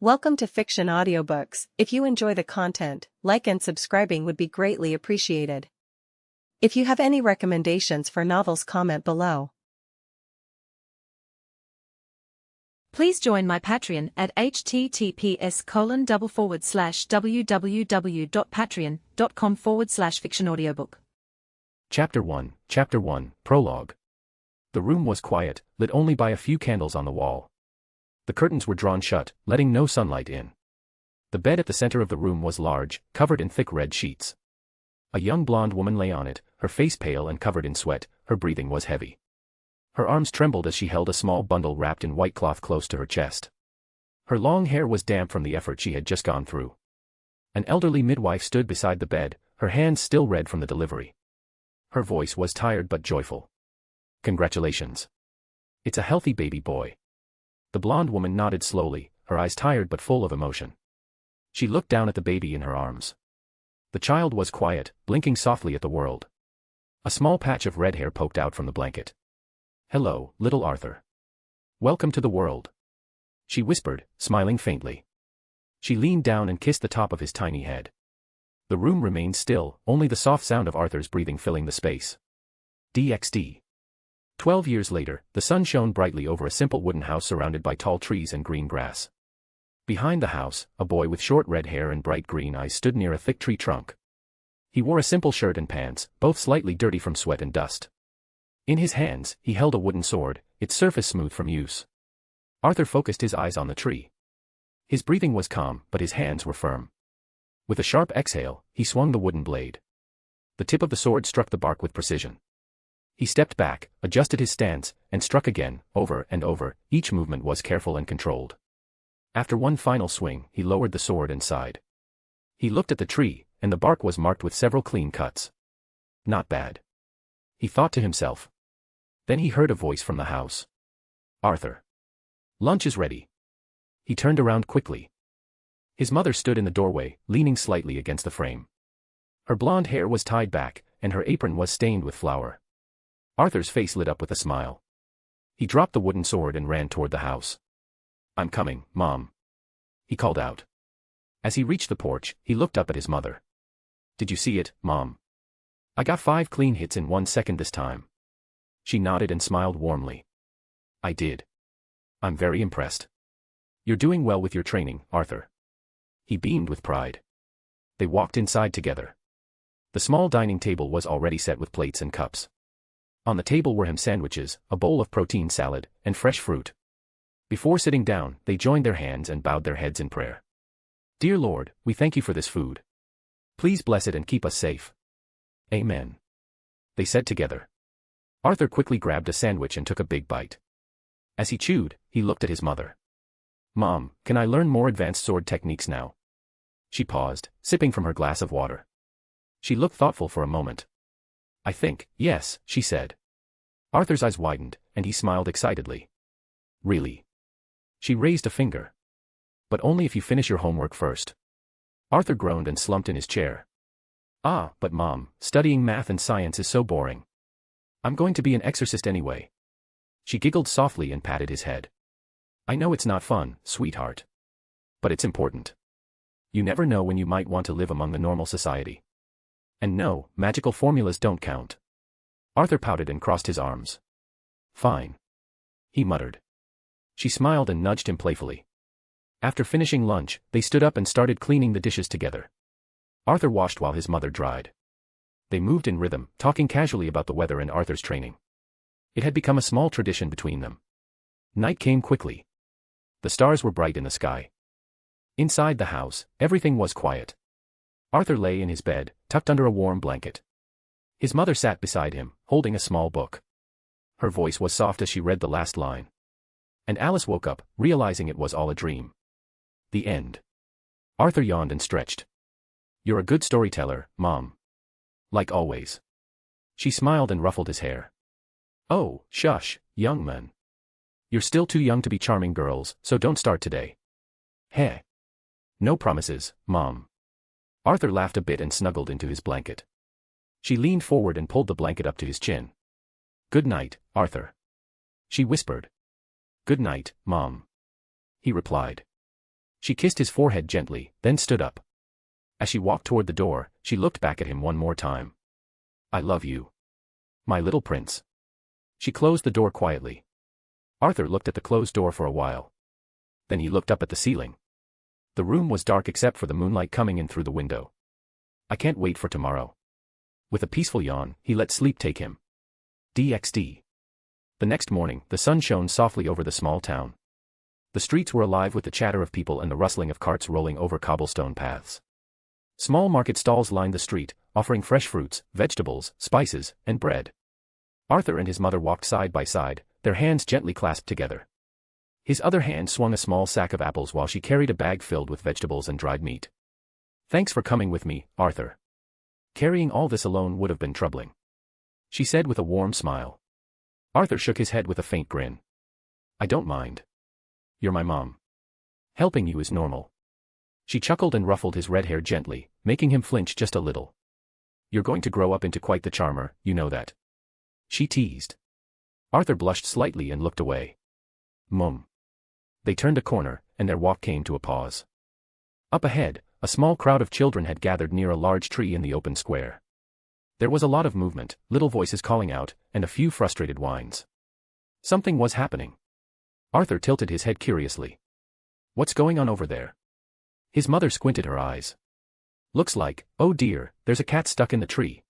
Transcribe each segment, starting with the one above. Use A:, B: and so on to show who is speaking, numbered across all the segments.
A: Welcome to Fiction Audiobooks. If you enjoy the content, like and subscribing would be greatly appreciated. If you have any recommendations for novels, comment below.
B: Please join my Patreon at https://www.patreon.com/fictionaudiobook.
C: Chapter 1, Prologue. The room was quiet, lit only by a few candles on the wall. The curtains were drawn shut, letting no sunlight in. The bed at the center of the room was large, covered in thick red sheets. A young blonde woman lay on it, her face pale and covered in sweat. Her breathing was heavy. Her arms trembled as she held a small bundle wrapped in white cloth close to her chest. Her long hair was damp from the effort she had just gone through. An elderly midwife stood beside the bed, her hands still red from the delivery. Her voice was tired but joyful. "Congratulations. It's a healthy baby boy." The blonde woman nodded slowly, her eyes tired but full of emotion. She looked down at the baby in her arms. The child was quiet, blinking softly at the world. A small patch of red hair poked out from the blanket. "Hello, little Arthur. Welcome to the world," she whispered, smiling faintly. She leaned down and kissed the top of his tiny head. The room remained still, only the soft sound of Arthur's breathing filling the space. DxD. 12 years later, the sun shone brightly over a simple wooden house surrounded by tall trees and green grass. Behind the house, a boy with short red hair and bright green eyes stood near a thick tree trunk. He wore a simple shirt and pants, both slightly dirty from sweat and dust. In his hands, he held a wooden sword, its surface smooth from use. Arthur focused his eyes on the tree. His breathing was calm, but his hands were firm. With a sharp exhale, he swung the wooden blade. The tip of the sword struck the bark with precision. He stepped back, adjusted his stance, and struck again, over and over. Each movement was careful and controlled. After one final swing, he lowered the sword and sighed. He looked at the tree, and the bark was marked with several clean cuts. "Not bad," he thought to himself. Then he heard a voice from the house. "Arthur. Lunch is ready." He turned around quickly. His mother stood in the doorway, leaning slightly against the frame. Her blonde hair was tied back, and her apron was stained with flour. Arthur's face lit up with a smile. He dropped the wooden sword and ran toward the house. "I'm coming, Mom," he called out. As he reached the porch, he looked up at his mother. "Did you see it, Mom? I got 5 clean hits in 1 second this time." She nodded and smiled warmly. "I did. I'm very impressed. You're doing well with your training, Arthur." He beamed with pride. They walked inside together. The small dining table was already set with plates and cups. On the table were ham sandwiches, a bowl of protein salad, and fresh fruit. Before sitting down, they joined their hands and bowed their heads in prayer. "Dear Lord, we thank you for this food. Please bless it and keep us safe. Amen," they said together. Arthur quickly grabbed a sandwich and took a big bite. As he chewed, he looked at his mother. "Mom, can I learn more advanced sword techniques now?" She paused, sipping from her glass of water. She looked thoughtful for a moment. "I think, yes," she said. Arthur's eyes widened, and he smiled excitedly. "Really?" She raised a finger. "But only if you finish your homework first." Arthur groaned and slumped in his chair. But Mom, studying math and science is so boring. I'm going to be an exorcist anyway." She giggled softly and patted his head. "I know it's not fun, sweetheart. But it's important. You never know when you might want to live among the normal society. And no, magical formulas don't count." Arthur pouted and crossed his arms. "Fine," he muttered. She smiled and nudged him playfully. After finishing lunch, they stood up and started cleaning the dishes together. Arthur washed while his mother dried. They moved in rhythm, talking casually about the weather and Arthur's training. It had become a small tradition between them. Night came quickly. The stars were bright in the sky. Inside the house, everything was quiet. Arthur lay in his bed, tucked under a warm blanket. His mother sat beside him, holding a small book. Her voice was soft as she read the last line. And Alice woke up, realizing it was all a dream. The end. Arthur yawned and stretched. "You're a good storyteller, Mom. Like always." She smiled and ruffled his hair. "Oh, shush, young man. You're still too young to be charming girls, so don't start today." "Heh. No promises, Mom." Arthur laughed a bit and snuggled into his blanket. She leaned forward and pulled the blanket up to his chin. "Good night, Arthur," she whispered. "Good night, Mom," he replied. She kissed his forehead gently, then stood up. As she walked toward the door, she looked back at him one more time. I love you. My little prince. She closed the door quietly. Arthur looked at the closed door for a while. Then he looked up at the ceiling. The room was dark except for the moonlight coming in through the window. I can't wait for tomorrow. With a peaceful yawn, he let sleep take him. DxD. The next morning, the sun shone softly over the small town. The streets were alive with the chatter of people and the rustling of carts rolling over cobblestone paths. Small market stalls lined the street, offering fresh fruits, vegetables, spices, and bread. Arthur and his mother walked side by side, their hands gently clasped together. His other hand swung a small sack of apples while she carried a bag filled with vegetables and dried meat. Thanks for coming with me, Arthur. Carrying all this alone would have been troubling, she said with a warm smile. Arthur shook his head with a faint grin. I don't mind. You're my mom. Helping you is normal. She chuckled and ruffled his red hair gently, making him flinch just a little. You're going to grow up into quite the charmer, you know that. She teased. Arthur blushed slightly and looked away. Mum. They turned a corner, and their walk came to a pause. Up ahead, a small crowd of children had gathered near a large tree in the open square. There was a lot of movement, little voices calling out, and a few frustrated whines. Something was happening. Arthur tilted his head curiously. What's going on over there? His mother squinted her eyes. Looks like, oh dear, there's a cat stuck in the tree.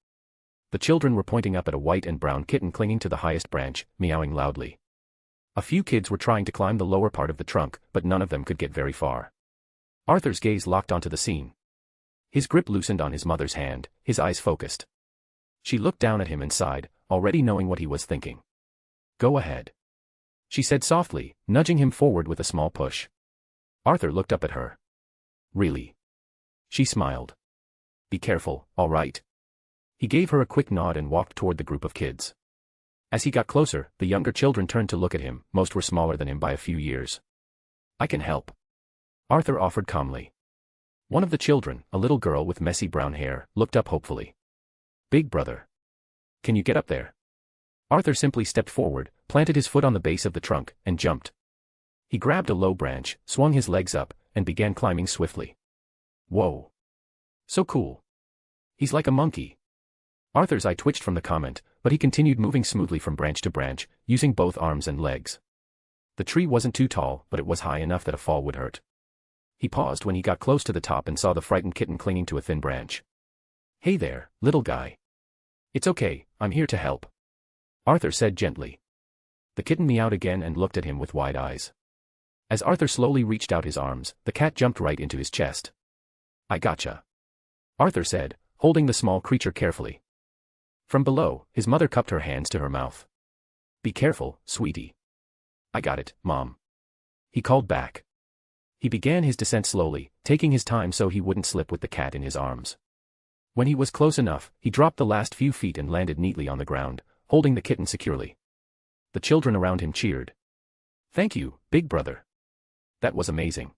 C: The children were pointing up at a white and brown kitten clinging to the highest branch, meowing loudly. A few kids were trying to climb the lower part of the trunk, but none of them could get very far. Arthur's gaze locked onto the scene. His grip loosened on his mother's hand, his eyes focused. She looked down at him and sighed, already knowing what he was thinking. Go ahead, she said softly, nudging him forward with a small push. Arthur looked up at her. Really? She smiled. Be careful, all right? He gave her a quick nod and walked toward the group of kids. As he got closer, the younger children turned to look at him, most were smaller than him by a few years. I can help, Arthur offered calmly. One of the children, a little girl with messy brown hair, looked up hopefully. Big brother. Can you get up there? Arthur simply stepped forward, planted his foot on the base of the trunk, and jumped. He grabbed a low branch, swung his legs up, and began climbing swiftly. Whoa. So cool. He's like a monkey. Arthur's eye twitched from the comment, but he continued moving smoothly from branch to branch, using both arms and legs. The tree wasn't too tall, but it was high enough that a fall would hurt. He paused when he got close to the top and saw the frightened kitten clinging to a thin branch. Hey there, little guy. It's okay, I'm here to help, Arthur said gently. The kitten meowed again and looked at him with wide eyes. As Arthur slowly reached out his arms, the cat jumped right into his chest. I gotcha, Arthur said, holding the small creature carefully. From below, his mother cupped her hands to her mouth. Be careful, sweetie. I got it, Mom, he called back. He began his descent slowly, taking his time so he wouldn't slip with the cat in his arms. When he was close enough, he dropped the last few feet and landed neatly on the ground, holding the kitten securely. The children around him cheered. Thank you, big brother. That was amazing.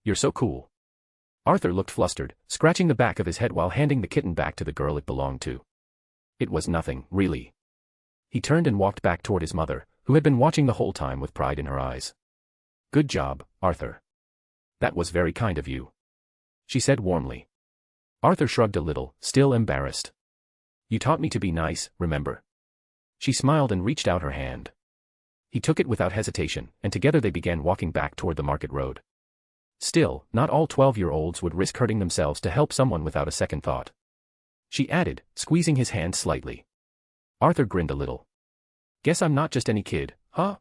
C: You're so cool. Arthur looked flustered, scratching the back of his head while handing the kitten back to the girl it belonged to. It was nothing, really. He turned and walked back toward his mother, who had been watching the whole time with pride in her eyes. Good job, Arthur. That was very kind of you, she said warmly. Arthur shrugged a little, still embarrassed. You taught me to be nice, remember? She smiled and reached out her hand. He took it without hesitation, and together they began walking back toward the market road. Still, not all 12-year-olds would risk hurting themselves to help someone without a second thought, she added, squeezing his hand slightly. Arthur grinned a little. Guess I'm not just any kid, huh?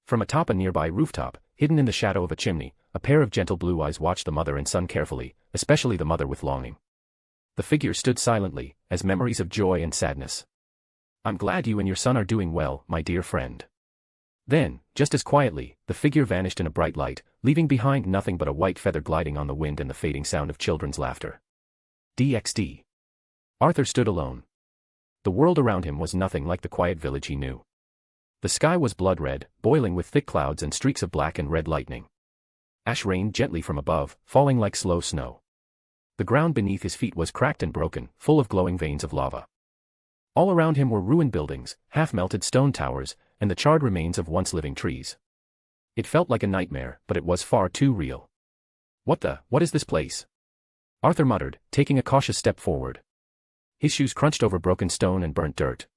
C: From atop a nearby rooftop, hidden in the shadow of a chimney, a pair of gentle blue eyes watched the mother and son carefully, especially the mother with longing. The figure stood silently, as memories of joy and sadness. I'm glad you and your son are doing well, my dear friend. Then, just as quietly, the figure vanished in a bright light, leaving behind nothing but a white feather gliding on the wind and the fading sound of children's laughter. DxD. Arthur stood alone. The world around him was nothing like the quiet village he knew. The sky was blood red, boiling with thick clouds and streaks of black and red lightning. Ash rained gently from above, falling like slow snow. The ground beneath his feet was cracked and broken, full of glowing veins of lava. All around him were ruined buildings, half-melted stone towers, and the charred remains of once living trees. It felt like a nightmare, but it was far too real. What is this place? Arthur muttered, taking a cautious step forward. His shoes crunched over broken stone and burnt dirt.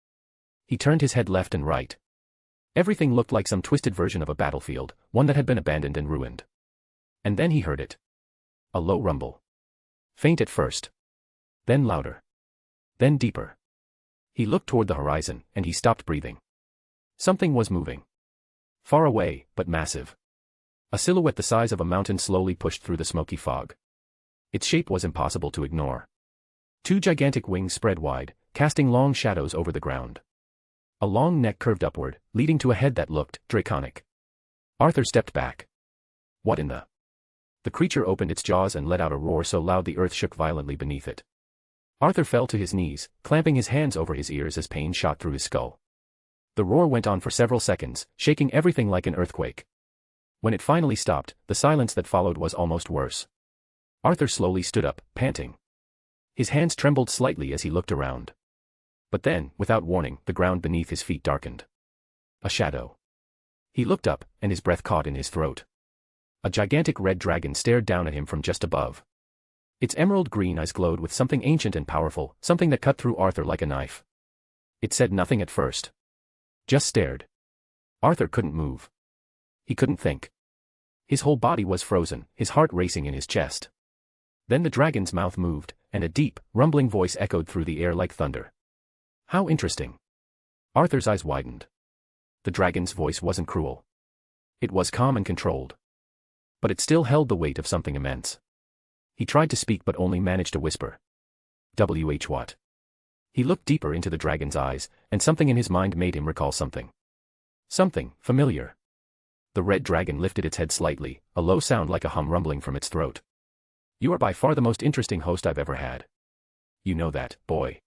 C: He turned his head left and right. Everything looked like some twisted version of a battlefield, one that had been abandoned and ruined. And then he heard it. A low rumble. Faint at first. Then louder. Then deeper. He looked toward the horizon, and he stopped breathing. Something was moving. Far away, but massive. A silhouette the size of a mountain slowly pushed through the smoky fog. Its shape was impossible to ignore. Two gigantic wings spread wide, casting long shadows over the ground. A long neck curved upward, leading to a head that looked draconic. Arthur stepped back. What in the? The creature opened its jaws and let out a roar so loud the earth shook violently beneath it. Arthur fell to his knees, clamping his hands over his ears as pain shot through his skull. The roar went on for several seconds, shaking everything like an earthquake. When it finally stopped, the silence that followed was almost worse. Arthur slowly stood up, panting. His hands trembled slightly as he looked around. But then, without warning, the ground beneath his feet darkened. A shadow. He looked up, and his breath caught in his throat. A gigantic red dragon stared down at him from just above. Its emerald green eyes glowed with something ancient and powerful, something that cut through Arthur like a knife. It said nothing at first. Just stared. Arthur couldn't move. He couldn't think. His whole body was frozen, his heart racing in his chest. Then the dragon's mouth moved, and a deep, rumbling voice echoed through the air like thunder. How interesting. Arthur's eyes widened. The dragon's voice wasn't cruel. It was calm and controlled. But it still held the weight of something immense. He tried to speak but only managed to whisper. What? He looked deeper into the dragon's eyes, and something in his mind made him recall something. Something familiar. The red dragon lifted its head slightly, a low sound like a hum rumbling from its throat. You are by far the most interesting host I've ever had. You know that, boy.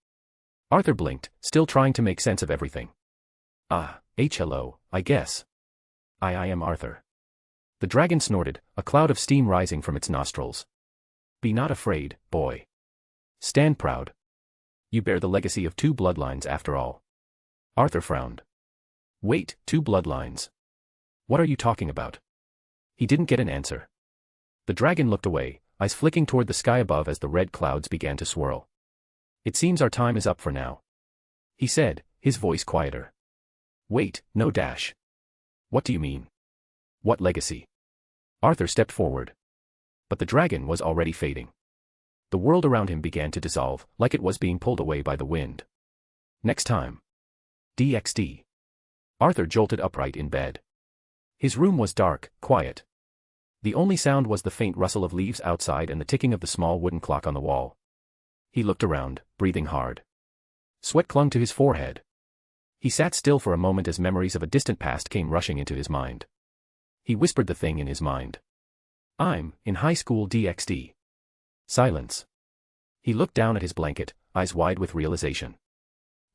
C: Arthur blinked, still trying to make sense of everything. Hello, I guess. I am Arthur. The dragon snorted, a cloud of steam rising from its nostrils. Be not afraid, boy. Stand proud. You bear the legacy of 2 bloodlines after all. Arthur frowned. Wait, 2 bloodlines? What are you talking about? He didn't get an answer. The dragon looked away, eyes flicking toward the sky above as the red clouds began to swirl. It seems our time is up for now, he said, his voice quieter. Wait, no dash. What do you mean? What legacy? Arthur stepped forward. But the dragon was already fading. The world around him began to dissolve, like it was being pulled away by the wind. Next time. DxD. Arthur jolted upright in bed. His room was dark, quiet. The only sound was the faint rustle of leaves outside and the ticking of the small wooden clock on the wall. He looked around, breathing hard. Sweat clung to his forehead. He sat still for a moment as memories of a distant past came rushing into his mind. He whispered the thing in his mind. I'm in high school DxD. Silence. He looked down at his blanket, eyes wide with realization.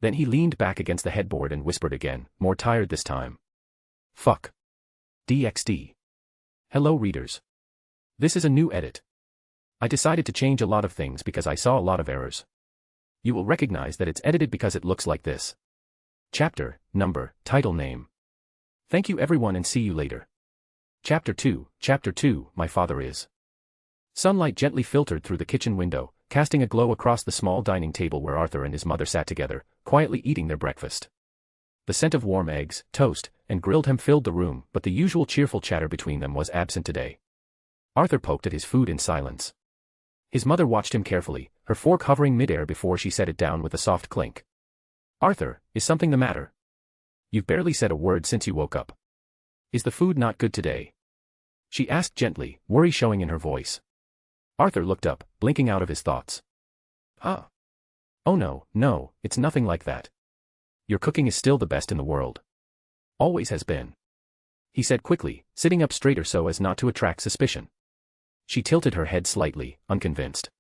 C: Then he leaned back against the headboard and whispered again, more tired this time. Fuck. DxD. Hello readers. This is a new edit. I decided to change a lot of things because I saw a lot of errors. You will recognize that it's edited because it looks like this. Chapter, number, title name. Thank you everyone and see you later. Chapter 2, My Father Is. Sunlight gently filtered through the kitchen window, casting a glow across the small dining table where Arthur and his mother sat together, quietly eating their breakfast. The scent of warm eggs, toast, and grilled ham filled the room, but the usual cheerful chatter between them was absent today. Arthur poked at his food in silence. His mother watched him carefully, her fork hovering midair before she set it down with a soft clink. Arthur, is something the matter? You've barely said a word since you woke up. Is the food not good today? She asked gently, worry showing in her voice. Arthur looked up, blinking out of his thoughts. Oh no, it's nothing like that. Your cooking is still the best in the world. Always has been. He said quickly, sitting up straighter so as not to attract suspicion. She tilted her head slightly, unconvinced.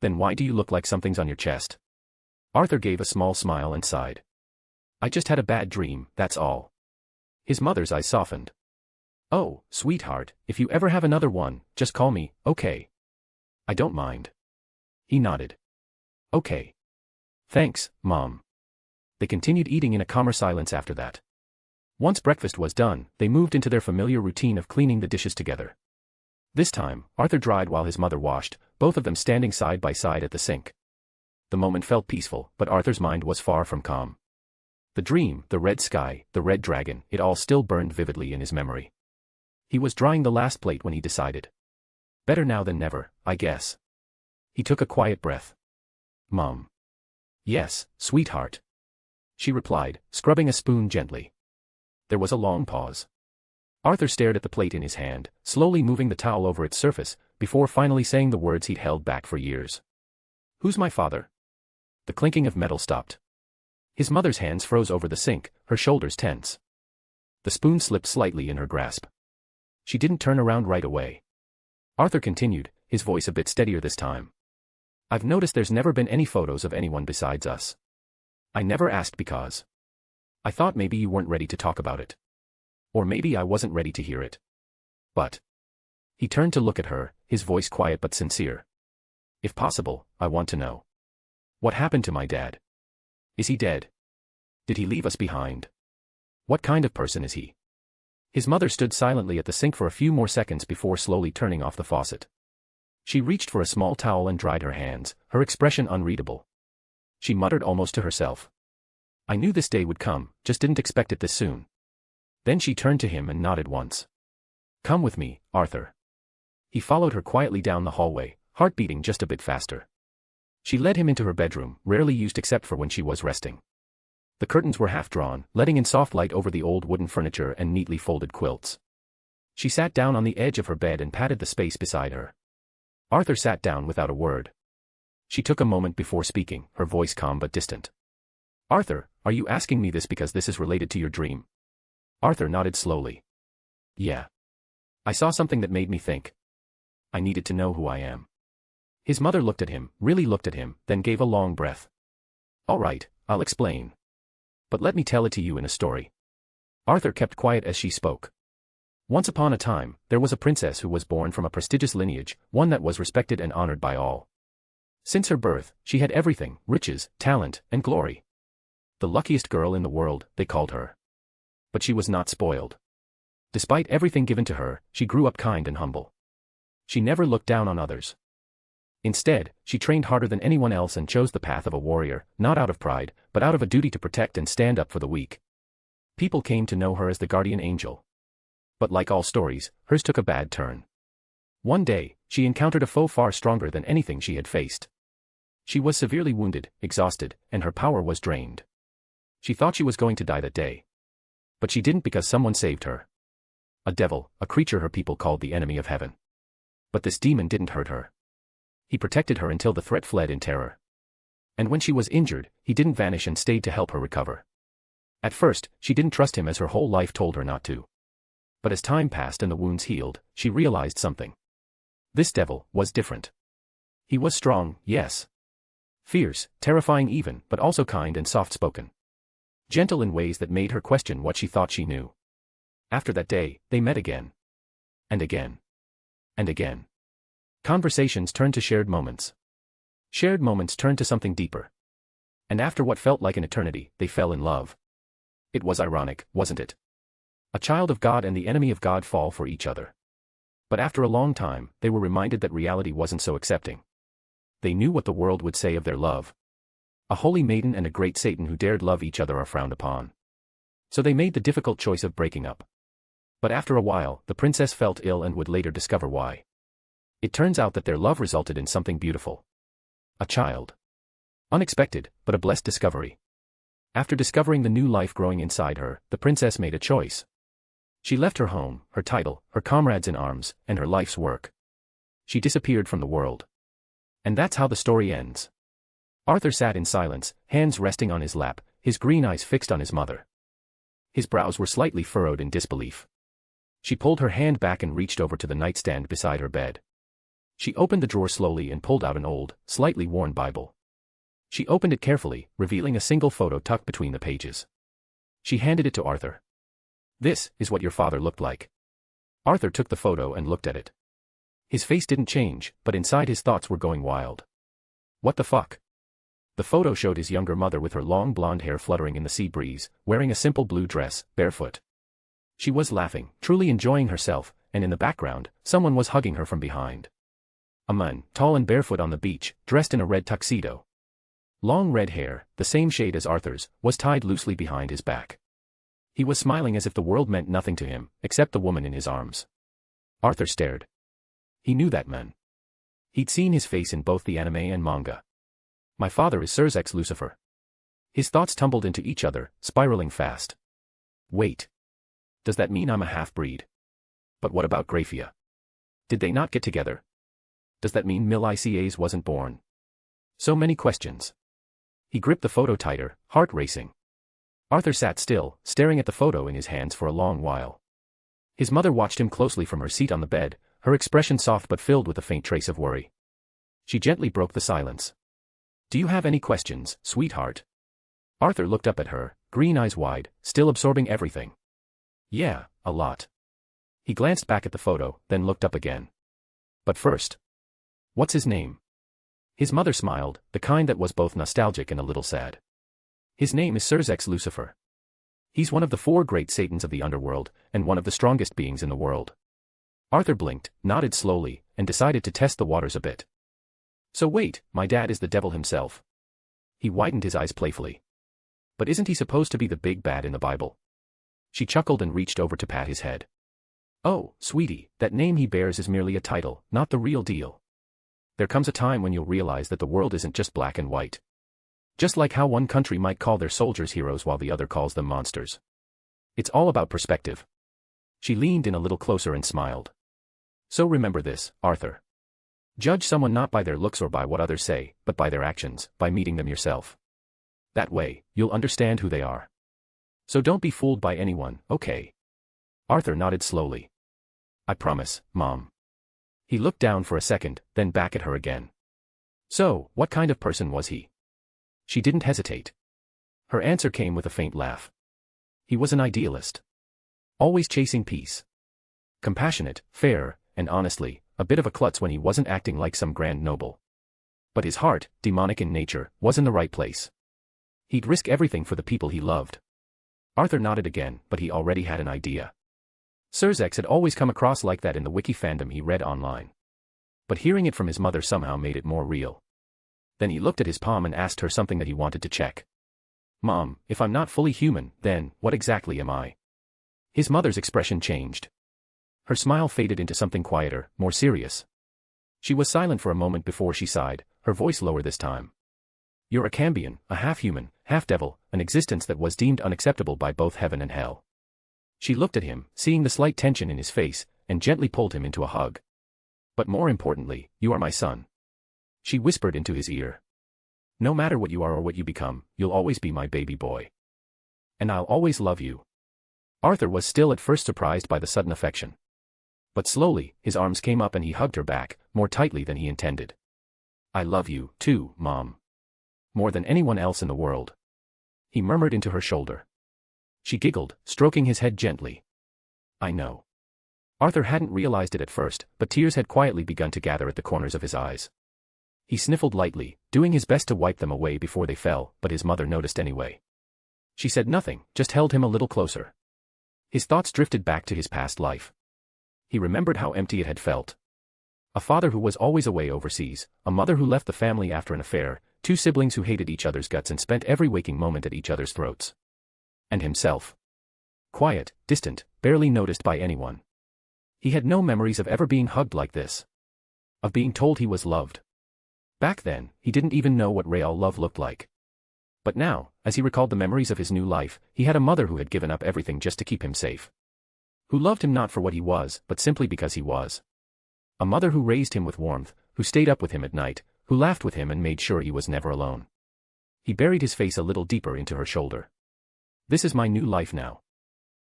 C: Then why do you look like something's on your chest? Arthur gave a small smile and sighed. I just had a bad dream, that's all. His mother's eyes softened. Oh, sweetheart, if you ever have another one, just call me, okay? I don't mind. He nodded. Okay. Thanks, Mom. They continued eating in a calmer silence after that. Once breakfast was done, they moved into their familiar routine of cleaning the dishes together. This time, Arthur dried while his mother washed, both of them standing side by side at the sink. The moment felt peaceful, but Arthur's mind was far from calm. The dream, the red sky, the red dragon, it all still burned vividly in his memory. He was drying the last plate when he decided. Better now than never, I guess. He took a quiet breath. Mom. Yes, sweetheart. She replied, scrubbing a spoon gently. There was a long pause. Arthur stared at the plate in his hand, slowly moving the towel over its surface, before finally saying the words he'd held back for years. Who's my father? The clinking of metal stopped. His mother's hands froze over the sink, her shoulders tense. The spoon slipped slightly in her grasp. She didn't turn around right away. Arthur continued, his voice a bit steadier this time. I've noticed there's never been any photos of anyone besides us. I never asked because I thought maybe you weren't ready to talk about it. Or maybe I wasn't ready to hear it. But he turned to look at her, his voice quiet but sincere. If possible, I want to know. What happened to my dad? Is he dead? Did he leave us behind? What kind of person is he? His mother stood silently at the sink for a few more seconds before slowly turning off the faucet. She reached for a small towel and dried her hands, her expression unreadable. She muttered almost to herself. I knew this day would come, just didn't expect it this soon. Then she turned to him and nodded once. Come with me, Arthur. He followed her quietly down the hallway, heart beating just a bit faster. She led him into her bedroom, rarely used except for when she was resting. The curtains were half drawn, letting in soft light over the old wooden furniture and neatly folded quilts. She sat down on the edge of her bed and patted the space beside her. Arthur sat down without a word. She took a moment before speaking, her voice calm but distant. Arthur, are you asking me this because this is related to your dream? Arthur nodded slowly. Yeah. I saw something that made me think. I needed to know who I am. His mother looked at him, really looked at him, then gave a long breath. All right, I'll explain. But let me tell it to you in a story. Arthur kept quiet as she spoke. Once upon a time, there was a princess who was born from a prestigious lineage, one that was respected and honored by all. Since her birth, she had everything, riches, talent, and glory. The luckiest girl in the world, they called her. But she was not spoiled. Despite everything given to her, she grew up kind and humble. She never looked down on others. Instead, she trained harder than anyone else and chose the path of a warrior, not out of pride, but out of a duty to protect and stand up for the weak. People came to know her as the guardian angel. But like all stories, hers took a bad turn. One day, she encountered a foe far stronger than anything she had faced. She was severely wounded, exhausted, and her power was drained. She thought she was going to die that day. But she didn't because someone saved her. A devil, a creature her people called the enemy of heaven. But this demon didn't hurt her. He protected her until the threat fled in terror. And when she was injured, he didn't vanish and stayed to help her recover. At first, she didn't trust him as her whole life told her not to. But as time passed and the wounds healed, she realized something. This devil was different. He was strong, yes. Fierce, terrifying even, but also kind and soft-spoken. Gentle in ways that made her question what she thought she knew. After that day, they met again. And again. And again. Conversations turned to shared moments. Shared moments turned to something deeper. And after what felt like an eternity, they fell in love. It was ironic, wasn't it? A child of God and the enemy of God fall for each other. But after a long time, they were reminded that reality wasn't so accepting. They knew what the world would say of their love. A holy maiden and a great Satan who dared love each other are frowned upon. So they made the difficult choice of breaking up. But after a while, the princess felt ill and would later discover why. It turns out that their love resulted in something beautiful. A child. Unexpected, but a blessed discovery. After discovering the new life growing inside her, the princess made a choice. She left her home, her title, her comrades in arms, and her life's work. She disappeared from the world. And that's how the story ends. Arthur sat in silence, hands resting on his lap, his green eyes fixed on his mother. His brows were slightly furrowed in disbelief. She pulled her hand back and reached over to the nightstand beside her bed. She opened the drawer slowly and pulled out an old, slightly worn Bible. She opened it carefully, revealing a single photo tucked between the pages. She handed it to Arthur. This is what your father looked like. Arthur took the photo and looked at it. His face didn't change, but inside his thoughts were going wild. What the fuck? The photo showed his younger mother with her long blonde hair fluttering in the sea breeze, wearing a simple blue dress, barefoot. She was laughing, truly enjoying herself, and in the background, someone was hugging her from behind. A man, tall and barefoot on the beach, dressed in a red tuxedo. Long red hair, the same shade as Arthur's, was tied loosely behind his back. He was smiling as if the world meant nothing to him, except the woman in his arms. Arthur stared. He knew that man. He'd seen his face in both the anime and manga. My father is Seraph Lucifer. His thoughts tumbled into each other, spiraling fast. Wait. Does that mean I'm a half-breed? But what about Graphia? Did they not get together? Does that mean Issei wasn't born? So many questions. He gripped the photo tighter, heart racing. Arthur sat still, staring at the photo in his hands for a long while. His mother watched him closely from her seat on the bed, her expression soft but filled with a faint trace of worry. She gently broke the silence. Do you have any questions, sweetheart? Arthur looked up at her, green eyes wide, still absorbing everything. Yeah, a lot. He glanced back at the photo, then looked up again. But first. What's his name? His mother smiled, the kind that was both nostalgic and a little sad. His name is Seraph Lucifer. He's one of the 4 great Satans of the underworld, and one of the strongest beings in the world. Arthur blinked, nodded slowly, and decided to test the waters a bit. So wait, my dad is the devil himself. He widened his eyes playfully. But isn't he supposed to be the big bad in the Bible? She chuckled and reached over to pat his head. Oh, sweetie, that name he bears is merely a title, not the real deal. There comes a time when you'll realize that the world isn't just black and white. Just like how one country might call their soldiers heroes while the other calls them monsters. It's all about perspective. She leaned in a little closer and smiled. So remember this, Arthur. Judge someone not by their looks or by what others say, but by their actions, by meeting them yourself. That way, you'll understand who they are. So don't be fooled by anyone, okay? Arthur nodded slowly. I promise, Mom. He looked down for a second, then back at her again. So, what kind of person was he? She didn't hesitate. Her answer came with a faint laugh. He was an idealist. Always chasing peace. Compassionate, fair, and honestly, a bit of a klutz when he wasn't acting like some grand noble. But his heart, demonic in nature, was in the right place. He'd risk everything for the people he loved. Arthur nodded again, but he already had an idea. Seraph had always come across like that in the wiki fandom he read online. But hearing it from his mother somehow made it more real. Then he looked at his palm and asked her something that he wanted to check. Mom, if I'm not fully human, then, what exactly am I? His mother's expression changed. Her smile faded into something quieter, more serious. She was silent for a moment before she sighed, her voice lower this time. You're a Cambion, a half-human, half-devil, an existence that was deemed unacceptable by both heaven and hell. She looked at him, seeing the slight tension in his face, and gently pulled him into a hug. But more importantly, you are my son. She whispered into his ear. No matter what you are or what you become, you'll always be my baby boy. And I'll always love you. Arthur was still at first surprised by the sudden affection. But slowly, his arms came up and he hugged her back, more tightly than he intended. I love you, too, Mom. More than anyone else in the world. He murmured into her shoulder. She giggled, stroking his head gently. I know. Arthur hadn't realized it at first, but tears had quietly begun to gather at the corners of his eyes. He sniffled lightly, doing his best to wipe them away before they fell, but his mother noticed anyway. She said nothing, just held him a little closer. His thoughts drifted back to his past life. He remembered how empty it had felt. A father who was always away overseas, a mother who left the family after an affair, 2 siblings who hated each other's guts and spent every waking moment at each other's throats. And himself. Quiet, distant, barely noticed by anyone. He had no memories of ever being hugged like this. Of being told he was loved. Back then, he didn't even know what real love looked like. But now, as he recalled the memories of his new life, he had a mother who had given up everything just to keep him safe. Who loved him not for what he was, but simply because he was. A mother who raised him with warmth, who stayed up with him at night, who laughed with him and made sure he was never alone. He buried his face a little deeper into her shoulder. This is my new life now.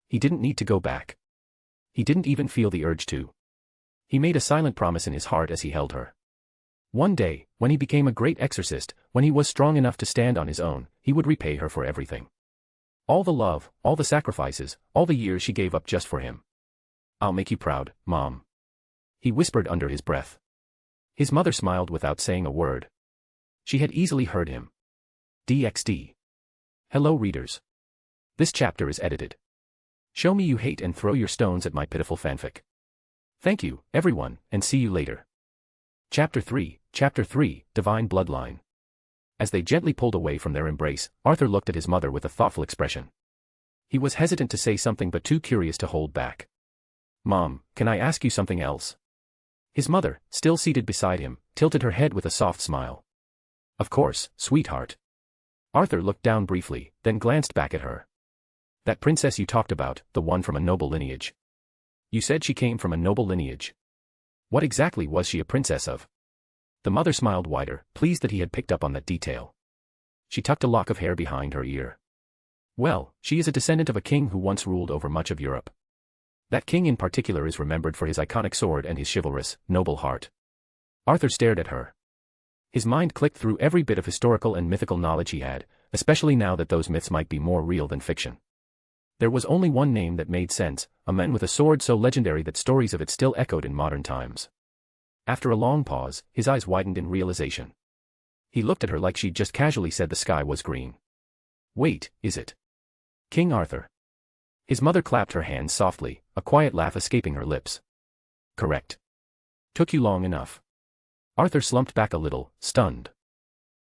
C: He didn't need to go back. He didn't even feel the urge to. He made a silent promise in his heart as he held her. One day, when he became a great exorcist, when he was strong enough to stand on his own, he would repay her for everything. All the love, all the sacrifices, all the years she gave up just for him. I'll make you proud, Mom. He whispered under his breath. His mother smiled without saying a word. She had easily heard him. DxD. Hello readers. This chapter is edited. Show me you hate and throw your stones at my pitiful fanfic. Thank you, everyone, and see you later. Chapter 3, Divine Bloodline. As they gently pulled away from their embrace, Arthur looked at his mother with a thoughtful expression. He was hesitant to say something but too curious to hold back. Mom, can I ask you something else? His mother, still seated beside him, tilted her head with a soft smile. Of course, sweetheart. Arthur looked down briefly, then glanced back at her. That princess you talked about, the one from a noble lineage. You said she came from a noble lineage. What exactly was she a princess of? The mother smiled wider, pleased that he had picked up on that detail. She tucked a lock of hair behind her ear. Well, she is a descendant of a king who once ruled over much of Europe. That king in particular is remembered for his iconic sword and his chivalrous, noble heart. Arthur stared at her. His mind clicked through every bit of historical and mythical knowledge he had, especially now that those myths might be more real than fiction. There was only one name that made sense, a man with a sword so legendary that stories of it still echoed in modern times. After a long pause, his eyes widened in realization. He looked at her like she'd just casually said the sky was green. Wait, is it King Arthur? His mother clapped her hands softly, a quiet laugh escaping her lips. Correct. Took you long enough. Arthur slumped back a little, stunned.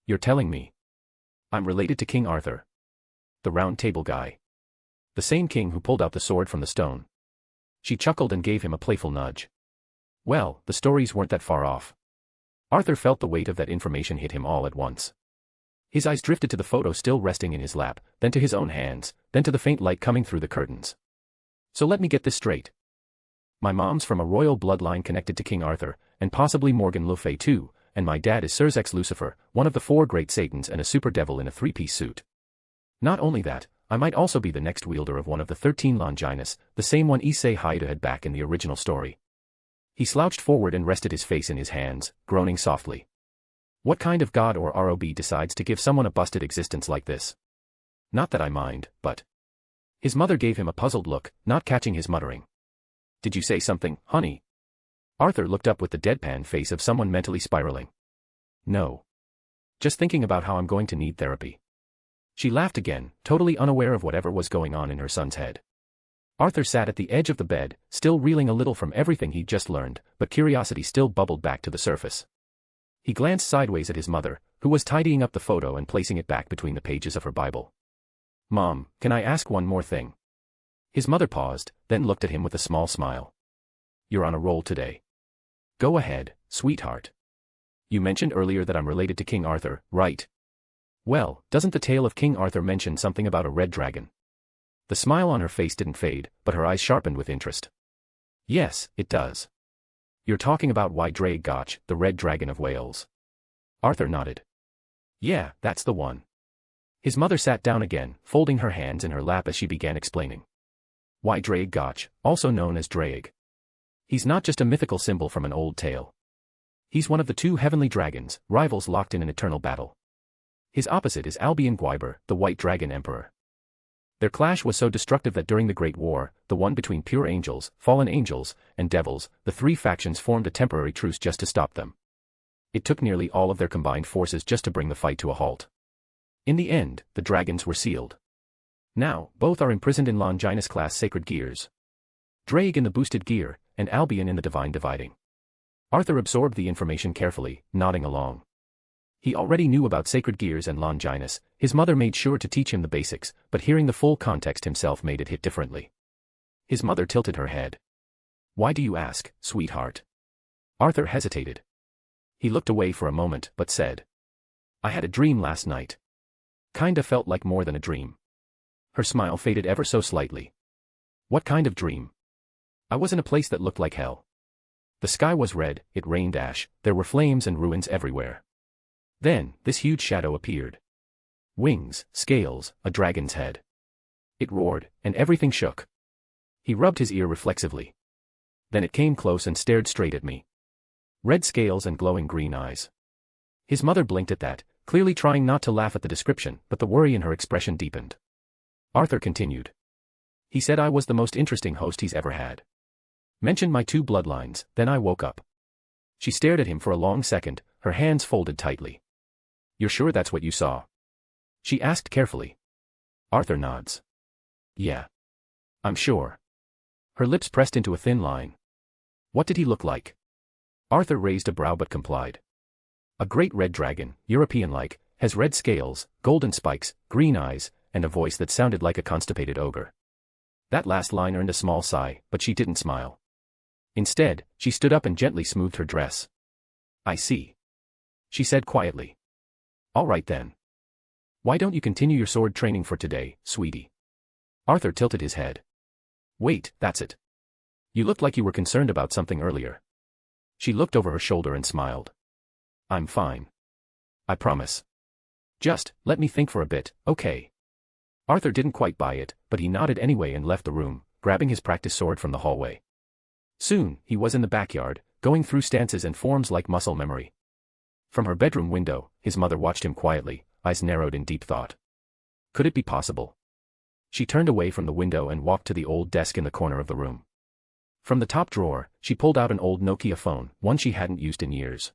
C: You're telling me I'm related to King Arthur? The round table guy. The same king who pulled out the sword from the stone. She chuckled and gave him a playful nudge. Well, the stories weren't that far off. Arthur felt the weight of that information hit him all at once. His eyes drifted to the photo still resting in his lap, then to his own hands, then to the faint light coming through the curtains. So let me get this straight. My mom's from a royal bloodline connected to King Arthur, and possibly Morgan Le Fay too, and my dad is Sir's Lucifer, one of the 4 great Satans and a super devil in a 3-piece suit. Not only that, I might also be the next wielder of one of the 13 Longinus, the same one Issei Hyoudou had back in the original story. He slouched forward and rested his face in his hands, groaning softly. What kind of god or ROB decides to give someone a busted existence like this? Not that I mind, but... His mother gave him a puzzled look, not catching his muttering. Did you say something, honey? Arthur looked up with the deadpan face of someone mentally spiraling. No. Just thinking about how I'm going to need therapy. She laughed again, totally unaware of whatever was going on in her son's head. Arthur sat at the edge of the bed, still reeling a little from everything he'd just learned, but curiosity still bubbled back to the surface. He glanced sideways at his mother, who was tidying up the photo and placing it back between the pages of her Bible. Mom, can I ask one more thing? His mother paused, then looked at him with a small smile. You're on a roll today. Go ahead, sweetheart. You mentioned earlier that I'm related to King Arthur, right? Well, doesn't the tale of King Arthur mention something about a red dragon? The smile on her face didn't fade, but her eyes sharpened with interest. Yes, it does. You're talking about Gotch, the red dragon of Wales. Arthur nodded. Yeah, that's the one. His mother sat down again, folding her hands in her lap as she began explaining. Gotch, also known as Draig. He's not just a mythical symbol from an old tale. He's one of the 2 heavenly dragons, rivals locked in an eternal battle. His opposite is Albion Gwyber, the White Dragon Emperor. Their clash was so destructive that during the Great War, the one between pure angels, fallen angels, and devils, the 3 factions formed a temporary truce just to stop them. It took nearly all of their combined forces just to bring the fight to a halt. In the end, the dragons were sealed. Now, both are imprisoned in Longinus-class sacred gears. Draig in the boosted gear, and Albion in the divine dividing. Arthur absorbed the information carefully, nodding along. He already knew about sacred gears and Longinus, his mother made sure to teach him the basics, but hearing the full context himself made it hit differently. His mother tilted her head. Why do you ask, sweetheart? Arthur hesitated. He looked away for a moment, but said. I had a dream last night. Kinda felt like more than a dream. Her smile faded ever so slightly. What kind of dream? I was in a place that looked like hell. The sky was red, it rained ash, there were flames and ruins everywhere. Then, this huge shadow appeared. Wings, scales, a dragon's head. It roared, and everything shook. He rubbed his ear reflexively. Then it came close and stared straight at me. Red scales and glowing green eyes. His mother blinked at that, clearly trying not to laugh at the description, but the worry in her expression deepened. Arthur continued. He said I was the most interesting host he's ever had. Mentioned my 2 bloodlines, then I woke up. She stared at him for a long second, her hands folded tightly. You're sure that's what you saw? She asked carefully. Arthur nods. Yeah. I'm sure. Her lips pressed into a thin line. What did he look like? Arthur raised a brow but complied. A great red dragon, European-like, has red scales, golden spikes, green eyes, and a voice that sounded like a constipated ogre. That last line earned a small sigh, but she didn't smile. Instead, she stood up and gently smoothed her dress. I see. She said quietly. All right then. Why don't you continue your sword training for today, sweetie? Arthur tilted his head. Wait, that's it. You looked like you were concerned about something earlier. She looked over her shoulder and smiled. I'm fine. I promise. Just, let me think for a bit, okay? Arthur didn't quite buy it, but he nodded anyway and left the room, grabbing his practice sword from the hallway. Soon, he was in the backyard, going through stances and forms like muscle memory. From her bedroom window, his mother watched him quietly, eyes narrowed in deep thought. Could it be possible? She turned away from the window and walked to the old desk in the corner of the room. From the top drawer, she pulled out an old Nokia phone, one she hadn't used in years.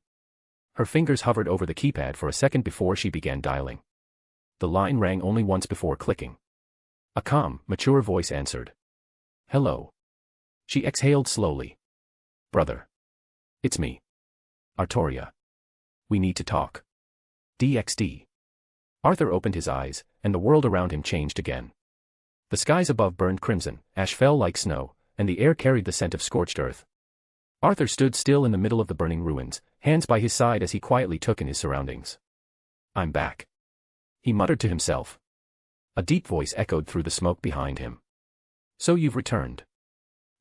C: Her fingers hovered over the keypad for a second before she began dialing. The line rang only once before clicking. A calm, mature voice answered. Hello. She exhaled slowly. Brother. It's me. Artoria. We need to talk. DxD. Arthur opened his eyes, and the world around him changed again. The skies above burned crimson, ash fell like snow, and the air carried the scent of scorched earth. Arthur stood still in the middle of the burning ruins, hands by his side as he quietly took in his surroundings. I'm back. He muttered to himself. A deep voice echoed through the smoke behind him. So you've returned.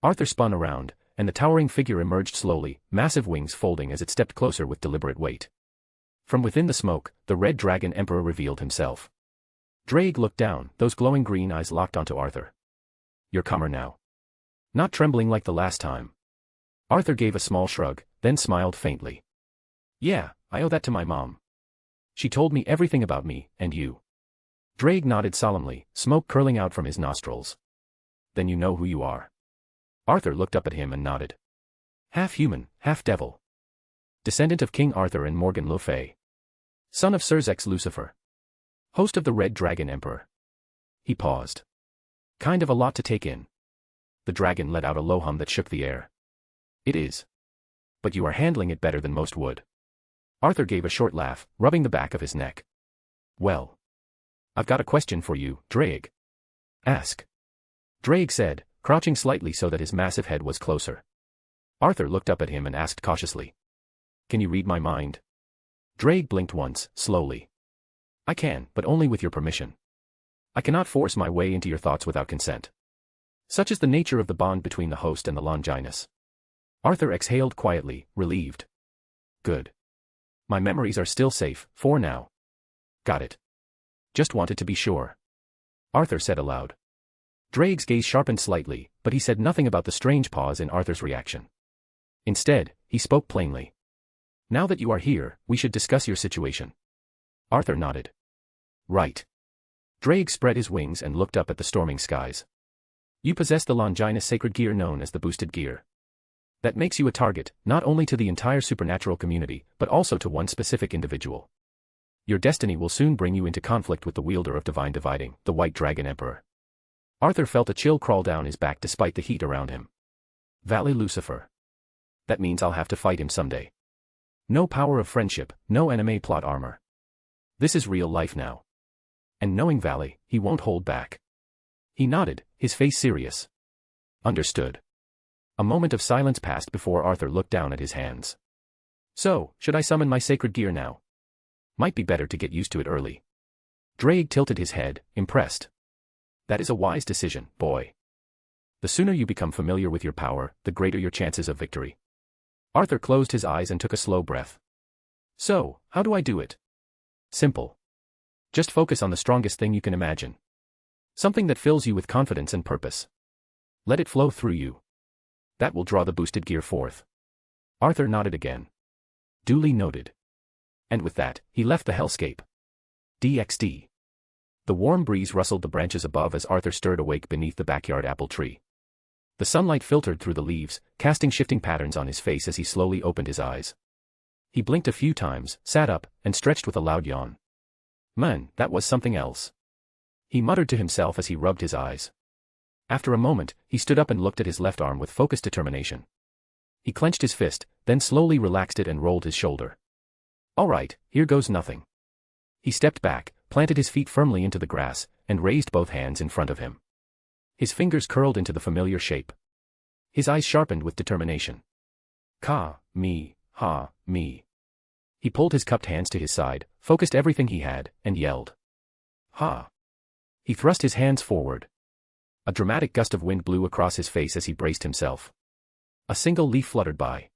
C: Arthur spun around, and the towering figure emerged slowly, massive wings folding as it stepped closer with deliberate weight. From within the smoke, the red dragon emperor revealed himself. Drake looked down, those glowing green eyes locked onto Arthur. You're calmer now. Not trembling like the last time. Arthur gave a small shrug, then smiled faintly. Yeah, I owe that to my mom. She told me everything about me, and you. Drake nodded solemnly, smoke curling out from his nostrils. Then you know who you are. Arthur looked up at him and nodded. Half human, half devil. Descendant of King Arthur and Morgan Le Fay. Son of Serzex Lucifer. Host of the Red Dragon Emperor. He paused. Kind of a lot to take in. The dragon let out a low hum that shook the air. It is. But you are handling it better than most would. Arthur gave a short laugh, rubbing the back of his neck. Well. I've got a question for you, Drake. Ask. Drake said, crouching slightly so that his massive head was closer. Arthur looked up at him and asked cautiously. Can you read my mind? Drake blinked once, slowly. I can, but only with your permission. I cannot force my way into your thoughts without consent. Such is the nature of the bond between the host and the Longinus. Arthur exhaled quietly, relieved. Good. My memories are still safe, for now. Got it. Just wanted to be sure. Arthur said aloud. Drake's gaze sharpened slightly, but he said nothing about the strange pause in Arthur's reaction. Instead, he spoke plainly. Now that you are here, we should discuss your situation. Arthur nodded. Right. Drake spread his wings and looked up at the storming skies. You possess the Longinus sacred gear known as the boosted gear. That makes you a target, not only to the entire supernatural community, but also to one specific individual. Your destiny will soon bring you into conflict with the wielder of divine dividing, the White Dragon Emperor. Arthur felt a chill crawl down his back despite the heat around him. Valley Lucifer. That means I'll have to fight him someday. No power of friendship, no anime plot armor. This is real life now. And knowing Valley, he won't hold back. He nodded, his face serious. Understood. A moment of silence passed before Arthur looked down at his hands. So, should I summon my sacred gear now? Might be better to get used to it early. Drake tilted his head, impressed. That is a wise decision, boy. The sooner you become familiar with your power, the greater your chances of victory. Arthur closed his eyes and took a slow breath. So, how do I do it? Simple. Just focus on the strongest thing you can imagine. Something that fills you with confidence and purpose. Let it flow through you. That will draw the boosted gear forth. Arthur nodded again. Duly noted. And with that, he left the hellscape. DxD. The warm breeze rustled the branches above as Arthur stirred awake beneath the backyard apple tree. The sunlight filtered through the leaves, casting shifting patterns on his face as he slowly opened his eyes. He blinked a few times, sat up, and stretched with a loud yawn. Man, that was something else. He muttered to himself as he rubbed his eyes. After a moment, he stood up and looked at his left arm with focused determination. He clenched his fist, then slowly relaxed it and rolled his shoulder. All right, here goes nothing. He stepped back, planted his feet firmly into the grass, and raised both hands in front of him. His fingers curled into the familiar shape. His eyes sharpened with determination. Ka, me, ha, me. He pulled his cupped hands to his side, focused everything he had, and yelled. Ha. He thrust his hands forward. A dramatic gust of wind blew across his face as he braced himself. A single leaf fluttered by.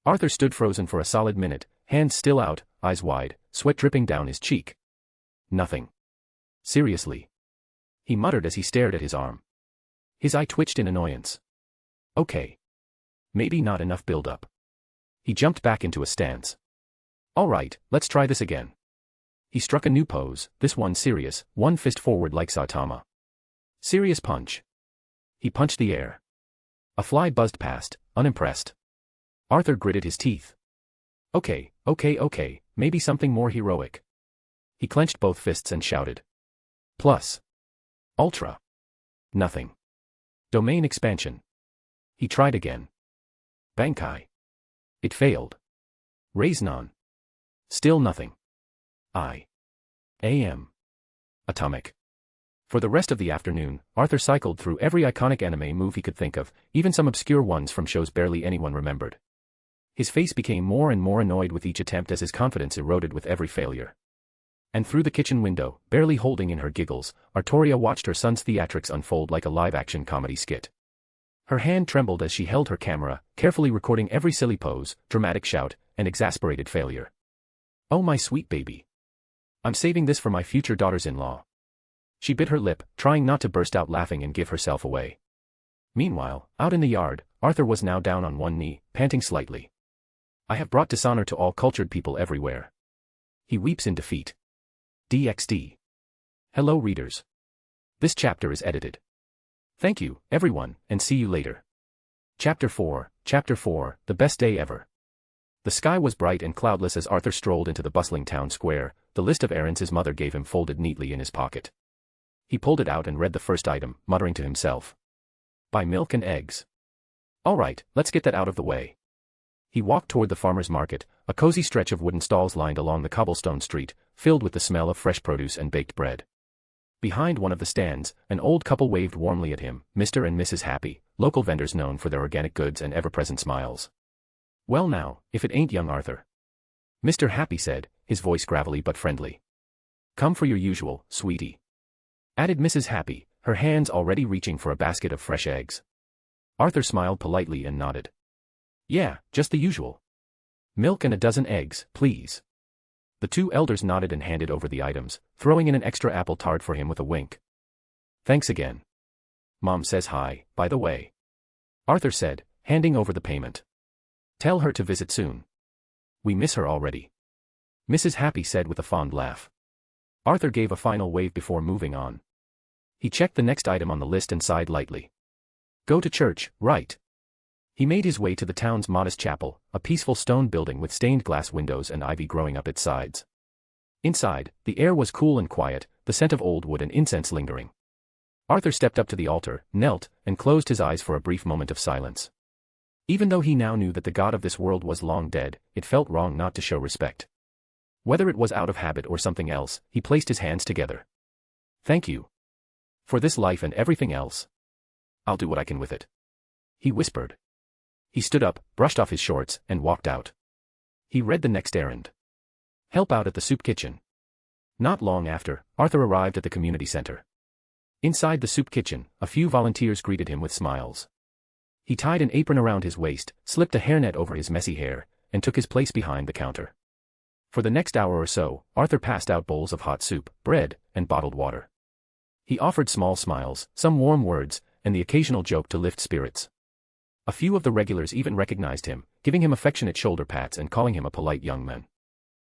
C: Arthur stood frozen for a solid minute, hands still out, eyes wide, sweat dripping down his cheek. Nothing. Seriously. He muttered as he stared at his arm. His eye twitched in annoyance. Okay. Maybe not enough build-up. He jumped back into a stance. All right, let's try this again. He struck a new pose, this one serious, one fist forward like Saitama. Serious punch. He punched the air. A fly buzzed past, unimpressed. Arthur gritted his teeth. Okay, maybe something more heroic. He clenched both fists and shouted. Plus. Ultra. Nothing. Domain expansion. He tried again. Bankai. It failed. Raise non. Still nothing. AM. Atomic. For the rest of the afternoon, Arthur cycled through every iconic anime move he could think of, even some obscure ones from shows barely anyone remembered. His face became more and more annoyed with each attempt as his confidence eroded with every failure. And through the kitchen window, barely holding in her giggles, Artoria watched her son's theatrics unfold like a live-action comedy skit. Her hand trembled as she held her camera, carefully recording every silly pose, dramatic shout, and exasperated failure. Oh my sweet baby. I'm saving this for my future daughters-in-law. She bit her lip, trying not to burst out laughing and give herself away. Meanwhile, out in the yard, Arthur was now down on one knee, panting slightly. I have brought dishonor to all cultured people everywhere. He weeps in defeat. DxD. Hello readers. This chapter is edited. Thank you, everyone, and see you later. Chapter 4, the best day ever. The sky was bright and cloudless as Arthur strolled into the bustling town square, the list of errands his mother gave him folded neatly in his pocket. He pulled it out and read the first item, muttering to himself. Buy milk and eggs. All right, let's get that out of the way. He walked toward the farmer's market, a cozy stretch of wooden stalls lined along the cobblestone street, filled with the smell of fresh produce and baked bread. Behind one of the stands, an old couple waved warmly at him, Mr. and Mrs. Happy, local vendors known for their organic goods and ever-present smiles. Well now, if it ain't young Arthur. Mr. Happy said, his voice gravelly but friendly. Come for your usual, sweetie. Added Mrs. Happy, her hands already reaching for a basket of fresh eggs. Arthur smiled politely and nodded. Yeah, just the usual. Milk and a dozen eggs, please. The two elders nodded and handed over the items, throwing in an extra apple tart for him with a wink. Thanks again. Mom says hi, by the way. Arthur said, handing over the payment. Tell her to visit soon. We miss her already. Mrs. Happy said with a fond laugh. Arthur gave a final wave before moving on. He checked the next item on the list and sighed lightly. Go to church, right? He made his way to the town's modest chapel, a peaceful stone building with stained glass windows and ivy growing up its sides. Inside, the air was cool and quiet, the scent of old wood and incense lingering. Arthur stepped up to the altar, knelt, and closed his eyes for a brief moment of silence. Even though he now knew that the god of this world was long dead, it felt wrong not to show respect. Whether it was out of habit or something else, he placed his hands together. Thank you. For this life and everything else. I'll do what I can with it. He whispered. He stood up, brushed off his shorts, and walked out. He read the next errand. Help out at the soup kitchen. Not long after, Arthur arrived at the community center. Inside the soup kitchen, a few volunteers greeted him with smiles. He tied an apron around his waist, slipped a hairnet over his messy hair, and took his place behind the counter. For the next hour or so, Arthur passed out bowls of hot soup, bread, and bottled water. He offered small smiles, some warm words, and the occasional joke to lift spirits. A few of the regulars even recognized him, giving him affectionate shoulder pats and calling him a polite young man.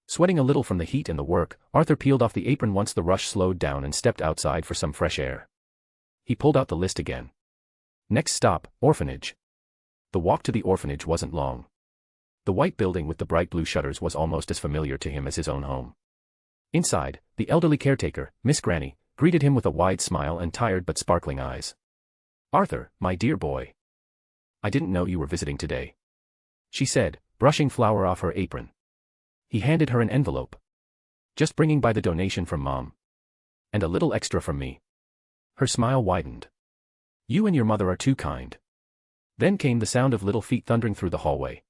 C: Sweating a little from the heat and the work, Arthur peeled off the apron once the rush slowed down and stepped outside for some fresh air. He pulled out the list again. Next stop, orphanage. The walk to the orphanage wasn't long. The white building with the bright blue shutters was almost as familiar to him as his own home. Inside, the elderly caretaker, Miss Granny, greeted him with a wide smile and tired but sparkling eyes. Arthur, my dear boy. I didn't know you were visiting today. she said, brushing flour off her apron. He handed her an envelope. Just bringing by the donation from Mom. And a little extra from me. Her smile widened. You and your mother are too kind. Then came the sound of little feet thundering through the hallway.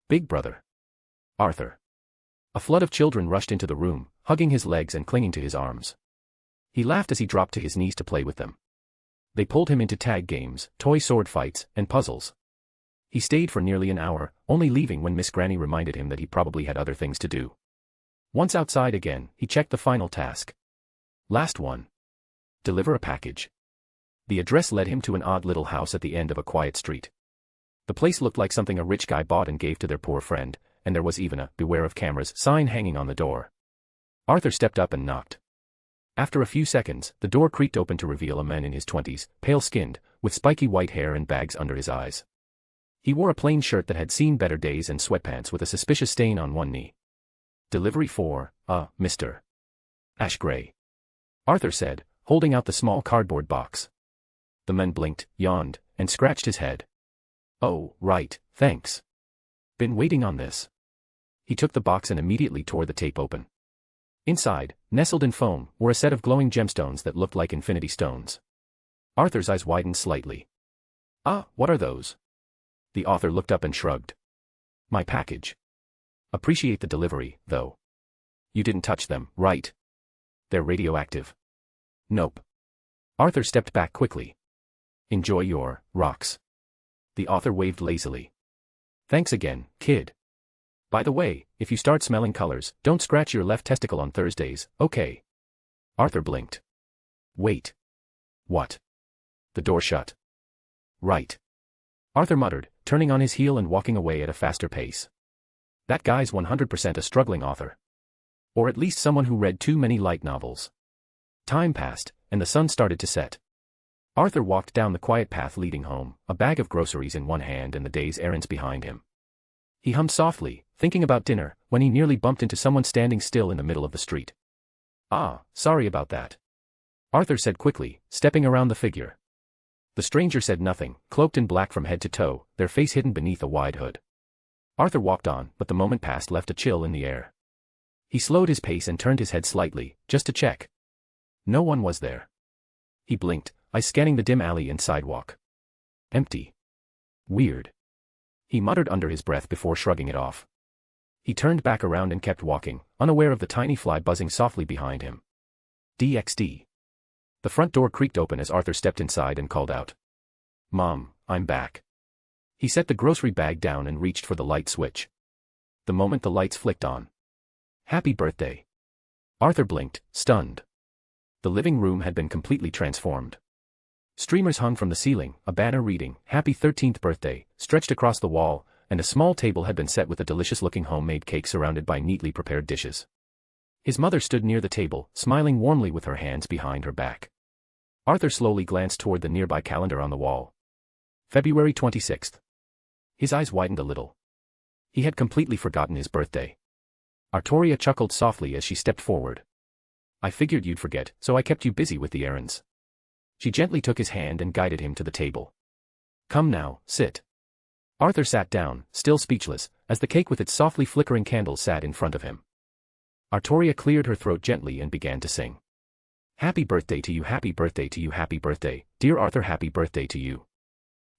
C: Big brother. Arthur. A flood of children rushed into the room, hugging his legs and clinging to his arms. He laughed as he dropped to his knees to play with them. They pulled him into tag games, toy sword fights, and puzzles. He stayed for nearly an hour, only leaving when Miss Granny reminded him that he probably had other things to do. Once outside again, he checked the final task. Last one. Deliver a package. The address led him to an odd little house at the end of a quiet street. The place looked like something a rich guy bought and gave to their poor friend, and there was even a "Beware of cameras" sign hanging on the door. Arthur stepped up and knocked. After a few seconds, the door creaked open to reveal a man in his 20s, pale-skinned, with spiky white hair and bags under his eyes. He wore a plain shirt that had seen better days and sweatpants with a suspicious stain on one knee. Delivery for, Mr. Ash Gray. Arthur said, holding out the small cardboard box. The man blinked, yawned, and scratched his head. Oh, right, thanks. Been waiting on this. He took the box and immediately tore the tape open. Inside, nestled in foam, were a set of glowing gemstones that looked like infinity stones. Arthur's eyes widened slightly. What are those? The author looked up and shrugged. My package. Appreciate the delivery, though. You didn't touch them, right? They're radioactive. Nope. Arthur stepped back quickly. Enjoy your rocks. The author waved lazily. Thanks again, kid. By the way, if you start smelling colors, don't scratch your left testicle on Thursdays, okay? Arthur blinked. Wait. What? The door shut. Right. Arthur muttered, turning on his heel and walking away at a faster pace. That guy's 100% a struggling author. Or at least someone who read too many light novels. Time passed, and the sun started to set. Arthur walked down the quiet path leading home, a bag of groceries in one hand and the day's errands behind him. He hummed softly, thinking about dinner, when he nearly bumped into someone standing still in the middle of the street. Sorry about that. Arthur said quickly, stepping around the figure. The stranger said nothing, cloaked in black from head to toe, their face hidden beneath a wide hood. Arthur walked on, but the moment past left a chill in the air. He slowed his pace and turned his head slightly, just to check. No one was there. He blinked, eyes scanning the dim alley and sidewalk. Empty. Weird. He muttered under his breath before shrugging it off. He turned back around and kept walking, unaware of the tiny fly buzzing softly behind him. DxD. The front door creaked open as Arthur stepped inside and called out. Mom, I'm back. He set the grocery bag down and reached for the light switch. The moment the lights flicked on. Happy birthday. Arthur blinked, stunned. The living room had been completely transformed. Streamers hung from the ceiling, a banner reading, Happy 13th Birthday, stretched across the wall, and a small table had been set with a delicious-looking homemade cake surrounded by neatly prepared dishes. His mother stood near the table, smiling warmly with her hands behind her back. Arthur slowly glanced toward the nearby calendar on the wall. February 26th. His eyes widened a little. He had completely forgotten his birthday. Artoria chuckled softly as she stepped forward. I figured you'd forget, so I kept you busy with the errands. She gently took his hand and guided him to the table. Come now, sit. Arthur sat down, still speechless, as the cake with its softly flickering candles sat in front of him. Artoria cleared her throat gently and began to sing. Happy birthday to you, happy birthday to you, happy birthday, dear Arthur, happy birthday to you.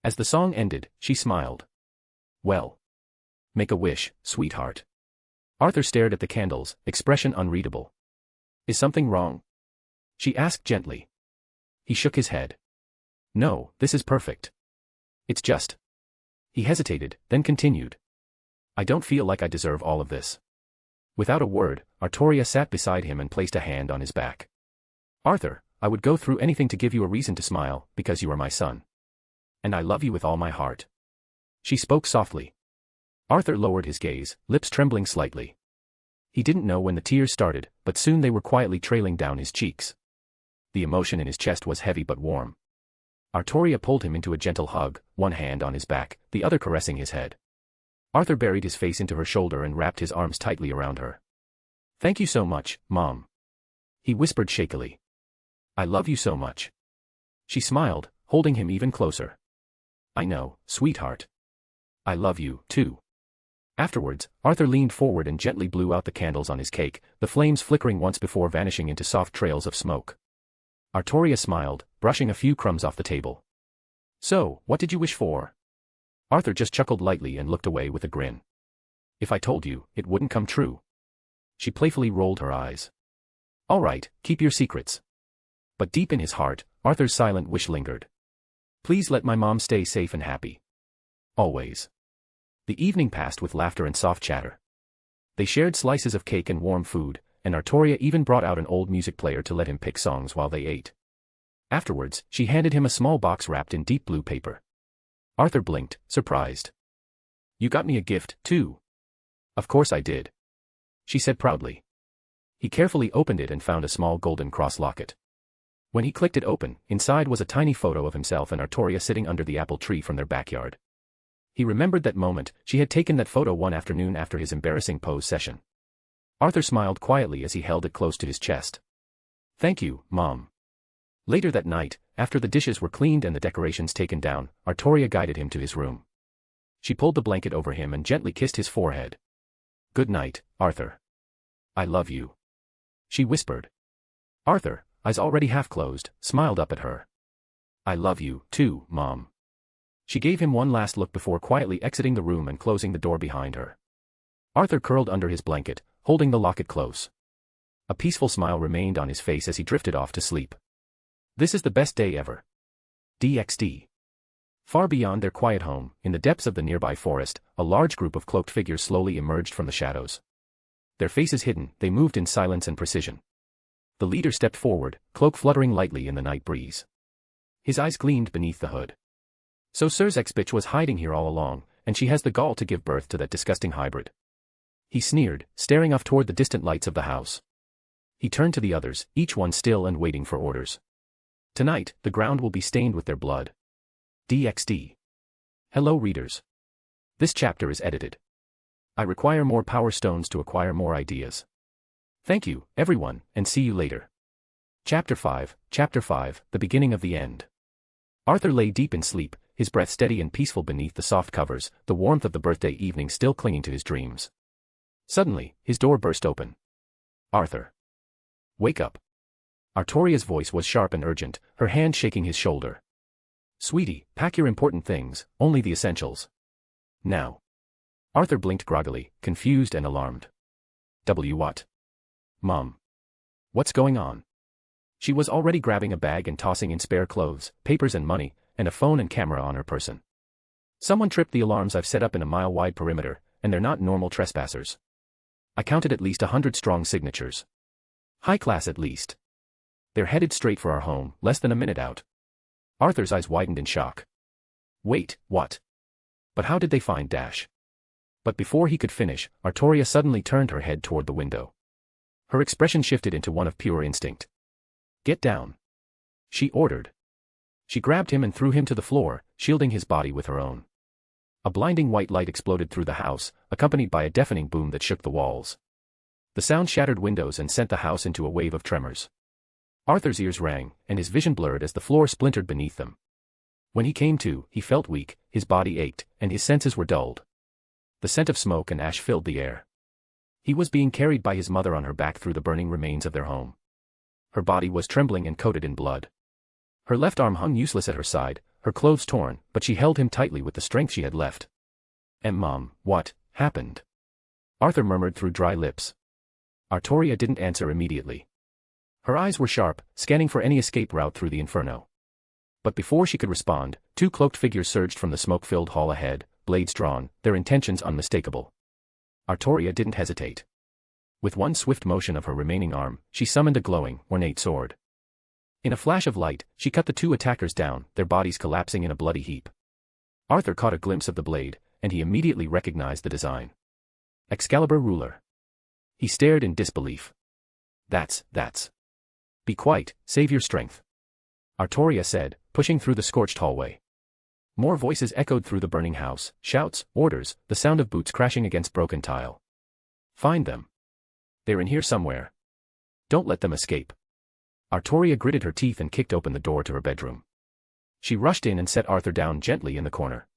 C: As the song ended, she smiled. Well. Make a wish, sweetheart. Arthur stared at the candles, expression unreadable. Is something wrong? She asked gently. He shook his head. No, this is perfect. It's just. He hesitated, then continued. I don't feel like I deserve all of this. Without a word, Artoria sat beside him and placed a hand on his back. Arthur, I would go through anything to give you a reason to smile, because you are my son. And I love you with all my heart. She spoke softly. Arthur lowered his gaze, lips trembling slightly. He didn't know when the tears started, but soon they were quietly trailing down his cheeks. The emotion in his chest was heavy but warm. Artoria pulled him into a gentle hug, one hand on his back, the other caressing his head. Arthur buried his face into her shoulder and wrapped his arms tightly around her. Thank you so much, Mom. He whispered shakily. I love you so much. She smiled, holding him even closer. I know, sweetheart. I love you, too. Afterwards, Arthur leaned forward and gently blew out the candles on his cake, the flames flickering once before vanishing into soft trails of smoke. Artoria smiled, brushing a few crumbs off the table. "So, what did you wish for?" Arthur just chuckled lightly and looked away with a grin. "If I told you, it wouldn't come true." She playfully rolled her eyes. "All right, keep your secrets." But deep in his heart, Arthur's silent wish lingered. "Please let my mom stay safe and happy. Always." The evening passed with laughter and soft chatter. They shared slices of cake and warm food, and Artoria even brought out an old music player to let him pick songs while they ate. Afterwards, she handed him a small box wrapped in deep blue paper. Arthur blinked, surprised. "You got me a gift, too." "Of course I did," she said proudly. He carefully opened it and found a small golden cross locket. When he clicked it open, inside was a tiny photo of himself and Artoria sitting under the apple tree from their backyard. He remembered that moment. She had taken that photo one afternoon after his embarrassing pose session. Arthur smiled quietly as he held it close to his chest. "Thank you, Mom." Later that night, after the dishes were cleaned and the decorations taken down, Artoria guided him to his room. She pulled the blanket over him and gently kissed his forehead. "Good night, Arthur. I love you," she whispered. Arthur, eyes already half closed, smiled up at her. "I love you, too, Mom." She gave him one last look before quietly exiting the room and closing the door behind her. Arthur curled under his blanket, holding the locket close. A peaceful smile remained on his face as he drifted off to sleep. This is the best day ever. DxD. Far beyond their quiet home, in the depths of the nearby forest, a large group of cloaked figures slowly emerged from the shadows. Their faces hidden, they moved in silence and precision. The leader stepped forward, cloak fluttering lightly in the night breeze. His eyes gleamed beneath the hood. "So Sir's ex-bitch was hiding here all along, and she has the gall to give birth to that disgusting hybrid." He sneered, staring off toward the distant lights of the house. He turned to the others, each one still and waiting for orders. Tonight, the ground will be stained with their blood. DxD. Hello readers. This chapter is edited. I require more power stones to acquire more ideas. Thank you, everyone, and see you later. Chapter 5, The Beginning of the End. Arthur lay deep in sleep, his breath steady and peaceful beneath the soft covers, the warmth of the birthday evening still clinging to his dreams. Suddenly, his door burst open. "Arthur. Wake up." Artoria's voice was sharp and urgent, her hand shaking his shoulder. "Sweetie, pack your important things, only the essentials. Now." Arthur blinked groggily, confused and alarmed. What? Mom. What's going on?" She was already grabbing a bag and tossing in spare clothes, papers and money, and a phone and camera on her person. "Someone tripped the alarms I've set up in a mile-wide perimeter, and they're not normal trespassers. I counted at least 100 strong signatures. High class at least. They're headed straight for our home, less than a minute out." Arthur's eyes widened in shock. "Wait, what? But how did they find Dash?" But before he could finish, Artoria suddenly turned her head toward the window. Her expression shifted into one of pure instinct. "Get down," she ordered. She grabbed him and threw him to the floor, shielding his body with her own. A blinding white light exploded through the house, accompanied by a deafening boom that shook the walls. The sound shattered windows and sent the house into a wave of tremors. Arthur's ears rang, and his vision blurred as the floor splintered beneath them. When he came to, he felt weak, his body ached, and his senses were dulled. The scent of smoke and ash filled the air. He was being carried by his mother on her back through the burning remains of their home. Her body was trembling and coated in blood. Her left arm hung useless at her side, her clothes torn, but she held him tightly with the strength she had left. Mom, what happened?" Arthur murmured through dry lips. Artoria didn't answer immediately. Her eyes were sharp, scanning for any escape route through the inferno. But before she could respond, two cloaked figures surged from the smoke-filled hall ahead, blades drawn, their intentions unmistakable. Artoria didn't hesitate. With one swift motion of her remaining arm, she summoned a glowing, ornate sword. In a flash of light, she cut the two attackers down, their bodies collapsing in a bloody heap. Arthur caught a glimpse of the blade, and he immediately recognized the design. Excalibur ruler. He stared in disbelief. That's. "Be quiet, save your strength," Artoria said, pushing through the scorched hallway. More voices echoed through the burning house, shouts, orders, the sound of boots crashing against broken tile. "Find them. They're in here somewhere. Don't let them escape." Artoria gritted her teeth and kicked open the door to her bedroom. She rushed in and set Arthur down gently in the corner.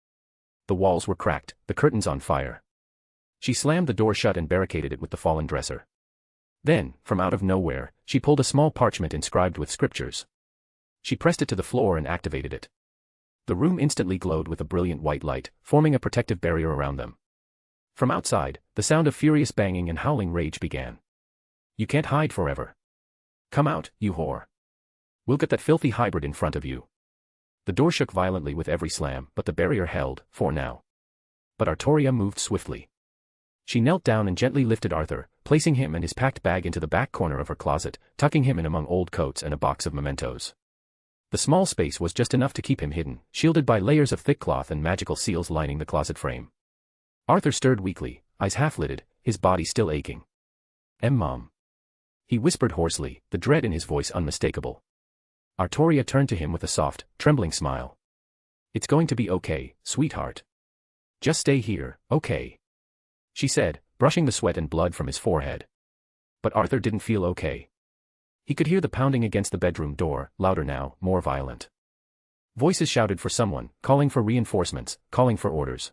C: The walls were cracked, the curtains on fire. She slammed the door shut and barricaded it with the fallen dresser. Then, from out of nowhere, she pulled a small parchment inscribed with scriptures. She pressed it to the floor and activated it. The room instantly glowed with a brilliant white light, forming a protective barrier around them. From outside, the sound of furious banging and howling rage began. You can't hide forever. Come out, you whore. We'll get that filthy hybrid in front of you. The door shook violently with every slam, but the barrier held, for now. But Artoria moved swiftly. She knelt down and gently lifted Arthur, placing him and his packed bag into the back corner of her closet, tucking him in among old coats and a box of mementos. The small space was just enough to keep him hidden, shielded by layers of thick cloth and magical seals lining the closet frame. Arthur stirred weakly, eyes half-lidded, his body still aching. Mom. He whispered hoarsely, the dread in his voice unmistakable. Artoria turned to him with a soft, trembling smile. It's going to be okay, sweetheart. Just stay here, okay? She said, brushing the sweat and blood from his forehead. But Arthur didn't feel okay. He could hear the pounding against the bedroom door, louder now, more violent. Voices shouted for someone, calling for reinforcements, calling for orders.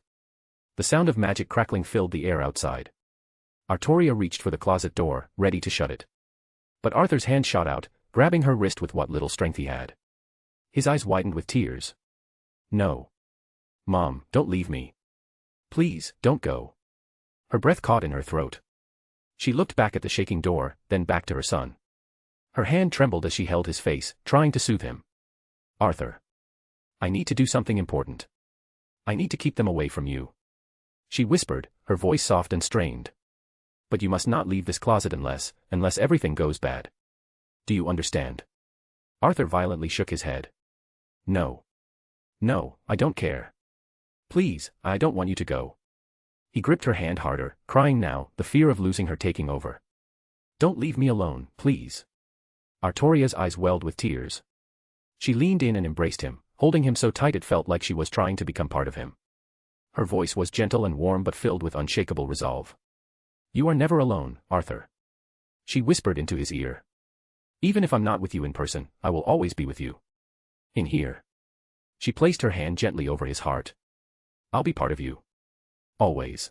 C: The sound of magic crackling filled the air outside. Artoria reached for the closet door, ready to shut it. But Arthur's hand shot out, grabbing her wrist with what little strength he had. His eyes widened with tears. No. Mom, don't leave me. Please, don't go. Her breath caught in her throat. She looked back at the shaking door, then back to her son. Her hand trembled as she held his face, trying to soothe him. Arthur. I need to do something important. I need to keep them away from you. She whispered, her voice soft and strained. But you must not leave this closet unless everything goes bad. Do you understand? Arthur violently shook his head. No. No, I don't care. Please, I don't want you to go. He gripped her hand harder, crying now, the fear of losing her taking over. Don't leave me alone, please. Artoria's eyes welled with tears. She leaned in and embraced him, holding him so tight it felt like she was trying to become part of him. Her voice was gentle and warm but filled with unshakable resolve. You are never alone, Arthur. She whispered into his ear. Even if I'm not with you in person, I will always be with you. In here. She placed her hand gently over his heart. I'll be part of you. Always.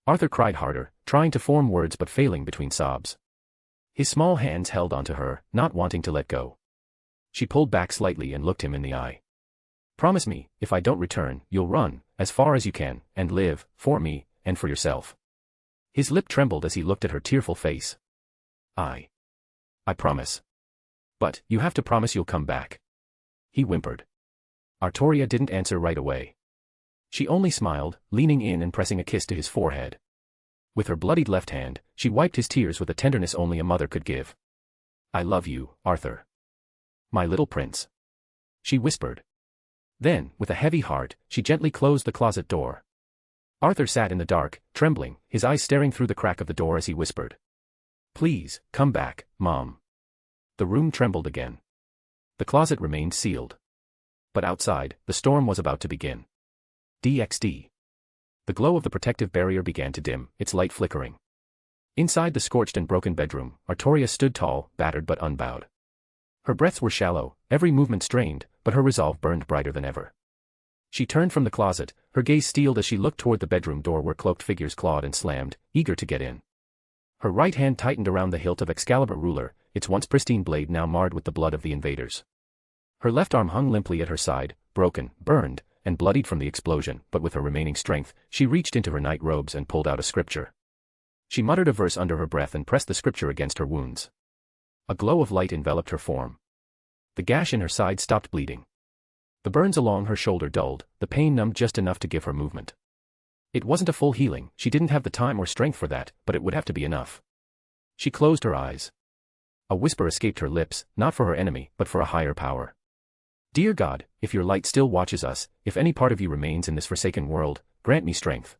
C: Arthur cried harder, trying to form words but failing between sobs. His small hands held onto her, not wanting to let go. She pulled back slightly and looked him in the eye. Promise me, if I don't return, you'll run, as far as you can, and live, for me, and for yourself. His lip trembled as he looked at her tearful face. I promise. But, you have to promise you'll come back. He whimpered. Artoria didn't answer right away. She only smiled, leaning in and pressing a kiss to his forehead. With her bloodied left hand, she wiped his tears with a tenderness only a mother could give. I love you, Arthur. My little prince. She whispered. Then, with a heavy heart, she gently closed the closet door. Arthur sat in the dark, trembling, his eyes staring through the crack of the door as he whispered. Please, come back, Mom. The room trembled again. The closet remained sealed. But outside, the storm was about to begin. DxD. The glow of the protective barrier began to dim, its light flickering. Inside the scorched and broken bedroom, Artoria stood tall, battered but unbowed. Her breaths were shallow, every movement strained, but her resolve burned brighter than ever. She turned from the closet, her gaze steeled as she looked toward the bedroom door where cloaked figures clawed and slammed, eager to get in. Her right hand tightened around the hilt of Excalibur ruler, its once pristine blade now marred with the blood of the invaders. Her left arm hung limply at her side, broken, burned, and bloodied from the explosion, but with her remaining strength, she reached into her night robes and pulled out a scripture. She muttered a verse under her breath and pressed the scripture against her wounds. A glow of light enveloped her form. The gash in her side stopped bleeding. The burns along her shoulder dulled, the pain numbed just enough to give her movement. It wasn't a full healing, she didn't have the time or strength for that, but it would have to be enough. She closed her eyes. A whisper escaped her lips, not for her enemy, but for a higher power. Dear God, if your light still watches us, if any part of you remains in this forsaken world, grant me strength.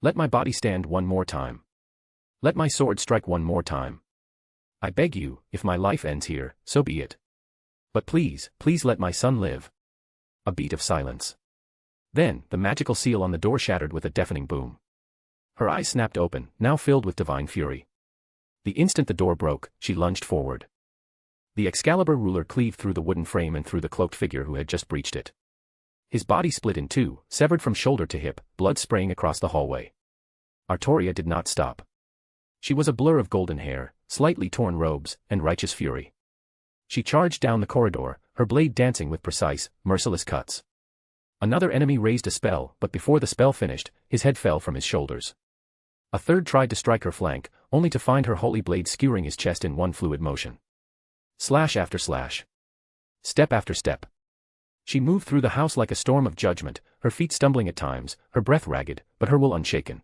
C: Let my body stand one more time. Let my sword strike one more time. I beg you, if my life ends here, so be it. But please, please let my son live. A beat of silence. Then, the magical seal on the door shattered with a deafening boom. Her eyes snapped open, now filled with divine fury. The instant the door broke, she lunged forward. The Excalibur ruler cleaved through the wooden frame and through the cloaked figure who had just breached it. His body split in two, severed from shoulder to hip, blood spraying across the hallway. Artoria did not stop. She was a blur of golden hair, slightly torn robes, and righteous fury. She charged down the corridor, her blade dancing with precise, merciless cuts. Another enemy raised a spell, but before the spell finished, his head fell from his shoulders. A third tried to strike her flank, only to find her holy blade skewering his chest in one fluid motion. Slash after slash. Step after step. She moved through the house like a storm of judgment, her feet stumbling at times, her breath ragged, but her will unshaken.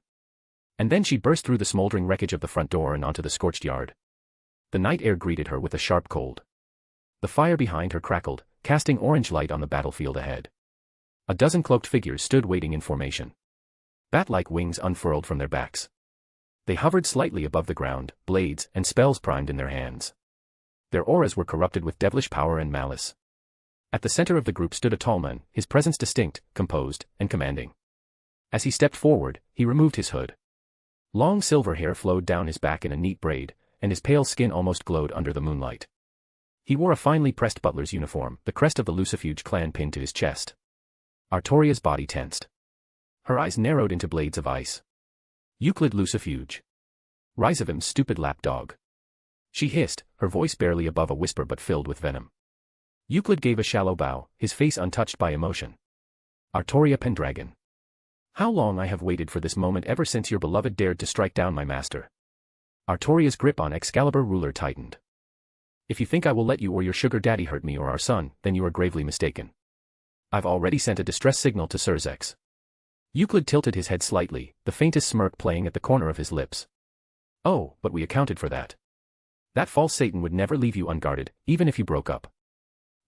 C: And then she burst through the smoldering wreckage of the front door and onto the scorched yard. The night air greeted her with a sharp cold. The fire behind her crackled, casting orange light on the battlefield ahead. A dozen cloaked figures stood waiting in formation. Bat-like wings unfurled from their backs. They hovered slightly above the ground, blades and spells primed in their hands. Their auras were corrupted with devilish power and malice. At the center of the group stood a tall man, his presence distinct, composed, and commanding. As he stepped forward, he removed his hood. Long silver hair flowed down his back in a neat braid, and his pale skin almost glowed under the moonlight. He wore a finely pressed butler's uniform, the crest of the Lucifuge clan pinned to his chest. Artoria's body tensed. Her eyes narrowed into blades of ice. Euclid Lucifuge. Rise of him, stupid lapdog. She hissed, her voice barely above a whisper but filled with venom. Euclid gave a shallow bow, his face untouched by emotion. Artoria Pendragon. How long I have waited for this moment, ever since your beloved dared to strike down my master. Artoria's grip on Excalibur ruler tightened. If you think I will let you or your sugar daddy hurt me or our son, then you are gravely mistaken. I've already sent a distress signal to Serzex. Euclid tilted his head slightly, the faintest smirk playing at the corner of his lips. Oh, but we accounted for that. That false Satan would never leave you unguarded, even if you broke up.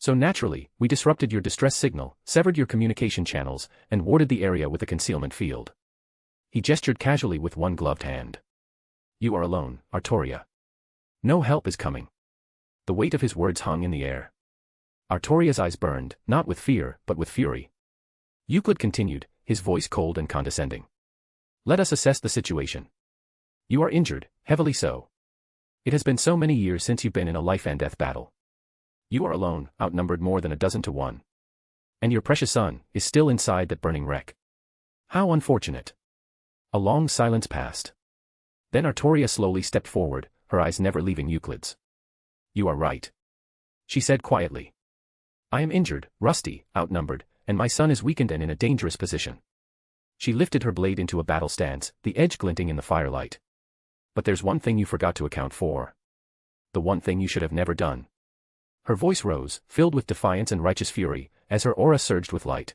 C: So naturally, we disrupted your distress signal, severed your communication channels, and warded the area with a concealment field. He gestured casually with one gloved hand. You are alone, Artoria. No help is coming. The weight of his words hung in the air. Artoria's eyes burned, not with fear, but with fury. Euclid continued, his voice cold and condescending. Let us assess the situation. You are injured, heavily so. It has been so many years since you've been in a life-and-death battle. You are alone, outnumbered more than 12 to 1. And your precious son is still inside that burning wreck. How unfortunate. A long silence passed. Then Artoria slowly stepped forward, her eyes never leaving Euclid's. You are right. She said quietly. I am injured, rusty, outnumbered, and my son is weakened and in a dangerous position. She lifted her blade into a battle stance, the edge glinting in the firelight. But there's one thing you forgot to account for. The one thing you should have never done. Her voice rose, filled with defiance and righteous fury, as her aura surged with light.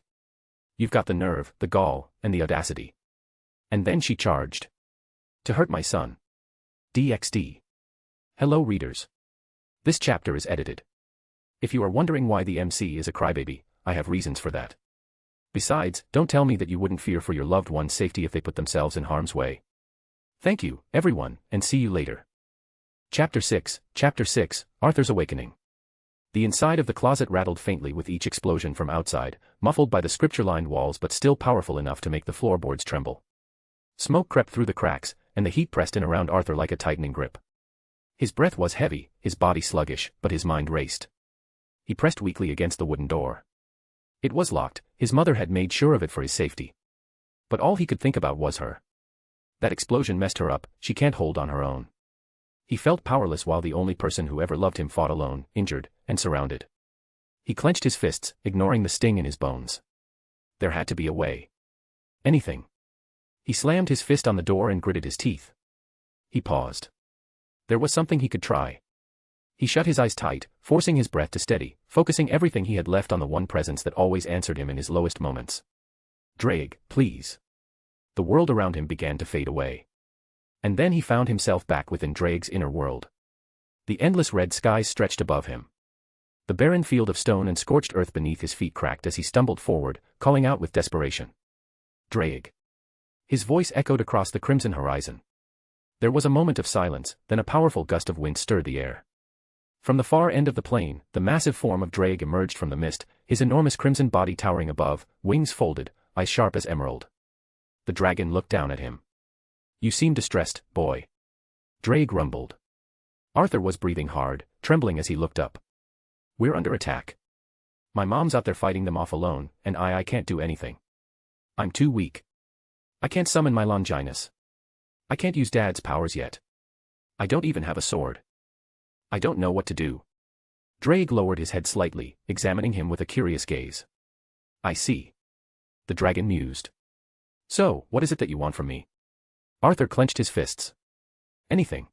C: You've got the nerve, the gall, and the audacity. And then she charged. To hurt my son. DxD. Hello readers. This chapter is edited. If you are wondering why the MC is a crybaby, I have reasons for that. Besides, don't tell me that you wouldn't fear for your loved one's safety if they put themselves in harm's way. Thank you, everyone, and see you later. Chapter 6, Arthur's Awakening. The inside of the closet rattled faintly with each explosion from outside, muffled by the scripture-lined walls but still powerful enough to make the floorboards tremble. Smoke crept through the cracks, and the heat pressed in around Arthur like a tightening grip. His breath was heavy, his body sluggish, but his mind raced. He pressed weakly against the wooden door. It was locked, his mother had made sure of it for his safety. But all he could think about was her. That explosion messed her up, she can't hold on her own. He felt powerless while the only person who ever loved him fought alone, injured, and surrounded. He clenched his fists, ignoring the sting in his bones. There had to be a way. Anything. He slammed his fist on the door and gritted his teeth. He paused. There was something he could try. He shut his eyes tight, forcing his breath to steady, focusing everything he had left on the one presence that always answered him in his lowest moments. Drake, please. The world around him began to fade away. And then he found himself back within Drake's inner world. The endless red skies stretched above him. The barren field of stone and scorched earth beneath his feet cracked as he stumbled forward, calling out with desperation. Drake. His voice echoed across the crimson horizon. There was a moment of silence, then a powerful gust of wind stirred the air. From the far end of the plain, the massive form of Drake emerged from the mist, his enormous crimson body towering above, wings folded, eyes sharp as emerald. The dragon looked down at him. You seem distressed, boy. Drake rumbled. Arthur was breathing hard, trembling as he looked up. We're under attack. My mom's out there fighting them off alone, and I can't do anything. I'm too weak. I can't summon my Longinus. I can't use Dad's powers yet. I don't even have a sword. I don't know what to do. Drake lowered his head slightly, examining him with a curious gaze. I see. The dragon mused. So, what is it that you want from me? Arthur clenched his fists. Anything.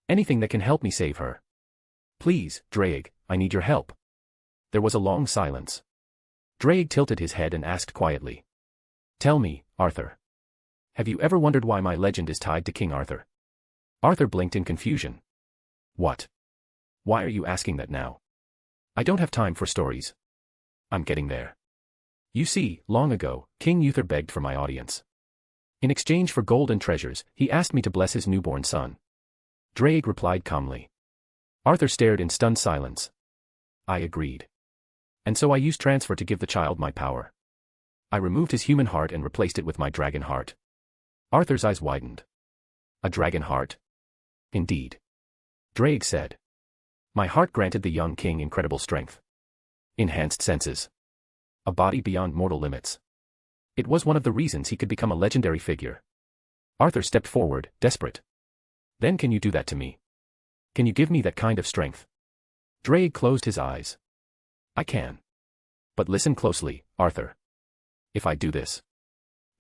C: Anything that can help me save her. Please, Drake, I need your help. There was a long silence. Drake tilted his head and asked quietly. Tell me, Arthur. Have you ever wondered why my legend is tied to King Arthur? Arthur blinked in confusion. What? Why are you asking that now? I don't have time for stories. I'm getting there. You see, long ago, King Uther begged for my audience. In exchange for gold and treasures, he asked me to bless his newborn son. Drake replied calmly. Arthur stared in stunned silence. I agreed. And so I used transfer to give the child my power. I removed his human heart and replaced it with my dragon heart. Arthur's eyes widened. A dragon heart? Indeed. Drake said. My heart granted the young king incredible strength. Enhanced senses. A body beyond mortal limits. It was one of the reasons he could become a legendary figure. Arthur stepped forward, desperate. Then can you do that to me? Can you give me that kind of strength? Drake closed his eyes. I can. But listen closely, Arthur. If I do this,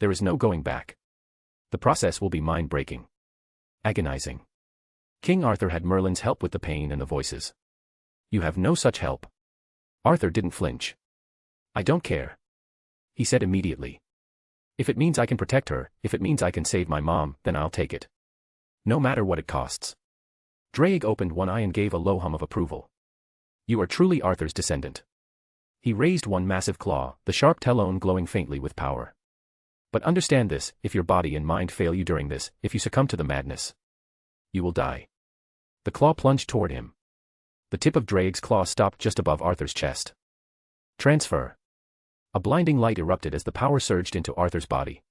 C: there is no going back. The process will be mind-breaking. Agonizing. King Arthur had Merlin's help with the pain and the voices. You have no such help. Arthur didn't flinch. I don't care. He said immediately. If it means I can protect her, if it means I can save my mom, then I'll take it. No matter what it costs. Drake opened one eye and gave a low hum of approval. You are truly Arthur's descendant. He raised one massive claw, the sharp talon glowing faintly with power. But understand this, if your body and mind fail you during this, if you succumb to the madness, you will die. The claw plunged toward him. The tip of Drake's claw stopped just above Arthur's chest. Transfer. A blinding light erupted as the power surged into Arthur's body.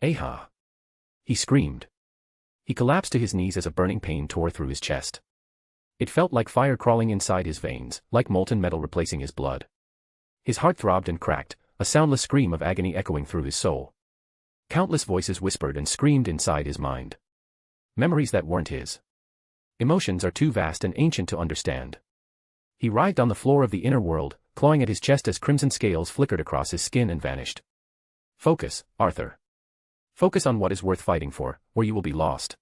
C: Aha! He screamed. He collapsed to his knees as a burning pain tore through his chest. It felt like fire crawling inside his veins, like molten metal replacing his blood. His heart throbbed and cracked, a soundless scream of agony echoing through his soul. Countless voices whispered and screamed inside his mind. Memories that weren't his. Emotions are too vast and ancient to understand. He writhed on the floor of the inner world, clawing at his chest as crimson scales flickered across his skin and vanished. Focus, Arthur. Focus on what is worth fighting for, or you will be lost.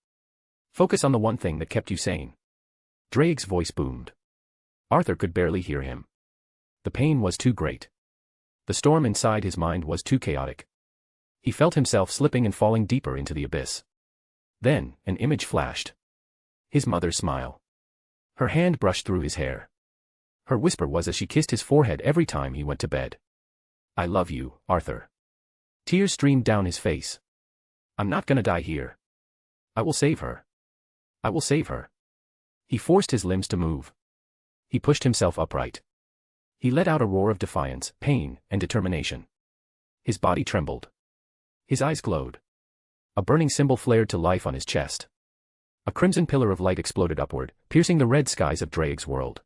C: Focus on the one thing that kept you sane. Drake's voice boomed. Arthur could barely hear him. The pain was too great. The storm inside his mind was too chaotic. He felt himself slipping and falling deeper into the abyss. Then, an image flashed. His mother's smile. Her hand brushed through his hair. Her whisper was as she kissed his forehead every time he went to bed. I love you, Arthur. Tears streamed down his face. I'm not gonna die here. I will save her. I will save her. He forced his limbs to move. He pushed himself upright. He let out a roar of defiance, pain, and determination. His body trembled. His eyes glowed. A burning symbol flared to life on his chest. A crimson pillar of light exploded upward, piercing the red skies of Drake's world.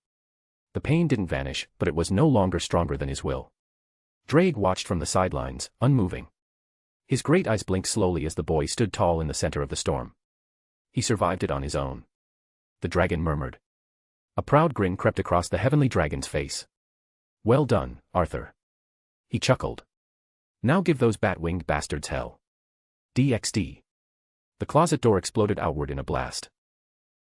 C: The pain didn't vanish, but it was no longer stronger than his will. Drake watched from the sidelines, unmoving. His great eyes blinked slowly as the boy stood tall in the center of the storm. He survived it on his own. The dragon murmured. A proud grin crept across the heavenly dragon's face. Well done, Arthur. He chuckled. Now give those bat-winged bastards hell. DxD. The closet door exploded outward in a blast.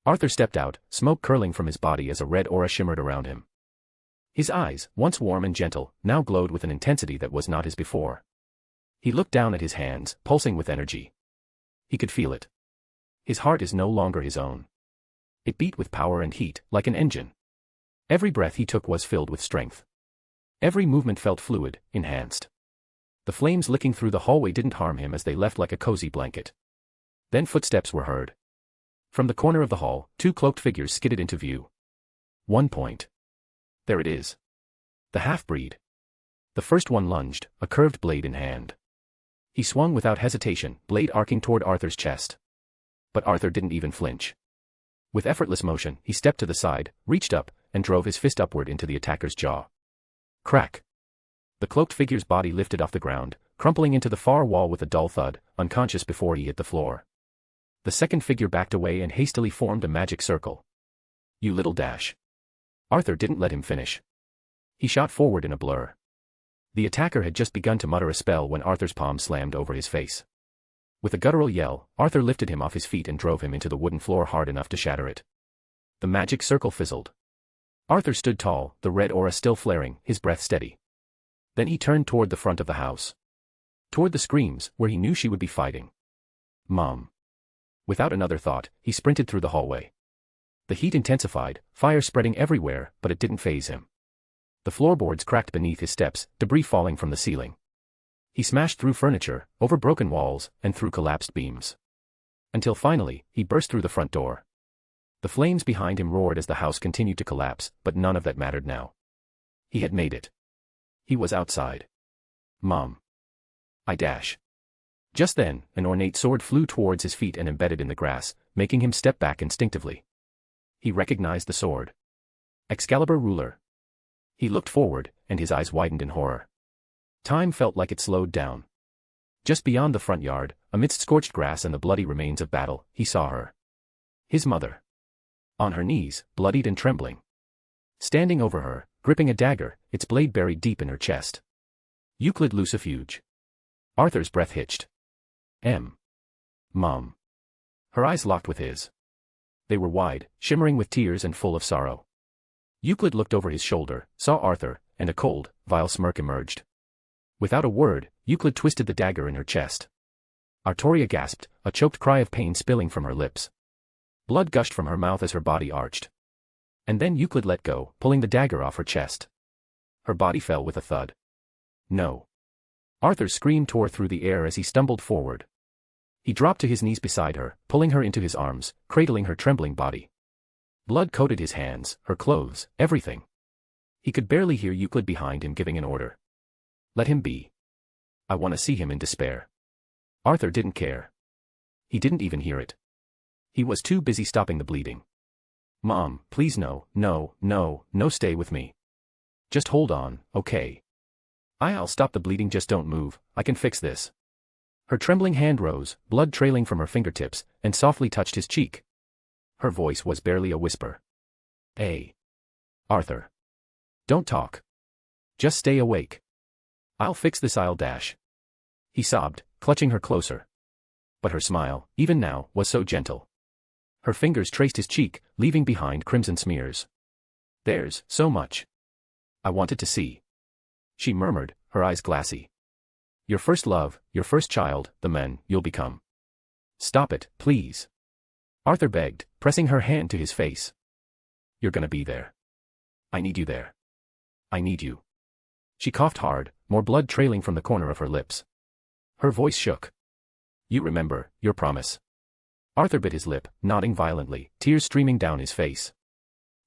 C: Arthur stepped out, smoke curling from his body as a red aura shimmered around him. His eyes, once warm and gentle, now glowed with an intensity that was not his before. He looked down at his hands, pulsing with energy. He could feel it. His heart is no longer his own. It beat with power and heat, like an engine. Every breath he took was filled with strength. Every movement felt fluid, enhanced. The flames licking through the hallway didn't harm him as they left like a cozy blanket. Then footsteps were heard. From the corner of the hall, two cloaked figures skidded into view. 1 point. There it is. The half-breed. The first one lunged, a curved blade in hand. He swung without hesitation, blade arcing toward Arthur's chest. But Arthur didn't even flinch. With effortless motion, he stepped to the side, reached up, and drove his fist upward into the attacker's jaw. Crack. The cloaked figure's body lifted off the ground, crumpling into the far wall with a dull thud, unconscious before he hit the floor. The second figure backed away and hastily formed a magic circle. You little dash. Arthur didn't let him finish. He shot forward in a blur. The attacker had just begun to mutter a spell when Arthur's palm slammed over his face. With a guttural yell, Arthur lifted him off his feet and drove him into the wooden floor hard enough to shatter it. The magic circle fizzled. Arthur stood tall, the red aura still flaring, his breath steady. Then he turned toward the front of the house. Toward the screams, where he knew she would be fighting. Mom. Without another thought, he sprinted through the hallway. The heat intensified, fire spreading everywhere, but it didn't faze him. The floorboards cracked beneath his steps, debris falling from the ceiling. He smashed through furniture, over broken walls, and through collapsed beams. Until finally, he burst through the front door. The flames behind him roared as the house continued to collapse, but none of that mattered now. He had made it. He was outside. Mom. I dash. Just then, an ornate sword flew towards his feet and embedded in the grass, making him step back instinctively. He recognized the sword. Excalibur ruler. He looked forward, and his eyes widened in horror. Time felt like it slowed down. Just beyond the front yard, amidst scorched grass and the bloody remains of battle, he saw her. His mother. On her knees, bloodied and trembling. Standing over her, gripping a dagger, its blade buried deep in her chest. Euclid Lucifuge. Arthur's breath hitched. Mom. Her eyes locked with his. They were wide, shimmering with tears and full of sorrow. Euclid looked over his shoulder, saw Arthur, and a cold, vile smirk emerged. Without a word, Euclid twisted the dagger in her chest. Artoria gasped, a choked cry of pain spilling from her lips. Blood gushed from her mouth as her body arched. And then Euclid let go, pulling the dagger off her chest. Her body fell with a thud. No. Arthur's scream tore through the air as he stumbled forward. He dropped to his knees beside her, pulling her into his arms, cradling her trembling body. Blood coated his hands, her clothes, everything. He could barely hear Euclid behind him giving an order. Let him be. I want to see him in despair. Arthur didn't care. He didn't even hear it. He was too busy stopping the bleeding. Mom, please no, stay with me. Just hold on, okay? I'll stop the bleeding, just don't move, I can fix this. Her trembling hand rose, blood trailing from her fingertips, and softly touched his cheek. Her voice was barely a whisper. Hey. Arthur. Don't talk. Just stay awake. I'll fix this, I'll dash. He sobbed, clutching her closer. But her smile, even now, was so gentle. Her fingers traced his cheek, leaving behind crimson smears. There's so much I wanted to see. She murmured, her eyes glassy. Your first love, your first child, the man you'll become. Stop it, please. Arthur begged, pressing her hand to his face. You're gonna be there. I need you there. I need you. She coughed hard, more blood trailing from the corner of her lips. Her voice shook. You remember, your promise. Arthur bit his lip, nodding violently, tears streaming down his face.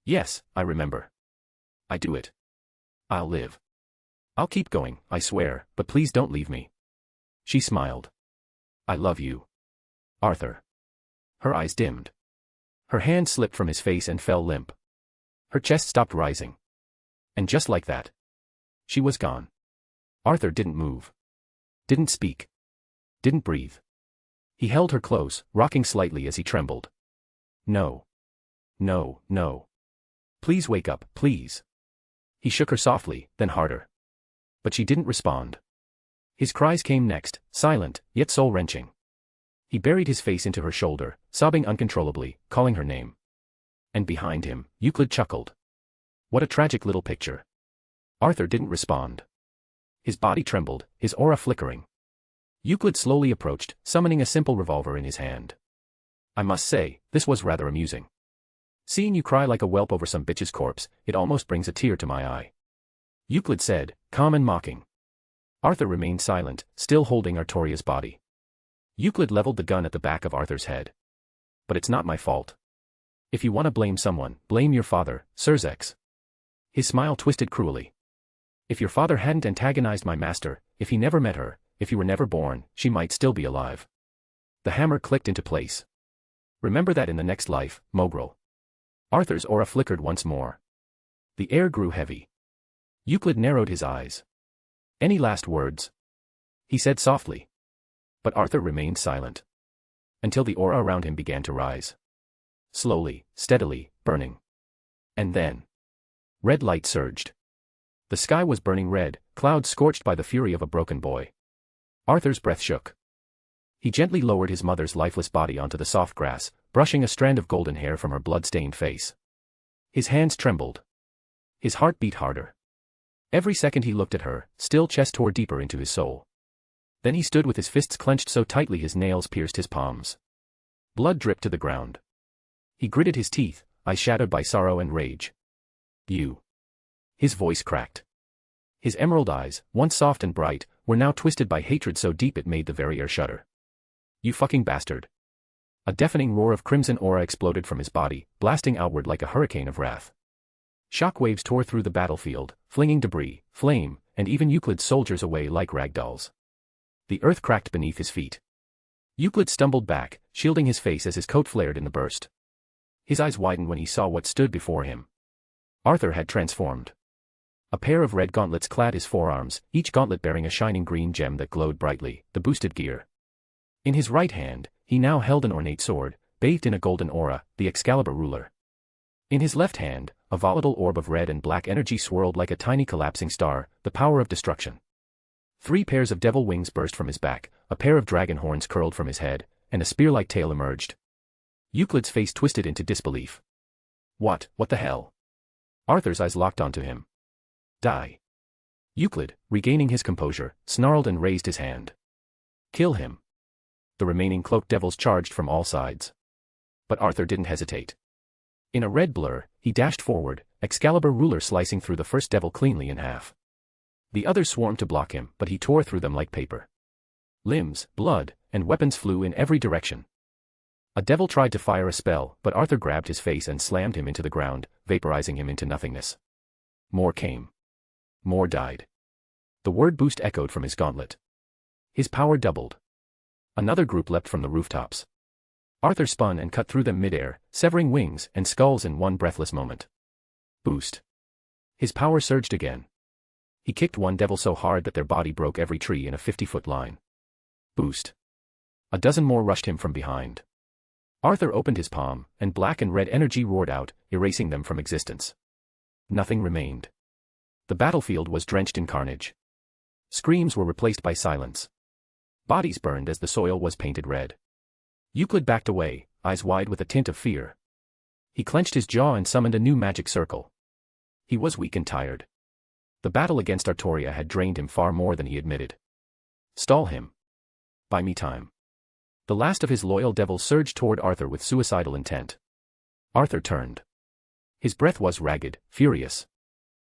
C: Yes, I remember. I do it. I'll live. I'll keep going, I swear, but please don't leave me. She smiled. I love you. Arthur. Her eyes dimmed. Her hand slipped from his face and fell limp. Her chest stopped rising. And just like that, she was gone. Arthur didn't move. Didn't speak. Didn't breathe. He held her close, rocking slightly as he trembled. No. No. Please wake up, please. He shook her softly, then harder. But she didn't respond. His cries came next, silent, yet soul-wrenching. He buried his face into her shoulder, sobbing uncontrollably, calling her name. And behind him, Euclid chuckled. What a tragic little picture. Arthur didn't respond. His body trembled, his aura flickering. Euclid slowly approached, summoning a simple revolver in his hand. I must say, this was rather amusing. Seeing you cry like a whelp over some bitch's corpse, it almost brings a tear to my eye. Euclid said, calm and mocking. Arthur remained silent, still holding Artoria's body. Euclid leveled the gun at the back of Arthur's head. But it's not my fault. If you want to blame someone, blame your father, Serzex. His smile twisted cruelly. If your father hadn't antagonized my master, if he never met her, if you were never born, she might still be alive. The hammer clicked into place. Remember that in the next life, Mogrel. Arthur's aura flickered once more. The air grew heavy. Euclid narrowed his eyes. Any last words? He said softly. But Arthur remained silent. until the aura around him began to rise. Slowly, steadily, burning. And then, red light surged. The sky was burning red, clouds scorched by the fury of a broken boy. Arthur's breath shook. He gently lowered his mother's lifeless body onto the soft grass, brushing a strand of golden hair from her blood-stained face. His hands trembled. His heart beat harder. Every second he looked at her, still chest tore deeper into his soul. Then he stood with his fists clenched so tightly his nails pierced his palms. Blood dripped to the ground. He gritted his teeth, eyes shadowed by sorrow and rage. You. His voice cracked. His emerald eyes, once soft and bright, were now twisted by hatred so deep it made the very air shudder. You fucking bastard. A deafening roar of crimson aura exploded from his body, blasting outward like a hurricane of wrath. Shockwaves tore through the battlefield, flinging debris, flame, and even Euclid's soldiers away like ragdolls. The earth cracked beneath his feet. Euclid stumbled back, shielding his face as his coat flared in the burst. His eyes widened when he saw what stood before him. Arthur had transformed. A pair of red gauntlets clad his forearms, each gauntlet bearing a shining green gem that glowed brightly, the boosted gear. In his right hand, he now held an ornate sword, bathed in a golden aura, the Excalibur ruler. In his left hand, a volatile orb of red and black energy swirled like a tiny collapsing star, the power of destruction. 3 pairs of devil wings burst from his back, a pair of dragon horns curled from his head, and a spear-like tail emerged. Euclid's face twisted into disbelief. What the hell? Arthur's eyes locked onto him. Die. Euclid, regaining his composure, snarled and raised his hand. Kill him. The remaining cloaked devils charged from all sides. But Arthur didn't hesitate. In a red blur, he dashed forward, Excalibur ruler slicing through the first devil cleanly in half. The others swarmed to block him, but he tore through them like paper. Limbs, blood, and weapons flew in every direction. A devil tried to fire a spell, but Arthur grabbed his face and slammed him into the ground, vaporizing him into nothingness. More came. More died. The word boost echoed from his gauntlet. His power doubled. Another group leapt from the rooftops. Arthur spun and cut through them midair, severing wings and skulls in one breathless moment. Boost. His power surged again. He kicked one devil so hard that their body broke every tree in a 50-foot line. Boost. A dozen more rushed him from behind. Arthur opened his palm, and black and red energy roared out, erasing them from existence. Nothing remained. The battlefield was drenched in carnage. Screams were replaced by silence. Bodies burned as the soil was painted red. Euclid backed away, eyes wide with a tint of fear. He clenched his jaw and summoned a new magic circle. He was weak and tired. The battle against Artoria had drained him far more than he admitted. Stall him. Buy me time. The last of his loyal devils surged toward Arthur with suicidal intent. Arthur turned. His breath was ragged, furious.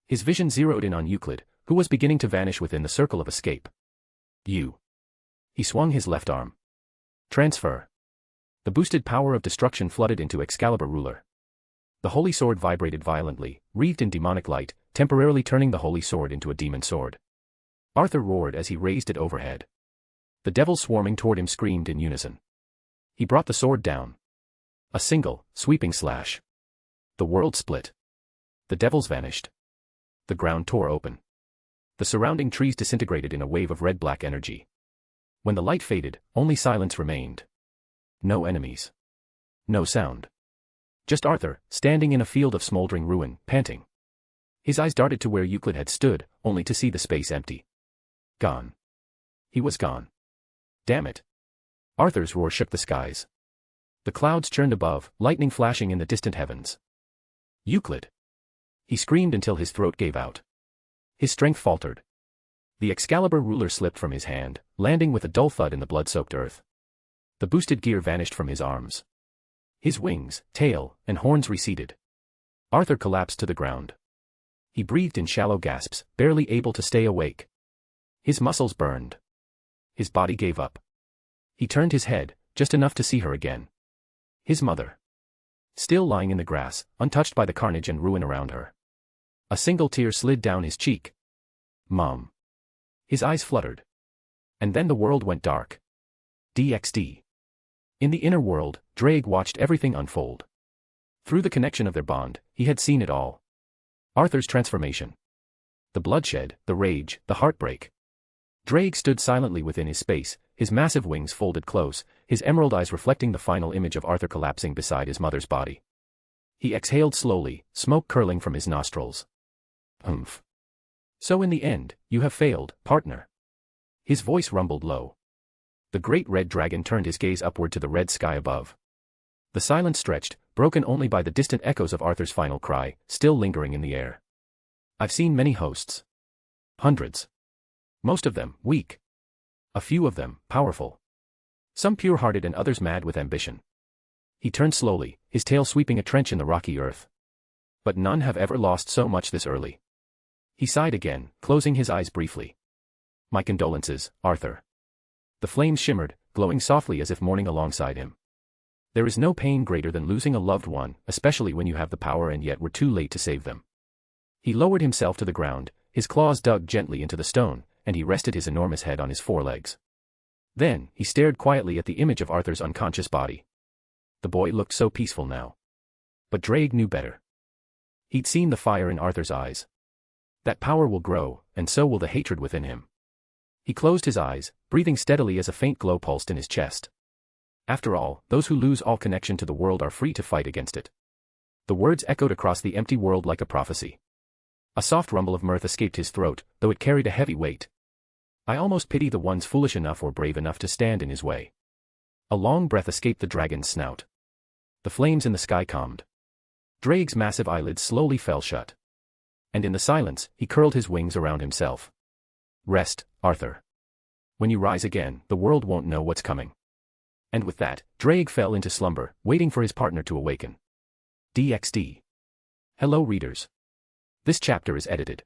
C: His vision zeroed in on Euclid, who was beginning to vanish within the circle of escape. You. He swung his left arm. Transfer. The boosted power of destruction flooded into Excalibur ruler. The holy sword vibrated violently, wreathed in demonic light, temporarily turning the holy sword into a demon sword. Arthur roared as he raised it overhead. The devils swarming toward him screamed in unison. He brought the sword down. A single, sweeping slash. The world split. The devils vanished. The ground tore open. The surrounding trees disintegrated in a wave of red-black energy. When the light faded, only silence remained. No enemies. No sound. Just Arthur, standing in a field of smoldering ruin, panting. His eyes darted to where Euclid had stood, only to see the space empty. Gone. He was gone. Damn it. Arthur's roar shook the skies. The clouds churned above, lightning flashing in the distant heavens. Euclid. He screamed until his throat gave out. His strength faltered. The Excalibur ruler slipped from his hand, landing with a dull thud in the blood-soaked earth. The boosted gear vanished from his arms. His wings, tail, and horns receded. Arthur collapsed to the ground. He breathed in shallow gasps, barely able to stay awake. His muscles burned. His body gave up. He turned his head, just enough to see her again. His mother. Still lying in the grass, untouched by the carnage and ruin around her. A single tear slid down his cheek. Mom. His eyes fluttered. And then the world went dark. DxD. In the inner world, Drake watched everything unfold. Through the connection of their bond, he had seen it all. Arthur's transformation. The bloodshed, the rage, the heartbreak. Drake stood silently within his space, his massive wings folded close, his emerald eyes reflecting the final image of Arthur collapsing beside his mother's body. He exhaled slowly, smoke curling from his nostrils. Humph. So in the end, you have failed, partner. His voice rumbled low. The great red dragon turned his gaze upward to the red sky above. The silence stretched, broken only by the distant echoes of Arthur's final cry, still lingering in the air. I've seen many hosts. Hundreds. Most of them, weak. A few of them, powerful. Some pure-hearted and others mad with ambition. He turned slowly, his tail sweeping a trench in the rocky earth. But none have ever lost so much this early. He sighed again, closing his eyes briefly. My condolences, Arthur. The flames shimmered, glowing softly as if mourning alongside him. There is no pain greater than losing a loved one, especially when you have the power and yet were too late to save them. He lowered himself to the ground, his claws dug gently into the stone, and he rested his enormous head on his forelegs. Then, he stared quietly at the image of Arthur's unconscious body. The boy looked so peaceful now. But Drake knew better. He'd seen the fire in Arthur's eyes. That power will grow, and so will the hatred within him. He closed his eyes, breathing steadily as a faint glow pulsed in his chest. After all, those who lose all connection to the world are free to fight against it. The words echoed across the empty world like a prophecy. A soft rumble of mirth escaped his throat, though it carried a heavy weight. I almost pity the ones foolish enough or brave enough to stand in his way. A long breath escaped the dragon's snout. The flames in the sky calmed. Drake's massive eyelids slowly fell shut. And in the silence, he curled his wings around himself. Rest, Arthur. When you rise again, the world won't know what's coming. And with that, Drake fell into slumber, waiting for his partner to awaken. DxD. Hello readers. This chapter is edited.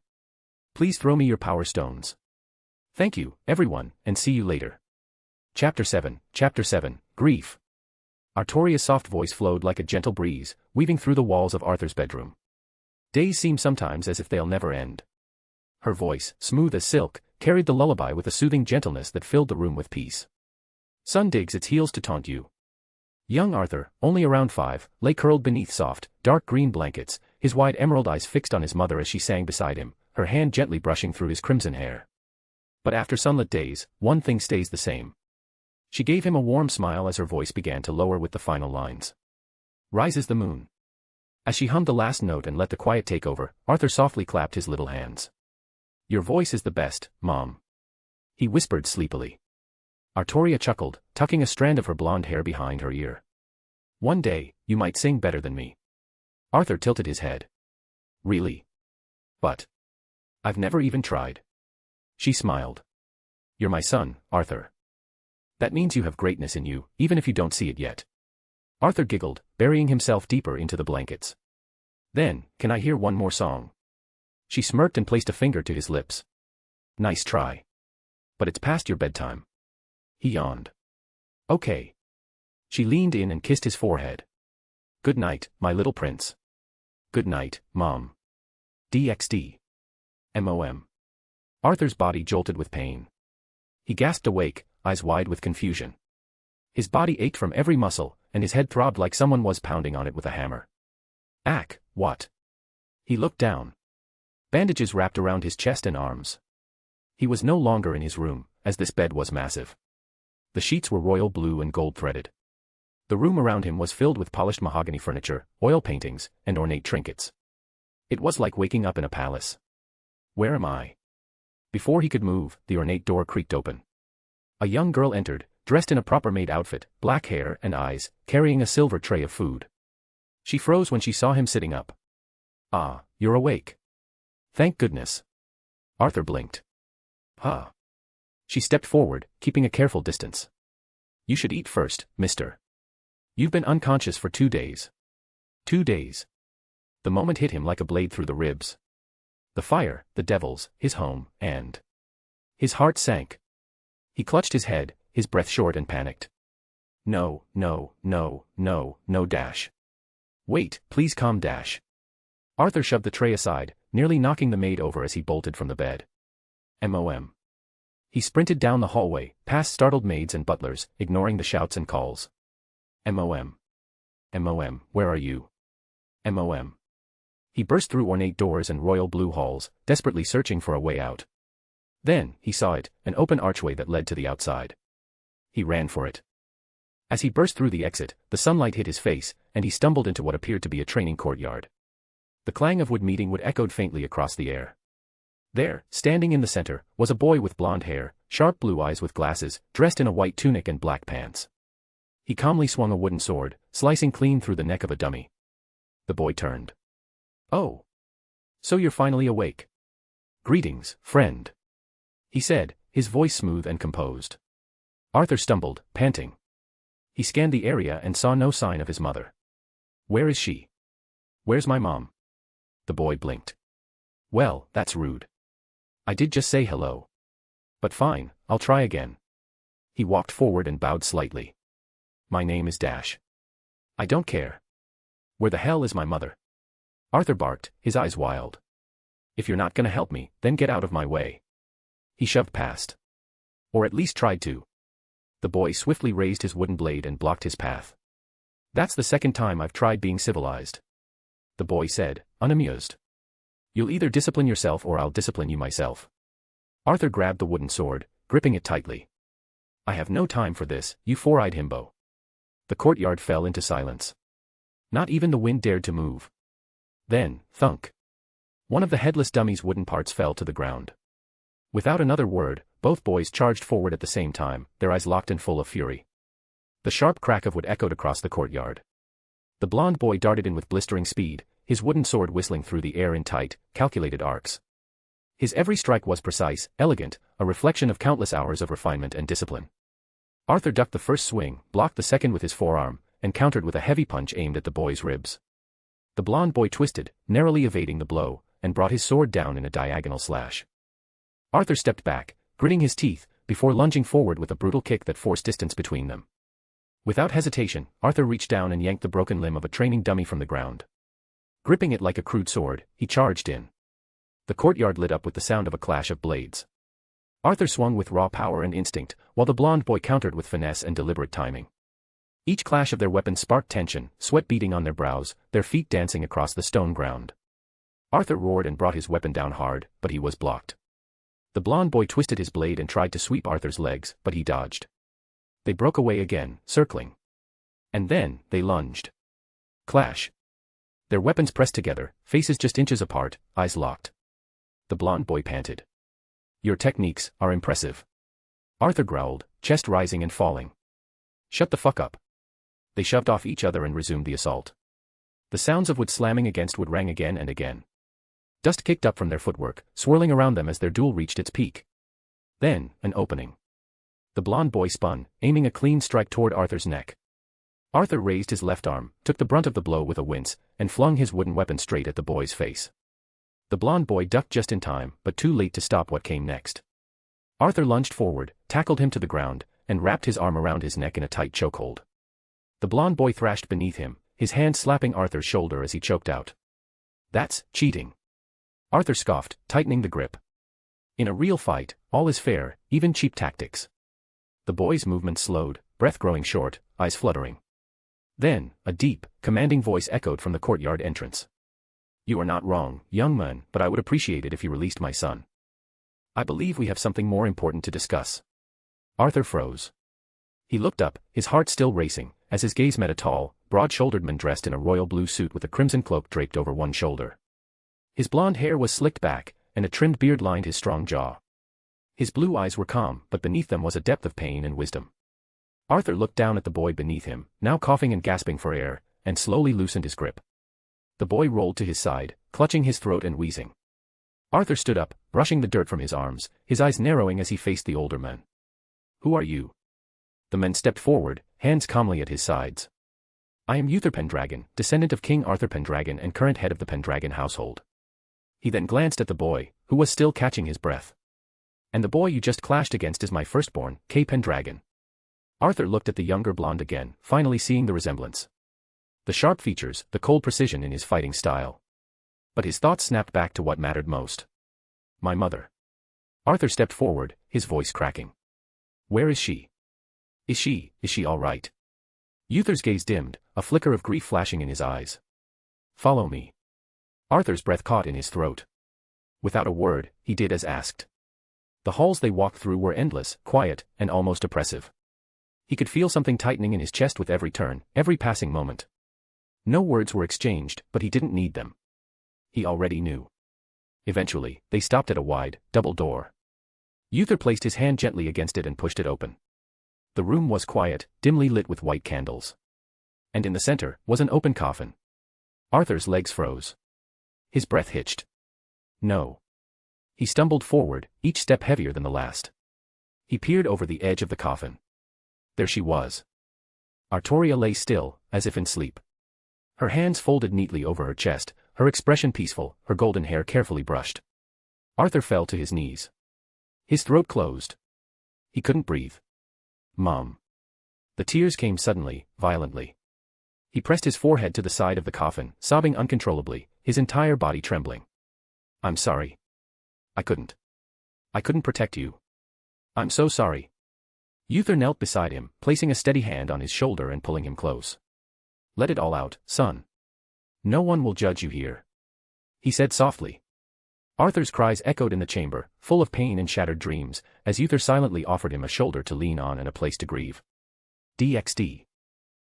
C: Please throw me your power stones. Thank you, everyone, and see you later. Chapter 7, Grief. Artoria's soft voice flowed like a gentle breeze, weaving through the walls of Arthur's bedroom. Days seem sometimes as if they'll never end. Her voice, smooth as silk, carried the lullaby with a soothing gentleness that filled the room with peace. Sun digs its heels to taunt you. Young Arthur, only around 5, lay curled beneath soft, dark green blankets, his wide emerald eyes fixed on his mother as she sang beside him, her hand gently brushing through his crimson hair. But after sunlit days, one thing stays the same. She gave him a warm smile as her voice began to lower with the final lines. Rises the moon. As she hummed the last note and let the quiet take over, Arthur softly clapped his little hands. Your voice is the best, Mom. He whispered sleepily. Artoria chuckled, tucking a strand of her blonde hair behind her ear. One day, you might sing better than me. Arthur tilted his head. Really? But I've never even tried. She smiled. You're my son, Arthur. That means you have greatness in you, even if you don't see it yet. Arthur giggled, burying himself deeper into the blankets. Then, can I hear one more song? She smirked and placed a finger to his lips. Nice try. But it's past your bedtime. He yawned. Okay. She leaned in and kissed his forehead. Good night, my little prince. Good night, Mom. DxD. MOM. Arthur's body jolted with pain. He gasped awake, eyes wide with confusion. His body ached from every muscle, and his head throbbed like someone was pounding on it with a hammer. Ack, what? He looked down. Bandages wrapped around his chest and arms. He was no longer in his room, as this bed was massive. The sheets were royal blue and gold-threaded. The room around him was filled with polished mahogany furniture, oil paintings, and ornate trinkets. It was like waking up in a palace. Where am I? Before he could move, the ornate door creaked open. A young girl entered, dressed in a proper-made outfit, black hair and eyes, carrying a silver tray of food. She froze when she saw him sitting up. Ah, you're awake. Thank goodness. Arthur blinked. Huh. She stepped forward, keeping a careful distance. You should eat first, mister. You've been unconscious for 2 days. 2 days. The moment hit him like a blade through the ribs. The fire, the devils, his home, and his heart sank. He clutched his head, his breath short and panicked. No, no, no, no, no dash. Wait, please calm dash. Arthur shoved the tray aside, nearly knocking the maid over as he bolted from the bed. MOM. He sprinted down the hallway, past startled maids and butlers, ignoring the shouts and calls. MOM. MOM, where are you? MOM. He burst through ornate doors and royal blue halls, desperately searching for a way out. Then, he saw it, an open archway that led to the outside. He ran for it. As he burst through the exit, the sunlight hit his face, and he stumbled into what appeared to be a training courtyard. The clang of wood meeting wood echoed faintly across the air. There, standing in the center, was a boy with blonde hair, sharp blue eyes with glasses, dressed in a white tunic and black pants. He calmly swung a wooden sword, slicing clean through the neck of a dummy. The boy turned. "Oh. So you're finally awake. Greetings, friend," he said, his voice smooth and composed. Arthur stumbled, panting. He scanned the area and saw no sign of his mother. "Where is she? Where's my mom?" The boy blinked. "Well, that's rude. I did just say hello. But fine, I'll try again." He walked forward and bowed slightly. "My name is Dash. I don't care. Where the hell is my mother?" Arthur barked, his eyes wild. "If you're not gonna help me, then get out of my way." He shoved past. Or at least tried to. The boy swiftly raised his wooden blade and blocked his path. "That's the second time I've tried being civilized," the boy said, unamused. "You'll either discipline yourself or I'll discipline you myself." Arthur grabbed the wooden sword, gripping it tightly. "I have no time for this, you four-eyed himbo." The courtyard fell into silence. Not even the wind dared to move. Then, thunk. One of the headless dummy's wooden parts fell to the ground. Without another word, both boys charged forward at the same time, their eyes locked and full of fury. The sharp crack of wood echoed across the courtyard. The blond boy darted in with blistering speed, his wooden sword whistling through the air in tight, calculated arcs. His every strike was precise, elegant, a reflection of countless hours of refinement and discipline. Arthur ducked the first swing, blocked the second with his forearm, and countered with a heavy punch aimed at the boy's ribs. The blond boy twisted, narrowly evading the blow, and brought his sword down in a diagonal slash. Arthur stepped back, gritting his teeth, before lunging forward with a brutal kick that forced distance between them. Without hesitation, Arthur reached down and yanked the broken limb of a training dummy from the ground. Gripping it like a crude sword, he charged in. The courtyard lit up with the sound of a clash of blades. Arthur swung with raw power and instinct, while the blond boy countered with finesse and deliberate timing. Each clash of their weapons sparked tension, sweat beading on their brows, their feet dancing across the stone ground. Arthur roared and brought his weapon down hard, but he was blocked. The blond boy twisted his blade and tried to sweep Arthur's legs, but he dodged. They broke away again, circling. And then, they lunged. Clash. Their weapons pressed together, faces just inches apart, eyes locked. The blond boy panted. "Your techniques are impressive." Arthur growled, chest rising and falling. "Shut the fuck up." They shoved off each other and resumed the assault. The sounds of wood slamming against wood rang again and again. Dust kicked up from their footwork, swirling around them as their duel reached its peak. Then, an opening. The blond boy spun, aiming a clean strike toward Arthur's neck. Arthur raised his left arm, took the brunt of the blow with a wince, and flung his wooden weapon straight at the boy's face. The blond boy ducked just in time, but too late to stop what came next. Arthur lunged forward, tackled him to the ground, and wrapped his arm around his neck in a tight chokehold. The blond boy thrashed beneath him, his hand slapping Arthur's shoulder as he choked out. "That's cheating." Arthur scoffed, tightening the grip. "In a real fight, all is fair, even cheap tactics." The boy's movement slowed, breath growing short, eyes fluttering. Then, a deep, commanding voice echoed from the courtyard entrance. "You are not wrong, young man, but I would appreciate it if you released my son. I believe we have something more important to discuss." Arthur froze. He looked up, his heart still racing, as his gaze met a tall, broad-shouldered man dressed in a royal blue suit with a crimson cloak draped over one shoulder. His blonde hair was slicked back, and a trimmed beard lined his strong jaw. His blue eyes were calm, but beneath them was a depth of pain and wisdom. Arthur looked down at the boy beneath him, now coughing and gasping for air, and slowly loosened his grip. The boy rolled to his side, clutching his throat and wheezing. Arthur stood up, brushing the dirt from his arms, his eyes narrowing as he faced the older man. "Who are you?" The man stepped forward, hands calmly at his sides. "I am Uther Pendragon, descendant of King Arthur Pendragon and current head of the Pendragon household." He then glanced at the boy, who was still catching his breath. "And the boy you just clashed against is my firstborn, Kay Pendragon." Arthur looked at the younger blonde again, finally seeing the resemblance. The sharp features, the cold precision in his fighting style. But his thoughts snapped back to what mattered most. "My mother." Arthur stepped forward, his voice cracking. "Where is she? Is she all right?" Uther's gaze dimmed, a flicker of grief flashing in his eyes. "Follow me." Arthur's breath caught in his throat. Without a word, he did as asked. The halls they walked through were endless, quiet, and almost oppressive. He could feel something tightening in his chest with every turn, every passing moment. No words were exchanged, but he didn't need them. He already knew. Eventually, they stopped at a wide, double door. Uther placed his hand gently against it and pushed it open. The room was quiet, dimly lit with white candles. And in the center was an open coffin. Arthur's legs froze. His breath hitched. No. He stumbled forward, each step heavier than the last. He peered over the edge of the coffin. There she was. Artoria lay still, as if in sleep. Her hands folded neatly over her chest, her expression peaceful, her golden hair carefully brushed. Arthur fell to his knees. His throat closed. He couldn't breathe. Mom. The tears came suddenly, violently. He pressed his forehead to the side of the coffin, sobbing uncontrollably, his entire body trembling. I'm sorry. I couldn't protect you. I'm so sorry. Uther knelt beside him, placing a steady hand on his shoulder and pulling him close. Let it all out, son. No one will judge you here. He said softly. Arthur's cries echoed in the chamber, full of pain and shattered dreams, as Uther silently offered him a shoulder to lean on and a place to grieve. DxD.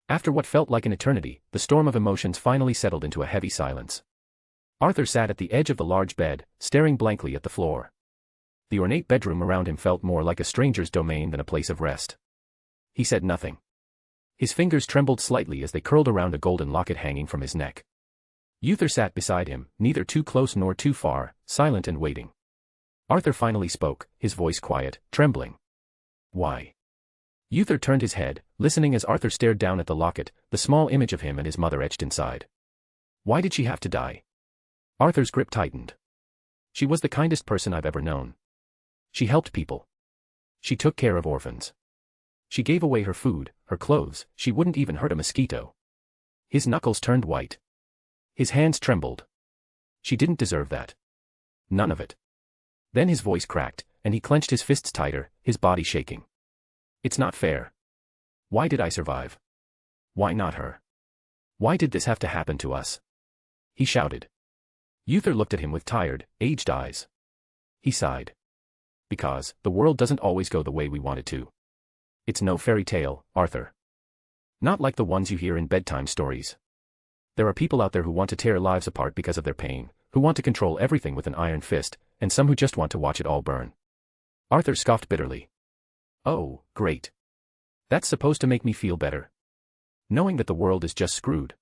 C: After what felt like an eternity, the storm of emotions finally settled into a heavy silence. Arthur sat at the edge of the large bed, staring blankly at the floor. The ornate bedroom around him felt more like a stranger's domain than a place of rest. He said nothing. His fingers trembled slightly as they curled around a golden locket hanging from his neck. Uther sat beside him, neither too close nor too far, silent and waiting. Arthur finally spoke, his voice quiet, trembling. Why? Uther turned his head, listening as Arthur stared down at the locket, the small image of him and his mother etched inside. Why did she have to die? Arthur's grip tightened. She was the kindest person I've ever known. She helped people. She took care of orphans. She gave away her food, her clothes, she wouldn't even hurt a mosquito. His knuckles turned white. His hands trembled. She didn't deserve that. None of it. Then his voice cracked, and he clenched his fists tighter, his body shaking. It's not fair. Why did I survive? Why not her? Why did this have to happen to us? He shouted. Uther looked at him with tired, aged eyes. He sighed. Because the world doesn't always go the way we want it to. It's no fairy tale, Arthur. Not like the ones you hear in bedtime stories. There are people out there who want to tear lives apart because of their pain, who want to control everything with an iron fist, and some who just want to watch it all burn. Arthur scoffed bitterly. Oh, great. That's supposed to make me feel better. Knowing that the world is just screwed.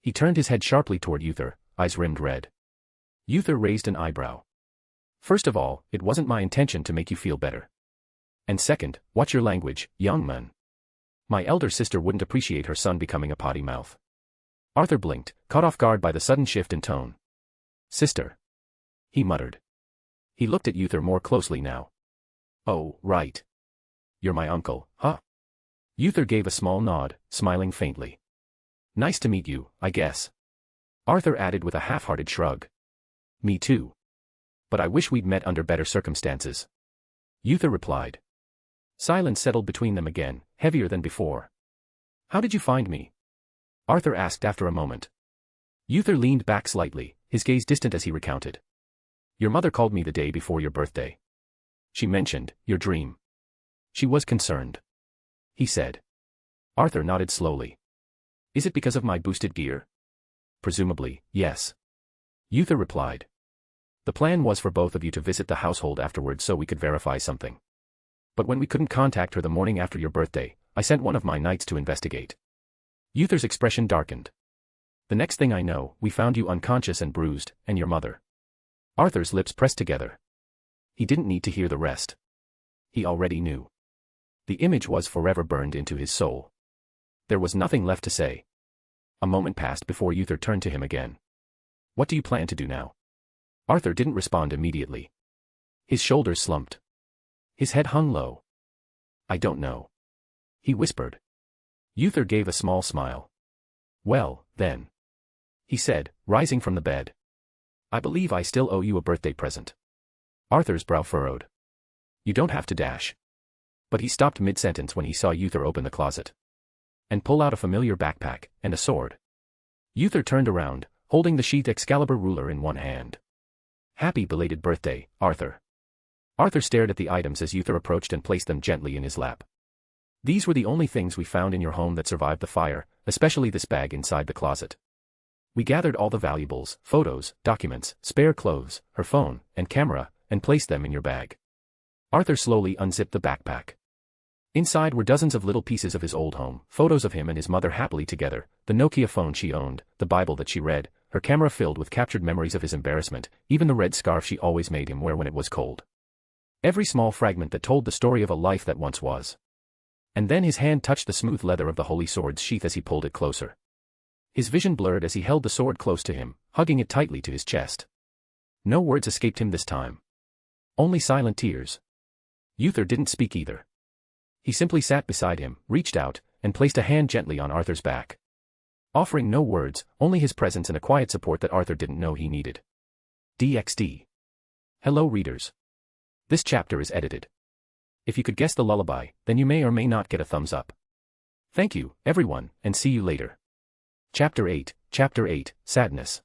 C: He turned his head sharply toward Uther, eyes rimmed red. Uther raised an eyebrow. First of all, it wasn't my intention to make you feel better. And second, watch your language, young man. My elder sister wouldn't appreciate her son becoming a potty mouth. Arthur blinked, caught off guard by the sudden shift in tone. Sister. He muttered. He looked at Uther more closely now. Oh, right. You're my uncle, huh? Uther gave a small nod, smiling faintly. Nice to meet you, I guess. Arthur added with a half-hearted shrug. Me too. But I wish we'd met under better circumstances. Uther replied. Silence settled between them again, heavier than before. How did you find me? Arthur asked after a moment. Uther leaned back slightly, his gaze distant as he recounted. Your mother called me the day before your birthday. She mentioned your dream. She was concerned. He said. Arthur nodded slowly. Is it because of my boosted gear? Presumably, yes. Uther replied. The plan was for both of you to visit the household afterwards so we could verify something. But when we couldn't contact her the morning after your birthday, I sent one of my knights to investigate. Uther's expression darkened. The next thing I know, we found you unconscious and bruised, and your mother. Arthur's lips pressed together. He didn't need to hear the rest. He already knew. The image was forever burned into his soul. There was nothing left to say. A moment passed before Uther turned to him again. What do you plan to do now? Arthur didn't respond immediately. His shoulders slumped. His head hung low. I don't know. He whispered. Uther gave a small smile. Well, then. He said, rising from the bed. I believe I still owe you a birthday present. Arthur's brow furrowed. You don't have to dash. But he stopped mid-sentence when he saw Uther open the closet. And pull out a familiar backpack, and a sword. Uther turned around, holding the sheathed Excalibur ruler in one hand. Happy belated birthday, Arthur. Arthur stared at the items as Uther approached and placed them gently in his lap. These were the only things we found in your home that survived the fire, especially this bag inside the closet. We gathered all the valuables, photos, documents, spare clothes, her phone, and camera, and placed them in your bag. Arthur slowly unzipped the backpack. Inside were dozens of little pieces of his old home, photos of him and his mother happily together, the Nokia phone she owned, the Bible that she read, her camera filled with captured memories of his embarrassment, even the red scarf she always made him wear when it was cold. Every small fragment that told the story of a life that once was. And then his hand touched the smooth leather of the holy sword's sheath as he pulled it closer. His vision blurred as he held the sword close to him, hugging it tightly to his chest. No words escaped him this time. Only silent tears. Uther didn't speak either. He simply sat beside him, reached out, and placed a hand gently on Arthur's back. Offering no words, only his presence and a quiet support that Arthur didn't know he needed. DxD. Hello readers. This chapter is edited. If you could guess the lullaby, then you may or may not get a thumbs up. Thank you, everyone, and see you later. Chapter 8, Sadness.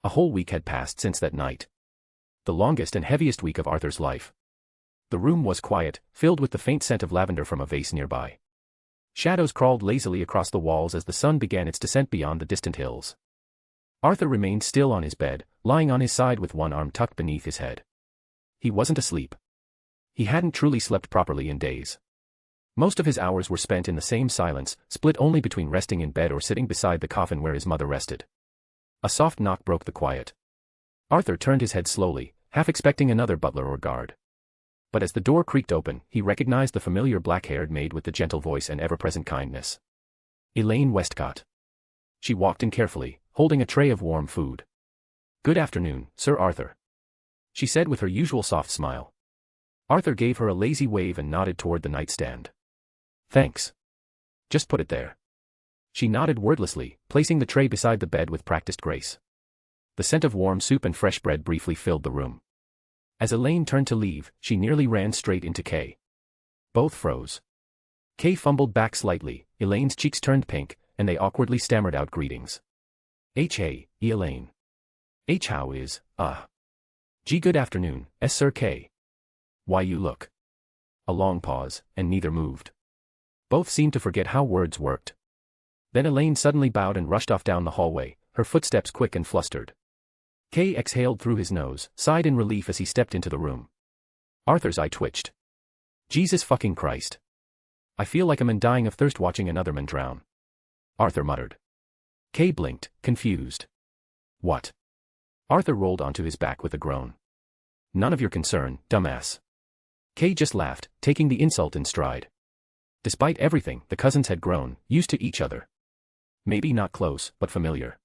C: A whole week had passed since that night. The longest and heaviest week of Arthur's life. The room was quiet, filled with the faint scent of lavender from a vase nearby. Shadows crawled lazily across the walls as the sun began its descent beyond the distant hills. Arthur remained still on his bed, lying on his side with one arm tucked beneath his head. He wasn't asleep. He hadn't truly slept properly in days. Most of his hours were spent in the same silence, split only between resting in bed or sitting beside the coffin where his mother rested. A soft knock broke the quiet. Arthur turned his head slowly, half expecting another butler or guard. But as the door creaked open, he recognized the familiar black-haired maid with the gentle voice and ever-present kindness. Elaine Westcott. She walked in carefully, holding a tray of warm food. "Good afternoon, Sir Arthur," she said with her usual soft smile. Arthur gave her a lazy wave and nodded toward the nightstand. "Thanks. Just put it there." She nodded wordlessly, placing the tray beside the bed with practiced grace. The scent of warm soup and fresh bread briefly filled the room. As Elaine turned to leave, she nearly ran straight into Kay. Both froze. Kay fumbled back slightly, Elaine's cheeks turned pink, and they awkwardly stammered out greetings. "Hey, Elaine. How is, Gee, good afternoon, Sir Kay. Why you look." A long pause, and neither moved. Both seemed to forget how words worked. Then Elaine suddenly bowed and rushed off down the hallway, her footsteps quick and flustered. Kay exhaled through his nose, sighed in relief as he stepped into the room. Arthur's eye twitched. "Jesus fucking Christ. I feel like a man dying of thirst watching another man drown," Arthur muttered. Kay blinked, confused. "What?" Arthur rolled onto his back with a groan. "None of your concern, dumbass." Kay just laughed, taking the insult in stride. Despite everything, the cousins had grown, used to each other. Maybe not close, but familiar.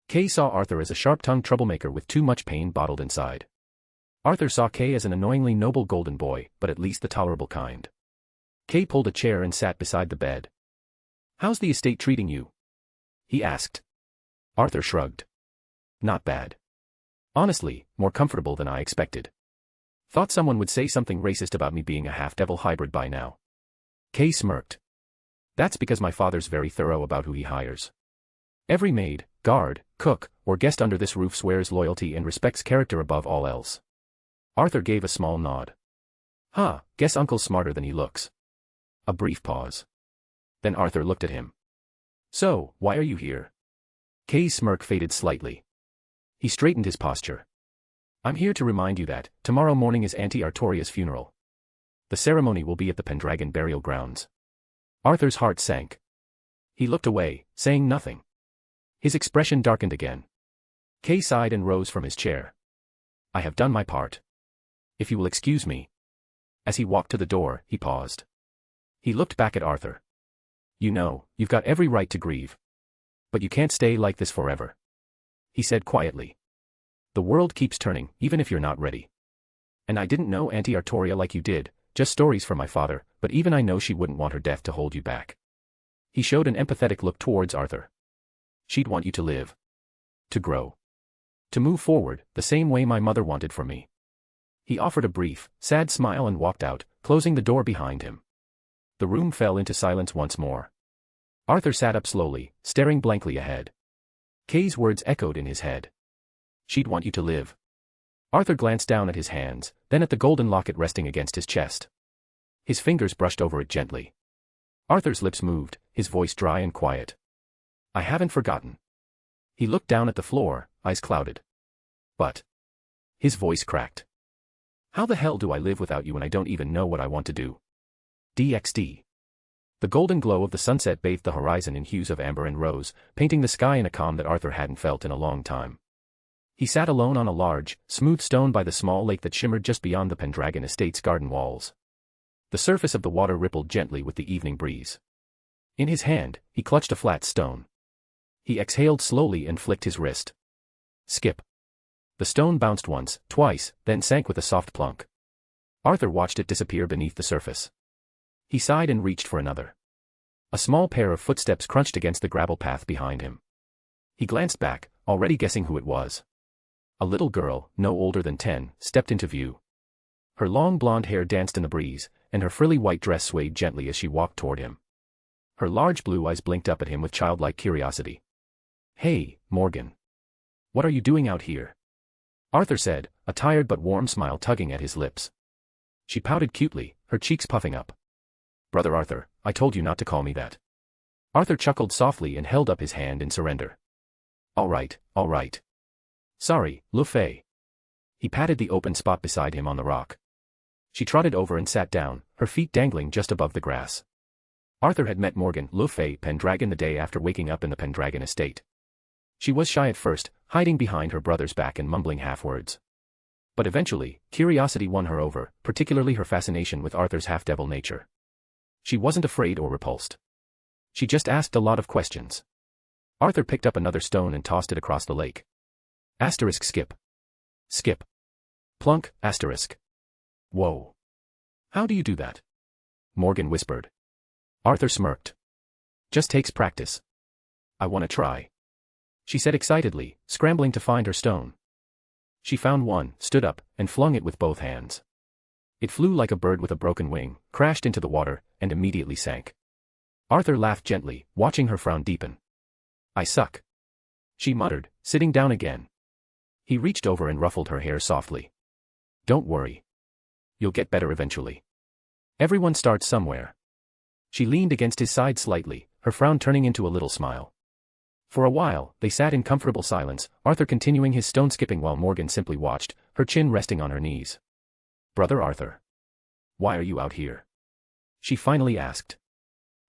C: Kay saw Arthur as a sharp-tongued troublemaker with too much pain bottled inside. Arthur saw Kay as an annoyingly noble golden boy, but at least the tolerable kind. Kay pulled a chair and sat beside the bed. "How's the estate treating you?" he asked. Arthur shrugged. "Not bad. Honestly, more comfortable than I expected. Thought someone would say something racist about me being a half-devil hybrid by now." Kay smirked. "That's because my father's very thorough about who he hires. Every maid, guard, cook, or guest under this roof swears loyalty and respects character above all else." Arthur gave a small nod. Guess Uncle's smarter than he looks." A brief pause. Then Arthur looked at him. "So, why are you here?" Kay's smirk faded slightly. He straightened his posture. "I'm here to remind you that, tomorrow morning is Auntie Artoria's funeral. The ceremony will be at the Pendragon burial grounds." Arthur's heart sank. He looked away, saying nothing. His expression darkened again. Kay sighed and rose from his chair. "I have done my part. If you will excuse me." As he walked to the door, he paused. He looked back at Arthur. "You know, you've got every right to grieve. But you can't stay like this forever," he said quietly. "The world keeps turning, even if you're not ready. And I didn't know Auntie Artoria like you did, just stories from my father, but even I know she wouldn't want her death to hold you back." He showed an empathetic look towards Arthur. "She'd want you to live. To grow. To move forward, the same way my mother wanted for me." He offered a brief, sad smile and walked out, closing the door behind him. The room fell into silence once more. Arthur sat up slowly, staring blankly ahead. Kay's words echoed in his head. "She'd want you to live." Arthur glanced down at his hands, then at the golden locket resting against his chest. His fingers brushed over it gently. Arthur's lips moved, his voice dry and quiet. I haven't forgotten. He looked down at the floor, eyes clouded. But. His voice cracked. How the hell do I live without you when I don't even know what I want to do? DxD. The golden glow of the sunset bathed the horizon in hues of amber and rose, painting the sky in a calm that Arthur hadn't felt in a long time. He sat alone on a large, smooth stone by the small lake that shimmered just beyond the Pendragon estate's garden walls. The surface of the water rippled gently with the evening breeze. In his hand, he clutched a flat stone. He exhaled slowly and flicked his wrist. Skip. The stone bounced once, twice, then sank with a soft plunk. Arthur watched it disappear beneath the surface. He sighed and reached for another. A small pair of footsteps crunched against the gravel path behind him. He glanced back, already guessing who it was. A little girl, no older than 10, stepped into view. Her long blonde hair danced in the breeze, and her frilly white dress swayed gently as she walked toward him. Her large blue eyes blinked up at him with childlike curiosity. Hey, Morgan. What are you doing out here? Arthur said, a tired but warm smile tugging at his lips. She pouted cutely, her cheeks puffing up. Brother Arthur, I told you not to call me that. Arthur chuckled softly and held up his hand in surrender. All right, all right. Sorry, Luffy. He patted the open spot beside him on the rock. She trotted over and sat down, her feet dangling just above the grass. Arthur had met Morgan Le Fay Pendragon the day after waking up in the Pendragon estate. She was shy at first, hiding behind her brother's back and mumbling half-words. But eventually, curiosity won her over, particularly her fascination with Arthur's half-devil nature. She wasn't afraid or repulsed. She just asked a lot of questions. Arthur picked up another stone and tossed it across the lake. Asterisk skip. Skip. Plunk, asterisk. Whoa. How do you do that? Morgan whispered. Arthur smirked. Just takes practice. I want to try. She said excitedly, scrambling to find her stone. She found one, stood up, and flung it with both hands. It flew like a bird with a broken wing, crashed into the water, and immediately sank. Arthur laughed gently, watching her frown deepen. I suck. She muttered, sitting down again. He reached over and ruffled her hair softly. Don't worry. You'll get better eventually. Everyone starts somewhere. She leaned against his side slightly, her frown turning into a little smile. For a while, they sat in comfortable silence, Arthur continuing his stone skipping while Morgan simply watched, her chin resting on her knees. Brother Arthur. Why are you out here? She finally asked.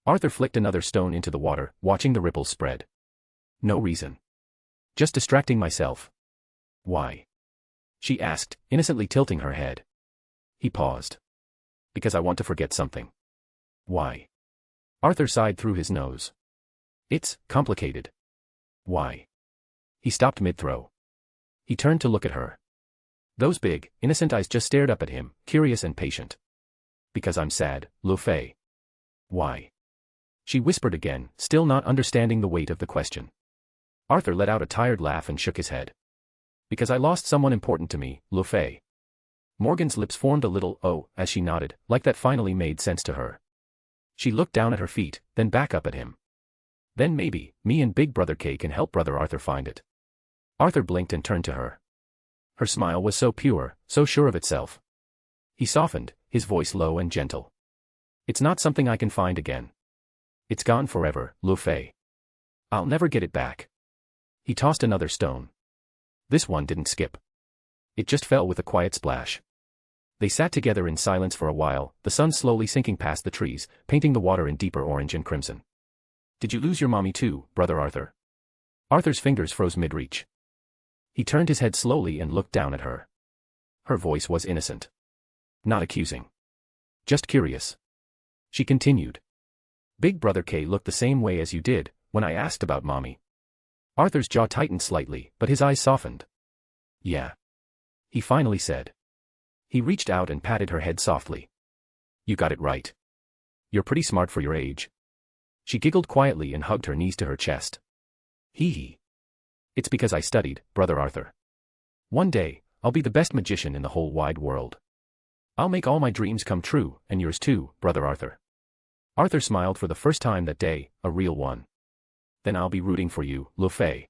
C: Arthur flicked another stone into the water, watching the ripples spread. No reason. Just distracting myself. Why? She asked, innocently tilting her head. He paused. Because I want to forget something. Why? Arthur sighed through his nose. It's complicated. Why? He stopped mid-throw. He turned to look at her. Those big, innocent eyes just stared up at him, curious and patient. Because I'm sad, Lu Fei. Why? She whispered again, still not understanding the weight of the question. Arthur let out a tired laugh and shook his head. Because I lost someone important to me, Lu Fei. Morgan's lips formed a little "oh" as she nodded, like that finally made sense to her. She looked down at her feet, then back up at him. Then maybe, me and Big Brother K can help Brother Arthur find it. Arthur blinked and turned to her. Her smile was so pure, so sure of itself. He softened, his voice low and gentle. It's not something I can find again. It's gone forever, Lu Fei. I'll never get it back. He tossed another stone. This one didn't skip. It just fell with a quiet splash. They sat together in silence for a while, the sun slowly sinking past the trees, painting the water in deeper orange and crimson. Did you lose your mommy too, Brother Arthur? Arthur's fingers froze mid-reach. He turned his head slowly and looked down at her. Her voice was innocent. Not accusing. Just curious. She continued. Big Brother K looked the same way as you did, when I asked about mommy. Arthur's jaw tightened slightly, but his eyes softened. Yeah. He finally said. He reached out and patted her head softly. You got it right. You're pretty smart for your age. She giggled quietly and hugged her knees to her chest. Hee hee. It's because I studied, Brother Arthur. One day, I'll be the best magician in the whole wide world. I'll make all my dreams come true, and yours too, Brother Arthur. Arthur smiled for the first time that day, a real one. Then I'll be rooting for you, Lu Fei.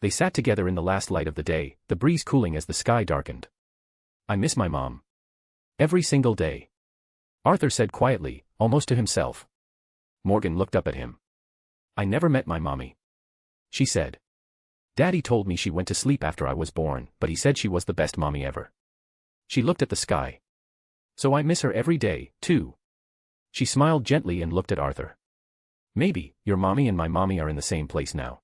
C: They sat together in the last light of the day, the breeze cooling as the sky darkened. I miss my mom. Every single day. Arthur said quietly, almost to himself. Morgan looked up at him. I never met my mommy. She said. Daddy told me she went to sleep after I was born, but he said she was the best mommy ever. She looked at the sky. So I miss her every day, too. She smiled gently and looked at Arthur. Maybe, your mommy and my mommy are in the same place now.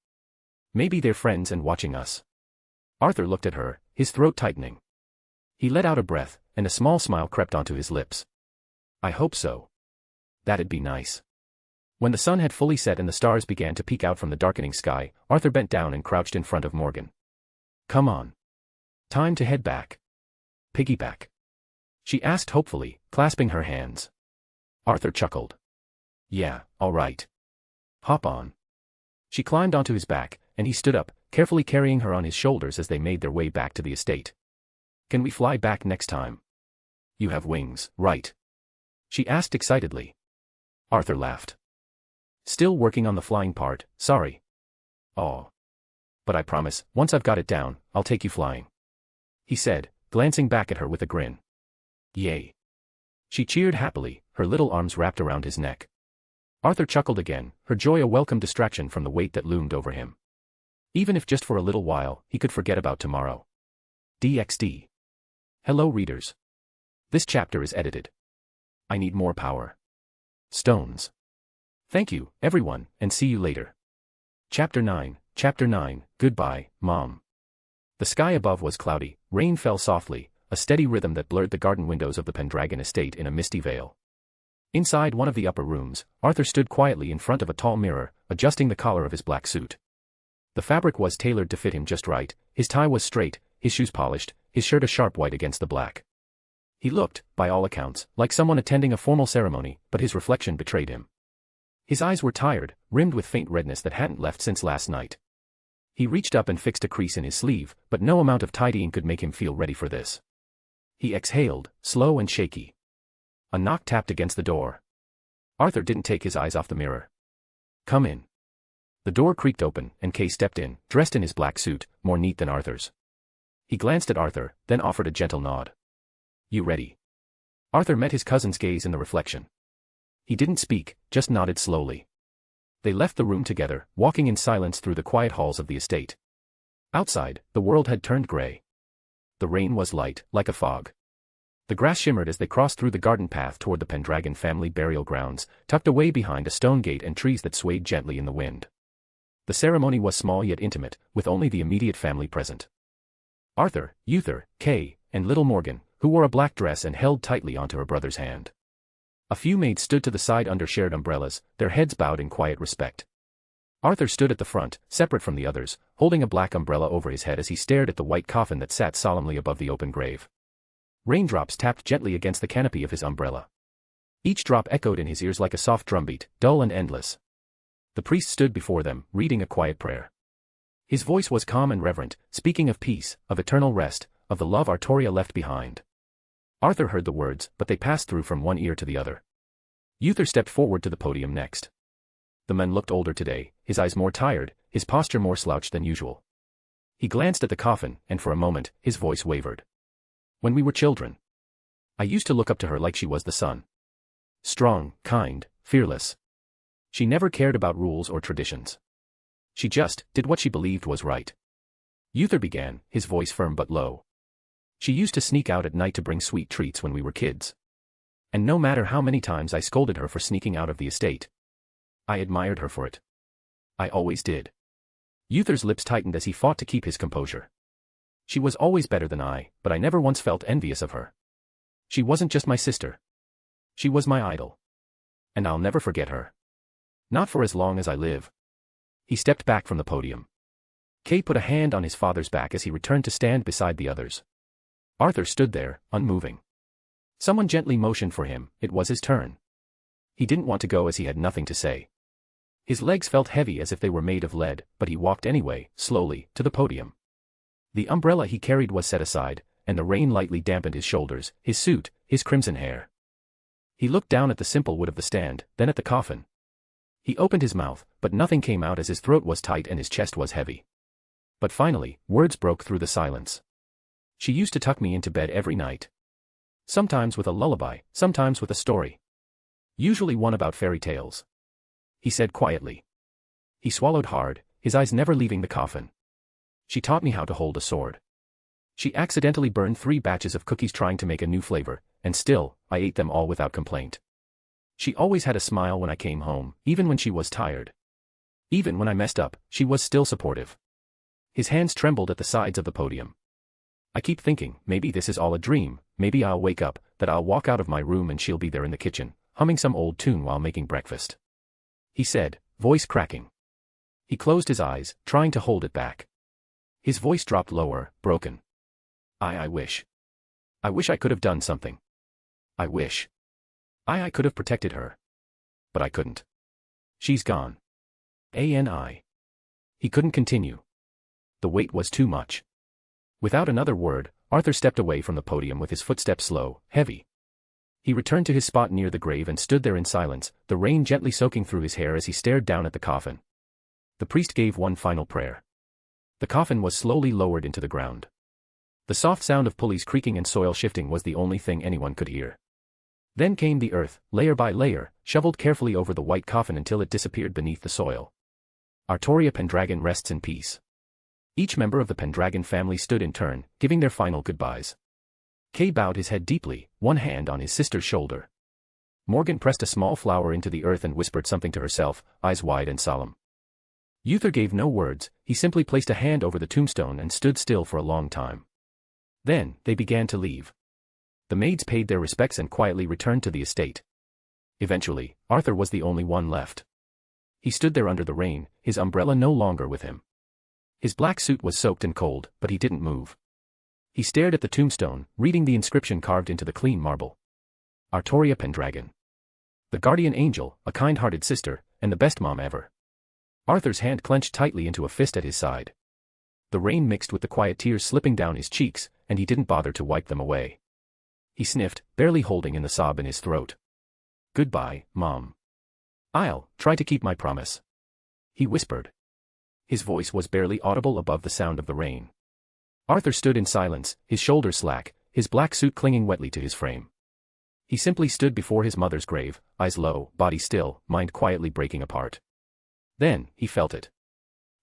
C: Maybe they're friends and watching us. Arthur looked at her, his throat tightening. He let out a breath, and a small smile crept onto his lips. I hope so. That'd be nice. When the sun had fully set and the stars began to peek out from the darkening sky, Arthur bent down and crouched in front of Morgan. Come on. Time to head back. Piggyback? She asked hopefully, clasping her hands. Arthur chuckled. Yeah, all right. Hop on. She climbed onto his back, and he stood up, carefully carrying her on his shoulders as they made their way back to the estate. Can we fly back next time? You have wings, right? She asked excitedly. Arthur laughed. Still working on the flying part, sorry. Aw. But I promise, once I've got it down, I'll take you flying. He said, glancing back at her with a grin. Yay. She cheered happily, her little arms wrapped around his neck. Arthur chuckled again, her joy a welcome distraction from the weight that loomed over him. Even if just for a little while, he could forget about tomorrow. DxD. Hello readers. This chapter is edited. I need more power. Stones. Thank you, everyone, and see you later. Chapter 9, Goodbye, Mom. The sky above was cloudy, rain fell softly, a steady rhythm that blurred the garden windows of the Pendragon estate in a misty veil. Inside one of the upper rooms, Arthur stood quietly in front of a tall mirror, adjusting the collar of his black suit. The fabric was tailored to fit him just right, his tie was straight, his shoes polished, his shirt a sharp white against the black. He looked, by all accounts, like someone attending a formal ceremony, but his reflection betrayed him. His eyes were tired, rimmed with faint redness that hadn't left since last night. He reached up and fixed a crease in his sleeve, but no amount of tidying could make him feel ready for this. He exhaled, slow and shaky. A knock tapped against the door. Arthur didn't take his eyes off the mirror. Come in. The door creaked open, and Kay stepped in, dressed in his black suit, more neat than Arthur's. He glanced at Arthur, then offered a gentle nod. You ready? Arthur met his cousin's gaze in the reflection. He didn't speak, just nodded slowly. They left the room together, walking in silence through the quiet halls of the estate. Outside, the world had turned gray. The rain was light, like a fog. The grass shimmered as they crossed through the garden path toward the Pendragon family burial grounds, tucked away behind a stone gate and trees that swayed gently in the wind. The ceremony was small yet intimate, with only the immediate family present. Arthur, Uther, Kay, and little Morgan, who wore a black dress and held tightly onto her brother's hand. A few maids stood to the side under shared umbrellas, their heads bowed in quiet respect. Arthur stood at the front, separate from the others, holding a black umbrella over his head as he stared at the white coffin that sat solemnly above the open grave. Raindrops tapped gently against the canopy of his umbrella. Each drop echoed in his ears like a soft drumbeat, dull and endless. The priest stood before them, reading a quiet prayer. His voice was calm and reverent, speaking of peace, of eternal rest, of the love our Tory left behind. Arthur heard the words, but they passed through from one ear to the other. Uther stepped forward to the podium next. The man looked older today, his eyes more tired, his posture more slouched than usual. He glanced at the coffin, and for a moment, his voice wavered. When we were children, I used to look up to her like she was the sun. Strong, kind, fearless. She never cared about rules or traditions. She just did what she believed was right. Uther began, his voice firm but low. She used to sneak out at night to bring sweet treats when we were kids. And no matter how many times I scolded her for sneaking out of the estate, I admired her for it. I always did. Uther's lips tightened as he fought to keep his composure. She was always better than I, but I never once felt envious of her. She wasn't just my sister. She was my idol. And I'll never forget her. Not for as long as I live. He stepped back from the podium. Kay put a hand on his father's back as he returned to stand beside the others. Arthur stood there, unmoving. Someone gently motioned for him, it was his turn. He didn't want to go as he had nothing to say. His legs felt heavy as if they were made of lead, but he walked anyway, slowly, to the podium. The umbrella he carried was set aside, and the rain lightly dampened his shoulders, his suit, his crimson hair. He looked down at the simple wood of the stand, then at the coffin. He opened his mouth, but nothing came out as his throat was tight and his chest was heavy. But finally, words broke through the silence. She used to tuck me into bed every night. Sometimes with a lullaby, sometimes with a story. Usually one about fairy tales. he said quietly. He swallowed hard, his eyes never leaving the coffin. She taught me how to hold a sword. She accidentally burned 3 batches of cookies trying to make a new flavor, and still, I ate them all without complaint. She always had a smile when I came home, even when she was tired. Even when I messed up, she was still supportive. His hands trembled at the sides of the podium. I keep thinking, maybe this is all a dream, maybe I'll wake up, that I'll walk out of my room and she'll be there in the kitchen, humming some old tune while making breakfast. He said, voice cracking. He closed his eyes, trying to hold it back. His voice dropped lower, broken. I wish. I wish I could have done something. I wish. I could have protected her. But I couldn't. She's gone. Ani. He couldn't continue. The weight was too much. Without another word, Arthur stepped away from the podium with his footsteps slow, heavy. He returned to his spot near the grave and stood there in silence, the rain gently soaking through his hair as he stared down at the coffin. The priest gave one final prayer. The coffin was slowly lowered into the ground. The soft sound of pulleys creaking and soil shifting was the only thing anyone could hear. Then came the earth, layer by layer, shoveled carefully over the white coffin until it disappeared beneath the soil. Our Tory Pendragon rests in peace. Each member of the Pendragon family stood in turn, giving their final goodbyes. Kay bowed his head deeply, one hand on his sister's shoulder. Morgan pressed a small flower into the earth and whispered something to herself, eyes wide and solemn. Uther gave no words, he simply placed a hand over the tombstone and stood still for a long time. Then, they began to leave. The maids paid their respects and quietly returned to the estate. Eventually, Arthur was the only one left. He stood there under the rain, his umbrella no longer with him. His black suit was soaked and cold, but he didn't move. He stared at the tombstone, reading the inscription carved into the clean marble. Artoria Pendragon. The guardian angel, a kind-hearted sister, and the best mom ever. Arthur's hand clenched tightly into a fist at his side. The rain mixed with the quiet tears slipping down his cheeks, and he didn't bother to wipe them away. He sniffed, barely holding in the sob in his throat. Goodbye, Mom. I'll try to keep my promise. He whispered. His voice was barely audible above the sound of the rain. Arthur stood in silence, his shoulders slack, his black suit clinging wetly to his frame. He simply stood before his mother's grave, eyes low, body still, mind quietly breaking apart. Then, he felt it.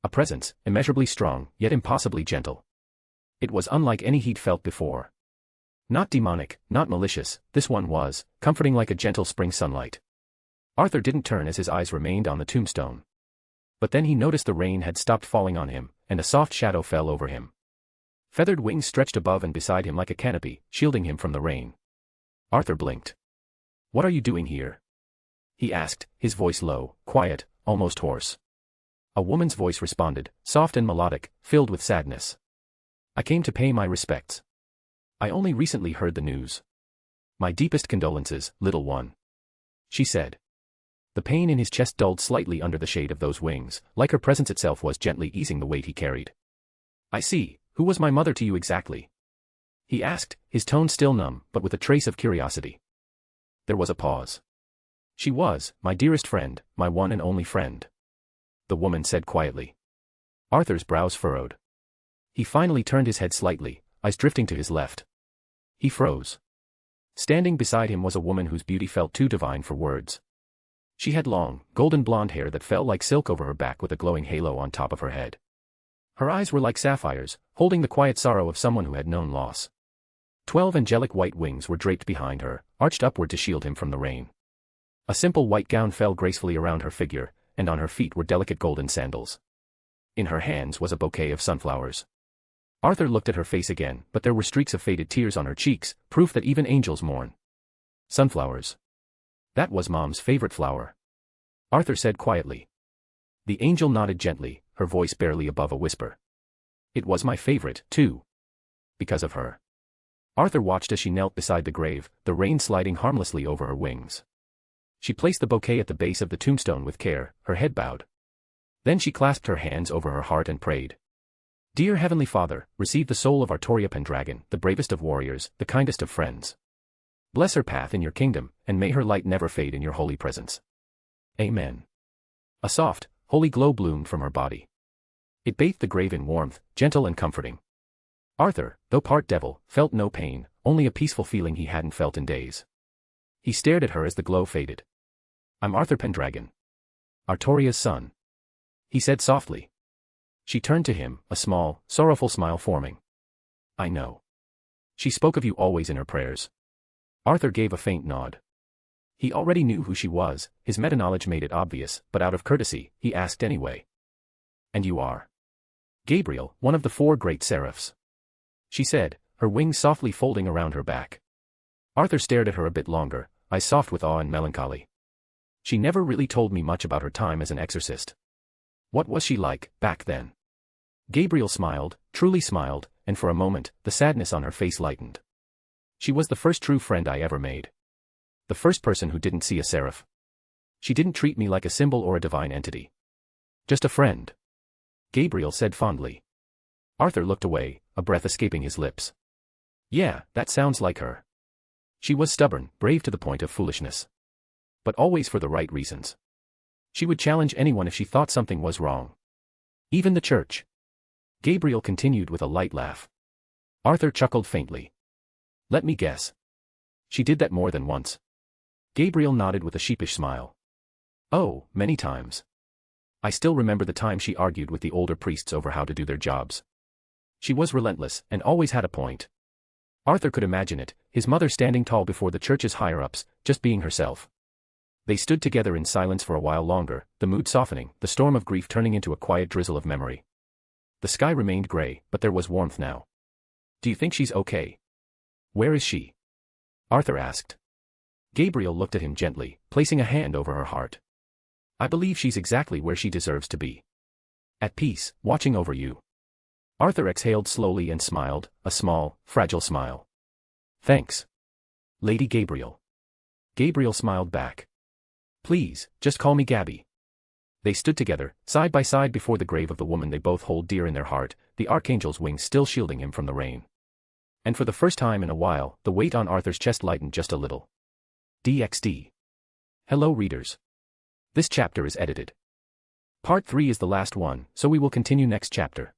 C: A presence, immeasurably strong, yet impossibly gentle. It was unlike any he'd felt before. Not demonic, not malicious, this one was, comforting like a gentle spring sunlight. Arthur didn't turn as his eyes remained on the tombstone. But then he noticed the rain had stopped falling on him, and a soft shadow fell over him. Feathered wings stretched above and beside him like a canopy, shielding him from the rain. Arthur blinked. What are you doing here? He asked, his voice low, quiet, almost hoarse. A woman's voice responded, soft and melodic, filled with sadness. I came to pay my respects. I only recently heard the news. My deepest condolences, little one. She said. The pain in his chest dulled slightly under the shade of those wings, like her presence itself was gently easing the weight he carried. I see, who was my mother to you exactly? He asked, his tone still numb, but with a trace of curiosity. There was a pause. She was, my dearest friend, my one and only friend. The woman said quietly. Arthur's brows furrowed. He finally turned his head slightly, eyes drifting to his left. He froze. Standing beside him was a woman whose beauty felt too divine for words. She had long, golden blonde hair that fell like silk over her back with a glowing halo on top of her head. Her eyes were like sapphires, holding the quiet sorrow of someone who had known loss. 12 angelic white wings were draped behind her, arched upward to shield him from the rain. A simple white gown fell gracefully around her figure, and on her feet were delicate golden sandals. In her hands was a bouquet of sunflowers. Arthur looked at her face again, but there were streaks of faded tears on her cheeks, proof that even angels mourn. Sunflowers. That was Mom's favorite flower. Arthur said quietly. The angel nodded gently, her voice barely above a whisper. It was my favorite, too. Because of her. Arthur watched as she knelt beside the grave, the rain sliding harmlessly over her wings. She placed the bouquet at the base of the tombstone with care, her head bowed. Then she clasped her hands over her heart and prayed. Dear Heavenly Father, receive the soul of Artoria Pendragon, the bravest of warriors, the kindest of friends. Bless her path in your kingdom, and may her light never fade in your holy presence. Amen. A soft, holy glow bloomed from her body. It bathed the grave in warmth, gentle and comforting. Arthur, though part devil, felt no pain, only a peaceful feeling he hadn't felt in days. He stared at her as the glow faded. I'm Arthur Pendragon. Artoria's son. He said softly. She turned to him, a small, sorrowful smile forming. I know. She spoke of you always in her prayers. Arthur gave a faint nod. He already knew who she was, his meta-knowledge made it obvious, but out of courtesy, he asked anyway. And you are? Gabriel, one of the 4 great seraphs. She said, her wings softly folding around her back. Arthur stared at her a bit longer, eyes soft with awe and melancholy. She never really told me much about her time as an exorcist. What was she like, back then? Gabriel smiled, truly smiled, and for a moment, the sadness on her face lightened. She was the first true friend I ever made. The first person who didn't see a seraph. She didn't treat me like a symbol or a divine entity. Just a friend. Gabriel said fondly. Arthur looked away, a breath escaping his lips. Yeah, that sounds like her. She was stubborn, brave to the point of foolishness. But always for the right reasons. She would challenge anyone if she thought something was wrong. Even the church. Gabriel continued with a light laugh. Arthur chuckled faintly. Let me guess. She did that more than once. Gabriel nodded with a sheepish smile. Oh, many times. I still remember the time she argued with the older priests over how to do their jobs. She was relentless, and always had a point. Arthur could imagine it, his mother standing tall before the church's higher-ups, just being herself. They stood together in silence for a while longer, the mood softening, the storm of grief turning into a quiet drizzle of memory. The sky remained gray, but there was warmth now. Do you think she's okay? Where is she? Arthur asked. Gabriel looked at him gently, placing a hand over her heart. I believe she's exactly where she deserves to be. At peace, watching over you. Arthur exhaled slowly and smiled, a small, fragile smile. Thanks. Lady Gabriel. Gabriel smiled back. Please, just call me Gabby. They stood together, side by side before the grave of the woman they both hold dear in their heart, the archangel's wings still shielding him from the rain. And for the first time in a while, the weight on Arthur's chest lightened just a little. DxD. Hello readers. This chapter is edited. Part 3 is the last one, so we will continue next chapter.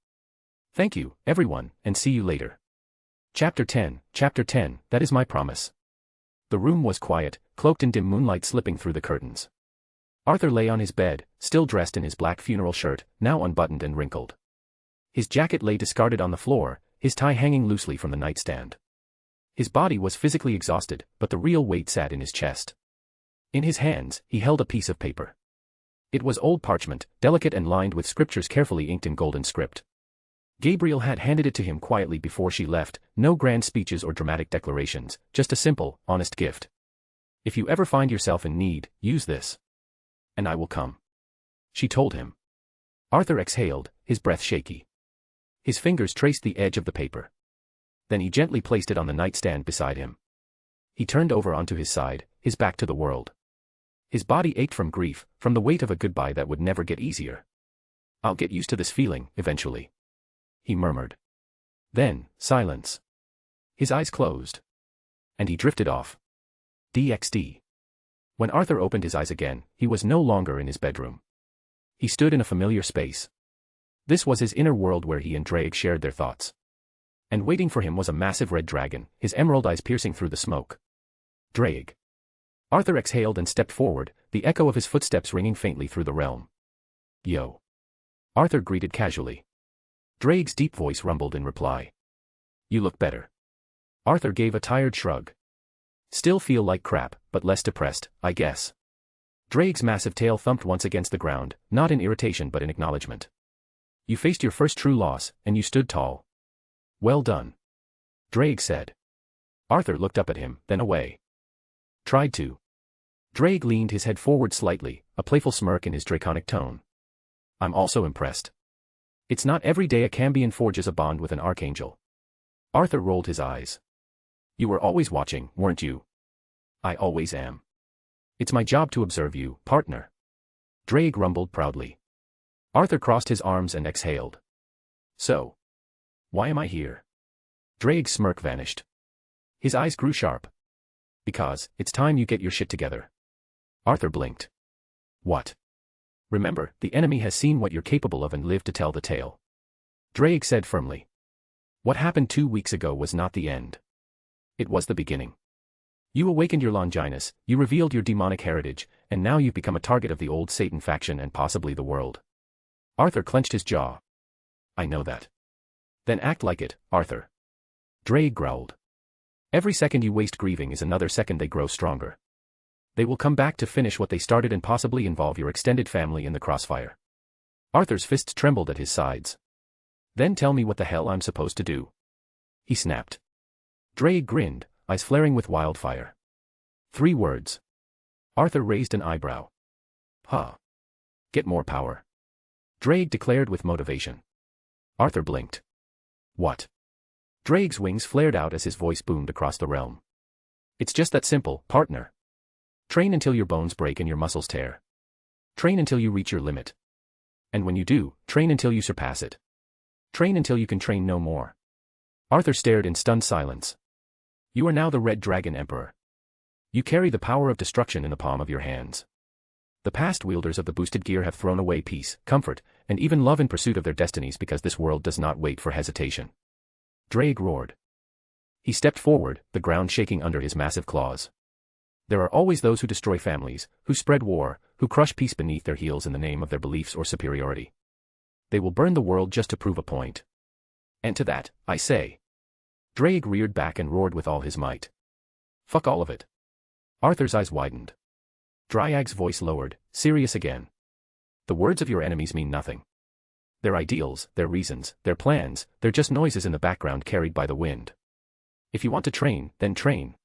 C: Thank you, everyone, and see you later. Chapter 10, that is my promise. The room was quiet, cloaked in dim moonlight slipping through the curtains. Arthur lay on his bed, still dressed in his black funeral shirt, now unbuttoned and wrinkled. His jacket lay discarded on the floor, his tie hanging loosely from the nightstand. His body was physically exhausted, but the real weight sat in his chest. In his hands, he held a piece of paper. It was old parchment, delicate and lined with scriptures carefully inked in golden script. Gabriel had handed it to him quietly before she left, no grand speeches or dramatic declarations, just a simple, honest gift. If you ever find yourself in need, use this. And I will come. She told him. Arthur exhaled, his breath shaky. His fingers traced the edge of the paper. Then he gently placed it on the nightstand beside him. He turned over onto his side, his back to the world. His body ached from grief, from the weight of a goodbye that would never get easier. I'll get used to this feeling, eventually. He murmured. Then, silence. His eyes closed. And he drifted off. DxD. When Arthur opened his eyes again, he was no longer in his bedroom. He stood in a familiar space. This was his inner world where he and Drake shared their thoughts. And waiting for him was a massive red dragon, his emerald eyes piercing through the smoke. Drake. Arthur exhaled and stepped forward, the echo of his footsteps ringing faintly through the realm. Yo. Arthur greeted casually. Drake's deep voice rumbled in reply. You look better. Arthur gave a tired shrug. Still feel like crap, but less depressed, I guess. Drake's massive tail thumped once against the ground, not in irritation but in acknowledgement. You faced your first true loss, and you stood tall. Well done. Drake said. Arthur looked up at him, then away. Tried to. Drake leaned his head forward slightly, a playful smirk in his draconic tone. I'm also impressed. It's not every day a Cambion forges a bond with an archangel. Arthur rolled his eyes. You were always watching, weren't you? I always am. It's my job to observe you, partner. Drake rumbled proudly. Arthur crossed his arms and exhaled. So. Why am I here? Drake's smirk vanished. His eyes grew sharp. Because, it's time you get your shit together. Arthur blinked. What? Remember, the enemy has seen what you're capable of and lived to tell the tale. Drake said firmly. What happened 2 weeks ago was not the end. It was the beginning. You awakened your Longinus, you revealed your demonic heritage, and now you've become a target of the old Satan faction and possibly the world. Arthur clenched his jaw. I know that. Then act like it, Arthur. Drake growled. Every second you waste grieving is another second they grow stronger. They will come back to finish what they started and possibly involve your extended family in the crossfire. Arthur's fists trembled at his sides. Then tell me what the hell I'm supposed to do. He snapped. Drake grinned, eyes flaring with wildfire. 3 words. Arthur raised an eyebrow. Huh. Get more power. Drake declared with motivation. Arthur blinked. What? Drake's wings flared out as his voice boomed across the realm. It's just that simple, partner. Train until your bones break and your muscles tear. Train until you reach your limit. And when you do, train until you surpass it. Train until you can train no more. Arthur stared in stunned silence. You are now the Red Dragon Emperor. You carry the power of destruction in the palm of your hands. The past wielders of the boosted gear have thrown away peace, comfort, and even love in pursuit of their destinies because this world does not wait for hesitation. Drake roared. He stepped forward, the ground shaking under his massive claws. There are always those who destroy families, who spread war, who crush peace beneath their heels in the name of their beliefs or superiority. They will burn the world just to prove a point. And to that, I say. Drake reared back and roared with all his might. Fuck all of it. Arthur's eyes widened. Dryag's voice lowered, serious again. The words of your enemies mean nothing. Their ideals, their reasons, their plans, they're just noises in the background carried by the wind. If you want to train, then train.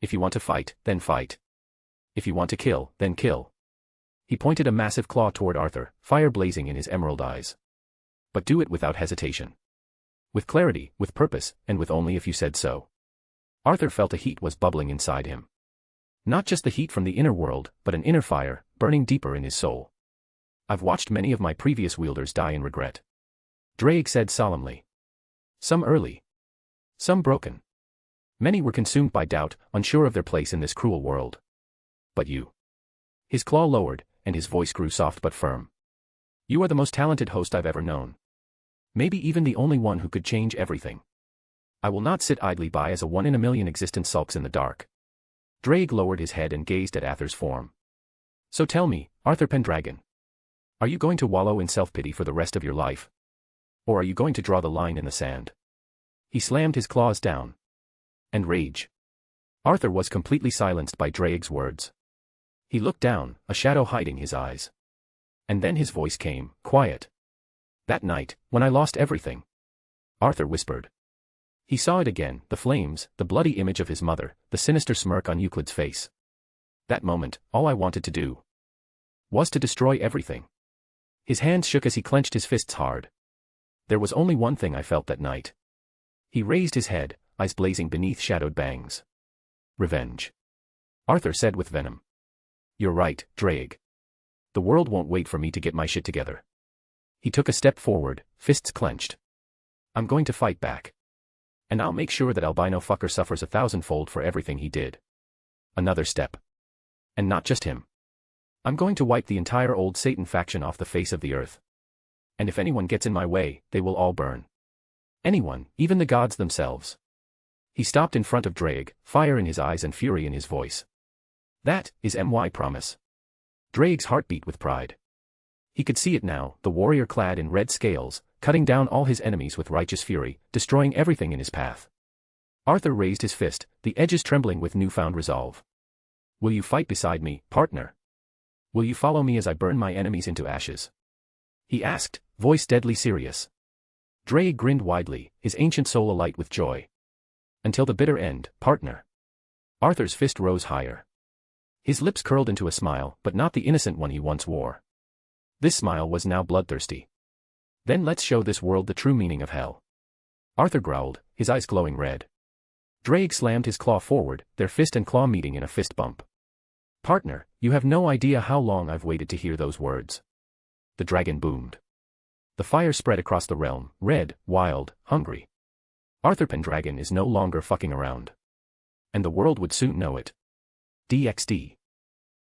C: If you want to fight, then fight. If you want to kill, then kill. He pointed a massive claw toward Arthur, fire blazing in his emerald eyes. But do it without hesitation. With clarity, with purpose, and with only if you said so. Arthur felt a heat was bubbling inside him. Not just the heat from the inner world, but an inner fire, burning deeper in his soul. I've watched many of my previous wielders die in regret. Drake said solemnly. Some early. Some broken. Many were consumed by doubt, unsure of their place in this cruel world. But you. His claw lowered, and his voice grew soft but firm. You are the most talented host I've ever known. Maybe even the only one who could change everything. I will not sit idly by as a 1 in a million existence sulks in the dark. Drake lowered his head and gazed at Arthur's form. So tell me, Arthur Pendragon. Are you going to wallow in self-pity for the rest of your life? Or are you going to draw the line in the sand? He slammed his claws down. And rage. Arthur was completely silenced by Drake's words. He looked down, a shadow hiding his eyes. And then his voice came, quiet. That night, when I lost everything. Arthur whispered. He saw it again, the flames, the bloody image of his mother, the sinister smirk on Euclid's face. That moment, all I wanted to do was to destroy everything. His hands shook as he clenched his fists hard. There was only one thing I felt that night. He raised his head, eyes blazing beneath shadowed bangs. Revenge. Arthur said with venom. You're right, Drake. The world won't wait for me to get my shit together. He took a step forward, fists clenched. I'm going to fight back. And I'll make sure that albino fucker suffers 1,000-fold for everything he did. Another step. And not just him. I'm going to wipe the entire old Satan faction off the face of the earth. And if anyone gets in my way, they will all burn. Anyone, even the gods themselves. He stopped in front of Drake, fire in his eyes and fury in his voice. That is my promise. Drake's heart beat with pride. He could see it now, the warrior clad in red scales, cutting down all his enemies with righteous fury, destroying everything in his path. Arthur raised his fist, the edges trembling with newfound resolve. Will you fight beside me, partner? Will you follow me as I burn my enemies into ashes? He asked, voice deadly serious. Drake grinned widely, his ancient soul alight with joy. Until the bitter end, partner. Arthur's fist rose higher. His lips curled into a smile, but not the innocent one he once wore. This smile was now bloodthirsty. Then let's show this world the true meaning of hell. Arthur growled, his eyes glowing red. Drake slammed his claw forward, their fist and claw meeting in a fist bump. Partner, you have no idea how long I've waited to hear those words. The dragon boomed. The fire spread across the realm, red, wild, hungry. Arthur Pendragon is no longer fucking around. And the world would soon know it. DxD.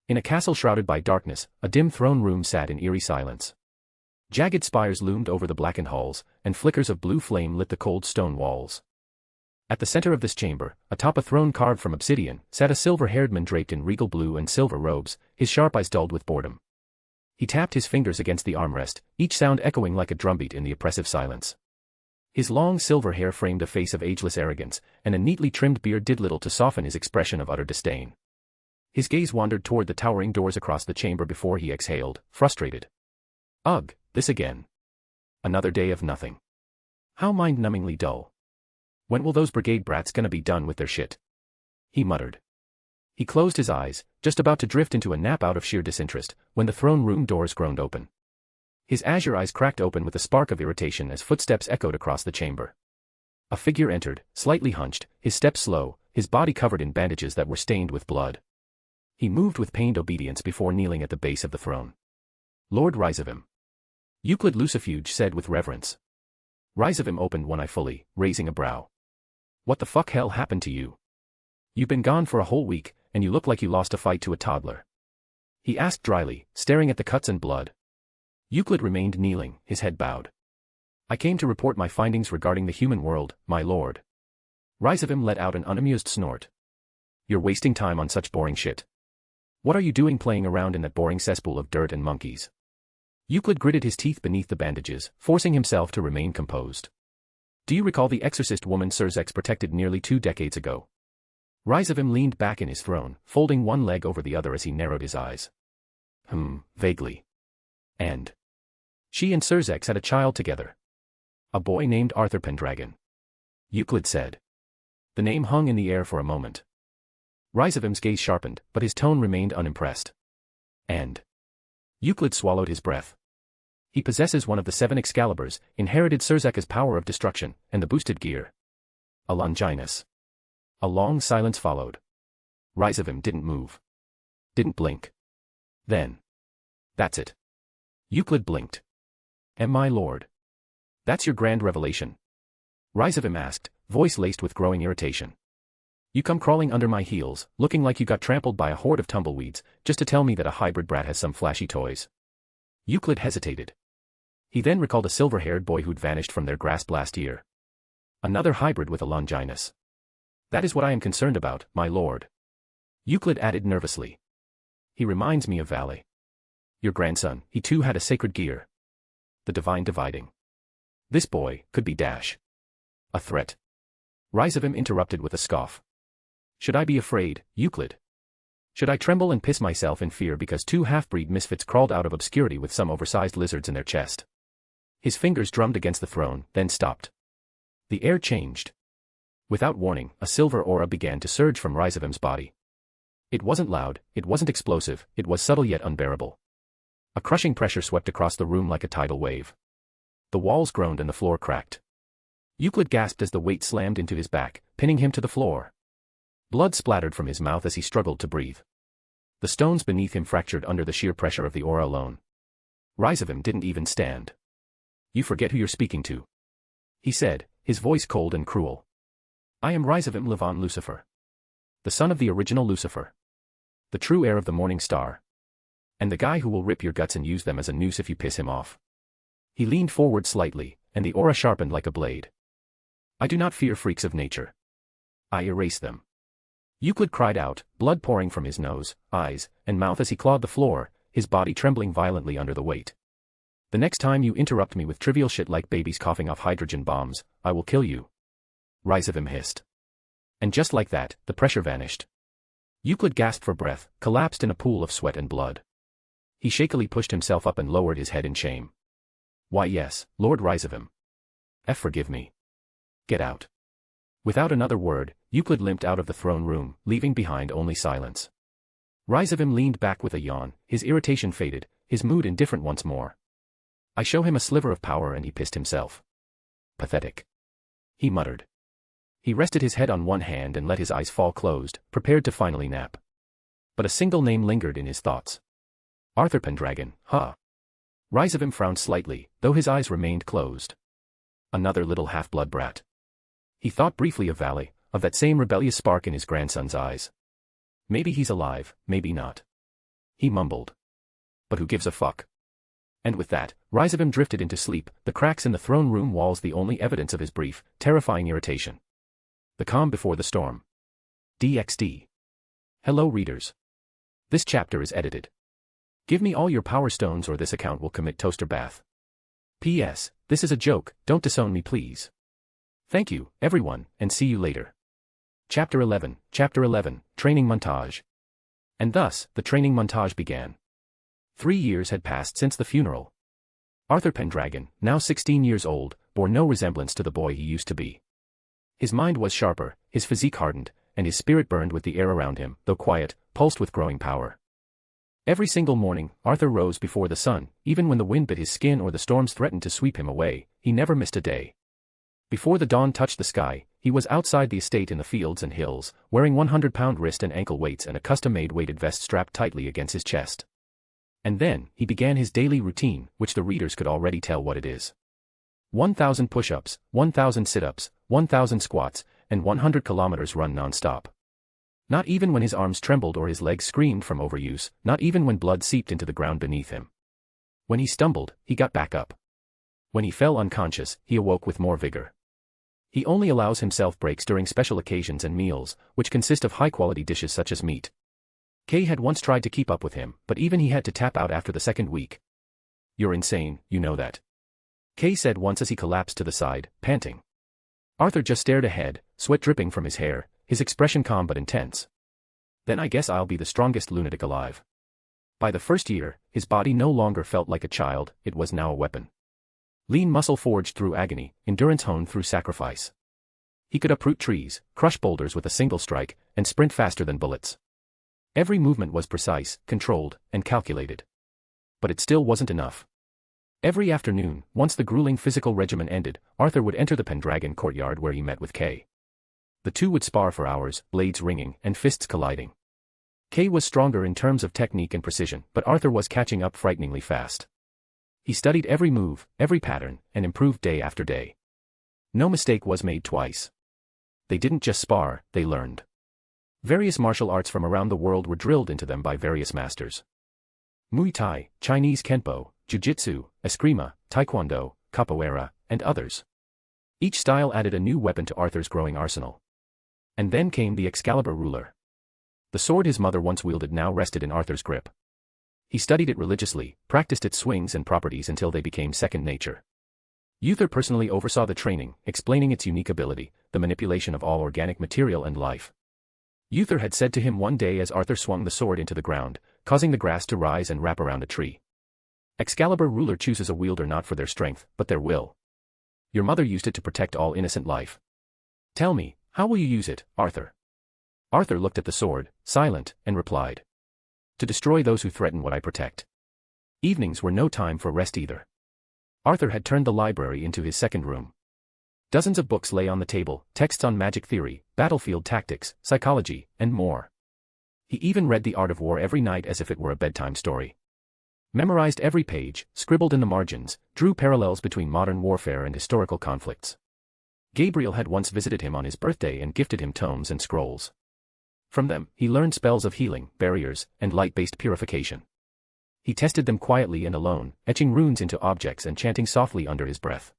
C: In a castle shrouded by darkness, a dim throne room sat in eerie silence. Jagged spires loomed over the blackened halls, and flickers of blue flame lit the cold stone walls. At the center of this chamber, atop a throne carved from obsidian, sat a silver-haired man draped in regal blue and silver robes, his sharp eyes dulled with boredom. He tapped his fingers against the armrest, each sound echoing like a drumbeat in the oppressive silence. His long silver hair framed a face of ageless arrogance, and a neatly trimmed beard did little to soften his expression of utter disdain. His gaze wandered toward the towering doors across the chamber before he exhaled, frustrated. Ugh, this again. Another day of nothing. How mind-numbingly dull. When will those brigade brats gonna be done with their shit? He muttered. He closed his eyes, just about to drift into a nap out of sheer disinterest, when the throne room doors groaned open. His azure eyes cracked open with a spark of irritation as footsteps echoed across the chamber. A figure entered, slightly hunched, his steps slow, his body covered in bandages that were stained with blood. He moved with pained obedience before kneeling at the base of the throne. Lord Rhysavim. Euclid Lucifuge said with reverence. Rhysavim opened one eye fully, raising a brow. What the fuck hell happened to you? You've been gone for a whole week, and you look like you lost a fight to a toddler. He asked dryly, staring at the cuts and blood. Euclid remained kneeling, his head bowed. I came to report my findings regarding the human world, my lord. Rhysavim let out an unamused snort. You're wasting time on such boring shit. What are you doing playing around in that boring cesspool of dirt and monkeys? Euclid gritted his teeth beneath the bandages, forcing himself to remain composed. Do you recall the exorcist woman Seraph protected nearly 2 decades ago? Rhysavim leaned back in his throne, folding one leg over the other as he narrowed his eyes. Vaguely. And she and Seraph had a child together. A boy named Arthur Pendragon. Euclid said. The name hung in the air for a moment. Rhysavim's gaze sharpened, but his tone remained unimpressed. And Euclid swallowed his breath. He possesses one of the 7 Excaliburs, inherited Serapha's power of destruction, and the boosted gear. A Longinus. A long silence followed. Rhysavim didn't move. Didn't blink. Then. That's it. Euclid blinked. Am I lord? That's your grand revelation? Rhysavim asked, voice laced with growing irritation. You come crawling under my heels, looking like you got trampled by a horde of tumbleweeds, just to tell me that a hybrid brat has some flashy toys. Euclid hesitated. He then recalled a silver-haired boy who'd vanished from their grasp last year. Another hybrid with a Longinus. That is what I am concerned about, my lord. Euclid added nervously. He reminds me of Valley. Your grandson, he too had a sacred gear. The divine dividing. This boy could be Dash. A threat. Rhysavim interrupted with a scoff. Should I be afraid, Euclid? Should I tremble and piss myself in fear because 2 half-breed misfits crawled out of obscurity with some oversized lizards in their chest? His fingers drummed against the throne, then stopped. The air changed. Without warning, a silver aura began to surge from Rhysavim's body. It wasn't loud, it wasn't explosive, it was subtle yet unbearable. A crushing pressure swept across the room like a tidal wave. The walls groaned and the floor cracked. Euclid gasped as the weight slammed into his back, pinning him to the floor. Blood splattered from his mouth as he struggled to breathe. The stones beneath him fractured under the sheer pressure of the aura alone. Rhysavim didn't even stand. You forget who you're speaking to. He said, his voice cold and cruel. I am Rhysavim Levant Lucifer. The son of the original Lucifer. The true heir of the morning star. And the guy who will rip your guts and use them as a noose if you piss him off. He leaned forward slightly, and the aura sharpened like a blade. I do not fear freaks of nature. I erase them. Euclid cried out, blood pouring from his nose, eyes, and mouth as he clawed the floor, his body trembling violently under the weight. The next time you interrupt me with trivial shit like babies coughing off hydrogen bombs, I will kill you. Rhysavim hissed. And just like that, the pressure vanished. Euclid gasped for breath, collapsed in a pool of sweat and blood. He shakily pushed himself up and lowered his head in shame. Why yes, Lord Rhysavim. Forgive me. Get out. Without another word, Euclid limped out of the throne room, leaving behind only silence. Rhysavim leaned back with a yawn, his irritation faded, his mood indifferent once more. I show him a sliver of power and he pissed himself. Pathetic. He muttered. He rested his head on one hand and let his eyes fall closed, prepared to finally nap. But a single name lingered in his thoughts. Arthur Pendragon, huh? Rhysavim frowned slightly, though his eyes remained closed. Another little half-blood brat. He thought briefly of Valley, of that same rebellious spark in his grandson's eyes. Maybe he's alive, maybe not. He mumbled. But who gives a fuck? And with that, Rhysavim drifted into sleep, the cracks in the throne room walls the only evidence of his brief, terrifying irritation. The calm before the storm. DxD. Hello readers. This chapter is edited. Give me all your power stones or this account will commit toaster bath. P.S. This is a joke, don't disown me please. Thank you, everyone, and see you later. Chapter 11, Training Montage. And thus, the training montage began. 3 years had passed since the funeral. Arthur Pendragon, now 16 years old, bore no resemblance to the boy he used to be. His mind was sharper, his physique hardened, and his spirit burned with the air around him, though quiet, pulsed with growing power. Every single morning, Arthur rose before the sun, even when the wind bit his skin or the storms threatened to sweep him away, he never missed a day. Before the dawn touched the sky, he was outside the estate in the fields and hills, wearing 100-pound wrist and ankle weights and a custom-made weighted vest strapped tightly against his chest. And then, he began his daily routine, which the readers could already tell what it is. 1,000 push-ups, 1,000 sit-ups, 1,000 squats, and 100 kilometers run non-stop. Not even when his arms trembled or his legs screamed from overuse, not even when blood seeped into the ground beneath him. When he stumbled, he got back up. When he fell unconscious, he awoke with more vigor. He only allows himself breaks during special occasions and meals, which consist of high-quality dishes such as meat. Kay had once tried to keep up with him, but even he had to tap out after the second week. "You're insane, you know that," Kay said once as he collapsed to the side, panting. Arthur just stared ahead, sweat dripping from his hair, his expression calm but intense. "Then I guess I'll be the strongest lunatic alive." By the first year, his body no longer felt like a child, it was now a weapon. Lean muscle forged through agony, endurance honed through sacrifice. He could uproot trees, crush boulders with a single strike, and sprint faster than bullets. Every movement was precise, controlled, and calculated. But it still wasn't enough. Every afternoon, once the grueling physical regimen ended, Arthur would enter the Pendragon courtyard where he met with Kay. The two would spar for hours, blades ringing, and fists colliding. Kay was stronger in terms of technique and precision, but Arthur was catching up frighteningly fast. He studied every move, every pattern, and improved day after day. No mistake was made twice. They didn't just spar, they learned. Various martial arts from around the world were drilled into them by various masters. Muay Thai, Chinese Kenpo, Jiu-Jitsu, Eskrima, Taekwondo, Capoeira, and others. Each style added a new weapon to Arthur's growing arsenal. And then came the Excalibur ruler. The sword his mother once wielded now rested in Arthur's grip. He studied it religiously, practiced its swings and properties until they became second nature. Uther personally oversaw the training, explaining its unique ability, the manipulation of all organic material and life. Uther had said to him one day as Arthur swung the sword into the ground, causing the grass to rise and wrap around a tree. Excalibur ruler chooses a wielder not for their strength, but their will. Your mother used it to protect all innocent life. Tell me, how will you use it, Arthur? Arthur looked at the sword, silent, and replied. To destroy those who threaten what I protect. Evenings were no time for rest either. Arthur had turned the library into his second room. Dozens of books lay on the table, texts on magic theory, battlefield tactics, psychology, and more. He even read The Art of War every night as if it were a bedtime story. Memorized every page, scribbled in the margins, drew parallels between modern warfare and historical conflicts. Gabriel had once visited him on his birthday and gifted him tomes and scrolls. From them, he learned spells of healing, barriers, and light-based purification. He tested them quietly and alone, etching runes into objects and chanting softly under his breath.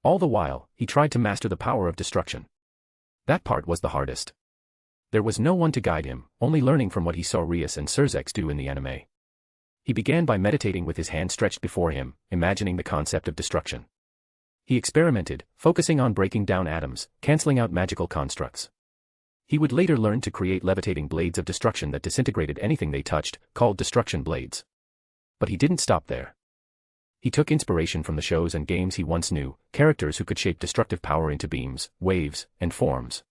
C: All the while, he tried to master the power of destruction. That part was the hardest. There was no one to guide him, only learning from what he saw Rias and Serzex do in the anime. He began by meditating with his hand stretched before him, imagining the concept of destruction. He experimented, focusing on breaking down atoms, canceling out magical constructs. He would later learn to create levitating blades of destruction that disintegrated anything they touched, called destruction blades. But he didn't stop there. He took inspiration from the shows and games he once knew, characters who could shape destructive power into beams, waves, and forms.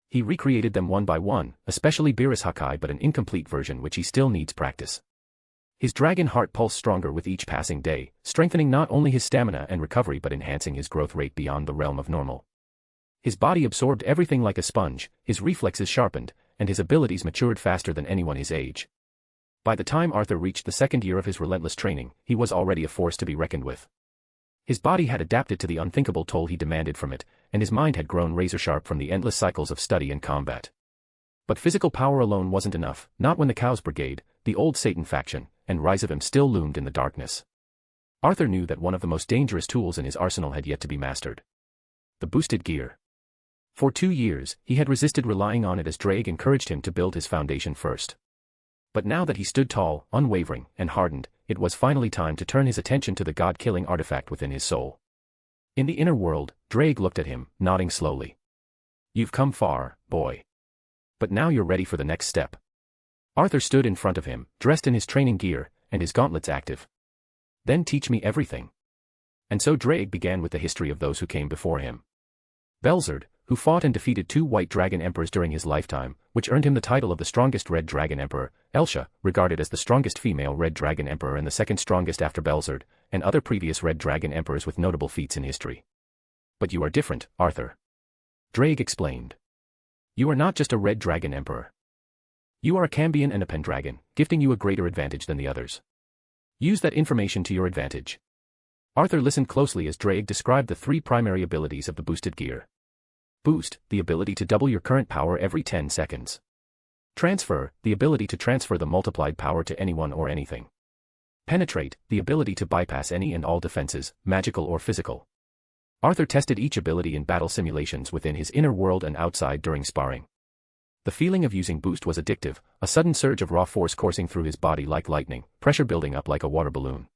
C: He recreated them one by one, especially Beerus Hakai, but an incomplete version which he still needs practice. His dragon heart pulsed stronger with each passing day, strengthening not only his stamina and recovery but enhancing his growth rate beyond the realm of normal. His body absorbed everything like a sponge, his reflexes sharpened, and his abilities matured faster than anyone his age. By the time Arthur reached the second year of his relentless training, he was already a force to be reckoned with. His body had adapted to the unthinkable toll he demanded from it, and his mind had grown razor-sharp from the endless cycles of study and combat. But physical power alone wasn't enough, not when the Cows Brigade, the old Satan faction, and rise of him still loomed in the darkness. Arthur knew that one of the most dangerous tools in his arsenal had yet to be mastered. The boosted gear. For 2 years, he had resisted relying on it as Drake encouraged him to build his foundation first. But now that he stood tall, unwavering, and hardened, it was finally time to turn his attention to the god-killing artifact within his soul. In the inner world, Drake looked at him, nodding slowly. You've come far, boy. But now you're ready for the next step. Arthur stood in front of him, dressed in his training gear, and his gauntlets active. Then teach me everything. And so Drake began with the history of those who came before him. Belzerd, who fought and defeated 2 white dragon emperors during his lifetime, which earned him the title of the strongest red dragon emperor, Elsha, regarded as the strongest female red dragon emperor and the second strongest after Belzerd, and other previous red dragon emperors with notable feats in history. But you are different, Arthur. Drake explained. You are not just a red dragon emperor. You are a Cambion and a Pendragon, gifting you a greater advantage than the others. Use that information to your advantage. Arthur listened closely as Drake described the 3 primary abilities of the boosted gear. Boost, the ability to double your current power every 10 seconds. Transfer, the ability to transfer the multiplied power to anyone or anything. Penetrate, the ability to bypass any and all defenses, magical or physical. Arthur tested each ability in battle simulations within his inner world and outside during sparring. The feeling of using Boost was addictive, a sudden surge of raw force coursing through his body like lightning, pressure building up like a water balloon.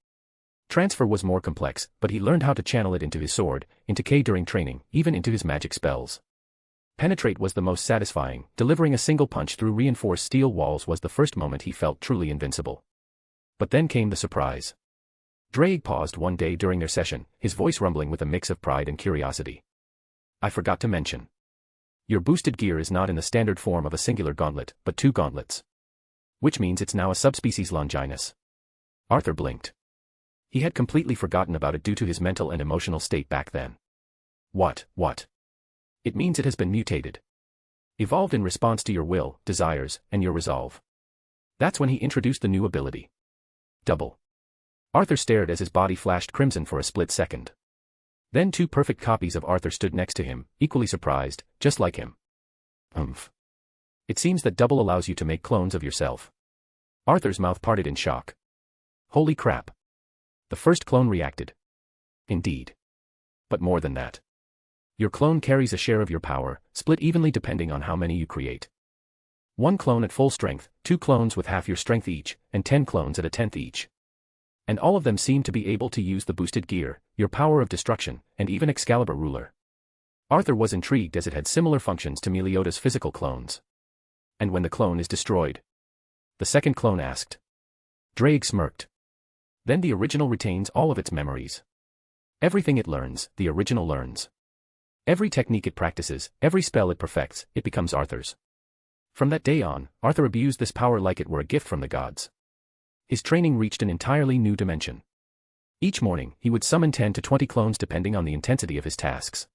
C: Transfer was more complex, but he learned how to channel it into his sword, into K during training, even into his magic spells. Penetrate was the most satisfying, delivering a single punch through reinforced steel walls was the first moment he felt truly invincible. But then came the surprise. Drake paused one day during their session, his voice rumbling with a mix of pride and curiosity. I forgot to mention. Your boosted gear is not in the standard form of a singular gauntlet, but 2 gauntlets. Which means it's now a subspecies Longinus. Arthur blinked. He had completely forgotten about it due to his mental and emotional state back then. What? It means it has been mutated. Evolved in response to your will, desires, and your resolve. That's when he introduced the new ability. Double. Arthur stared as his body flashed crimson for a split second. Then 2 perfect copies of Arthur stood next to him, equally surprised, just like him. It seems that double allows you to make clones of yourself. Arthur's mouth parted in shock. Holy crap. The first clone reacted. Indeed. But more than that. Your clone carries a share of your power, split evenly depending on how many you create. 1 clone at full strength, 2 clones with half your strength each, and 10 clones at a tenth each. And all of them seem to be able to use the boosted gear, your power of destruction, and even Excalibur ruler. Arthur was intrigued as it had similar functions to Meliodas' physical clones. And when the clone is destroyed? The second clone asked. Drake smirked. Then the original retains all of its memories. Everything it learns, the original learns. Every technique it practices, every spell it perfects, it becomes Arthur's. From that day on, Arthur abused this power like it were a gift from the gods. His training reached an entirely new dimension. Each morning, he would summon 10 to 20 clones depending on the intensity of his tasks.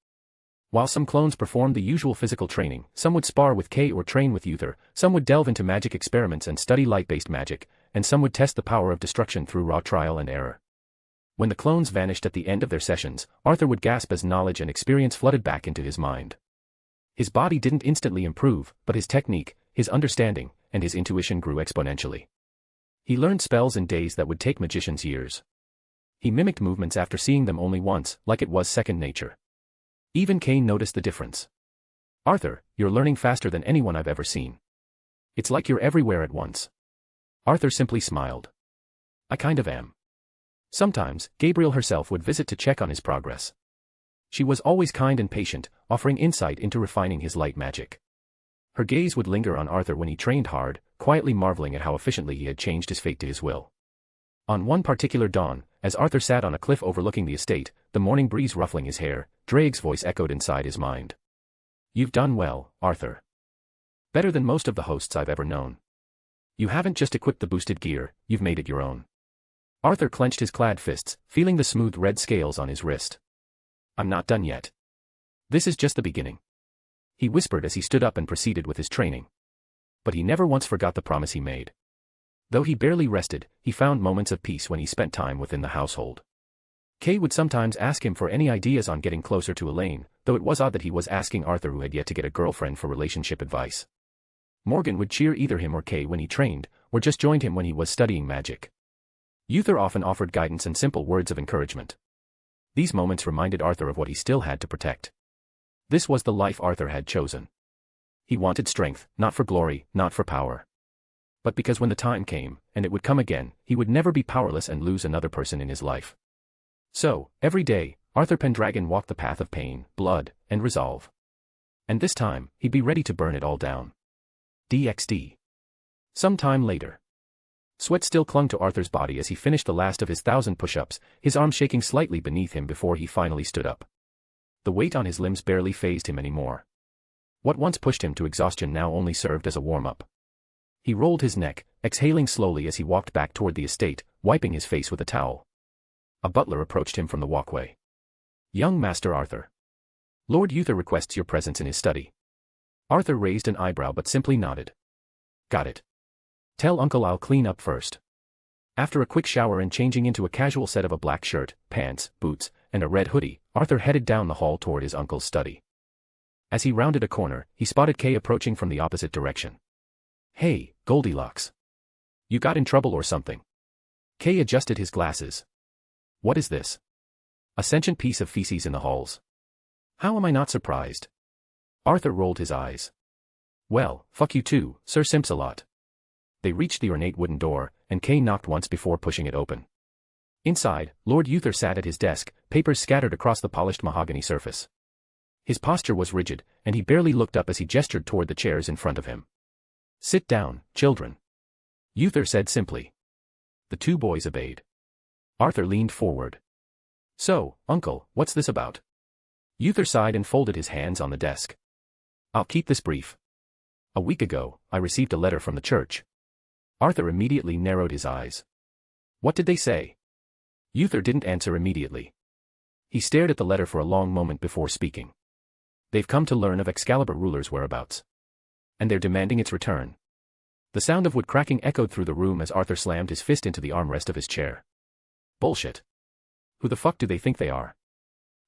C: While some clones performed the usual physical training, some would spar with K or train with Uther, some would delve into magic experiments and study light-based magic, and some would test the power of destruction through raw trial and error. When the clones vanished at the end of their sessions, Arthur would gasp as knowledge and experience flooded back into his mind. His body didn't instantly improve, but his technique, his understanding, and his intuition grew exponentially. He learned spells in days that would take magicians years. He mimicked movements after seeing them only once, like it was second nature. Even Kane noticed the difference. Arthur, you're learning faster than anyone I've ever seen. It's like you're everywhere at once. Arthur simply smiled. I kind of am. Sometimes, Gabriel herself would visit to check on his progress. She was always kind and patient, offering insight into refining his light magic. Her gaze would linger on Arthur when he trained hard, quietly marveling at how efficiently he had changed his fate to his will. On one particular dawn, as Arthur sat on a cliff overlooking the estate, the morning breeze ruffling his hair, Drake's voice echoed inside his mind. You've done well, Arthur. Better than most of the hosts I've ever known. You haven't just equipped the boosted gear, you've made it your own. Arthur clenched his clad fists, feeling the smooth red scales on his wrist. I'm not done yet. This is just the beginning. He whispered as he stood up and proceeded with his training. But he never once forgot the promise he made. Though he barely rested, he found moments of peace when he spent time within the household. Kay would sometimes ask him for any ideas on getting closer to Elaine, though it was odd that he was asking Arthur who had yet to get a girlfriend for relationship advice. Morgan would cheer either him or Kay when he trained, or just joined him when he was studying magic. Uther often offered guidance and simple words of encouragement. These moments reminded Arthur of what he still had to protect. This was the life Arthur had chosen. He wanted strength, not for glory, not for power. But because when the time came, and it would come again, he would never be powerless and lose another person in his life. So, every day, Arthur Pendragon walked the path of pain, blood, and resolve. And this time, he'd be ready to burn it all down. DxD. Some time later. Sweat still clung to Arthur's body as he finished the last of his 1,000 push-ups, his arm shaking slightly beneath him before he finally stood up. The weight on his limbs barely fazed him anymore. What once pushed him to exhaustion now only served as a warm-up. He rolled his neck, exhaling slowly as he walked back toward the estate, wiping his face with a towel. A butler approached him from the walkway. "Young Master Arthur. Lord Uther requests your presence in his study." Arthur raised an eyebrow but simply nodded. "Got it. Tell Uncle I'll clean up first." After a quick shower and changing into a casual set of a black shirt, pants, boots, and a red hoodie, Arthur headed down the hall toward his uncle's study. As he rounded a corner, he spotted Kay approaching from the opposite direction. "Hey, Goldilocks. You got in trouble or something?" Kay adjusted his glasses. "What is this? A sentient piece of feces in the halls. How am I not surprised?" Arthur rolled his eyes. "Well, fuck you too, Sir Simsalot." They reached the ornate wooden door, and Kay knocked once before pushing it open. Inside, Lord Uther sat at his desk, papers scattered across the polished mahogany surface. His posture was rigid, and he barely looked up as he gestured toward the chairs in front of him. "Sit down, children," Uther said simply. The two boys obeyed. Arthur leaned forward. "So, Uncle, what's this about?" Uther sighed and folded his hands on the desk. "I'll keep this brief. A week ago, I received a letter from the church." Arthur immediately narrowed his eyes. "What did they say?" Uther didn't answer immediately. He stared at the letter for a long moment before speaking. "They've come to learn of Excalibur ruler's whereabouts. And they're demanding its return." The sound of wood cracking echoed through the room as Arthur slammed his fist into the armrest of his chair. "Bullshit. Who the fuck do they think they are?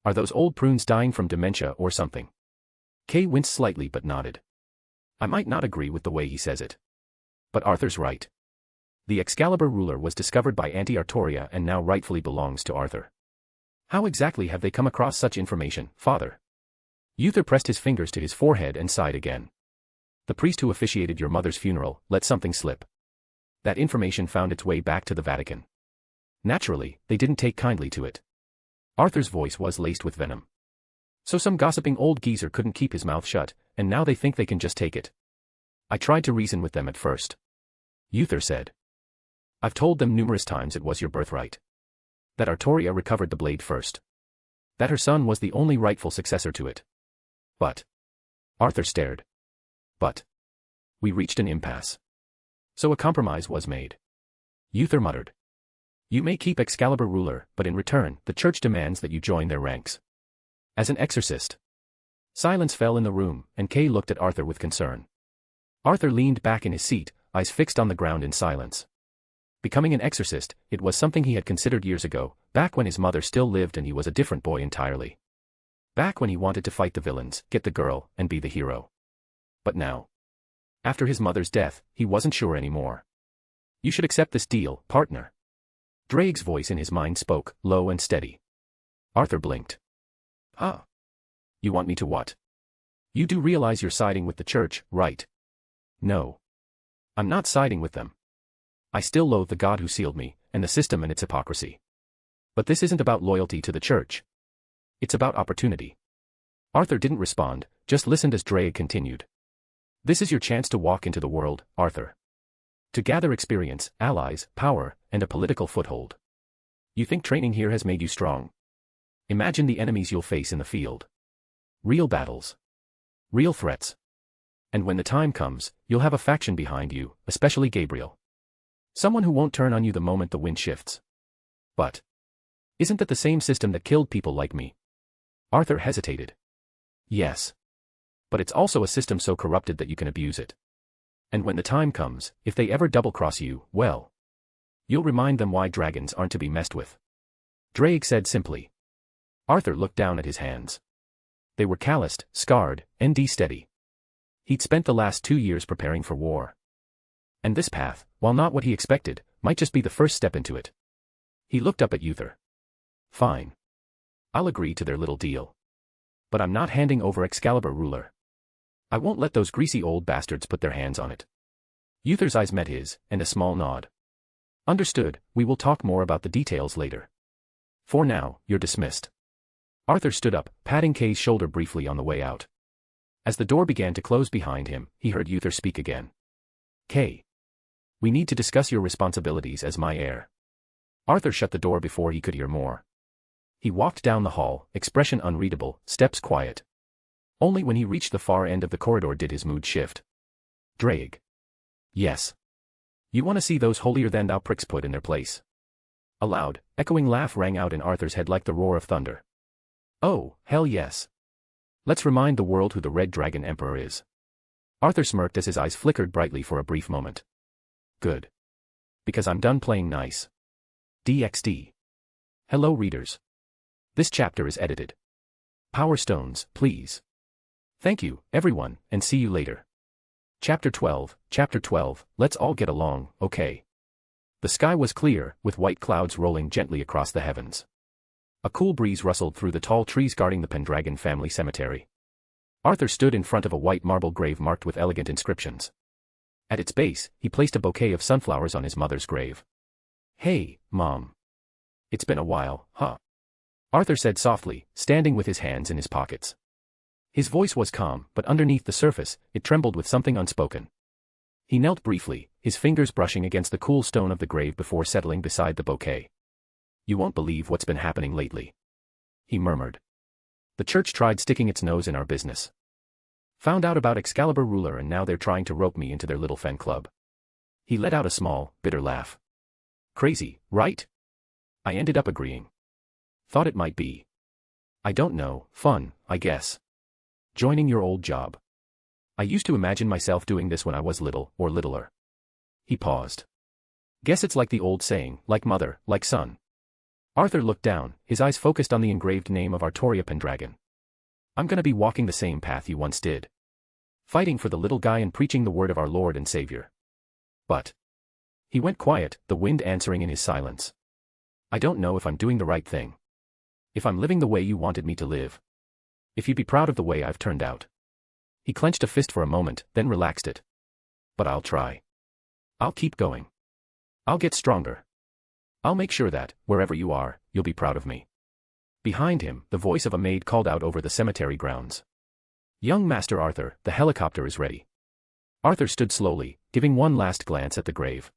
C: Are those old prunes dying from dementia or something?" Kay winced slightly but nodded. "I might not agree with the way he says it. But Arthur's right. The Excalibur ruler was discovered by Auntie Artoria and now rightfully belongs to Arthur. How exactly have they come across such information, Father?" Uther pressed his fingers to his forehead and sighed again. "The priest who officiated your mother's funeral let something slip. That information found its way back to the Vatican. Naturally, they didn't take kindly to it." Arthur's voice was laced with venom. "So some gossiping old geezer couldn't keep his mouth shut, and now they think they can just take it. I tried to reason with them at first," Uther said. "I've told them numerous times it was your birthright. That Artoria recovered the blade first. That her son was the only rightful successor to it. But..." Arthur stared. "But..." "We reached an impasse. So a compromise was made." Uther muttered. "You may keep Excalibur ruler, but in return, the church demands that you join their ranks. As an exorcist." Silence fell in the room, and Kay looked at Arthur with concern. Arthur leaned back in his seat, eyes fixed on the ground in silence. Becoming an exorcist, it was something he had considered years ago, back when his mother still lived and he was a different boy entirely. Back when he wanted to fight the villains, get the girl, and be the hero. But now, after his mother's death, he wasn't sure anymore. "You should accept this deal, partner." Drake's voice in his mind spoke, low and steady. Arthur blinked. "Huh? You want me to what? You do realize you're siding with the church, right?" "No. I'm not siding with them. I still loathe the God who sealed me, and the system and its hypocrisy. But this isn't about loyalty to the church. It's about opportunity." Arthur didn't respond, just listened as Drake continued. "This is your chance to walk into the world, Arthur. To gather experience, allies, power, and a political foothold. You think training here has made you strong? Imagine the enemies you'll face in the field. Real battles. Real threats. And when the time comes, you'll have a faction behind you, especially Gabriel. Someone who won't turn on you the moment the wind shifts. But isn't that the same system that killed people like me?" Arthur hesitated. "Yes. But it's also a system so corrupted that you can abuse it. And when the time comes, if they ever double-cross you, well, you'll remind them why dragons aren't to be messed with." Drake said simply. Arthur looked down at his hands. They were calloused, scarred, and steady. He'd spent the last 2 years preparing for war. And this path, while not what he expected, might just be the first step into it. He looked up at Uther. "Fine. I'll agree to their little deal. But I'm not handing over Excalibur ruler. I won't let those greasy old bastards put their hands on it. Uther's eyes met his, and a small nod. Understood, we will talk more about the details later. For now, you're dismissed. Arthur stood up, patting Kay's shoulder briefly on the way out. As the door began to close behind him, he heard Uther speak again. Kay. We need to discuss your responsibilities as my heir. Arthur shut the door before he could hear more. He walked down the hall, expression unreadable, steps quiet. Only when he reached the far end of the corridor did his mood shift. Drake. Yes. You want to see those holier-than-thou pricks put in their place. A loud, echoing laugh rang out in Arthur's head like the roar of thunder. Oh, hell yes. Let's remind the world who the Red Dragon Emperor is. Arthur smirked as his eyes flickered brightly for a brief moment. Good. Because I'm done playing nice. DxD. Hello readers. This chapter is edited. Power stones, please. Thank you, everyone, and see you later. Chapter 12, let's all get along, okay? The sky was clear, with white clouds rolling gently across the heavens. A cool breeze rustled through the tall trees guarding the Pendragon family cemetery. Arthur stood in front of a white marble grave marked with elegant inscriptions. At its base, he placed a bouquet of sunflowers on his mother's grave. Hey, Mom. It's been a while, huh? Arthur said softly, standing with his hands in his pockets. His voice was calm, but underneath the surface, it trembled with something unspoken. He knelt briefly, his fingers brushing against the cool stone of the grave before settling beside the bouquet. You won't believe what's been happening lately. He murmured. The church tried sticking its nose in our business. Found out about Excalibur ruler and now they're trying to rope me into their little fan club. He let out a small, bitter laugh. Crazy, right? I ended up agreeing. Thought it might be. I don't know, fun, I guess. Joining your old job. I used to imagine myself doing this when I was little, or littler. He paused. Guess it's like the old saying, like mother, like son. Arthur looked down, his eyes focused on the engraved name of our Tory Pendragon. I'm gonna be walking the same path you once did. Fighting for the little guy and preaching the word of our Lord and Savior. But. He went quiet, the wind answering in his silence. I don't know if I'm doing the right thing. If I'm living the way you wanted me to live. If you'd be proud of the way I've turned out. He clenched a fist for a moment, then relaxed it. But I'll try. I'll keep going. I'll get stronger. I'll make sure that, wherever you are, you'll be proud of me. Behind him, the voice of a maid called out over the cemetery grounds. Young Master Arthur, the helicopter is ready. Arthur stood slowly, giving one last glance at the grave.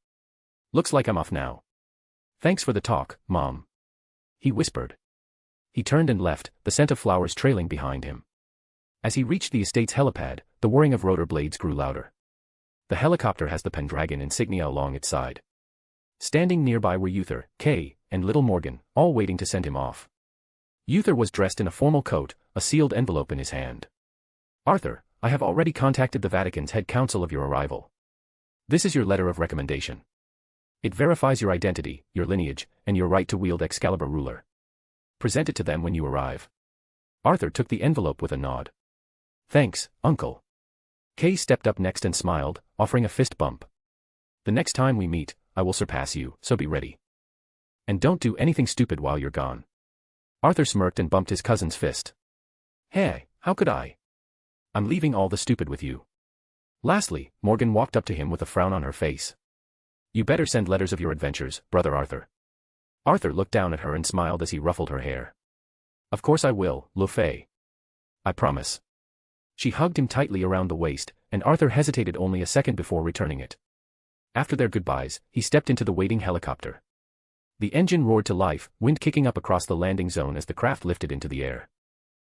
C: Looks like I'm off now. Thanks for the talk, Mom. He whispered. He turned and left, the scent of flowers trailing behind him. As he reached the estate's helipad, the whirring of rotor blades grew louder. The helicopter has the Pendragon insignia along its side. Standing nearby were Uther, Kay, and little Morgan, all waiting to send him off. Uther was dressed in a formal coat, a sealed envelope in his hand. Arthur, I have already contacted the Vatican's head council of your arrival. This is your letter of recommendation. It verifies your identity, your lineage, and your right to wield Excalibur ruler. Present it to them when you arrive. Arthur took the envelope with a nod. Thanks, Uncle. Kay stepped up next and smiled, offering a fist bump. The next time we meet, I will surpass you, so be ready. And don't do anything stupid while you're gone. Arthur smirked and bumped his cousin's fist. Hey, how could I? I'm leaving all the stupid with you. Lastly, Morgan walked up to him with a frown on her face. You better send letters of your adventures, brother Arthur. Arthur looked down at her and smiled as he ruffled her hair. Of course I will, Lo Fei. I promise. She hugged him tightly around the waist, and Arthur hesitated only a second before returning it. After their goodbyes, he stepped into the waiting helicopter. The engine roared to life, wind kicking up across the landing zone as the craft lifted into the air.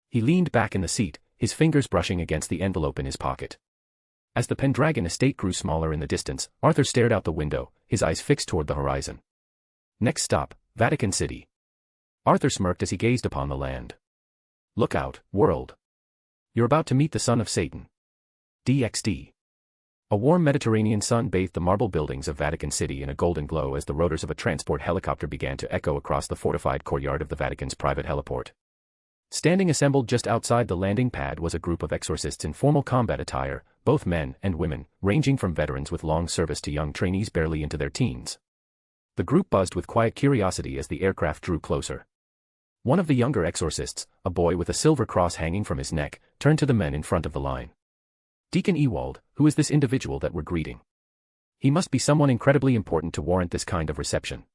C: He leaned back in the seat, his fingers brushing against the envelope in his pocket. As the Pendragon estate grew smaller in the distance, Arthur stared out the window, his eyes fixed toward the horizon. Next stop, Vatican City. Arthur smirked as he gazed upon the land. Look out, world. You're about to meet the son of Satan. DxD. A warm Mediterranean sun bathed the marble buildings of Vatican City in a golden glow as the rotors of a transport helicopter began to echo across the fortified courtyard of the Vatican's private heliport. Standing assembled just outside the landing pad was a group of exorcists in formal combat attire, both men and women, ranging from veterans with long service to young trainees barely into their teens. The group buzzed with quiet curiosity as the aircraft drew closer. One of the younger exorcists, a boy with a silver cross hanging from his neck, turned to the men in front of the line. "Deacon Ewald, who is this individual that we're greeting? He must be someone incredibly important to warrant this kind of reception."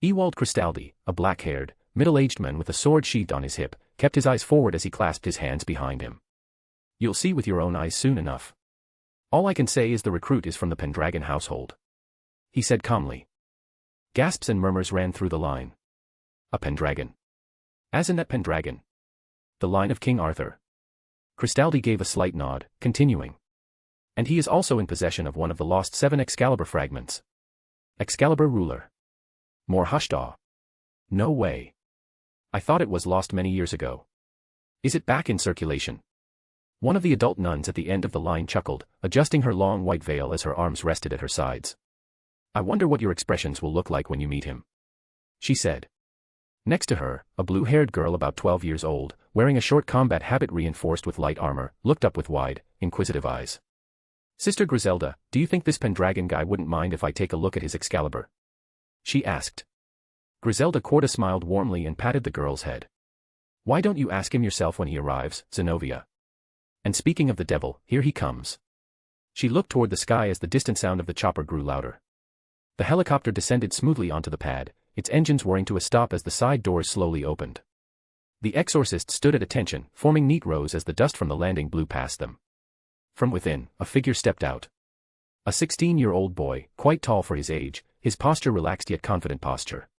C: Ewald Cristaldi, a black-haired, middle-aged man with a sword sheathed on his hip, kept his eyes forward as he clasped his hands behind him. "You'll see with your own eyes soon enough. All I can say is the recruit is from the Pendragon household," he said calmly. Gasps and murmurs ran through the line. "A Pendragon? As in that Pendragon? The line of King Arthur?" Cristaldi gave a slight nod, continuing. "And he is also in possession of one of the lost 7 Excalibur fragments. Excalibur ruler. More Hushdaw. No way. I thought it was lost many years ago. Is it back in circulation?" One of the adult nuns at the end of the line chuckled, adjusting her long white veil as her arms rested at her sides. "I wonder what your expressions will look like when you meet him," she said. Next to her, a blue-haired girl about 12 years old, wearing a short combat habit reinforced with light armor, looked up with wide, inquisitive eyes. "Sister Griselda, do you think this Pendragon guy wouldn't mind if I take a look at his Excalibur?" she asked. Griselda Corda smiled warmly and patted the girl's head. "Why don't you ask him yourself when he arrives, Zenobia? And speaking of the devil, here he comes." She looked toward the sky as the distant sound of the chopper grew louder. The helicopter descended smoothly onto the pad, its engines whirring to a stop as the side doors slowly opened. The exorcists stood at attention, forming neat rows as the dust from the landing blew past them. From within, a figure stepped out. A 16-year-old boy, quite tall for his age, his posture relaxed yet confident posture.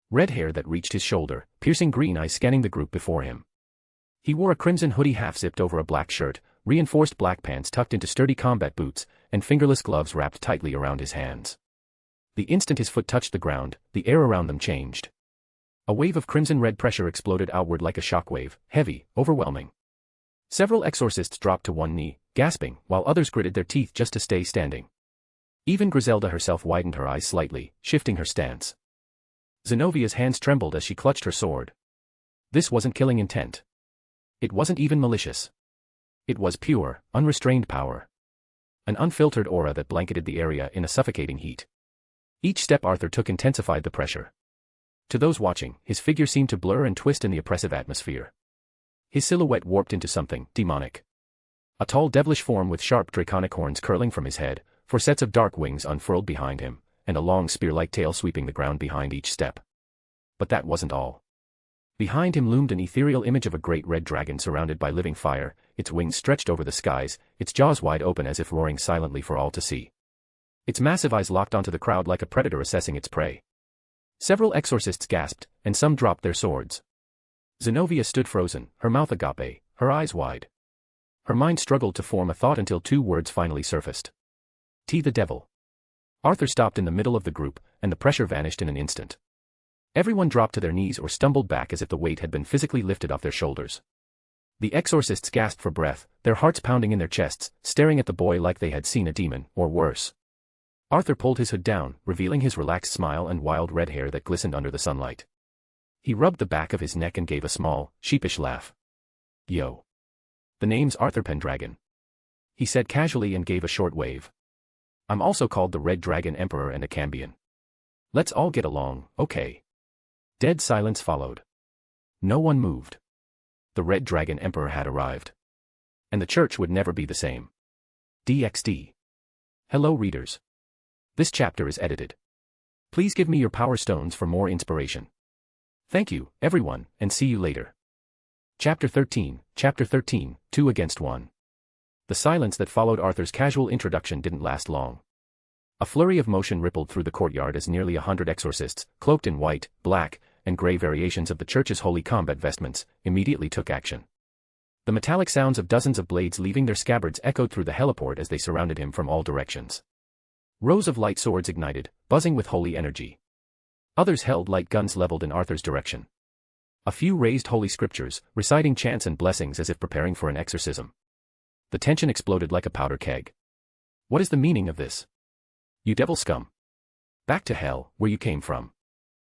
C: Red hair that reached his shoulder, piercing green eyes scanning the group before him. He wore a crimson hoodie half-zipped over a black shirt, reinforced black pants tucked into sturdy combat boots, and fingerless gloves wrapped tightly around his hands. The instant his foot touched the ground, the air around them changed. A wave of crimson-red pressure exploded outward like a shockwave, heavy, overwhelming. Several exorcists dropped to one knee, gasping, while others gritted their teeth just to stay standing. Even Griselda herself widened her eyes slightly, shifting her stance. Zenovia's hands trembled as she clutched her sword. This wasn't killing intent. It wasn't even malicious. It was pure, unrestrained power. An unfiltered aura that blanketed the area in a suffocating heat. Each step Arthur took intensified the pressure. To those watching, his figure seemed to blur and twist in the oppressive atmosphere. His silhouette warped into something demonic. A tall devilish form with sharp draconic horns curling from his head, 4 sets of dark wings unfurled behind him, and a long spear-like tail sweeping the ground behind each step. But that wasn't all. Behind him loomed an ethereal image of a great red dragon surrounded by living fire, its wings stretched over the skies, its jaws wide open as if roaring silently for all to see. Its massive eyes locked onto the crowd like a predator assessing its prey. Several exorcists gasped, and some dropped their swords. Zenobia stood frozen, her mouth agape, her eyes wide. Her mind struggled to form a thought until 2 words finally surfaced. "T the devil." Arthur stopped in the middle of the group, and the pressure vanished in an instant. Everyone dropped to their knees or stumbled back as if the weight had been physically lifted off their shoulders. The exorcists gasped for breath, their hearts pounding in their chests, staring at the boy like they had seen a demon, or worse. Arthur pulled his hood down, revealing his relaxed smile and wild red hair that glistened under the sunlight. He rubbed the back of his neck and gave a small, sheepish laugh. "Yo. The name's Arthur Pendragon," he said casually and gave a short wave. "I'm also called the Red Dragon Emperor and a Cambion. Let's all get along, okay?" Dead silence followed. No one moved. The Red Dragon Emperor had arrived. And the church would never be the same. DxD. Hello readers. This chapter is edited. Please give me your power stones for more inspiration. Thank you, everyone, and see you later. Chapter 13, 2 against 1. The silence that followed Arthur's casual introduction didn't last long. A flurry of motion rippled through the courtyard as nearly 100 exorcists, cloaked in white, black, and gray variations of the church's holy combat vestments, immediately took action. The metallic sounds of dozens of blades leaving their scabbards echoed through the heliport as they surrounded him from all directions. Rows of light swords ignited, buzzing with holy energy. Others held light guns leveled in Arthur's direction. A few raised holy scriptures, reciting chants and blessings as if preparing for an exorcism. The tension exploded like a powder keg. What is the meaning of this? You devil scum. Back to hell, where you came from.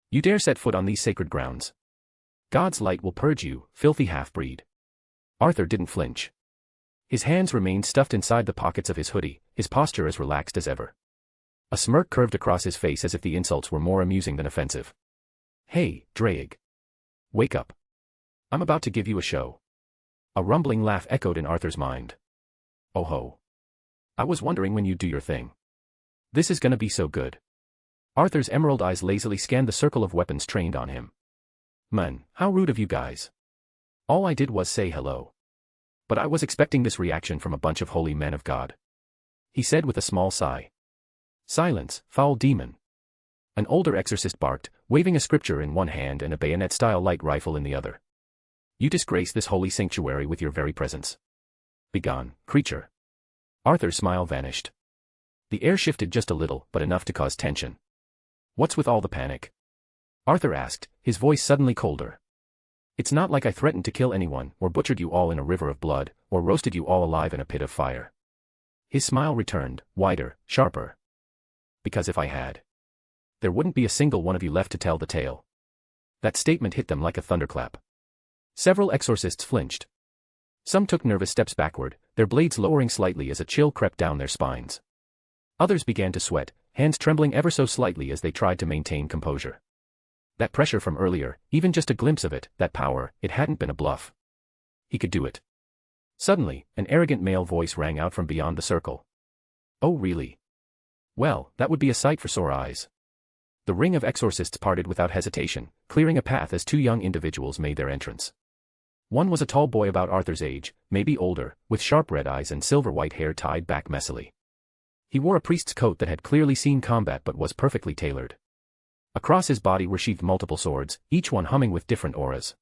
C: You dare set foot on these sacred grounds. God's light will purge you, filthy half-breed. Arthur didn't flinch. His hands remained stuffed inside the pockets of his hoodie, his posture as relaxed as ever. A smirk curved across his face as if the insults were more amusing than offensive. "Hey, Draig. Wake up. I'm about to give you a show. A rumbling laugh echoed in Arthur's mind. Oh ho. I was wondering when you'd do your thing. This is gonna be so good. Arthur's emerald eyes lazily scanned the circle of weapons trained on him. Man, how rude of you guys. All I did was say hello. But I was expecting this reaction from a bunch of holy men of God. He said with a small sigh. Silence, foul demon. An older exorcist barked, waving a scripture in one hand and a bayonet-style light rifle in the other. You disgrace this holy sanctuary with your very presence. Begone, creature. Arthur's smile vanished. The air shifted just a little, but enough to cause tension. What's with all the panic? Arthur asked, his voice suddenly colder. It's not like I threatened to kill anyone, or butchered you all in a river of blood, or roasted you all alive in a pit of fire. His smile returned, wider, sharper. Because if I had, there wouldn't be a single one of you left to tell the tale. That statement hit them like a thunderclap. Several exorcists flinched. Some took nervous steps backward, their blades lowering slightly as a chill crept down their spines. Others began to sweat, hands trembling ever so slightly as they tried to maintain composure. That pressure from earlier, even just a glimpse of it, that power, it hadn't been a bluff. He could do it. Suddenly, an arrogant male voice rang out from beyond the circle. Oh really? Well, that would be a sight for sore eyes. The ring of exorcists parted without hesitation, clearing a path as two young individuals made their entrance. One was a tall boy about Arthur's age, maybe older, with sharp red eyes and silver-white hair tied back messily. He wore a priest's coat that had clearly seen combat but was perfectly tailored. Across his body were sheathed multiple swords, each one humming with different auras.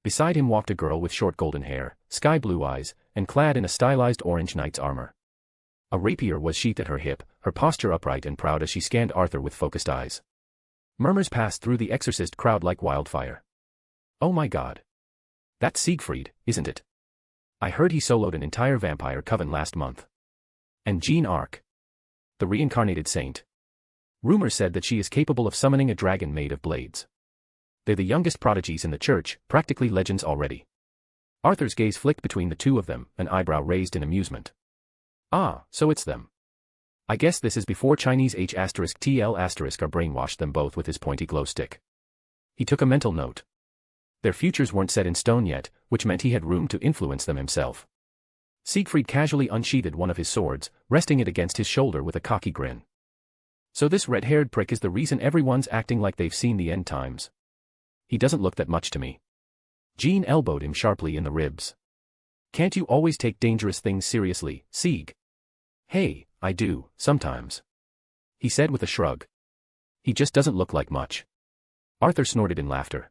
C: Beside him walked a girl with short golden hair, sky-blue eyes, and clad in a stylized orange knight's armor. A rapier was sheathed at her hip, her posture upright and proud as she scanned Arthur with focused eyes. Murmurs passed through the exorcist crowd like wildfire. Oh my god. That's Siegfried, isn't it? I heard he soloed an entire vampire coven last month. And Jean Arc, the reincarnated saint. Rumors said that she is capable of summoning a dragon made of blades. They're the youngest prodigies in the church, practically legends already. Arthur's gaze flicked between the two of them, an eyebrow raised in amusement. Ah, so it's them. I guess this is before Chinese H*TL* are brainwashed them both with his pointy glow stick. He took a mental note. Their futures weren't set in stone yet, which meant he had room to influence them himself. Siegfried casually unsheathed one of his swords, resting it against his shoulder with a cocky grin. So this red-haired prick is the reason everyone's acting like they've seen the end times. He doesn't look that much to me. Jean elbowed him sharply in the ribs. Can't you always take dangerous things seriously, Sieg? Hey, I do, sometimes. He said with a shrug. He just doesn't look like much. Arthur snorted in laughter.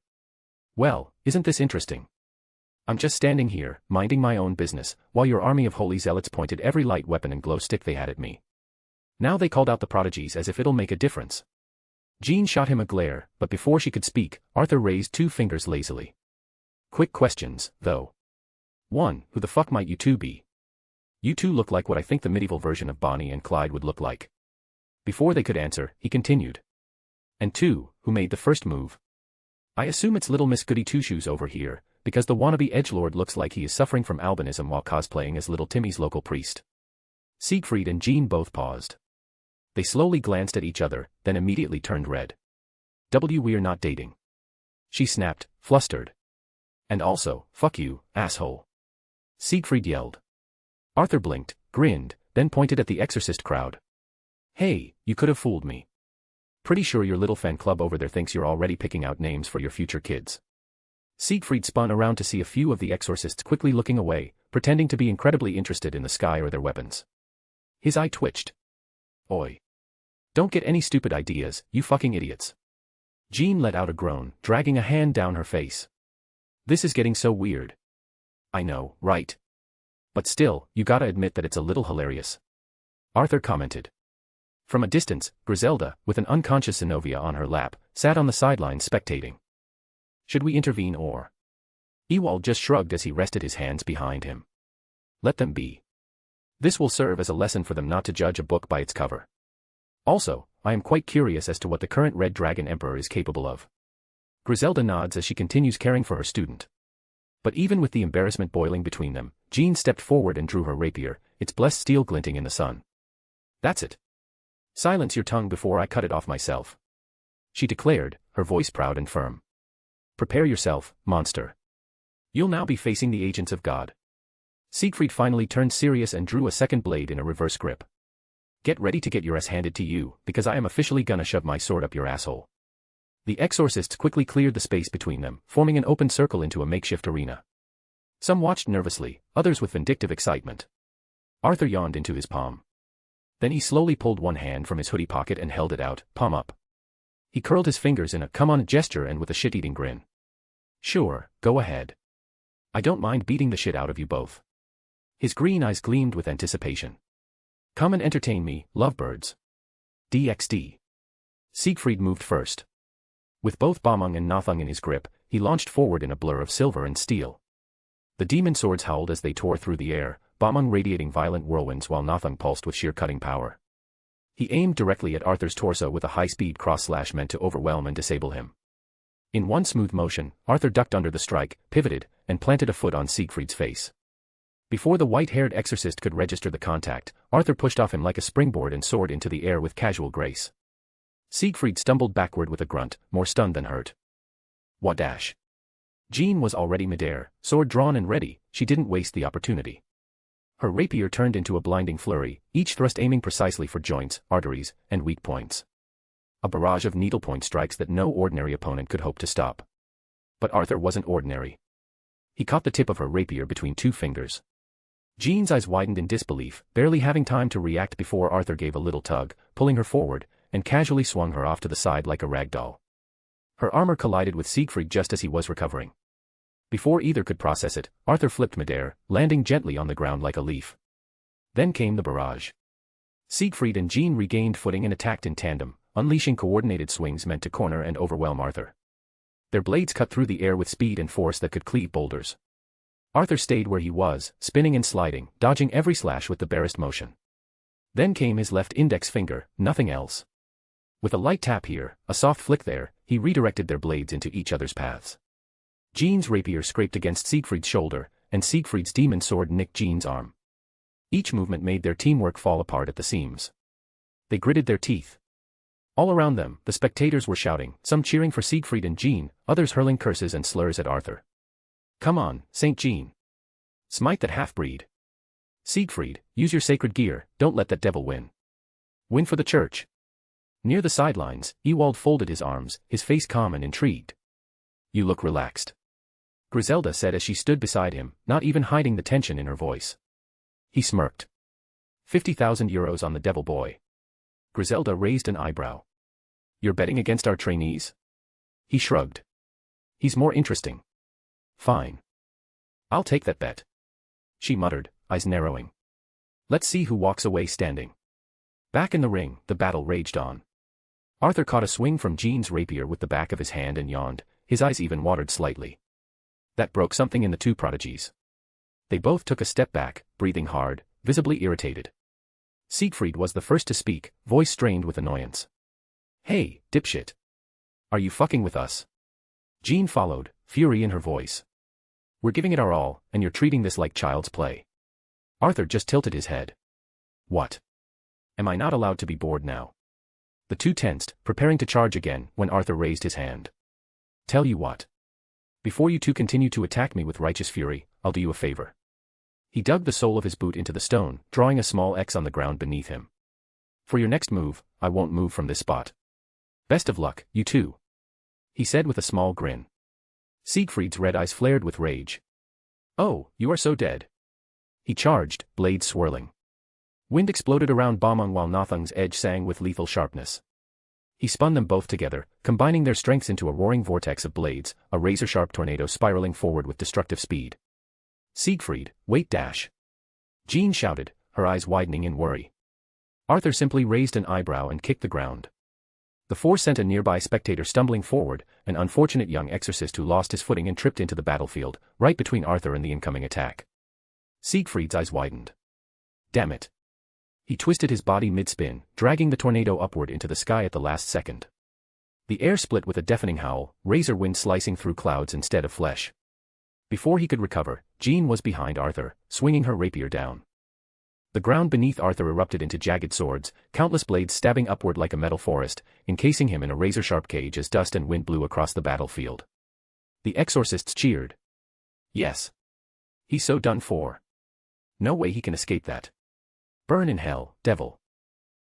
C: Well, isn't this interesting? I'm just standing here, minding my own business, while your army of holy zealots pointed every light weapon and glow stick they had at me. Now they called out the prodigies as if it'll make a difference. Jean shot him a glare, but before she could speak, Arthur raised two fingers lazily. Quick questions, though. 1. Who the fuck might you two be? You two look like what I think the medieval version of Bonnie and Clyde would look like. Before they could answer, he continued. And 2. Who made the first move? I assume it's little Miss Goody Two-Shoes over here, because the wannabe edgelord looks like he is suffering from albinism while cosplaying as little Timmy's local priest. Siegfried and Jean both paused. They slowly glanced at each other, then immediately turned red. We're not dating. She snapped, flustered. And also, fuck you, asshole. Siegfried yelled. Arthur blinked, grinned, then pointed at the exorcist crowd. Hey, you could have fooled me. Pretty sure your little fan club over there thinks you're already picking out names for your future kids. Siegfried spun around to see a few of the exorcists quickly looking away, pretending to be incredibly interested in the sky or their weapons. His eye twitched. Oi. Don't get any stupid ideas, you fucking idiots. Jean let out a groan, dragging a hand down her face. This is getting so weird. I know, right? But still, you gotta admit that it's a little hilarious. Arthur commented. From a distance, Griselda, with an unconscious Zenobia on her lap, sat on the sidelines spectating. Should we intervene or? Ewald just shrugged as he rested his hands behind him. Let them be. This will serve as a lesson for them not to judge a book by its cover. Also, I am quite curious as to what the current Red Dragon Emperor is capable of. Griselda nods as she continues caring for her student. But even with the embarrassment boiling between them, Jean stepped forward and drew her rapier, its blessed steel glinting in the sun. That's it. Silence your tongue before I cut it off myself. She declared, her voice proud and firm. Prepare yourself, monster. You'll now be facing the agents of God. Siegfried finally turned serious and drew a second blade in a reverse grip. Get ready to get your ass handed to you, because I am officially gonna shove my sword up your asshole. The exorcists quickly cleared the space between them, forming an open circle into a makeshift arena. Some watched nervously, others with vindictive excitement. Arthur yawned into his palm. Then he slowly pulled one hand from his hoodie pocket and held it out, palm up. He curled his fingers in a come-on gesture and with a shit-eating grin. Sure, go ahead. I don't mind beating the shit out of you both. His green eyes gleamed with anticipation. Come and entertain me, lovebirds. DxD. Siegfried moved first. With both Bamung and Nothung in his grip, he launched forward in a blur of silver and steel. The demon swords howled as they tore through the air, Bamung radiating violent whirlwinds while Nothung pulsed with sheer cutting power. He aimed directly at Arthur's torso with a high-speed cross-slash meant to overwhelm and disable him. In one smooth motion, Arthur ducked under the strike, pivoted, and planted a foot on Siegfried's face. Before the white-haired exorcist could register the contact, Arthur pushed off him like a springboard and soared into the air with casual grace. Siegfried stumbled backward with a grunt, more stunned than hurt. What dash? Jean was already midair, sword drawn and ready, she didn't waste the opportunity. Her rapier turned into a blinding flurry, each thrust aiming precisely for joints, arteries, and weak points. A barrage of needlepoint strikes that no ordinary opponent could hope to stop. But Arthur wasn't ordinary. He caught the tip of her rapier between two fingers. Jean's eyes widened in disbelief, barely having time to react before Arthur gave a little tug, pulling her forward, and casually swung her off to the side like a rag doll. Her armor collided with Siegfried just as he was recovering. Before either could process it, Arthur flipped midair, landing gently on the ground like a leaf. Then came the barrage. Siegfried and Jean regained footing and attacked in tandem, unleashing coordinated swings meant to corner and overwhelm Arthur. Their blades cut through the air with speed and force that could cleave boulders. Arthur stayed where he was, spinning and sliding, dodging every slash with the barest motion. Then came his left index finger, nothing else. With a light tap here, a soft flick there, he redirected their blades into each other's paths. Jean's rapier scraped against Siegfried's shoulder, and Siegfried's demon sword nicked Jean's arm. Each movement made their teamwork fall apart at the seams. They gritted their teeth. All around them, the spectators were shouting, some cheering for Siegfried and Jean, others hurling curses and slurs at Arthur. Come on, Saint Jean. Smite that half-breed. Siegfried, use your sacred gear, don't let that devil win. Win for the church. Near the sidelines, Ewald folded his arms, his face calm and intrigued. You look relaxed. Griselda said as she stood beside him, not even hiding the tension in her voice. He smirked. 50,000 euros on the devil boy. Griselda raised an eyebrow. You're betting against our trainees? He shrugged. He's more interesting. Fine. I'll take that bet. She muttered, eyes narrowing. Let's see who walks away standing. Back in the ring, the battle raged on. Arthur caught a swing from Jean's rapier with the back of his hand and yawned, his eyes even watered slightly. That broke something in the two prodigies. They both took a step back, breathing hard, visibly irritated. Siegfried was the first to speak, voice strained with annoyance. Hey, dipshit. Are you fucking with us? Jean followed, fury in her voice. We're giving it our all, and you're treating this like child's play. Arthur just tilted his head. What? Am I not allowed to be bored now? The two tensed, preparing to charge again, when Arthur raised his hand. Tell you what. Before you two continue to attack me with righteous fury, I'll do you a favor. He dug the sole of his boot into the stone, drawing a small X on the ground beneath him. For your next move, I won't move from this spot. Best of luck, you two. He said with a small grin. Siegfried's red eyes flared with rage. Oh, you are so dead. He charged, blades swirling. Wind exploded around Bamung while Nothung's edge sang with lethal sharpness. He spun them both together, combining their strengths into a roaring vortex of blades, a razor-sharp tornado spiraling forward with destructive speed. Siegfried, wait dash. Jean shouted, her eyes widening in worry. Arthur simply raised an eyebrow and kicked the ground. The force sent a nearby spectator stumbling forward, an unfortunate young exorcist who lost his footing and tripped into the battlefield, right between Arthur and the incoming attack. Siegfried's eyes widened. Damn it. He twisted his body mid-spin, dragging the tornado upward into the sky at the last second. The air split with a deafening howl, razor wind slicing through clouds instead of flesh. Before he could recover, Jean was behind Arthur, swinging her rapier down. The ground beneath Arthur erupted into jagged swords, countless blades stabbing upward like a metal forest, encasing him in a razor-sharp cage as dust and wind blew across the battlefield. The exorcists cheered. Yes. He's so done for. No way he can escape that. Burn in hell, devil.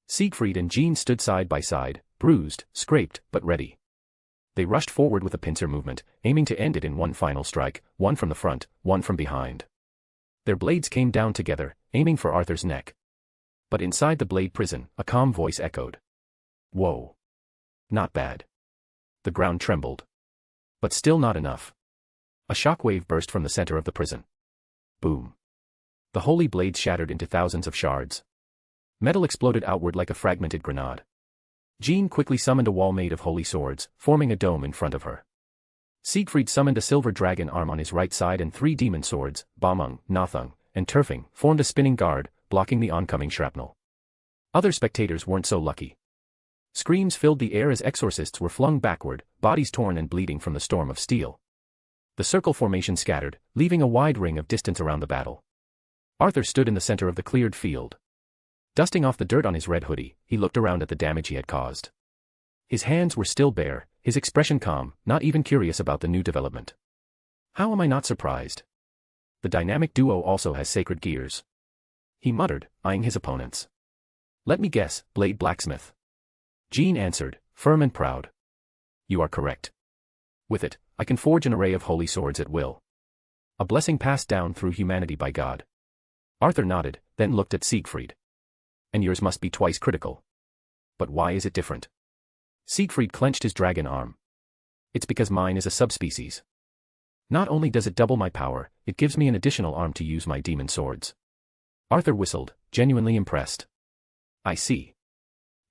C: Siegfried and Jean stood side by side, bruised, scraped, but ready. They rushed forward with a pincer movement, aiming to end it in one final strike, one from the front, one from behind. Their blades came down together, aiming for Arthur's neck. But inside the blade prison, a calm voice echoed. Whoa. Not bad. The ground trembled. But still not enough. A shockwave burst from the center of the prison. Boom. The holy blades shattered into thousands of shards. Metal exploded outward like a fragmented grenade. Jean quickly summoned a wall made of holy swords, forming a dome in front of her. Siegfried summoned a silver dragon arm on his right side, and 3 demon swords, Bamung, Nathung, and Turfing, formed a spinning guard, blocking the oncoming shrapnel. Other spectators weren't so lucky. Screams filled the air as exorcists were flung backward, bodies torn and bleeding from the storm of steel. The circle formation scattered, leaving a wide ring of distance around the battle. Arthur stood in the center of the cleared field. Dusting off the dirt on his red hoodie, he looked around at the damage he had caused. His hands were still bare, his expression calm, not even curious about the new development. How am I not surprised? The dynamic duo also has sacred gears. He muttered, eyeing his opponents. Let me guess, Blade Blacksmith. Jean answered, firm and proud. You are correct. With it, I can forge an array of holy swords at will. A blessing passed down through humanity by God. Arthur nodded, then looked at Siegfried. And yours must be twice critical. But why is it different? Siegfried clenched his dragon arm. It's because mine is a subspecies. Not only does it double my power, it gives me an additional arm to use my demon swords. Arthur whistled, genuinely impressed. I see.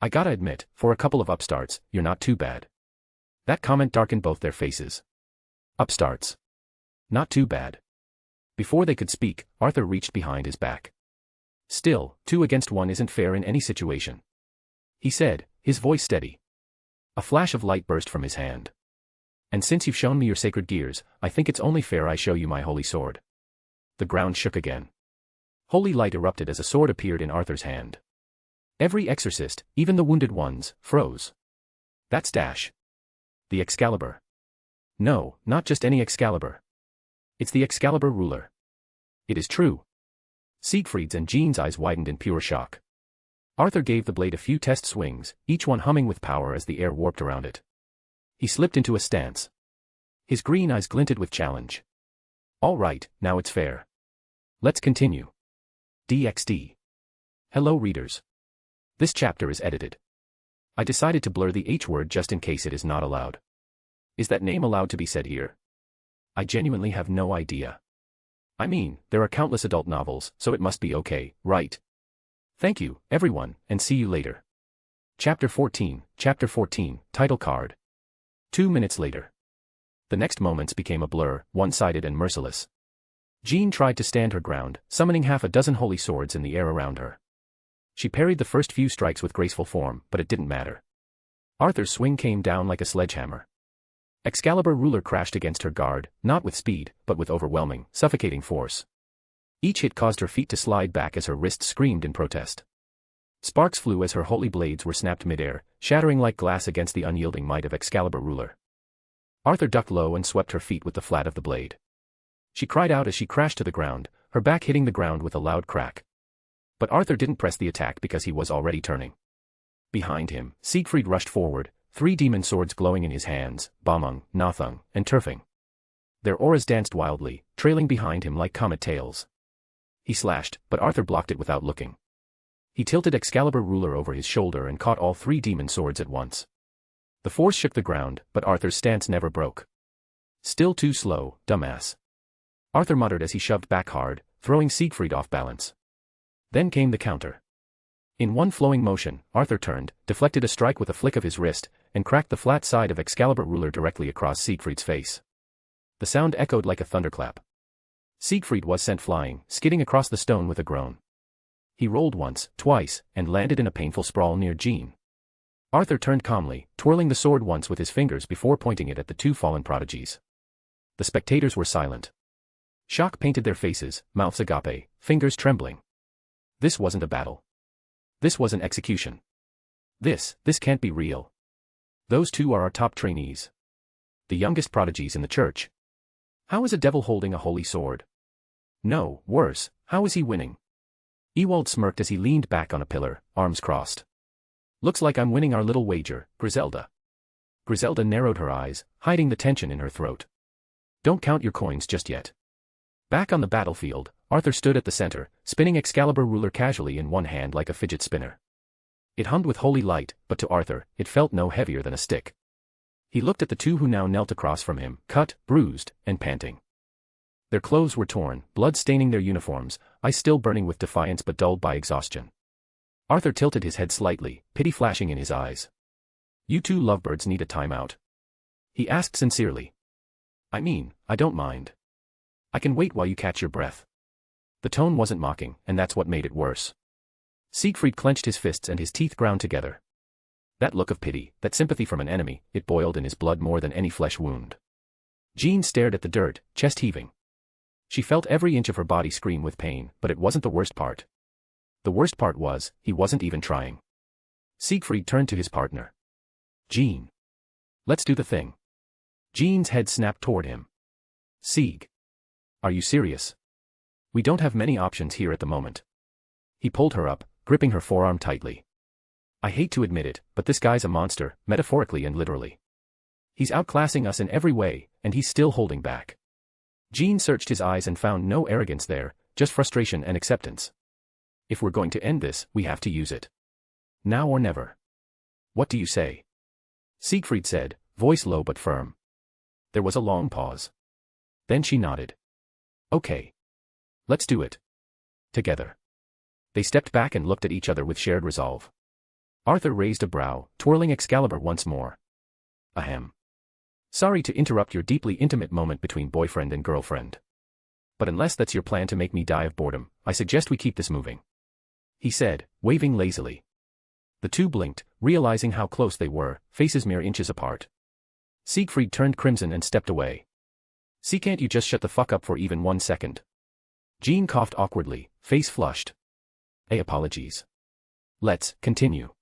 C: I gotta admit, for a couple of upstarts, you're not too bad. That comment darkened both their faces. Upstarts. Not too bad. Before they could speak, Arthur reached behind his back. Still, 2 against 1 isn't fair in any situation. He said, his voice steady. A flash of light burst from his hand. And since you've shown me your sacred gears, I think it's only fair I show you my holy sword. The ground shook again. Holy light erupted as a sword appeared in Arthur's hand. Every exorcist, even the wounded ones, froze. That's Dash. The Excalibur. No, not just any Excalibur. It's the Excalibur ruler. It is true. Siegfried's and Jean's eyes widened in pure shock. Arthur gave the blade a few test swings, each one humming with power as the air warped around it. He slipped into a stance. His green eyes glinted with challenge. All right, now it's fair. Let's continue. DxD. Hello readers. This chapter is edited. I decided to blur the H word just in case it is not allowed. Is that name allowed to be said here? I genuinely have no idea. I mean, there are countless adult novels, so it must be okay, right? Thank you, everyone, and see you later. Chapter 14, title card. 2 minutes later. The next moments became a blur, one-sided and merciless. Jean tried to stand her ground, summoning half a dozen holy swords in the air around her. She parried the first few strikes with graceful form, but it didn't matter. Arthur's swing came down like a sledgehammer. Excalibur ruler crashed against her guard, not with speed, but with overwhelming, suffocating force. Each hit caused her feet to slide back as her wrists screamed in protest. Sparks flew as her holy blades were snapped midair, shattering like glass against the unyielding might of Excalibur ruler. Arthur ducked low and swept her feet with the flat of the blade. She cried out as she crashed to the ground, her back hitting the ground with a loud crack. But Arthur didn't press the attack because he was already turning. Behind him, Siegfried rushed forward, 3 demon swords glowing in his hands, Bamung, Nathung, and Turfing. Their auras danced wildly, trailing behind him like comet tails. He slashed, but Arthur blocked it without looking. He tilted Excalibur ruler over his shoulder and caught all 3 demon swords at once. The force shook the ground, but Arthur's stance never broke. Still too slow, dumbass. Arthur muttered as he shoved back hard, throwing Siegfried off balance. Then came the counter. In one flowing motion, Arthur turned, deflected a strike with a flick of his wrist, and cracked the flat side of Excalibur ruler directly across Siegfried's face. The sound echoed like a thunderclap. Siegfried was sent flying, skidding across the stone with a groan. He rolled once, twice, and landed in a painful sprawl near Jean. Arthur turned calmly, twirling the sword once with his fingers before pointing it at the 2 fallen prodigies. The spectators were silent. Shock painted their faces, mouths agape, fingers trembling. This wasn't a battle. This was an execution. This can't be real. Those 2 are our top trainees. The youngest prodigies in the church. How is a devil holding a holy sword? No, worse, how is he winning? Ewald smirked as he leaned back on a pillar, arms crossed. Looks like I'm winning our little wager, Griselda. Griselda narrowed her eyes, hiding the tension in her throat. Don't count your coins just yet. Back on the battlefield, Arthur stood at the center, spinning Excalibur ruler casually in one hand like a fidget spinner. It hummed with holy light, but to Arthur, it felt no heavier than a stick. He looked at the two who now knelt across from him, cut, bruised, and panting. Their clothes were torn, blood staining their uniforms, eyes still burning with defiance but dulled by exhaustion. Arthur tilted his head slightly, pity flashing in his eyes. You two lovebirds need a timeout. He asked sincerely. I mean, I don't mind. I can wait while you catch your breath. The tone wasn't mocking, and that's what made it worse. Siegfried clenched his fists and his teeth ground together. That look of pity, that sympathy from an enemy, it boiled in his blood more than any flesh wound. Jean stared at the dirt, chest heaving. She felt every inch of her body scream with pain, but it wasn't the worst part. The worst part was, he wasn't even trying. Siegfried turned to his partner. Jean. Let's do the thing. Jean's head snapped toward him. Sieg. Are you serious? We don't have many options here at the moment. He pulled her up, gripping her forearm tightly. I hate to admit it, but this guy's a monster, metaphorically and literally. He's outclassing us in every way, and he's still holding back. Jean searched his eyes and found no arrogance there, just frustration and acceptance. If we're going to end this, we have to use it. Now or never. What do you say? Siegfried said, voice low but firm. There was a long pause. Then she nodded. Okay. Let's do it. Together. They stepped back and looked at each other with shared resolve. Arthur raised a brow, twirling Excalibur once more. Ahem. Sorry to interrupt your deeply intimate moment between boyfriend and girlfriend. But unless that's your plan to make me die of boredom, I suggest we keep this moving. He said, waving lazily. The two blinked, realizing how close they were, faces mere inches apart. Siegfried turned crimson and stepped away. See, can't you just shut the fuck up for even 1 second? Jean coughed awkwardly, face flushed. Apologies. Let's continue.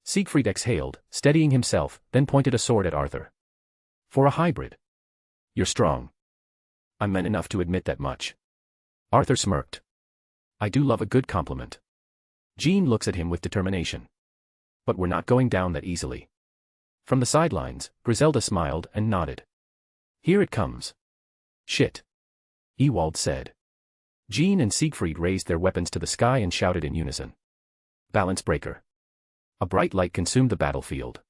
C: Siegfried exhaled, steadying himself, then pointed a sword at Arthur. For a hybrid. You're strong. I'm man enough to admit that much. Arthur smirked. I do love a good compliment. Jean looks at him with determination. But we're not going down that easily. From the sidelines, Griselda smiled and nodded. Here it comes. Shit. Ewald said. Jean and Siegfried raised their weapons to the sky and shouted in unison. Balance breaker. A bright light consumed the battlefield.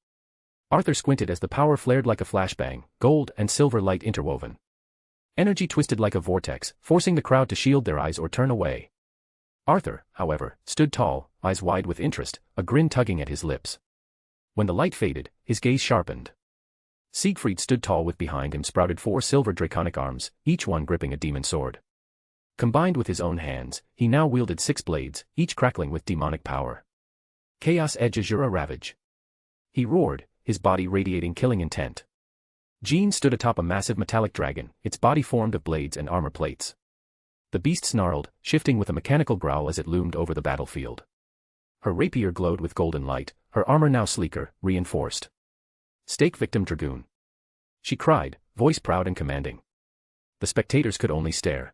C: Arthur squinted as the power flared like a flashbang, gold and silver light interwoven. Energy twisted like a vortex, forcing the crowd to shield their eyes or turn away. Arthur, however, stood tall, eyes wide with interest, a grin tugging at his lips. When the light faded, his gaze sharpened. Siegfried stood tall with behind him sprouted 4 silver draconic arms, each one gripping a demon sword. Combined with his own hands, he now wielded 6 blades, each crackling with demonic power. Chaos Edge Azura Ravage. He roared, his body radiating killing intent. Jean stood atop a massive metallic dragon, its body formed of blades and armor plates. The beast snarled, shifting with a mechanical growl as it loomed over the battlefield. Her rapier glowed with golden light, her armor now sleeker, reinforced. Stake victim dragoon. She cried, voice proud and commanding. The spectators could only stare.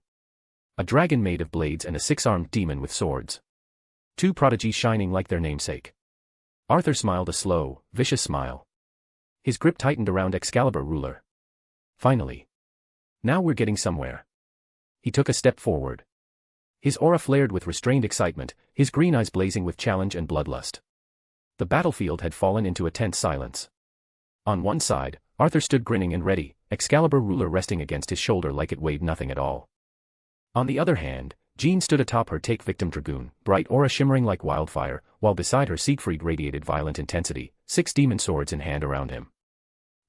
C: A dragon made of blades and a 6-armed demon with swords. 2 prodigies shining like their namesake. Arthur smiled a slow, vicious smile. His grip tightened around Excalibur ruler. Finally. Now we're getting somewhere. He took a step forward. His aura flared with restrained excitement, his green eyes blazing with challenge and bloodlust. The battlefield had fallen into a tense silence. On one side, Arthur stood grinning and ready, Excalibur ruler resting against his shoulder like it weighed nothing at all. On the other hand, Jean stood atop her take-victim dragoon, bright aura shimmering like wildfire, while beside her Siegfried radiated violent intensity, 6 demon swords in hand around him.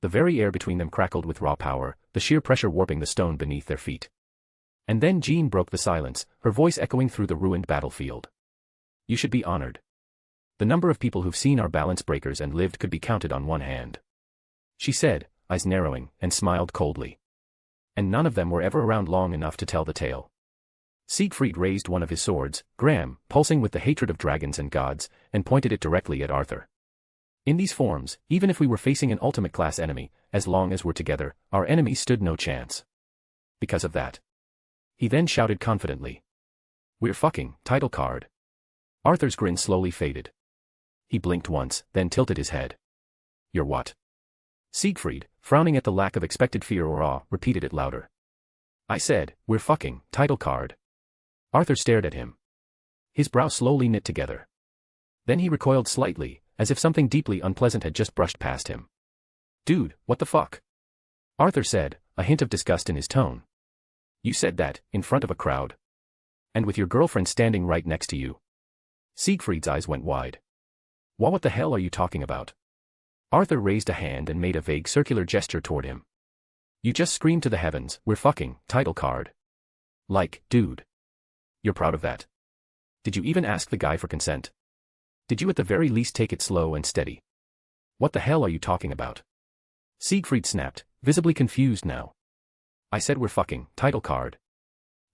C: The very air between them crackled with raw power, the sheer pressure warping the stone beneath their feet. And then Jean broke the silence, her voice echoing through the ruined battlefield. You should be honored. The number of people who've seen our balance breakers and lived could be counted on one hand. She said, eyes narrowing, and smiled coldly. And none of them were ever around long enough to tell the tale. Siegfried raised one of his swords, Graham, pulsing with the hatred of dragons and gods, and pointed it directly at Arthur. In these forms, even if we were facing an ultimate class enemy, as long as we're together, our enemy stood no chance. Because of that. He then shouted confidently. We're fucking, title card. Arthur's grin slowly faded. He blinked once, then tilted his head. You're what? Siegfried, frowning at the lack of expected fear or awe, repeated it louder. I said, we're fucking, title card. Arthur stared at him. His brow slowly knit together. Then he recoiled slightly, as if something deeply unpleasant had just brushed past him. Dude, what the fuck? Arthur said, a hint of disgust in his tone. You said that, in front of a crowd. And with your girlfriend standing right next to you. Siegfried's eyes went wide. What the hell are you talking about? Arthur raised a hand and made a vague circular gesture toward him. You just screamed to the heavens, we're fucking, title card. Like, dude. You're proud of that. Did you even ask the guy for consent? Did you at the very least take it slow and steady? What the hell are you talking about? Siegfried snapped, visibly confused now. I said we're fucking, title card.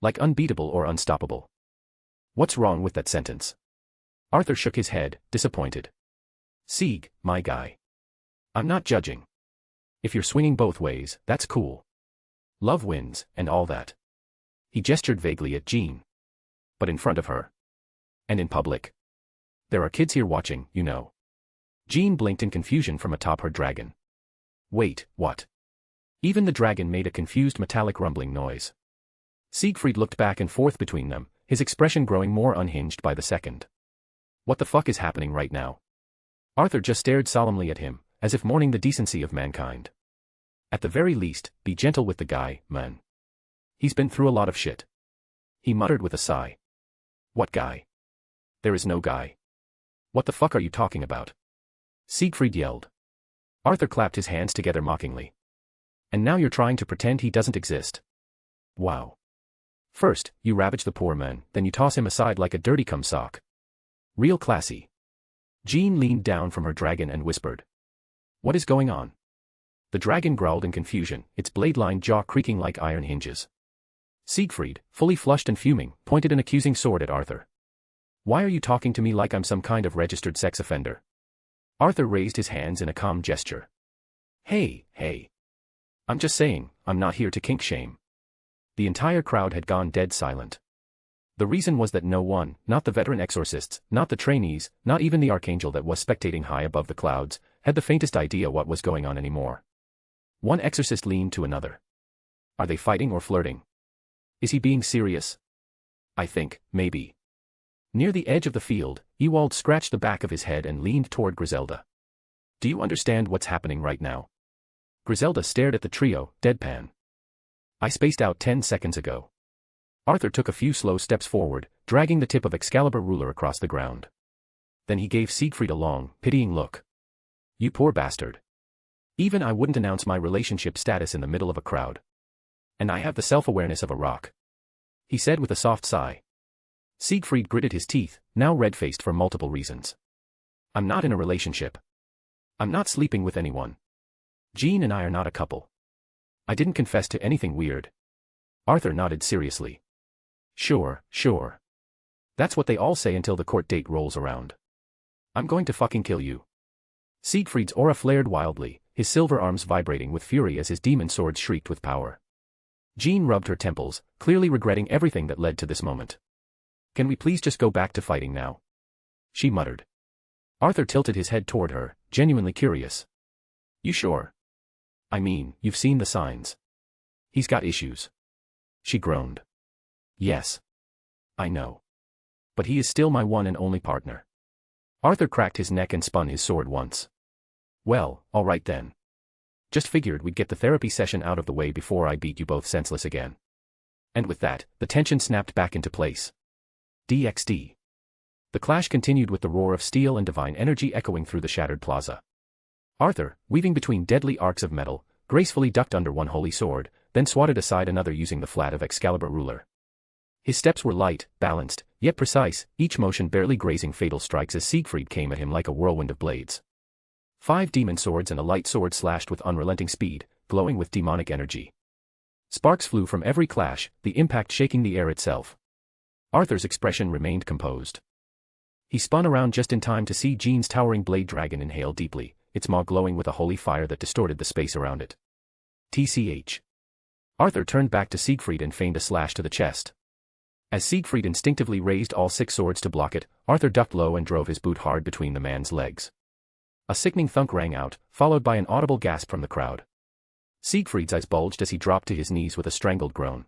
C: Like unbeatable or unstoppable. What's wrong with that sentence? Arthur shook his head, disappointed. Sieg, my guy. I'm not judging. If you're swinging both ways, that's cool. Love wins, and all that. He gestured vaguely at Jean. But in front of her. And in public. There are kids here watching, you know. Jean blinked in confusion from atop her dragon. Wait, what? Even the dragon made a confused metallic rumbling noise. Siegfried looked back and forth between them, his expression growing more unhinged by the second. What the fuck is happening right now? Arthur just stared solemnly at him, as if mourning the decency of mankind. At the very least, be gentle with the guy, man. He's been through a lot of shit. He muttered with a sigh. What guy? There is no guy. What the fuck are you talking about? Siegfried yelled. Arthur clapped his hands together mockingly. And now you're trying to pretend he doesn't exist. Wow. First, you ravage the poor man, then you toss him aside like a dirty cum sock. Real classy. Jean leaned down from her dragon and whispered. What is going on? The dragon growled in confusion, its blade-lined jaw creaking like iron hinges. Siegfried, fully flushed and fuming, pointed an accusing sword at Arthur. Why are you talking to me like I'm some kind of registered sex offender? Arthur raised his hands in a calm gesture. Hey. I'm just saying, I'm not here to kink shame. The entire crowd had gone dead silent. The reason was that no one, not the veteran exorcists, not the trainees, not even the archangel that was spectating high above the clouds, had the faintest idea what was going on anymore. One exorcist leaned to another. Are they fighting or flirting? Is he being serious? I think, maybe. Near the edge of the field, Ewald scratched the back of his head and leaned toward Griselda. Do you understand what's happening right now? Griselda stared at the trio, deadpan. I spaced out 10 seconds ago. Arthur took a few slow steps forward, dragging the tip of Excalibur ruler across the ground. Then he gave Siegfried a long, pitying look. You poor bastard. Even I wouldn't announce my relationship status in the middle of a crowd. And I have the self-awareness of a rock. He said with a soft sigh. Siegfried gritted his teeth, now red-faced for multiple reasons. I'm not in a relationship. I'm not sleeping with anyone. Jean and I are not a couple. I didn't confess to anything weird. Arthur nodded seriously. Sure. That's what they all say until the court date rolls around. I'm going to fucking kill you. Siegfried's aura flared wildly, his silver arms vibrating with fury as his demon sword shrieked with power. Jean rubbed her temples, clearly regretting everything that led to this moment. Can we please just go back to fighting now? She muttered. Arthur tilted his head toward her, genuinely curious. You sure? I mean, you've seen the signs. He's got issues. She groaned. Yes. I know. But he is still my one and only partner. Arthur cracked his neck and spun his sword once. Well, all right then. Just figured we'd get the therapy session out of the way before I beat you both senseless again. And with that, the tension snapped back into place. DxD. The clash continued with the roar of steel and divine energy echoing through the shattered plaza. Arthur, weaving between deadly arcs of metal, gracefully ducked under one holy sword, then swatted aside another using the flat of Excalibur ruler. His steps were light, balanced, yet precise, each motion barely grazing fatal strikes as Siegfried came at him like a whirlwind of blades. 5 demon swords and a light sword slashed with unrelenting speed, glowing with demonic energy. Sparks flew from every clash, the impact shaking the air itself. Arthur's expression remained composed. He spun around just in time to see Jean's towering blade dragon inhale deeply, its maw glowing with a holy fire that distorted the space around it. TCH. Arthur turned back to Siegfried and feigned a slash to the chest. As Siegfried instinctively raised all 6 swords to block it, Arthur ducked low and drove his boot hard between the man's legs. A sickening thunk rang out, followed by an audible gasp from the crowd. Siegfried's eyes bulged as he dropped to his knees with a strangled groan.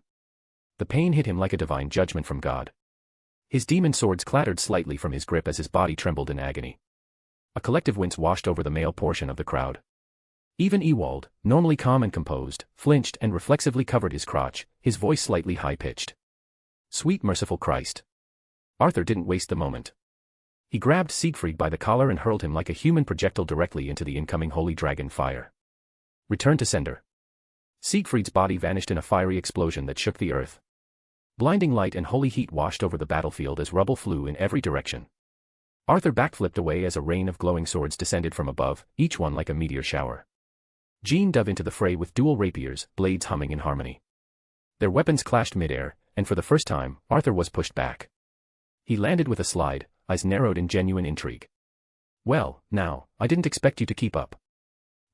C: The pain hit him like a divine judgment from God. His demon swords clattered slightly from his grip as his body trembled in agony. A collective wince washed over the male portion of the crowd. Even Ewald, normally calm and composed, flinched and reflexively covered his crotch, his voice slightly high-pitched. Sweet merciful Christ. Arthur didn't waste the moment. He grabbed Siegfried by the collar and hurled him like a human projectile directly into the incoming holy dragon fire. Return to sender. Siegfried's body vanished in a fiery explosion that shook the earth. Blinding light and holy heat washed over the battlefield as rubble flew in every direction. Arthur backflipped away as a rain of glowing swords descended from above, each one like a meteor shower. Jean dove into the fray with dual rapiers, blades humming in harmony. Their weapons clashed midair, and for the first time, Arthur was pushed back. He landed with a slide, eyes narrowed in genuine intrigue. Well, now, I didn't expect you to keep up.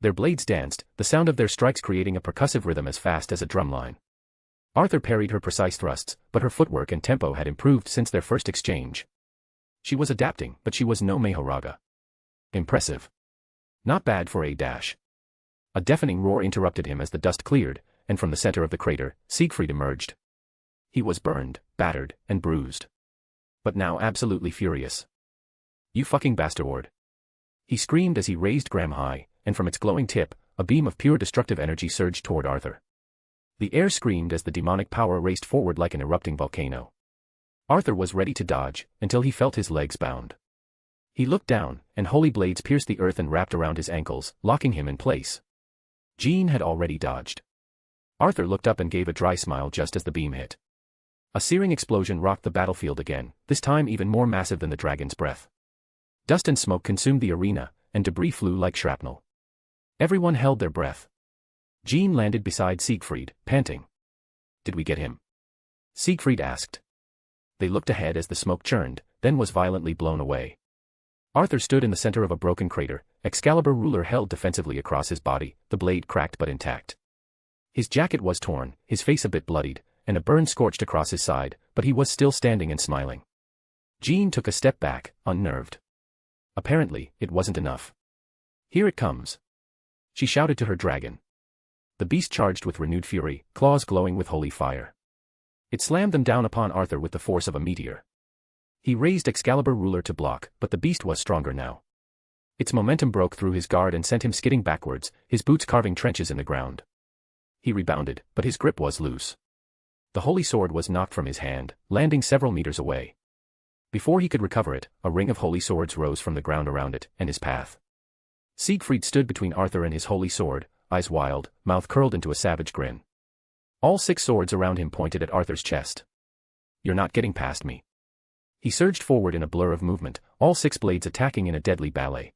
C: Their blades danced, the sound of their strikes creating a percussive rhythm as fast as a drumline. Arthur parried her precise thrusts, but her footwork and tempo had improved since their first exchange. She was adapting, but she was no Mahoraga. Impressive. Not bad for a dash. A deafening roar interrupted him as the dust cleared, and from the center of the crater, Siegfried emerged. He was burned, battered, and bruised. But now absolutely furious. You fucking bastard. He screamed as he raised Graham high, and from its glowing tip, a beam of pure destructive energy surged toward Arthur. The air screamed as the demonic power raced forward like an erupting volcano. Arthur was ready to dodge, until he felt his legs bound. He looked down, and holy blades pierced the earth and wrapped around his ankles, locking him in place. Jean had already dodged. Arthur looked up and gave a dry smile just as the beam hit. A searing explosion rocked the battlefield again, this time even more massive than the dragon's breath. Dust and smoke consumed the arena, and debris flew like shrapnel. Everyone held their breath. Jean landed beside Siegfried, panting. Did we get him? Siegfried asked. They looked ahead as the smoke churned, then was violently blown away. Arthur stood in the center of a broken crater, Excalibur ruler held defensively across his body, the blade cracked but intact. His jacket was torn, his face a bit bloodied, and a burn scorched across his side, but he was still standing and smiling. Jean took a step back, unnerved. Apparently, it wasn't enough. Here it comes. She shouted to her dragon. The beast charged with renewed fury, claws glowing with holy fire. It slammed them down upon Arthur with the force of a meteor. He raised Excalibur ruler to block, but the beast was stronger now. Its momentum broke through his guard and sent him skidding backwards, his boots carving trenches in the ground. He rebounded, but his grip was loose. The holy sword was knocked from his hand, landing several meters away. Before he could recover it, a ring of holy swords rose from the ground around it, and his path. Siegfried stood between Arthur and his holy sword, eyes wild, mouth curled into a savage grin. All 6 swords around him pointed at Arthur's chest. You're not getting past me. He surged forward in a blur of movement, all 6 blades attacking in a deadly ballet.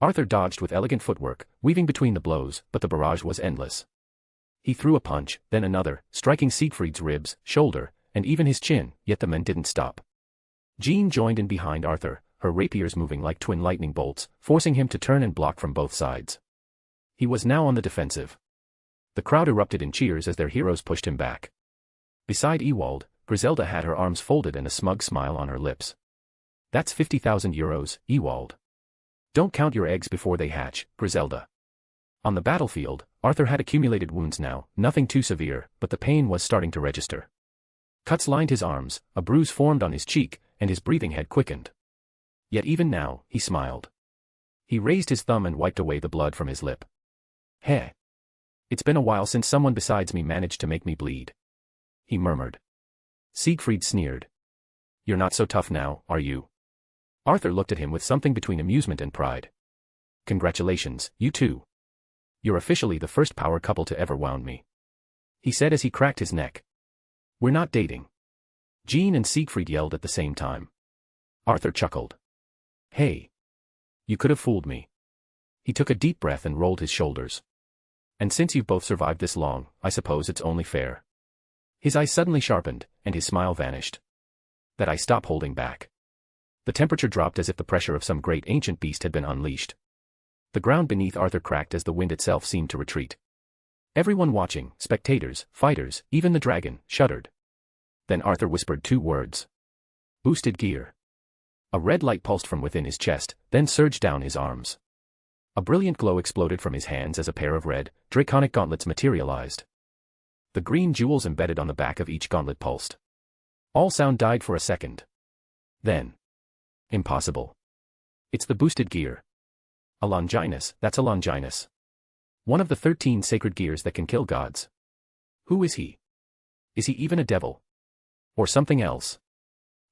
C: Arthur dodged with elegant footwork, weaving between the blows, but the barrage was endless. He threw a punch, then another, striking Siegfried's ribs, shoulder, and even his chin, yet the men didn't stop. Jean joined in behind Arthur, her rapiers moving like twin lightning bolts, forcing him to turn and block from both sides. He was now on the defensive. The crowd erupted in cheers as their heroes pushed him back. Beside Ewald, Griselda had her arms folded and a smug smile on her lips. That's 50,000 euros, Ewald. Don't count your eggs before they hatch, Griselda. On the battlefield, Arthur had accumulated wounds now, nothing too severe, but the pain was starting to register. Cuts lined his arms, a bruise formed on his cheek, and his breathing had quickened. Yet even now, he smiled. He raised his thumb and wiped away the blood from his lip. Heh. It's been a while since someone besides me managed to make me bleed. He murmured. Siegfried sneered. You're not so tough now, are you? Arthur looked at him with something between amusement and pride. Congratulations, you two. You're officially the first power couple to ever wound me. He said as he cracked his neck. We're not dating. Jean and Siegfried yelled at the same time. Arthur chuckled. Hey. You could have fooled me. He took a deep breath and rolled his shoulders. And since you've both survived this long, I suppose it's only fair. His eyes suddenly sharpened, and his smile vanished. That I stop holding back. The temperature dropped as if the pressure of some great ancient beast had been unleashed. The ground beneath Arthur cracked as the wind itself seemed to retreat. Everyone watching, spectators, fighters, even the dragon, shuddered. Then Arthur whispered 2 words. Boosted gear. A red light pulsed from within his chest, then surged down his arms. A brilliant glow exploded from his hands as a pair of red, draconic gauntlets materialized. The green jewels embedded on the back of each gauntlet pulsed. All sound died for a second. Then. Impossible. It's the boosted gear. A Longinus, that's a Longinus. One of the 13 sacred gears that can kill gods. Who is he? Is he even a devil? Or something else?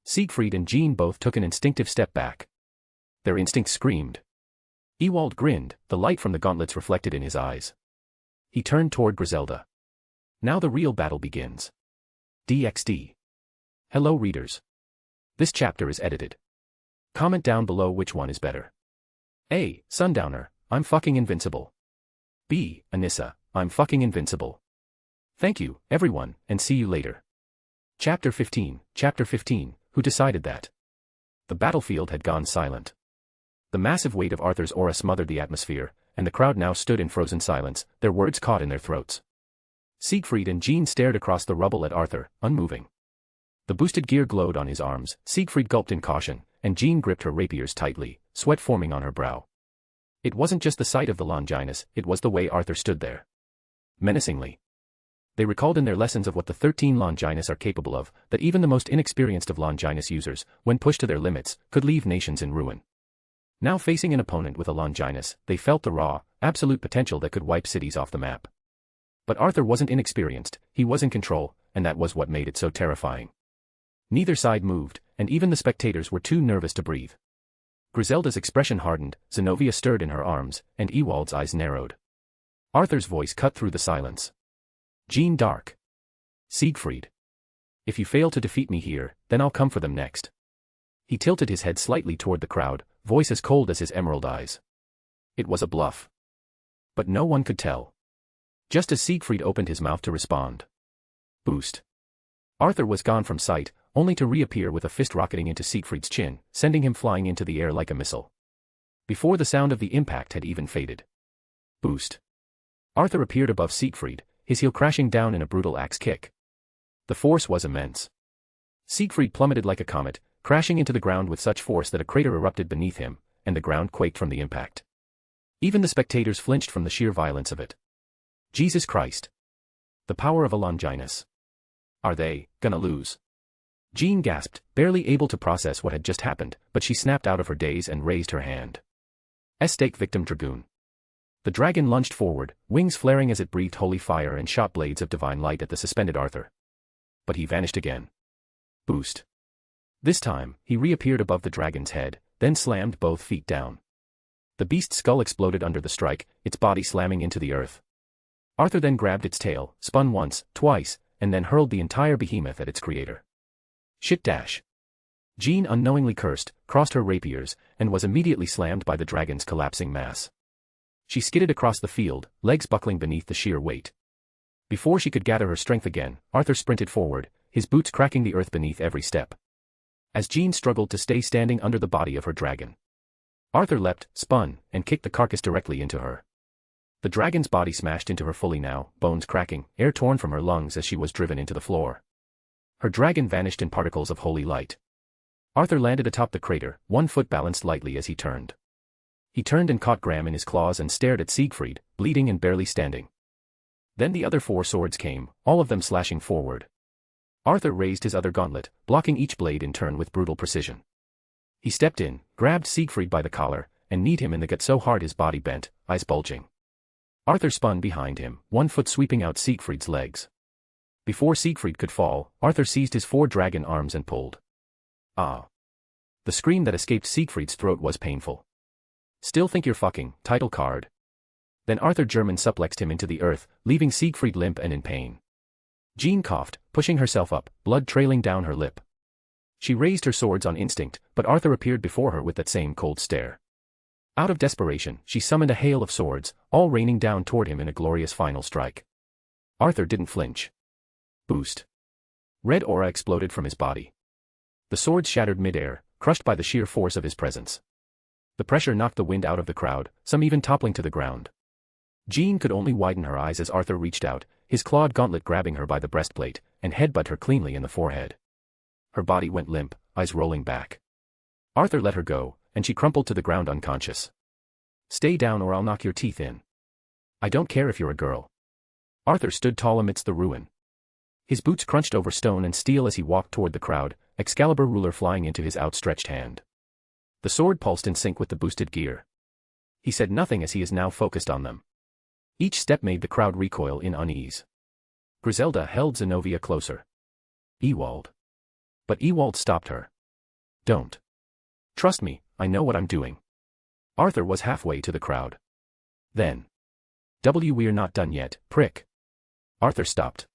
C: Siegfried and Jean both took an instinctive step back. Their instincts screamed. Ewald grinned, the light from the gauntlets reflected in his eyes. He turned toward Griselda. Now the real battle begins. DxD. Hello readers. This chapter is edited. Comment down below which one is better. A. Sundowner, I'm fucking invincible. B. Anissa, I'm fucking invincible. Thank you, everyone, and see you later. Chapter 15, Who decided that? The battlefield had gone silent. The massive weight of Arthur's aura smothered the atmosphere, and the crowd now stood in frozen silence, their words caught in their throats. Siegfried and Jean stared across the rubble at Arthur, unmoving. The boosted gear glowed on his arms, Siegfried gulped in caution, and Jean gripped her rapiers tightly, sweat forming on her brow. It wasn't just the sight of the Longinus, it was the way Arthur stood there. Menacingly. They recalled in their lessons of what the 13 Longinus are capable of, that even the most inexperienced of Longinus users, when pushed to their limits, could leave nations in ruin. Now facing an opponent with a Longinus, they felt the raw, absolute potential that could wipe cities off the map. But Arthur wasn't inexperienced, he was in control, and that was what made it so terrifying. Neither side moved, and even the spectators were too nervous to breathe. Griselda's expression hardened, Zenobia stirred in her arms, and Ewald's eyes narrowed. Arthur's voice cut through the silence. Jean d'Arc. Siegfried. If you fail to defeat me here, then I'll come for them next. He tilted his head slightly toward the crowd, voice as cold as his emerald eyes. It was a bluff. But no one could tell. Just as Siegfried opened his mouth to respond. Boost. Arthur was gone from sight, only to reappear with a fist rocketing into Siegfried's chin, sending him flying into the air like a missile. Before the sound of the impact had even faded. Boost. Arthur appeared above Siegfried, his heel crashing down in a brutal axe kick. The force was immense. Siegfried plummeted like a comet, crashing into the ground with such force that a crater erupted beneath him, and the ground quaked from the impact. Even the spectators flinched from the sheer violence of it. Jesus Christ. The power of a Longinus. Are they gonna lose? Jean gasped, barely able to process what had just happened, but she snapped out of her daze and raised her hand. Stake victim dragoon. The dragon lunged forward, wings flaring as it breathed holy fire and shot blades of divine light at the suspended Arthur. But he vanished again. Boost. This time, he reappeared above the dragon's head, then slammed both feet down. The beast's skull exploded under the strike, its body slamming into the earth. Arthur then grabbed its tail, spun once, twice, and then hurled the entire behemoth at its creator. Shit dash. Jean unknowingly cursed, crossed her rapiers, and was immediately slammed by the dragon's collapsing mass. She skidded across the field, legs buckling beneath the sheer weight. Before she could gather her strength again, Arthur sprinted forward, his boots cracking the earth beneath every step. As Jean struggled to stay standing under the body of her dragon, Arthur leapt, spun, and kicked the carcass directly into her. The dragon's body smashed into her fully now, bones cracking, air torn from her lungs as she was driven into the floor. Her dragon vanished in particles of holy light. Arthur landed atop the crater, one foot balanced lightly as he turned. He turned and caught Graham in his claws and stared at Siegfried, bleeding and barely standing. Then the other 4 swords came, all of them slashing forward. Arthur raised his other gauntlet, blocking each blade in turn with brutal precision. He stepped in, grabbed Siegfried by the collar, and kneed him in the gut so hard his body bent, eyes bulging. Arthur spun behind him, one foot sweeping out Siegfried's legs. Before Siegfried could fall, Arthur seized his 4 dragon arms and pulled. Ah. The scream that escaped Siegfried's throat was painful. Still think you're fucking, title card. Then Arthur German suplexed him into the earth, leaving Siegfried limp and in pain. Jean coughed, pushing herself up, blood trailing down her lip. She raised her swords on instinct, but Arthur appeared before her with that same cold stare. Out of desperation, she summoned a hail of swords, all raining down toward him in a glorious final strike. Arthur didn't flinch. Boost. Red aura exploded from his body. The swords shattered midair, crushed by the sheer force of his presence. The pressure knocked the wind out of the crowd, some even toppling to the ground. Jean could only widen her eyes as Arthur reached out, his clawed gauntlet grabbing her by the breastplate, and headbutt her cleanly in the forehead. Her body went limp, eyes rolling back. Arthur let her go, and she crumpled to the ground unconscious. "Stay down or I'll knock your teeth in. I don't care if you're a girl." Arthur stood tall amidst the ruin. His boots crunched over stone and steel as he walked toward the crowd, Excalibur ruler flying into his outstretched hand. The sword pulsed in sync with the boosted gear. He said nothing as he is now focused on them. Each step made the crowd recoil in unease. Griselda held Zenobia closer. "Ewald." But Ewald stopped her. "Don't. Trust me, I know what I'm doing." Arthur was halfway to the crowd. Then. "We're not done yet, prick." Arthur stopped.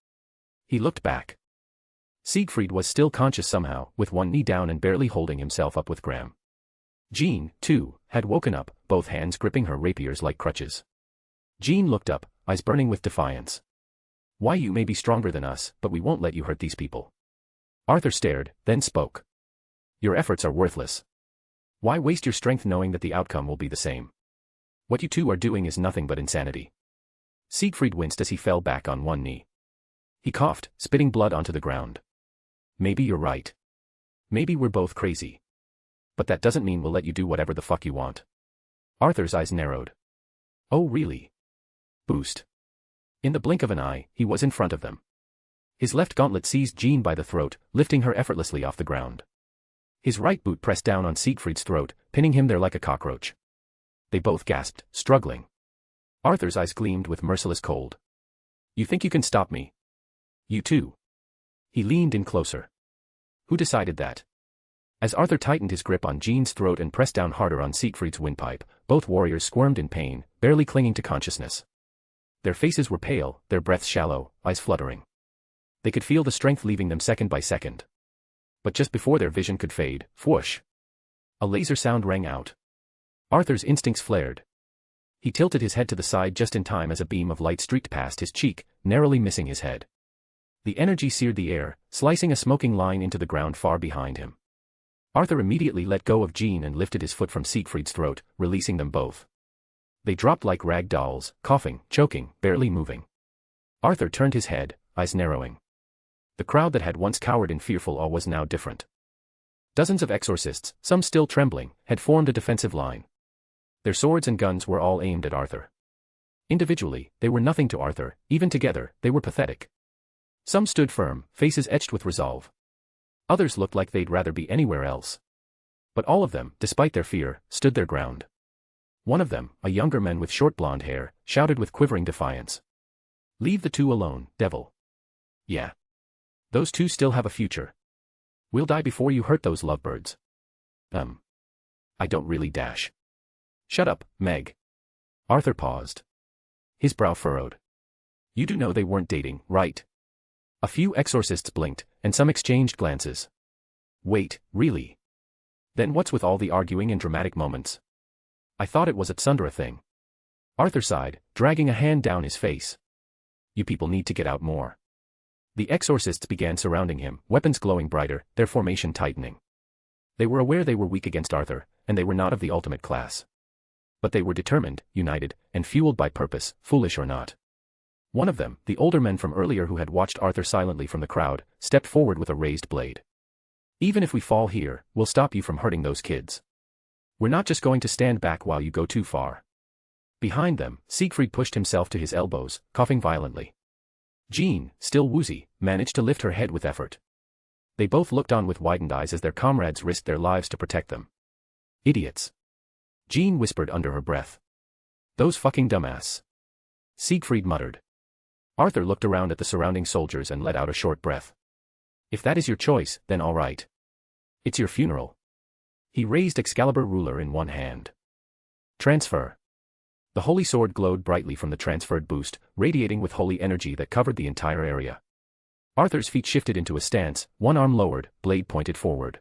C: He looked back. Siegfried was still conscious somehow, with one knee down and barely holding himself up with Graham. Jean, too, had woken up, both hands gripping her rapiers like crutches. Jean looked up, eyes burning with defiance. "Why, you may be stronger than us, but we won't let you hurt these people." Arthur stared, then spoke. "Your efforts are worthless. Why waste your strength knowing that the outcome will be the same? What you two are doing is nothing but insanity." Siegfried winced as he fell back on one knee. He coughed, spitting blood onto the ground. "Maybe you're right. Maybe we're both crazy. But that doesn't mean we'll let you do whatever the fuck you want." Arthur's eyes narrowed. "Oh really?" Boost. In the blink of an eye, he was in front of them. His left gauntlet seized Jean by the throat, lifting her effortlessly off the ground. His right boot pressed down on Siegfried's throat, pinning him there like a cockroach. They both gasped, struggling. Arthur's eyes gleamed with merciless cold. "You think you can stop me? You too." He leaned in closer. "Who decided that?" As Arthur tightened his grip on Jean's throat and pressed down harder on Siegfried's windpipe, both warriors squirmed in pain, barely clinging to consciousness. Their faces were pale, their breaths shallow, eyes fluttering. They could feel the strength leaving them second by second. But just before their vision could fade, whoosh! A laser sound rang out. Arthur's instincts flared. He tilted his head to the side just in time as a beam of light streaked past his cheek, narrowly missing his head. The energy seared the air, slicing a smoking line into the ground far behind him. Arthur immediately let go of Jean and lifted his foot from Siegfried's throat, releasing them both. They dropped like rag dolls, coughing, choking, barely moving. Arthur turned his head, eyes narrowing. The crowd that had once cowered in fearful awe was now different. Dozens of exorcists, some still trembling, had formed a defensive line. Their swords and guns were all aimed at Arthur. Individually, they were nothing to Arthur, even together, they were pathetic. Some stood firm, faces etched with resolve. Others looked like they'd rather be anywhere else. But all of them, despite their fear, stood their ground. One of them, a younger man with short blonde hair, shouted with quivering defiance. "Leave the two alone, devil." "Yeah. Those two still have a future. We'll die before you hurt those lovebirds." I don't really dash." "Shut up, Meg." Arthur paused. His brow furrowed. "You do know they weren't dating, right?" A few exorcists blinked, and some exchanged glances. "Wait, really? Then what's with all the arguing and dramatic moments? I thought it was a tsundere thing." Arthur sighed, dragging a hand down his face. "You people need to get out more." The exorcists began surrounding him, weapons glowing brighter, their formation tightening. They were aware they were weak against Arthur, and they were not of the ultimate class. But they were determined, united, and fueled by purpose, foolish or not. One of them, the older man from earlier who had watched Arthur silently from the crowd, stepped forward with a raised blade. "Even if we fall here, we'll stop you from hurting those kids. We're not just going to stand back while you go too far." Behind them, Siegfried pushed himself to his elbows, coughing violently. Jean, still woozy, managed to lift her head with effort. They both looked on with widened eyes as their comrades risked their lives to protect them. "Idiots." Jean whispered under her breath. "Those fucking dumbass." Siegfried muttered. Arthur looked around at the surrounding soldiers and let out a short breath. "If that is your choice, then all right. It's your funeral." He raised Excalibur ruler in one hand. "Transfer." The holy sword glowed brightly from the transferred boost, radiating with holy energy that covered the entire area. Arthur's feet shifted into a stance, one arm lowered, blade pointed forward.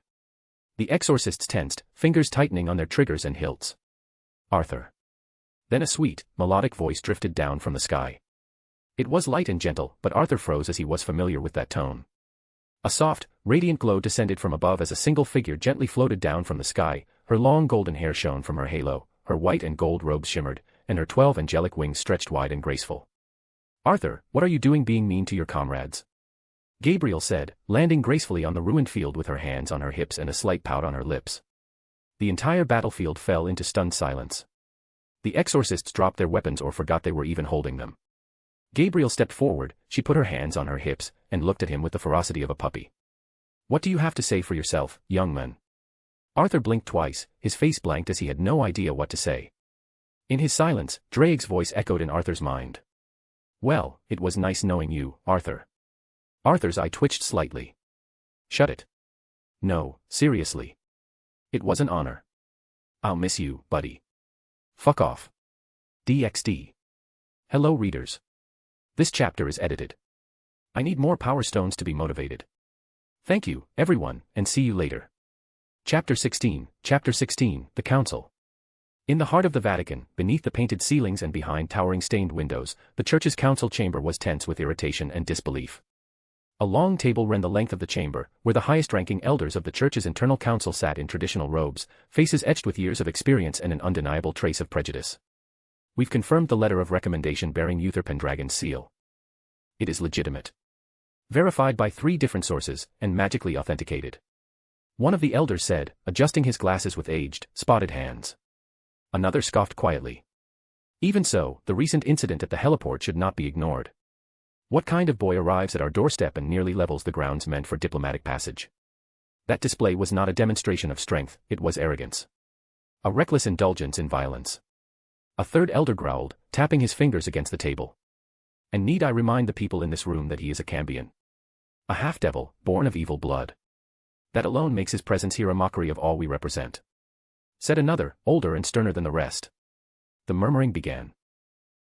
C: The exorcists tensed, fingers tightening on their triggers and hilts. "Arthur." Then a sweet, melodic voice drifted down from the sky. It was light and gentle, but Arthur froze as he was familiar with that tone. A soft, radiant glow descended from above as a single figure gently floated down from the sky, her long golden hair shone from her halo, her white and gold robes shimmered, and her 12 angelic wings stretched wide and graceful. "Arthur, what are you doing being mean to your comrades?" Gabriel said, landing gracefully on the ruined field with her hands on her hips and a slight pout on her lips. The entire battlefield fell into stunned silence. The exorcists dropped their weapons or forgot they were even holding them. Gabriel stepped forward, she put her hands on her hips, and looked at him with the ferocity of a puppy. "What do you have to say for yourself, young man?" Arthur blinked twice, his face blanked as he had no idea what to say. In his silence, Drake's voice echoed in Arthur's mind. "Well, it was nice knowing you, Arthur." Arthur's eye twitched slightly. "Shut it." "No, seriously. It was an honor." "I'll miss you, buddy." "Fuck off." DxD. Hello readers. This chapter is edited. I need more power stones to be motivated. Thank you, everyone, and see you later. Chapter 16, The Council. In the heart of the Vatican, beneath the painted ceilings and behind towering stained windows, the church's council chamber was tense with irritation and disbelief. A long table ran the length of the chamber, where the highest-ranking elders of the church's internal council sat in traditional robes, faces etched with years of experience and an undeniable trace of prejudice. "We've confirmed the letter of recommendation bearing Uther Pendragon's seal. It is legitimate. Verified by 3 different sources, and magically authenticated." One of the elders said, adjusting his glasses with aged, spotted hands. Another scoffed quietly. "Even so, the recent incident at the heliport should not be ignored. What kind of boy arrives at our doorstep and nearly levels the grounds meant for diplomatic passage? That display was not a demonstration of strength, it was arrogance. A reckless indulgence in violence." A third elder growled, tapping his fingers against the table. "And need I remind the people in this room that he is a Cambion? A half-devil, born of evil blood. That alone makes his presence here a mockery of all we represent," said another, older and sterner than the rest. The murmuring began.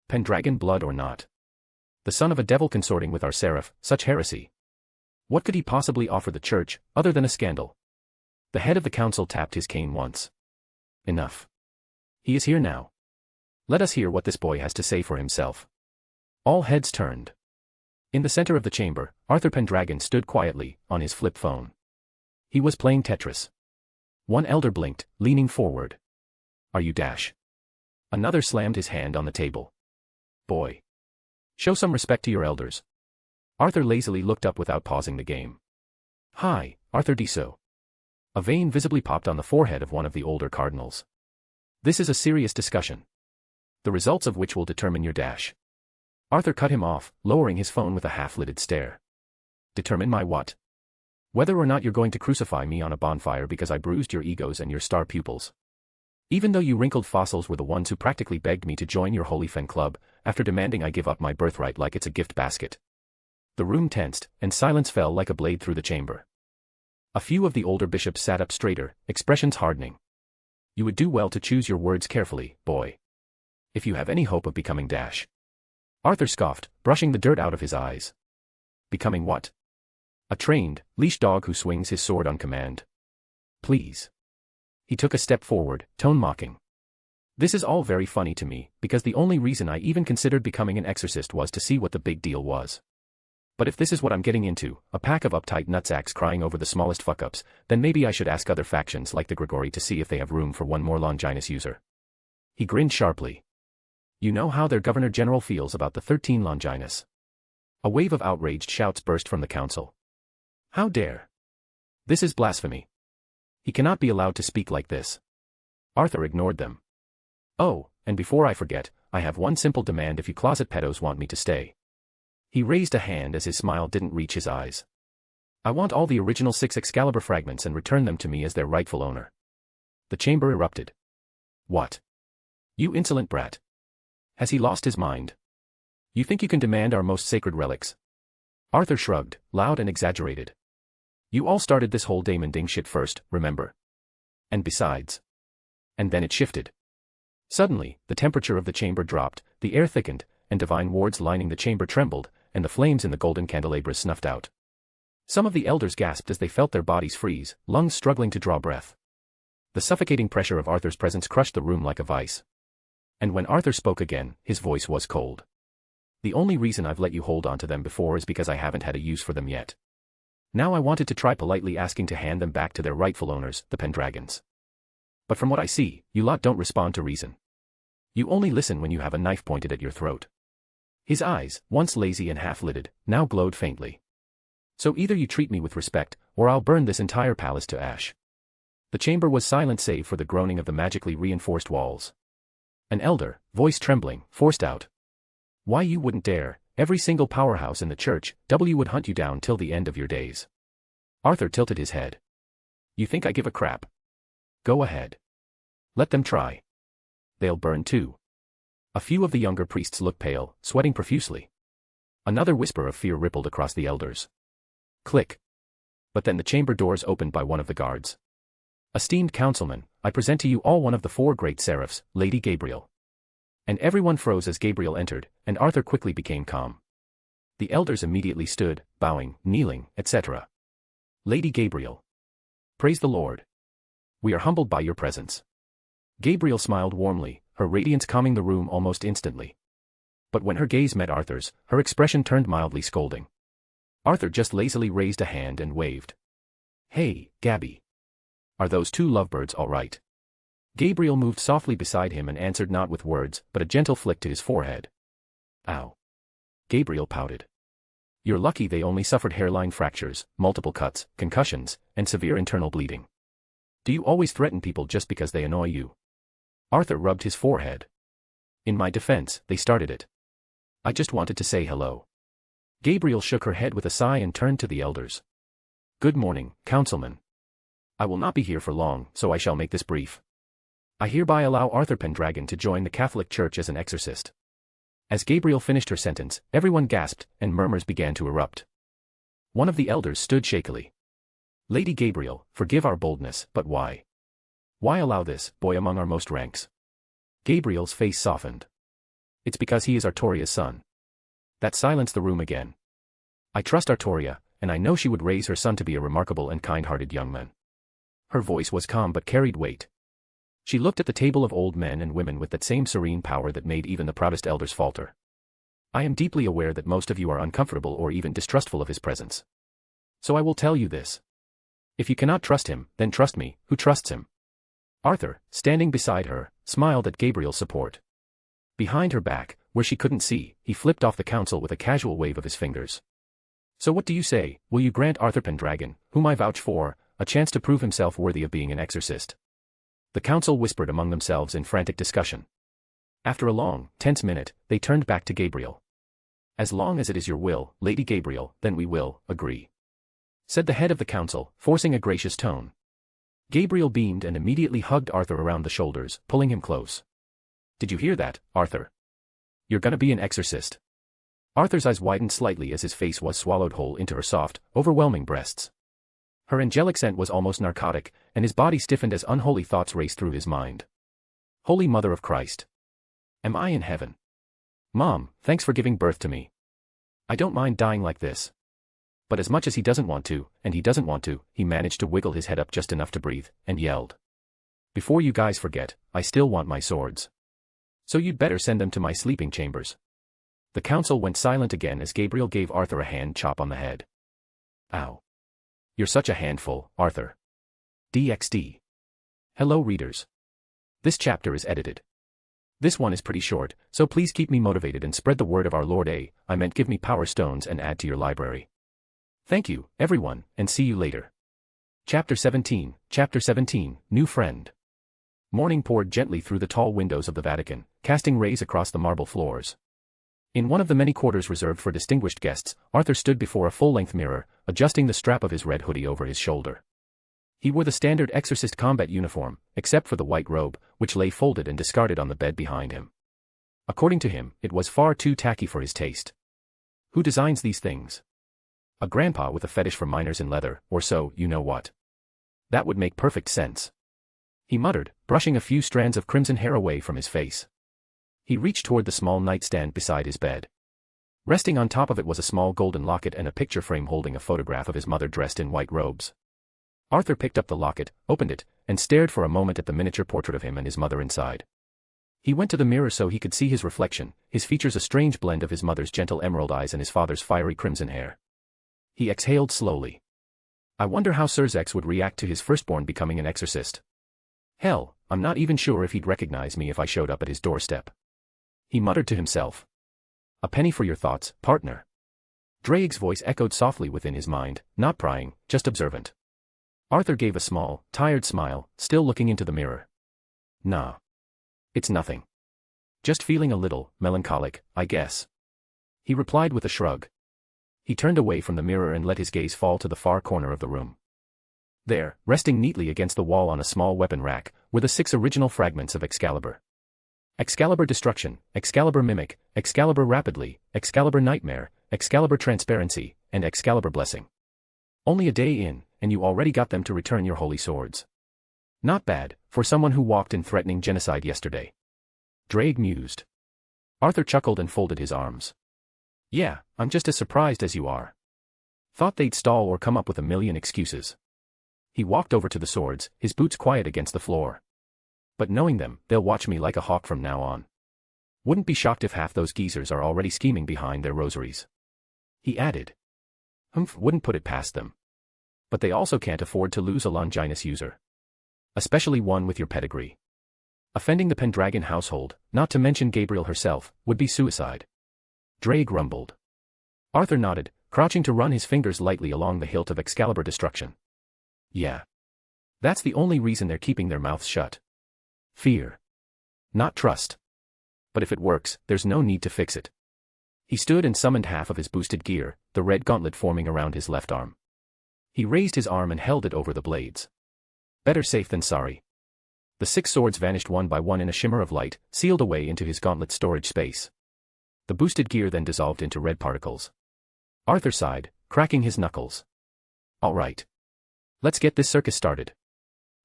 C: Pendragon blood or not? The son of a devil consorting with our seraph, such heresy. What could he possibly offer the church, other than a scandal? The head of the council tapped his cane once. "Enough. He is here now. Let us hear what this boy has to say for himself." All heads turned. In the center of the chamber, Arthur Pendragon stood quietly, on his flip phone. He was playing Tetris. One elder blinked, leaning forward. "Are you Dash?" Another slammed his hand on the table. "Boy. Show some respect to your elders." Arthur lazily looked up without pausing the game. "Hi, Arthur Diso." A vein visibly popped on the forehead of one of the older cardinals. "This is a serious discussion, the results of which will determine your Dash." Arthur cut him off, lowering his phone with a half-lidded stare. "Determine my what?" "Whether or not you're going to crucify me on a bonfire because I bruised your egos and your star pupils. Even though you wrinkled fossils were the ones who practically begged me to join your Holy Fen Club, after demanding I give up my birthright like it's a gift basket." The room tensed, and silence fell like a blade through the chamber. A few of the older bishops sat up straighter, expressions hardening. "You would do well to choose your words carefully, boy. If you have any hope of becoming Dash." Arthur scoffed, brushing the dirt out of his eyes. "Becoming what? A trained, leash dog who swings his sword on command. Please." He took a step forward, tone mocking. "This is all very funny to me, because the only reason I even considered becoming an exorcist was to see what the big deal was. But if this is what I'm getting into, a pack of uptight nutsacks crying over the smallest fuck-ups, then maybe I should ask other factions like the Gregory to see if they have room for one more Longinus user." He grinned sharply. "You know how their Governor-General feels about the 13 Longinus." A wave of outraged shouts burst from the council. "How dare! This is blasphemy. He cannot be allowed to speak like this." Arthur ignored them. "Oh, and before I forget, I have one simple demand if you closet pedos want me to stay." He raised a hand as his smile didn't reach his eyes. "I want all the original 6 Excalibur fragments and return them to me as their rightful owner." The chamber erupted. "What? You insolent brat. Has he lost his mind? You think you can demand our most sacred relics?" Arthur shrugged, loud and exaggerated. "You all started this whole Damon Ding shit first, remember? And besides." And then it shifted. Suddenly, the temperature of the chamber dropped, the air thickened, and divine wards lining the chamber trembled, and the flames in the golden candelabras snuffed out. Some of the elders gasped as they felt their bodies freeze, lungs struggling to draw breath. The suffocating pressure of Arthur's presence crushed the room like a vice. And when Arthur spoke again, his voice was cold. "The only reason I've let you hold on to them before is because I haven't had a use for them yet. Now I wanted to try politely asking to hand them back to their rightful owners, the Pendragons. But from what I see, you lot don't respond to reason. You only listen when you have a knife pointed at your throat. His eyes, once lazy and half-lidded, now glowed faintly. So either you treat me with respect, or I'll burn this entire palace to ash. The chamber was silent save for the groaning of the magically reinforced walls. An elder, voice trembling, forced out. Why you wouldn't dare, every single powerhouse in the church, would hunt you down till the end of your days. Arthur tilted his head. You think I give a crap? Go ahead. Let them try. They'll burn too. A few of the younger priests looked pale, sweating profusely. Another whisper of fear rippled across the elders. Click. But then the chamber doors opened by one of the guards. Esteemed councilman, I present to you all one of the four great seraphs, Lady Gabriel. And everyone froze as Gabriel entered, and Arthur quickly became calm. The elders immediately stood, bowing, kneeling, etc. Lady Gabriel. Praise the Lord. We are humbled by your presence. Gabriel smiled warmly, her radiance calming the room almost instantly. But when her gaze met Arthur's, her expression turned mildly scolding. Arthur just lazily raised a hand and waved. Hey, Gabby. Are those two lovebirds all right? Gabriel moved softly beside him and answered not with words, but a gentle flick to his forehead. Ow. Gabriel pouted. You're lucky they only suffered hairline fractures, multiple cuts, concussions, and severe internal bleeding. Do you always threaten people just because they annoy you? Arthur rubbed his forehead. In my defense, they started it. I just wanted to say hello. Gabriel shook her head with a sigh and turned to the elders. Good morning, councilman. I will not be here for long, so I shall make this brief. I hereby allow Arthur Pendragon to join the Catholic Church as an exorcist. As Gabriel finished her sentence, everyone gasped, and murmurs began to erupt. One of the elders stood shakily. Lady Gabriel, forgive our boldness, but why? Why allow this boy among our most ranks? Gabriel's face softened. It's because he is Artoria's son. That silenced the room again. I trust Artoria, and I know she would raise her son to be a remarkable and kind-hearted young man. Her voice was calm but carried weight. She looked at the table of old men and women with that same serene power that made even the proudest elders falter. I am deeply aware that most of you are uncomfortable or even distrustful of his presence. So I will tell you this. If you cannot trust him, then trust me, who trusts him. Arthur, standing beside her, smiled at Gabriel's support. Behind her back, where she couldn't see, he flipped off the council with a casual wave of his fingers. So what do you say, will you grant Arthur Pendragon, whom I vouch for, a chance to prove himself worthy of being an exorcist? The council whispered among themselves in frantic discussion. After a long, tense minute, they turned back to Gabriel. As long as it is your will, Lady Gabriel, then we will agree, said the head of the council, forcing a gracious tone. Gabriel beamed and immediately hugged Arthur around the shoulders, pulling him close. Did you hear that, Arthur? You're gonna be an exorcist. Arthur's eyes widened slightly as his face was swallowed whole into her soft, overwhelming breasts. Her angelic scent was almost narcotic, and his body stiffened as unholy thoughts raced through his mind. Holy Mother of Christ. Am I in heaven? Mom, thanks for giving birth to me. I don't mind dying like this. But as much as he doesn't want to, and he doesn't want to, he managed to wiggle his head up just enough to breathe, and yelled. Before you guys forget, I still want my swords. So you'd better send them to my sleeping chambers. The council went silent again as Gabriel gave Arthur a hand chop on the head. Ow. You're such a handful, Arthur. DxD. Hello readers. This chapter is edited. This one is pretty short, so please keep me motivated and spread the word of our Lord I meant give me power stones and add to your library. Thank you, everyone, and see you later. Chapter 17, New Friend. Morning poured gently through the tall windows of the Vatican, casting rays across the marble floors. In one of the many quarters reserved for distinguished guests, Arthur stood before a full-length mirror, adjusting the strap of his red hoodie over his shoulder. He wore the standard exorcist combat uniform, except for the white robe, which lay folded and discarded on the bed behind him. According to him, it was far too tacky for his taste. Who designs these things? A grandpa with a fetish for miners in leather, or so, you know what. That would make perfect sense. He muttered, brushing a few strands of crimson hair away from his face. He reached toward the small nightstand beside his bed. Resting on top of it was a small golden locket and a picture frame holding a photograph of his mother dressed in white robes. Arthur picked up the locket, opened it, and stared for a moment at the miniature portrait of him and his mother inside. He went to the mirror so he could see his reflection, his features a strange blend of his mother's gentle emerald eyes and his father's fiery crimson hair. He exhaled slowly. I wonder how Sirzex would react to his firstborn becoming an exorcist. Hell, I'm not even sure if he'd recognize me if I showed up at his doorstep. He muttered to himself. A penny for your thoughts, partner. Drake's voice echoed softly within his mind, not prying, just observant. Arthur gave a small, tired smile, still looking into the mirror. Nah. It's nothing. Just feeling a little melancholic, I guess. He replied with a shrug. He turned away from the mirror and let his gaze fall to the far corner of the room. There, resting neatly against the wall on a small weapon rack, were the 6 original fragments of Excalibur. Excalibur Destruction, Excalibur Mimic, Excalibur Rapidly, Excalibur Nightmare, Excalibur Transparency, and Excalibur Blessing. Only a day in, and you already got them to return your holy swords. Not bad, for someone who walked in threatening genocide yesterday. Drake mused. Arthur chuckled and folded his arms. Yeah, I'm just as surprised as you are. Thought they'd stall or come up with a million excuses. He walked over to the swords, his boots quiet against the floor. But knowing them, they'll watch me like a hawk from now on. Wouldn't be shocked if half those geezers are already scheming behind their rosaries. He added. Wouldn't put it past them. But they also can't afford to lose a Longinus user. Especially one with your pedigree. Offending the Pendragon household, not to mention Gabriel herself, would be suicide. Drake rumbled. Arthur nodded, crouching to run his fingers lightly along the hilt of Excalibur Destruction. Yeah. That's the only reason they're keeping their mouths shut. Fear. Not trust. But if it works, there's no need to fix it. He stood and summoned half of his boosted gear, the red gauntlet forming around his left arm. He raised his arm and held it over the blades. Better safe than sorry. The 6 swords vanished one by one in a shimmer of light, sealed away into his gauntlet storage space. The boosted gear then dissolved into red particles. Arthur sighed, cracking his knuckles. All right. Let's get this circus started.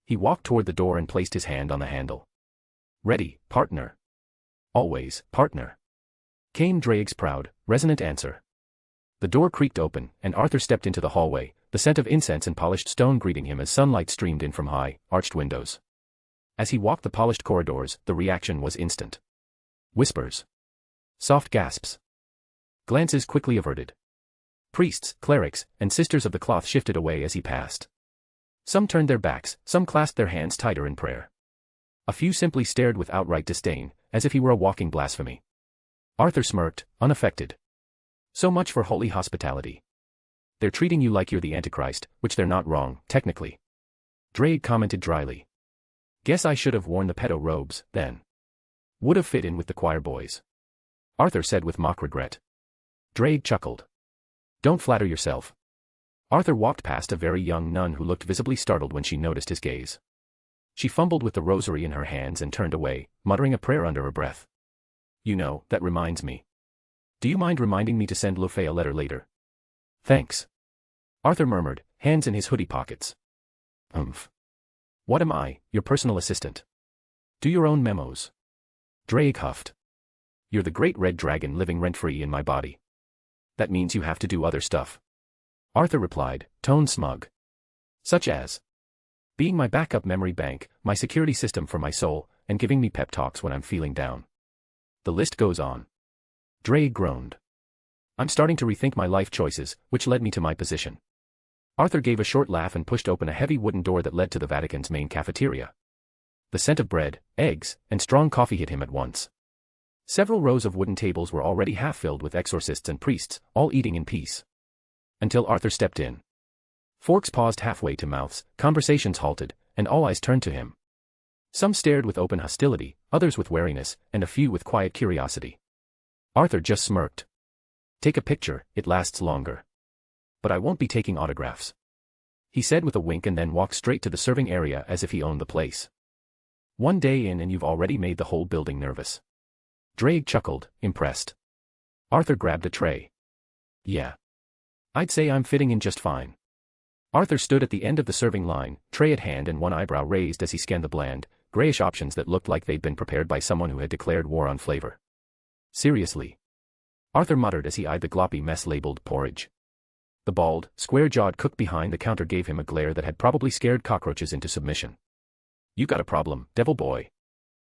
C: He walked toward the door and placed his hand on the handle. Ready, partner. Always, partner. Came Drake's proud, resonant answer. The door creaked open, and Arthur stepped into the hallway, the scent of incense and polished stone greeting him as sunlight streamed in from high, arched windows. As he walked the polished corridors, the reaction was instant. Whispers. Soft gasps. Glances quickly averted. Priests, clerics, and sisters of the cloth shifted away as he passed. Some turned their backs, some clasped their hands tighter in prayer. A few simply stared with outright disdain, as if he were a walking blasphemy. Arthur smirked, unaffected. So much for holy hospitality. They're treating you like you're the Antichrist, which they're not wrong, technically. Drake commented dryly. Guess I should have worn the pedo robes, then. Would have fit in with the choir boys. Arthur said with mock regret. Drake chuckled. Don't flatter yourself. Arthur walked past a very young nun who looked visibly startled when she noticed his gaze. She fumbled with the rosary in her hands and turned away, muttering a prayer under her breath. You know, that reminds me. Do you mind reminding me to send Lofay a letter later? Thanks. Arthur murmured, hands in his hoodie pockets. What am I, your personal assistant? Do your own memos. Drake huffed. You're the great red dragon living rent-free in my body. That means you have to do other stuff. Arthur replied, tone smug. Such as being my backup memory bank, my security system for my soul, and giving me pep talks when I'm feeling down. The list goes on. Drake groaned. I'm starting to rethink my life choices, which led me to my position. Arthur gave a short laugh and pushed open a heavy wooden door that led to the Vatican's main cafeteria. The scent of bread, eggs, and strong coffee hit him at once. Several rows of wooden tables were already half filled with exorcists and priests, all eating in peace. Until Arthur stepped in. Forks paused halfway to mouths, conversations halted, and all eyes turned to him. Some stared with open hostility, others with wariness, and a few with quiet curiosity. Arthur just smirked. Take a picture, it lasts longer. But I won't be taking autographs. He said with a wink and then walked straight to the serving area as if he owned the place. One day in and you've already made the whole building nervous. Drake chuckled, impressed. Arthur grabbed a tray. Yeah. I'd say I'm fitting in just fine. Arthur stood at the end of the serving line, tray at hand and one eyebrow raised as he scanned the bland, grayish options that looked like they'd been prepared by someone who had declared war on flavor. Seriously? Arthur muttered as he eyed the gloppy mess labeled porridge. The bald, square-jawed cook behind the counter gave him a glare that had probably scared cockroaches into submission. You got a problem, devil boy?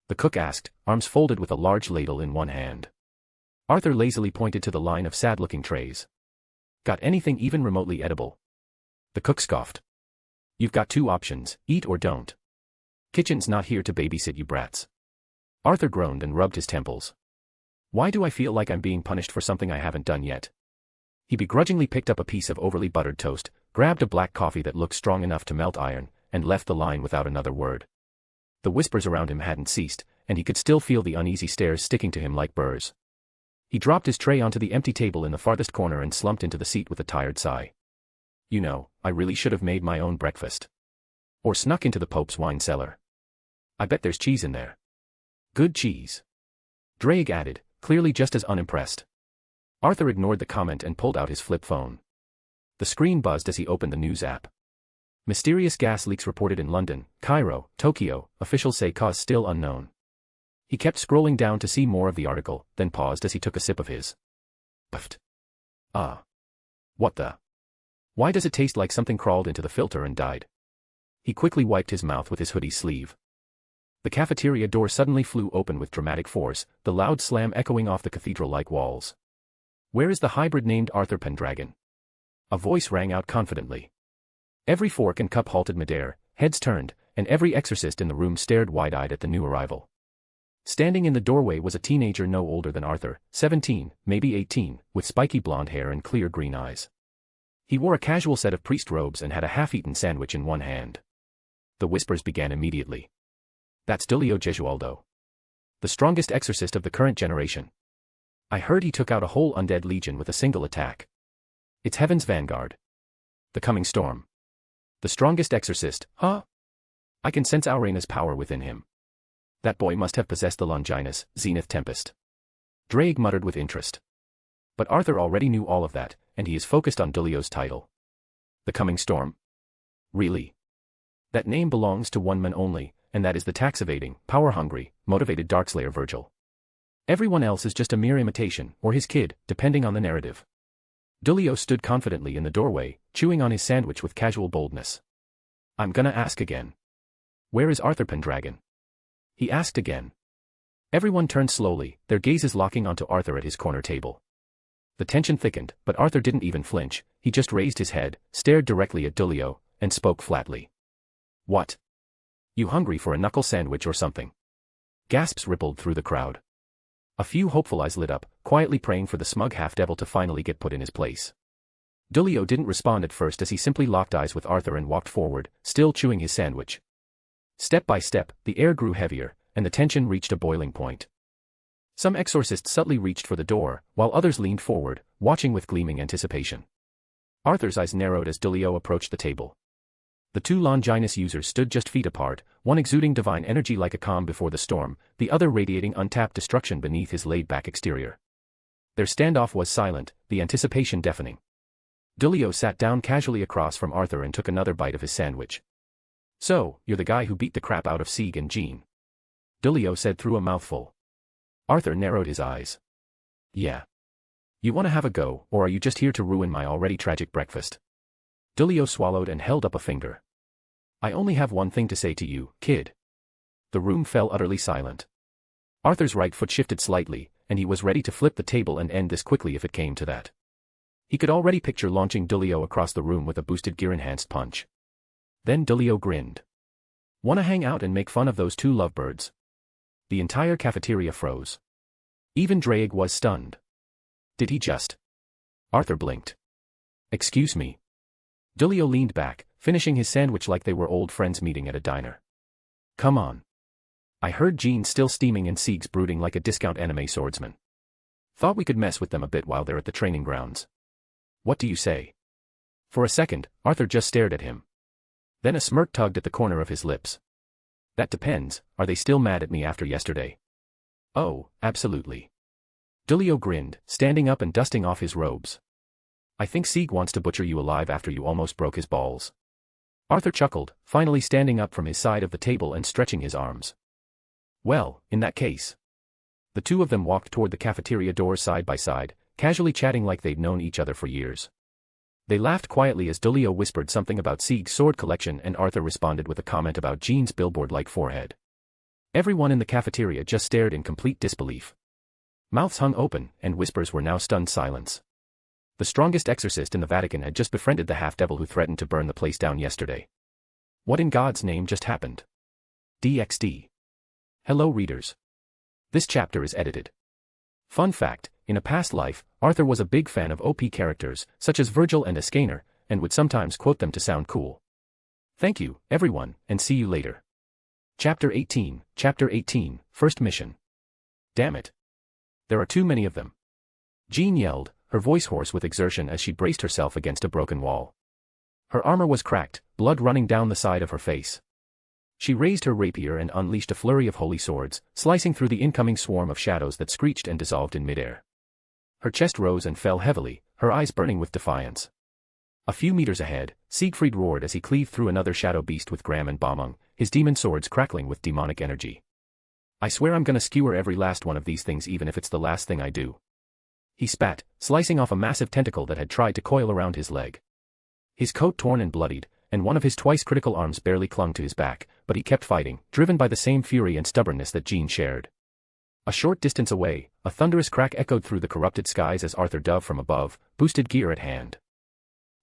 C: The cook asked, arms folded with a large ladle in one hand. Arthur lazily pointed to the line of sad-looking trays. Got anything even remotely edible? The cook scoffed. You've got two options, eat or don't. Kitchen's not here to babysit you brats. Arthur groaned and rubbed his temples. Why do I feel like I'm being punished for something I haven't done yet? He begrudgingly picked up a piece of overly buttered toast, grabbed a black coffee that looked strong enough to melt iron, and left the line without another word. The whispers around him hadn't ceased, and he could still feel the uneasy stares sticking to him like burrs. He dropped his tray onto the empty table in the farthest corner and slumped into the seat with a tired sigh. You know, I really should have made my own breakfast. Or snuck into the Pope's wine cellar. I bet there's cheese in there. Good cheese. Drake added, clearly just as unimpressed. Arthur ignored the comment and pulled out his flip phone. The screen buzzed as he opened the news app. Mysterious gas leaks reported in London, Cairo, Tokyo, officials say cause still unknown. He kept scrolling down to see more of the article, then paused as he took a sip of his. Puffed. Ah. What the? Why does it taste like something crawled into the filter and died? He quickly wiped his mouth with his hoodie sleeve. The cafeteria door suddenly flew open with dramatic force, the loud slam echoing off the cathedral-like walls. Where is the hybrid named Arthur Pendragon? A voice rang out confidently. Every fork and cup halted midair, heads turned, and every exorcist in the room stared wide-eyed at the new arrival. Standing in the doorway was a teenager no older than Arthur, 17, maybe 18, with spiky blonde hair and clear green eyes. He wore a casual set of priest robes and had a half-eaten sandwich in one hand. The whispers began immediately. That's Giulio Gesualdo. The strongest exorcist of the current generation. I heard he took out a whole undead legion with a single attack. It's Heaven's vanguard. The coming storm. The strongest exorcist, huh? I can sense Aurena's power within him. That boy must have possessed the Longinus, Zenith Tempest. Drake muttered with interest. But Arthur already knew all of that, and he is focused on Giulio's title. The coming storm? Really? That name belongs to one man only, and that is the tax-evading, power-hungry, motivated Darkslayer Virgil. Everyone else is just a mere imitation, or his kid, depending on the narrative. Giulio stood confidently in the doorway, chewing on his sandwich with casual boldness. I'm gonna ask again. Where is Arthur Pendragon? He asked again. Everyone turned slowly, their gazes locking onto Arthur at his corner table. The tension thickened, but Arthur didn't even flinch, he just raised his head, stared directly at Giulio, and spoke flatly. What? You hungry for a knuckle sandwich or something? Gasps rippled through the crowd. A few hopeful eyes lit up, quietly praying for the smug half-devil to finally get put in his place. Giulio didn't respond at first as he simply locked eyes with Arthur and walked forward, still chewing his sandwich. Step by step, the air grew heavier, and the tension reached a boiling point. Some exorcists subtly reached for the door, while others leaned forward, watching with gleaming anticipation. Arthur's eyes narrowed as Giulio approached the table. The two Longinus users stood just feet apart, one exuding divine energy like a calm before the storm, the other radiating untapped destruction beneath his laid-back exterior. Their standoff was silent, the anticipation deafening. Giulio sat down casually across from Arthur and took another bite of his sandwich. So, you're the guy who beat the crap out of Sieg and Jean. Giulio said through a mouthful. Arthur narrowed his eyes. Yeah. You want to have a go, or are you just here to ruin my already tragic breakfast? Giulio swallowed and held up a finger. I only have one thing to say to you, kid. The room fell utterly silent. Arthur's right foot shifted slightly, and he was ready to flip the table and end this quickly if it came to that. He could already picture launching Giulio across the room with a boosted gear-enhanced punch. Then Giulio grinned. Wanna hang out and make fun of those two lovebirds? The entire cafeteria froze. Even Drake was stunned. Did he just? Arthur blinked. Excuse me. Giulio leaned back, finishing his sandwich like they were old friends meeting at a diner. Come on. I heard Jean's still steaming and Sieg's brooding like a discount anime swordsman. Thought we could mess with them a bit while they're at the training grounds. What do you say? For a second, Arthur just stared at him. Then a smirk tugged at the corner of his lips. That depends, are they still mad at me after yesterday? Oh, absolutely. Giulio grinned, standing up and dusting off his robes. I think Sieg wants to butcher you alive after you almost broke his balls. Arthur chuckled, finally standing up from his side of the table and stretching his arms. Well, in that case. The two of them walked toward the cafeteria doors side by side, casually chatting like they'd known each other for years. They laughed quietly as Giulio whispered something about Sieg's sword collection and Arthur responded with a comment about Jean's billboard-like forehead. Everyone in the cafeteria just stared in complete disbelief. Mouths hung open, and whispers were now stunned silence. The strongest exorcist in the Vatican had just befriended the half-devil who threatened to burn the place down yesterday. What in God's name just happened? DxD. Hello readers. This chapter is edited. Fun fact, in a past life, Arthur was a big fan of OP characters, such as Virgil and Escaner, and would sometimes quote them to sound cool. Thank you, everyone, and see you later. Chapter 18, First Mission. Damn it. There are too many of them. Jean yelled, her voice hoarse with exertion as she braced herself against a broken wall. Her armor was cracked, blood running down the side of her face. She raised her rapier and unleashed a flurry of holy swords, slicing through the incoming swarm of shadows that screeched and dissolved in midair. Her chest rose and fell heavily, her eyes burning with defiance. A few meters ahead, Siegfried roared as he cleaved through another shadow beast with Gram and Bomung, his demon swords crackling with demonic energy. I swear I'm gonna skewer every last one of these things even if it's the last thing I do. He spat, slicing off a massive tentacle that had tried to coil around his leg. His coat torn and bloodied, and one of his twice critical arms barely clung to his back, but he kept fighting, driven by the same fury and stubbornness that Jean shared. A short distance away, a thunderous crack echoed through the corrupted skies as Arthur dove from above, boosted gear at hand.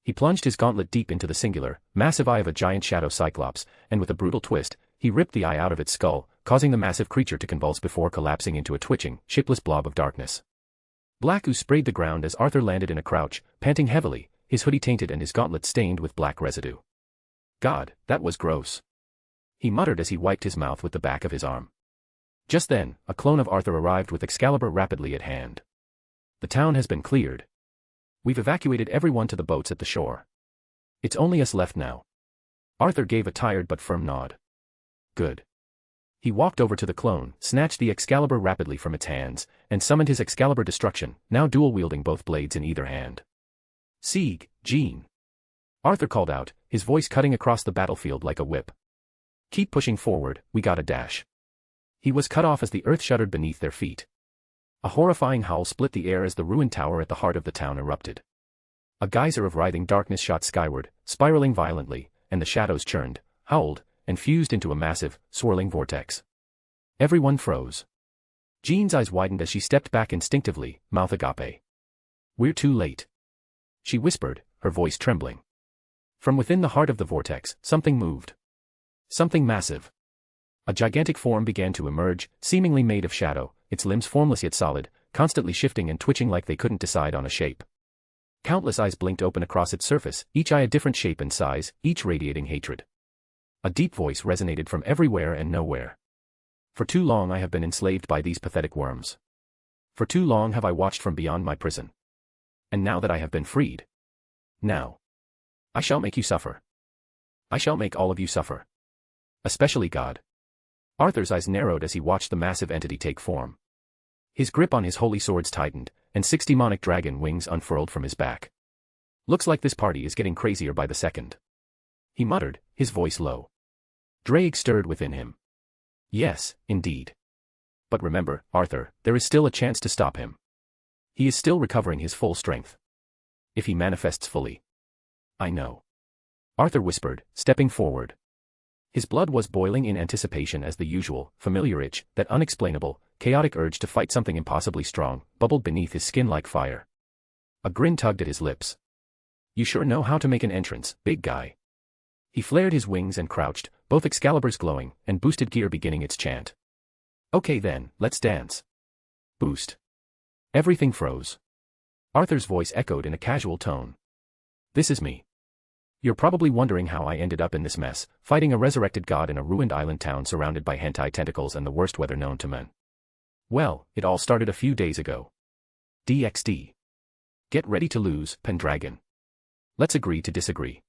C: He plunged his gauntlet deep into the singular, massive eye of a giant shadow cyclops, and with a brutal twist, he ripped the eye out of its skull, causing the massive creature to convulse before collapsing into a twitching, shapeless blob of darkness. Black ooze sprayed the ground as Arthur landed in a crouch, panting heavily, his hoodie tainted and his gauntlet stained with black residue. God, that was gross. He muttered as he wiped his mouth with the back of his arm. Just then, a clone of Arthur arrived with Excalibur rapidly at hand. The town has been cleared. We've evacuated everyone to the boats at the shore. It's only us left now. Arthur gave a tired but firm nod. Good. He walked over to the clone, snatched the Excalibur rapidly from its hands, and summoned his Excalibur Destruction, now dual-wielding both blades in either hand. Sieg, Jean. Arthur called out, his voice cutting across the battlefield like a whip. Keep pushing forward, we gotta dash. He was cut off as the earth shuddered beneath their feet. A horrifying howl split the air as the ruined tower at the heart of the town erupted. A geyser of writhing darkness shot skyward, spiraling violently, and the shadows churned, howled, and fused into a massive, swirling vortex. Everyone froze. Jean's eyes widened as she stepped back instinctively, mouth agape. We're too late. She whispered, her voice trembling. From within the heart of the vortex, something moved. Something massive. A gigantic form began to emerge, seemingly made of shadow, its limbs formless yet solid, constantly shifting and twitching like they couldn't decide on a shape. Countless eyes blinked open across its surface, each eye a different shape and size, each radiating hatred. A deep voice resonated from everywhere and nowhere. For too long I have been enslaved by these pathetic worms. For too long have I watched from beyond my prison. And now that I have been freed. Now. I shall make you suffer. I shall make all of you suffer. Especially God. Arthur's eyes narrowed as he watched the massive entity take form. His grip on his holy swords tightened, and 6 demonic dragon wings unfurled from his back. Looks like this party is getting crazier by the second. He muttered, his voice low. Drake stirred within him. Yes, indeed. But remember, Arthur, there is still a chance to stop him. He is still recovering his full strength. If he manifests fully. I know. Arthur whispered, stepping forward. His blood was boiling in anticipation as the usual, familiar itch, that unexplainable, chaotic urge to fight something impossibly strong, bubbled beneath his skin like fire. A grin tugged at his lips. You sure know how to make an entrance, big guy. He flared his wings and crouched, both Excaliburs glowing, and boosted gear beginning its chant. Okay then, let's dance. Boost. Everything froze. Arthur's voice echoed in a casual tone. This is me. You're probably wondering how I ended up in this mess, fighting a resurrected god in a ruined island town surrounded by hentai tentacles and the worst weather known to men. Well, it all started a few days ago. DxD. Get ready to lose, Pendragon. Let's agree to disagree.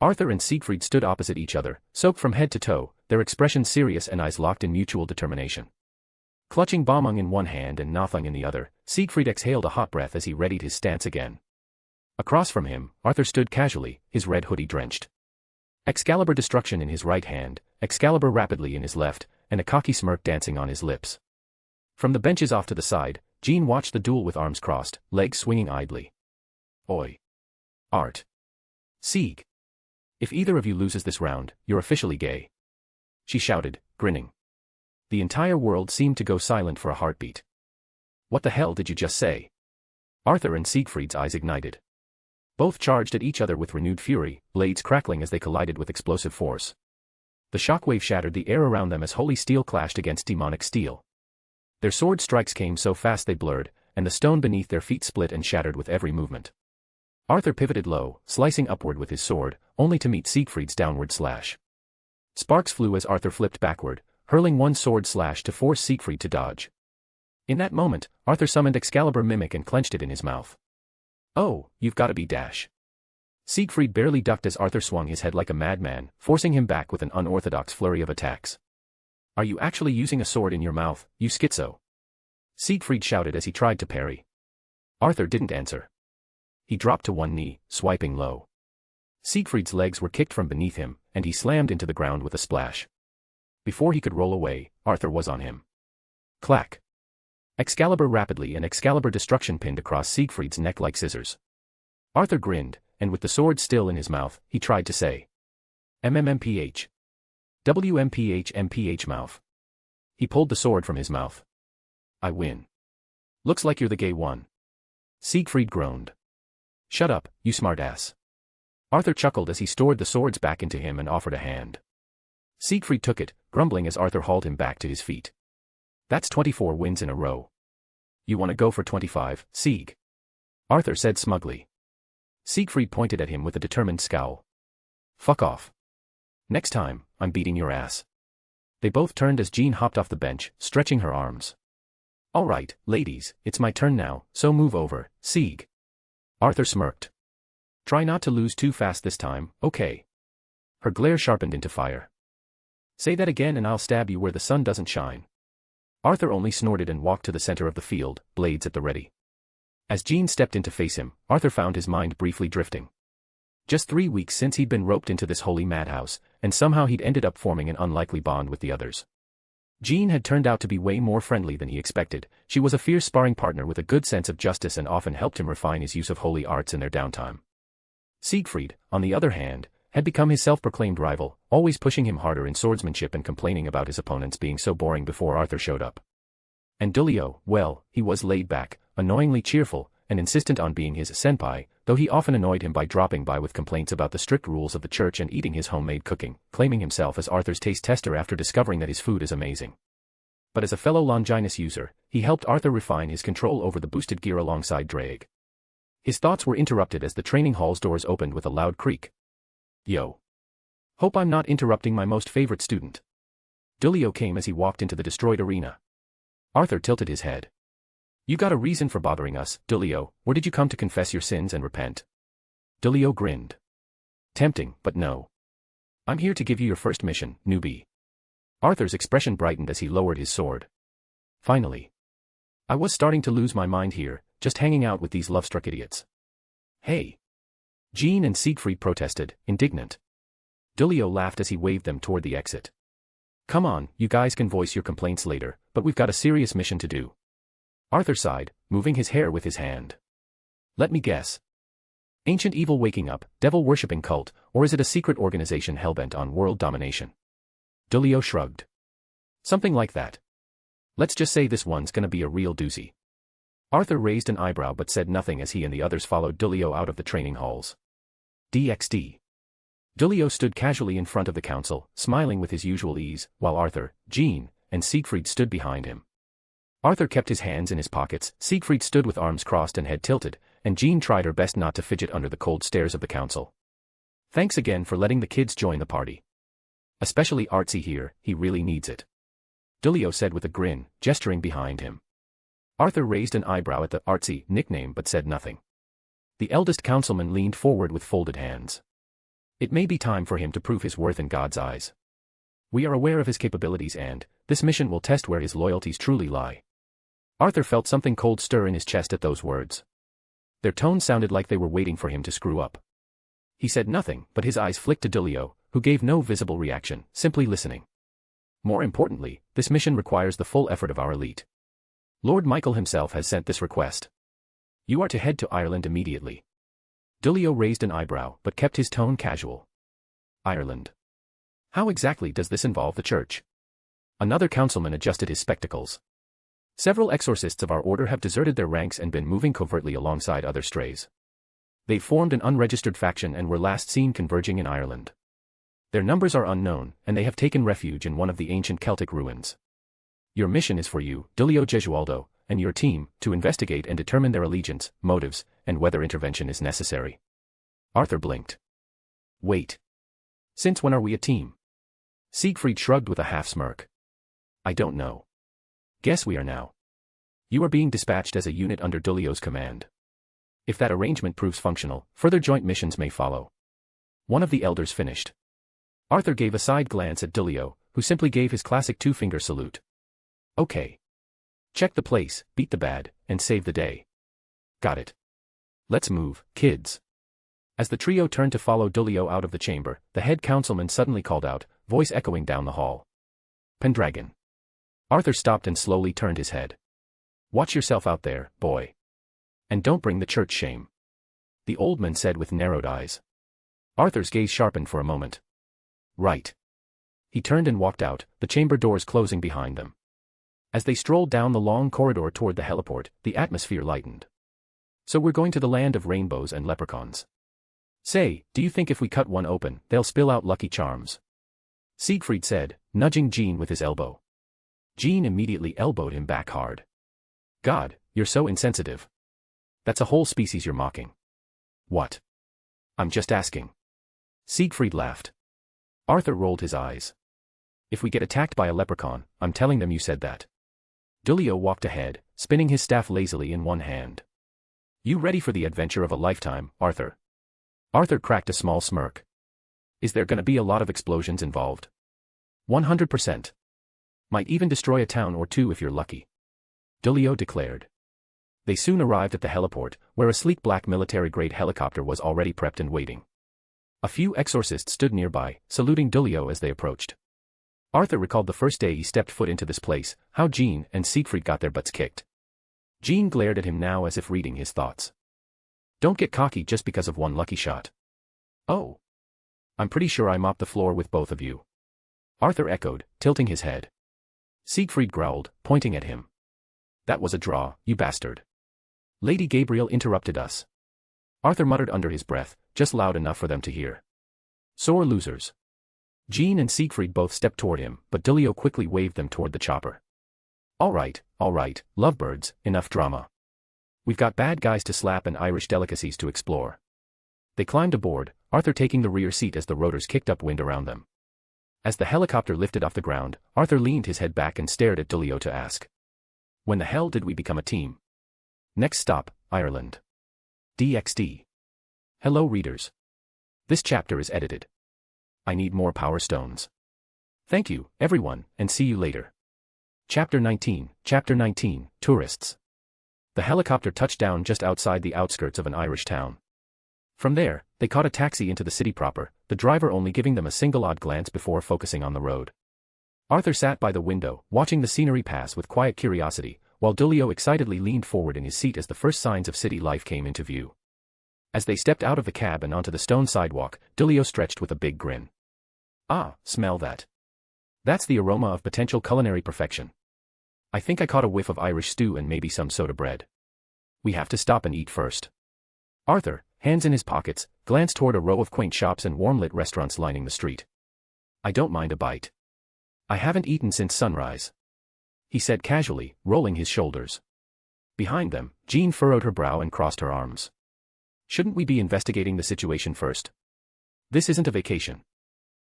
C: Arthur and Siegfried stood opposite each other, soaked from head to toe, their expressions serious and eyes locked in mutual determination. Clutching Bomung in one hand and Nothung in the other, Siegfried exhaled a hot breath as he readied his stance again. Across from him, Arthur stood casually, his red hoodie drenched. Excalibur Destruction in his right hand, Excalibur rapidly in his left, and a cocky smirk dancing on his lips. From the benches off to the side, Jean watched the duel with arms crossed, legs swinging idly. Oi. Art. Sieg. If either of you loses this round, you're officially gay. She shouted, grinning. The entire world seemed to go silent for a heartbeat. What the hell did you just say? Arthur and Siegfried's eyes ignited. Both charged at each other with renewed fury, blades crackling as they collided with explosive force. The shockwave shattered the air around them as holy steel clashed against demonic steel. Their sword strikes came so fast they blurred, and the stone beneath their feet split and shattered with every movement. Arthur pivoted low, slicing upward with his sword, only to meet Siegfried's downward slash. Sparks flew as Arthur flipped backward, hurling one sword slash to force Siegfried to dodge. In that moment, Arthur summoned Excalibur Mimic and clenched it in his mouth. "Oh, you've got to be dash." Siegfried barely ducked as Arthur swung his head like a madman, forcing him back with an unorthodox flurry of attacks. "Are you actually using a sword in your mouth, you schizo?" Siegfried shouted as he tried to parry. Arthur didn't answer. He dropped to one knee, swiping low. Siegfried's legs were kicked from beneath him, and he slammed into the ground with a splash. Before he could roll away, Arthur was on him. Clack! Excalibur rapidly and Excalibur destruction pinned across Siegfried's neck like scissors. Arthur grinned, and with the sword still in his mouth, he tried to say, "MMMPH. WMPH mouth." He pulled the sword from his mouth. "I win. Looks like you're the gay one." Siegfried groaned. "Shut up, you smartass." Arthur chuckled as he stored the swords back into him and offered a hand. Siegfried took it, grumbling as Arthur hauled him back to his feet. "That's 24 wins in a row. You want to go for 25, Sieg?" Arthur said smugly. Siegfried pointed at him with a determined scowl. "Fuck off. Next time, I'm beating your ass." They both turned as Jean hopped off the bench, stretching her arms. "All right, ladies, it's my turn now, so move over, Sieg." Arthur smirked. "Try not to lose too fast this time, okay?" Her glare sharpened into fire. "Say that again and I'll stab you where the sun doesn't shine." Arthur only snorted and walked to the center of the field, blades at the ready. As Jean stepped in to face him, Arthur found his mind briefly drifting. Just 3 weeks since he'd been roped into this holy madhouse, and somehow he'd ended up forming an unlikely bond with the others. Jean had turned out to be way more friendly than he expected. She was a fierce sparring partner with a good sense of justice and often helped him refine his use of holy arts in their downtime. Siegfried, on the other hand, had become his self-proclaimed rival, always pushing him harder in swordsmanship and complaining about his opponents being so boring before Arthur showed up. And Dulio, well, he was laid back, annoyingly cheerful, and insistent on being his senpai, though he often annoyed him by dropping by with complaints about the strict rules of the church and eating his homemade cooking, claiming himself as Arthur's taste tester after discovering that his food is amazing. But as a fellow Longinus user, he helped Arthur refine his control over the boosted gear alongside Drake. His thoughts were interrupted as the training hall's doors opened with a loud creak. "Yo. Hope I'm not interrupting my most favorite student." Dulio came as he walked into the destroyed arena. Arthur tilted his head. "You got a reason for bothering us, Dulio, or did you come to confess your sins and repent?" Dulio grinned. "Tempting, but no. I'm here to give you your first mission, newbie." Arthur's expression brightened as he lowered his sword. "Finally. I was starting to lose my mind here, just hanging out with these love-struck idiots." "Hey." Jean and Siegfried protested, indignant. Dulio laughed as he waved them toward the exit. "Come on, you guys can voice your complaints later, but we've got a serious mission to do." Arthur sighed, moving his hair with his hand. "Let me guess. Ancient evil waking up, devil-worshipping cult, or is it a secret organization hellbent on world domination?" Dulio shrugged. "Something like that. Let's just say this one's gonna be a real doozy." Arthur raised an eyebrow but said nothing as he and the others followed Dulio out of the training halls. DxD. Dulio stood casually in front of the council, smiling with his usual ease, while Arthur, Jean, and Siegfried stood behind him. Arthur kept his hands in his pockets, Siegfried stood with arms crossed and head tilted, and Jean tried her best not to fidget under the cold stares of the council. "Thanks again for letting the kids join the party. Especially Artsy here, he really needs it," Dulio said with a grin, gesturing behind him. Arthur raised an eyebrow at the Artsy nickname but said nothing. The eldest councilman leaned forward with folded hands. It may be time for him to prove his worth in God's eyes. We are aware of his capabilities and, this mission will test where his loyalties truly lie. Arthur felt something cold stir in his chest at those words. Their tone sounded like they were waiting for him to screw up. He said nothing, but his eyes flicked to Dulio, who gave no visible reaction, simply listening. More importantly, this mission requires the full effort of our elite. Lord Michael himself has sent this request. You are to head to Ireland immediately. Dulio raised an eyebrow but kept his tone casual. Ireland. How exactly does this involve the church? Another councilman adjusted his spectacles. Several exorcists of our order have deserted their ranks and been moving covertly alongside other strays. They've formed an unregistered faction and were last seen converging in Ireland. Their numbers are unknown, and they have taken refuge in one of the ancient Celtic ruins. Your mission is for you, DxD, and your team, to investigate and determine their allegiance, motives, and whether intervention is necessary. Arthur blinked. Wait. Since when are we a team? Siegfried shrugged with a half-smirk. I don't know. Guess we are now. You are being dispatched as a unit under Dulio's command. If that arrangement proves functional, further joint missions may follow. One of the elders finished. Arthur gave a side glance at Dulio, who simply gave his classic two-finger salute. Okay. Check the place, beat the bad, and save the day. Got it. Let's move, kids. As the trio turned to follow Dulio out of the chamber, the head councilman suddenly called out, voice echoing down the hall. Pendragon. Arthur stopped and slowly turned his head. Watch yourself out there, boy. And don't bring the church shame. The old man said with narrowed eyes. Arthur's gaze sharpened for a moment. Right. He turned and walked out, the chamber doors closing behind them. As they strolled down the long corridor toward the heliport, the atmosphere lightened. So we're going to the land of rainbows and leprechauns. Say, do you think if we cut one open, they'll spill out lucky charms? Siegfried said, nudging Jean with his elbow. Jean immediately elbowed him back hard. God, you're so insensitive. That's a whole species you're mocking. What? I'm just asking. Siegfried laughed. Arthur rolled his eyes. If we get attacked by a leprechaun, I'm telling them you said that. Dulio walked ahead, spinning his staff lazily in one hand. You ready for the adventure of a lifetime, Arthur? Arthur cracked a small smirk. Is there gonna be a lot of explosions involved? 100%. Might even destroy a town or two if you're lucky. Dulio declared. They soon arrived at the heliport, where a sleek black military-grade helicopter was already prepped and waiting. A few exorcists stood nearby, saluting Dulio as they approached. Arthur recalled the first day he stepped foot into this place, how Jean and Siegfried got their butts kicked. Jean glared at him now as if reading his thoughts. Don't get cocky just because of one lucky shot. Oh. I'm pretty sure I mopped the floor with both of you. Arthur echoed, tilting his head. Siegfried growled, pointing at him. That was a draw, you bastard. Lady Gabriel interrupted us. Arthur muttered under his breath, just loud enough for them to hear. Sore losers. Jean and Siegfried both stepped toward him, but Dulio quickly waved them toward the chopper. All right, lovebirds, enough drama. We've got bad guys to slap and Irish delicacies to explore. They climbed aboard, Arthur taking the rear seat as the rotors kicked up wind around them. As the helicopter lifted off the ground, Arthur leaned his head back and stared at Dulio to ask. When the hell did we become a team? Next stop, Ireland. DxD. Hello readers. This chapter is edited. I need more power stones. Thank you, everyone, and see you later. Chapter 19, Tourists. The helicopter touched down just outside the outskirts of an Irish town. From there, they caught a taxi into the city proper, the driver only giving them a single odd glance before focusing on the road. Arthur sat by the window, watching the scenery pass with quiet curiosity, while Dulio excitedly leaned forward in his seat as the first signs of city life came into view. As they stepped out of the cab and onto the stone sidewalk, Dulio stretched with a big grin. Ah, smell that. That's the aroma of potential culinary perfection. I think I caught a whiff of Irish stew and maybe some soda bread. We have to stop and eat first. Arthur, hands in his pockets, glanced toward a row of quaint shops and warm-lit restaurants lining the street. I don't mind a bite. I haven't eaten since sunrise. He said casually, rolling his shoulders. Behind them, Jean furrowed her brow and crossed her arms. Shouldn't we be investigating the situation first? This isn't a vacation.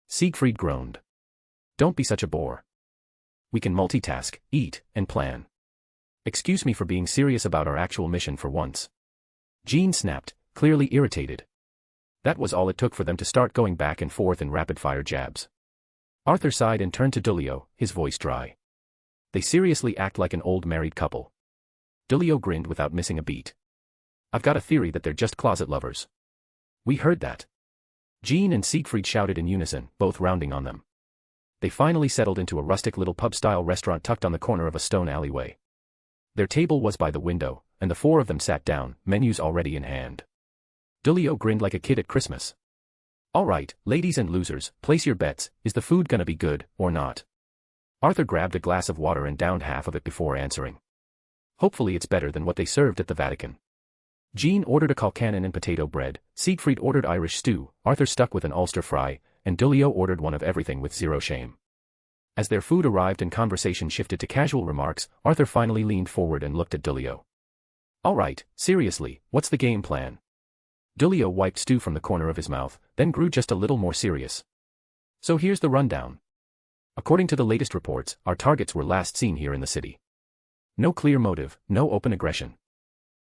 C: Siegfried groaned. Don't be such a bore. We can multitask, eat, and plan. Excuse me for being serious about our actual mission for once. Jean snapped, clearly irritated. That was all it took for them to start going back and forth in rapid-fire jabs. Arthur sighed and turned to Dulio, his voice dry. They seriously act like an old married couple. Dulio grinned without missing a beat. I've got a theory that they're just closet lovers. We heard that. Jean and Siegfried shouted in unison, both rounding on them. They finally settled into a rustic little pub-style restaurant tucked on the corner of a stone alleyway. Their table was by the window, and the four of them sat down, menus already in hand. Dulio grinned like a kid at Christmas. All right, ladies and losers, place your bets, is the food gonna be good, or not? Arthur grabbed a glass of water and downed half of it before answering. Hopefully it's better than what they served at the Vatican. Jean ordered a colcannon and potato bread, Siegfried ordered Irish stew, Arthur stuck with an Ulster fry, and Dulio ordered one of everything with zero shame. As their food arrived and conversation shifted to casual remarks, Arthur finally leaned forward and looked at Dulio. Alright, seriously, what's the game plan? Dulio wiped stew from the corner of his mouth, then grew just a little more serious. So here's the rundown. According to the latest reports, our targets were last seen here in the city. No clear motive, no open aggression.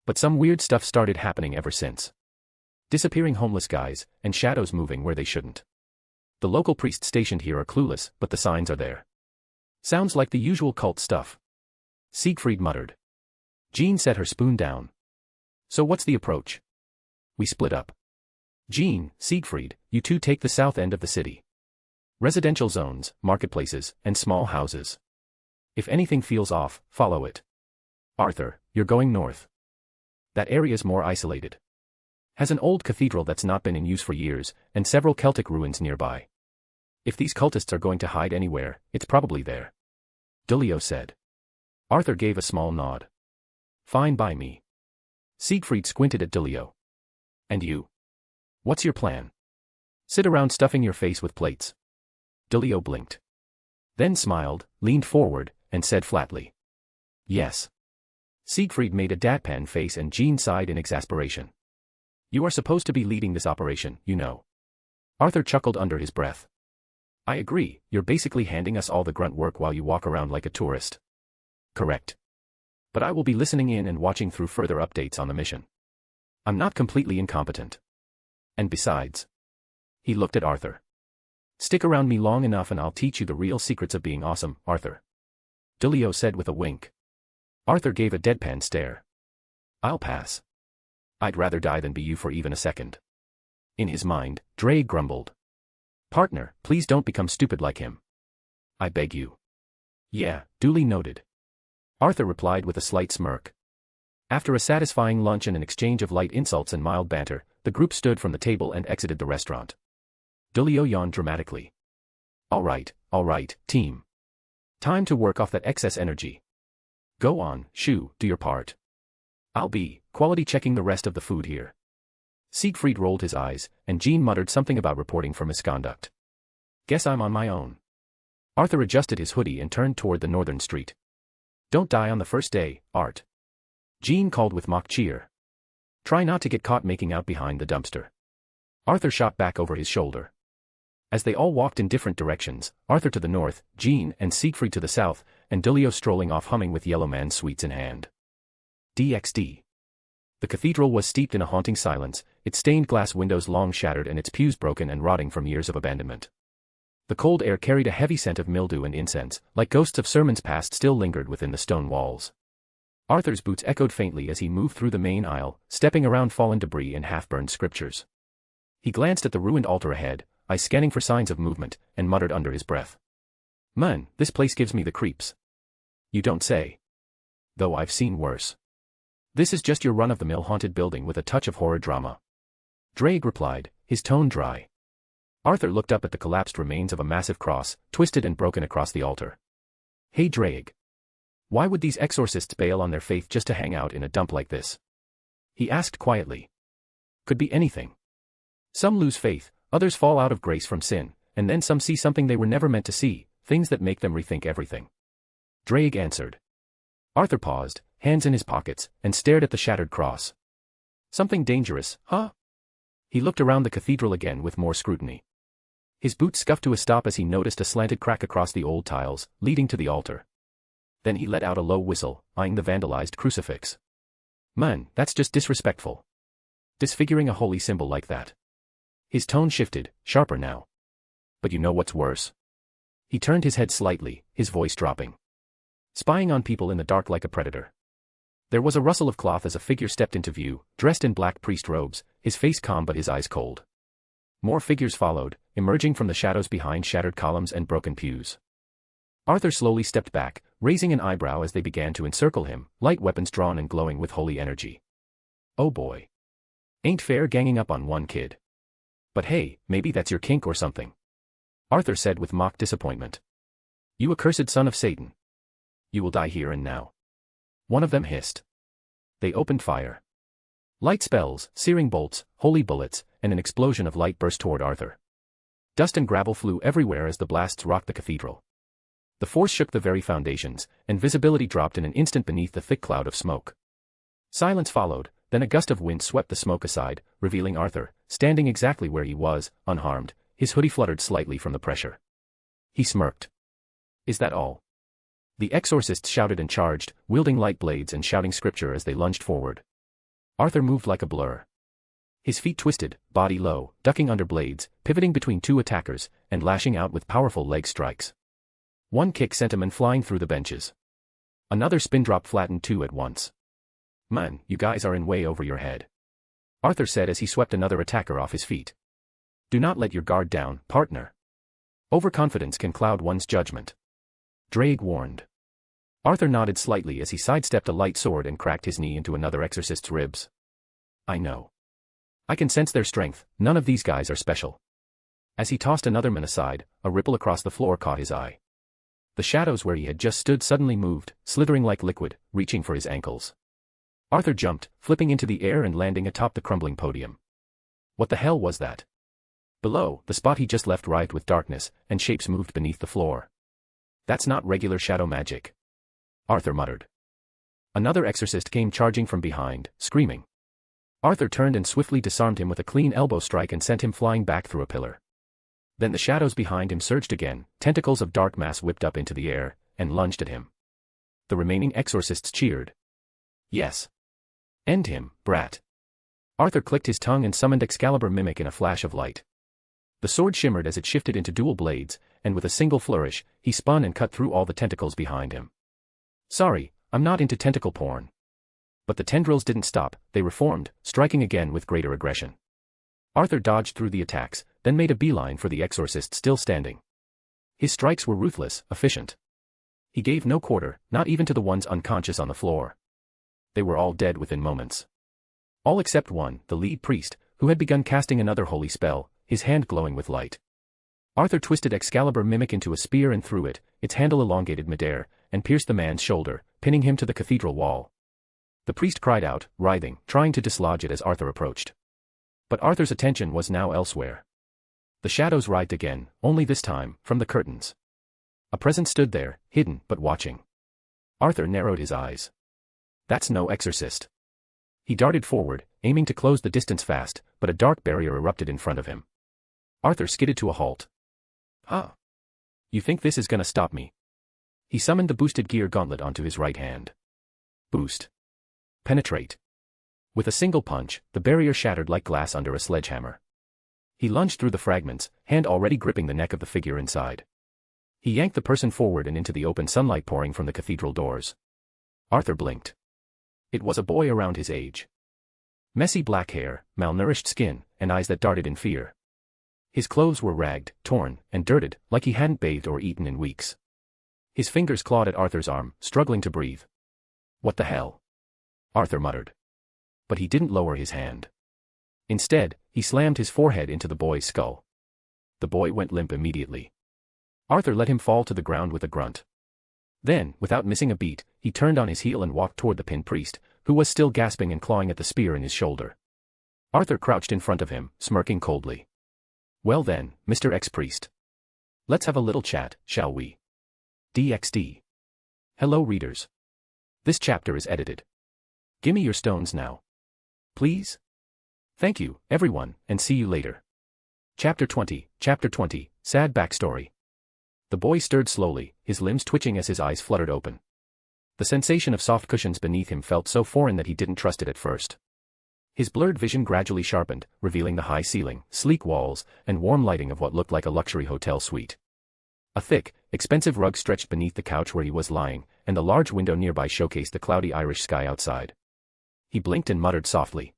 C: But some weird stuff started happening ever since. Disappearing homeless guys, and shadows moving where they shouldn't. The local priests stationed here are clueless, but the signs are there. Sounds like the usual cult stuff. Siegfried muttered. Jean set her spoon down. So what's the approach? We split up. Jean, Siegfried, you two take the south end of the city. Residential zones, marketplaces, and small houses. If anything feels off, follow it. Arthur, you're going north. That area's more isolated. Has an old cathedral that's not been in use for years, and several Celtic ruins nearby. If these cultists are going to hide anywhere, it's probably there. Dulio said. Arthur gave a small nod. Fine by me. Siegfried squinted at Dulio. And you? What's your plan? Sit around stuffing your face with plates. Dulio blinked. Then smiled, leaned forward, and said flatly. Yes. Siegfried made a deadpan face and Jean sighed in exasperation. You are supposed to be leading this operation, you know. Arthur chuckled under his breath. I agree, you're basically handing us all the grunt work while you walk around like a tourist. Correct. But I will be listening in and watching through further updates on the mission. I'm not completely incompetent. And besides. He looked at Arthur. Stick around me long enough and I'll teach you the real secrets of being awesome, Arthur. Dulio said with a wink. Arthur gave a deadpan stare. I'll pass. I'd rather die than be you for even a second. In his mind, Dre grumbled. Partner, please don't become stupid like him. I beg you. Yeah, duly noted. Arthur replied with a slight smirk. After a satisfying lunch and an exchange of light insults and mild banter, the group stood from the table and exited the restaurant. Dulio yawned dramatically. All right, team. Time to work off that excess energy. Go on, Shu, do your part. I'll be quality checking the rest of the food here. Siegfried rolled his eyes, and Jean muttered something about reporting for misconduct. Guess I'm on my own. Arthur adjusted his hoodie and turned toward the northern street. Don't die on the first day, Art. Jean called with mock cheer. Try not to get caught making out behind the dumpster. Arthur shot back over his shoulder. As they all walked in different directions, Arthur to the north, Jean and Siegfried to the south, and Dulio strolling off humming with Yellow Man sweets in hand. DxD. The cathedral was steeped in a haunting silence, its stained glass windows long shattered and its pews broken and rotting from years of abandonment. The cold air carried a heavy scent of mildew and incense, like ghosts of sermons past still lingered within the stone walls. Arthur's boots echoed faintly as he moved through the main aisle, stepping around fallen debris and half-burned scriptures. He glanced at the ruined altar ahead, eyes scanning for signs of movement, and muttered under his breath. Man, this place gives me the creeps. You don't say. Though I've seen worse. This is just your run-of-the-mill haunted building with a touch of horror drama. Drake replied, his tone dry. Arthur looked up at the collapsed remains of a massive cross, twisted and broken across the altar. Hey Drake. Why would these exorcists bail on their faith just to hang out in a dump like this? He asked quietly. Could be anything. Some lose faith, others fall out of grace from sin, and then some see something they were never meant to see, things that make them rethink everything. Drake answered. Arthur paused, hands in his pockets, and stared at the shattered cross. Something dangerous, huh? He looked around the cathedral again with more scrutiny. His boots scuffed to a stop as he noticed a slanted crack across the old tiles, leading to the altar. Then he let out a low whistle, eyeing the vandalized crucifix. Man, that's just disrespectful. Disfiguring a holy symbol like that. His tone shifted, sharper now. But you know what's worse? He turned his head slightly, his voice dropping. Spying on people in the dark like a predator. There was a rustle of cloth as a figure stepped into view, dressed in black priest robes, his face calm but his eyes cold. More figures followed, emerging from the shadows behind shattered columns and broken pews. Arthur slowly stepped back, raising an eyebrow as they began to encircle him, light weapons drawn and glowing with holy energy. Oh boy. Ain't fair ganging up on one kid. But hey, maybe that's your kink or something. Arthur said with mock disappointment. You accursed son of Satan. You will die here and now. One of them hissed. They opened fire. Light spells, searing bolts, holy bullets, and an explosion of light burst toward Arthur. Dust and gravel flew everywhere as the blasts rocked the cathedral. The force shook the very foundations, and visibility dropped in an instant beneath the thick cloud of smoke. Silence followed, then a gust of wind swept the smoke aside, revealing Arthur, standing exactly where he was, unharmed. His hoodie fluttered slightly from the pressure. He smirked. Is that all? The exorcists shouted and charged, wielding light blades and shouting scripture as they lunged forward. Arthur moved like a blur. His feet twisted, body low, ducking under blades, pivoting between two attackers, and lashing out with powerful leg strikes. One kick sent a man flying through the benches. Another spin drop flattened two at once. Man, you guys are in way over your head, Arthur said as he swept another attacker off his feet. Do not let your guard down, partner. Overconfidence can cloud one's judgment. Drake warned. Arthur nodded slightly as he sidestepped a light sword and cracked his knee into another exorcist's ribs. I know. I can sense their strength, none of these guys are special. As he tossed another man aside, a ripple across the floor caught his eye. The shadows where he had just stood suddenly moved, slithering like liquid, reaching for his ankles. Arthur jumped, flipping into the air and landing atop the crumbling podium. What the hell was that? Below, the spot he just left writhed with darkness, and shapes moved beneath the floor. That's not regular shadow magic, Arthur muttered. Another exorcist came charging from behind, screaming. Arthur turned and swiftly disarmed him with a clean elbow strike and sent him flying back through a pillar. Then the shadows behind him surged again, tentacles of dark mass whipped up into the air, and lunged at him. The remaining exorcists cheered. Yes. End him, brat. Arthur clicked his tongue and summoned Excalibur Mimic in a flash of light. The sword shimmered as it shifted into dual blades, and with a single flourish, he spun and cut through all the tentacles behind him. Sorry, I'm not into tentacle porn. But the tendrils didn't stop, they reformed, striking again with greater aggression. Arthur dodged through the attacks, then made a beeline for the exorcist still standing. His strikes were ruthless, efficient. He gave no quarter, not even to the ones unconscious on the floor. They were all dead within moments. All except one, the lead priest, who had begun casting another holy spell, his hand glowing with light. Arthur twisted Excalibur Mimic into a spear and threw it, its handle elongated midair, and pierced the man's shoulder, pinning him to the cathedral wall. The priest cried out, writhing, trying to dislodge it as Arthur approached. But Arthur's attention was now elsewhere. The shadows writhed again, only this time, from the curtains. A presence stood there, hidden but watching. Arthur narrowed his eyes. That's no exorcist. He darted forward, aiming to close the distance fast, but a dark barrier erupted in front of him. Arthur skidded to a halt. Huh? You think this is gonna stop me? He summoned the boosted gear gauntlet onto his right hand. Boost. Penetrate. With a single punch, the barrier shattered like glass under a sledgehammer. He lunged through the fragments, hand already gripping the neck of the figure inside. He yanked the person forward and into the open sunlight pouring from the cathedral doors. Arthur blinked. It was a boy around his age. Messy black hair, malnourished skin, and eyes that darted in fear. His clothes were ragged, torn, and dirted, like he hadn't bathed or eaten in weeks. His fingers clawed at Arthur's arm, struggling to breathe. What the hell? Arthur muttered. But he didn't lower his hand. Instead, he slammed his forehead into the boy's skull. The boy went limp immediately. Arthur let him fall to the ground with a grunt. Then, without missing a beat, he turned on his heel and walked toward the pinned priest, who was still gasping and clawing at the spear in his shoulder. Arthur crouched in front of him, smirking coldly. Well then, Mr. Ex-Priest. Let's have a little chat, shall we? DxD. Hello readers. This chapter is edited. Gimme your stones now. Please? Thank you, everyone, and see you later. Chapter 20, Sad Backstory. The boy stirred slowly, his limbs twitching as his eyes fluttered open. The sensation of soft cushions beneath him felt so foreign that he didn't trust it at first. His blurred vision gradually sharpened, revealing the high ceiling, sleek walls, and warm lighting of what looked like a luxury hotel suite. A thick, expensive rug stretched beneath the couch where he was lying, and the large window nearby showcased the cloudy Irish sky outside. He blinked and muttered softly.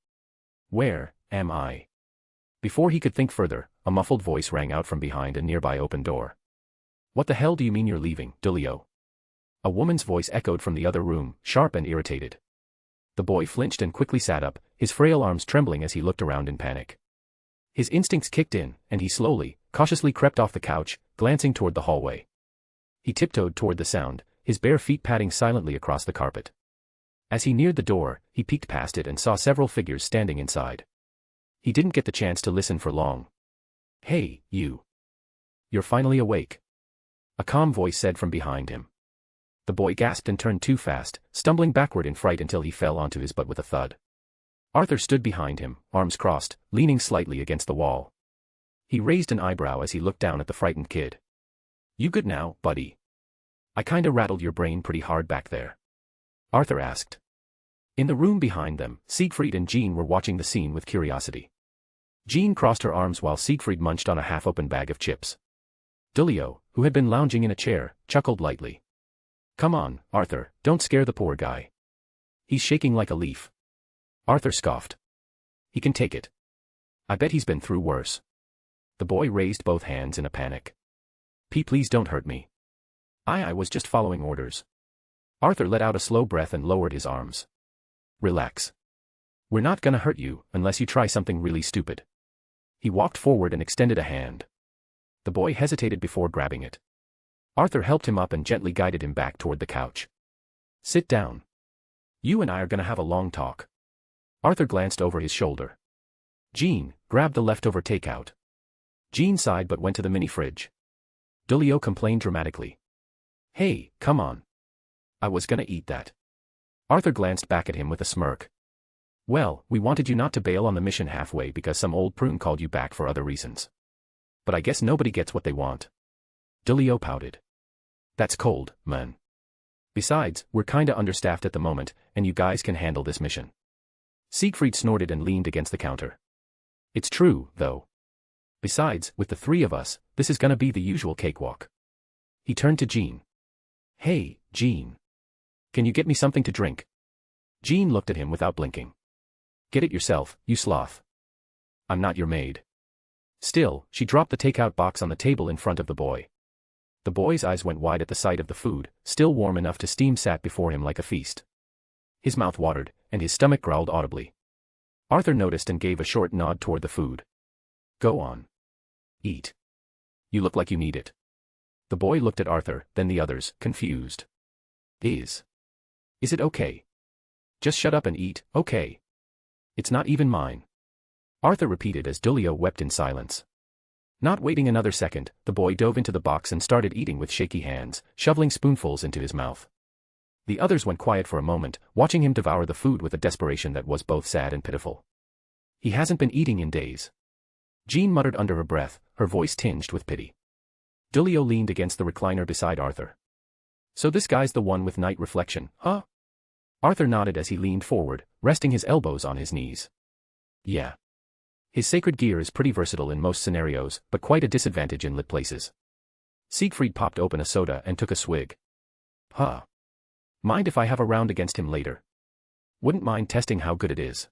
C: Where am I? Before he could think further, a muffled voice rang out from behind a nearby open door. What the hell do you mean you're leaving, Dulio? A woman's voice echoed from the other room, sharp and irritated. The boy flinched and quickly sat up, his frail arms trembling as he looked around in panic. His instincts kicked in, and he slowly, cautiously crept off the couch, glancing toward the hallway. He tiptoed toward the sound, his bare feet padding silently across the carpet. As he neared the door, he peeked past it and saw several figures standing inside. He didn't get the chance to listen for long. "Hey, you. You're finally awake," a calm voice said from behind him. The boy gasped and turned too fast, stumbling backward in fright until he fell onto his butt with a thud. Arthur stood behind him, arms crossed, leaning slightly against the wall. He raised an eyebrow as he looked down at the frightened kid. "You good now, buddy? I kinda rattled your brain pretty hard back there?" Arthur asked. In the room behind them, Siegfried and Jean were watching the scene with curiosity. Jean crossed her arms while Siegfried munched on a half-open bag of chips. Dulio, who had been lounging in a chair, chuckled lightly. "Come on, Arthur, don't scare the poor guy. He's shaking like a leaf." Arthur scoffed. "He can take it. I bet he's been through worse." The boy raised both hands in a panic. Please don't hurt me. I was just following orders." Arthur let out a slow breath and lowered his arms. "Relax. We're not gonna hurt you unless you try something really stupid." He walked forward and extended a hand. The boy hesitated before grabbing it. Arthur helped him up and gently guided him back toward the couch. "Sit down. You and I are gonna have a long talk." Arthur glanced over his shoulder. Jean, grab the leftover takeout." Jean sighed but went to the mini fridge. Dulio complained dramatically. "Hey, come on. I was gonna eat that." Arthur glanced back at him with a smirk. "Well, we wanted you not to bail on the mission halfway because some old prune called you back for other reasons. But I guess nobody gets what they want." Dulio pouted. "That's cold, man. Besides, we're kinda understaffed at the moment, and you guys can handle this mission." Siegfried snorted and leaned against the counter. "It's true, though. Besides, with the three of us, this is gonna be the usual cakewalk." He turned to Jean. "Hey, Jean. Can you get me something to drink?" Jean looked at him without blinking. "Get it yourself, you sloth. I'm not your maid." Still, she dropped the takeout box on the table in front of the boy. The boy's eyes went wide at the sight of the food, still warm enough to steam sat before him like a feast. His mouth watered, and his stomach growled audibly. Arthur noticed and gave a short nod toward the food. "Go on. Eat. You look like you need it." The boy looked at Arthur, then the others, confused. Is it okay? Just shut up and eat, okay? It's not even mine." Arthur repeated as Dulio wept in silence. Not waiting another second, the boy dove into the box and started eating with shaky hands, shoveling spoonfuls into his mouth. The others went quiet for a moment, watching him devour the food with a desperation that was both sad and pitiful. "He hasn't been eating in days." Jean muttered under her breath, her voice tinged with pity. Dulio leaned against the recliner beside Arthur. "So this guy's the one with night reflection, huh?" Arthur nodded as he leaned forward, resting his elbows on his knees. "Yeah. His sacred gear is pretty versatile in most scenarios, but quite a disadvantage in lit places." Siegfried popped open a soda and took a swig. "Huh. Mind if I have a round against him later? Wouldn't mind testing how good it is."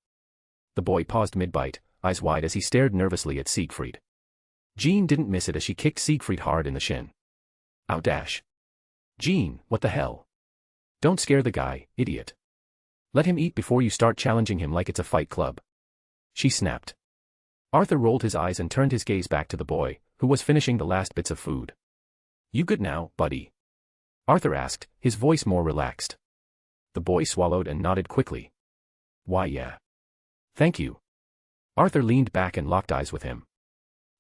C: The boy paused mid-bite, eyes wide as he stared nervously at Siegfried. Jean didn't miss it as she kicked Siegfried hard in the shin. "Ow dash. Jean, what the hell? Don't scare the guy, idiot. Let him eat before you start challenging him like it's a fight club," she snapped. Arthur rolled his eyes and turned his gaze back to the boy, who was finishing the last bits of food. "You good now, buddy?" Arthur asked, his voice more relaxed. The boy swallowed and nodded quickly. "Why yeah. Thank you." Arthur leaned back and locked eyes with him.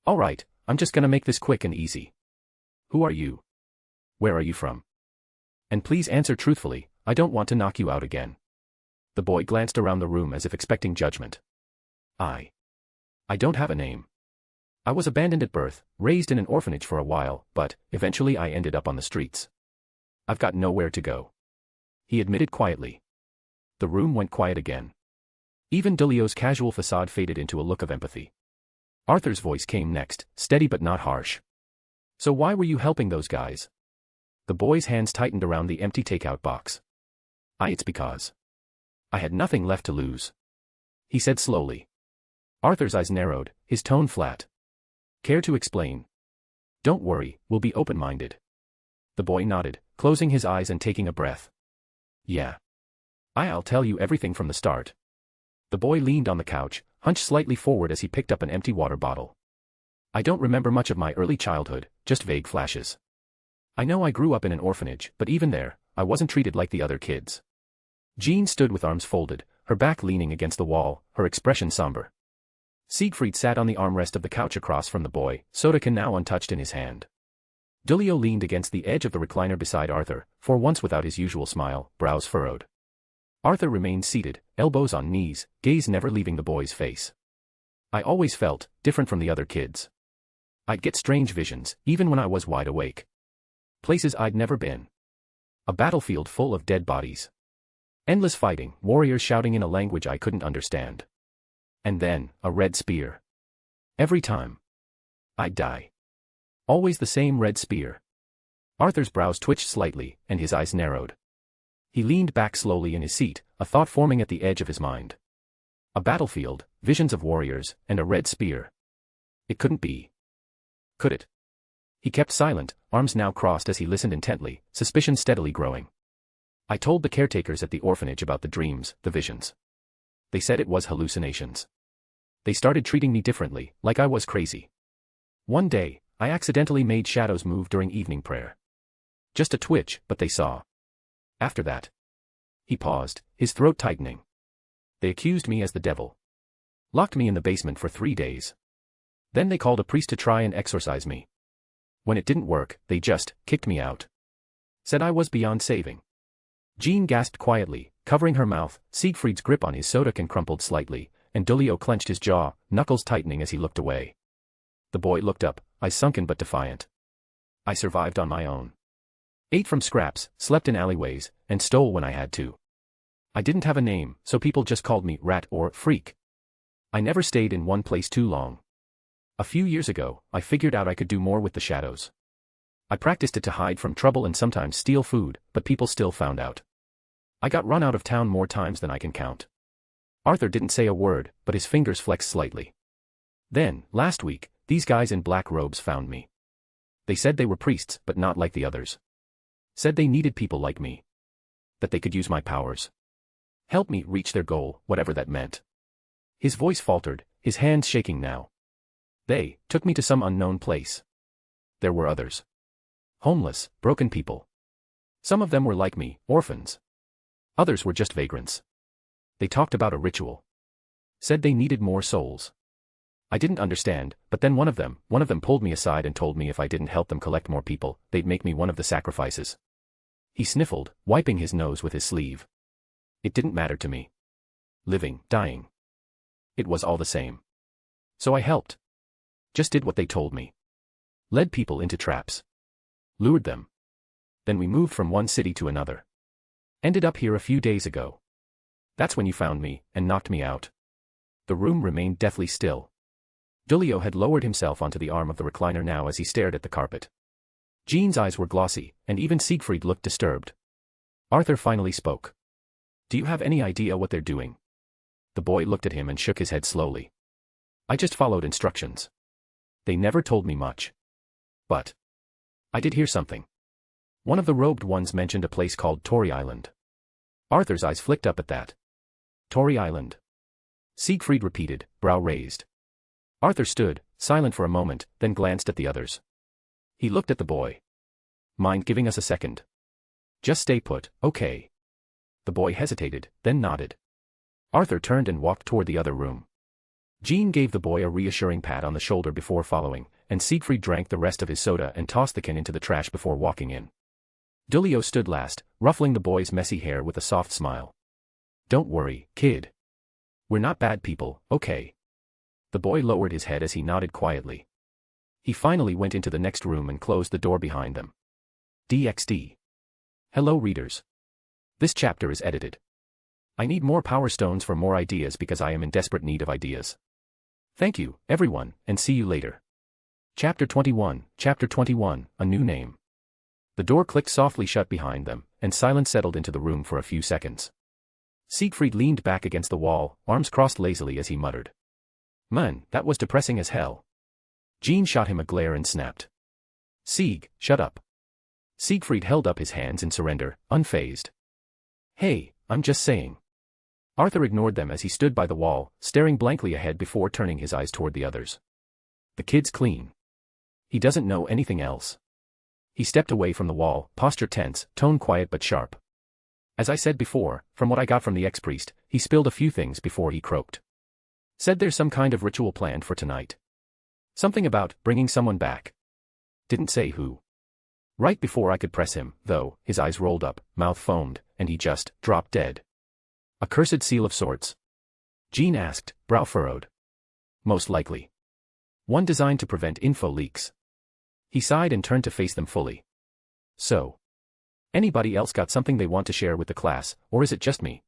C: "All right, I'm just gonna make this quick and easy. Who are you? Where are you from? And please answer truthfully, I don't want to knock you out again." The boy glanced around the room as if expecting judgment. I don't have a name. I was abandoned at birth, raised in an orphanage for a while, but, eventually I ended up on the streets. I've got nowhere to go," he admitted quietly. The room went quiet again. Even Dulio's casual facade faded into a look of empathy. Arthur's voice came next, steady but not harsh. "So why were you helping those guys?" The boy's hands tightened around the empty takeout box. It's because I had nothing left to lose," he said slowly. Arthur's eyes narrowed, his tone flat. "Care to explain?" "Don't worry, we'll be open-minded." The boy nodded, closing his eyes and taking a breath. "Yeah. I'll tell you everything from the start." The boy leaned on the couch, hunched slightly forward as he picked up an empty water bottle. "I don't remember much of my early childhood, just vague flashes. I know I grew up in an orphanage, but even there, I wasn't treated like the other kids. Jean stood with arms folded, her back leaning against the wall, her expression somber. Siegfried sat on the armrest of the couch across from the boy, soda can now untouched in his hand. Dulio leaned against the edge of the recliner beside Arthur, for once without his usual smile, brows furrowed. Arthur remained seated, elbows on knees, gaze never leaving the boy's face. I always felt different from the other kids. I'd get strange visions, even when I was wide awake. Places I'd never been. A battlefield full of dead bodies. Endless fighting, warriors shouting in a language I couldn't understand. And then, a red spear. Every time. I'd die. Always the same red spear. Arthur's brows twitched slightly, and his eyes narrowed. He leaned back slowly in his seat, a thought forming at the edge of his mind. A battlefield, visions of warriors, and a red spear. It couldn't be. Could it? He kept silent, arms now crossed as he listened intently, suspicion steadily growing. I told the caretakers at the orphanage about the dreams, the visions. They said it was hallucinations. They started treating me differently, like I was crazy. One day, I accidentally made shadows move during evening prayer. Just a twitch, but they saw. After that. He paused, his throat tightening. They accused me as the devil. Locked me in the basement for 3 days. Then they called a priest to try and exorcise me. When it didn't work, they just kicked me out. Said I was beyond saving. Jean gasped quietly, covering her mouth. Siegfried's grip on his soda can crumpled slightly, and Dulio clenched his jaw, knuckles tightening as he looked away. The boy looked up, eyes sunken but defiant. I survived on my own. Ate from scraps, slept in alleyways, and stole when I had to. I didn't have a name, so people just called me Rat or Freak. I never stayed in one place too long. A few years ago, I figured out I could do more with the shadows. I practiced it to hide from trouble and sometimes steal food, but people still found out. I got run out of town more times than I can count. Arthur didn't say a word, but his fingers flexed slightly. Then, last week, these guys in black robes found me. They said they were priests, but not like the others. Said they needed people like me. That they could use my powers. Help me reach their goal, whatever that meant. His voice faltered, his hands shaking now. They took me to some unknown place. There were others. Homeless, broken people. Some of them were like me, orphans. Others were just vagrants. They talked about a ritual. Said they needed more souls. I didn't understand, but then one of them pulled me aside and told me if I didn't help them collect more people, they'd make me one of the sacrifices. He sniffled, wiping his nose with his sleeve. It didn't matter to me. Living, dying. It was all the same. So I helped. Just did what they told me. Led people into traps. Lured them. Then we moved from one city to another. Ended up here a few days ago. That's when you found me, and knocked me out. The room remained deathly still. Dulio had lowered himself onto the arm of the recliner now as he stared at the carpet. Jean's eyes were glossy, and even Siegfried looked disturbed. Arthur finally spoke. Do you have any idea what they're doing? The boy looked at him and shook his head slowly. I just followed instructions. They never told me much. But I did hear something. One of the robed ones mentioned a place called Tory Island. Arthur's eyes flicked up at that. Tory Island. Siegfried repeated, brow raised. Arthur stood, silent for a moment, then glanced at the others. He looked at the boy. Mind giving us a second? Just stay put, okay? The boy hesitated, then nodded. Arthur turned and walked toward the other room. Jean gave the boy a reassuring pat on the shoulder before following, and Siegfried drank the rest of his soda and tossed the can into the trash before walking in. Dulio stood last, ruffling the boy's messy hair with a soft smile. Don't worry, kid. We're not bad people, okay? The boy lowered his head as he nodded quietly. He finally went into the next room and closed the door behind them. DxD. Hello readers. This chapter is edited. I need more power stones for more ideas because I am in desperate need of ideas. Thank you, everyone, and see you later. Chapter 21, A New Name. The door clicked softly shut behind them, and silence settled into the room for a few seconds. Siegfried leaned back against the wall, arms crossed lazily as he muttered. Man, that was depressing as hell. Jean shot him a glare and snapped. Sieg, shut up. Siegfried held up his hands in surrender, unfazed. Hey, I'm just saying. Arthur ignored them as he stood by the wall, staring blankly ahead before turning his eyes toward the others. The kid's clean. He doesn't know anything else. He stepped away from the wall, posture tense, tone quiet but sharp. As I said before, from what I got from the ex-priest, he spilled a few things before he croaked. Said there's some kind of ritual planned for tonight. Something about bringing someone back. Didn't say who. Right before I could press him, though, his eyes rolled up, mouth foamed, and he just dropped dead. A cursed seal of sorts? Jean asked, brow furrowed. Most likely. One designed to prevent info leaks. He sighed and turned to face them fully. So. Anybody else got something they want to share with the class, or is it just me?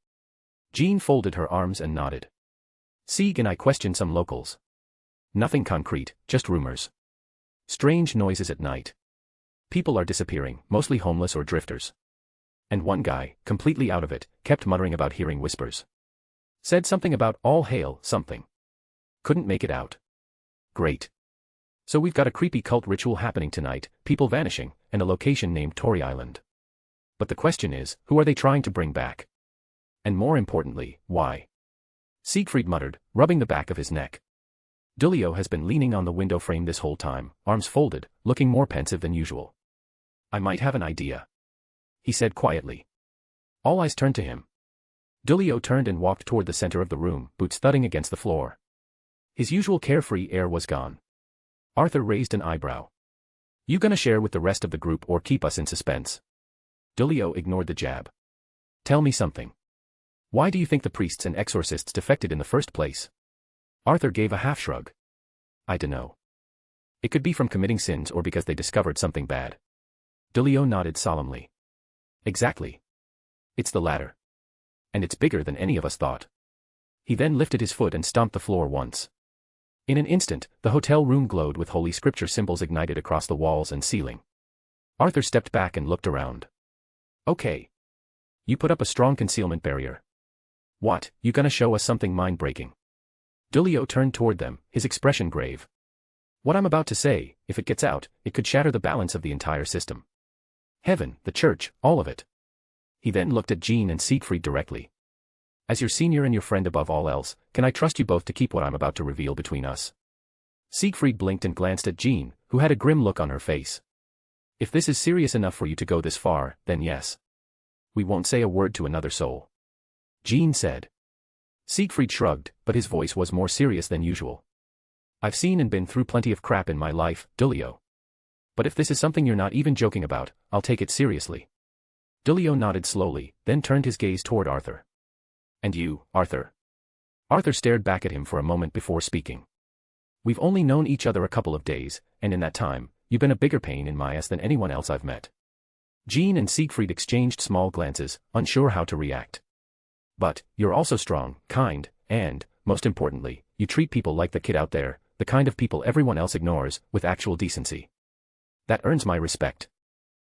C: Jean folded her arms and nodded. Sieg and I questioned some locals. Nothing concrete, just rumors. Strange noises at night. People are disappearing, mostly homeless or drifters. And one guy, completely out of it, kept muttering about hearing whispers. Said something about all hail something. Couldn't make it out. Great. So we've got a creepy cult ritual happening tonight, people vanishing, and a location named Tory Island. But the question is, who are they trying to bring back? And more importantly, why? Siegfried muttered, rubbing the back of his neck. Dulio has been leaning on the window frame this whole time, arms folded, looking more pensive than usual. I might have an idea. He said quietly. All eyes turned to him. Dulio turned and walked toward the center of the room, boots thudding against the floor. His usual carefree air was gone. Arthur raised an eyebrow. You gonna share with the rest of the group or keep us in suspense? Dulio ignored the jab. Tell me something. Why do you think the priests and exorcists defected in the first place? Arthur gave a half-shrug. I dunno. It could be from committing sins or because they discovered something bad. Dulio nodded solemnly. Exactly. It's the latter. And it's bigger than any of us thought. He then lifted his foot and stomped the floor once. In an instant, the hotel room glowed with Holy Scripture symbols ignited across the walls and ceiling. Arthur stepped back and looked around. Okay. You put up a strong concealment barrier. What, you gonna show us something mind-breaking? Dulio turned toward them, his expression grave. What I'm about to say, if it gets out, it could shatter the balance of the entire system. Heaven, the church, all of it. He then looked at Jean and Siegfried directly. As your senior and your friend above all else, can I trust you both to keep what I'm about to reveal between us? Siegfried blinked and glanced at Jean, who had a grim look on her face. If this is serious enough for you to go this far, then yes. We won't say a word to another soul. Jean said. Siegfried shrugged, but his voice was more serious than usual. I've seen and been through plenty of crap in my life, Dulio. But if this is something you're not even joking about, I'll take it seriously. Dulio nodded slowly, then turned his gaze toward Arthur. And you, Arthur? Arthur stared back at him for a moment before speaking. We've only known each other a couple of days, and in that time, you've been a bigger pain in my ass than anyone else I've met. Jean and Siegfried exchanged small glances, unsure how to react. But, you're also strong, kind, and, most importantly, you treat people like the kid out there, the kind of people everyone else ignores, with actual decency. That earns my respect.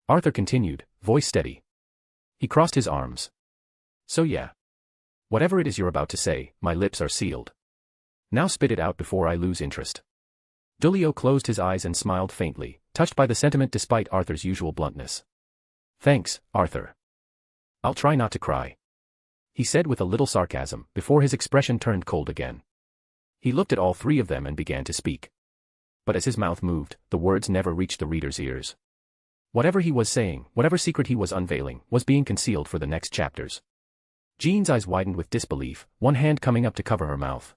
C: Arthur continued, voice steady. He crossed his arms. So yeah. Whatever it is you're about to say, my lips are sealed. Now spit it out before I lose interest. Dulio closed his eyes and smiled faintly, touched by the sentiment despite Arthur's usual bluntness. Thanks, Arthur. I'll try not to cry. He said with a little sarcasm, before his expression turned cold again. He looked at all three of them and began to speak. But as his mouth moved, the words never reached the reader's ears. Whatever he was saying, whatever secret he was unveiling, was being concealed for the next chapters. Jean's eyes widened with disbelief, one hand coming up to cover her mouth.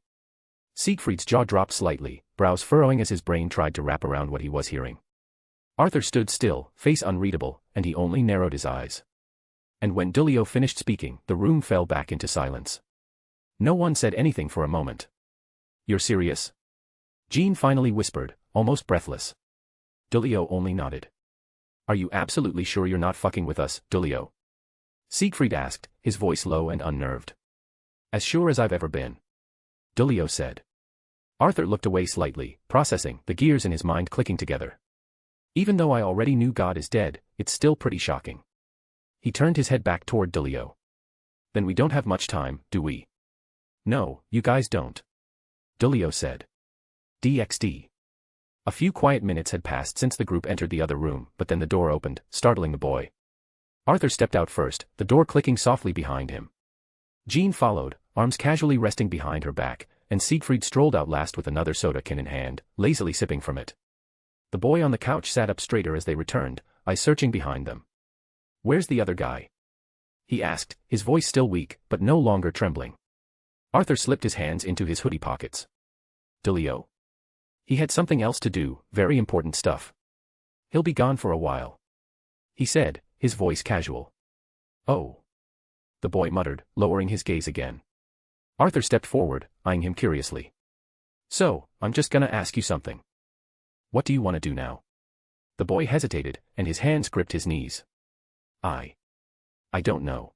C: Siegfried's jaw dropped slightly, brows furrowing as his brain tried to wrap around what he was hearing. Arthur stood still, face unreadable, and he only narrowed his eyes. And when Dulio finished speaking, the room fell back into silence. No one said anything for a moment. You're serious? Jean finally whispered, almost breathless. Dulio only nodded. Are you absolutely sure you're not fucking with us, Dulio? Siegfried asked, his voice low and unnerved. As sure as I've ever been. Dulio said. Arthur looked away slightly, processing, the gears in his mind clicking together. Even though I already knew God is dead, it's still pretty shocking. He turned his head back toward Dulio. Then we don't have much time, do we? No, you guys don't. Dulio said. DxD. A few quiet minutes had passed since the group entered the other room, but then the door opened, startling the boy. Arthur stepped out first, the door clicking softly behind him. Jean followed, arms casually resting behind her back, and Siegfried strolled out last with another soda can in hand, lazily sipping from it. The boy on the couch sat up straighter as they returned, eyes searching behind them. Where's the other guy? he asked, his voice still weak, but no longer trembling. Arthur slipped his hands into his hoodie pockets. Delio. He had something else to do, very important stuff. He'll be gone for a while, he said, his voice casual. Oh. The boy muttered, lowering his gaze again. Arthur stepped forward, eyeing him curiously. So, I'm just gonna ask you something. What do you want to do now? The boy hesitated, and his hands gripped his knees. I don't know.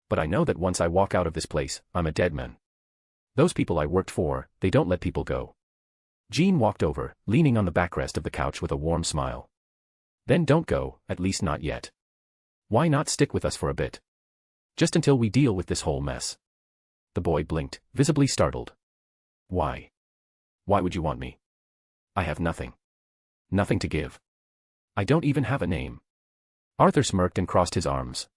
C: But I know that once I walk out of this place, I'm a dead man. Those people I worked for, they don't let people go. Jean walked over, leaning on the backrest of the couch with a warm smile. Then don't go, at least not yet. Why not stick with us for a bit? Just until we deal with this whole mess. The boy blinked, visibly startled. Why? Why would you want me? I have nothing. Nothing to give. I don't even have a name. Arthur smirked and crossed his arms.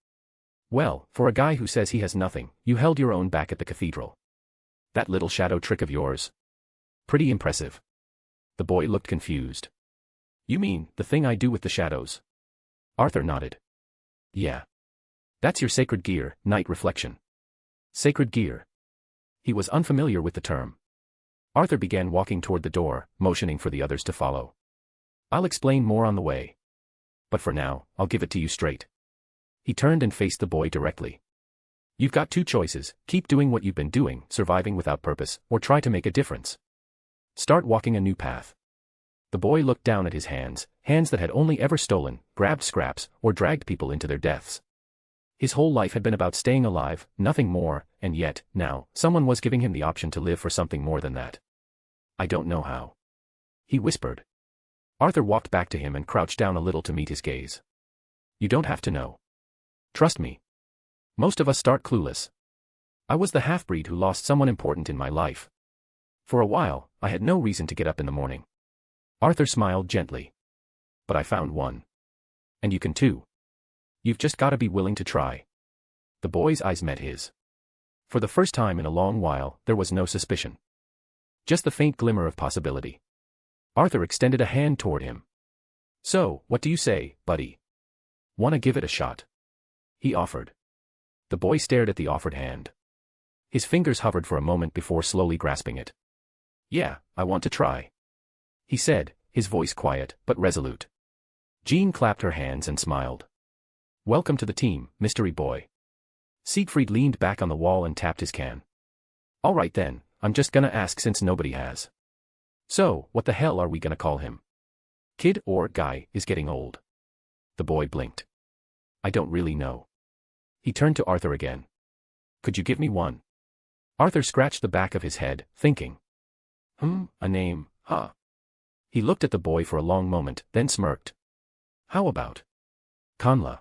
C: Well, for a guy who says he has nothing, you held your own back at the cathedral. That little shadow trick of yours. Pretty impressive. The boy looked confused. You mean, the thing I do with the shadows? Arthur nodded. Yeah. That's your sacred gear, night reflection. Sacred gear. He was unfamiliar with the term. Arthur began walking toward the door, motioning for the others to follow. I'll explain more on the way. But for now, I'll give it to you straight. He turned and faced the boy directly. You've got two choices: keep doing what you've been doing, surviving without purpose, or try to make a difference. Start walking a new path. The boy looked down at his hands that had only ever stolen, grabbed scraps, or dragged people into their deaths. His whole life had been about staying alive, nothing more, and yet, now, someone was giving him the option to live for something more than that. I don't know how. He whispered. Arthur walked back to him and crouched down a little to meet his gaze. You don't have to know. Trust me. Most of us start clueless. I was the half-breed who lost someone important in my life. For a while, I had no reason to get up in the morning. Arthur smiled gently. But I found one. And you can too. You've just got to be willing to try. The boy's eyes met his. For the first time in a long while, there was no suspicion. Just the faint glimmer of possibility. Arthur extended a hand toward him. So, what do you say, buddy? Wanna give it a shot? He offered. The boy stared at the offered hand. His fingers hovered for a moment before slowly grasping it. Yeah, I want to try. He said, his voice quiet, but resolute. Jean clapped her hands and smiled. Welcome to the team, mystery boy. Siegfried leaned back on the wall and tapped his can. All right then, I'm just gonna ask since nobody has. So, what the hell are we gonna call him? Kid or guy is getting old. The boy blinked. I don't really know. He turned to Arthur again. Could you give me one? Arthur scratched the back of his head, thinking. A name, huh? He looked at the boy for a long moment, then smirked. How about Kanla?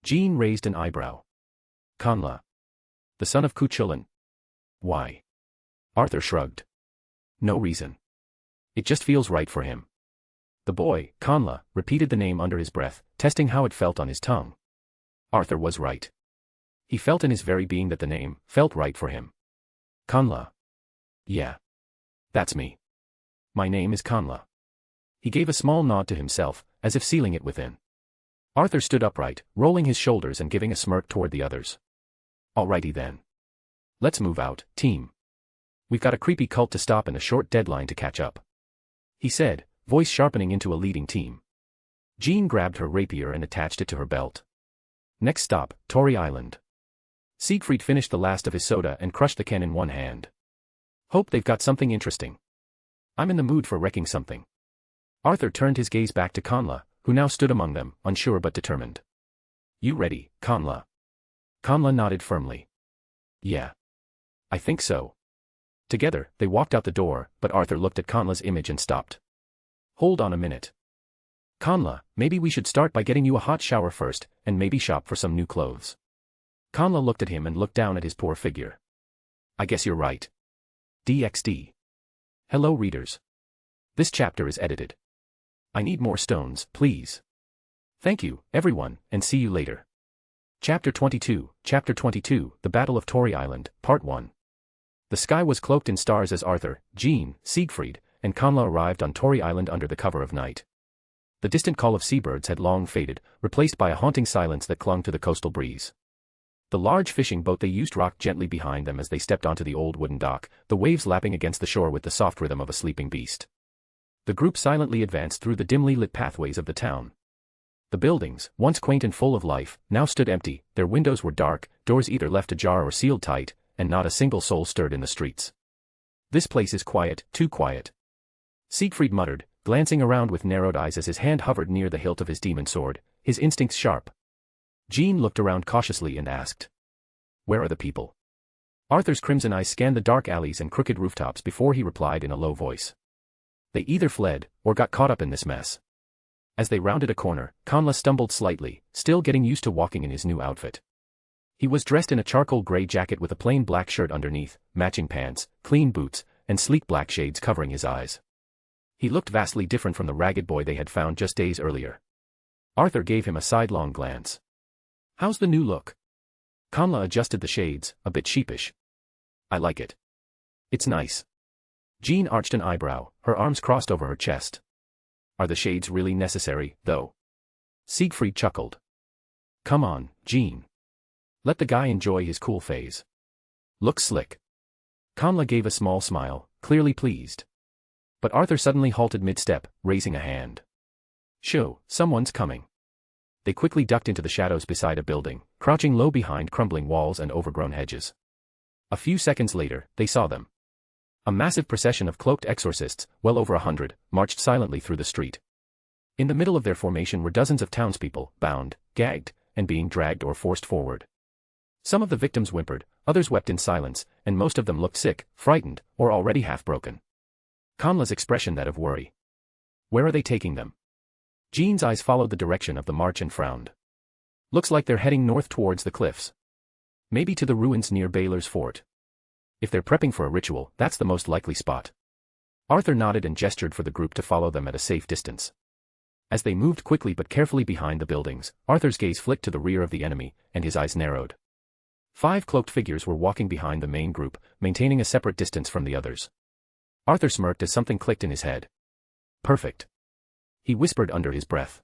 C: Jean raised an eyebrow. Kanla. The son of Kuchulin. Why? Arthur shrugged. No reason. It just feels right for him. The boy, Kanla, repeated the name under his breath, testing how it felt on his tongue. Arthur was right. He felt in his very being that the name felt right for him. Kanla. Yeah. That's me. My name is Kanla. He gave a small nod to himself, as if sealing it within. Arthur stood upright, rolling his shoulders and giving a smirk toward the others. Alrighty then. Let's move out, team. We've got a creepy cult to stop and a short deadline to catch up. He said, voice sharpening into a leading team. Jean grabbed her rapier and attached it to her belt. Next stop, Tory Island. Siegfried finished the last of his soda and crushed the can in one hand. Hope they've got something interesting. I'm in the mood for wrecking something. Arthur turned his gaze back to Kanla, who now stood among them, unsure but determined. You ready, Kanla? Kanla nodded firmly. Yeah. I think so. Together, they walked out the door, but Arthur looked at Kanla's image and stopped. Hold on a minute. Kanla, maybe we should start by getting you a hot shower first, and maybe shop for some new clothes. Kanla looked at him and looked down at his poor figure. I guess you're right. DxD. Hello readers. This chapter is edited. I need more stones, please. Thank you, everyone, and see you later. Chapter 22, The Battle of Tory Island, Part 1. The sky was cloaked in stars as Arthur, Jean, Siegfried, and Kanla arrived on Tory Island under the cover of night. The distant call of seabirds had long faded, replaced by a haunting silence that clung to the coastal breeze. The large fishing boat they used rocked gently behind them as they stepped onto the old wooden dock, the waves lapping against the shore with the soft rhythm of a sleeping beast. The group silently advanced through the dimly lit pathways of the town. The buildings, once quaint and full of life, now stood empty, their windows were dark, doors either left ajar or sealed tight, and not a single soul stirred in the streets. "This place is quiet, too quiet," Siegfried muttered, glancing around with narrowed eyes as his hand hovered near the hilt of his demon sword, his instincts sharp. Jean looked around cautiously and asked, "Where are the people?" Arthur's crimson eyes scanned the dark alleys and crooked rooftops before he replied in a low voice. "They either fled, or got caught up in this mess." As they rounded a corner, Conla stumbled slightly, still getting used to walking in his new outfit. He was dressed in a charcoal gray jacket with a plain black shirt underneath, matching pants, clean boots, and sleek black shades covering his eyes. He looked vastly different from the ragged boy they had found just days earlier. Arthur gave him a sidelong glance. "How's the new look?" Conla adjusted the shades, a bit sheepish. "I like it. It's nice." Jean arched an eyebrow, her arms crossed over her chest. "Are the shades really necessary, though?" Siegfried chuckled. "Come on, Jean. Let the guy enjoy his cool phase. Looks slick." Conla gave a small smile, clearly pleased. But Arthur suddenly halted mid-step, raising a hand. "Shoo, someone's coming." They quickly ducked into the shadows beside a building, crouching low behind crumbling walls and overgrown hedges. A few seconds later, they saw them. A massive procession of cloaked exorcists, well over 100, marched silently through the street. In the middle of their formation were dozens of townspeople, bound, gagged, and being dragged or forced forward. Some of the victims whimpered, others wept in silence, and most of them looked sick, frightened, or already half-broken. Conla's expression that of worry. "Where are they taking them?" Jean's eyes followed the direction of the march and frowned. "Looks like they're heading north towards the cliffs. Maybe to the ruins near Baylor's fort. If they're prepping for a ritual, that's the most likely spot." Arthur nodded and gestured for the group to follow them at a safe distance. As they moved quickly but carefully behind the buildings, Arthur's gaze flicked to the rear of the enemy, and his eyes narrowed. 5 cloaked figures were walking behind the main group, maintaining a separate distance from the others. Arthur smirked as something clicked in his head. "Perfect," he whispered under his breath.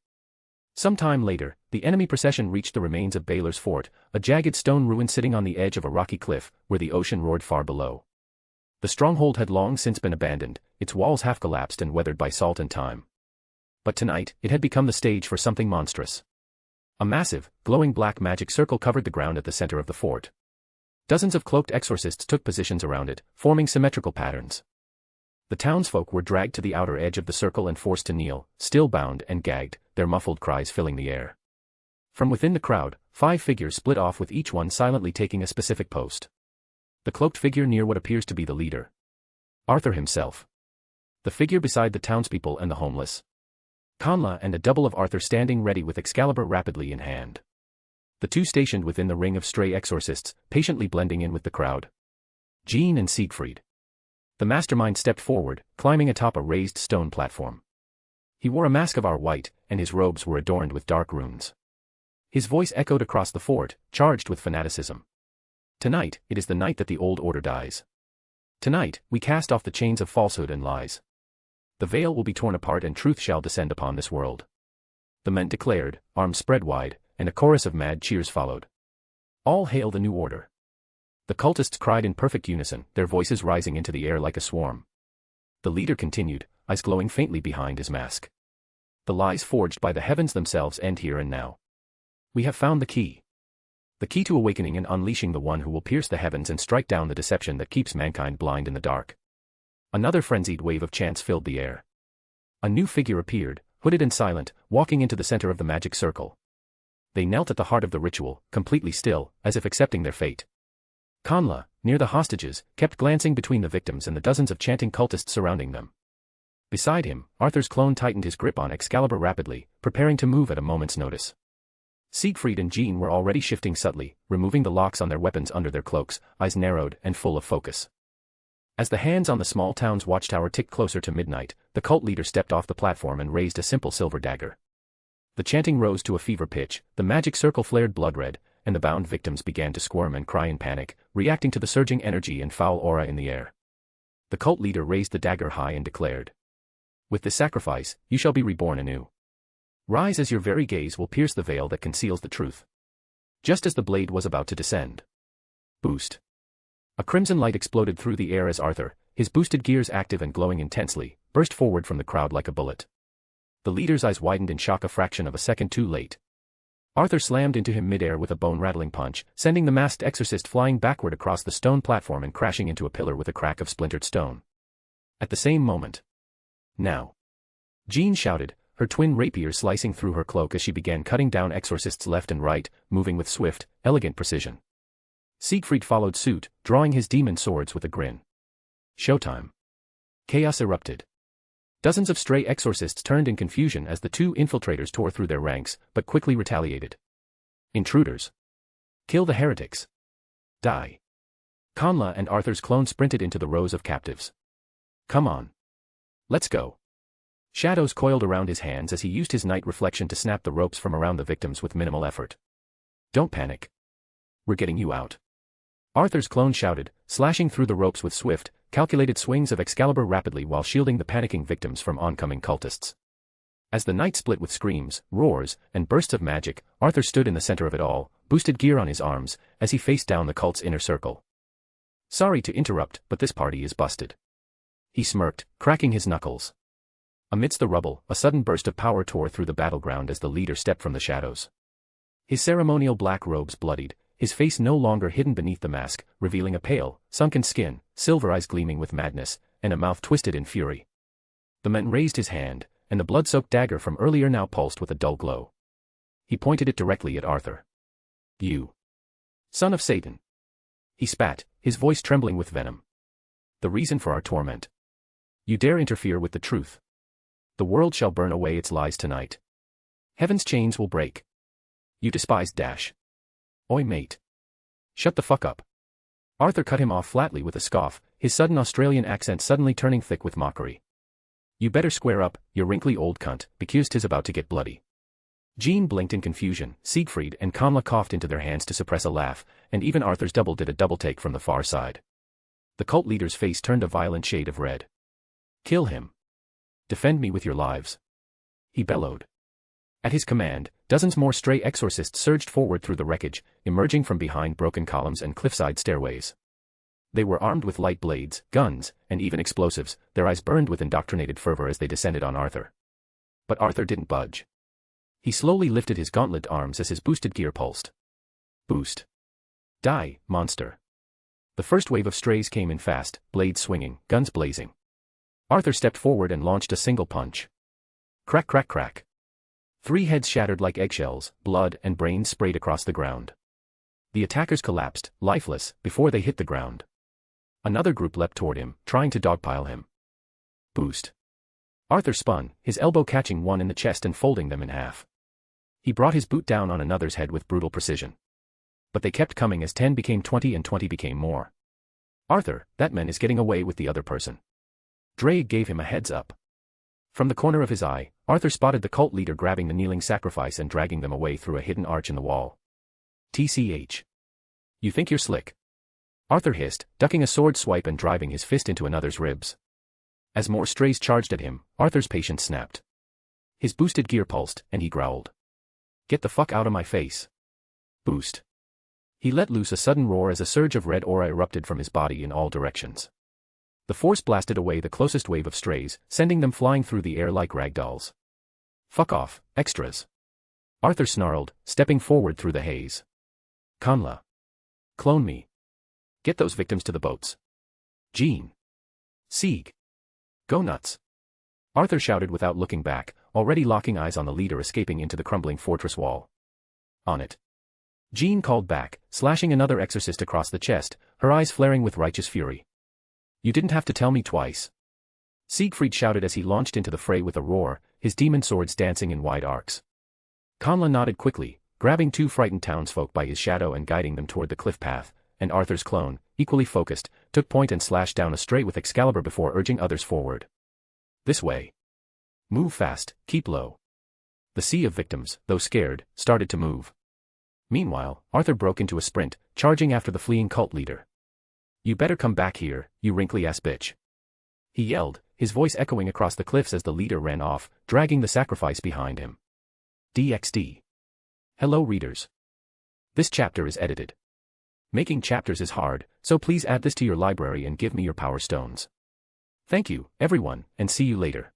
C: Some time later, the enemy procession reached the remains of Baylor's fort, a jagged stone ruin sitting on the edge of a rocky cliff, where the ocean roared far below. The stronghold had long since been abandoned, its walls half collapsed and weathered by salt and time. But tonight, it had become the stage for something monstrous. A massive, glowing black magic circle covered the ground at the center of the fort. Dozens of cloaked exorcists took positions around it, forming symmetrical patterns. The townsfolk were dragged to the outer edge of the circle and forced to kneel, still bound and gagged, their muffled cries filling the air. From within the crowd, 5 figures split off with each one silently taking a specific post. The cloaked figure near what appears to be the leader. Arthur himself. The figure beside the townspeople and the homeless. Conla and a double of Arthur standing ready with Excalibur rapidly in hand. The 2 stationed within the ring of stray exorcists, patiently blending in with the crowd. Jean and Siegfried. The mastermind stepped forward, climbing atop a raised stone platform. He wore a mask of white, and his robes were adorned with dark runes. His voice echoed across the fort, charged with fanaticism. "Tonight, it is the night that the old order dies. Tonight, we cast off the chains of falsehood and lies. The veil will be torn apart and truth shall descend upon this world." The men declared, arms spread wide, and a chorus of mad cheers followed. "All hail the new order." The cultists cried in perfect unison, their voices rising into the air like a swarm. The leader continued, eyes glowing faintly behind his mask. "The lies forged by the heavens themselves end here and now. We have found the key. The key to awakening and unleashing the one who will pierce the heavens and strike down the deception that keeps mankind blind in the dark." Another frenzied wave of chants filled the air. A new figure appeared, hooded and silent, walking into the center of the magic circle. They knelt at the heart of the ritual, completely still, as if accepting their fate. Conla, near the hostages, kept glancing between the victims and the dozens of chanting cultists surrounding them. Beside him, Arthur's clone tightened his grip on Excalibur rapidly, preparing to move at a moment's notice. Siegfried and Jean were already shifting subtly, removing the locks on their weapons under their cloaks, eyes narrowed and full of focus. As the hands on the small town's watchtower ticked closer to midnight, the cult leader stepped off the platform and raised a simple silver dagger. The chanting rose to a fever pitch, the magic circle flared blood-red, and the bound victims began to squirm and cry in panic, reacting to the surging energy and foul aura in the air. The cult leader raised the dagger high and declared, "With this sacrifice, you shall be reborn anew. Rise as your very gaze will pierce the veil that conceals the truth." Just as the blade was about to descend. Boost. A crimson light exploded through the air as Arthur, his boosted gears active and glowing intensely, burst forward from the crowd like a bullet. The leader's eyes widened in shock a fraction of a second too late. Arthur slammed into him midair with a bone-rattling punch, sending the masked exorcist flying backward across the stone platform and crashing into a pillar with a crack of splintered stone. At the same moment. Now. Jean shouted, her twin rapiers slicing through her cloak as she began cutting down exorcists left and right, moving with swift, elegant precision. Siegfried followed suit, drawing his demon swords with a grin. Showtime. Chaos erupted. Dozens of stray exorcists turned in confusion as the two infiltrators tore through their ranks, but quickly retaliated. Intruders. Kill the heretics. Die. Kanla and Arthur's clone sprinted into the rows of captives. Come on. Let's go. Shadows coiled around his hands as he used his night reflection to snap the ropes from around the victims with minimal effort. Don't panic. We're getting you out. Arthur's clone shouted, slashing through the ropes with swift, calculated swings of Excalibur rapidly while shielding the panicking victims from oncoming cultists. As the night split with screams, roars, and bursts of magic, Arthur stood in the center of it all, boosted gear on his arms, as he faced down the cult's inner circle. Sorry to interrupt, but this party is busted. He smirked, cracking his knuckles. Amidst the rubble, a sudden burst of power tore through the battleground as the leader stepped from the shadows. His ceremonial black robes bloodied, his face no longer hidden beneath the mask, revealing a pale, sunken skin, silver eyes gleaming with madness, and a mouth twisted in fury. The man raised his hand, and the blood-soaked dagger from earlier now pulsed with a dull glow. He pointed it directly at Arthur. You. Son of Satan. He spat, his voice trembling with venom. The reason for our torment. You dare interfere with the truth. The world shall burn away its lies tonight. Heaven's chains will break. You despised dash. Oi mate. Shut the fuck up. Arthur cut him off flatly with a scoff, his sudden Australian accent suddenly turning thick with mockery. You better square up, you wrinkly old cunt, because 'tis about to get bloody. Jean blinked in confusion, Siegfried and Kamla coughed into their hands to suppress a laugh, and even Arthur's double did a double-take from the far side. The cult leader's face turned a violent shade of red. Kill him. Defend me with your lives. He bellowed. At his command, dozens more stray exorcists surged forward through the wreckage, emerging from behind broken columns and cliffside stairways. They were armed with light blades, guns, and even explosives, their eyes burned with indoctrinated fervor as they descended on Arthur. But Arthur didn't budge. He slowly lifted his gauntlet arms as his boosted gear pulsed. Boost. Die, monster. The first wave of strays came in fast, blades swinging, guns blazing. Arthur stepped forward and launched a single punch. Crack crack crack. 3 heads shattered like eggshells, blood and brains sprayed across the ground. The attackers collapsed, lifeless, before they hit the ground. Another group leapt toward him, trying to dogpile him. Boost. Arthur spun, his elbow catching one in the chest and folding them in half. He brought his boot down on another's head with brutal precision. But they kept coming as 10 became 20 and 20 became more. Arthur, that man is getting away with the other person. Drake gave him a heads up. From the corner of his eye, Arthur spotted the cult leader grabbing the kneeling sacrifice and dragging them away through a hidden arch in the wall. TCH. You think you're slick? Arthur hissed, ducking a sword swipe and driving his fist into another's ribs. As more strays charged at him, Arthur's patience snapped. His boosted gear pulsed, and he growled. Get the fuck out of my face. Boost. He let loose a sudden roar as a surge of red aura erupted from his body in all directions. The force blasted away the closest wave of strays, sending them flying through the air like ragdolls. Fuck off, extras. Arthur snarled, stepping forward through the haze. Kanla. Clone me. Get those victims to the boats. Jean. Sieg. Go nuts. Arthur shouted without looking back, already locking eyes on the leader escaping into the crumbling fortress wall. On it. Jean called back, slashing another exorcist across the chest, her eyes flaring with righteous fury. You didn't have to tell me twice. Siegfried shouted as he launched into the fray with a roar, his demon swords dancing in wide arcs. Kanla nodded quickly, grabbing 2 frightened townsfolk by his shadow and guiding them toward the cliff path, and Arthur's clone, equally focused, took point and slashed down a stray with Excalibur before urging others forward. This way. Move fast, keep low. The sea of victims, though scared, started to move. Meanwhile, Arthur broke into a sprint, charging after the fleeing cult leader. You better come back here, you wrinkly-ass bitch. He yelled, his voice echoing across the cliffs as the leader ran off, dragging the sacrifice behind him. DxD. Hello readers. This chapter is edited. Making chapters is hard, so please add this to your library and give me your power stones. Thank you, everyone, and see you later.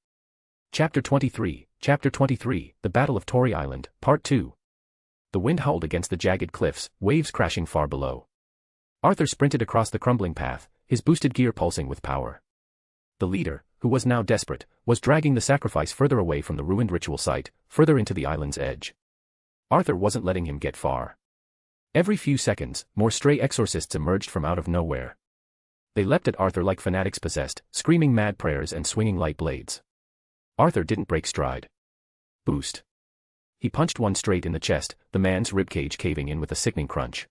C: Chapter 23, The Battle of Tory Island, Part 2. The wind howled against the jagged cliffs, waves crashing far below. Arthur sprinted across the crumbling path, his boosted gear pulsing with power. The leader, who was now desperate, was dragging the sacrifice further away from the ruined ritual site, further into the island's edge. Arthur wasn't letting him get far. Every few seconds, more stray exorcists emerged from out of nowhere. They leapt at Arthur like fanatics possessed, screaming mad prayers and swinging light blades. Arthur didn't break stride. Boost. He punched one straight in the chest, the man's ribcage caving in with a sickening crunch.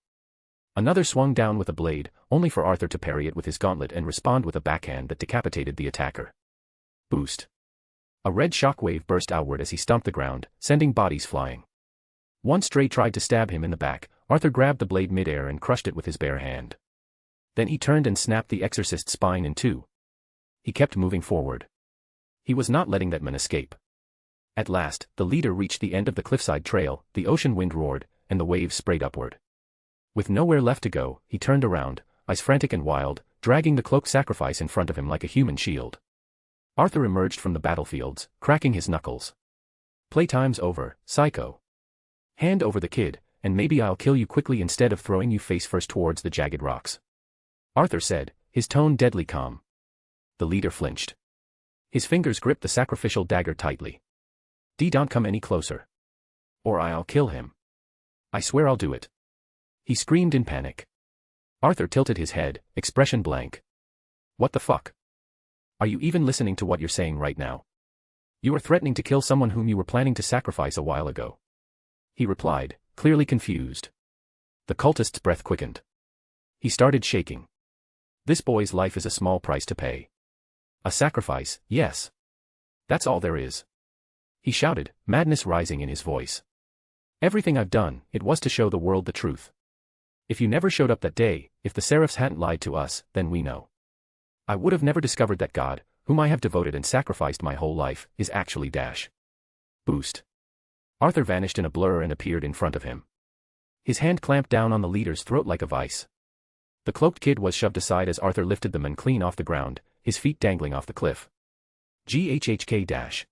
C: Another swung down with a blade, only for Arthur to parry it with his gauntlet and respond with a backhand that decapitated the attacker. Boost. A red shockwave burst outward as he stomped the ground, sending bodies flying. One stray tried to stab him in the back. Arthur grabbed the blade midair and crushed it with his bare hand. Then he turned and snapped the exorcist's spine in two. He kept moving forward. He was not letting that man escape. At last, the leader reached the end of the cliffside trail, the ocean wind roared, and the waves sprayed upward. With nowhere left to go, he turned around, eyes frantic and wild, dragging the cloaked sacrifice in front of him like a human shield. Arthur emerged from the battlefields, cracking his knuckles. Playtime's over, psycho. Hand over the kid, and maybe I'll kill you quickly instead of throwing you face first towards the jagged rocks. Arthur said, his tone deadly calm. The leader flinched. His fingers gripped the sacrificial dagger tightly. Don't come any closer. Or I'll kill him. I swear I'll do it. He screamed in panic. Arthur tilted his head, expression blank. What the fuck? Are you even listening to what you're saying right now? You are threatening to kill someone whom you were planning to sacrifice a while ago. He replied, clearly confused. The cultist's breath quickened. He started shaking. This boy's life is a small price to pay. A sacrifice, yes. That's all there is. He shouted, madness rising in his voice. Everything I've done, it was to show the world the truth. If you never showed up that day, if the seraphs hadn't lied to us, then we know. I would have never discovered that God, whom I have devoted and sacrificed my whole life, is actually dash. Boost. Arthur vanished in a blur and appeared in front of him. His hand clamped down on the leader's throat like a vice. The cloaked kid was shoved aside as Arthur lifted the man clean off the ground, his feet dangling off the cliff. GHHK dash.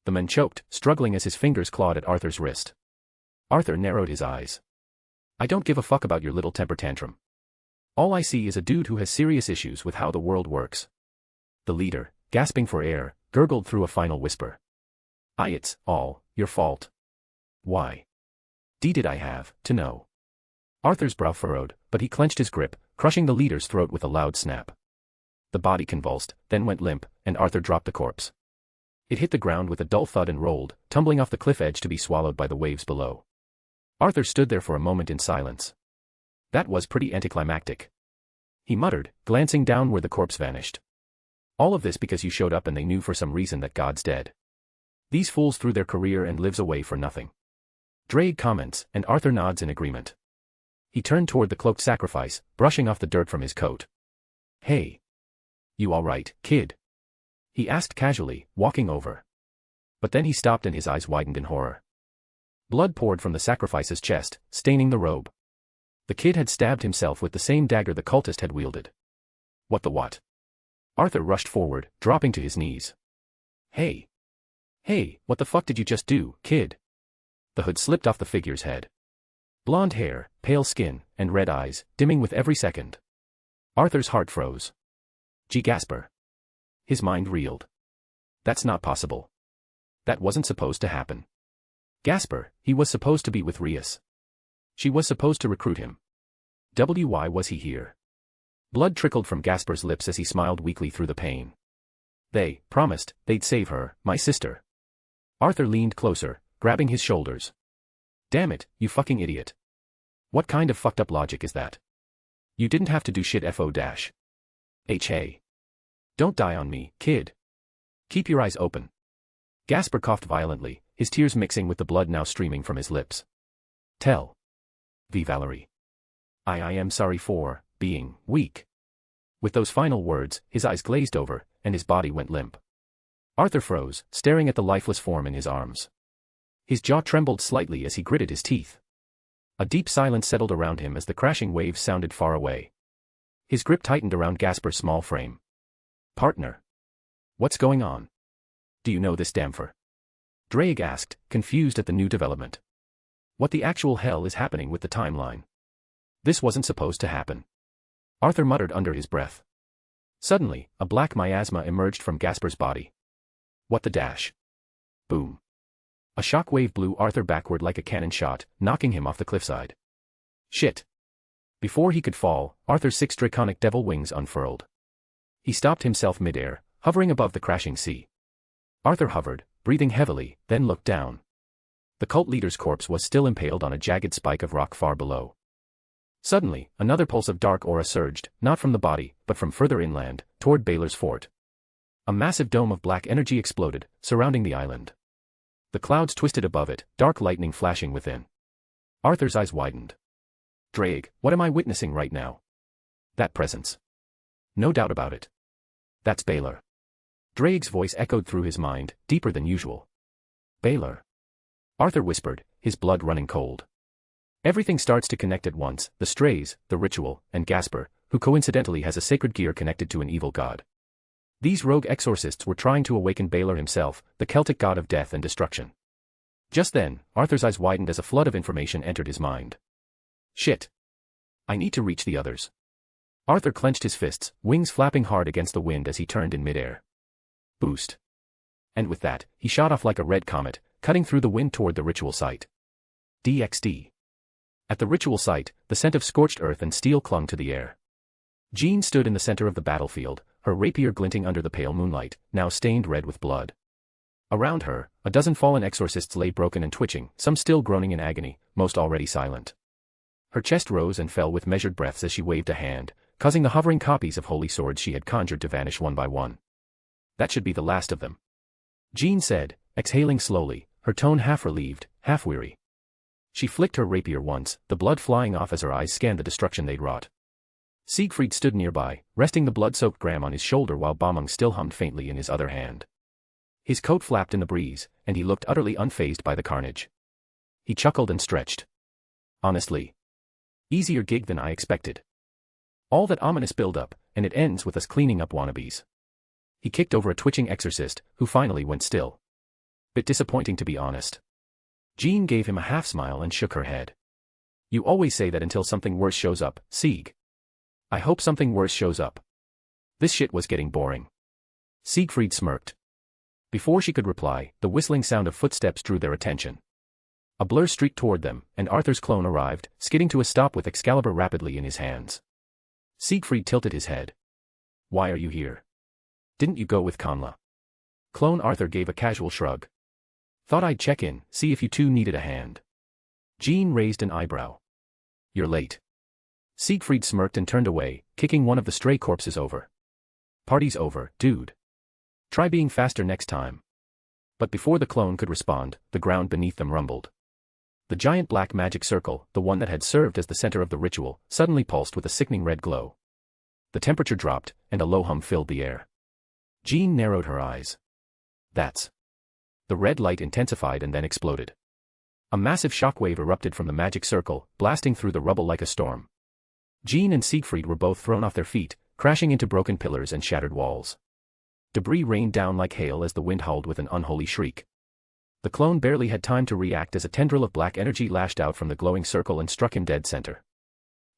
C: The man choked, struggling as his fingers clawed at Arthur's wrist. Arthur narrowed his eyes. I don't give a fuck about your little temper tantrum. All I see is a dude who has serious issues with how the world works. The leader, gasping for air, gurgled through a final whisper. It's all your fault. Why? Did I have to know? Arthur's brow furrowed, but he clenched his grip, crushing the leader's throat with a loud snap. The body convulsed, then went limp, and Arthur dropped the corpse. It hit the ground with a dull thud and rolled, tumbling off the cliff edge to be swallowed by the waves below. Arthur stood there for a moment in silence. That was pretty anticlimactic. He muttered, glancing down where the corpse vanished. All of this because you showed up and they knew for some reason that God's dead. These fools threw their career and lives away for nothing. Drake comments, and Arthur nods in agreement. He turned toward the cloaked sacrifice, brushing off the dirt from his coat. Hey. You all right, kid? He asked casually, walking over. But then he stopped and his eyes widened in horror. Blood poured from the sacrifice's chest, staining the robe. The kid had stabbed himself with the same dagger the cultist had wielded. What the what? Arthur rushed forward, dropping to his knees. Hey. Hey, what the fuck did you just do, kid? The hood slipped off the figure's head. Blonde hair, pale skin, and red eyes, dimming with every second. Arthur's heart froze. Gasper. His mind reeled. That's not possible. That wasn't supposed to happen. Gasper, he was supposed to be with Rias. She was supposed to recruit him. Why was he here? Blood trickled from Gasper's lips as he smiled weakly through the pain. They promised they'd save her, my sister. Arthur leaned closer, grabbing his shoulders. Damn it, you fucking idiot. What kind of fucked up logic is that? You didn't have to do shit fo dash. Hey. Don't die on me, kid. Keep your eyes open. Gasper coughed violently, his tears mixing with the blood now streaming from his lips. Tell. Valerie. I am sorry for being weak. With those final words, his eyes glazed over, and his body went limp. Arthur froze, staring at the lifeless form in his arms. His jaw trembled slightly as he gritted his teeth. A deep silence settled around him as the crashing waves sounded far away. His grip tightened around Gasper's small frame. "Partner. What's going on? Do you know this Damfer?" Drake asked, confused at the new development. What the actual hell is happening with the timeline? This wasn't supposed to happen. Arthur muttered under his breath. Suddenly, a black miasma emerged from Gasper's body. What the dash? Boom. A shockwave blew Arthur backward like a cannon shot, knocking him off the cliffside. Shit. Before he could fall, Arthur's 6 draconic devil wings unfurled. He stopped himself midair, hovering above the crashing sea. Arthur hovered, breathing heavily, then looked down. The cult leader's corpse was still impaled on a jagged spike of rock far below. Suddenly, another pulse of dark aura surged, not from the body, but from further inland, toward Baylor's fort. A massive dome of black energy exploded, surrounding the island. The clouds twisted above it, dark lightning flashing within. Arthur's eyes widened. Drake, what am I witnessing right now? That presence. No doubt about it. That's Baylor. Drake's voice echoed through his mind, deeper than usual. Baylor. Arthur whispered, his blood running cold. Everything starts to connect at once, the strays, the ritual, and Gasper, who coincidentally has a sacred gear connected to an evil god. These rogue exorcists were trying to awaken Baylor himself, the Celtic god of death and destruction. Just then, Arthur's eyes widened as a flood of information entered his mind. Shit. I need to reach the others. Arthur clenched his fists, wings flapping hard against the wind as he turned in midair. Boost. And with that, he shot off like a red comet, cutting through the wind toward the ritual site. DxD. At the ritual site, the scent of scorched earth and steel clung to the air. Jean stood in the center of the battlefield, her rapier glinting under the pale moonlight, now stained red with blood. Around her, a dozen fallen exorcists lay broken and twitching, some still groaning in agony, most already silent. Her chest rose and fell with measured breaths as she waved a hand, causing the hovering copies of holy swords she had conjured to vanish one by one. That should be the last of them. Jean said, exhaling slowly, her tone half relieved, half weary. She flicked her rapier once, the blood flying off as her eyes scanned the destruction they'd wrought. Siegfried stood nearby, resting the blood-soaked Graham on his shoulder while Bomung still hummed faintly in his other hand. His coat flapped in the breeze, and he looked utterly unfazed by the carnage. He chuckled and stretched. Honestly. Easier gig than I expected. All that ominous build-up, and it ends with us cleaning up wannabes. He kicked over a twitching exorcist, who finally went still. Bit disappointing to be honest. Jean gave him a half-smile and shook her head. You always say that until something worse shows up, Sieg. I hope something worse shows up. This shit was getting boring. Siegfried smirked. Before she could reply, the whistling sound of footsteps drew their attention. A blur streaked toward them, and Arthur's clone arrived, skidding to a stop with Excalibur rapidly in his hands. Siegfried tilted his head. Why are you here? Didn't you go with Conla? Clone Arthur gave a casual shrug. Thought I'd check in, see if you two needed a hand. Jean raised an eyebrow. You're late. Siegfried smirked and turned away, kicking one of the stray corpses over. Party's over, dude. Try being faster next time. But before the clone could respond, the ground beneath them rumbled. The giant black magic circle, the one that had served as the center of the ritual, suddenly pulsed with a sickening red glow. The temperature dropped, and a low hum filled the air. Jean narrowed her eyes. That's. The red light intensified and then exploded. A massive shockwave erupted from the magic circle, blasting through the rubble like a storm. Jean and Siegfried were both thrown off their feet, crashing into broken pillars and shattered walls. Debris rained down like hail as the wind howled with an unholy shriek. The clone barely had time to react as a tendril of black energy lashed out from the glowing circle and struck him dead center.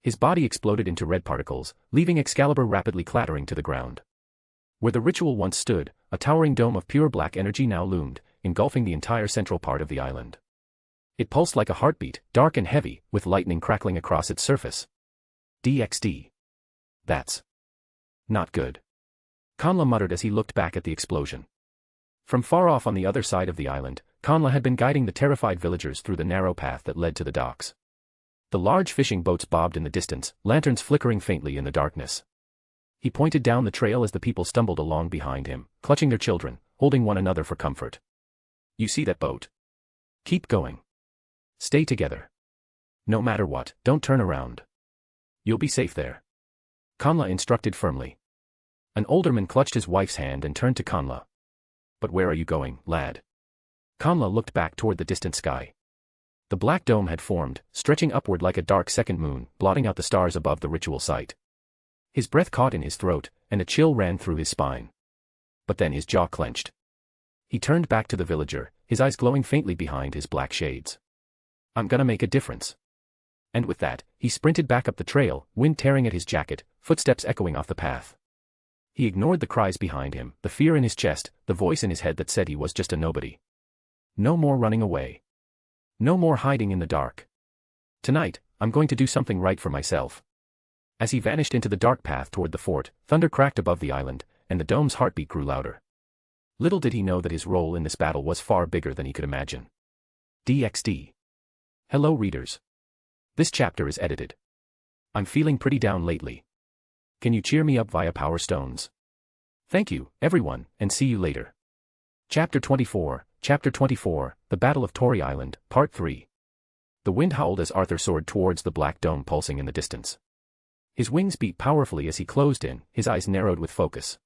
C: His body exploded into red particles, leaving Excalibur rapidly clattering to the ground. Where the ritual once stood, a towering dome of pure black energy now loomed, engulfing the entire central part of the island. It pulsed like a heartbeat, dark and heavy, with lightning crackling across its surface. DxD. That's not good. Conla muttered as he looked back at the explosion. From far off on the other side of the island, Conla had been guiding the terrified villagers through the narrow path that led to the docks. The large fishing boats bobbed in the distance, lanterns flickering faintly in the darkness. He pointed down the trail as the people stumbled along behind him, clutching their children, holding one another for comfort. You see that boat? Keep going. Stay together. No matter what, don't turn around. You'll be safe there. Conla instructed firmly. An alderman clutched his wife's hand and turned to Conla. But where are you going, lad? Conla looked back toward the distant sky. The black dome had formed, stretching upward like a dark second moon, blotting out the stars above the ritual site. His breath caught in his throat, and a chill ran through his spine. But then his jaw clenched. He turned back to the villager, his eyes glowing faintly behind his black shades. "I'm gonna make a difference." And with that, he sprinted back up the trail, wind tearing at his jacket, footsteps echoing off the path. He ignored the cries behind him, the fear in his chest, the voice in his head that said he was just a nobody. No more running away. No more hiding in the dark. Tonight, I'm going to do something right for myself. As he vanished into the dark path toward the fort, thunder cracked above the island, and the dome's heartbeat grew louder. Little did he know that his role in this battle was far bigger than he could imagine. DxD. Hello readers. This chapter is edited. I'm feeling pretty down lately. Can you cheer me up via Power Stones? Thank you, everyone, and see you later. Chapter 24, The Battle of Tory Island, Part 3. The wind howled as Arthur soared towards the black dome pulsing in the distance. His wings beat powerfully as he closed in, his eyes narrowed with focus.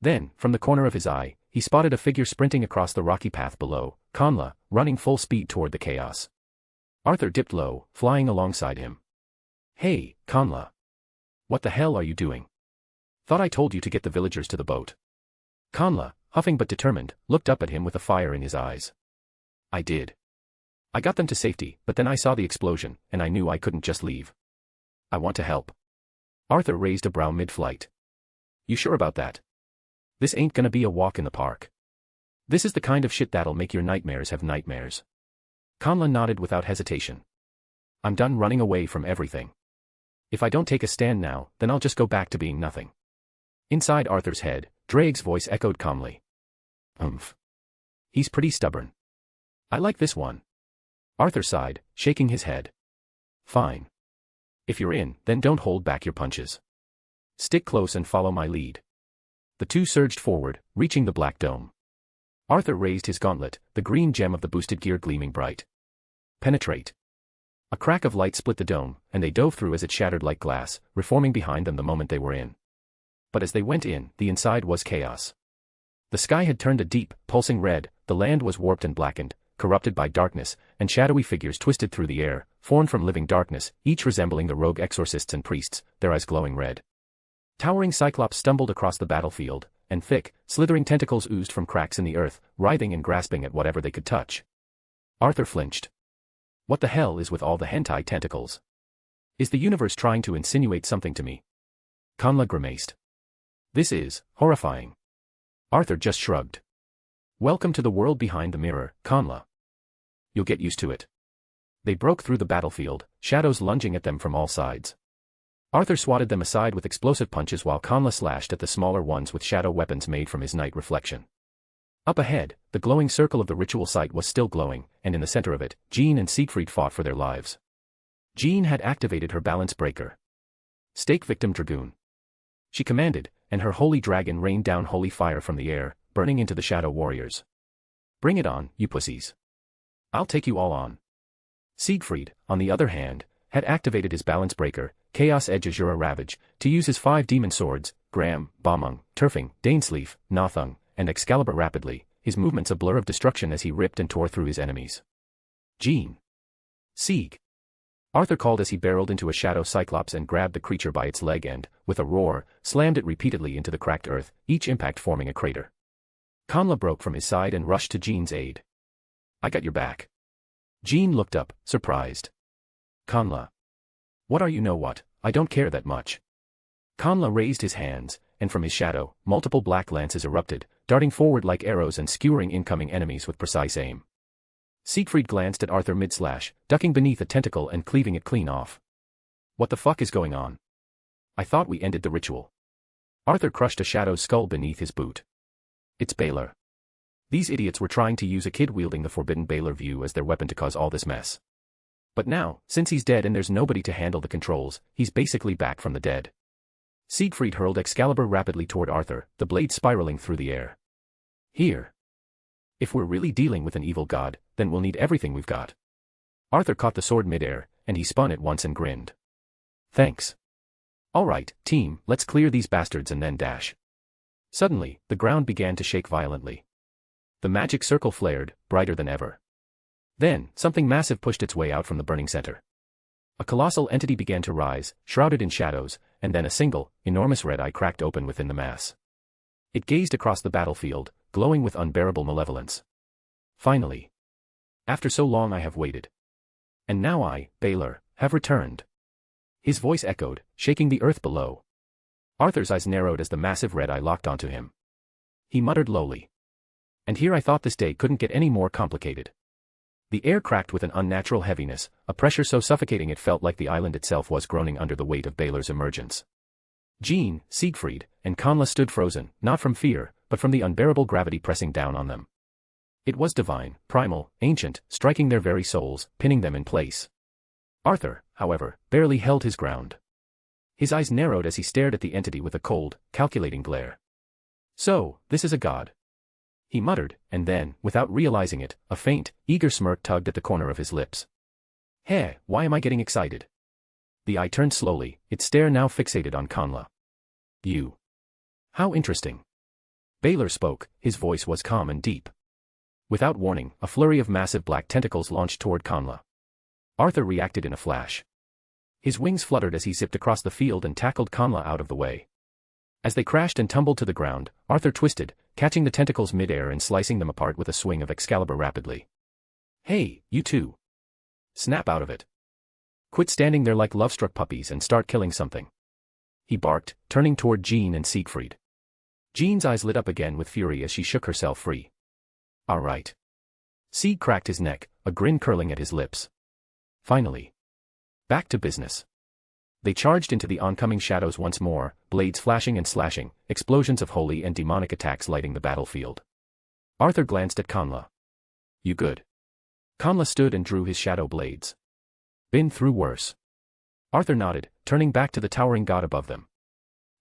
C: Then, from the corner of his eye, he spotted a figure sprinting across the rocky path below, Conla, running full speed toward the chaos. Arthur dipped low, flying alongside him. "Hey, Conla. What the hell are you doing? Thought I told you to get the villagers to the boat." Conla, huffing but determined, looked up at him with a fire in his eyes. "I did. I got them to safety, but then I saw the explosion, and I knew I couldn't just leave. I want to help." Arthur raised a brow mid-flight. "You sure about that? This ain't gonna be a walk in the park. This is the kind of shit that'll make your nightmares have nightmares." Conla nodded without hesitation. "I'm done running away from everything. If I don't take a stand now, then I'll just go back to being nothing." Inside Arthur's head, Drake's voice echoed calmly. He's pretty stubborn. I like this one." Arthur sighed, shaking his head. "Fine. If you're in, then don't hold back your punches. Stick close and follow my lead." The two surged forward, reaching the black dome. Arthur raised his gauntlet, the green gem of the boosted gear gleaming bright. Penetrate. A crack of light split the dome, and they dove through as it shattered like glass, reforming behind them the moment they were in. But as they went in, the inside was chaos. The sky had turned a deep, pulsing red, the land was warped and blackened, corrupted by darkness, and shadowy figures twisted through the air, formed from living darkness, each resembling the rogue exorcists and priests, their eyes glowing red. Towering cyclops stumbled across the battlefield, and thick, slithering tentacles oozed from cracks in the earth, writhing and grasping at whatever they could touch. Arthur flinched. What the hell is with all the hentai tentacles? Is the universe trying to insinuate something to me? Conla grimaced. This is horrifying. Arthur just shrugged. Welcome to the world behind the mirror, Conla. You'll get used to it. They broke through the battlefield, shadows lunging at them from all sides. Arthur swatted them aside with explosive punches while Conla slashed at the smaller ones with shadow weapons made from his night reflection. Up ahead, the glowing circle of the ritual site was still glowing, and in the center of it, Jean and Siegfried fought for their lives. Jean had activated her balance breaker. Stake victim dragoon. She commanded, and her holy dragon rained down holy fire from the air, burning into the shadow warriors. Bring it on, you pussies. I'll take you all on. Siegfried, on the other hand, had activated his balance breaker, Chaos Edge Azura Ravage, to use his 5 demon swords, Gram, Bomung, Turfing, Dainsleif, Nothung, and Excalibur rapidly, his movements a blur of destruction as he ripped and tore through his enemies. Jean. Sieg. Arthur called as he barreled into a shadow cyclops and grabbed the creature by its leg and, with a roar, slammed it repeatedly into the cracked earth, each impact forming a crater. Conla broke from his side and rushed to Jean's aid. I got your back. Jean looked up, surprised. Conla. What are you know what, I don't care that much. Conla raised his hands, and from his shadow, multiple black lances erupted, darting forward like arrows and skewering incoming enemies with precise aim. Siegfried glanced at Arthur mid-slash, ducking beneath a tentacle and cleaving it clean off. What the fuck is going on? I thought we ended the ritual. Arthur crushed a shadow's skull beneath his boot. It's Baylor. These idiots were trying to use a kid wielding the forbidden Baylor view as their weapon to cause all this mess. But now, since he's dead and there's nobody to handle the controls, he's basically back from the dead. Siegfried hurled Excalibur rapidly toward Arthur, the blade spiraling through the air. Here. If we're really dealing with an evil god, then we'll need everything we've got. Arthur caught the sword midair, and he spun it once and grinned. Thanks. All right, team, let's clear these bastards and then dash. Suddenly, the ground began to shake violently. The magic circle flared, brighter than ever. Then, something massive pushed its way out from the burning center. A colossal entity began to rise, shrouded in shadows, and then a single, enormous red eye cracked open within the mass. It gazed across the battlefield, glowing with unbearable malevolence. Finally. After so long I have waited. And now I, Baylor, have returned. His voice echoed, shaking the earth below. Arthur's eyes narrowed as the massive red eye locked onto him. He muttered lowly. And here I thought this day couldn't get any more complicated. The air cracked with an unnatural heaviness, a pressure so suffocating it felt like the island itself was groaning under the weight of Baylor's emergence. Jean, Siegfried, and Connla stood frozen, not from fear, but from the unbearable gravity pressing down on them. It was divine, primal, ancient, striking their very souls, pinning them in place. Arthur, however, barely held his ground. His eyes narrowed as he stared at the entity with a cold, calculating glare. So, this is a god. He muttered, and then, without realizing it, a faint, eager smirk tugged at the corner of his lips. Hey, why am I getting excited? The eye turned slowly, its stare now fixated on Connla. You. How interesting. Baylor spoke, his voice was calm and deep. Without warning, a flurry of massive black tentacles launched toward Connla. Arthur reacted in a flash. His wings fluttered as he zipped across the field and tackled Connla out of the way. As they crashed and tumbled to the ground, Arthur twisted, catching the tentacles mid-air and slicing them apart with a swing of Excalibur rapidly. Hey, you two. Snap out of it. Quit standing there like love-struck puppies and start killing something. He barked, turning toward Jean and Siegfried. Jean's eyes lit up again with fury as she shook herself free. All right. Sieg cracked his neck, a grin curling at his lips. Finally. Back to business. They charged into the oncoming shadows once more, blades flashing and slashing, explosions of holy and demonic attacks lighting the battlefield. Arthur glanced at Connla. You good? Connla stood and drew his shadow blades. Been through worse. Arthur nodded, turning back to the towering god above them.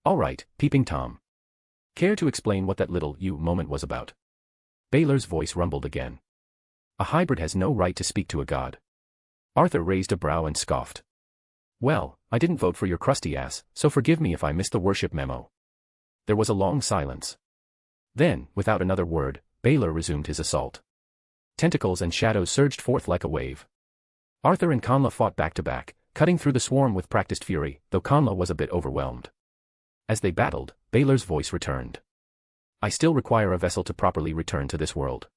C: All right, Peeping Tom. Care to explain what that little you moment was about? Baylor's voice rumbled again. A hybrid has no right to speak to a god. Arthur raised a brow and scoffed. Well, I didn't vote for your crusty ass, so forgive me if I missed the worship memo. There was a long silence. Then, without another word, Baylor resumed his assault. Tentacles and shadows surged forth like a wave. Arthur and Connla fought back to back, cutting through the swarm with practiced fury, though Connla was a bit overwhelmed. As they battled, Baylor's voice returned. I still require a vessel to properly return to this world.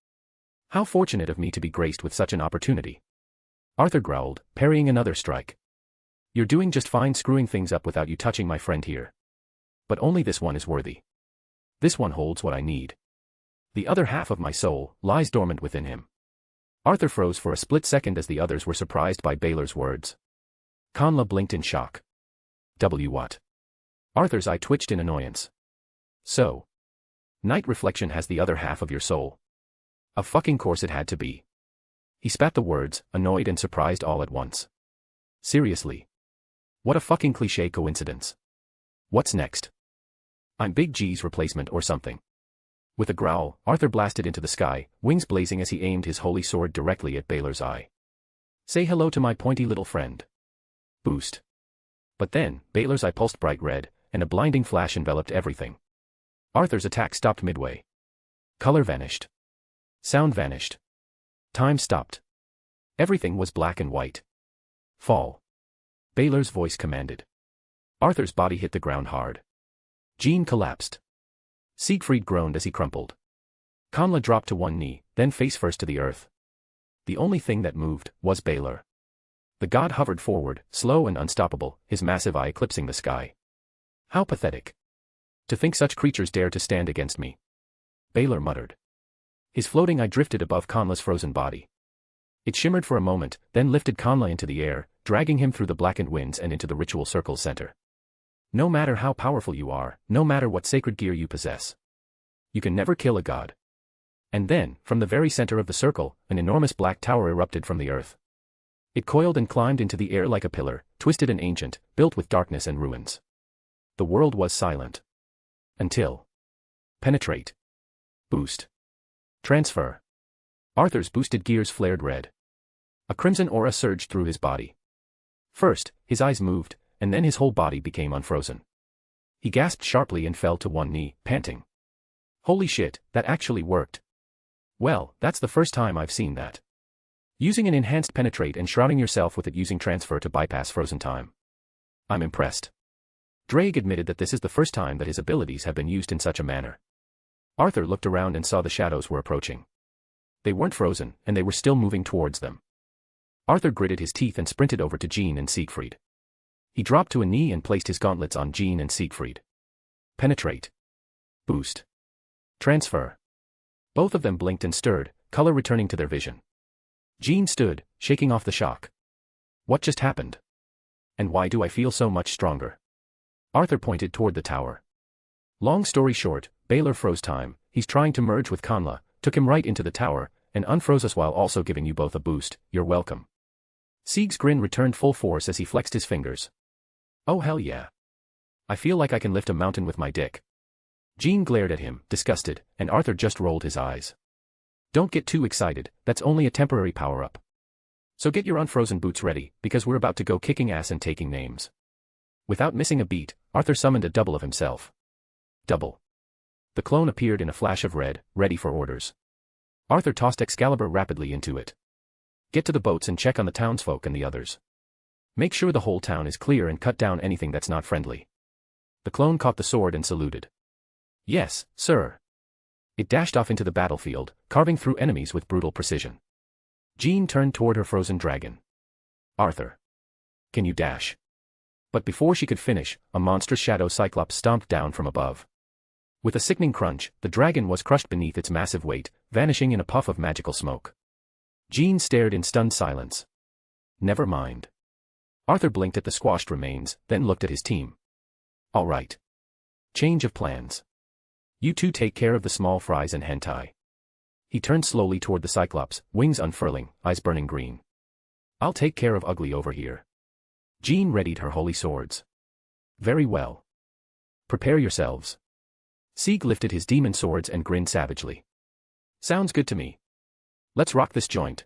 C: How fortunate of me to be graced with such an opportunity. Arthur growled, parrying another strike. You're doing just fine screwing things up without you touching my friend here. But only this one is worthy. This one holds what I need. The other half of my soul lies dormant within him. Arthur froze for a split second as the others were surprised by Baylor's words. Connla blinked in shock. What? Arthur's eye twitched in annoyance. So. Night reflection has the other half of your soul. Of fucking course it had to be. He spat the words, annoyed and surprised all at once. Seriously. What a fucking cliché coincidence. What's next? I'm Big G's replacement or something. With a growl, Arthur blasted into the sky, wings blazing as he aimed his holy sword directly at Baylor's eye. Say hello to my pointy little friend. Boost. But then, Baylor's eye pulsed bright red, and a blinding flash enveloped everything. Arthur's attack stopped midway. Color vanished. Sound vanished. Time stopped. Everything was black and white. Fall. Baylor's voice commanded. Arthur's body hit the ground hard. Jean collapsed. Siegfried groaned as he crumpled. Connla dropped to one knee, then face first to the earth. The only thing that moved was Baylor. The god hovered forward, slow and unstoppable, his massive eye eclipsing the sky. How pathetic. To think such creatures dare to stand against me. Baylor muttered. His floating eye drifted above Connla's frozen body. It shimmered for a moment, then lifted Connla into the air, dragging him through the blackened winds and into the ritual circle's center. No matter how powerful you are, no matter what sacred gear you possess, you can never kill a god. And then, from the very center of the circle, an enormous black tower erupted from the earth. It coiled and climbed into the air like a pillar, twisted and ancient, built with darkness and ruins. The world was silent. Until. Penetrate. Boost. Transfer. Arthur's boosted gears flared red. A crimson aura surged through his body. First, his eyes moved, and then his whole body became unfrozen. He gasped sharply and fell to one knee, panting. Holy shit, that actually worked. Well, that's the first time I've seen that. Using an enhanced penetrate and shrouding yourself with it using transfer to bypass frozen time. I'm impressed. Drake admitted that this is the first time that his abilities have been used in such a manner. Arthur looked around and saw the shadows were approaching. They weren't frozen, and they were still moving towards them. Arthur gritted his teeth and sprinted over to Jean and Siegfried. He dropped to a knee and placed his gauntlets on Jean and Siegfried. Penetrate. Boost. Transfer. Both of them blinked and stirred, color returning to their vision. Jean stood, shaking off the shock. What just happened? And why do I feel so much stronger? Arthur pointed toward the tower. Long story short, Baylor froze time, he's trying to merge with Conla, took him right into the tower, and unfroze us while also giving you both a boost. You're welcome. Sieg's grin returned full force as he flexed his fingers. Oh hell yeah. I feel like I can lift a mountain with my dick. Jean glared at him, disgusted, and Arthur just rolled his eyes. Don't get too excited, that's only a temporary power-up. So get your unfrozen boots ready, because we're about to go kicking ass and taking names. Without missing a beat, Arthur summoned a double of himself. Double. The clone appeared in a flash of red, ready for orders. Arthur tossed Excalibur rapidly into it. Get to the boats and check on the townsfolk and the others. Make sure the whole town is clear and cut down anything that's not friendly. The clone caught the sword and saluted. Yes, sir. It dashed off into the battlefield, carving through enemies with brutal precision. Jean turned toward her frozen dragon. Arthur. Can you dash? But before she could finish, a monstrous shadow cyclops stomped down from above. With a sickening crunch, the dragon was crushed beneath its massive weight, vanishing in a puff of magical smoke. Jean stared in stunned silence. Never mind. Arthur blinked at the squashed remains, then looked at his team. All right. Change of plans. You two take care of the small fries and hentai. He turned slowly toward the Cyclops, wings unfurling, eyes burning green. I'll take care of Ugly over here. Jean readied her holy swords. Very well. Prepare yourselves. Sieg lifted his demon swords and grinned savagely. Sounds good to me. Let's rock this joint.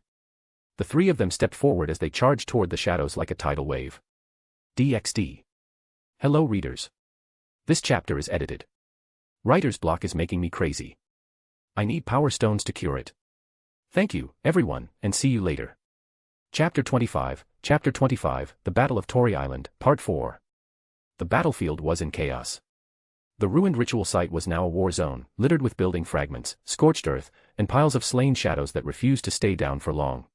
C: The three of them stepped forward as they charged toward the shadows like a tidal wave. DxD. Hello readers. This chapter is edited. Writer's block is making me crazy. I need power stones to cure it. Thank you, everyone, and see you later. Chapter 25, The Battle of Tory Island, Part 4. The battlefield was in chaos. The ruined ritual site was now a war zone, littered with building fragments, scorched earth, and piles of slain shadows that refused to stay down for long.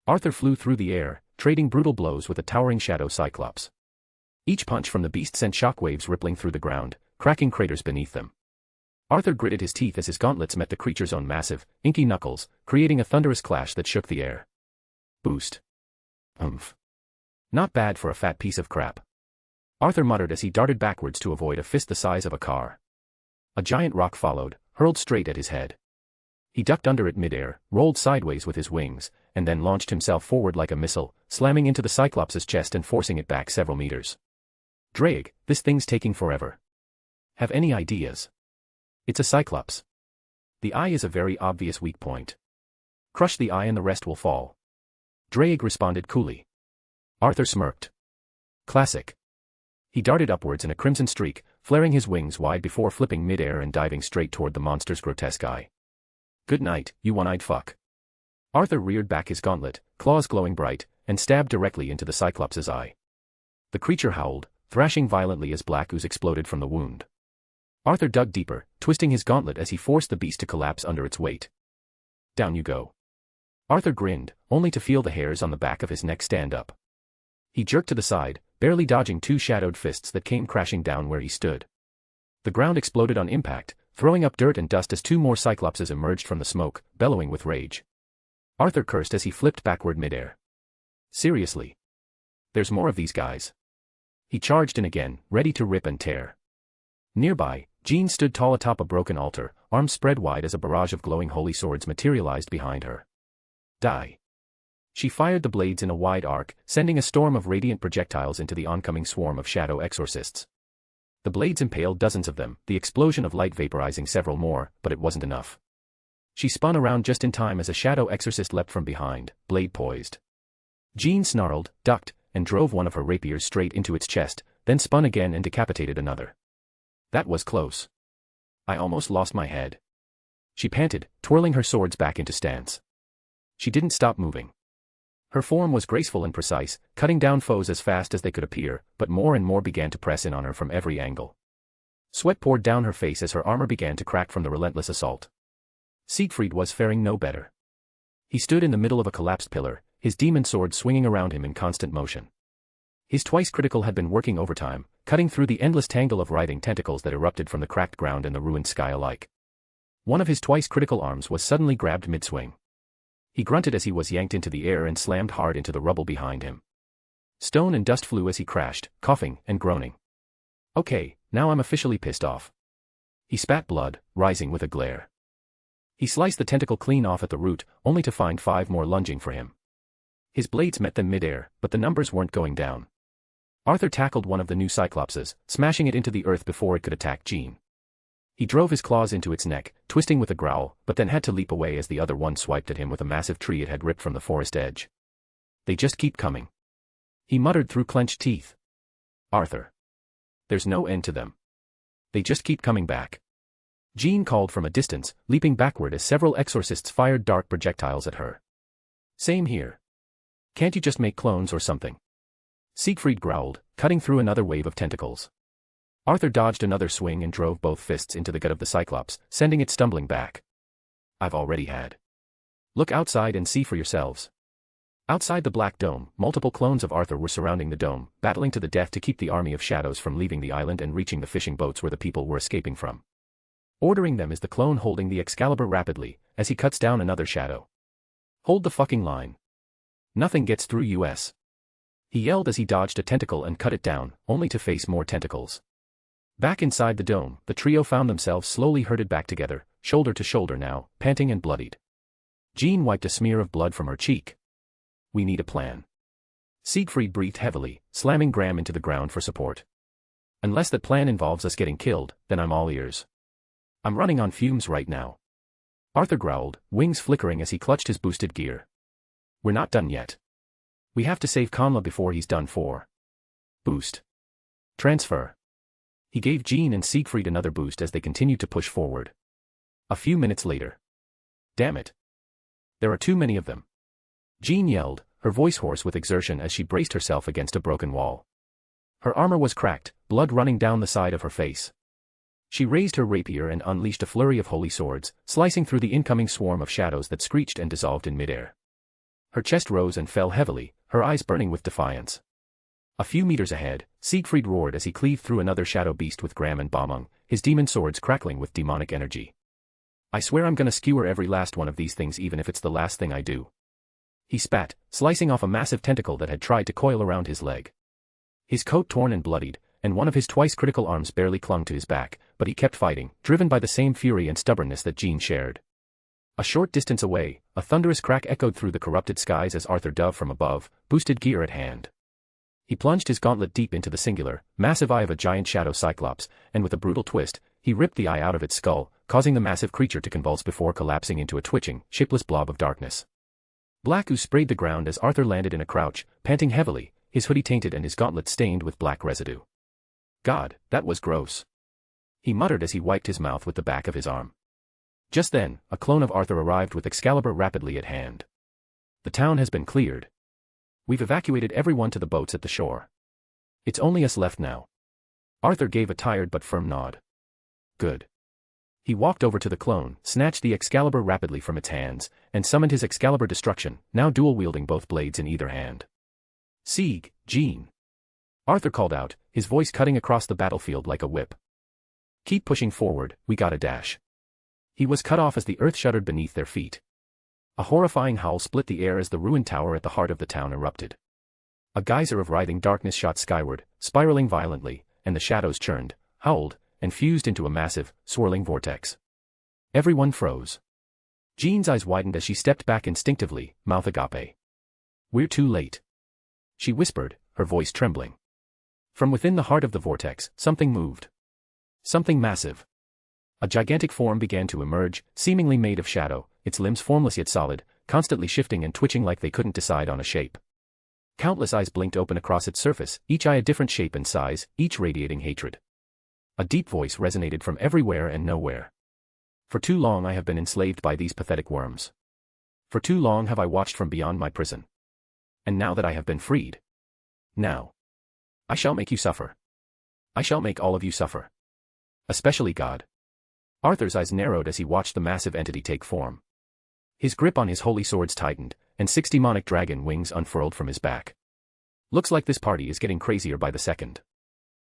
C: Arthur flew through the air, trading brutal blows with a towering shadow cyclops. Each punch from the beast sent shockwaves rippling through the ground, cracking craters beneath them. Arthur gritted his teeth as his gauntlets met the creature's own massive, inky knuckles, creating a thunderous clash that shook the air. Boost. Oomph. Not bad for a fat piece of crap. Arthur muttered as he darted backwards to avoid a fist the size of a car. A giant rock followed, hurled straight at his head. He ducked under it midair, rolled sideways with his wings, and then launched himself forward like a missile, slamming into the Cyclops' chest and forcing it back several meters. Drake, this thing's taking forever. Have any ideas? It's a Cyclops. The eye is a very obvious weak point. Crush the eye and the rest will fall. Drake responded coolly. Arthur smirked. Classic. He darted upwards in a crimson streak, flaring his wings wide before flipping midair and diving straight toward the monster's grotesque eye. Good night, you one-eyed fuck. Arthur reared back his gauntlet, claws glowing bright, and stabbed directly into the Cyclops' eye. The creature howled, thrashing violently as black ooze exploded from the wound. Arthur dug deeper, twisting his gauntlet as he forced the beast to collapse under its weight. Down you go. Arthur grinned, only to feel the hairs on the back of his neck stand up. He jerked to the side, barely dodging two shadowed fists that came crashing down where he stood. The ground exploded on impact, throwing up dirt and dust as two more Cyclopses emerged from the smoke, bellowing with rage. Arthur cursed as he flipped backward midair. Seriously? There's more of these guys. He charged in again, ready to rip and tear. Nearby, Jean stood tall atop a broken altar, arms spread wide as a barrage of glowing holy swords materialized behind her. Die. She fired the blades in a wide arc, sending a storm of radiant projectiles into the oncoming swarm of shadow exorcists. The blades impaled dozens of them, the explosion of light vaporizing several more, but it wasn't enough. She spun around just in time as a shadow exorcist leapt from behind, blade poised. Jean snarled, ducked, and drove one of her rapiers straight into its chest, then spun again and decapitated another. That was close. I almost lost my head. She panted, twirling her swords back into stance. She didn't stop moving. Her form was graceful and precise, cutting down foes as fast as they could appear, but more and more began to press in on her from every angle. Sweat poured down her face as her armor began to crack from the relentless assault. Siegfried was faring no better. He stood in the middle of a collapsed pillar, his demon sword swinging around him in constant motion. His twice critical had been working overtime, cutting through the endless tangle of writhing tentacles that erupted from the cracked ground and the ruined sky alike. One of his twice critical arms was suddenly grabbed mid-swing. He grunted as he was yanked into the air and slammed hard into the rubble behind him. Stone and dust flew as he crashed, coughing and groaning. Okay, now I'm officially pissed off. He spat blood, rising with a glare. He sliced the tentacle clean off at the root, only to find 5 more lunging for him. His blades met them mid-air, but the numbers weren't going down. Arthur tackled one of the new Cyclopses, smashing it into the earth before it could attack Jean. He drove his claws into its neck, twisting with a growl, but then had to leap away as the other one swiped at him with a massive tree it had ripped from the forest edge. They just keep coming. He muttered through clenched teeth. Arthur. There's no end to them. They just keep coming back. Jean called from a distance, leaping backward as several exorcists fired dark projectiles at her. Same here. Can't you just make clones or something? Siegfried growled, cutting through another wave of tentacles. Arthur dodged another swing and drove both fists into the gut of the Cyclops, sending it stumbling back. I've already had. Look outside and see for yourselves. Outside the Black Dome, multiple clones of Arthur were surrounding the dome, battling to the death to keep the army of shadows from leaving the island and reaching the fishing boats where the people were escaping from. Ordering them is the clone holding the Excalibur rapidly, as he cuts down another shadow. Hold the fucking line. Nothing gets through us. He yelled as he dodged a tentacle and cut it down, only to face more tentacles. Back inside the dome, the trio found themselves slowly herded back together, shoulder to shoulder now, panting and bloodied. Jean wiped a smear of blood from her cheek. We need a plan. Siegfried breathed heavily, slamming Graham into the ground for support. Unless that plan involves us getting killed, then I'm all ears. I'm running on fumes right now. Arthur growled, wings flickering as he clutched his boosted gear. We're not done yet. We have to save Conla before he's done for. Boost. Transfer. He gave Jean and Siegfried another boost as they continued to push forward. A few minutes later. Damn it. There are too many of them. Jean yelled, her voice hoarse with exertion as she braced herself against a broken wall. Her armor was cracked, blood running down the side of her face. She raised her rapier and unleashed a flurry of holy swords, slicing through the incoming swarm of shadows that screeched and dissolved in midair. Her chest rose and fell heavily, her eyes burning with defiance. A few meters ahead, Siegfried roared as he cleaved through another shadow beast with Graham and Bomung, his demon swords crackling with demonic energy. I swear I'm gonna skewer every last one of these things even if it's the last thing I do. He spat, slicing off a massive tentacle that had tried to coil around his leg. His coat torn and bloodied, and one of his twice critical arms barely clung to his back, but he kept fighting, driven by the same fury and stubbornness that Jean shared. A short distance away, a thunderous crack echoed through the corrupted skies as Arthur dove from above, boosted gear at hand. He plunged his gauntlet deep into the singular, massive eye of a giant shadow cyclops, and with a brutal twist, he ripped the eye out of its skull, causing the massive creature to convulse before collapsing into a twitching, shapeless blob of darkness. Black ooze sprayed the ground as Arthur landed in a crouch, panting heavily, his hoodie tainted and his gauntlet stained with black residue. God, that was gross. He muttered as he wiped his mouth with the back of his arm. Just then, a clone of Arthur arrived with Excalibur rapidly at hand. The town has been cleared. We've evacuated everyone to the boats at the shore. It's only us left now. Arthur gave a tired but firm nod. Good. He walked over to the clone, snatched the Excalibur rapidly from its hands, and summoned his Excalibur Destruction, now dual-wielding both blades in either hand. Sieg, Jean. Arthur called out, his voice cutting across the battlefield like a whip. Keep pushing forward, we gotta dash. He was cut off as the earth shuddered beneath their feet. A horrifying howl split the air as the ruined tower at the heart of the town erupted. A geyser of writhing darkness shot skyward, spiraling violently, and the shadows churned, howled, and fused into a massive, swirling vortex. Everyone froze. Jean's eyes widened as she stepped back instinctively, mouth agape. We're too late. She whispered, her voice trembling. From within the heart of the vortex, something moved. Something massive. A gigantic form began to emerge, seemingly made of shadow, its limbs formless yet solid, constantly shifting and twitching like they couldn't decide on a shape. Countless eyes blinked open across its surface, each eye a different shape and size, each radiating hatred. A deep voice resonated from everywhere and nowhere. For too long I have been enslaved by these pathetic worms. For too long have I watched from beyond my prison. And now that I have been freed. Now. I shall make you suffer. I shall make all of you suffer. Especially God. Arthur's eyes narrowed as he watched the massive entity take form. His grip on his holy swords tightened, and 6 demonic dragon wings unfurled from his back. Looks like this party is getting crazier by the second.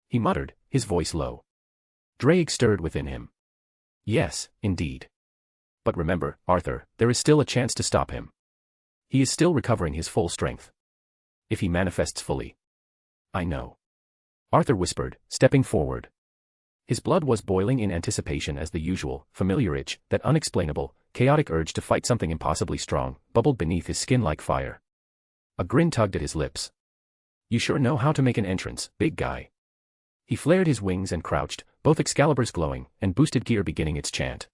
C: He muttered, his voice low. Drake stirred within him. Yes, indeed. But remember, Arthur, there is still a chance to stop him. He is still recovering his full strength. If he manifests fully. I know. Arthur whispered, stepping forward. His blood was boiling in anticipation as the usual, familiar itch, that unexplainable, chaotic urge to fight something impossibly strong, bubbled beneath his skin like fire. A grin tugged at his lips. You sure know how to make an entrance, big guy. He flared his wings and crouched, both Excaliburs glowing, and boosted gear beginning its chant.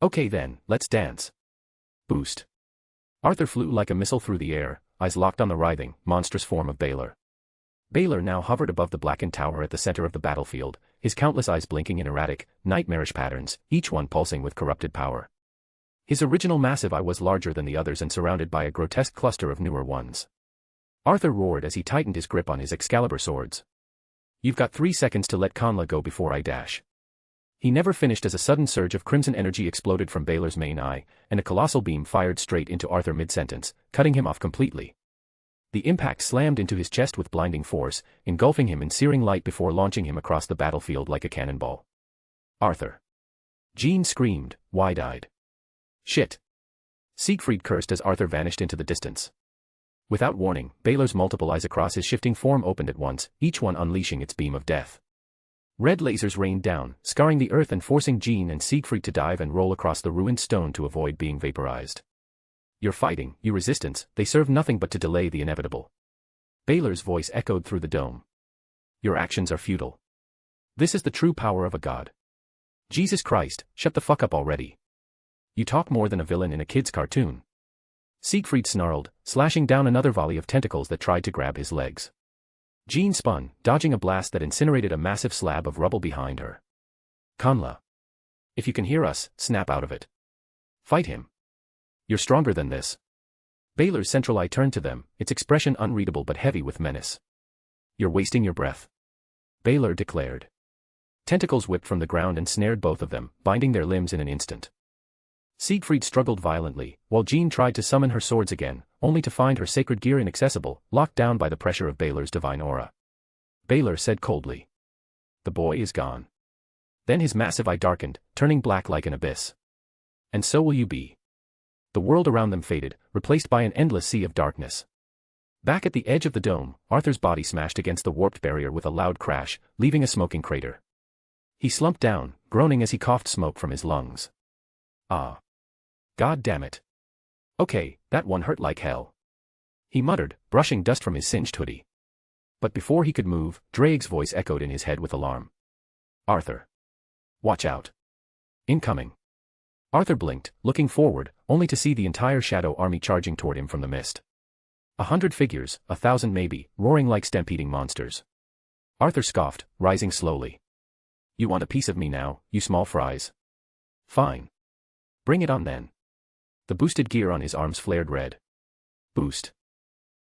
C: Okay then, let's dance. Boost. Arthur flew like a missile through the air, eyes locked on the writhing, monstrous form of Balor. Balor now hovered above the blackened tower at the center of the battlefield, his countless eyes blinking in erratic, nightmarish patterns, each one pulsing with corrupted power. His original massive eye was larger than the others and surrounded by a grotesque cluster of newer ones. Arthur roared as he tightened his grip on his Excalibur swords. You've got 3 seconds to let Conla go before I dash. He never finished as a sudden surge of crimson energy exploded from Balor's main eye, and a colossal beam fired straight into Arthur mid-sentence, cutting him off completely. The impact slammed into his chest with blinding force, engulfing him in searing light before launching him across the battlefield like a cannonball. Arthur. Jean screamed, wide-eyed. Shit. Siegfried cursed as Arthur vanished into the distance. Without warning, Balor's multiple eyes across his shifting form opened at once, each one unleashing its beam of death. Red lasers rained down, scarring the earth and forcing Jean and Siegfried to dive and roll across the ruined stone to avoid being vaporized. You're fighting, you resistance, they serve nothing but to delay the inevitable. Balor's voice echoed through the dome. Your actions are futile. This is the true power of a god. Jesus Christ, shut the fuck up already. You talk more than a villain in a kid's cartoon. Siegfried snarled, slashing down another volley of tentacles that tried to grab his legs. Jean spun, dodging a blast that incinerated a massive slab of rubble behind her. Conla. If you can hear us, snap out of it. Fight him. You're stronger than this. Balor's central eye turned to them, its expression unreadable but heavy with menace. You're wasting your breath. Balor declared. Tentacles whipped from the ground and snared both of them, binding their limbs in an instant. Siegfried struggled violently, while Jean tried to summon her swords again, only to find her sacred gear inaccessible, locked down by the pressure of Balor's divine aura. Balor said coldly. The boy is gone. Then his massive eye darkened, turning black like an abyss. And so will you be. The world around them faded, replaced by an endless sea of darkness. Back at the edge of the dome, Arthur's body smashed against the warped barrier with a loud crash, leaving a smoking crater. He slumped down, groaning as he coughed smoke from his lungs. Ah. God damn it. Okay, that one hurt like hell. He muttered, brushing dust from his singed hoodie. But before he could move, Drake's voice echoed in his head with alarm. Arthur. Watch out. Incoming. Arthur blinked, looking forward, only to see the entire shadow army charging toward him from the mist. 100 figures, 1,000 maybe, roaring like stampeding monsters. Arthur scoffed, rising slowly. You want a piece of me now, you small fries? Fine. Bring it on then. The boosted gear on his arms flared red. Boost.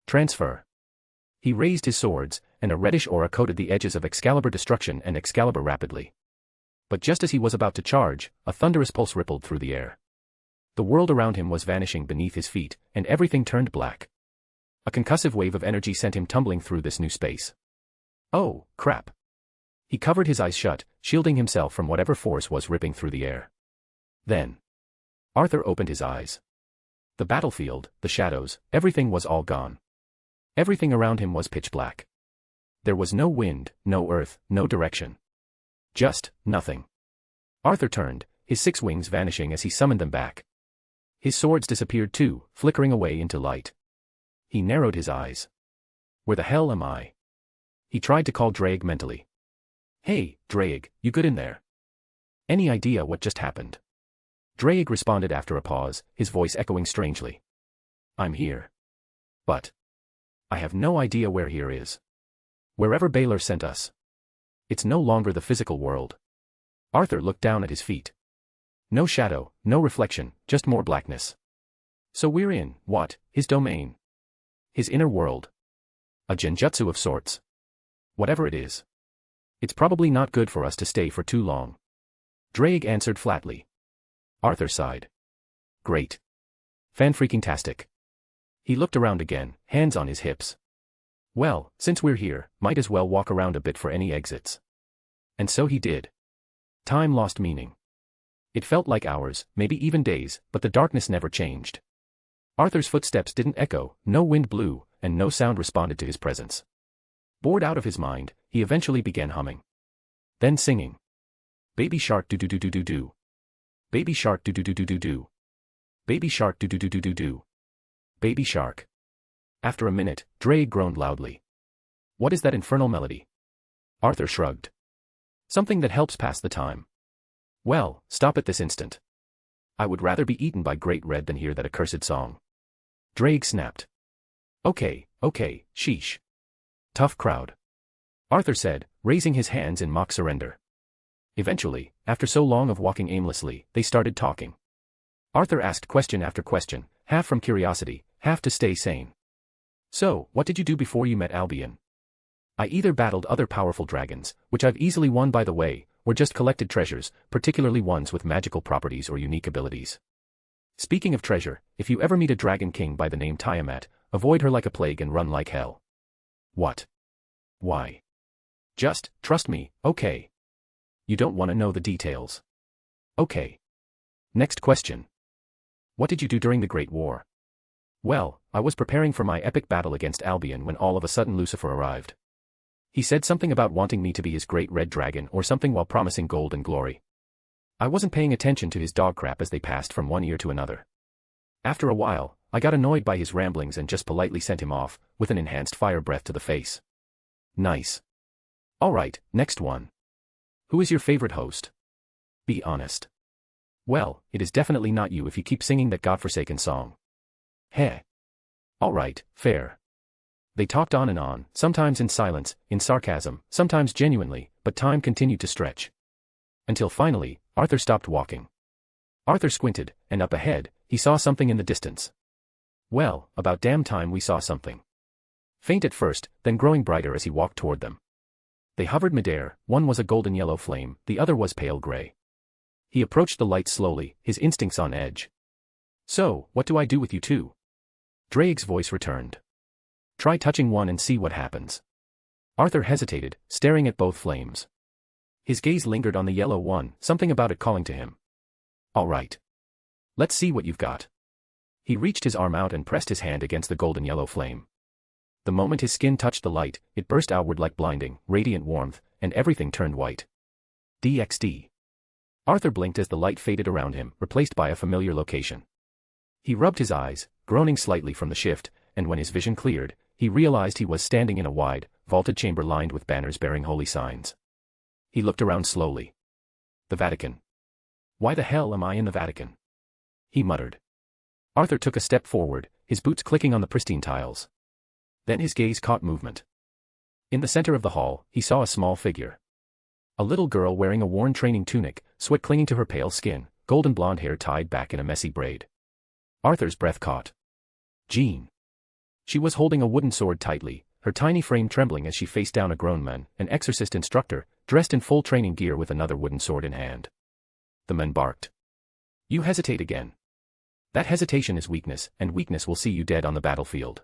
C: Transfer. He raised his swords, and a reddish aura coated the edges of Excalibur Destruction and Excalibur rapidly. But just as he was about to charge, a thunderous pulse rippled through the air. The world around him was vanishing beneath his feet, and everything turned black. A concussive wave of energy sent him tumbling through this new space. Oh, crap. He covered his eyes shut, shielding himself from whatever force was ripping through the air. Then. Arthur opened his eyes. The battlefield, the shadows, everything was all gone. Everything around him was pitch black. There was no wind, no earth, no direction. Just nothing. Arthur turned, his 6 wings vanishing as he summoned them back. His swords disappeared too, flickering away into light. He narrowed his eyes. Where the hell am I? He tried to call Drake mentally. Hey, Drake, you good in there? Any idea what just happened? Drake responded after a pause, his voice echoing strangely. I'm here. But. I have no idea where here is. Wherever Balor sent us. It's no longer the physical world. Arthur looked down at his feet. No shadow, no reflection, just more blackness. So we're in, what, his domain? His inner world. A genjutsu of sorts. Whatever it is. It's probably not good for us to stay for too long. Drake answered flatly. Arthur sighed. Great. Fan-freaking-tastic. He looked around again, hands on his hips. Well, since we're here, might as well walk around a bit for any exits. And so he did. Time lost meaning. It felt like hours, maybe even days, but the darkness never changed. Arthur's footsteps didn't echo, no wind blew, and no sound responded to his presence. Bored out of his mind, he eventually began humming. Then singing. Baby shark do-do-do-do-do-do. Baby shark do-do-do-do-do-do. Baby shark do-do-do-do-do-do. Baby shark. After a minute, Drake groaned loudly. What is that infernal melody? Arthur shrugged. Something that helps pass the time. Well, stop at this instant. I would rather be eaten by Great Red than hear that accursed song. Drake snapped. Okay, sheesh. Tough crowd. Arthur said, raising his hands in mock surrender. Eventually, after so long of walking aimlessly, they started talking. Arthur asked question after question, half from curiosity, half to stay sane. So, what did you do before you met Albion? I either battled other powerful dragons, which I've easily won by the way, or just collected treasures, particularly ones with magical properties or unique abilities. Speaking of treasure, if you ever meet a dragon king by the name Tiamat, avoid her like a plague and run like hell. What? Why? Just, trust me, okay. You don't want to know the details. Okay. Next question. What did you do during the Great War? Well, I was preparing for my epic battle against Albion when all of a sudden Lucifer arrived. He said something about wanting me to be his great red dragon or something while promising gold and glory. I wasn't paying attention to his dog crap as they passed from one ear to another. After a while, I got annoyed by his ramblings and just politely sent him off, with an enhanced fire breath to the face. Nice. Alright, next one. Who is your favorite host? Be honest. Well, it is definitely not you if you keep singing that godforsaken song. Heh. Alright, fair. They talked on and on, sometimes in silence, in sarcasm, sometimes genuinely, but time continued to stretch. Until finally, Arthur stopped walking. Arthur squinted, and up ahead, he saw something in the distance. Well, about damn time we saw something. Faint at first, then growing brighter as he walked toward them. They hovered midair, one was a golden yellow flame, the other was pale gray. He approached the light slowly, his instincts on edge. So, what do I do with you two? Drake's voice returned. Try touching one and see what happens. Arthur hesitated, staring at both flames. His gaze lingered on the yellow one, something about it calling to him. All right. Let's see what you've got. He reached his arm out and pressed his hand against the golden yellow flame. The moment his skin touched the light, it burst outward like blinding, radiant warmth, and everything turned white. DxD. Arthur blinked as the light faded around him, replaced by a familiar location. He rubbed his eyes, groaning slightly from the shift, and when his vision cleared, he realized he was standing in a wide, vaulted chamber lined with banners bearing holy signs. He looked around slowly. The Vatican. Why the hell am I in the Vatican? He muttered. Arthur took a step forward, his boots clicking on the pristine tiles. Then his gaze caught movement. In the center of the hall, he saw a small figure. A little girl wearing a worn training tunic, sweat clinging to her pale skin, golden blonde hair tied back in a messy braid. Arthur's breath caught. Jean. She was holding a wooden sword tightly, her tiny frame trembling as she faced down a grown man, an exorcist instructor, dressed in full training gear with another wooden sword in hand. The man barked. You hesitate again. That hesitation is weakness, and weakness will see you dead on the battlefield.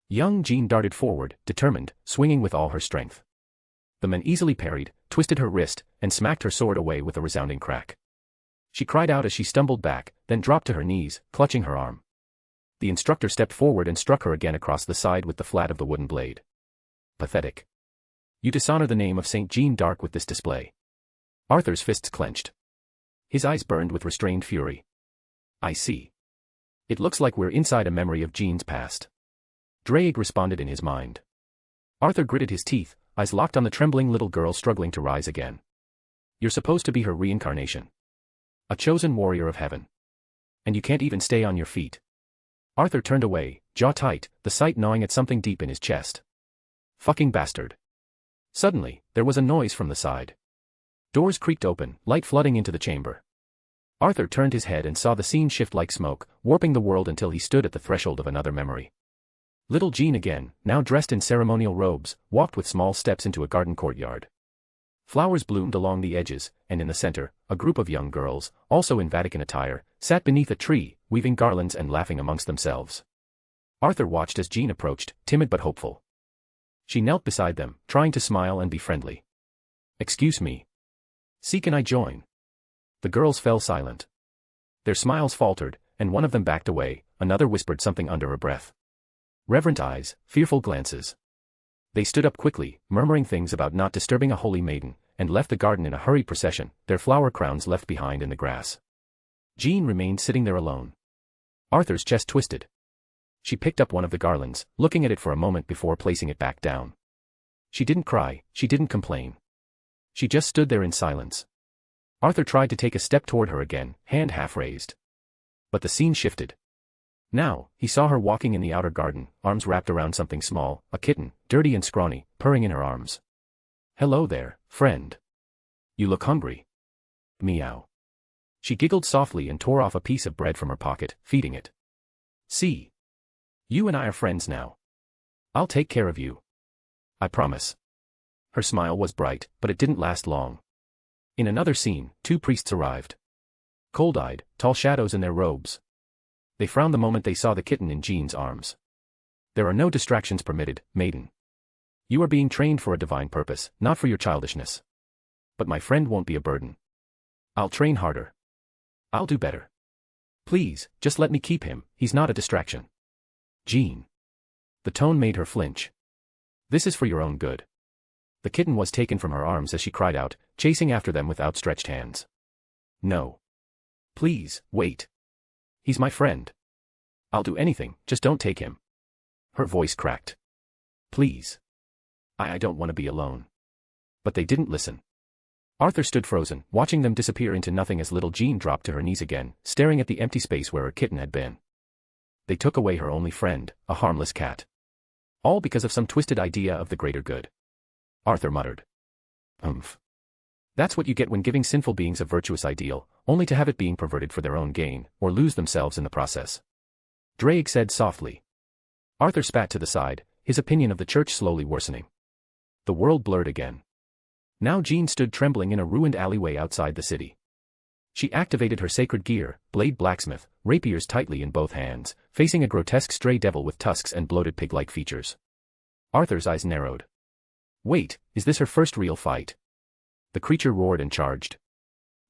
C: Young Jean darted forward, determined, swinging with all her strength. The man easily parried, twisted her wrist, and smacked her sword away with a resounding crack. She cried out as she stumbled back, then dropped to her knees, clutching her arm. The instructor stepped forward and struck her again across the side with the flat of the wooden blade. Pathetic. You dishonor the name of Saint Jean d'Arc with this display. Arthur's fists clenched. His eyes burned with restrained fury. I see. It looks like we're inside a memory of Jean's past. Drake responded in his mind. Arthur gritted his teeth, eyes locked on the trembling little girl struggling to rise again. You're supposed to be her reincarnation. A chosen warrior of heaven. And you can't even stay on your feet. Arthur turned away, jaw tight, the sight gnawing at something deep in his chest. Fucking bastard. Suddenly, there was a noise from the side. Doors creaked open, light flooding into the chamber. Arthur turned his head and saw the scene shift like smoke, warping the world until he stood at the threshold of another memory. Little Jean again, now dressed in ceremonial robes, walked with small steps into a garden courtyard. Flowers bloomed along the edges, and in the center, a group of young girls, also in Vatican attire, sat beneath a tree, weaving garlands and laughing amongst themselves. Arthur watched as Jean approached, timid but hopeful. She knelt beside them, trying to smile and be friendly. "Excuse me. See, can I join?" The girls fell silent. Their smiles faltered, and one of them backed away, another whispered something under her breath. Reverent eyes, fearful glances. They stood up quickly, murmuring things about not disturbing a holy maiden, and left the garden in a hurried procession, their flower crowns left behind in the grass. Jean remained sitting there alone. Arthur's chest twisted. She picked up one of the garlands, looking at it for a moment before placing it back down. She didn't cry, she didn't complain. She just stood there in silence. Arthur tried to take a step toward her again, hand half raised. But the scene shifted. Now, he saw her walking in the outer garden, arms wrapped around something small, a kitten, dirty and scrawny, purring in her arms. "Hello there, friend. You look hungry." Meow. She giggled softly and tore off a piece of bread from her pocket, feeding it. "See. You and I are friends now. I'll take care of you. I promise." Her smile was bright, but it didn't last long. In another scene, two priests arrived. Cold-eyed, tall shadows in their robes. They frowned the moment they saw the kitten in Jean's arms. "There are no distractions permitted, maiden. You are being trained for a divine purpose, not for your childishness. But my friend won't be a burden. I'll train harder. I'll do better. Please, just let me keep him, he's not a distraction." "Jean." The tone made her flinch. "This is for your own good." The kitten was taken from her arms as she cried out, chasing after them with outstretched hands. "No. Please, wait. He's my friend. I'll do anything, just don't take him." Her voice cracked. "Please. I don't want to be alone." But they didn't listen. Arthur stood frozen, watching them disappear into nothing as little Jean dropped to her knees again, staring at the empty space where her kitten had been. They took away her only friend, a harmless cat. All because of some twisted idea of the greater good. Arthur muttered. "Humph. That's what you get when giving sinful beings a virtuous ideal, only to have it being perverted for their own gain, or lose themselves in the process." Drake said softly. Arthur spat to the side, his opinion of the church slowly worsening. The world blurred again. Now Jean stood trembling in a ruined alleyway outside the city. She activated her sacred gear, blade blacksmith, rapiers tightly in both hands, facing a grotesque stray devil with tusks and bloated pig-like features. Arthur's eyes narrowed. Wait, is this her first real fight? The creature roared and charged.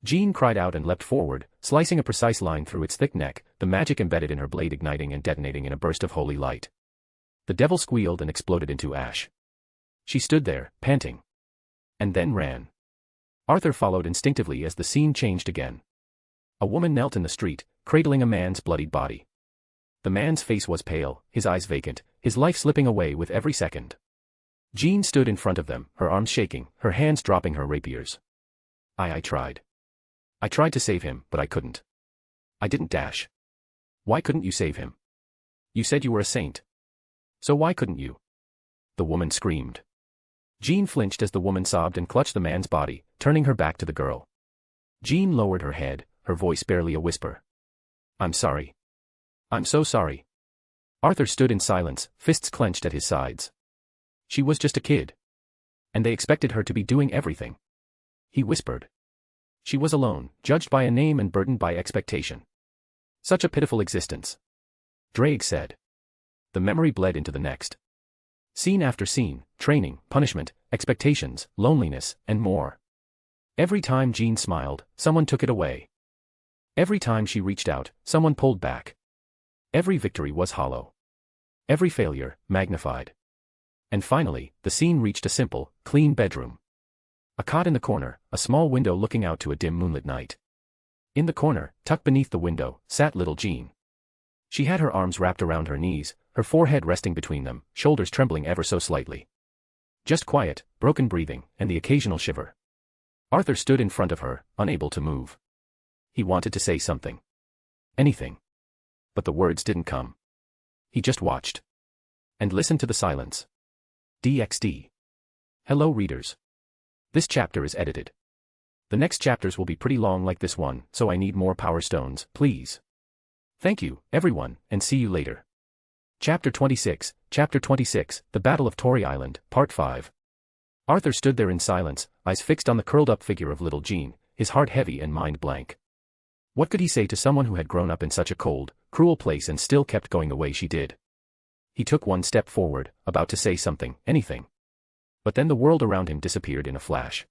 C: Jean cried out and leapt forward, slicing a precise line through its thick neck, the magic embedded in her blade igniting and detonating in a burst of holy light. The devil squealed and exploded into ash. She stood there, panting. And then ran. Arthur followed instinctively as the scene changed again. A woman knelt in the street, cradling a man's bloodied body. The man's face was pale, his eyes vacant, his life slipping away with every second. Jean stood in front of them, her arms shaking, her hands dropping her rapiers. I tried. I tried to save him, but I couldn't. I didn't dash. Why couldn't you save him? You said you were a saint. So why couldn't you? The woman screamed. Jean flinched as the woman sobbed and clutched the man's body, turning her back to the girl. Jean lowered her head, her voice barely a whisper. I'm sorry. I'm so sorry. Arthur stood in silence, fists clenched at his sides. She was just a kid. And they expected her to be doing everything. He whispered. She was alone, judged by a name and burdened by expectation. Such a pitiful existence. Drake said. The memory bled into the next. Scene after scene, training, punishment, expectations, loneliness, and more. Every time Jean smiled, someone took it away. Every time she reached out, someone pulled back. Every victory was hollow. Every failure, magnified. And finally, the scene reached a simple, clean bedroom. A cot in the corner, a small window looking out to a dim moonlit night. In the corner, tucked beneath the window, sat little Jean. She had her arms wrapped around her knees, her forehead resting between them, shoulders trembling ever so slightly. Just quiet, broken breathing, and the occasional shiver. Arthur stood in front of her, unable to move. He wanted to say something. Anything. But the words didn't come. He just watched. And listened to the silence. DxD. Hello readers. This chapter is edited. The next chapters will be pretty long like this one, so I need more power stones, please. Thank you, everyone, and see you later. Chapter 26, The Battle of Tory Island, Part 5. Arthur stood there in silence, eyes fixed on the curled-up figure of little Jean, his heart heavy and mind blank. What could he say to someone who had grown up in such a cold, cruel place and still kept going the way she did? He took one step forward, about to say something, anything. But then the world around him disappeared in a flash.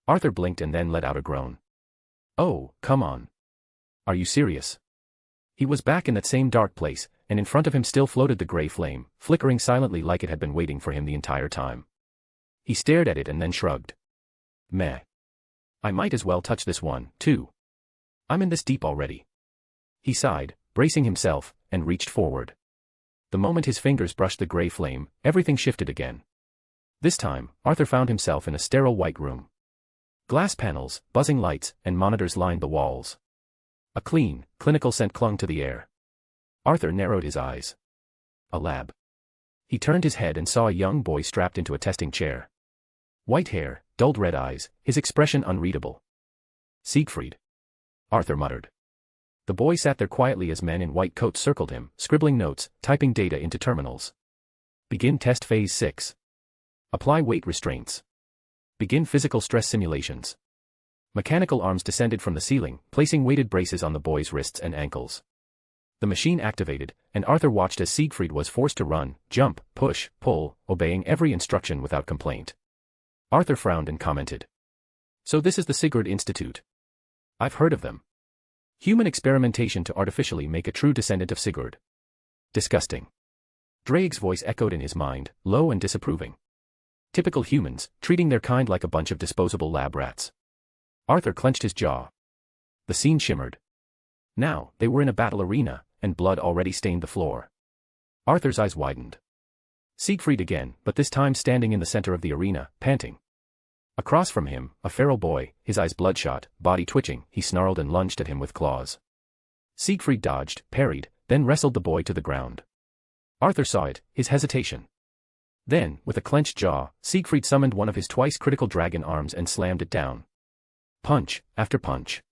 C: Arthur blinked and then let out a groan. Oh, come on. Are you serious? He was back in that same dark place, and in front of him still floated the gray flame, flickering silently like it had been waiting for him the entire time. He stared at it and then shrugged. Meh. I might as well touch this one, too. I'm in this deep already. He sighed, bracing himself, and reached forward. The moment his fingers brushed the gray flame, everything shifted again. This time, Arthur found himself in a sterile white room. Glass panels, buzzing lights, and monitors lined the walls. A clean, clinical scent clung to the air. Arthur narrowed his eyes. A lab. He turned his head and saw a young boy strapped into a testing chair. White hair, dulled red eyes, his expression unreadable. Siegfried. Arthur muttered. The boy sat there quietly as men in white coats circled him, scribbling notes, typing data into terminals. Begin test phase 6. Apply weight restraints. Begin physical stress simulations. Mechanical arms descended from the ceiling, placing weighted braces on the boy's wrists and ankles. The machine activated, and Arthur watched as Siegfried was forced to run, jump, push, pull, obeying every instruction without complaint. Arthur frowned and commented. So this is the Sigurd Institute. I've heard of them. Human experimentation to artificially make a true descendant of Sigurd. Disgusting. Drake's voice echoed in his mind, low and disapproving. Typical humans, treating their kind like a bunch of disposable lab rats. Arthur clenched his jaw. The scene shimmered. Now, they were in a battle arena, and blood already stained the floor. Arthur's eyes widened. Siegfried again, but this time standing in the center of the arena, panting. Across from him, a feral boy, his eyes bloodshot, body twitching, he snarled and lunged at him with claws. Siegfried dodged, parried, then wrestled the boy to the ground. Arthur saw it, his hesitation. Then, with a clenched jaw, Siegfried summoned one of his twice critical dragon arms and slammed it down. Punch, after punch.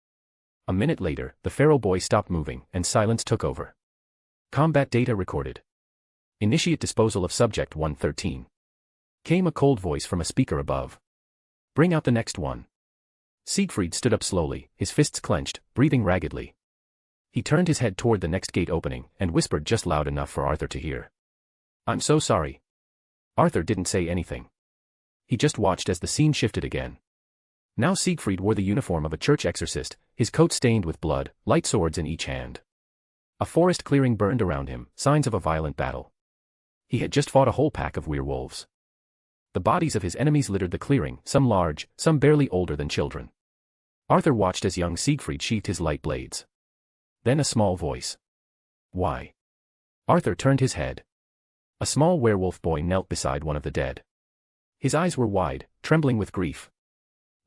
C: A minute later, the feral boy stopped moving, and silence took over. Combat data recorded. Initiate disposal of Subject 113. Came a cold voice from a speaker above. Bring out the next one. Siegfried stood up slowly, his fists clenched, breathing raggedly. He turned his head toward the next gate opening, and whispered just loud enough for Arthur to hear. I'm so sorry. Arthur didn't say anything. He just watched as the scene shifted again. Now Siegfried wore the uniform of a church exorcist, his coat stained with blood, light swords in each hand. A forest clearing burned around him, signs of a violent battle. He had just fought a whole pack of werewolves. The bodies of his enemies littered the clearing, some large, some barely older than children. Arthur watched as young Siegfried sheathed his light blades. Then a small voice. Why? Arthur turned his head. A small werewolf boy knelt beside one of the dead. His eyes were wide, trembling with grief.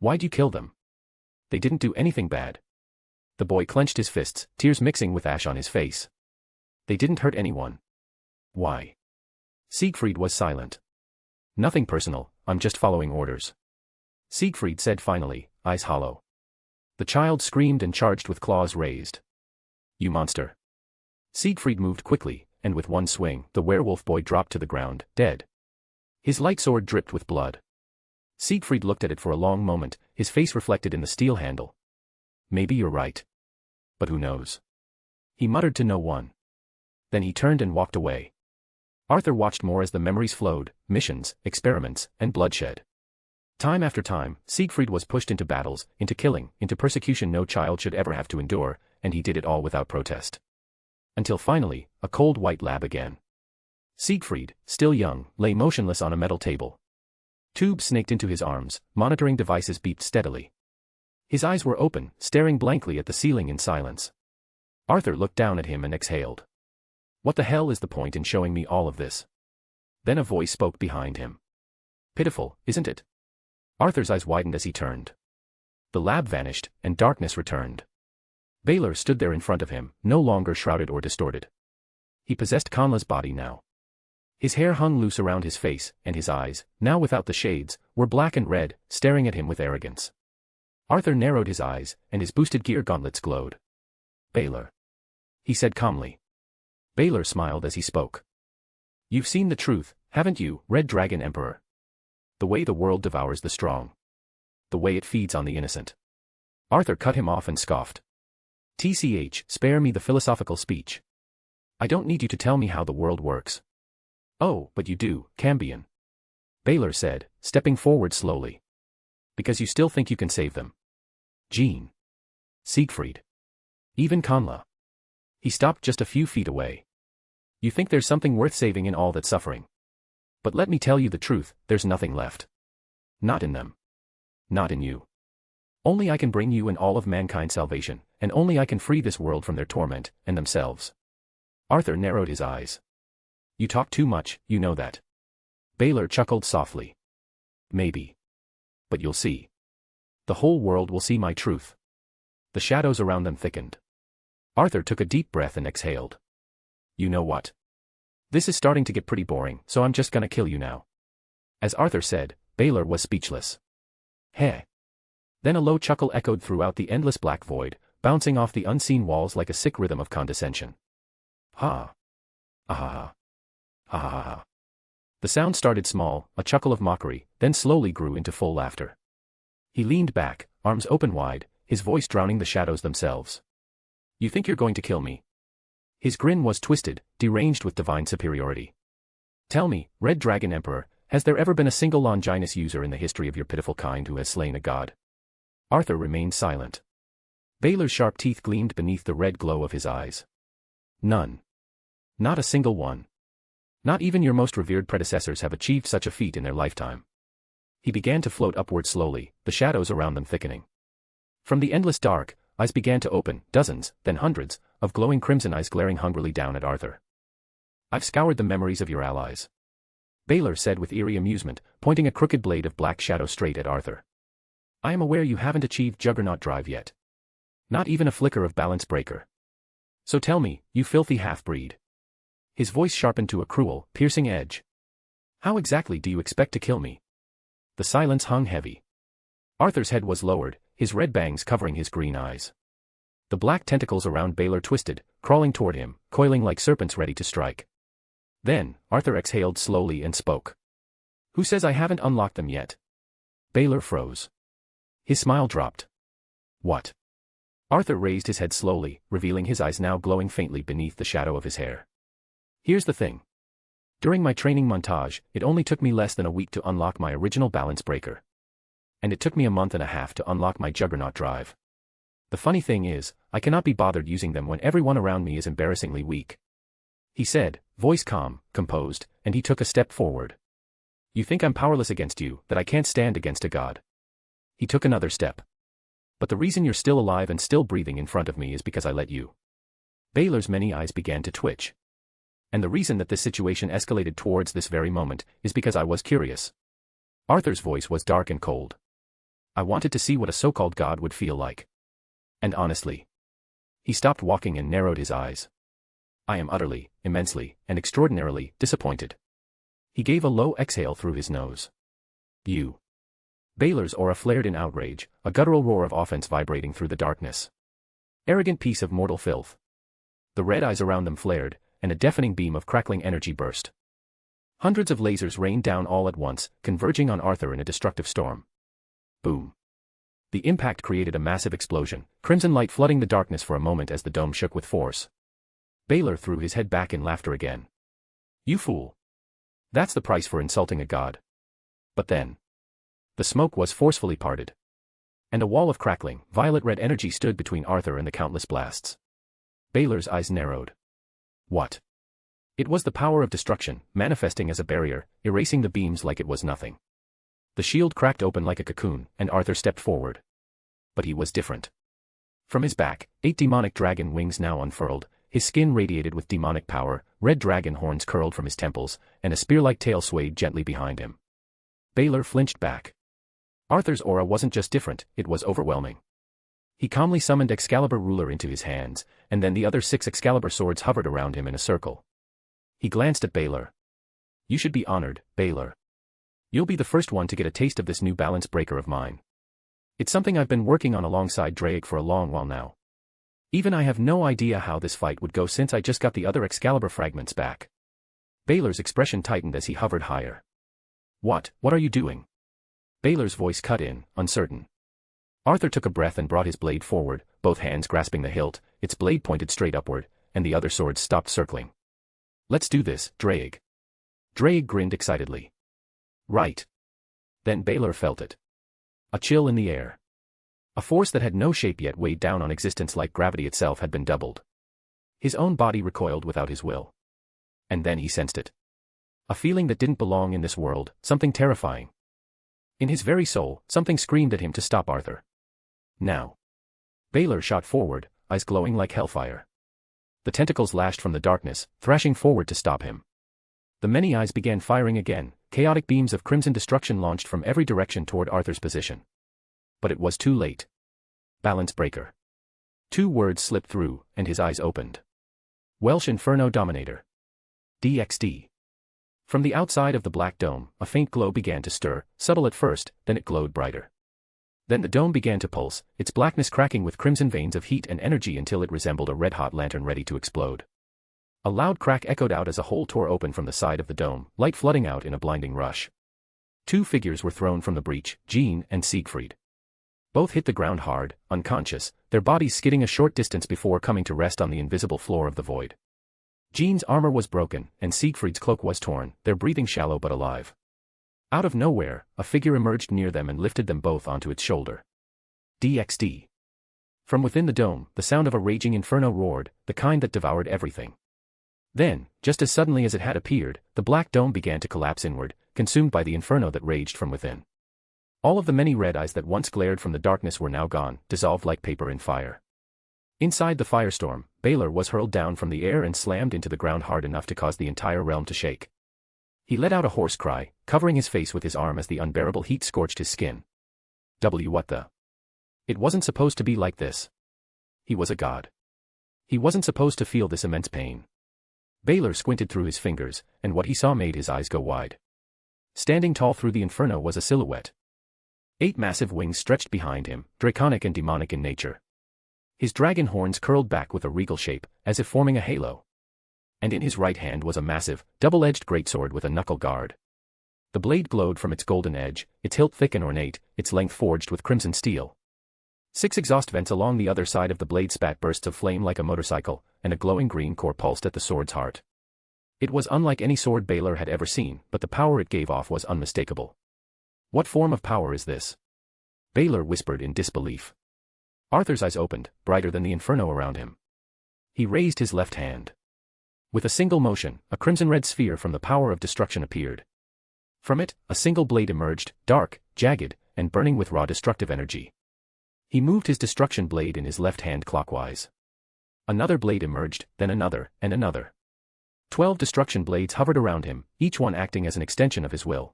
C: Why'd you kill them? They didn't do anything bad. The boy clenched his fists, tears mixing with ash on his face. They didn't hurt anyone. Why? Siegfried was silent. Nothing personal, I'm just following orders. Siegfried said finally, eyes hollow. The child screamed and charged with claws raised. You monster. Siegfried moved quickly, and with one swing, the werewolf boy dropped to the ground, dead. His light sword dripped with blood. Siegfried looked at it for a long moment, his face reflected in the steel handle. Maybe you're right. But who knows? He muttered to no one. Then he turned and walked away. Arthur watched more as the memories flowed, missions, experiments, and bloodshed. Time after time, Siegfried was pushed into battles, into killing, into persecution no child should ever have to endure, and he did it all without protest. Until finally, a cold white lab again. Siegfried, still young, lay motionless on a metal table. Tubes snaked into his arms, monitoring devices beeped steadily. His eyes were open, staring blankly at the ceiling in silence. Arthur looked down at him and exhaled. What the hell is the point in showing me all of this? Then a voice spoke behind him. Pitiful, isn't it? Arthur's eyes widened as he turned. The lab vanished, and darkness returned. Baylor stood there in front of him, no longer shrouded or distorted. He possessed Conla's body now. His hair hung loose around his face, and his eyes, now without the shades, were black and red, staring at him with arrogance. Arthur narrowed his eyes, and his boosted gear gauntlets glowed. Baylor. He said calmly. Baylor smiled as he spoke. You've seen the truth, haven't you, Red Dragon Emperor? The way the world devours the strong. The way it feeds on the innocent. Arthur cut him off and scoffed. TCH, spare me the philosophical speech. I don't need you to tell me how the world works. Oh, but you do, Cambion. Baylor said, stepping forward slowly. Because you still think you can save them. Jean. Siegfried. Even Conla. He stopped just a few feet away. You think there's something worth saving in all that suffering. But let me tell you the truth, there's nothing left. Not in them. Not in you. Only I can bring you and all of mankind salvation, and only I can free this world from their torment, and themselves. Arthur narrowed his eyes. You talk too much, you know that. Baylor chuckled softly. Maybe. But you'll see. The whole world will see my truth. The shadows around them thickened. Arthur took a deep breath and exhaled. You know what? This is starting to get pretty boring, so I'm just gonna kill you now. As Arthur said, Baylor was speechless. Heh. Then a low chuckle echoed throughout the endless black void, bouncing off the unseen walls like a sick rhythm of condescension. Ha. Ah. Ha ha ha ha. The sound started small, a chuckle of mockery, then slowly grew into full laughter. He leaned back, arms open wide, his voice drowning the shadows themselves. You think you're going to kill me? His grin was twisted, deranged with divine superiority. Tell me, Red Dragon Emperor, has there ever been a single Longinus user in the history of your pitiful kind who has slain a god? Arthur remained silent. Baylor's sharp teeth gleamed beneath the red glow of his eyes. None. Not a single one. Not even your most revered predecessors have achieved such a feat in their lifetime. He began to float upward slowly, the shadows around them thickening. From the endless dark, eyes began to open, dozens, then hundreds, of glowing crimson eyes glaring hungrily down at Arthur. I've scoured the memories of your allies. Baylor said with eerie amusement, pointing a crooked blade of black shadow straight at Arthur. I am aware you haven't achieved Juggernaut Drive yet. Not even a flicker of balance breaker. So tell me, you filthy half-breed. His voice sharpened to a cruel, piercing edge. How exactly do you expect to kill me? The silence hung heavy. Arthur's head was lowered, his red bangs covering his green eyes. The black tentacles around Baylor twisted, crawling toward him, coiling like serpents ready to strike. Then, Arthur exhaled slowly and spoke. Who says I haven't unlocked them yet? Baylor froze. His smile dropped. What? Arthur raised his head slowly, revealing his eyes now glowing faintly beneath the shadow of his hair. Here's the thing. During my training montage, it only took me less than a week to unlock my original balance breaker. And it took me a month and a half to unlock my Juggernaut Drive. The funny thing is, I cannot be bothered using them when everyone around me is embarrassingly weak. He said, voice calm, composed, and he took a step forward. You think I'm powerless against you, that I can't stand against a god. He took another step. But the reason you're still alive and still breathing in front of me is because I let you. Baylor's many eyes began to twitch. And the reason that this situation escalated towards this very moment is because I was curious. Arthur's voice was dark and cold. I wanted to see what a so-called god would feel like. And honestly. He stopped walking and narrowed his eyes. I am utterly, immensely, and extraordinarily disappointed. He gave a low exhale through his nose. You. Baylor's aura flared in outrage, a guttural roar of offense vibrating through the darkness. Arrogant piece of mortal filth. The red eyes around them flared, and a deafening beam of crackling energy burst. Hundreds of lasers rained down all at once, converging on Arthur in a destructive storm. Boom. The impact created a massive explosion, crimson light flooding the darkness for a moment as the dome shook with force. Baylor threw his head back in laughter again. You fool. That's the price for insulting a god. But then. The smoke was forcefully parted. And a wall of crackling, violet-red energy stood between Arthur and the countless blasts. Baylor's eyes narrowed. What? It was the power of destruction, manifesting as a barrier, erasing the beams like it was nothing. The shield cracked open like a cocoon, and Arthur stepped forward. But he was different. From his back, 8 demonic dragon wings now unfurled, his skin radiated with demonic power, red dragon horns curled from his temples, and a spear-like tail swayed gently behind him. Baylor flinched back. Arthur's aura wasn't just different, it was overwhelming. He calmly summoned Excalibur ruler into his hands, and then the other 6 Excalibur swords hovered around him in a circle. He glanced at Baylor. You should be honored, Baylor. You'll be the first one to get a taste of this new balance breaker of mine. It's something I've been working on alongside Drake for a long while now. Even I have no idea how this fight would go since I just got the other Excalibur fragments back. Baylor's expression tightened as he hovered higher. What are you doing? Baylor's voice cut in, uncertain. Arthur took a breath and brought his blade forward, both hands grasping the hilt, its blade pointed straight upward, and the other swords stopped circling. Let's do this, Dreig. Dreig grinned excitedly. Right. Then Baylor felt it. A chill in the air. A force that had no shape yet weighed down on existence like gravity itself had been doubled. His own body recoiled without his will. And then he sensed it. A feeling that didn't belong in this world, something terrifying. In his very soul, something screamed at him to stop Arthur. Now. Baylor shot forward, eyes glowing like hellfire. The tentacles lashed from the darkness, thrashing forward to stop him. The many eyes began firing again, chaotic beams of crimson destruction launched from every direction toward Arthur's position. But it was too late. Balance breaker. 2 words slipped through, and his eyes opened. Welsh Inferno Dominator. DxD. From the outside of the black dome, a faint glow began to stir, subtle at first, then it glowed brighter. Then the dome began to pulse, its blackness cracking with crimson veins of heat and energy until it resembled a red-hot lantern ready to explode. A loud crack echoed out as a hole tore open from the side of the dome, light flooding out in a blinding rush. 2 figures were thrown from the breach, Jean and Siegfried. Both hit the ground hard, unconscious, their bodies skidding a short distance before coming to rest on the invisible floor of the void. Jean's armor was broken, and Siegfried's cloak was torn, their breathing shallow but alive. Out of nowhere, a figure emerged near them and lifted them both onto its shoulder. DxD. From within the dome, the sound of a raging inferno roared, the kind that devoured everything. Then, just as suddenly as it had appeared, the black dome began to collapse inward, consumed by the inferno that raged from within. All of the many red eyes that once glared from the darkness were now gone, dissolved like paper in fire. Inside the firestorm, Baylor was hurled down from the air and slammed into the ground hard enough to cause the entire realm to shake. He let out a hoarse cry, covering his face with his arm as the unbearable heat scorched his skin. What the? It wasn't supposed to be like this. He was a god. He wasn't supposed to feel this immense pain. Baylor squinted through his fingers, and what he saw made his eyes go wide. Standing tall through the inferno was a silhouette. 8 massive wings stretched behind him, draconic and demonic in nature. His dragon horns curled back with a regal shape, as if forming a halo. And in his right hand was a massive, double-edged greatsword with a knuckle guard. The blade glowed from its golden edge, its hilt thick and ornate, its length forged with crimson steel. 6 exhaust vents along the other side of the blade spat bursts of flame like a motorcycle, and a glowing green core pulsed at the sword's heart. It was unlike any sword Baylor had ever seen, but the power it gave off was unmistakable. What form of power is this? Baylor whispered in disbelief. Arthur's eyes opened, brighter than the inferno around him. He raised his left hand. With a single motion, a crimson-red sphere from the power of destruction appeared. From it, a single blade emerged, dark, jagged, and burning with raw destructive energy. He moved his destruction blade in his left hand clockwise. Another blade emerged, then another, and another. 12 destruction blades hovered around him, each one acting as an extension of his will.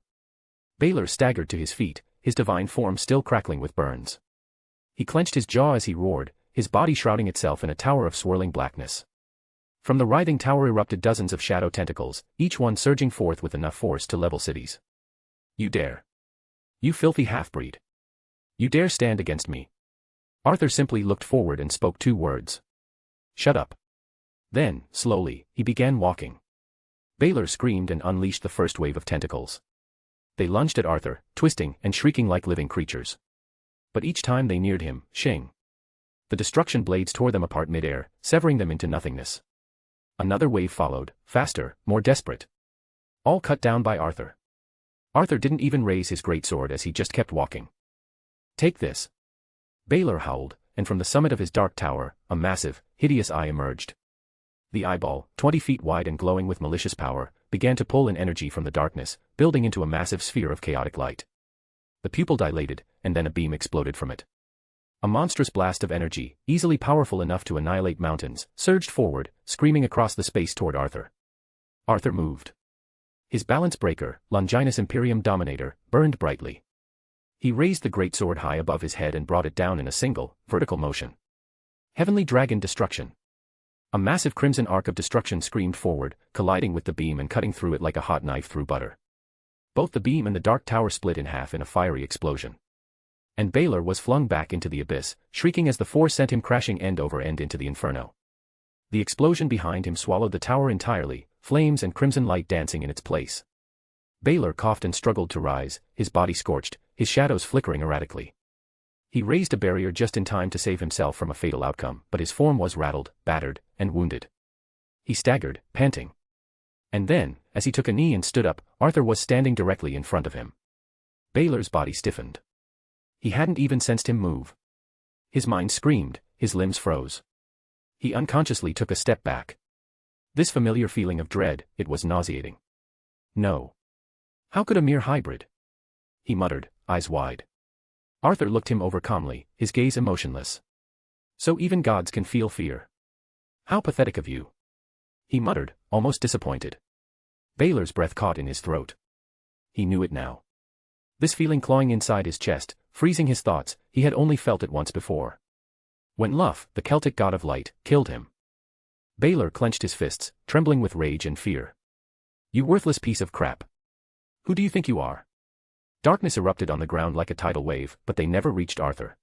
C: Baylor staggered to his feet, his divine form still crackling with burns. He clenched his jaw as he roared, his body shrouding itself in a tower of swirling blackness. From the writhing tower erupted dozens of shadow tentacles, each one surging forth with enough force to level cities. You dare. You filthy half-breed. You dare stand against me. Arthur simply looked forward and spoke 2 words. Shut up. Then, slowly, he began walking. Baylor screamed and unleashed the first wave of tentacles. They lunged at Arthur, twisting and shrieking like living creatures. But each time they neared him, shing. The destruction blades tore them apart mid-air, severing them into nothingness. Another wave followed, faster, more desperate. All cut down by Arthur. Arthur didn't even raise his greatsword as he just kept walking. Take this. Baylor howled, and from the summit of his dark tower, a massive, hideous eye emerged. The eyeball, 20 feet wide and glowing with malicious power, began to pull in energy from the darkness, building into a massive sphere of chaotic light. The pupil dilated, and then a beam exploded from it. A monstrous blast of energy, easily powerful enough to annihilate mountains, surged forward, screaming across the space toward Arthur. Arthur moved. His balance breaker, Longinus Imperium Dominator, burned brightly. He raised the greatsword high above his head and brought it down in a single, vertical motion. Heavenly Dragon Destruction. A massive crimson arc of destruction screamed forward, colliding with the beam and cutting through it like a hot knife through butter. Both the beam and the dark tower split in half in a fiery explosion. And Baylor was flung back into the abyss, shrieking as the force sent him crashing end over end into the inferno. The explosion behind him swallowed the tower entirely, flames and crimson light dancing in its place. Baylor coughed and struggled to rise, his body scorched, his shadows flickering erratically. He raised a barrier just in time to save himself from a fatal outcome, but his form was rattled, battered, and wounded. He staggered, panting. And then, as he took a knee and stood up, Arthur was standing directly in front of him. Baylor's body stiffened. He hadn't even sensed him move. His mind screamed, his limbs froze. He unconsciously took a step back. This familiar feeling of dread, it was nauseating. No. How could a mere hybrid? He muttered, eyes wide. Arthur looked him over calmly, his gaze emotionless. So even gods can feel fear. How pathetic of you. He muttered, almost disappointed. Baylor's breath caught in his throat. He knew it now. This feeling clawing inside his chest, freezing his thoughts, he had only felt it once before. When Luff, the Celtic god of light, killed him. Baylor clenched his fists, trembling with rage and fear. You worthless piece of crap. Who do you think you are? Darkness erupted on the ground like a tidal wave, but they never reached Arthur.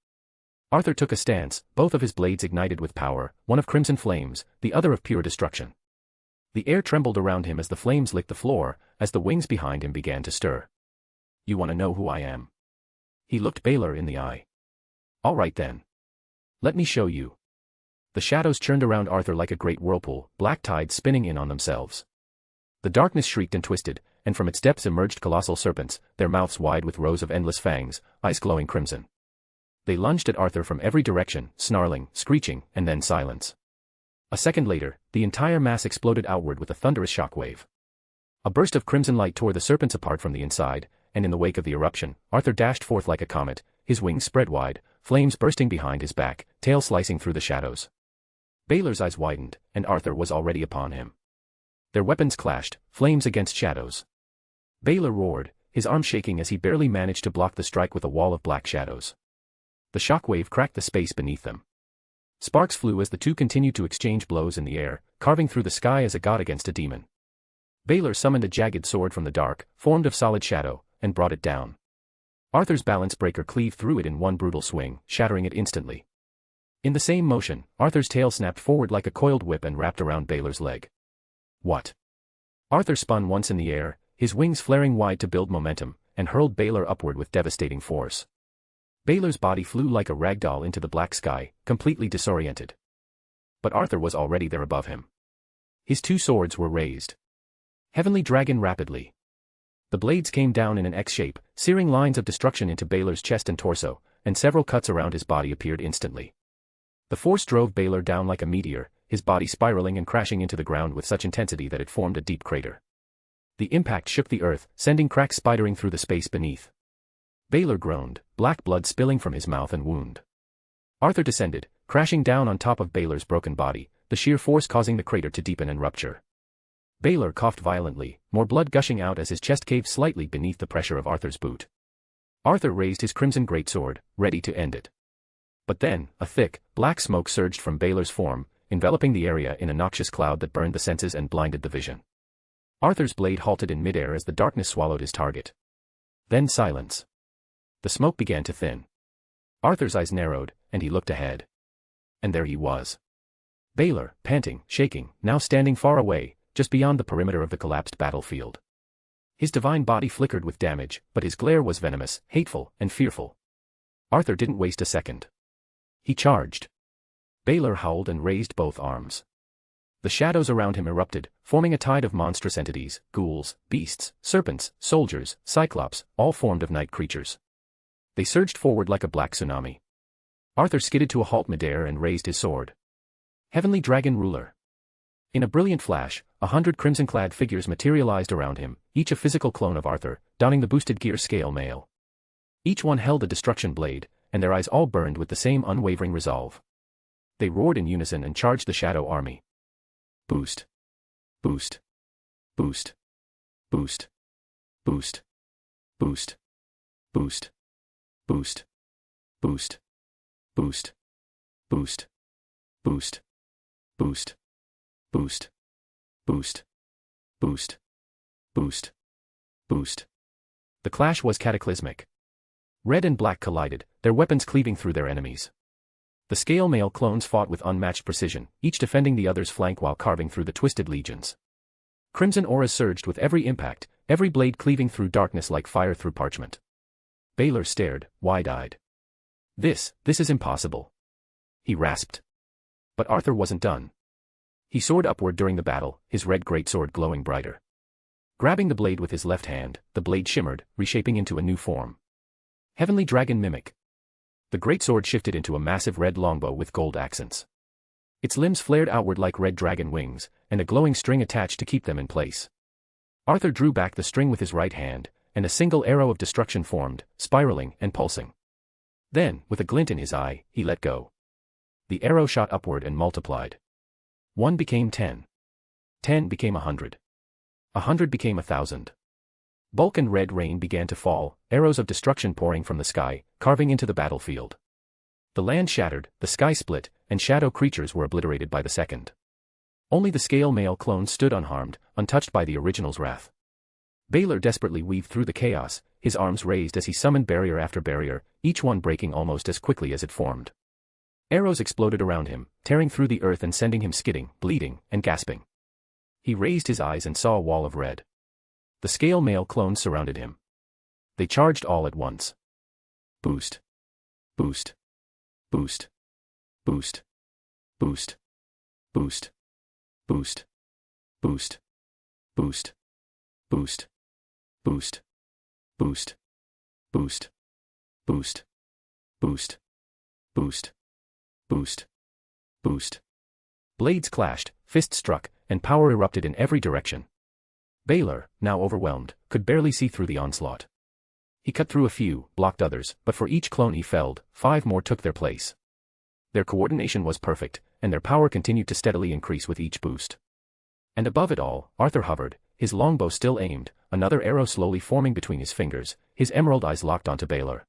C: Arthur took a stance, both of his blades ignited with power, one of crimson flames, the other of pure destruction. The air trembled around him as the flames licked the floor, as the wings behind him began to stir. You want to know who I am? He looked Baylor in the eye. All right then. Let me show you. The shadows churned around Arthur like a great whirlpool, black tides spinning in on themselves. The darkness shrieked and twisted, and from its depths emerged colossal serpents, their mouths wide with rows of endless fangs, eyes glowing crimson. They lunged at Arthur from every direction, snarling, screeching, and then silence. A second later, the entire mass exploded outward with a thunderous shockwave. A burst of crimson light tore the serpents apart from the inside, and in the wake of the eruption, Arthur dashed forth like a comet, his wings spread wide, flames bursting behind his back, tail slicing through the shadows. Baylor's eyes widened, and Arthur was already upon him. Their weapons clashed, flames against shadows. Baylor roared, his arm shaking as he barely managed to block the strike with a wall of black shadows. The shockwave cracked the space beneath them. Sparks flew as the two continued to exchange blows in the air, carving through the sky as a god against a demon. Baylor summoned a jagged sword from the dark, formed of solid shadow, and brought it down. Arthur's balance breaker cleaved through it in one brutal swing, shattering it instantly. In the same motion, Arthur's tail snapped forward like a coiled whip and wrapped around Baylor's leg. What? Arthur spun once in the air, his wings flaring wide to build momentum, and hurled Baylor upward with devastating force. Baylor's body flew like a rag doll into the black sky, completely disoriented. But Arthur was already there above him. His two swords were raised. Heavenly Dragon rapidly. The blades came down in an X shape, searing lines of destruction into Baylor's chest and torso, and several cuts around his body appeared instantly. The force drove Baylor down like a meteor, his body spiraling and crashing into the ground with such intensity that it formed a deep crater. The impact shook the earth, sending cracks spidering through the space beneath. Baylor groaned, black blood spilling from his mouth and wound. Arthur descended, crashing down on top of Baylor's broken body, the sheer force causing the crater to deepen and rupture. Baylor coughed violently, more blood gushing out as his chest caved slightly beneath the pressure of Arthur's boot. Arthur raised his crimson greatsword, ready to end it. But then, a thick, black smoke surged from Baylor's form, enveloping the area in a noxious cloud that burned the senses and blinded the vision. Arthur's blade halted in midair as the darkness swallowed his target. Then silence. The smoke began to thin. Arthur's eyes narrowed, and he looked ahead. And there he was. Baylor, panting, shaking, now standing far away, just beyond the perimeter of the collapsed battlefield. His divine body flickered with damage, but his glare was venomous, hateful, and fearful. Arthur didn't waste a second. He charged. Baylor howled and raised both arms. The shadows around him erupted, forming a tide of monstrous entities, ghouls, beasts, serpents, soldiers, cyclops, all formed of night creatures. They surged forward like a black tsunami. Arthur skidded to a halt midair and raised his sword. Heavenly Dragon Ruler. In a brilliant flash, 100 crimson-clad figures materialized around him, each a physical clone of Arthur, donning the boosted gear scale mail. Each one held a destruction blade, and their eyes all burned with the same unwavering resolve. They roared in unison and charged the Shadow Army. Boost. Boost. Boost. Boost. Boost. Boost. Boost. Boost. Boost. Boost. Boost. Boost. Boost. Boost. Boost. Boost. Boost. Boost. The clash was cataclysmic. Red and black collided, their weapons cleaving through their enemies. The scale mail clones fought with unmatched precision, each defending the other's flank while carving through the twisted legions. Crimson auras surged with every impact, every blade cleaving through darkness like fire through parchment. Baylor stared, wide-eyed. This is impossible," he rasped. But Arthur wasn't done. He soared upward during the battle, his red greatsword glowing brighter. Grabbing the blade with his left hand, the blade shimmered, reshaping into a new form. Heavenly Dragon Mimic. The greatsword shifted into a massive red longbow with gold accents. Its limbs flared outward like red dragon wings, and a glowing string attached to keep them in place. Arthur drew back the string with his right hand, and a single arrow of destruction formed, spiraling and pulsing. Then, with a glint in his eye, he let go. The arrow shot upward and multiplied. 1 became 10. 10 became 100. 100 became 1,000. Bulk and red rain began to fall, arrows of destruction pouring from the sky, carving into the battlefield. The land shattered, the sky split, and shadow creatures were obliterated by the second. Only the scale male clones stood unharmed, untouched by the original's wrath. Baylor desperately weaved through the chaos, his arms raised as he summoned barrier after barrier, each one breaking almost as quickly as it formed. Arrows exploded around him, tearing through the earth and sending him skidding, bleeding, and gasping. He raised his eyes and saw a wall of red. The scale male clones surrounded him. They charged all at once. Boost. Boost. Boost. Boost. Boost. Boost. Boost. Boost. Boost. Boost. Boost. Boost. Boost. Boost. Boost. Boost. Boost. Boost. Blades clashed, fists struck, and power erupted in every direction. Baylor, now overwhelmed, could barely see through the onslaught. He cut through a few, blocked others, but for each clone he felled, 5 more took their place. Their coordination was perfect, and their power continued to steadily increase with each boost. And above it all, Arthur hovered, his longbow still aimed, another arrow slowly forming between his fingers, his emerald eyes locked onto Baylor.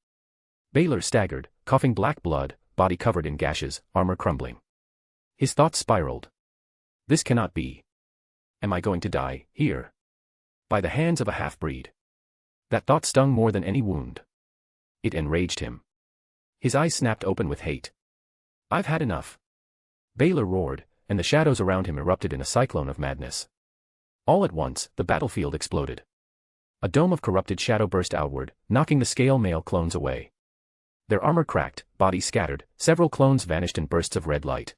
C: Baylor staggered, coughing black blood, body covered in gashes, armor crumbling. His thoughts spiraled. This cannot be. Am I going to die, here? By the hands of a half-breed? That thought stung more than any wound. It enraged him. His eyes snapped open with hate. I've had enough. Baylor roared, and the shadows around him erupted in a cyclone of madness. All at once, the battlefield exploded. A dome of corrupted shadow burst outward, knocking the scale male clones away. Their armor cracked, bodies scattered, several clones vanished in bursts of red light.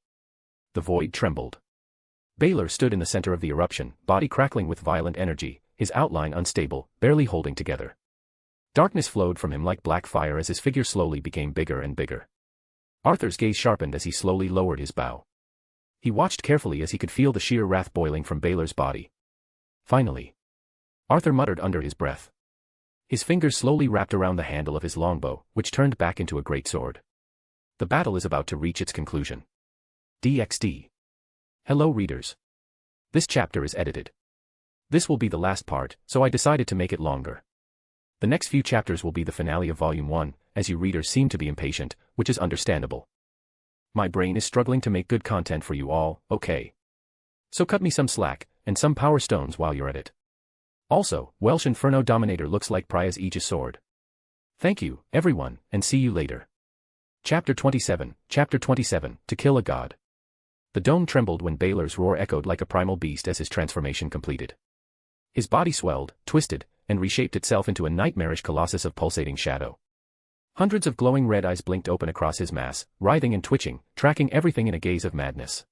C: The void trembled. Baylor stood in the center of the eruption, body crackling with violent energy, his outline unstable, barely holding together. Darkness flowed from him like black fire as his figure slowly became bigger and bigger. Arthur's gaze sharpened as he slowly lowered his bow. He watched carefully as he could feel the sheer wrath boiling from Baylor's body. Finally. Arthur muttered under his breath. His fingers slowly wrapped around the handle of his longbow, which turned back into a great sword. The battle is about to reach its conclusion. DxD. Hello readers. This chapter is edited. This will be the last part, so I decided to make it longer. The next few chapters will be the finale of Volume 1, as you readers seem to be impatient, which is understandable. My brain is struggling to make good content for you all, okay? So cut me some slack, and some power stones while you're at it. Also, Welsh Inferno Dominator looks like Priya's Aegis sword. Thank you, everyone, and see you later. Chapter 27, To Kill a God. The dome trembled when Baylor's roar echoed like a primal beast as his transformation completed. His body swelled, twisted, and reshaped itself into a nightmarish colossus of pulsating shadow. Hundreds of glowing red eyes blinked open across his mass, writhing and twitching, tracking everything in a gaze of madness.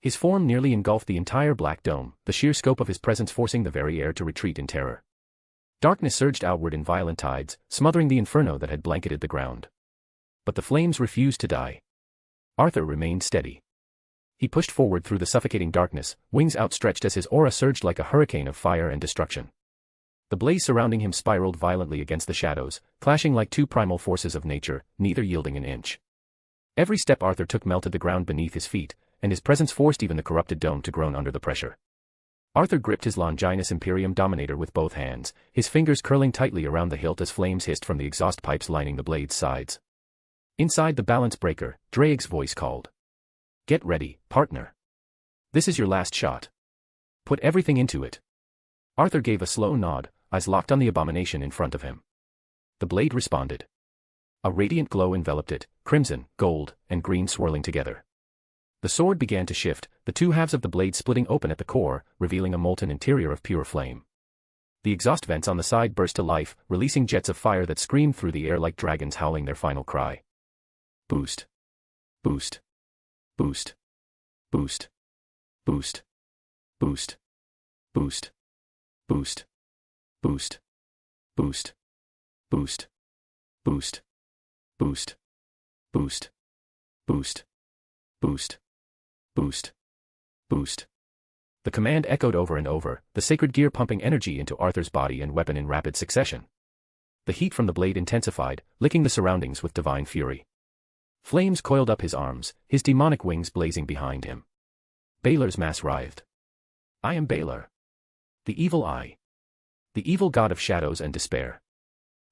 C: His form nearly engulfed the entire black dome, the sheer scope of his presence forcing the very air to retreat in terror. Darkness surged outward in violent tides, smothering the inferno that had blanketed the ground. But the flames refused to die. Arthur remained steady. He pushed forward through the suffocating darkness, wings outstretched as his aura surged like a hurricane of fire and destruction. The blaze surrounding him spiraled violently against the shadows, clashing like two primal forces of nature, neither yielding an inch. Every step Arthur took melted the ground beneath his feet, and his presence forced even the corrupted dome to groan under the pressure. Arthur gripped his Longinus Imperium Dominator with both hands, his fingers curling tightly around the hilt as flames hissed from the exhaust pipes lining the blade's sides. Inside the balance breaker, Drake's voice called. Get ready, partner. This is your last shot. Put everything into it. Arthur gave a slow nod, eyes locked on the abomination in front of him. The blade responded. A radiant glow enveloped it, crimson, gold, and green swirling together. The sword began to shift, the two halves of the blade splitting open at the core, revealing a molten interior of pure flame. The exhaust vents on the side burst to life, releasing jets of fire that screamed through the air like dragons howling their final cry. Boost. Boost. Boost. Boost. Boost. Boost. Boost. Boost. Boost. Boost. Boost. Boost. Boost. Boost. Boost. Boost. Boost. Boost. The command echoed over and over, the sacred gear pumping energy into Arthur's body and weapon in rapid succession. The heat from the blade intensified, licking the surroundings with divine fury. Flames coiled up his arms, his demonic wings blazing behind him. Balor's mass writhed. I am Balor. The evil eye. The evil god of shadows and despair.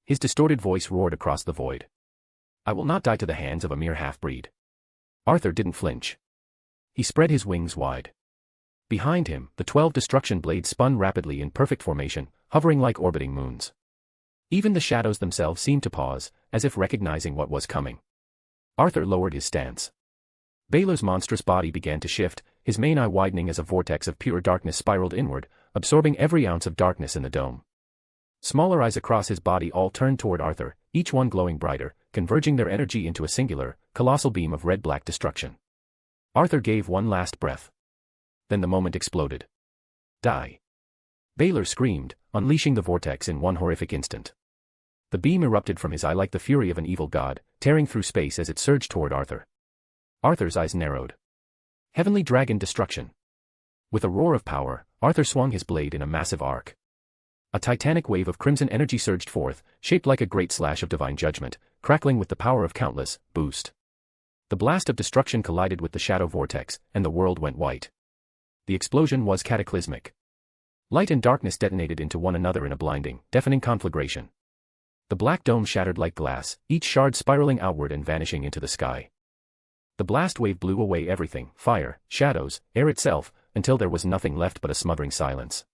C: His distorted voice roared across the void. I will not die to the hands of a mere half-breed. Arthur didn't flinch. He spread his wings wide. Behind him, the 12 destruction blades spun rapidly in perfect formation, hovering like orbiting moons. Even the shadows themselves seemed to pause, as if recognizing what was coming. Arthur lowered his stance. Balor's monstrous body began to shift, his main eye widening as a vortex of pure darkness spiraled inward, absorbing every ounce of darkness in the dome. Smaller eyes across his body all turned toward Arthur, each one glowing brighter, converging their energy into a singular, colossal beam of red-black destruction. Arthur gave one last breath. Then the moment exploded. Die. Balor screamed, unleashing the vortex in one horrific instant. The beam erupted from his eye like the fury of an evil god, tearing through space as it surged toward Arthur. Arthur's eyes narrowed. Heavenly dragon destruction. With a roar of power, Arthur swung his blade in a massive arc. A titanic wave of crimson energy surged forth, shaped like a great slash of divine judgment, crackling with the power of countless, boost. The blast of destruction collided with the shadow vortex, and the world went white. The explosion was cataclysmic. Light and darkness detonated into one another in a blinding, deafening conflagration. The black dome shattered like glass, each shard spiraling outward and vanishing into the sky. The blast wave blew away everything, fire, shadows, air itself, until there was nothing left but a smothering silence.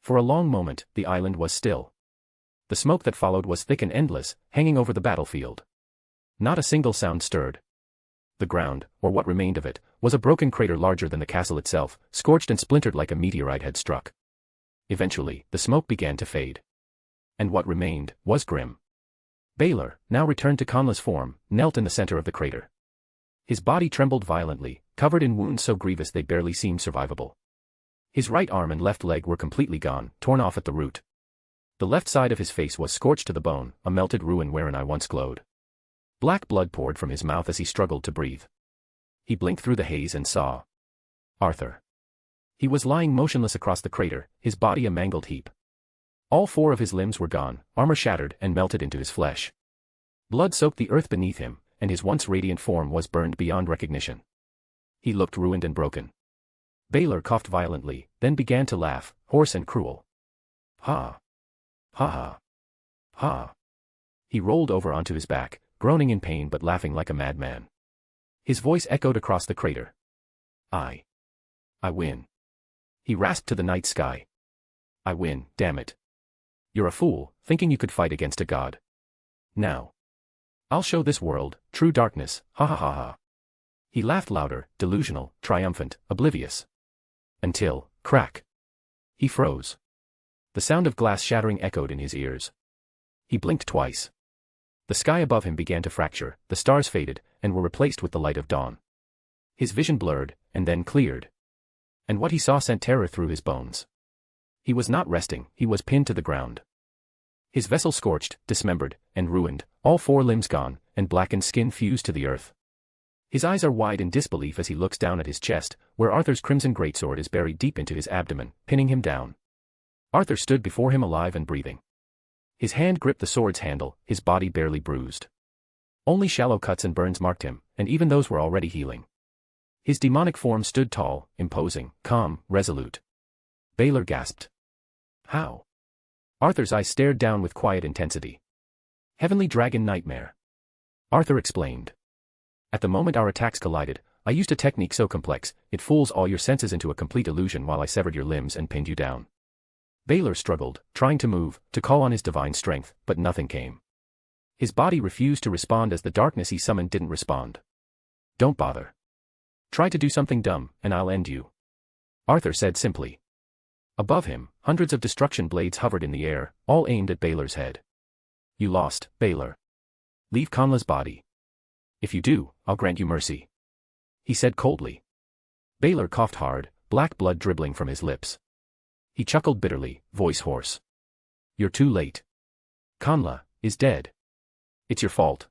C: For a long moment, the island was still. The smoke that followed was thick and endless, hanging over the battlefield. Not a single sound stirred. The ground, or what remained of it, was a broken crater larger than the castle itself, scorched and splintered like a meteorite had struck. Eventually, the smoke began to fade. And what remained was grim. Balor, now returned to Conla's form, knelt in the center of the crater. His body trembled violently, covered in wounds so grievous they barely seemed survivable. His right arm and left leg were completely gone, torn off at the root. The left side of his face was scorched to the bone, a melted ruin wherein I once glowed. Black blood poured from his mouth as he struggled to breathe. He blinked through the haze and saw Arthur. He was lying motionless across the crater, his body a mangled heap. All 4 of his limbs were gone, armor shattered and melted into his flesh. Blood soaked the earth beneath him, and his once radiant form was burned beyond recognition. He looked ruined and broken. Balor coughed violently, then began to laugh, hoarse and cruel. Ha! Ha ha! Ha! He rolled over onto his back, groaning in pain but laughing like a madman. His voice echoed across the crater. I win. He rasped to the night sky. I win, damn it. You're a fool, thinking you could fight against a god. Now. I'll show this world, true darkness, ha ha ha ha. He laughed louder, delusional, triumphant, oblivious. Until, crack. He froze. The sound of glass shattering echoed in his ears. He blinked twice. The sky above him began to fracture, the stars faded, and were replaced with the light of dawn. His vision blurred, and then cleared. And what he saw sent terror through his bones. He was not resting, he was pinned to the ground. His vessel scorched, dismembered, and ruined, all 4 limbs gone, and blackened skin fused to the earth. His eyes are wide in disbelief as he looks down at his chest, where Arthur's crimson greatsword is buried deep into his abdomen, pinning him down. Arthur stood before him alive and breathing. His hand gripped the sword's handle, his body barely bruised. Only shallow cuts and burns marked him, and even those were already healing. His demonic form stood tall, imposing, calm, resolute. Balor gasped. How? Arthur's eyes stared down with quiet intensity. Heavenly dragon nightmare. Arthur explained. At the moment our attacks collided, I used a technique so complex, it fools all your senses into a complete illusion while I severed your limbs and pinned you down. Balor struggled, trying to move, to call on his divine strength, but nothing came. His body refused to respond as the darkness he summoned didn't respond. Don't bother. Try to do something dumb, and I'll end you. Arthur said simply. Above him, hundreds of destruction blades hovered in the air, all aimed at Baylor's head. You lost, Baylor. Leave Conla's body. If you do, I'll grant you mercy. He said coldly. Baylor coughed hard, black blood dribbling from his lips. He chuckled bitterly, voice hoarse. You're too late. Conla is dead. It's your fault.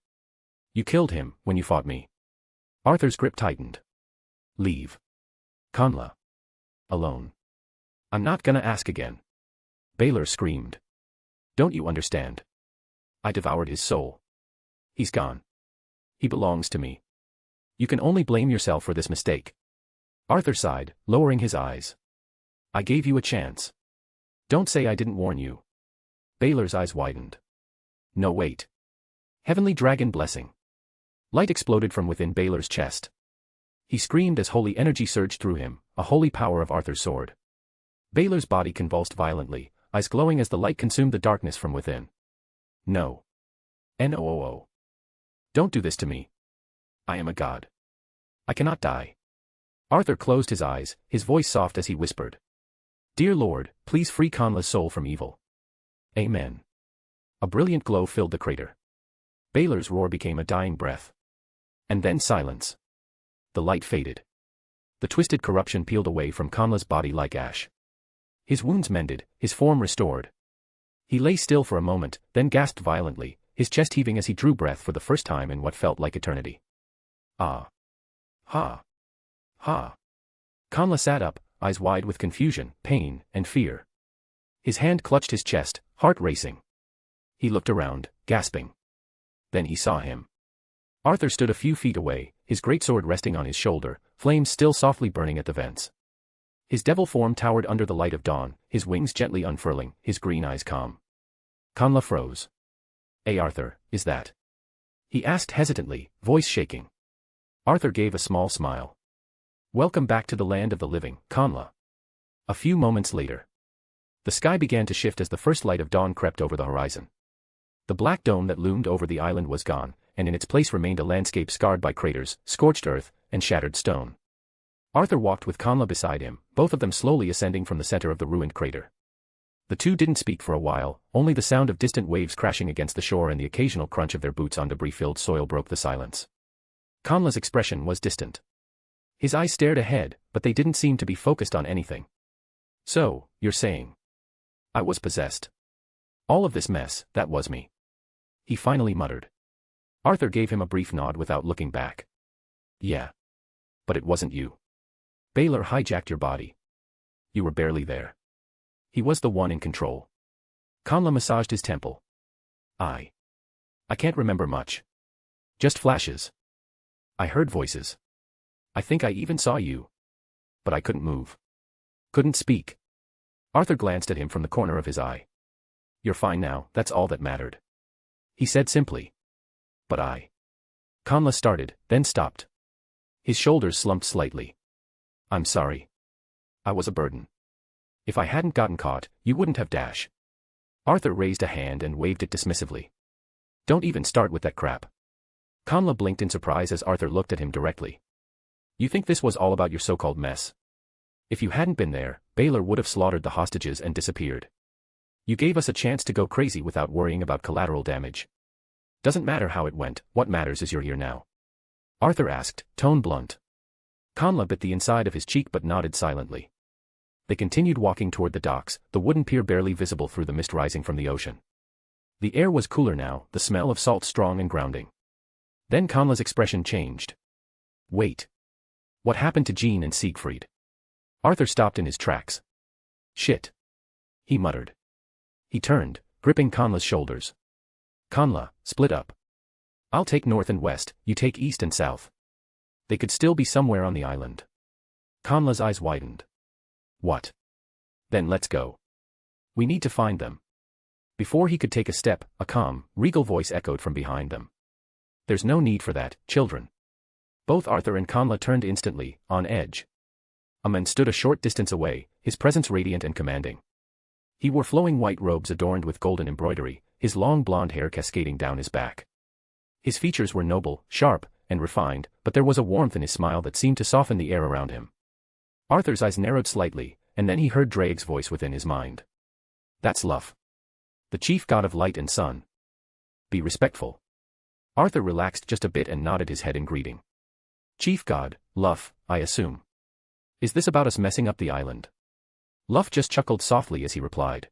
C: You killed him when you fought me. Arthur's grip tightened. Leave Conla alone. I'm not gonna ask again. Baylor screamed. Don't you understand? I devoured his soul. He's gone. He belongs to me. You can only blame yourself for this mistake. Arthur sighed, lowering his eyes. I gave you a chance. Don't say I didn't warn you. Baylor's eyes widened. No, wait. Heavenly dragon blessing. Light exploded from within Baylor's chest. He screamed as holy energy surged through him, a holy power of Arthur's sword. Baylor's body convulsed violently, eyes glowing as the light consumed the darkness from within. No. No. Don't do this to me. I am a god. I cannot die. Arthur closed his eyes, his voice soft as he whispered. Dear Lord, please free Conla's soul from evil. Amen. A brilliant glow filled the crater. Baylor's roar became a dying breath. And then silence. The light faded. The twisted corruption peeled away from Conla's body like ash. His wounds mended, his form restored. He lay still for a moment, then gasped violently, his chest heaving as he drew breath for the first time in what felt like eternity. Ah. Ha. Ha. Conla sat up, eyes wide with confusion, pain, and fear. His hand clutched his chest, heart racing. He looked around, gasping. Then he saw him. Arthur stood a few feet away, his greatsword resting on his shoulder, flames still softly burning at the vents. His devil form towered under the light of dawn, his wings gently unfurling, his green eyes calm. Conla froze. Arthur, is that? He asked hesitantly, voice shaking. Arthur gave a small smile. Welcome back to the land of the living, Conla. A few moments later. The sky began to shift as the first light of dawn crept over the horizon. The black dome that loomed over the island was gone, and in its place remained a landscape scarred by craters, scorched earth, and shattered stone. Arthur walked with Conla beside him, both of them slowly ascending from the center of the ruined crater. The two didn't speak for a while, only the sound of distant waves crashing against the shore and the occasional crunch of their boots on debris-filled soil broke the silence. Conla's expression was distant. His eyes stared ahead, but they didn't seem to be focused on anything. So, you're saying? I was possessed. All of this mess, that was me. He finally muttered. Arthur gave him a brief nod without looking back. Yeah. But it wasn't you. Baylor hijacked your body. You were barely there. He was the one in control. Conla massaged his temple. I can't remember much. Just flashes. I heard voices. I think I even saw you. But I couldn't move. Couldn't speak. Arthur glanced at him from the corner of his eye. You're fine now, that's all that mattered. He said simply. But Conla started, then stopped. His shoulders slumped slightly. I'm sorry. I was a burden. If I hadn't gotten caught, you wouldn't have dash. Arthur raised a hand and waved it dismissively. Don't even start with that crap. Conla blinked in surprise as Arthur looked at him directly. You think this was all about your so-called mess? If you hadn't been there, Baylor would have slaughtered the hostages and disappeared. You gave us a chance to go crazy without worrying about collateral damage. Doesn't matter how it went, what matters is you're here now. Arthur asked, tone blunt. Conla bit the inside of his cheek but nodded silently. They continued walking toward the docks, the wooden pier barely visible through the mist rising from the ocean. The air was cooler now, the smell of salt strong and grounding. Then Conla's expression changed. Wait. What happened to Jean and Siegfried? Arthur stopped in his tracks. Shit. He muttered. He turned, gripping Conla's shoulders. Conla, split up. I'll take north and west, you take east and south. They could still be somewhere on the island. Conla's eyes widened. What? Then let's go. We need to find them. Before he could take a step, a calm, regal voice echoed from behind them. There's no need for that, children. Both Arthur and Conla turned instantly, on edge. A man stood a short distance away, his presence radiant and commanding. He wore flowing white robes adorned with golden embroidery, his long blonde hair cascading down his back. His features were noble, sharp, and refined, but there was a warmth in his smile that seemed to soften the air around him. Arthur's eyes narrowed slightly, and then he heard Drake's voice within his mind. That's Luff, the chief god of light and sun. Be respectful. Arthur relaxed just a bit and nodded his head in greeting. Chief god, Luff, I assume. Is this about us messing up the island? Luff just chuckled softly as he replied.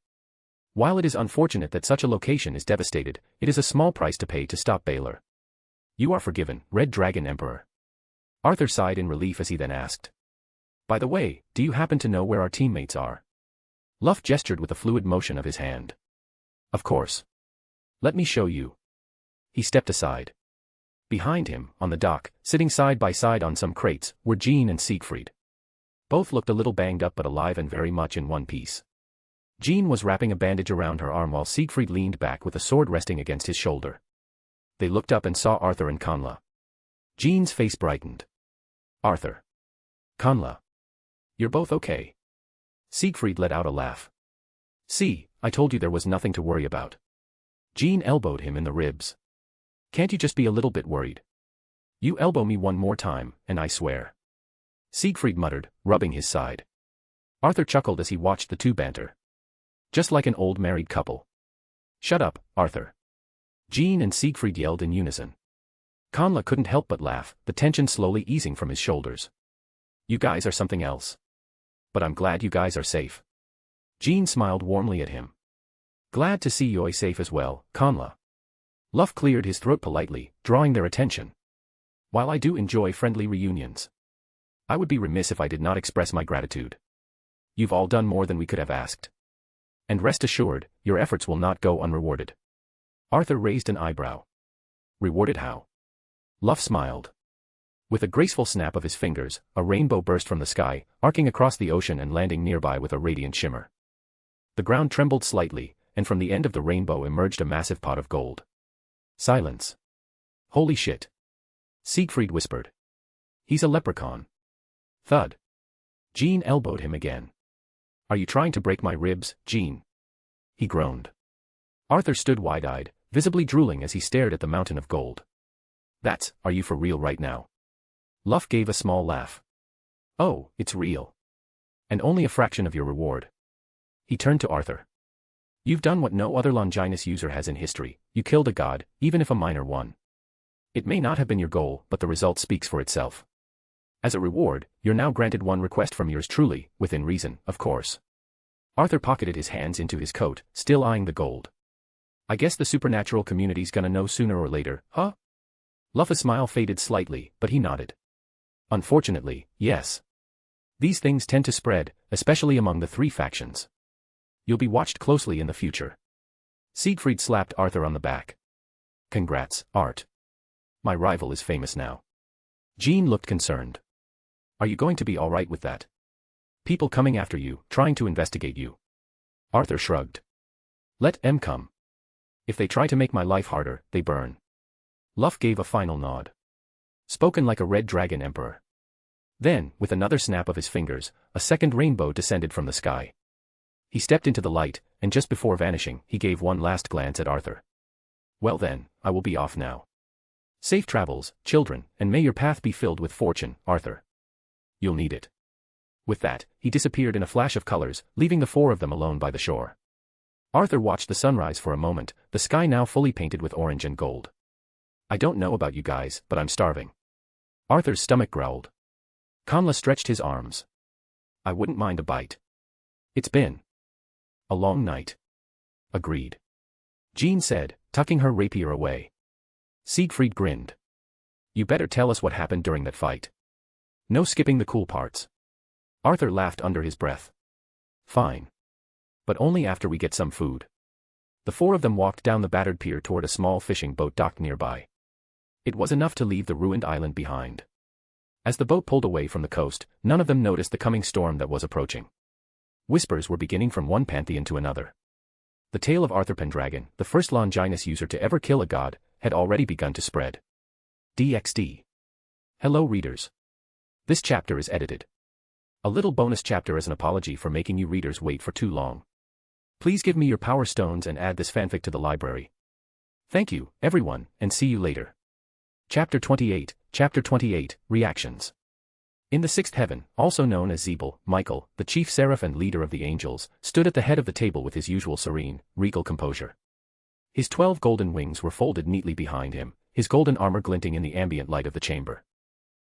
C: While it is unfortunate that such a location is devastated, it is a small price to pay to stop Baylor. You are forgiven, Red Dragon Emperor. Arthur sighed in relief as he then asked. By the way, do you happen to know where our teammates are? Luff gestured with a fluid motion of his hand. Of course. Let me show you. He stepped aside. Behind him, on the dock, sitting side by side on some crates, were Jean and Siegfried. Both looked a little banged up but alive and very much in one piece. Jean was wrapping a bandage around her arm while Siegfried leaned back with a sword resting against his shoulder. They looked up and saw Arthur and Conla. Jean's face brightened. Arthur. Conla. You're both okay. Siegfried let out a laugh. See, I told you there was nothing to worry about. Jean elbowed him in the ribs. Can't you just be a little bit worried? You elbow me one more time, and I swear. Siegfried muttered, rubbing his side. Arthur chuckled as he watched the two banter. Just like an old married couple. Shut up, Arthur. Jean and Siegfried yelled in unison. Conla couldn't help but laugh, the tension slowly easing from his shoulders. You guys are something else. But I'm glad you guys are safe. Jean smiled warmly at him. Glad to see you're safe as well, Conla. Luff cleared his throat politely, drawing their attention. While I do enjoy friendly reunions, I would be remiss if I did not express my gratitude. You've all done more than we could have asked. And rest assured, your efforts will not go unrewarded. Arthur raised an eyebrow. Rewarded how? Luff smiled. With a graceful snap of his fingers, a rainbow burst from the sky, arcing across the ocean and landing nearby with a radiant shimmer. The ground trembled slightly, and from the end of the rainbow emerged a massive pot of gold. Silence. Holy shit. Siegfried whispered. He's a leprechaun. Thud. Jean elbowed him again. Are you trying to break my ribs, Jean? He groaned. Arthur stood wide-eyed, visibly drooling as he stared at the mountain of gold. Are you for real right now? Luff gave a small laugh. Oh, it's real. And only a fraction of your reward. He turned to Arthur. You've done what no other Longinus user has in history, you killed a god, even if a minor one. It may not have been your goal, but the result speaks for itself. As a reward, you're now granted one request from yours truly, within reason, of course. Arthur pocketed his hands into his coat, still eyeing the gold. I guess the supernatural community's gonna know sooner or later, huh? Luff's smile faded slightly, but he nodded. Unfortunately, yes. These things tend to spread, especially among the three factions. You'll be watched closely in the future. Siegfried slapped Arthur on the back. Congrats, Art. My rival is famous now. Jean looked concerned. Are you going to be all right with that? People coming after you, trying to investigate you. Arthur shrugged. Let them come. If they try to make my life harder, they burn. Luff gave a final nod. Spoken like a red dragon emperor. Then, with another snap of his fingers, a second rainbow descended from the sky. He stepped into the light, and just before vanishing, he gave one last glance at Arthur. Well then, I will be off now. Safe travels, children, and may your path be filled with fortune, Arthur. You'll need it. With that, he disappeared in a flash of colors, leaving the four of them alone by the shore. Arthur watched the sunrise for a moment, the sky now fully painted with orange and gold. I don't know about you guys, but I'm starving. Arthur's stomach growled. Conla stretched his arms. I wouldn't mind a bite. It's been a long night. Agreed. Jean said, tucking her rapier away. Siegfried grinned. You better tell us what happened during that fight. No skipping the cool parts. Arthur laughed under his breath. Fine. But only after we get some food. The four of them walked down the battered pier toward a small fishing boat docked nearby. It was enough to leave the ruined island behind. As the boat pulled away from the coast, none of them noticed the coming storm that was approaching. Whispers were beginning from one pantheon to another. The tale of Arthur Pendragon, the first Longinus user to ever kill a god, had already begun to spread. DxD. Hello readers. This chapter is edited. A little bonus chapter as an apology for making you readers wait for too long. Please give me your power stones and add this fanfic to the library. Thank you, everyone, and see you later. Chapter 28, Reactions. In the sixth heaven, also known as Zebel, Michael, the chief seraph and leader of the angels, stood at the head of the table with his usual serene, regal composure. His 12 golden wings were folded neatly behind him, his golden armor glinting in the ambient light of the chamber.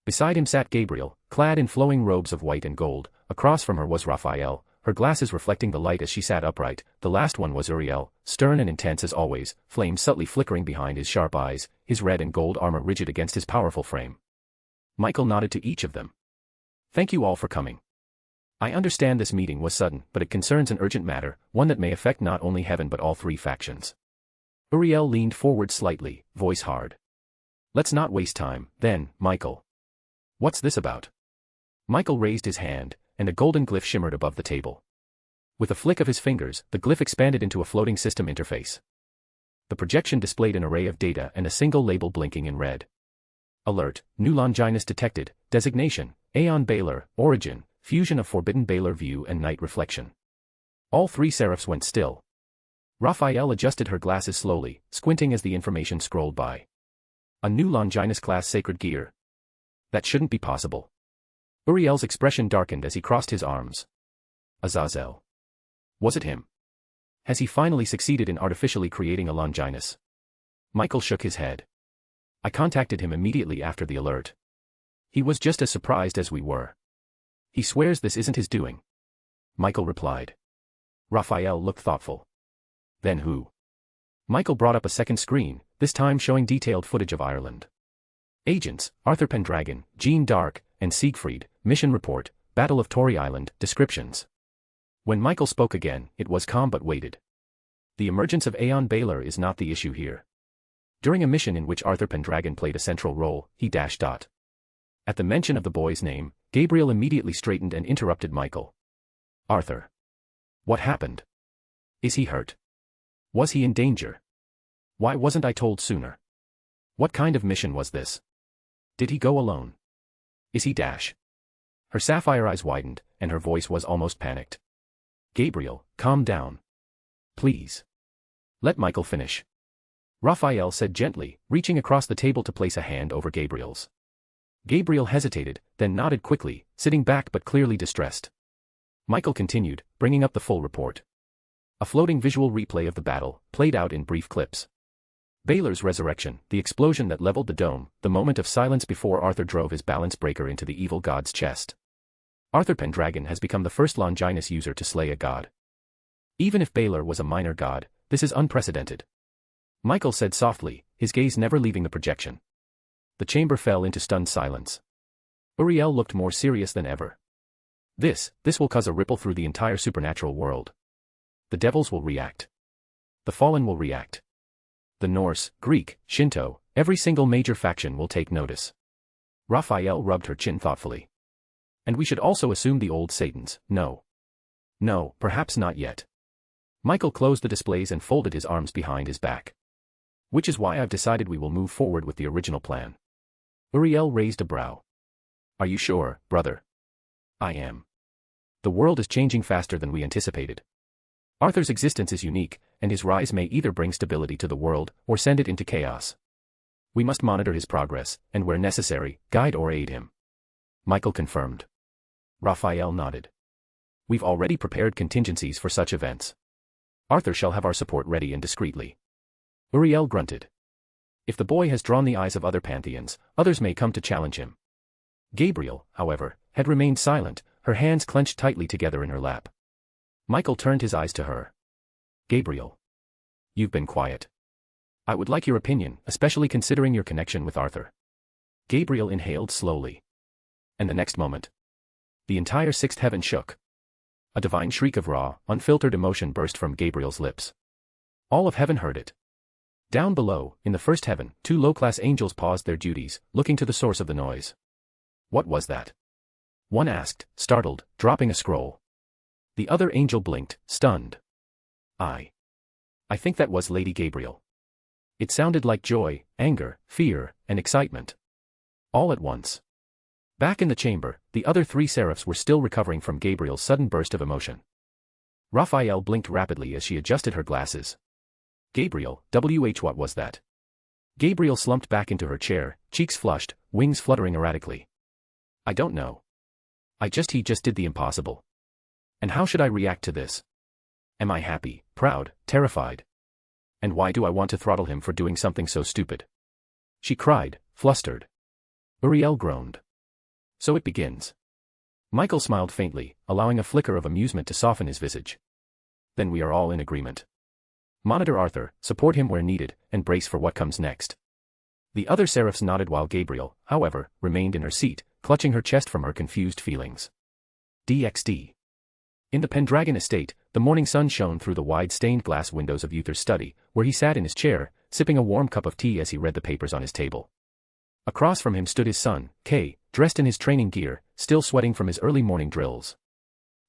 C: Beside him sat Gabriel, clad in flowing robes of white and gold. Across from her was Raphael, her glasses reflecting the light as she sat upright. The last one was Uriel, stern and intense as always, flames subtly flickering behind his sharp eyes, his red and gold armor rigid against his powerful frame. Michael nodded to each of them. "Thank you all for coming. I understand this meeting was sudden, but it concerns an urgent matter, one that may affect not only heaven but all three factions." Uriel leaned forward slightly, voice hard. "Let's not waste time, then, Michael. What's this about?" Michael raised his hand, and a golden glyph shimmered above the table. With a flick of his fingers, the glyph expanded into a floating system interface. The projection displayed an array of data and a single label blinking in red. Alert, new Longinus detected, designation, Aeon Baylor, origin, fusion of forbidden Baylor view and night reflection. All three seraphs went still. Raphael adjusted her glasses slowly, squinting as the information scrolled by. A new Longinus class sacred gear. That shouldn't be possible. Uriel's expression darkened as he crossed his arms. Azazel. Was it him? Has he finally succeeded in artificially creating a Longinus? Michael shook his head. I contacted him immediately after the alert. He was just as surprised as we were. He swears this isn't his doing. Michael replied. Raphael looked thoughtful. Then who? Michael brought up a second screen, this time showing detailed footage of Ireland. Agents, Arthur Pendragon, Jean d'Arc, and Siegfried, mission report, Battle of Tory Island, descriptions. When Michael spoke again, it was calm but weighted. The emergence of Aeon Baylor is not the issue here. During a mission in which Arthur Pendragon played a central role, he At the mention of the boy's name, Gabriel immediately straightened and interrupted Michael. Arthur. What happened? Is he hurt? Was he in danger? Why wasn't I told sooner? What kind of mission was this? Did he go alone? Is he Her sapphire eyes widened, and her voice was almost panicked. Gabriel, calm down. Please. Let Michael finish. Raphael said gently, reaching across the table to place a hand over Gabriel's. Gabriel hesitated, then nodded quickly, sitting back but clearly distressed. Michael continued, bringing up the full report. A floating visual replay of the battle, played out in brief clips. Baylor's resurrection, the explosion that leveled the dome, the moment of silence before Arthur drove his balance breaker into the evil god's chest. Arthur Pendragon has become the first Longinus user to slay a god. Even if Baylor was a minor god, this is unprecedented. Michael said softly, his gaze never leaving the projection. The chamber fell into stunned silence. Uriel looked more serious than ever. This will cause a ripple through the entire supernatural world. The devils will react. The fallen will react. The Norse, Greek, Shinto, every single major faction will take notice. Raphael rubbed her chin thoughtfully. And we should also assume the old Satans, no. No, perhaps not yet. Michael closed the displays and folded his arms behind his back. Which is why I've decided we will move forward with the original plan. Uriel raised a brow. Are you sure, brother? I am. The world is changing faster than we anticipated. Arthur's existence is unique, and his rise may either bring stability to the world, or send it into chaos. We must monitor his progress, and where necessary, guide or aid him. Michael confirmed. Raphael nodded. We've already prepared contingencies for such events. Arthur shall have our support ready and discreetly. Uriel grunted. If the boy has drawn the eyes of other pantheons, others may come to challenge him. Gabriel, however, had remained silent, her hands clenched tightly together in her lap. Michael turned his eyes to her. Gabriel. You've been quiet. I would like your opinion, especially considering your connection with Arthur. Gabriel inhaled slowly. And the next moment, the entire sixth heaven shook. A divine shriek of raw, unfiltered emotion burst from Gabriel's lips. All of heaven heard it. Down below, in the first heaven, two low-class angels paused their duties, looking to the source of the noise. What was that? One asked, startled, dropping a scroll. The other angel blinked, stunned. I think that was Lady Gabriel. It sounded like joy, anger, fear, and excitement. All at once. Back in the chamber, the other three seraphs were still recovering from Gabriel's sudden burst of emotion. Raphael blinked rapidly as she adjusted her glasses. Gabriel, what was that? Gabriel slumped back into her chair, cheeks flushed, wings fluttering erratically. I don't know. He just did the impossible. And how should I react to this? Am I happy, proud, terrified? And why do I want to throttle him for doing something so stupid? She cried, flustered. Uriel groaned. So it begins. Michael smiled faintly, allowing a flicker of amusement to soften his visage. Then we are all in agreement. Monitor Arthur, support him where needed, and brace for what comes next. The other seraphs nodded while Gabriel, however, remained in her seat, clutching her chest from her confused feelings. DxD. In the Pendragon estate, the morning sun shone through the wide stained glass windows of Uther's study, where he sat in his chair, sipping a warm cup of tea as he read the papers on his table. Across from him stood his son, Kay, dressed in his training gear, still sweating from his early morning drills.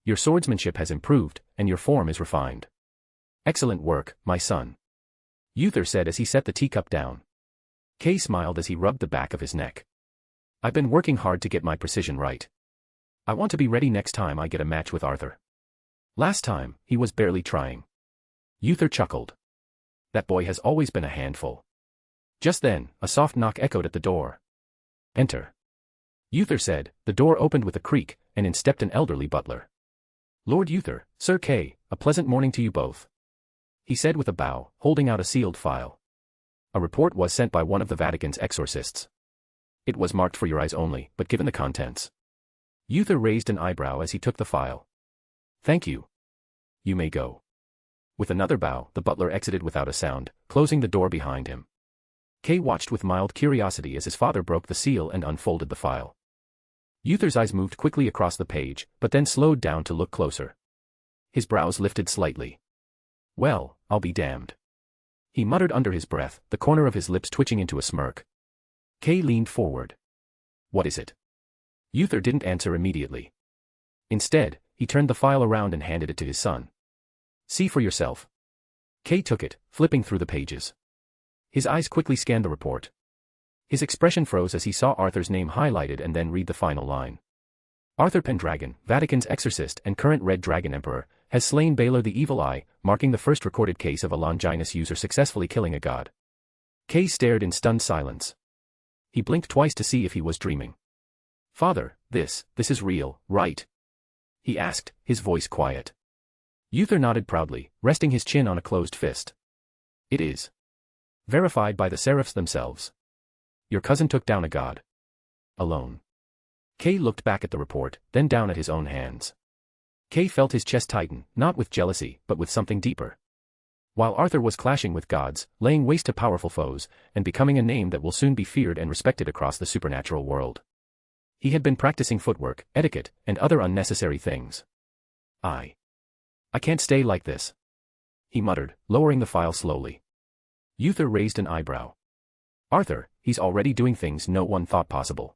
C: Your swordsmanship has improved, and your form is refined. Excellent work, my son. Uther said as he set the teacup down. Kay smiled as he rubbed the back of his neck. I've been working hard to get my precision right. I want to be ready next time I get a match with Arthur. Last time, he was barely trying. Uther chuckled. That boy has always been a handful. Just then, a soft knock echoed at the door. Enter. Uther said. The door opened with a creak, and in stepped an elderly butler. Lord Uther, Sir Kay, a pleasant morning to you both. He said with a bow, holding out a sealed file. A report was sent by one of the Vatican's exorcists. It was marked for your eyes only, but given the contents. Uther raised an eyebrow as he took the file. Thank you. You may go. With another bow, the butler exited without a sound, closing the door behind him. Kay watched with mild curiosity as his father broke the seal and unfolded the file. Uther's eyes moved quickly across the page, but then slowed down to look closer. His brows lifted slightly. Well, I'll be damned. He muttered under his breath, the corner of his lips twitching into a smirk. Kay leaned forward. What is it? Uther didn't answer immediately. Instead, he turned the file around and handed it to his son. See for yourself. Kay took it, flipping through the pages. His eyes quickly scanned the report. His expression froze as he saw Arthur's name highlighted and then read the final line. Arthur Pendragon, Vatican's exorcist and current Red Dragon Emperor, has slain Baylor the Evil Eye, marking the first recorded case of a Longinus user successfully killing a god. Kay stared in stunned silence. He blinked twice to see if he was dreaming. Father, this is real, right? He asked, his voice quiet. Uther nodded proudly, resting his chin on a closed fist. It is. Verified by the seraphs themselves. Your cousin took down a god. Alone. Kay looked back at the report, then down at his own hands. Kay felt his chest tighten, not with jealousy, but with something deeper. While Arthur was clashing with gods, laying waste to powerful foes, and becoming a name that will soon be feared and respected across the supernatural world. He had been practicing footwork, etiquette, and other unnecessary things. I can't stay like this. He muttered, lowering the file slowly. Uther raised an eyebrow. Arthur, he's already doing things no one thought possible.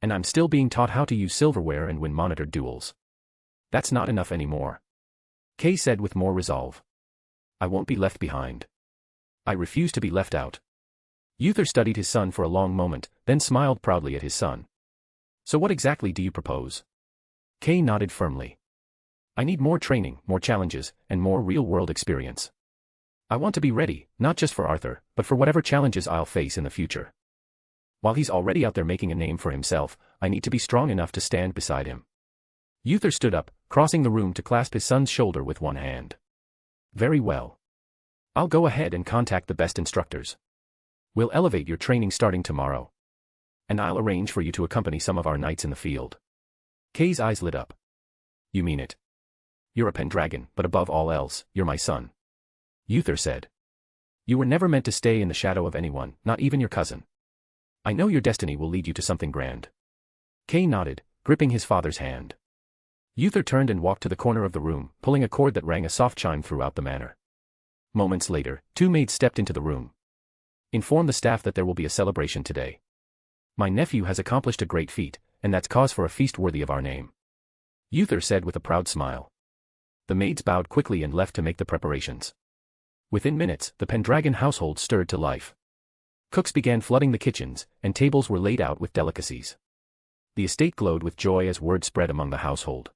C: And I'm still being taught how to use silverware and win monitored duels. That's not enough anymore. Kay said with more resolve. I won't be left behind. I refuse to be left out. Uther studied his son for a long moment, then smiled proudly at his son. So what exactly do you propose? Kay nodded firmly. I need more training, more challenges, and more real-world experience. I want to be ready, not just for Arthur, but for whatever challenges I'll face in the future. While he's already out there making a name for himself, I need to be strong enough to stand beside him. Uther stood up, crossing the room to clasp his son's shoulder with one hand. Very well. I'll go ahead and contact the best instructors. We'll elevate your training starting tomorrow. And I'll arrange for you to accompany some of our knights in the field. Kay's eyes lit up. You mean it? You're a Pendragon, but above all else, you're my son. Uther said. You were never meant to stay in the shadow of anyone, not even your cousin. I know your destiny will lead you to something grand. Kay nodded, gripping his father's hand. Uther turned and walked to the corner of the room, pulling a cord that rang a soft chime throughout the manor. Moments later, two maids stepped into the room. Inform the staff that there will be a celebration today. My nephew has accomplished a great feat, and that's cause for a feast worthy of our name. Uther said with a proud smile. The maids bowed quickly and left to make the preparations. Within minutes, the Pendragon household stirred to life. Cooks began flooding the kitchens, and tables were laid out with delicacies. The estate glowed with joy as word spread among the household.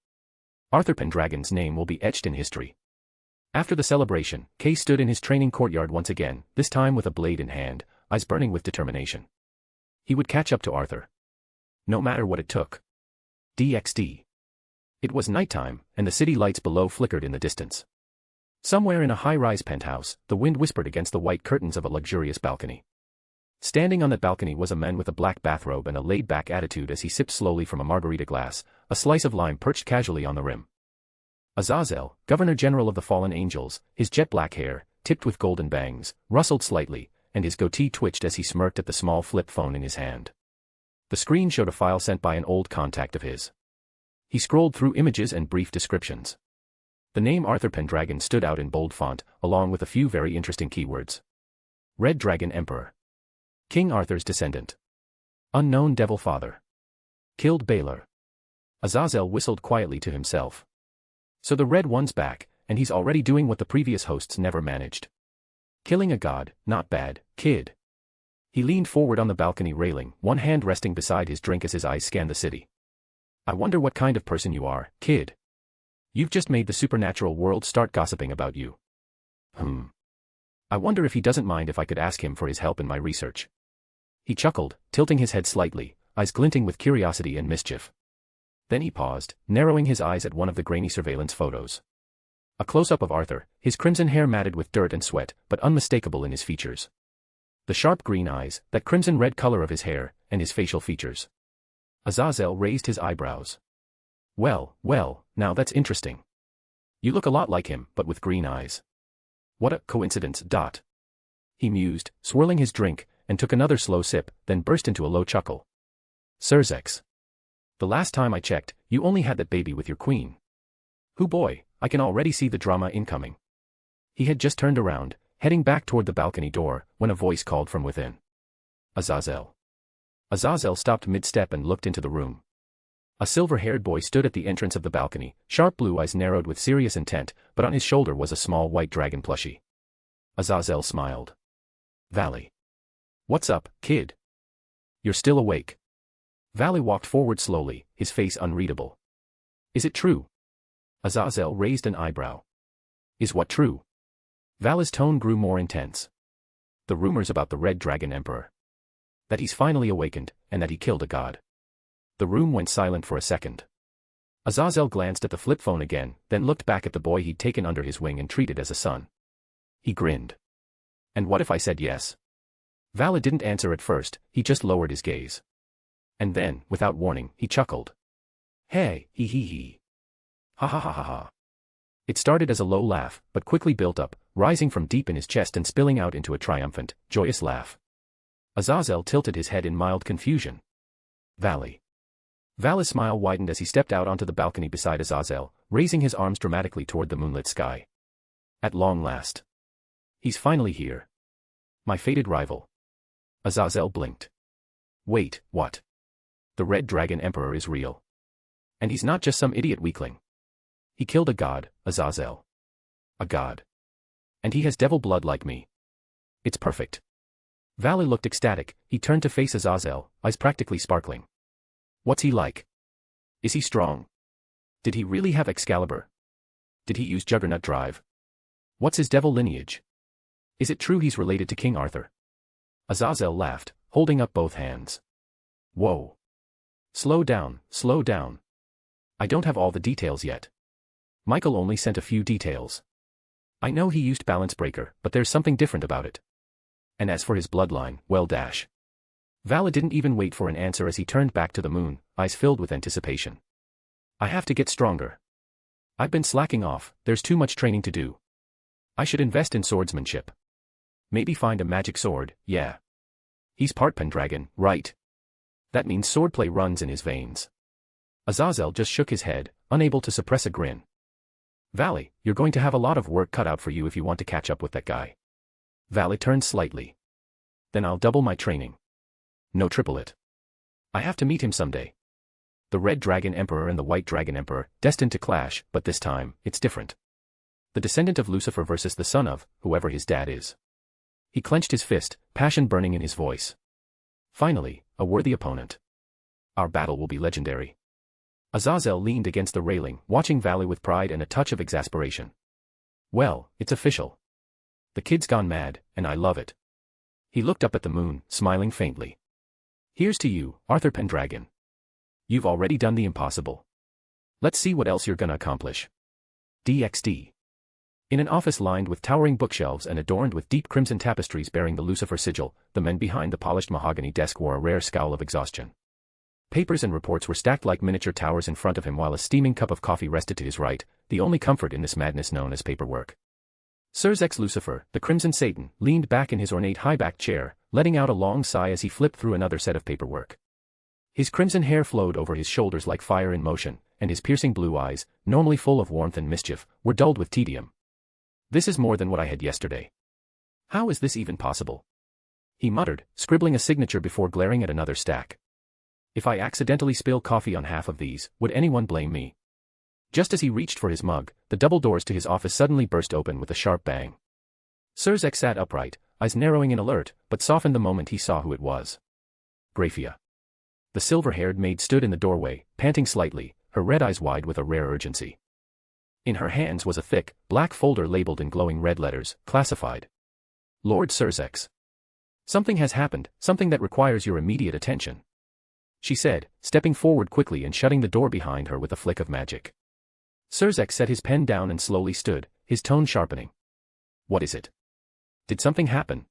C: Arthur Pendragon's name will be etched in history. After the celebration, Kay stood in his training courtyard once again, this time with a blade in hand, eyes burning with determination. He would catch up to Arthur. No matter what it took. DxD. It was nighttime, and the city lights below flickered in the distance. Somewhere in a high-rise penthouse, the wind whispered against the white curtains of a luxurious balcony. Standing on that balcony was a man with a black bathrobe and a laid-back attitude as he sipped slowly from a margarita glass, a slice of lime perched casually on the rim. Azazel, Governor-General of the Fallen Angels, his jet-black hair, tipped with golden bangs, rustled slightly, and his goatee twitched as he smirked at the small flip phone in his hand. The screen showed a file sent by an old contact of his. He scrolled through images and brief descriptions. The name Arthur Pendragon stood out in bold font, along with a few very interesting keywords. Red Dragon Emperor. King Arthur's descendant. Unknown Devil Father. Killed Baylor. Azazel whistled quietly to himself. So the Red One's back, and he's already doing what the previous hosts never managed. Killing a god, not bad, kid. He leaned forward on the balcony railing, one hand resting beside his drink as his eyes scanned the city. I wonder what kind of person you are, kid. You've just made the supernatural world start gossiping about you. I wonder if he doesn't mind if I could ask him for his help in my research. He chuckled, tilting his head slightly, eyes glinting with curiosity and mischief. Then he paused, narrowing his eyes at one of the grainy surveillance photos. A close-up of Arthur, his crimson hair matted with dirt and sweat, but unmistakable in his features. The sharp green eyes, that crimson-red color of his hair, and his facial features. Azazel raised his eyebrows. Well, now that's interesting. You look a lot like him, but with green eyes. What a coincidence. He mused, swirling his drink, and took another slow sip, then burst into a low chuckle. Surzex. The last time I checked, you only had that baby with your queen. Hoo boy, I can already see the drama incoming. He had just turned around, heading back toward the balcony door, when a voice called from within. Azazel. Azazel stopped mid-step and looked into the room. A silver-haired boy stood at the entrance of the balcony, sharp blue eyes narrowed with serious intent, but on his shoulder was a small white dragon plushie. Azazel smiled. Valley. What's up, kid? You're still awake. Valley walked forward slowly, his face unreadable. Is it true? Azazel raised an eyebrow. Is what true? Valley's tone grew more intense. The rumors about the Red Dragon Emperor. That he's finally awakened, and that he killed a god. The room went silent for a second. Azazel glanced at the flip phone again, then looked back at the boy he'd taken under his wing and treated as a son. He grinned. And what if I said yes? Valley didn't answer at first, he just lowered his gaze. And then, without warning, he chuckled. Hey, hee. Ha ha ha ha ha. It started as a low laugh, but quickly built up, rising from deep in his chest and spilling out into a triumphant, joyous laugh. Azazel tilted his head in mild confusion. Valley. Valley's smile widened as he stepped out onto the balcony beside Azazel, raising his arms dramatically toward the moonlit sky. At long last. He's finally here. My fated rival. Azazel blinked. Wait, what? The Red Dragon Emperor is real. And he's not just some idiot weakling. He killed a god, Azazel. A god. And he has devil blood like me. It's perfect. Valley looked ecstatic, he turned to face Azazel, eyes practically sparkling. What's he like? Is he strong? Did he really have Excalibur? Did he use Juggernaut Drive? What's his devil lineage? Is it true he's related to King Arthur? Azazel laughed, holding up both hands. Whoa. Slow down. I don't have all the details yet. Michael only sent a few details. I know he used Balance Breaker, but there's something different about it. And as for his bloodline, well. Valley didn't even wait for an answer as he turned back to the moon, eyes filled with anticipation. I have to get stronger. I've been slacking off, there's too much training to do. I should invest in swordsmanship. Maybe find a magic sword, yeah. He's part Pendragon, right? That means swordplay runs in his veins. Azazel just shook his head, unable to suppress a grin. Valley, you're going to have a lot of work cut out for you if you want to catch up with that guy. Valley turned slightly. Then I'll double my training. No, triple it. I have to meet him someday. The Red Dragon Emperor and the White Dragon Emperor, destined to clash, but this time, it's different. The descendant of Lucifer versus the son of, whoever his dad is. He clenched his fist, passion burning in his voice. Finally, a worthy opponent. Our battle will be legendary. Azazel leaned against the railing, watching Valley with pride and a touch of exasperation. Well, it's official. The kid's gone mad, and I love it. He looked up at the moon, smiling faintly. Here's to you, Arthur Pendragon. You've already done the impossible. Let's see what else you're gonna accomplish. DxD. In an office lined with towering bookshelves and adorned with deep crimson tapestries bearing the Lucifer sigil, the men behind the polished mahogany desk wore a rare scowl of exhaustion. Papers and reports were stacked like miniature towers in front of him while a steaming cup of coffee rested to his right, the only comfort in this madness known as paperwork. Sirs X Lucifer, the Crimson Satan, leaned back in his ornate high-backed chair, letting out a long sigh as he flipped through another set of paperwork. His crimson hair flowed over his shoulders like fire in motion, and his piercing blue eyes, normally full of warmth and mischief, were dulled with tedium. This is more than what I had yesterday. How is this even possible? He muttered, scribbling a signature before glaring at another stack. If I accidentally spill coffee on half of these, would anyone blame me? Just as he reached for his mug, the double doors to his office suddenly burst open with a sharp bang. Sirs X sat upright, eyes narrowing in alert, but softened the moment he saw who it was. Graphia. The silver-haired maid stood in the doorway, panting slightly, her red eyes wide with a rare urgency. In her hands was a thick, black folder labeled in glowing red letters, classified. Lord Sirs X. Something has happened, something that requires your immediate attention, she said, stepping forward quickly and shutting the door behind her with a flick of magic. Sirs X set his pen down and slowly stood, his tone sharpening. What is it? Did something happen?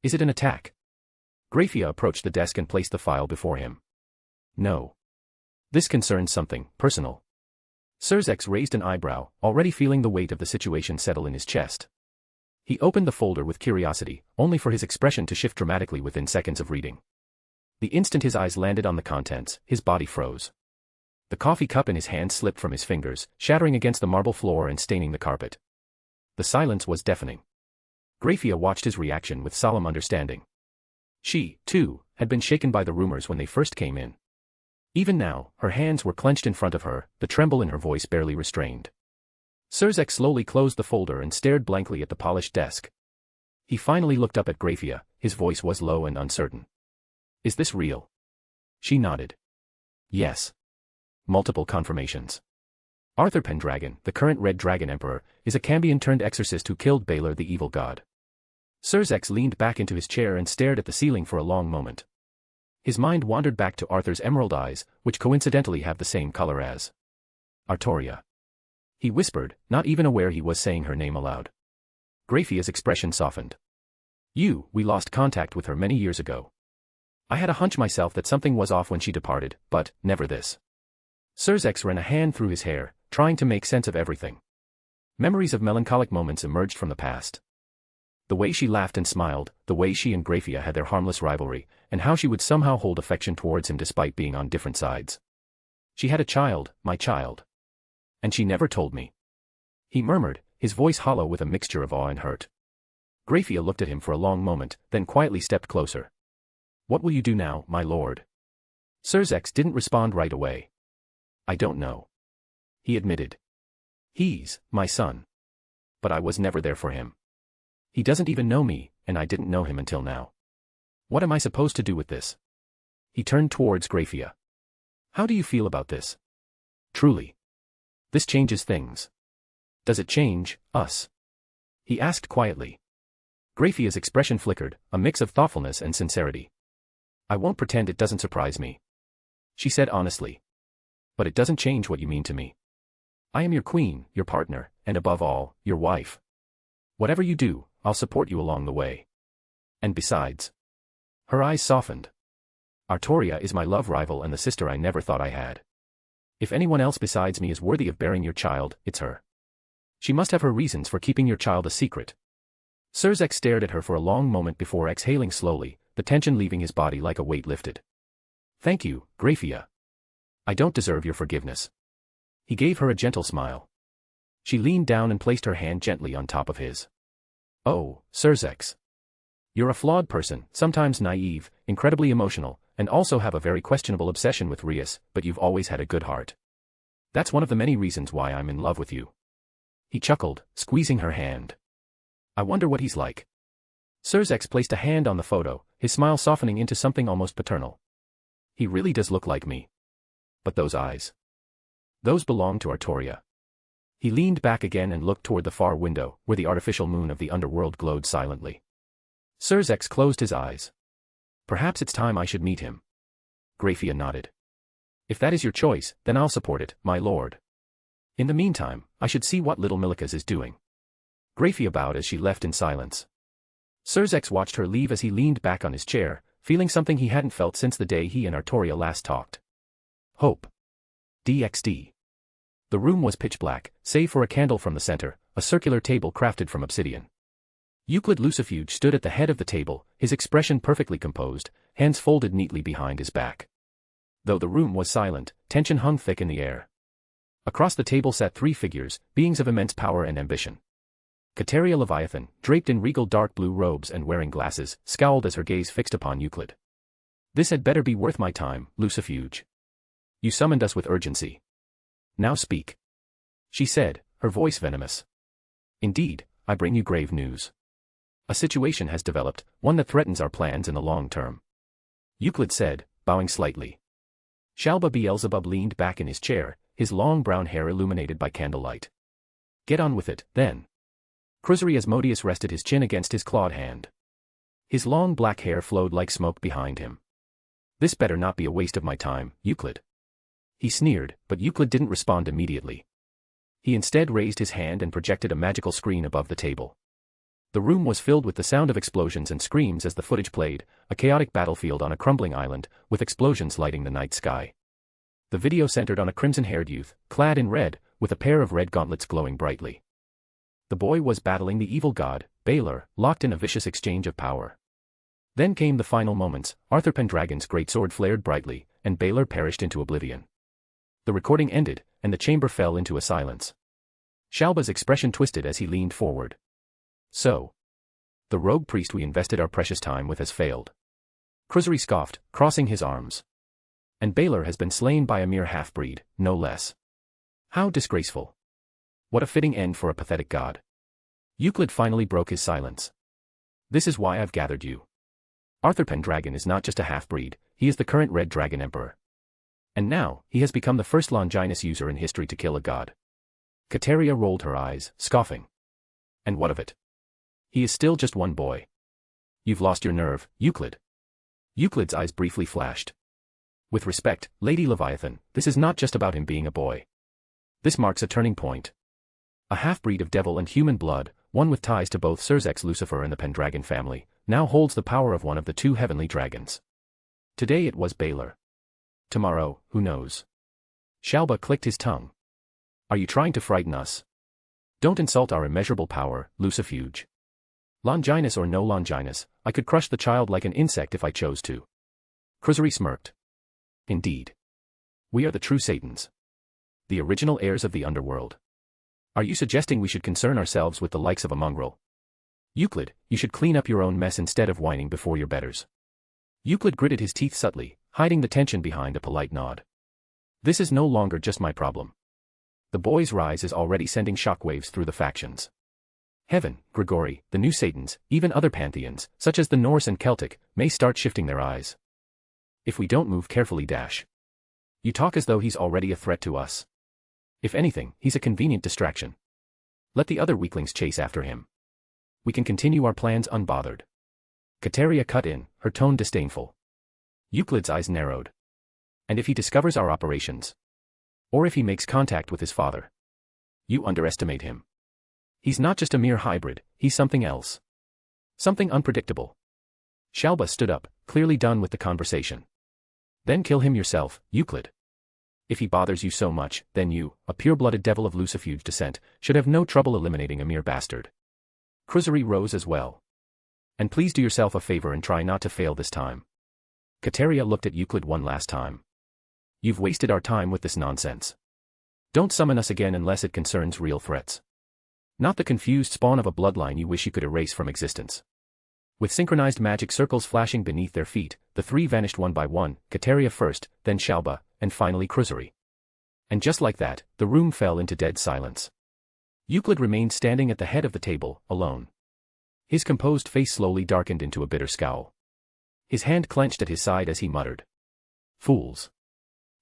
C: Is it an attack? Graphia approached the desk and placed the file before him. No. This concerns something personal. Sirs X raised an eyebrow, already feeling the weight of the situation settle in his chest. He opened the folder with curiosity, only for his expression to shift dramatically within seconds of reading. The instant his eyes landed on the contents, his body froze. The coffee cup in his hand slipped from his fingers, shattering against the marble floor and staining the carpet. The silence was deafening. Graphia watched his reaction with solemn understanding. She, too, had been shaken by the rumors when they first came in. Even now, her hands were clenched in front of her, the tremble in her voice barely restrained. Sirs X slowly closed the folder and stared blankly at the polished desk. He finally looked up at Graphia, his voice was low and uncertain. Is this real? She nodded. Yes. Multiple confirmations. Arthur Pendragon, the current Red Dragon Emperor, is a Cambion-turned-exorcist who killed Balor the evil god. Sirs X leaned back into his chair and stared at the ceiling for a long moment. His mind wandered back to Arthur's emerald eyes, which coincidentally have the same color as Artoria. He whispered, not even aware he was saying her name aloud. Graphia's expression softened. We lost contact with her many years ago. I had a hunch myself that something was off when she departed, but never this. Sirs X ran a hand through his hair, trying to make sense of everything. Memories of melancholic moments emerged from the past. The way she laughed and smiled, the way she and Graphia had their harmless rivalry, and how she would somehow hold affection towards him despite being on different sides. She had a child, my child. And she never told me. He murmured, his voice hollow with a mixture of awe and hurt. Graphia looked at him for a long moment, then quietly stepped closer. What will you do now, my lord? Sirs X didn't respond right away. I don't know. He admitted. He's my son. But I was never there for him. He doesn't even know me, and I didn't know him until now. What am I supposed to do with this? He turned towards Graphia. How do you feel about this? Truly. This changes things. Does it change us? He asked quietly. Graphia's expression flickered, a mix of thoughtfulness and sincerity. I won't pretend it doesn't surprise me, she said honestly. But it doesn't change what you mean to me. I am your queen, your partner, and above all, your wife. Whatever you do, I'll support you along the way. And besides. Her eyes softened. Artoria is my love rival and the sister I never thought I had. If anyone else besides me is worthy of bearing your child, it's her. She must have her reasons for keeping your child a secret. Sirs X stared at her for a long moment before exhaling slowly, the tension leaving his body like a weight lifted. Thank you, Graphia. I don't deserve your forgiveness. He gave her a gentle smile. She leaned down and placed her hand gently on top of his. Oh, Sirs X. You're a flawed person, sometimes naive, incredibly emotional, and also have a very questionable obsession with Rias, but you've always had a good heart. That's one of the many reasons why I'm in love with you. He chuckled, squeezing her hand. I wonder what he's like. Sirs X placed a hand on the photo, his smile softening into something almost paternal. He really does look like me. But those eyes. Those belong to Artoria. He leaned back again and looked toward the far window, where the artificial moon of the underworld glowed silently. Seraph closed his eyes. Perhaps it's time I should meet him. Graphia nodded. If that is your choice, then I'll support it, my lord. In the meantime, I should see what little Milikas is doing. Graphia bowed as she left in silence. Seraph watched her leave as he leaned back on his chair, feeling something he hadn't felt since the day he and Artoria last talked. Hope. DxD. The room was pitch black, save for a candle from the center, a circular table crafted from obsidian. Euclid Lucifuge stood at the head of the table, his expression perfectly composed, hands folded neatly behind his back. Though the room was silent, tension hung thick in the air. Across the table sat three figures, beings of immense power and ambition. Kateria Leviathan, draped in regal dark blue robes and wearing glasses, scowled as her gaze fixed upon Euclid. This had better be worth my time, Lucifuge. You summoned us with urgency. Now speak. She said, her voice venomous. Indeed, I bring you grave news. A situation has developed, one that threatens our plans in the long term. Euclid said, bowing slightly. Shalba Beelzebub leaned back in his chair, his long brown hair illuminated by candlelight. Get on with it, then. Cruzary Asmodeus rested his chin against his clawed hand. His long black hair flowed like smoke behind him. This better not be a waste of my time, Euclid. He sneered, but Euclid didn't respond immediately. He instead raised his hand and projected a magical screen above the table. The room was filled with the sound of explosions and screams as the footage played, a chaotic battlefield on a crumbling island, with explosions lighting the night sky. The video centered on a crimson-haired youth, clad in red, with a pair of red gauntlets glowing brightly. The boy was battling the evil god, Baylor, locked in a vicious exchange of power. Then came the final moments. Arthur Pendragon's great sword flared brightly, and Baylor perished into oblivion. The recording ended, and the chamber fell into a silence. Shalba's expression twisted as he leaned forward. So. The rogue priest we invested our precious time with has failed. Cruzary scoffed, crossing his arms. And Baylor has been slain by a mere half-breed, no less. How disgraceful. What a fitting end for a pathetic god. Euclid finally broke his silence. This is why I've gathered you. Arthur Pendragon is not just a half-breed, he is the current Red Dragon Emperor. And now, he has become the first Longinus user in history to kill a god. Kateria rolled her eyes, scoffing. And what of it? He is still just one boy. You've lost your nerve, Euclid. Euclid's eyes briefly flashed. With respect, Lady Leviathan, this is not just about him being a boy. This marks a turning point. A half-breed of devil and human blood, one with ties to both Seraph Lucifer and the Pendragon family, now holds the power of one of the two heavenly dragons. Today it was Baylor. Tomorrow, who knows? Shalba clicked his tongue. Are you trying to frighten us? Don't insult our immeasurable power, Lucifuge. Longinus or no Longinus, I could crush the child like an insect if I chose to. Cruzary smirked. Indeed. We are the true Satans. The original heirs of the underworld. Are you suggesting we should concern ourselves with the likes of a mongrel? Euclid, you should clean up your own mess instead of whining before your betters. Euclid gritted his teeth subtly, hiding the tension behind a polite nod. This is no longer just my problem. The boy's rise is already sending shockwaves through the factions. Heaven, Grigori, the new Satans, even other pantheons, such as the Norse and Celtic, may start shifting their eyes. If we don't move carefully. You talk as though he's already a threat to us. If anything, he's a convenient distraction. Let the other weaklings chase after him. We can continue our plans unbothered. Kateria cut in, her tone disdainful. Euclid's eyes narrowed. And if he discovers our operations? Or if he makes contact with his father? You underestimate him. He's not just a mere hybrid, he's something else. Something unpredictable. Shalba stood up, clearly done with the conversation. Then kill him yourself, Euclid. If he bothers you so much, then you, a pure-blooded devil of Lucifuge descent, should have no trouble eliminating a mere bastard. Cruzary rose as well. And please do yourself a favor and try not to fail this time. Kateria looked at Euclid one last time. You've wasted our time with this nonsense. Don't summon us again unless it concerns real threats. Not the confused spawn of a bloodline you wish you could erase from existence. With synchronized magic circles flashing beneath their feet, the three vanished one by one, Kateria first, then Shalba, and finally Cruzary. And just like that, the room fell into dead silence. Euclid remained standing at the head of the table, alone. His composed face slowly darkened into a bitter scowl. His hand clenched at his side as he muttered. Fools.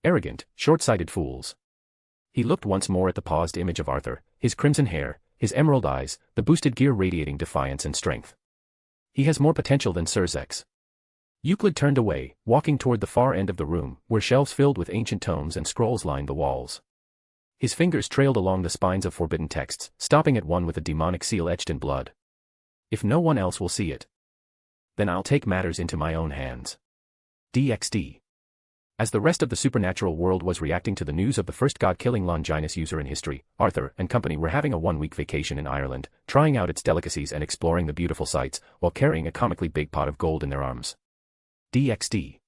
C: Arrogant, short-sighted fools. He looked once more at the paused image of Arthur, his crimson hair, his emerald eyes, the boosted gear radiating defiance and strength. He has more potential than Seraph. Euclid turned away, walking toward the far end of the room, where shelves filled with ancient tomes and scrolls lined the walls. His fingers trailed along the spines of forbidden texts, stopping at one with a demonic seal etched in blood. If no one else will see it, then I'll take matters into my own hands. DxD. As the rest of the supernatural world was reacting to the news of the first god-killing Longinus user in history, Arthur and company were having a one-week vacation in Ireland, trying out its delicacies and exploring the beautiful sights, while carrying a comically big pot of gold in their arms. DxD.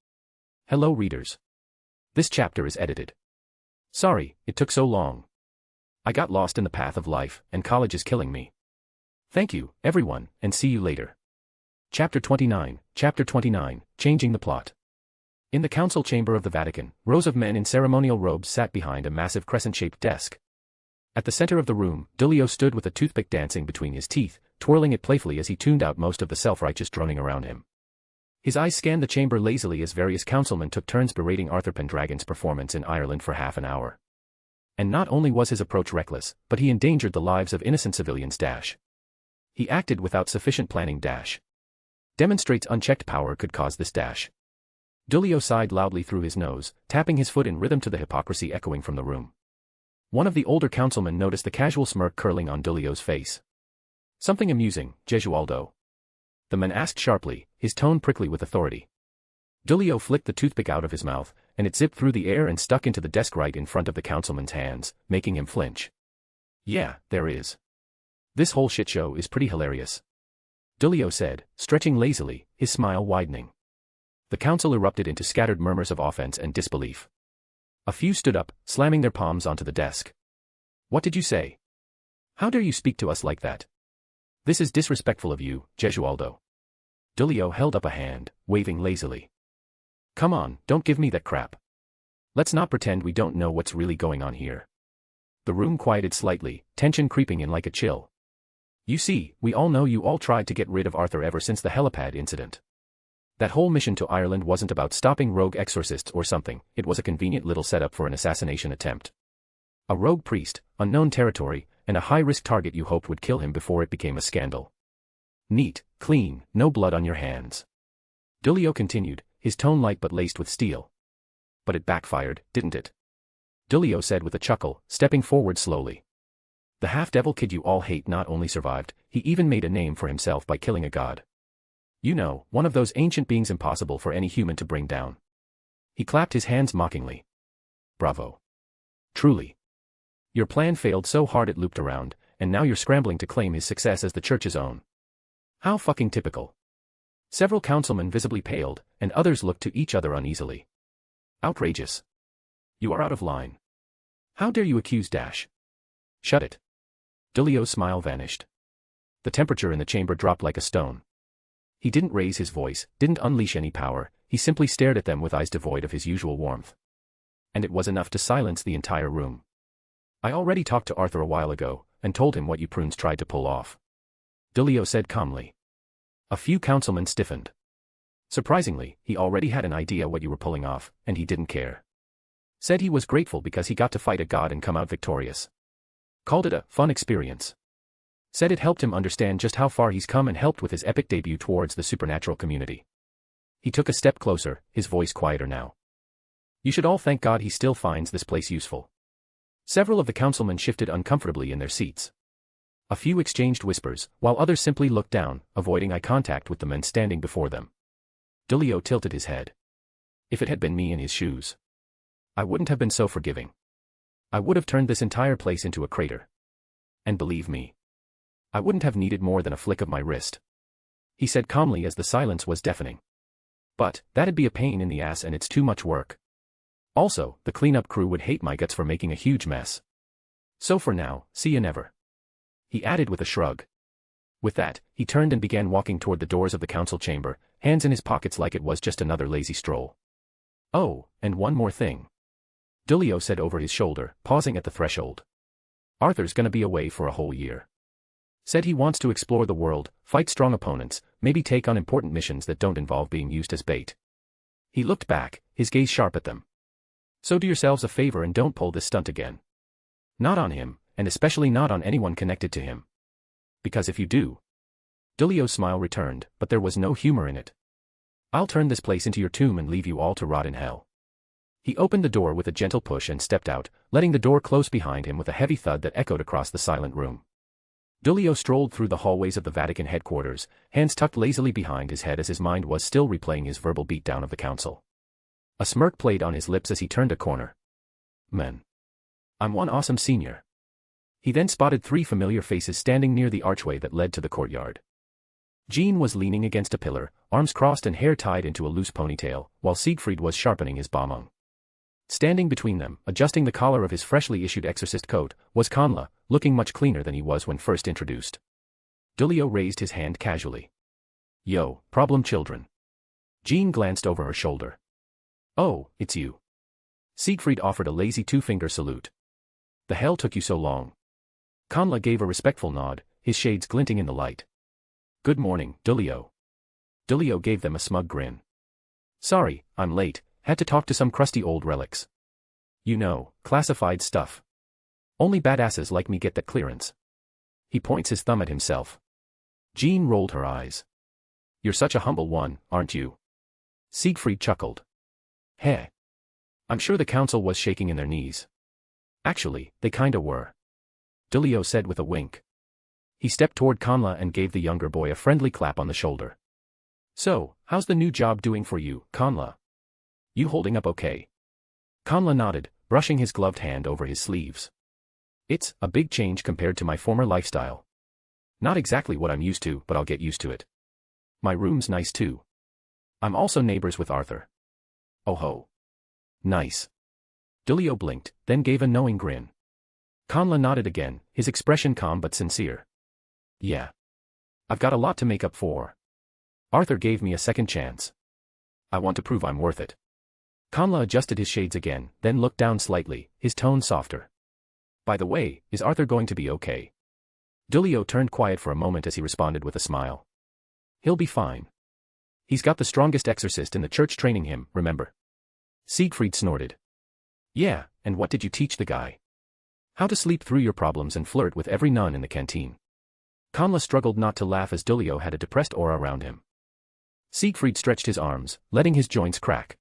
C: Hello readers. This chapter is edited. Sorry, it took so long. I got lost in the path of life, and college is killing me. Thank you, everyone, and see you later. Chapter 29, Changing the Plot. In the council chamber of the Vatican, rows of men in ceremonial robes sat behind a massive crescent-shaped desk. At the center of the room, Dulio stood with a toothpick dancing between his teeth, twirling it playfully as he tuned out most of the self-righteous droning around him. His eyes scanned the chamber lazily as various councilmen took turns berating Arthur Pendragon's performance in Ireland for half an hour. And not only was his approach reckless, but he endangered the lives of innocent civilians. He acted without sufficient planning. Demonstrates unchecked power could cause this. Dulio sighed loudly through his nose, tapping his foot in rhythm to the hypocrisy echoing from the room. One of the older councilmen noticed the casual smirk curling on Dulio's face. Something amusing, Gesualdo? The man asked sharply, his tone prickly with authority. Dulio flicked the toothpick out of his mouth, and it zipped through the air and stuck into the desk right in front of the councilman's hands, making him flinch. Yeah, there is. This whole shit show is pretty hilarious. Dulio said, stretching lazily, his smile widening. The council erupted into scattered murmurs of offense and disbelief. A few stood up, slamming their palms onto the desk. What did you say? How dare you speak to us like that? This is disrespectful of you, Gesualdo. Dulio held up a hand, waving lazily. Come on, don't give me that crap. Let's not pretend we don't know what's really going on here. The room quieted slightly, tension creeping in like a chill. You see, we all know you all tried to get rid of Arthur ever since the helipad incident. That whole mission to Ireland wasn't about stopping rogue exorcists or something, it was a convenient little setup for an assassination attempt. A rogue priest, unknown territory, and a high-risk target you hoped would kill him before it became a scandal. Neat, clean, no blood on your hands. Dulio continued, his tone light but laced with steel. But it backfired, didn't it? Dulio said with a chuckle, stepping forward slowly. The half-devil kid you all hate not only survived, he even made a name for himself by killing a god. You know, one of those ancient beings impossible for any human to bring down. He clapped his hands mockingly. Bravo. Truly. Your plan failed so hard it looped around, and now you're scrambling to claim his success as the church's own. How fucking typical. Several councilmen visibly paled, and others looked to each other uneasily. Outrageous. You are out of line. How dare you accuse Dash? Shut it. Dulio's smile vanished. The temperature in the chamber dropped like a stone. He didn't raise his voice, didn't unleash any power, he simply stared at them with eyes devoid of his usual warmth. And it was enough to silence the entire room. I already talked to Arthur a while ago, and told him what you prunes tried to pull off. Dulio said calmly. A few councilmen stiffened. Surprisingly, he already had an idea what you were pulling off, and he didn't care. Said he was grateful because he got to fight a god and come out victorious. Called it a fun experience. Said it helped him understand just how far he's come and helped with his epic debut towards the supernatural community. He took a step closer, his voice quieter now. You should all thank God he still finds this place useful. Several of the councilmen shifted uncomfortably in their seats. A few exchanged whispers, while others simply looked down, avoiding eye contact with the men standing before them. Dulio tilted his head. If it had been me in his shoes, I wouldn't have been so forgiving. I would have turned this entire place into a crater. And believe me, I wouldn't have needed more than a flick of my wrist. He said calmly as the silence was deafening. But, that'd be a pain in the ass and it's too much work. Also, the cleanup crew would hate my guts for making a huge mess. So for now, see you never. He added with a shrug. With that, he turned and began walking toward the doors of the council chamber, hands in his pockets like it was just another lazy stroll. Oh, and one more thing. Dulio said over his shoulder, pausing at the threshold. Arthur's gonna be away for a whole year. Said he wants to explore the world, fight strong opponents, maybe take on important missions that don't involve being used as bait. He looked back, his gaze sharp at them. So do yourselves a favor and don't pull this stunt again. Not on him, and especially not on anyone connected to him. Because if you do, Dulio's smile returned, but there was no humor in it. I'll turn this place into your tomb and leave you all to rot in hell. He opened the door with a gentle push and stepped out, letting the door close behind him with a heavy thud that echoed across the silent room. Dulio strolled through the hallways of the Vatican headquarters, hands tucked lazily behind his head as his mind was still replaying his verbal beatdown of the council. A smirk played on his lips as he turned a corner. Man. I'm one awesome senior. He then spotted 3 familiar faces standing near the archway that led to the courtyard. Jean was leaning against a pillar, arms crossed and hair tied into a loose ponytail, while Siegfried was sharpening his bomung. Standing between them, adjusting the collar of his freshly issued exorcist coat, was Conla, looking much cleaner than he was when first introduced. Dulio raised his hand casually. Yo, problem children. Jean glanced over her shoulder. Oh, it's you. Siegfried offered a lazy 2-finger salute. The hell took you so long? Conla gave a respectful nod, his shades glinting in the light. Good morning, Dulio. Dulio gave them a smug grin. Sorry, I'm late, had to talk to some crusty old relics. You know, classified stuff. Only badasses like me get that clearance. He points his thumb at himself. Jean rolled her eyes. You're such a humble one, aren't you? Siegfried chuckled. Heh. I'm sure the council was shaking in their knees. Actually, they kinda were. Dulio said with a wink. He stepped toward Conla and gave the younger boy a friendly clap on the shoulder. So, how's the new job doing for you, Conla? You holding up okay? Conla nodded, brushing his gloved hand over his sleeves. It's a big change compared to my former lifestyle. Not exactly what I'm used to, but I'll get used to it. My room's nice too. I'm also neighbors with Arthur. Oh ho. Nice. Dulio blinked, then gave a knowing grin. Conla nodded again, his expression calm but sincere. Yeah. I've got a lot to make up for. Arthur gave me a second chance. I want to prove I'm worth it. Conla adjusted his shades again, then looked down slightly, his tone softer. By the way, is Arthur going to be okay? Dulio turned quiet for a moment as he responded with a smile. He'll be fine. He's got the strongest exorcist in the church training him, remember? Siegfried snorted. Yeah, and what did you teach the guy? How to sleep through your problems and flirt with every nun in the canteen. Conla struggled not to laugh as Dulio had a depressed aura around him. Siegfried stretched his arms, letting his joints crack.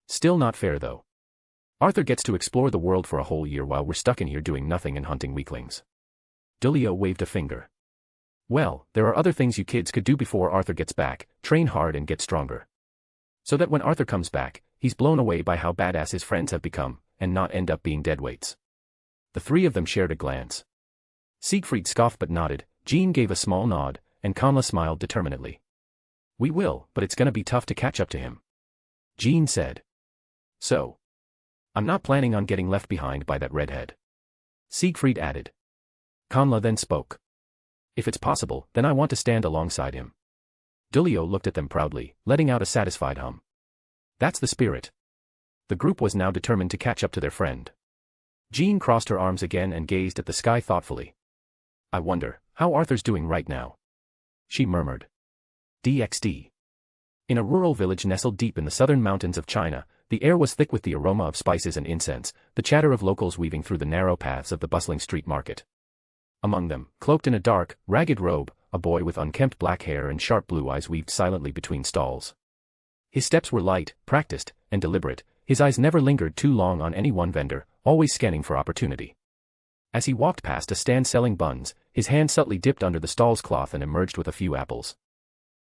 C: Still not fair though. Arthur gets to explore the world for a whole year while we're stuck in here doing nothing and hunting weaklings. Dulio waved a finger. Well, there are other things you kids could do before Arthur gets back, train hard and get stronger. So that when Arthur comes back, he's blown away by how badass his friends have become, and not end up being deadweights. The 3 of them shared a glance. Siegfried scoffed but nodded, Jean gave a small nod, and Conla smiled determinedly. We will, but it's gonna be tough to catch up to him. Jean said. So. I'm not planning on getting left behind by that redhead. Siegfried added. Conla then spoke. If it's possible, then I want to stand alongside him. Dulio looked at them proudly, letting out a satisfied hum. That's the spirit. The group was now determined to catch up to their friend. Jean crossed her arms again and gazed at the sky thoughtfully. I wonder, how Arthur's doing right now? She murmured. DxD. In a rural village nestled deep in the southern mountains of China, the air was thick with the aroma of spices and incense, the chatter of locals weaving through the narrow paths of the bustling street market. Among them, cloaked in a dark, ragged robe, a boy with unkempt black hair and sharp blue eyes weaved silently between stalls. His steps were light, practiced, and deliberate, his eyes never lingered too long on any one vendor, always scanning for opportunity. As he walked past a stand selling buns, his hand subtly dipped under the stall's cloth and emerged with a few apples.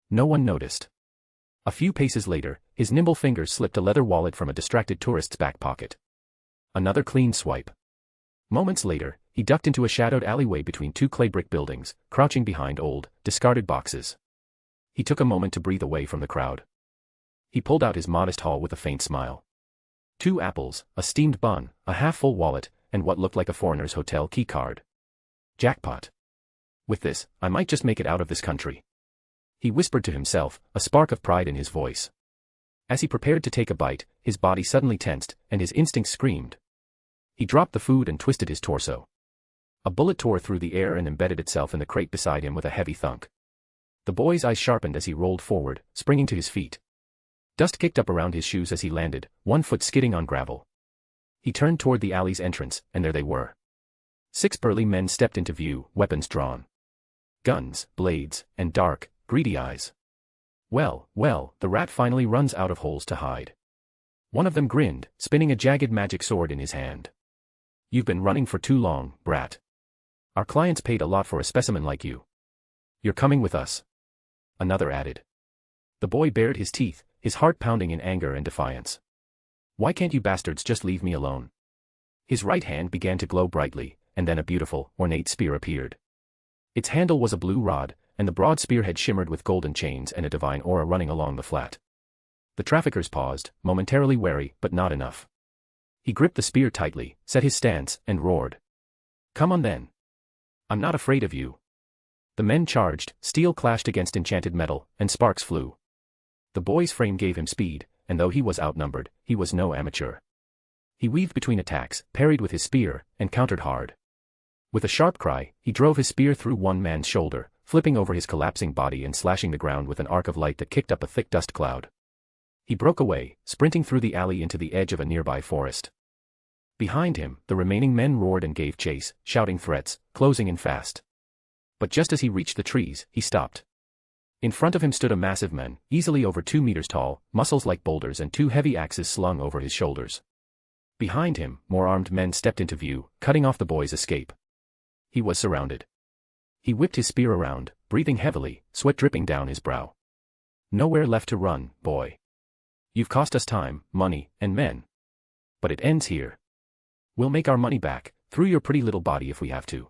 C: No one noticed. A few paces later, his nimble fingers slipped a leather wallet from a distracted tourist's back pocket. Another clean swipe. Moments later, he ducked into a shadowed alleyway between 2 clay brick buildings, crouching behind old, discarded boxes. He took a moment to breathe away from the crowd. He pulled out his modest haul with a faint smile. 2 apples, a steamed bun, a half-full wallet, and what looked like a foreigner's hotel key card. Jackpot. With this, I might just make it out of this country. He whispered to himself, a spark of pride in his voice. As he prepared to take a bite, his body suddenly tensed, and his instincts screamed. He dropped the food and twisted his torso. A bullet tore through the air and embedded itself in the crate beside him with a heavy thunk. The boy's eyes sharpened as he rolled forward, springing to his feet. Dust kicked up around his shoes as he landed, one foot skidding on gravel. He turned toward the alley's entrance, and there they were. 6 burly men stepped into view, weapons drawn. Guns, blades, and dark, greedy eyes. Well, well, the rat finally runs out of holes to hide. One of them grinned, spinning a jagged magic sword in his hand. You've been running for too long, brat. Our clients paid a lot for a specimen like you. You're coming with us. Another added. The boy bared his teeth, his heart pounding in anger and defiance. Why can't you bastards just leave me alone? His right hand began to glow brightly, and then a beautiful, ornate spear appeared. Its handle was a blue rod, and the broad spearhead shimmered with golden chains and a divine aura running along the flat. The traffickers paused, momentarily wary, but not enough. He gripped the spear tightly, set his stance, and roared. Come on then. I'm not afraid of you. The men charged, steel clashed against enchanted metal, and sparks flew. The boy's frame gave him speed, and though he was outnumbered, he was no amateur. He weaved between attacks, parried with his spear, and countered hard. With a sharp cry, he drove his spear through one man's shoulder, flipping over his collapsing body and slashing the ground with an arc of light that kicked up a thick dust cloud. He broke away, sprinting through the alley into the edge of a nearby forest. Behind him, the remaining men roared and gave chase, shouting threats, closing in fast. But just as he reached the trees, he stopped. In front of him stood a massive man, easily over 2 meters tall, muscles like boulders and 2 heavy axes slung over his shoulders. Behind him, more armed men stepped into view, cutting off the boy's escape. He was surrounded. He whipped his spear around, breathing heavily, sweat dripping down his brow. Nowhere left to run, boy. You've cost us time, money, and men. But it ends here. We'll make our money back, through your pretty little body if we have to.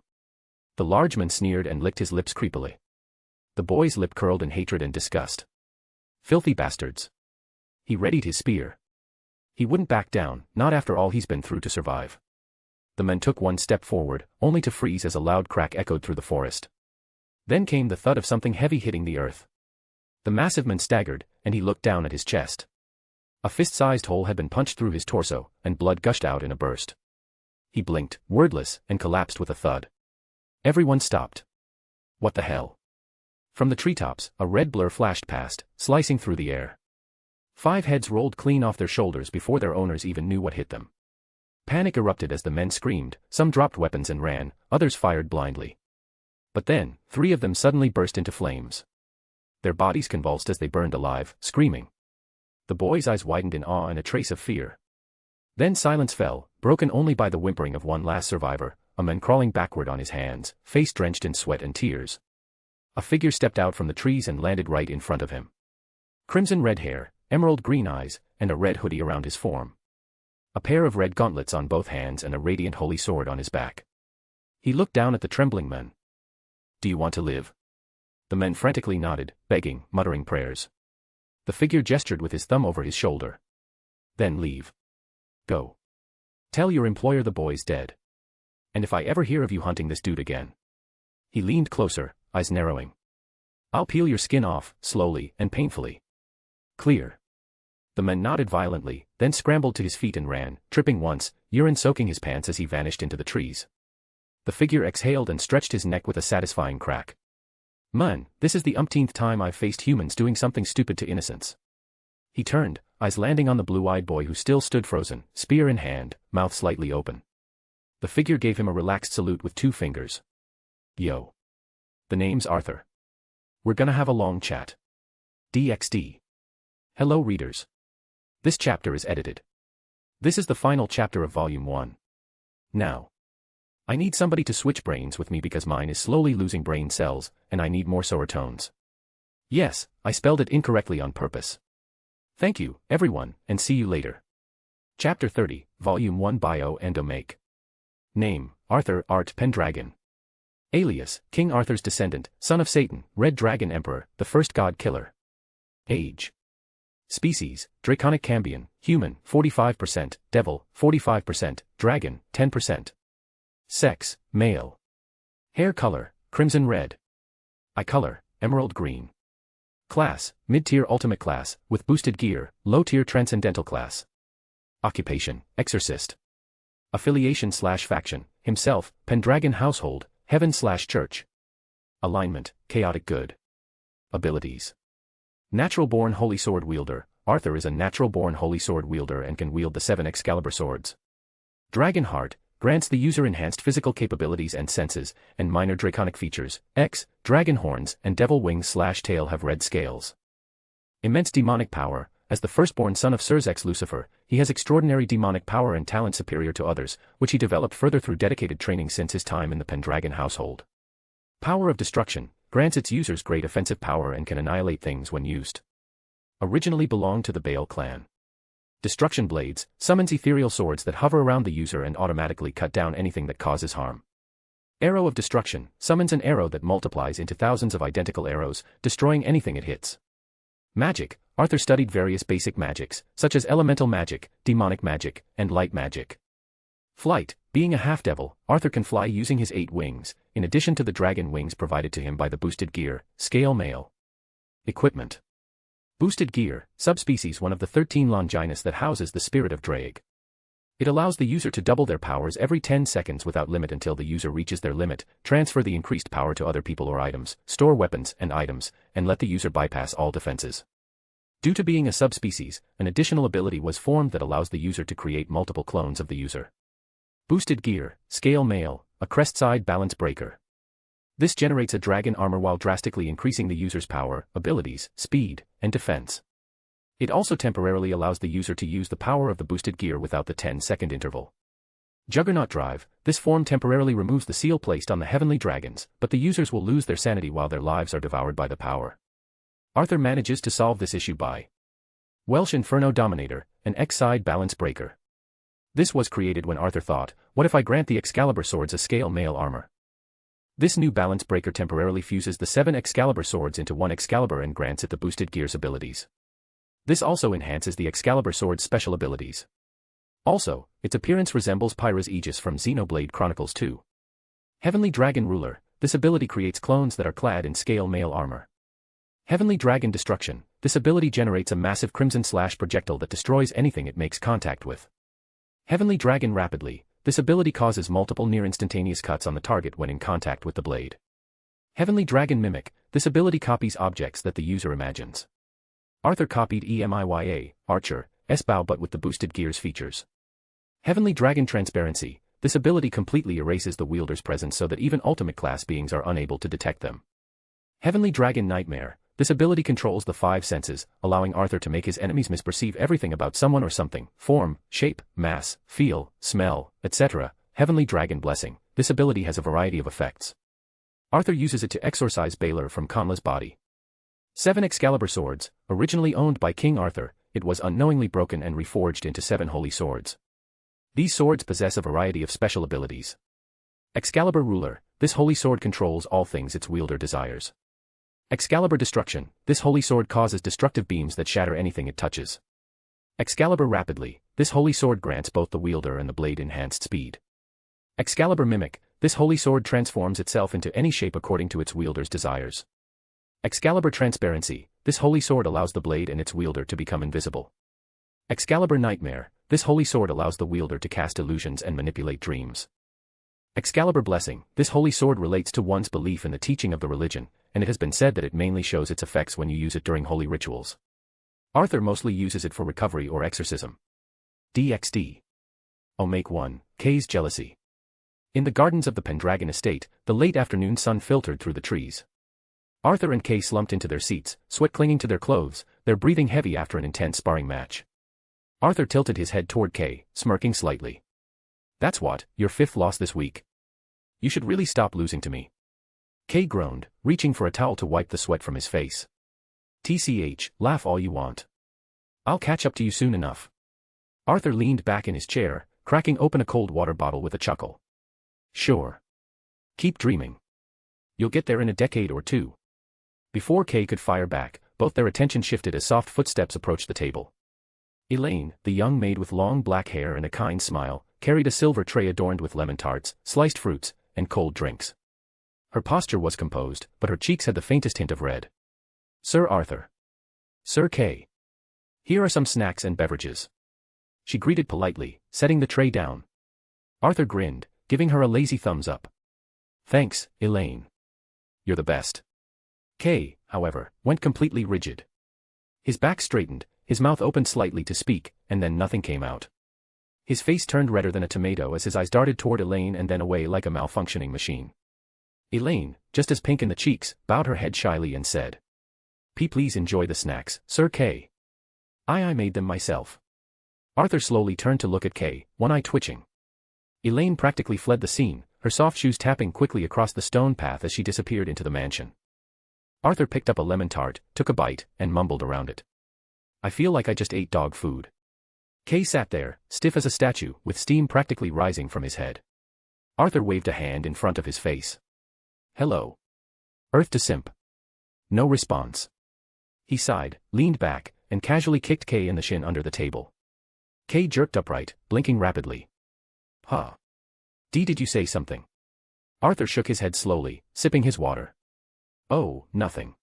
C: The large man sneered and licked his lips creepily. The boy's lip curled in hatred and disgust. Filthy bastards. He readied his spear. He wouldn't back down, not after all he's been through to survive. The man took one step forward, only to freeze as a loud crack echoed through the forest. Then came the thud of something heavy hitting the earth. The massive man staggered, and he looked down at his chest. A fist-sized hole had been punched through his torso, and blood gushed out in a burst. He blinked, wordless, and collapsed with a thud. Everyone stopped. What the hell? From the treetops, a red blur flashed past, slicing through the air. 5 heads rolled clean off their shoulders before their owners even knew what hit them. Panic erupted as the men screamed, some dropped weapons and ran, others fired blindly. But then, 3 of them suddenly burst into flames. Their bodies convulsed as they burned alive, screaming. The boy's eyes widened in awe and a trace of fear. Then silence fell, broken only by the whimpering of one last survivor, a man crawling backward on his hands, face drenched in sweat and tears. A figure stepped out from the trees and landed right in front of him. Crimson red hair, emerald green eyes, and a red hoodie around his form. A pair of red gauntlets on both hands and a radiant holy sword on his back. He looked down at the trembling men. Do you want to live? The men frantically nodded, begging, muttering prayers. The figure gestured with his thumb over his shoulder. Then leave. Go. Tell your employer the boy's dead. And if I ever hear of you hunting this dude again. He leaned closer, eyes narrowing. I'll peel your skin off, slowly and painfully. Clear. The man nodded violently, then scrambled to his feet and ran, tripping once, urine soaking his pants as he vanished into the trees. The figure exhaled and stretched his neck with a satisfying crack. Man, this is the umpteenth time I've faced humans doing something stupid to innocents. He turned, eyes landing on the blue-eyed boy who still stood frozen, spear in hand, mouth slightly open. The figure gave him a relaxed salute with 2 fingers. Yo. The name's Arthur. We're gonna have a long chat. DxD. Hello readers. This chapter is edited. This is the final chapter of Volume 1. Now. I need somebody to switch brains with me because mine is slowly losing brain cells, and I need more serotonins. Yes, I spelled it incorrectly on purpose. Thank you, everyone, and see you later. Chapter 30, Volume 1 Bio and Omake. Name, Arthur Art Pendragon. Alias, King Arthur's descendant, son of Satan, Red Dragon Emperor, the first god killer. Age. Species, Draconic Cambion, Human, 45%, Devil, 45%, Dragon, 10%. Sex, Male. Hair color, Crimson Red. Eye color, Emerald Green. Class, Mid-tier Ultimate Class, with boosted gear, Low-tier Transcendental Class. Occupation, Exorcist. Affiliation/faction, himself, Pendragon Household, Heaven/Church. Alignment, Chaotic Good. Abilities. Natural-born Holy Sword Wielder, Arthur is a natural-born Holy Sword Wielder and can wield the 7 Excalibur swords. Dragon Heart, grants the user enhanced physical capabilities and senses, and minor draconic features. X, dragon horns and devil wings/tail have red scales. Immense demonic power. As the firstborn son of Sirs X Lucifer, he has extraordinary demonic power and talent superior to others, which he developed further through dedicated training since his time in the Pendragon household. Power of Destruction, grants its users great offensive power and can annihilate things when used. Originally belonged to the Baal clan. Destruction Blades, summons ethereal swords that hover around the user and automatically cut down anything that causes harm. Arrow of Destruction, summons an arrow that multiplies into thousands of identical arrows, destroying anything it hits. Magic, Arthur studied various basic magics, such as elemental magic, demonic magic, and light magic. Flight, being a half-devil, Arthur can fly using his 8 wings, in addition to the dragon wings provided to him by the boosted gear, scale mail. Equipment. Boosted gear, subspecies one of the 13 Longinus that houses the spirit of Drake. It allows the user to double their powers every 10 seconds without limit until the user reaches their limit, transfer the increased power to other people or items, store weapons and items, and let the user bypass all defenses. Due to being a subspecies, an additional ability was formed that allows the user to create multiple clones of the user. Boosted gear, scale mail, a crest-side balance breaker. This generates a dragon armor while drastically increasing the user's power, abilities, speed, and defense. It also temporarily allows the user to use the power of the boosted gear without the 10-second interval. Juggernaut Drive, this form temporarily removes the seal placed on the heavenly dragons, but the users will lose their sanity while their lives are devoured by the power. Arthur manages to solve this issue by Welsh Inferno Dominator, an X-side balance breaker. This was created when Arthur thought, what if I grant the Excalibur swords a scale mail armor? This new balance breaker temporarily fuses the 7 Excalibur swords into 1 Excalibur and grants it the boosted gear's abilities. This also enhances the Excalibur sword's special abilities. Also, its appearance resembles Pyra's Aegis from Xenoblade Chronicles 2. Heavenly Dragon Ruler, this ability creates clones that are clad in scale mail armor. Heavenly Dragon Destruction, this ability generates a massive crimson slash projectile that destroys anything it makes contact with. Heavenly Dragon Rapidly, this ability causes multiple near-instantaneous cuts on the target when in contact with the blade. Heavenly Dragon Mimic, this ability copies objects that the user imagines. Arthur copied EMIYA, Archer, S-Bow but with the boosted gear's features. Heavenly Dragon Transparency, this ability completely erases the wielder's presence so that even ultimate class beings are unable to detect them. Heavenly Dragon Nightmare, this ability controls the 5 senses, allowing Arthur to make his enemies misperceive everything about someone or something, form, shape, mass, feel, smell, etc. Heavenly Dragon Blessing, this ability has a variety of effects. Arthur uses it to exorcise Balor from Conla's body. 7 Excalibur Swords, originally owned by King Arthur, it was unknowingly broken and reforged into 7 holy swords. These swords possess a variety of special abilities. Excalibur Ruler, this holy sword controls all things its wielder desires. Excalibur Destruction, this holy sword causes destructive beams that shatter anything it touches. Excalibur Rapidly, this holy sword grants both the wielder and the blade enhanced speed. Excalibur Mimic, this holy sword transforms itself into any shape according to its wielder's desires. Excalibur Transparency, this holy sword allows the blade and its wielder to become invisible. Excalibur Nightmare, this holy sword allows the wielder to cast illusions and manipulate dreams. Excalibur Blessing, this holy sword relates to one's belief in the teaching of the religion, and it has been said that it mainly shows its effects when you use it during holy rituals. Arthur mostly uses it for recovery or exorcism. DxD. Omake 1, Kay's Jealousy. In the gardens of the Pendragon estate, the late afternoon sun filtered through the trees. Arthur and Kay slumped into their seats, sweat clinging to their clothes, their breathing heavy after an intense sparring match. Arthur tilted his head toward Kay, smirking slightly. That's what, your 5th loss this week. You should really stop losing to me. Kay groaned, reaching for a towel to wipe the sweat from his face. TCH, laugh all you want. I'll catch up to you soon enough. Arthur leaned back in his chair, cracking open a cold water bottle with a chuckle. Sure. Keep dreaming. You'll get there in a decade or 2. Before Kay could fire back, both their attention shifted as soft footsteps approached the table. Elaine, the young maid with long black hair and a kind smile, carried a silver tray adorned with lemon tarts, sliced fruits, and cold drinks. Her posture was composed, but her cheeks had the faintest hint of red. Sir Arthur. Sir Kay. Here are some snacks and beverages. She greeted politely, setting the tray down. Arthur grinned, giving her a lazy thumbs up. Thanks, Elaine. You're the best. Kay, however, went completely rigid. His back straightened, his mouth opened slightly to speak, and then nothing came out. His face turned redder than a tomato as his eyes darted toward Elaine and then away like a malfunctioning machine. Elaine, just as pink in the cheeks, bowed her head shyly and said, Please enjoy the snacks, Sir K. I made them myself. Arthur slowly turned to look at Kay, one eye twitching. Elaine practically fled the scene, her soft shoes tapping quickly across the stone path as she disappeared into the mansion. Arthur picked up a lemon tart, took a bite, and mumbled around it. I feel like I just ate dog food. Kay sat there, stiff as a statue, with steam practically rising from his head. Arthur waved a hand in front of his face. Hello. Earth to simp. No response. He sighed, leaned back, and casually kicked Kay in the shin under the table. Kay jerked upright, blinking rapidly. Huh. Did you say something? Arthur shook his head slowly, sipping his water. Oh, nothing.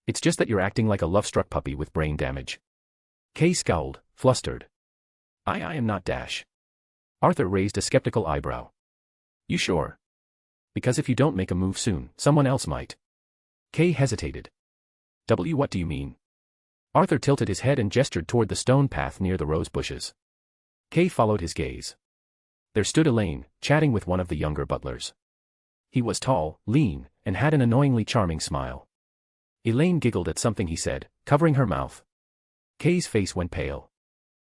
C: It's just that you're acting like a love-struck puppy with brain damage. Kay scowled, flustered. I am not Dash. Arthur raised a skeptical eyebrow. You sure? Because if you don't make a move soon, someone else might. Kay hesitated. What do you mean? Arthur tilted his head and gestured toward the stone path near the rose bushes. Kay followed his gaze. There stood Elaine, chatting with one of the younger butlers. He was tall, lean, and had an annoyingly charming smile. Elaine giggled at something he said, covering her mouth. Kay's face went pale.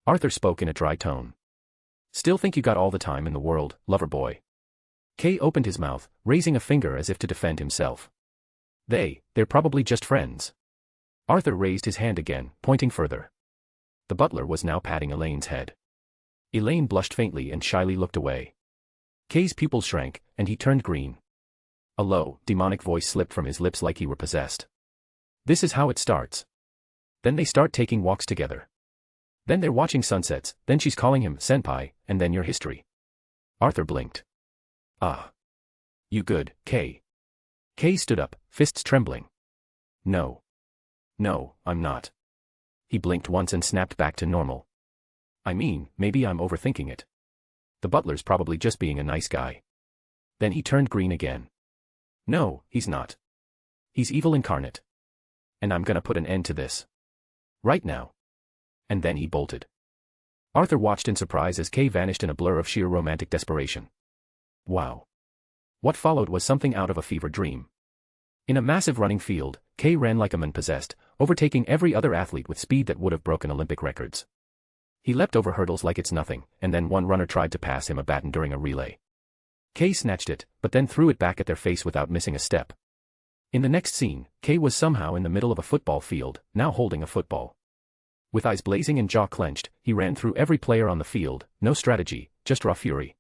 C: Arthur spoke in a dry tone. Still think you got all the time in the world, lover boy. Kay opened his mouth, raising a finger as if to defend himself. They're probably just friends. Arthur raised his hand again, pointing further. The butler was now patting Elaine's head. Elaine blushed faintly and shyly looked away. Kay's pupils shrank, and he turned green. A low, demonic voice slipped from his lips like he were possessed. This is how it starts. Then they start taking walks together. Then they're watching sunsets, then she's calling him senpai, and then your history. Arthur blinked. Ah. You good, Kay? Kay stood up, fists trembling. No, I'm not. He blinked once and snapped back to normal. I mean, maybe I'm overthinking it. The butler's probably just being a nice guy. Then he turned green again. No, he's not. He's evil incarnate. And I'm gonna put an end to this. Right now. And then he bolted. Arthur watched in surprise as Kay vanished in a blur of sheer romantic desperation. Wow. What followed was something out of a fever dream. In a massive running field, Kay ran like a man possessed, overtaking every other athlete with speed that would have broken Olympic records. He leapt over hurdles like it's nothing, and then one runner tried to pass him a baton during a relay. Kay snatched it, but then threw it back at their face without missing a step. In the next scene, Kay was somehow in the middle of a football field, now holding a football. With eyes blazing and jaw clenched, he ran through every player on the field, no strategy, just raw fury.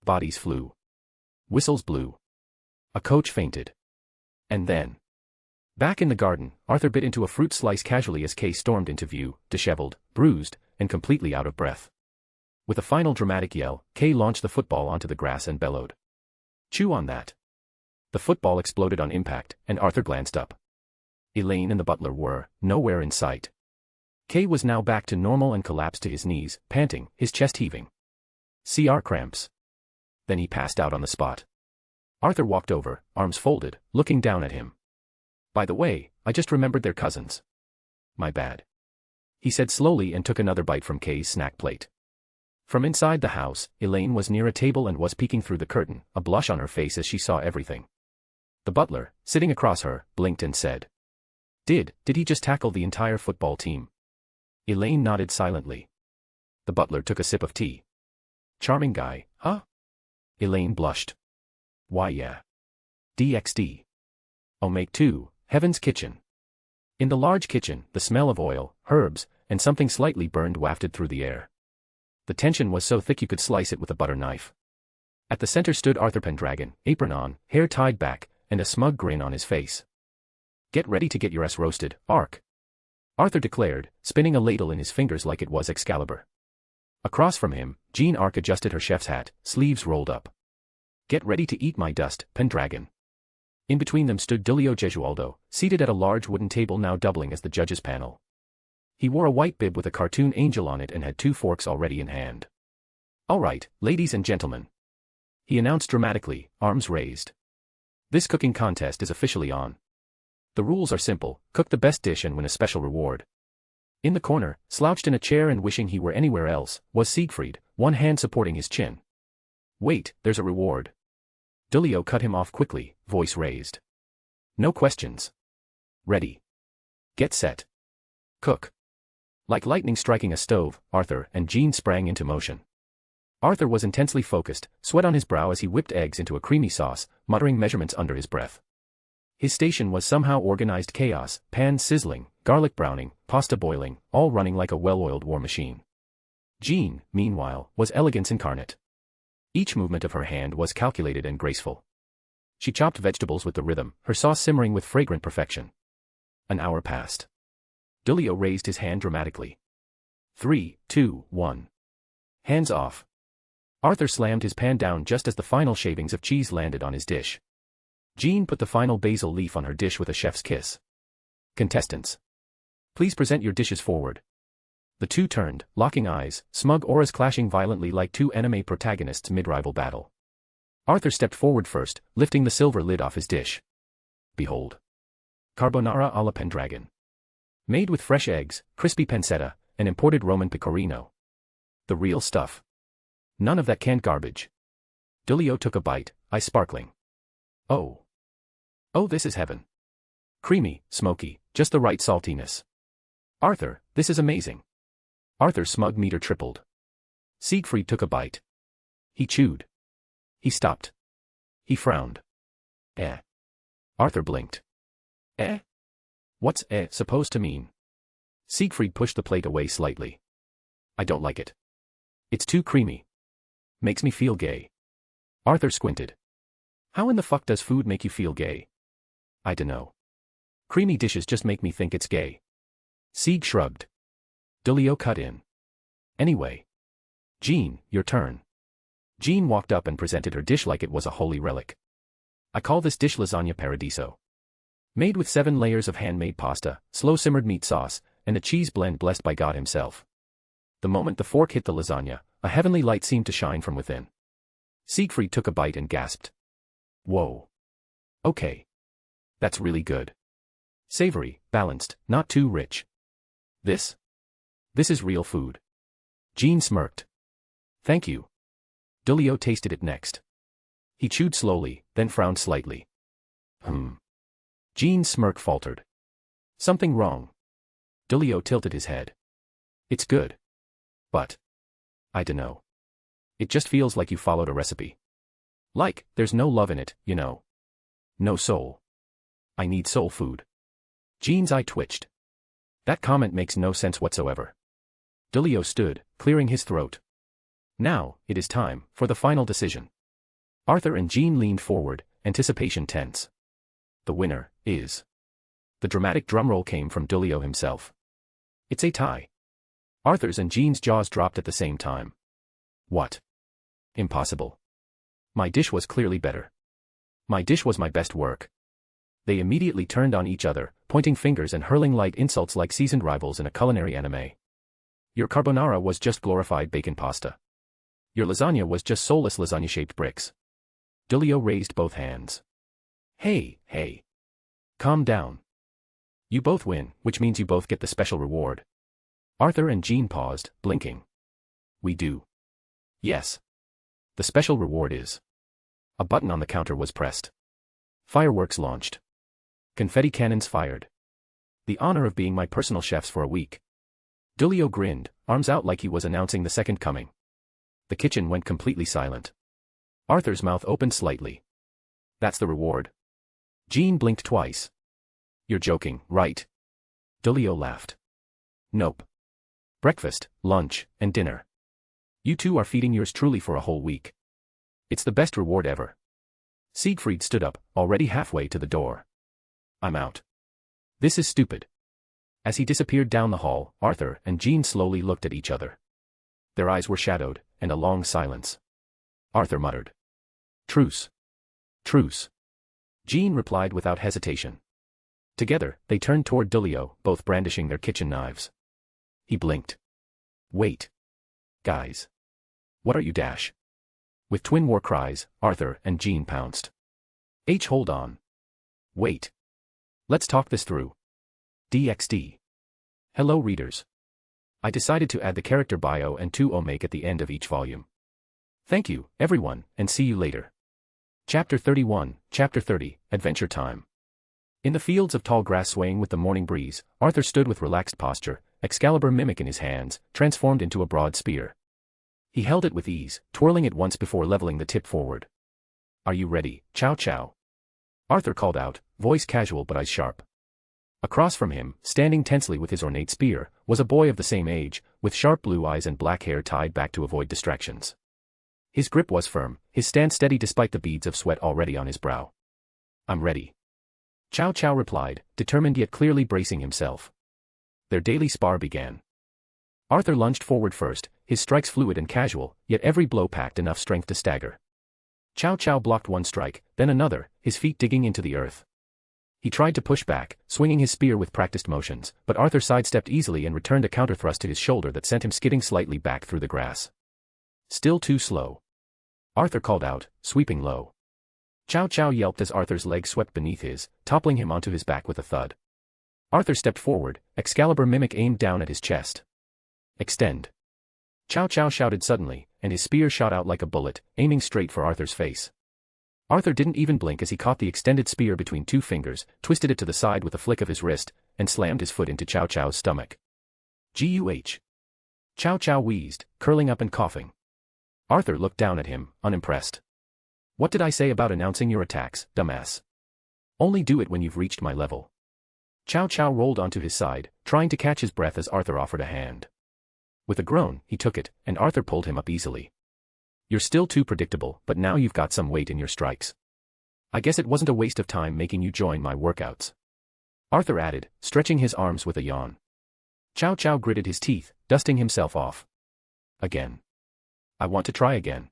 C: Bodies flew. Whistles blew. A coach fainted. And then. Back in the garden, Arthur bit into a fruit slice casually as Kay stormed into view, disheveled, bruised, and completely out of breath. With a final dramatic yell, Kay launched the football onto the grass and bellowed. Chew on that. The football exploded on impact, and Arthur glanced up. Elaine and the butler were nowhere in sight. Kay was now back to normal and collapsed to his knees, panting, his chest heaving. CR cramps. Then he passed out on the spot. Arthur walked over, arms folded, looking down at him. By the way, I just remembered they're cousins. My bad. He said slowly and took another bite from Kay's snack plate. From inside the house, Elaine was near a table and was peeking through the curtain, a blush on her face as she saw everything. The butler, sitting across her, blinked and said. Did he just tackle the entire football team? Elaine nodded silently. The butler took a sip of tea. Charming guy, huh? Elaine blushed. Why yeah. DxD. Oh make two, Heaven's Kitchen. In the large kitchen, the smell of oil, herbs, and something slightly burned wafted through the air. The tension was so thick you could slice it with a butter knife. At the center stood Arthur Pendragon, apron on, hair tied back, and a smug grin on his face. Get ready to get your ass roasted, Ark. Arthur declared, spinning a ladle in his fingers like it was Excalibur. Across from him, Jean Arc adjusted her chef's hat, sleeves rolled up. Get ready to eat my dust, Pendragon. In between them stood Dulio Gesualdo, seated at a large wooden table now doubling as the judges' panel. He wore a white bib with a cartoon angel on it and had 2 forks already in hand. All right, ladies and gentlemen. He announced dramatically, arms raised. This cooking contest is officially on. The rules are simple, cook the best dish and win a special reward. In the corner, slouched in a chair and wishing he were anywhere else, was Siegfried, one hand supporting his chin. Wait, there's a reward. Dulio cut him off quickly, voice raised. No questions. Ready. Get set. Cook. Like lightning striking a stove, Arthur and Jean sprang into motion. Arthur was intensely focused, sweat on his brow as he whipped eggs into a creamy sauce, muttering measurements under his breath. His station was somehow organized chaos, pans sizzling, garlic browning, pasta boiling, all running like a well-oiled war machine. Jean, meanwhile, was elegance incarnate. Each movement of her hand was calculated and graceful. She chopped vegetables with the rhythm, her sauce simmering with fragrant perfection. An hour passed. Dulio raised his hand dramatically. 3, 2, 1. Hands off. Arthur slammed his pan down just as the final shavings of cheese landed on his dish. Jean put the final basil leaf on her dish with a chef's kiss. Contestants. Please present your dishes forward. The two turned, locking eyes, smug auras clashing violently like two anime protagonists mid-rival battle. Arthur stepped forward first, lifting the silver lid off his dish. Behold. Carbonara alla Pendragon. Made with fresh eggs, crispy pancetta, and imported Roman pecorino. The real stuff. None of that canned garbage. Dulio took a bite, eyes sparkling. Oh. Oh, this is heaven. Creamy, smoky, just the right saltiness. Arthur, this is amazing. Arthur's smug meter tripled. Siegfried took a bite. He chewed. He stopped. He frowned. Eh. Arthur blinked. Eh? What's eh supposed to mean? Siegfried pushed the plate away slightly. I don't like it. It's too creamy. Makes me feel gay. Arthur squinted. How in the fuck does food make you feel gay? I dunno. Creamy dishes just make me think it's gay. Sieg shrugged. Dulio cut in. Anyway. Jean, your turn. Jean walked up and presented her dish like it was a holy relic. I call this dish lasagna paradiso. Made with 7 layers of handmade pasta, slow-simmered meat sauce, and a cheese blend blessed by God himself. The moment the fork hit the lasagna, a heavenly light seemed to shine from within. Siegfried took a bite and gasped. Whoa. Okay. That's really good. Savory, balanced, not too rich. This is real food. Jean smirked. Thank you. Dulio tasted it next. He chewed slowly, then frowned slightly. Jean's smirk faltered. Something wrong. Dulio tilted his head. It's good. But I dunno. It just feels like you followed a recipe. Like, there's no love in it, you know. No soul. I need soul food. Jean's eye twitched. That comment makes no sense whatsoever. Dulio stood, clearing his throat. Now, it is time for the final decision. Arthur and Jean leaned forward, anticipation tense. The winner is. The dramatic drumroll came from Dulio himself. It's a tie. Arthur's and Jean's jaws dropped at the same time. What? Impossible. My dish was clearly better. My dish was my best work. They immediately turned on each other, pointing fingers and hurling light insults like seasoned rivals in a culinary anime. Your carbonara was just glorified bacon pasta. Your lasagna was just soulless lasagna-shaped bricks. Dulio raised both hands. Hey. Calm down. You both win, which means you both get the special reward. Arthur and Jean paused, blinking. We do. Yes. The special reward is. A button on the counter was pressed. Fireworks launched. Confetti cannons fired. The honor of being my personal chefs for a week. Dulio grinned, arms out like he was announcing the second coming. The kitchen went completely silent. Arthur's mouth opened slightly. That's the reward. Jean blinked twice. You're joking, right? Dulio laughed. Nope. Breakfast, lunch, and dinner. You two are feeding yours truly for a whole week. It's the best reward ever. Siegfried stood up, already halfway to the door. I'm out. This is stupid. As he disappeared down the hall, Arthur and Jean slowly looked at each other. Their eyes were shadowed, and a long silence. Arthur muttered. Truce. Truce. Jean replied without hesitation. Together, they turned toward Dulio, both brandishing their kitchen knives. He blinked. Wait. Guys. What are you dash? With twin war cries, Arthur and Jean pounced. Hold on. Wait. Let's talk this through. DxD. Hello readers. I decided to add the character bio and 2 make at the end of each volume. Thank you, everyone, and see you later. Chapter 31, Chapter 30, Adventure Time. In the fields of tall grass swaying with the morning breeze, Arthur stood with relaxed posture, Excalibur mimic in his hands, transformed into a broad spear. He held it with ease, twirling it once before leveling the tip forward. Are you ready, Chow Chow? Arthur called out, voice casual but eyes sharp. Across from him, standing tensely with his ornate spear, was a boy of the same age, with sharp blue eyes and black hair tied back to avoid distractions. His grip was firm, his stance steady despite the beads of sweat already on his brow. I'm ready. Chow Chow replied, determined yet clearly bracing himself. Their daily spar began. Arthur lunged forward first, his strikes fluid and casual, yet every blow packed enough strength to stagger. Chow Chow blocked one strike, then another, his feet digging into the earth. He tried to push back, swinging his spear with practiced motions, but Arthur sidestepped easily and returned a counterthrust to his shoulder that sent him skidding slightly back through the grass. Still too slow. Arthur called out, sweeping low. Chow Chow yelped as Arthur's leg swept beneath his, toppling him onto his back with a thud. Arthur stepped forward, Excalibur mimic aimed down at his chest. Extend. Chow Chow shouted suddenly, and his spear shot out like a bullet, aiming straight for Arthur's face. Arthur didn't even blink as he caught the extended spear between 2 fingers, twisted it to the side with a flick of his wrist, and slammed his foot into Chow Chow's stomach. Guh. Chow Chow wheezed, curling up and coughing. Arthur looked down at him, unimpressed. What did I say about announcing your attacks, dumbass? Only do it when you've reached my level. Chow Chow rolled onto his side, trying to catch his breath as Arthur offered a hand. With a groan, he took it, and Arthur pulled him up easily. You're still too predictable, but now you've got some weight in your strikes. I guess it wasn't a waste of time making you join my workouts. Arthur added, stretching his arms with a yawn. Chow Chow gritted his teeth, dusting himself off. Again. I want to try again.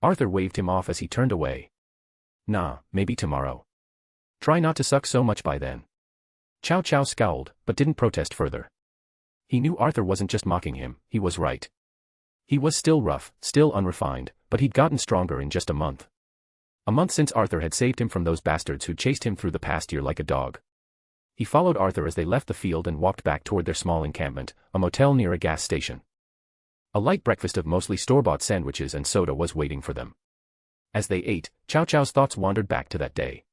C: Arthur waved him off as he turned away. Nah, maybe tomorrow. Try not to suck so much by then. Chow Chow scowled, but didn't protest further. He knew Arthur wasn't just mocking him, he was right. He was still rough, still unrefined, but he'd gotten stronger in just a month. A month since Arthur had saved him from those bastards who chased him through the past year like a dog. He followed Arthur as they left the field and walked back toward their small encampment, a motel near a gas station. A light breakfast of mostly store-bought sandwiches and soda was waiting for them. As they ate, Chow Chow's thoughts wandered back to that day.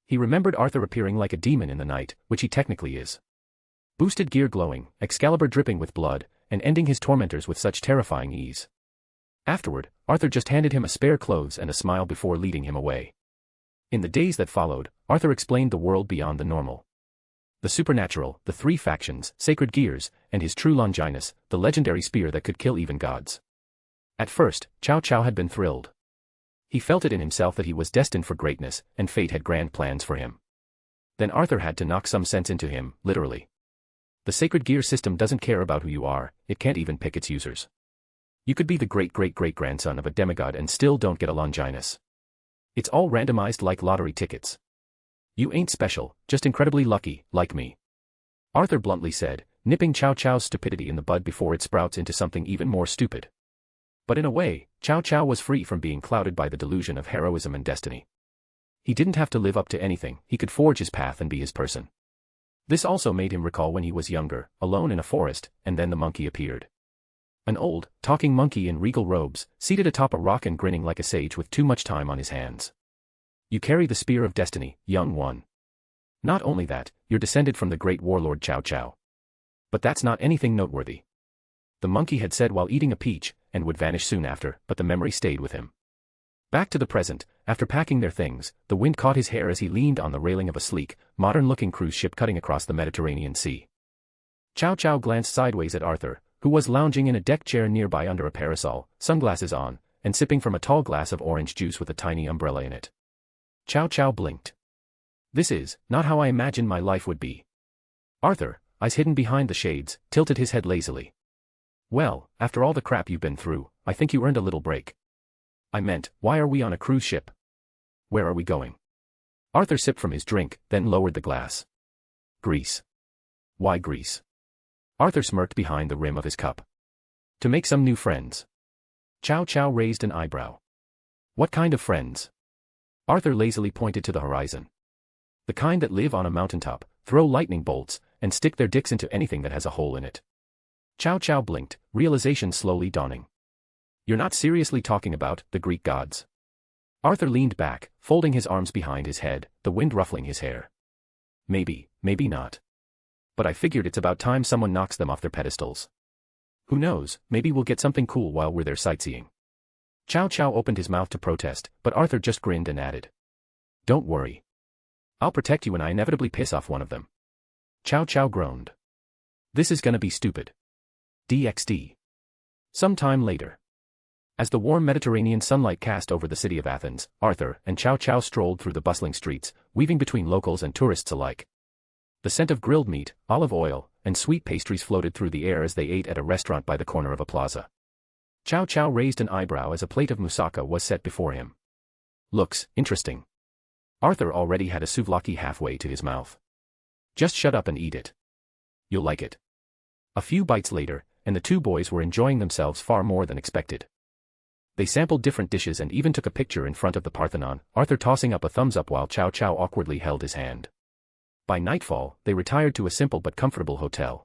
C: He remembered Arthur appearing like a demon in the night, which he technically is. Boosted gear glowing, Excalibur dripping with blood, and ending his tormentors with such terrifying ease. Afterward, Arthur just handed him a spare clothes and a smile before leading him away. In the days that followed, Arthur explained the world beyond the normal. The supernatural, the 3 factions, sacred gears, and his true Longinus, the legendary spear that could kill even gods. At first, Chow Chow had been thrilled. He felt it in himself that he was destined for greatness, and fate had grand plans for him. Then Arthur had to knock some sense into him, literally. The sacred gear system doesn't care about who you are, it can't even pick its users. You could be the great-great-great-grandson of a demigod and still don't get a Longinus. It's all randomized like lottery tickets. You ain't special, just incredibly lucky, like me. Arthur bluntly said, nipping Chow Chow's stupidity in the bud before it sprouts into something even more stupid. But in a way, Chow Chow was free from being clouded by the delusion of heroism and destiny. He didn't have to live up to anything, he could forge his path and be his person. This also made him recall when he was younger, alone in a forest, and then the monkey appeared. An old, talking monkey in regal robes, seated atop a rock and grinning like a sage with too much time on his hands. You carry the spear of destiny, young one. Not only that, you're descended from the great warlord Chow Chow. But that's not anything noteworthy. The monkey had said while eating a peach, and would vanish soon after, but the memory stayed with him. Back to the present, after packing their things, the wind caught his hair as he leaned on the railing of a sleek, modern-looking cruise ship cutting across the Mediterranean Sea. Chow Chow glanced sideways at Arthur, who was lounging in a deck chair nearby under a parasol, sunglasses on, and sipping from a tall glass of orange juice with a tiny umbrella in it. Chow Chow blinked. This is not how I imagined my life would be. Arthur, eyes hidden behind the shades, tilted his head lazily. Well, after all the crap you've been through, I think you earned a little break. I meant, why are we on a cruise ship? Where are we going? Arthur sipped from his drink, then lowered the glass. Greece. Why Greece? Arthur smirked behind the rim of his cup. To make some new friends. Chow Chow raised an eyebrow. What kind of friends? Arthur lazily pointed to the horizon. The kind that live on a mountaintop, throw lightning bolts, and stick their dicks into anything that has a hole in it. Chow Chow blinked, realization slowly dawning. You're not seriously talking about the Greek gods? Arthur leaned back, folding his arms behind his head, the wind ruffling his hair. Maybe, maybe not. But I figured it's about time someone knocks them off their pedestals. Who knows, maybe we'll get something cool while we're there sightseeing. Chow Chow opened his mouth to protest, but Arthur just grinned and added. Don't worry. I'll protect you when I inevitably piss off one of them. Chow Chow groaned. This is gonna be stupid. DxD. Some time later. As the warm Mediterranean sunlight cast over the city of Athens, Arthur and Chow Chow strolled through the bustling streets, weaving between locals and tourists alike. The scent of grilled meat, olive oil, and sweet pastries floated through the air as they ate at a restaurant by the corner of a plaza. Chow Chow raised an eyebrow as a plate of moussaka was set before him. Looks interesting. Arthur already had a souvlaki halfway to his mouth. Just shut up and eat it. You'll like it. A few bites later, and the two boys were enjoying themselves far more than expected. They sampled different dishes and even took a picture in front of the Parthenon, Arthur tossing up a thumbs up while Chow Chow awkwardly held his hand. By nightfall, they retired to a simple but comfortable hotel.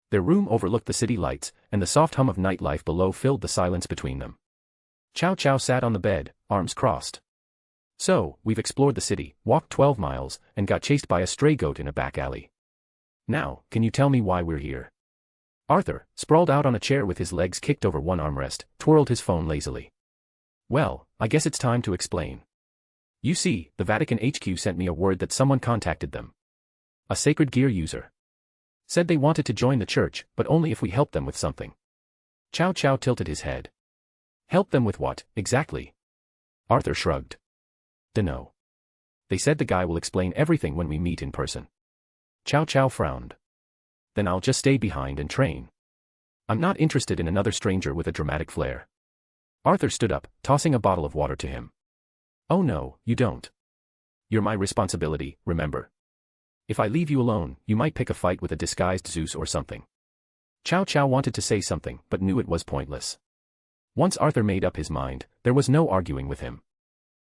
C: Their room overlooked the city lights, and the soft hum of nightlife below filled the silence between them. Chow Chow sat on the bed, arms crossed. So, we've explored the city, walked 12 miles, and got chased by a stray goat in a back alley. Now, can you tell me why we're here? Arthur, sprawled out on a chair with his legs kicked over one armrest, twirled his phone lazily. Well, I guess it's time to explain. You see, the Vatican HQ sent me a word that someone contacted them. A sacred gear user. Said they wanted to join the church, but only if we helped them with something. Chow Chow tilted his head. Help them with what, exactly? Arthur shrugged. Dunno. They said the guy will explain everything when we meet in person. Chow Chow frowned. Then I'll just stay behind and train. I'm not interested in another stranger with a dramatic flair. Arthur stood up, tossing a bottle of water to him. Oh no, you don't. You're my responsibility, remember? If I leave you alone, you might pick a fight with a disguised Zeus or something. Chow Chow wanted to say something, but knew it was pointless. Once Arthur made up his mind, there was no arguing with him.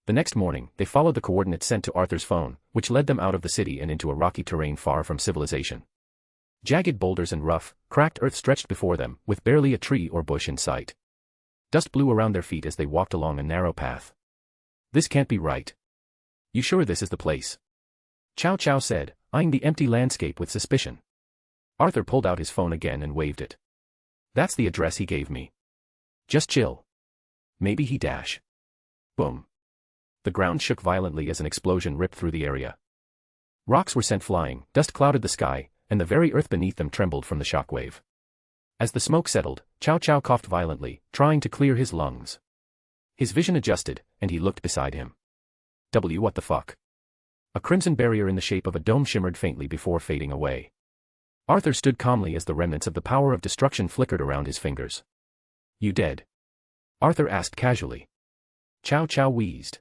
C: The next morning, they followed the coordinates sent to Arthur's phone, which led them out of the city and into a rocky terrain far from civilization. Jagged boulders and rough, cracked earth stretched before them, with barely a tree or bush in sight. Dust blew around their feet as they walked along a narrow path. This can't be right. You sure this is the place? Chow Chow said, eyeing the empty landscape with suspicion. Arthur pulled out his phone again and waved it. That's the address he gave me. Just chill. Maybe he dash. Boom. The ground shook violently as an explosion ripped through the area. Rocks were sent flying, dust clouded the sky, and the very earth beneath them trembled from the shockwave. As the smoke settled, Chow Chow coughed violently, trying to clear his lungs. His vision adjusted, and he looked beside him. What the fuck? A crimson barrier in the shape of a dome shimmered faintly before fading away. Arthur stood calmly as the remnants of the power of destruction flickered around his fingers. You dead? Arthur asked casually. Chow Chow wheezed.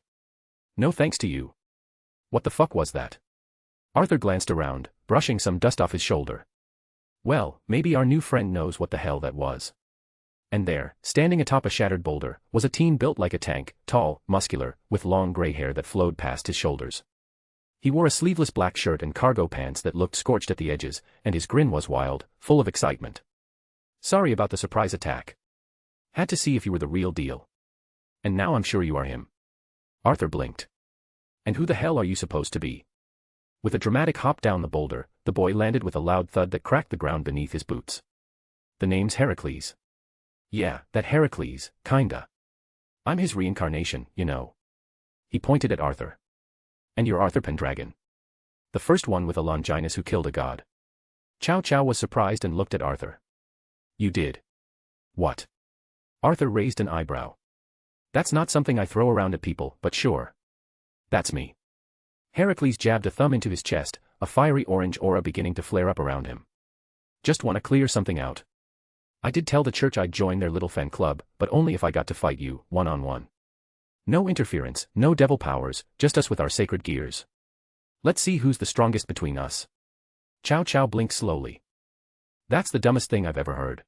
C: No thanks to you. What the fuck was that? Arthur glanced around, brushing some dust off his shoulder. Well, maybe our new friend knows what the hell that was. And there, standing atop a shattered boulder, was a teen built like a tank, tall, muscular, with long gray hair that flowed past his shoulders. He wore a sleeveless black shirt and cargo pants that looked scorched at the edges, and his grin was wild, full of excitement. Sorry about the surprise attack. Had to see if you were the real deal. And now I'm sure you are him. Arthur blinked. And who the hell are you supposed to be? With a dramatic hop down the boulder, the boy landed with a loud thud that cracked the ground beneath his boots. The name's Heracles. Yeah, that Heracles, kinda. I'm his reincarnation, you know. He pointed at Arthur. And you're Arthur Pendragon. The first one with a Longinus who killed a god. Chow Chow was surprised and looked at Arthur. You did. What? Arthur raised an eyebrow. That's not something I throw around at people, but sure. That's me. Heracles jabbed a thumb into his chest, a fiery orange aura beginning to flare up around him. Just want to clear something out. I did tell the church I'd join their little fan club, but only if I got to fight you, one-on-one. No interference, no devil powers, just us with our sacred gears. Let's see who's the strongest between us. Chow Chow blinked slowly. That's the dumbest thing I've ever heard.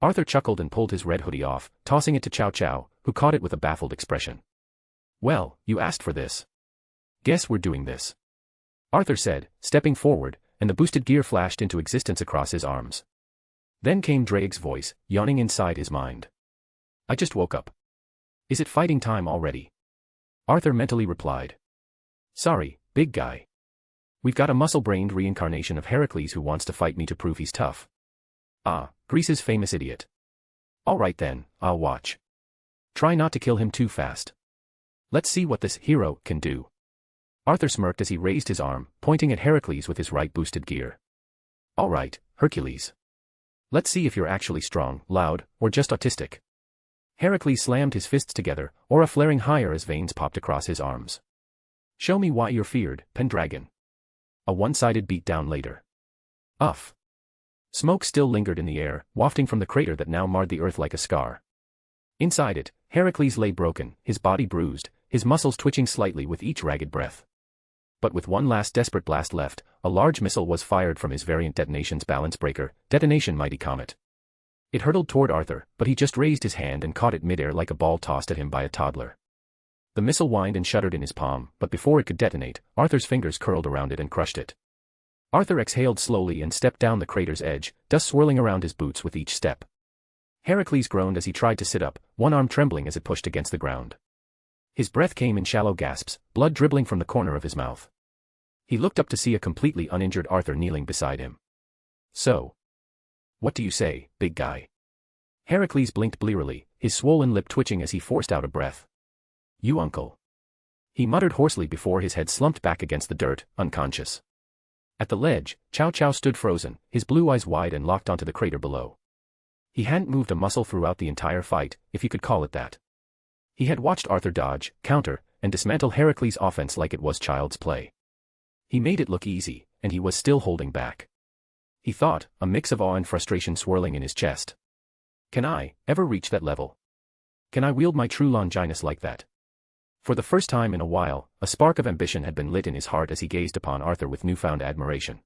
C: Arthur chuckled and pulled his red hoodie off, tossing it to Chow Chow, who caught it with a baffled expression. Well, you asked for this. Guess we're doing this. Arthur said, stepping forward, and the boosted gear flashed into existence across his arms. Then came Drake's voice, yawning inside his mind. I just woke up. Is it fighting time already? Arthur mentally replied. Sorry, big guy. We've got a muscle-brained reincarnation of Heracles who wants to fight me to prove he's tough. Ah, Greece's famous idiot. Alright then, I'll watch. Try not to kill him too fast. Let's see what this hero can do. Arthur smirked as he raised his arm, pointing at Heracles with his right boosted gear. Alright, Hercules. Let's see if you're actually strong, loud, or just autistic. Heracles slammed his fists together, aura flaring higher as veins popped across his arms. Show me why you're feared, Pendragon. A one-sided beatdown later. Uff. Smoke still lingered in the air, wafting from the crater that now marred the earth like a scar. Inside it, Heracles lay broken, his body bruised, his muscles twitching slightly with each ragged breath. But with one last desperate blast left, a large missile was fired from his variant detonation's balance breaker, detonation mighty comet. It hurtled toward Arthur, but he just raised his hand and caught it midair like a ball tossed at him by a toddler. The missile whined and shuddered in his palm, but before it could detonate, Arthur's fingers curled around it and crushed it. Arthur exhaled slowly and stepped down the crater's edge, dust swirling around his boots with each step. Heracles groaned as he tried to sit up, one arm trembling as it pushed against the ground. His breath came in shallow gasps, blood dribbling from the corner of his mouth. He looked up to see a completely uninjured Arthur kneeling beside him. So. What do you say, big guy? Heracles blinked blearily, his swollen lip twitching as he forced out a breath. You uncle. He muttered hoarsely before his head slumped back against the dirt, unconscious. At the ledge, Chow Chow stood frozen, his blue eyes wide and locked onto the crater below. He hadn't moved a muscle throughout the entire fight, if you could call it that. He had watched Arthur dodge, counter, and dismantle Heracles' offense like it was child's play. He made it look easy, and he was still holding back. He thought, a mix of awe and frustration swirling in his chest. Can I ever reach that level? Can I wield my true Longinus like that? For the first time in a while, a spark of ambition had been lit in his heart as he gazed upon Arthur with newfound admiration.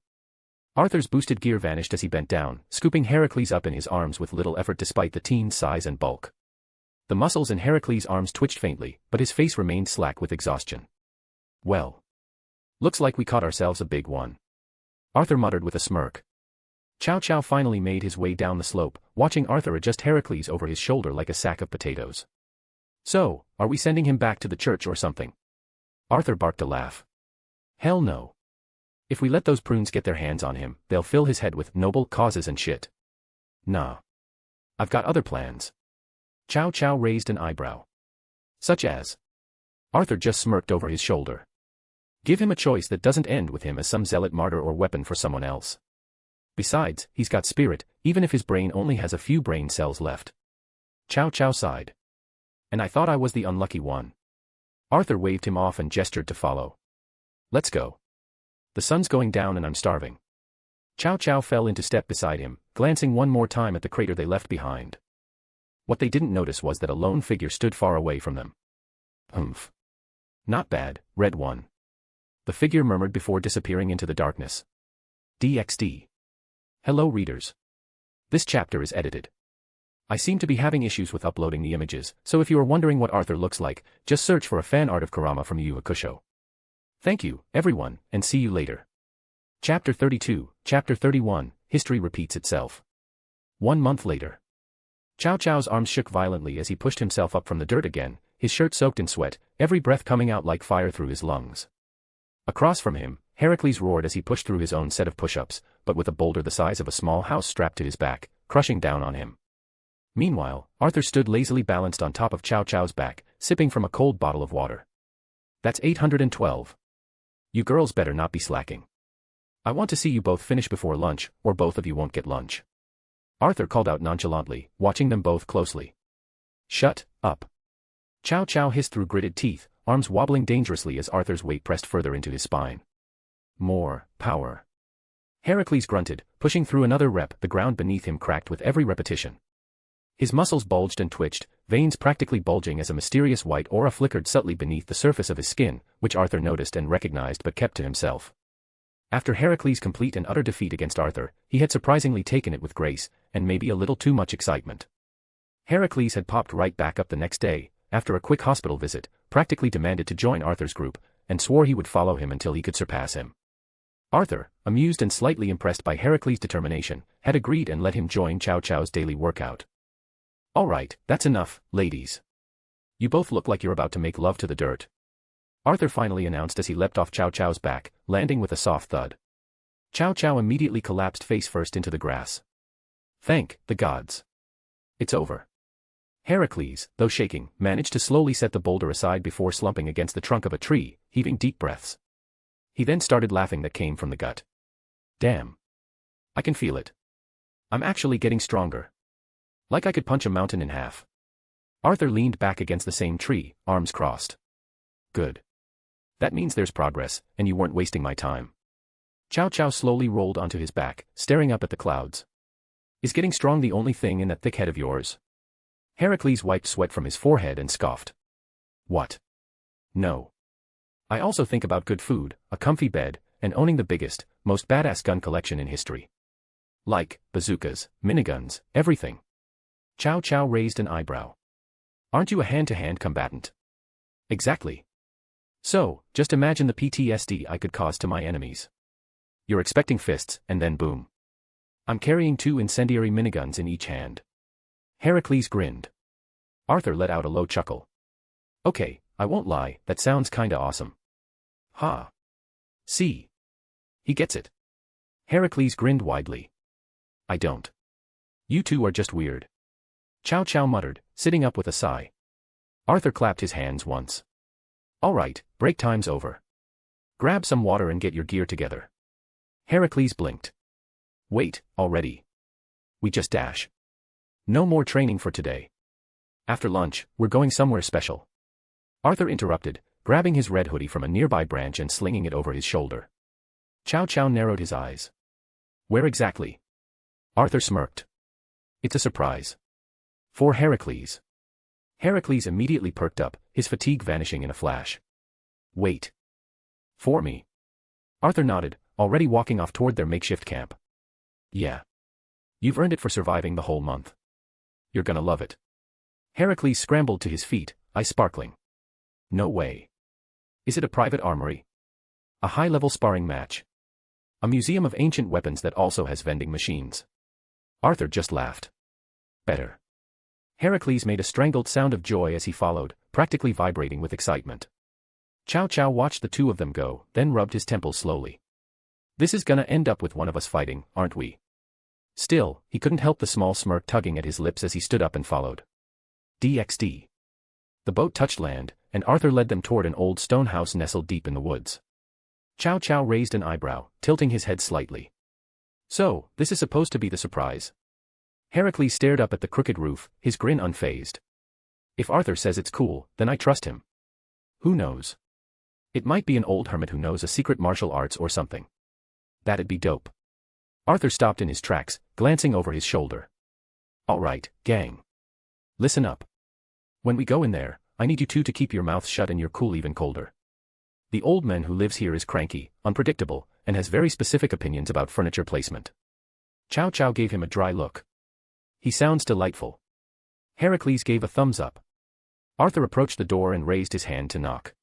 C: Arthur's boosted gear vanished as he bent down, scooping Heracles up in his arms with little effort despite the teen's size and bulk. The muscles in Heracles' arms twitched faintly, but his face remained slack with exhaustion. Well. Looks like we caught ourselves a big one. Arthur muttered with a smirk. Chow Chow finally made his way down the slope, watching Arthur adjust Heracles over his shoulder like a sack of potatoes. So, are we sending him back to the church or something? Arthur barked a laugh. Hell no. If we let those prunes get their hands on him, they'll fill his head with noble causes and shit. Nah. I've got other plans. Chow Chow raised an eyebrow. Such as? Arthur just smirked over his shoulder. Give him a choice that doesn't end with him as some zealot martyr or weapon for someone else. Besides, he's got spirit, even if his brain only has a few brain cells left. Chow Chow sighed. And I thought I was the unlucky one. Arthur waved him off and gestured to follow. Let's go. The sun's going down and I'm starving. Chow Chow fell into step beside him, glancing one more time at the crater they left behind. What they didn't notice was that a lone figure stood far away from them. Humph. Not bad, Red One. The figure murmured before disappearing into the darkness. DxD. Hello readers. This chapter is edited. I seem to be having issues with uploading the images, so if you are wondering what Arthur looks like, just search for a fan art of Kurama from Yu Hakusho. Thank you, everyone, and see you later. Chapter 32, Chapter 31, History Repeats Itself. 1 month later. Chow Chow's arms shook violently as he pushed himself up from the dirt again, his shirt soaked in sweat, every breath coming out like fire through his lungs. Across from him, Heracles roared as he pushed through his own set of push-ups, but with a boulder the size of a small house strapped to his back, crushing down on him. Meanwhile, Arthur stood lazily balanced on top of Chow Chow's back, sipping from a cold bottle of water. That's 812. You girls better not be slacking. I want to see you both finish before lunch, or both of you won't get lunch. Arthur called out nonchalantly, watching them both closely. Shut up. Chow Chow hissed through gritted teeth, arms wobbling dangerously as Arthur's weight pressed further into his spine. More power. Heracles grunted, pushing through another rep, the ground beneath him cracked with every repetition. His muscles bulged and twitched, veins practically bulging as a mysterious white aura flickered subtly beneath the surface of his skin, which Arthur noticed and recognized but kept to himself. After Heracles' complete and utter defeat against Arthur, he had surprisingly taken it with grace, and maybe a little too much excitement. Heracles had popped right back up the next day, after a quick hospital visit, practically demanded to join Arthur's group, and swore he would follow him until he could surpass him. Arthur, amused and slightly impressed by Heracles' determination, had agreed and let him join Chow Chow's daily workout. All right, that's enough, ladies. You both look like you're about to make love to the dirt. Arthur finally announced as he leapt off Chow Chow's back, landing with a soft thud. Chow Chow immediately collapsed face first into the grass. Thank the gods. It's over. Heracles, though shaking, managed to slowly set the boulder aside before slumping against the trunk of a tree, heaving deep breaths. He then started laughing that came from the gut. Damn. I can feel it. I'm actually getting stronger. Like I could punch a mountain in half. Arthur leaned back against the same tree, arms crossed. Good. That means there's progress, and you weren't wasting my time. Chow Chow slowly rolled onto his back, staring up at the clouds. Is getting strong the only thing in that thick head of yours? Heracles wiped sweat from his forehead and scoffed. What? No. I also think about good food, a comfy bed, and owning the biggest, most badass gun collection in history. Like, bazookas, miniguns, everything. Chow Chow raised an eyebrow. Aren't you a hand-to-hand combatant? Exactly. So, just imagine the PTSD I could cause to my enemies. You're expecting fists, and then boom. I'm carrying 2 incendiary miniguns in each hand. Heracles grinned. Arthur let out a low chuckle. Okay, I won't lie, that sounds kinda awesome. Ha. See. He gets it. Heracles grinned widely. I don't. You two are just weird. Chow Chow muttered, sitting up with a sigh. Arthur clapped his hands once. All right, break time's over. Grab some water and get your gear together. Heracles blinked. Wait, already. We just dash. No more training for today. After lunch, we're going somewhere special. Arthur interrupted, grabbing his red hoodie from a nearby branch and slinging it over his shoulder. Chow Chow narrowed his eyes. Where exactly? Arthur smirked. It's a surprise. For Heracles. Heracles immediately perked up, his fatigue vanishing in a flash. Wait. For me? Arthur nodded, already walking off toward their makeshift camp. Yeah. You've earned it for surviving the whole month. You're gonna love it. Heracles scrambled to his feet, eyes sparkling. No way. Is it a private armory? A high-level sparring match? A museum of ancient weapons that also has vending machines? Arthur just laughed. Better. Heracles made a strangled sound of joy as he followed, practically vibrating with excitement. Chow Chow watched the two of them go, then rubbed his temples slowly. This is gonna end up with one of us fighting, aren't we? Still, he couldn't help the small smirk tugging at his lips as he stood up and followed. DxD. The boat touched land, and Arthur led them toward an old stone house nestled deep in the woods. Chow Chow raised an eyebrow, tilting his head slightly. So, this is supposed to be the surprise. Heracles stared up at the crooked roof, his grin unfazed. If Arthur says it's cool, then I trust him. Who knows? It might be an old hermit who knows a secret martial arts or something. That'd be dope. Arthur stopped in his tracks, glancing over his shoulder. All right, gang. Listen up. When we go in there, I need you two to keep your mouths shut and your cool even colder. The old man who lives here is cranky, unpredictable, and has very specific opinions about furniture placement. Chow Chow gave him a dry look. He sounds delightful. Heracles gave a thumbs up. Arthur approached the door and raised his hand to knock.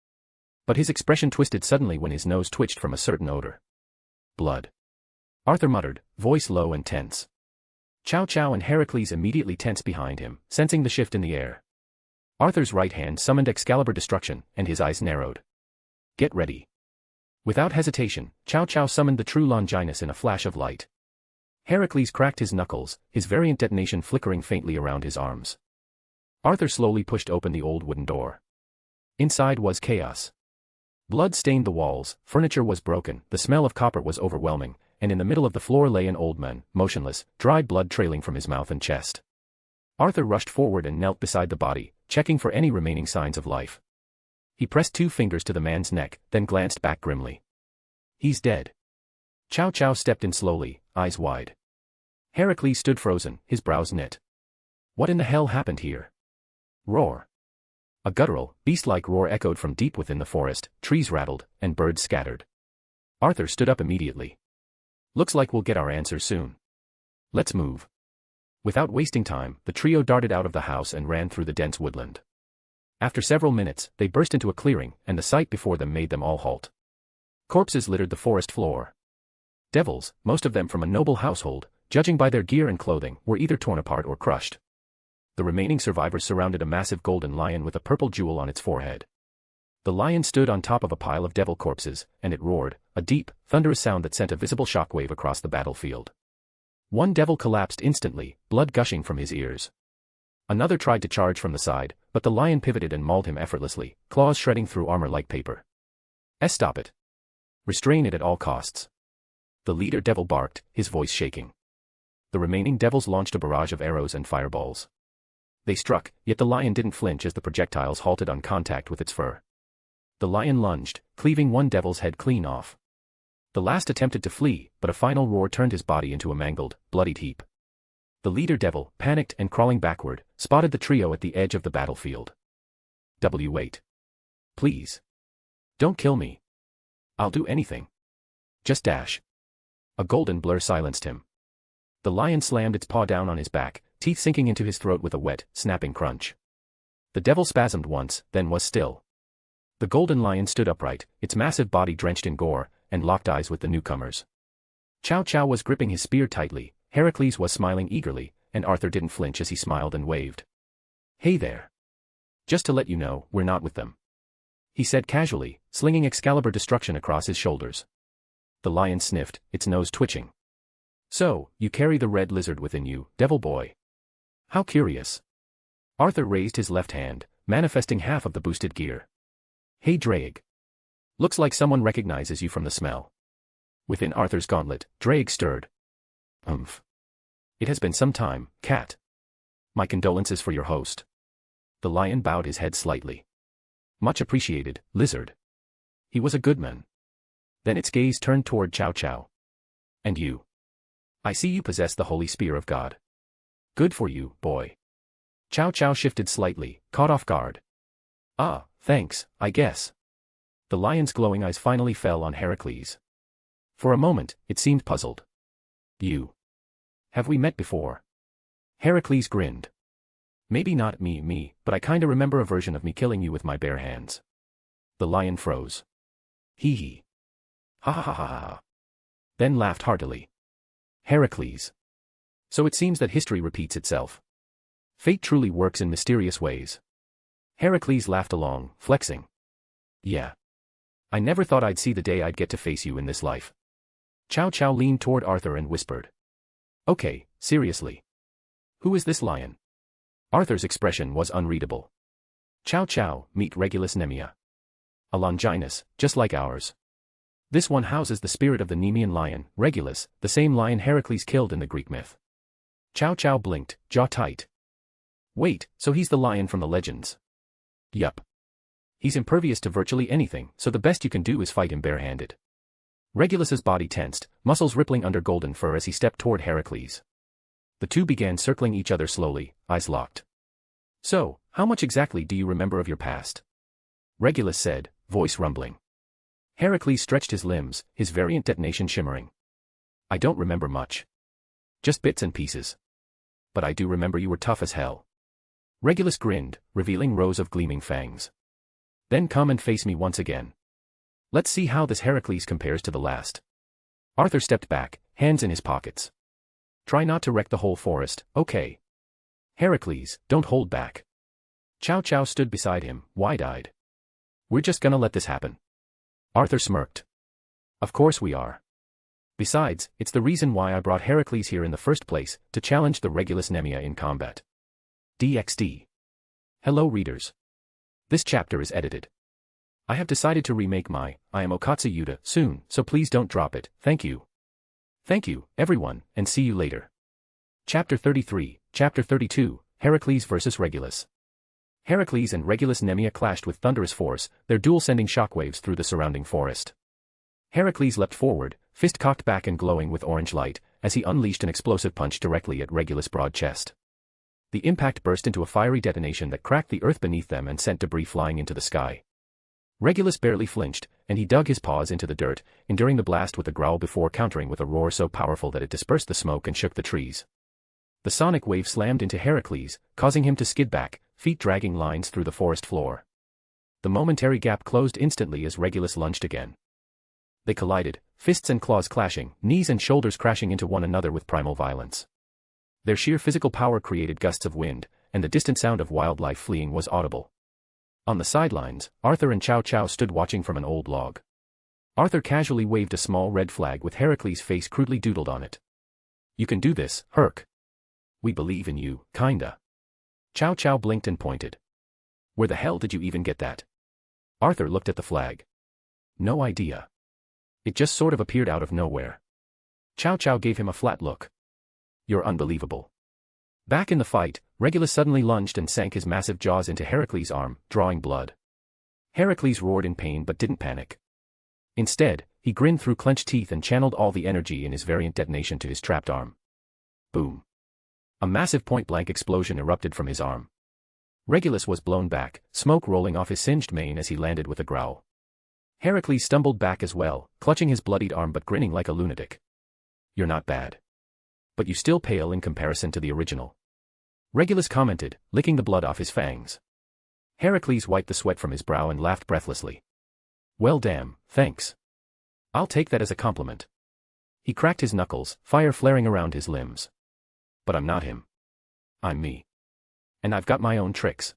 C: But his expression twisted suddenly when his nose twitched from a certain odor. Blood. Arthur muttered, voice low and tense. Chow Chow and Heracles immediately tensed behind him, sensing the shift in the air. Arthur's right hand summoned Excalibur Destruction, and his eyes narrowed. Get ready. Without hesitation, Chow Chow summoned the true Longinus in a flash of light. Heracles cracked his knuckles, his variant detonation flickering faintly around his arms. Arthur slowly pushed open the old wooden door. Inside was chaos. Blood stained the walls, furniture was broken, the smell of copper was overwhelming, and in the middle of the floor lay an old man, motionless, dried blood trailing from his mouth and chest. Arthur rushed forward and knelt beside the body, checking for any remaining signs of life. He pressed 2 fingers to the man's neck, then glanced back grimly. He's dead. Chow Chow stepped in slowly, eyes wide. Heracles stood frozen, his brows knit. What in the hell happened here? Roar. A guttural, beast-like roar echoed from deep within the forest, trees rattled, and birds scattered. Arthur stood up immediately. Looks like we'll get our answers soon. Let's move. Without wasting time, the trio darted out of the house and ran through the dense woodland. After several minutes, they burst into a clearing, and the sight before them made them all halt. Corpses littered the forest floor. Devils, most of them from a noble household, judging by their gear and clothing, were either torn apart or crushed. The remaining survivors surrounded a massive golden lion with a purple jewel on its forehead. The lion stood on top of a pile of devil corpses, and it roared, a deep, thunderous sound that sent a visible shockwave across the battlefield. One devil collapsed instantly, blood gushing from his ears. Another tried to charge from the side, but the lion pivoted and mauled him effortlessly, claws shredding through armor like paper. Stop it. Restrain it at all costs. The leader devil barked, his voice shaking. The remaining devils launched a barrage of arrows and fireballs. They struck, yet the lion didn't flinch as the projectiles halted on contact with its fur. The lion lunged, cleaving one devil's head clean off. The last attempted to flee, but a final roar turned his body into a mangled, bloodied heap. The leader devil, panicked and crawling backward, spotted the trio at the edge of the battlefield. Wait. Please. Don't kill me. I'll do anything. Just dash. A golden blur silenced him. The lion slammed its paw down on his back, teeth sinking into his throat with a wet, snapping crunch. The devil spasmed once, then was still. The golden lion stood upright, its massive body drenched in gore, and locked eyes with the newcomers. Chow Chow was gripping his spear tightly, Heracles was smiling eagerly, and Arthur didn't flinch as he smiled and waved. Hey there. Just to let you know, we're not with them. He said casually, slinging Excalibur destruction across his shoulders. The lion sniffed, its nose twitching. So, you carry the red lizard within you, devil boy. How curious. Arthur raised his left hand, manifesting half of the boosted gear. Hey Drake. Looks like someone recognizes you from the smell. Within Arthur's gauntlet, Drake stirred. It has been some time, cat. My condolences for your host. The lion bowed his head slightly. Much appreciated, lizard. He was a good man. Then its gaze turned toward Chow Chow. And you. I see you possess the holy spear of God. Good for you, boy. Chow Chow shifted slightly, caught off guard. Ah, thanks, I guess. The lion's glowing eyes finally fell on Heracles. For a moment, it seemed puzzled. You. Have we met before? Heracles grinned. Maybe not me, but I kinda remember a version of me killing you with my bare hands. The lion froze. Hee hee. Ha ha ha ha ha. Then laughed heartily. Heracles. So it seems that history repeats itself. Fate truly works in mysterious ways. Heracles laughed along, flexing. Yeah. I never thought I'd see the day I'd get to face you in this life. Chow Chow leaned toward Arthur and whispered. Okay, seriously. Who is this lion? Arthur's expression was unreadable. Chow Chow, meet Regulus Nemea. A Longinus, just like ours. This one houses the spirit of the Nemean lion, Regulus, the same lion Heracles killed in the Greek myth. Chow Chow blinked, jaw tight. Wait, so he's the lion from the legends? Yup. He's impervious to virtually anything, so the best you can do is fight him barehanded. Regulus's body tensed, muscles rippling under golden fur as he stepped toward Heracles. The two began circling each other slowly, eyes locked. So, how much exactly do you remember of your past? Regulus said, voice rumbling. Heracles stretched his limbs, his variant detonation shimmering. I don't remember much. Just bits and pieces. But I do remember you were tough as hell. Regulus grinned, revealing rows of gleaming fangs. Then come and face me once again. Let's see how this Heracles compares to the last. Arthur stepped back, hands in his pockets. Try not to wreck the whole forest, okay? Heracles, don't hold back. Chow Chow stood beside him, wide-eyed. We're just gonna let this happen. Arthur smirked. Of course we are. Besides, it's the reason why I brought Heracles here in the first place, to challenge the Regulus Nemea in combat. DxD. Hello readers. This chapter is edited. I have decided to remake I am Okatsu Yuta soon, so please don't drop it, thank you. Thank you, everyone, and see you later. Chapter 33, Chapter 32, Heracles vs. Regulus. Heracles and Regulus Nemea clashed with thunderous force, their duel sending shockwaves through the surrounding forest. Heracles leapt forward, fist cocked back and glowing with orange light, as he unleashed an explosive punch directly at Regulus' broad chest. The impact burst into a fiery detonation that cracked the earth beneath them and sent debris flying into the sky. Regulus barely flinched, and he dug his paws into the dirt, enduring the blast with a growl before countering with a roar so powerful that it dispersed the smoke and shook the trees. The sonic wave slammed into Heracles, causing him to skid back, feet dragging lines through the forest floor. The momentary gap closed instantly as Regulus lunged again. They collided, fists and claws clashing, knees and shoulders crashing into one another with primal violence. Their sheer physical power created gusts of wind, and the distant sound of wildlife fleeing was audible. On the sidelines, Arthur and Chow Chow stood watching from an old log. Arthur casually waved a small red flag with Heracles' face crudely doodled on it. "You can do this, Herc. We believe in you, kinda." Chow Chow blinked and pointed. "Where the hell did you even get that?" Arthur looked at the flag. "No idea. It just sort of appeared out of nowhere." Chow Chow gave him a flat look. "You're unbelievable." Back in the fight, Regulus suddenly lunged and sank his massive jaws into Heracles' arm, drawing blood. Heracles roared in pain but didn't panic. Instead, he grinned through clenched teeth and channeled all the energy in his variant detonation to his trapped arm. Boom. A massive point-blank explosion erupted from his arm. Regulus was blown back, smoke rolling off his singed mane as he landed with a growl. Heracles stumbled back as well, clutching his bloodied arm but grinning like a lunatic. "You're not bad. But you still pale in comparison to the original," Regulus commented, licking the blood off his fangs. Heracles wiped the sweat from his brow and laughed breathlessly. "Well damn, thanks. I'll take that as a compliment." He cracked his knuckles, fire flaring around his limbs. "But I'm not him. I'm me. And I've got my own tricks."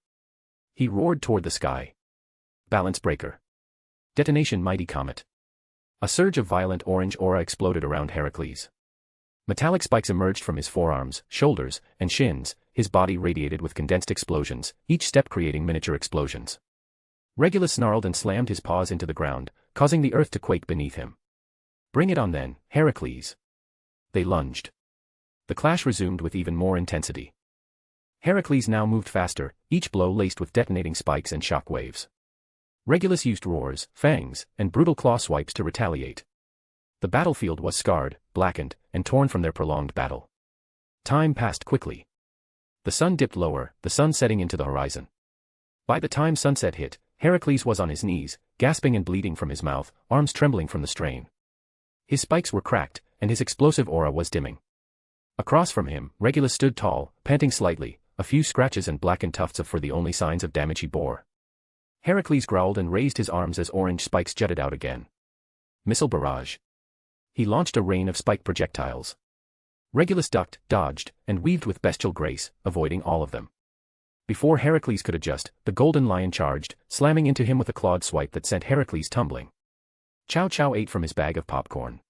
C: He roared toward the sky. Balance breaker. Detonation mighty comet. A surge of violent orange aura exploded around Heracles. Metallic spikes emerged from his forearms, shoulders, and shins, his body radiated with condensed explosions, each step creating miniature explosions. Regulus snarled and slammed his paws into the ground, causing the earth to quake beneath him. "Bring it on then, Heracles." They lunged. The clash resumed with even more intensity. Heracles now moved faster, each blow laced with detonating spikes and shock waves. Regulus used roars, fangs, and brutal claw swipes to retaliate. The battlefield was scarred, blackened, and torn from their prolonged battle. Time passed quickly. The sun dipped lower, the sun setting into the horizon. By the time sunset hit, Heracles was on his knees, gasping and bleeding from his mouth, arms trembling from the strain. His spikes were cracked, and his explosive aura was dimming. Across from him, Regulus stood tall, panting slightly, a few scratches and blackened tufts of fur the only signs of damage he bore. Heracles growled and raised his arms as orange spikes jutted out again. Missile barrage. He launched a rain of spike projectiles. Regulus ducked, dodged, and weaved with bestial grace, avoiding all of them. Before Heracles could adjust, the golden lion charged, slamming into him with a clawed swipe that sent Heracles tumbling. Chow Chow ate from his bag of popcorn.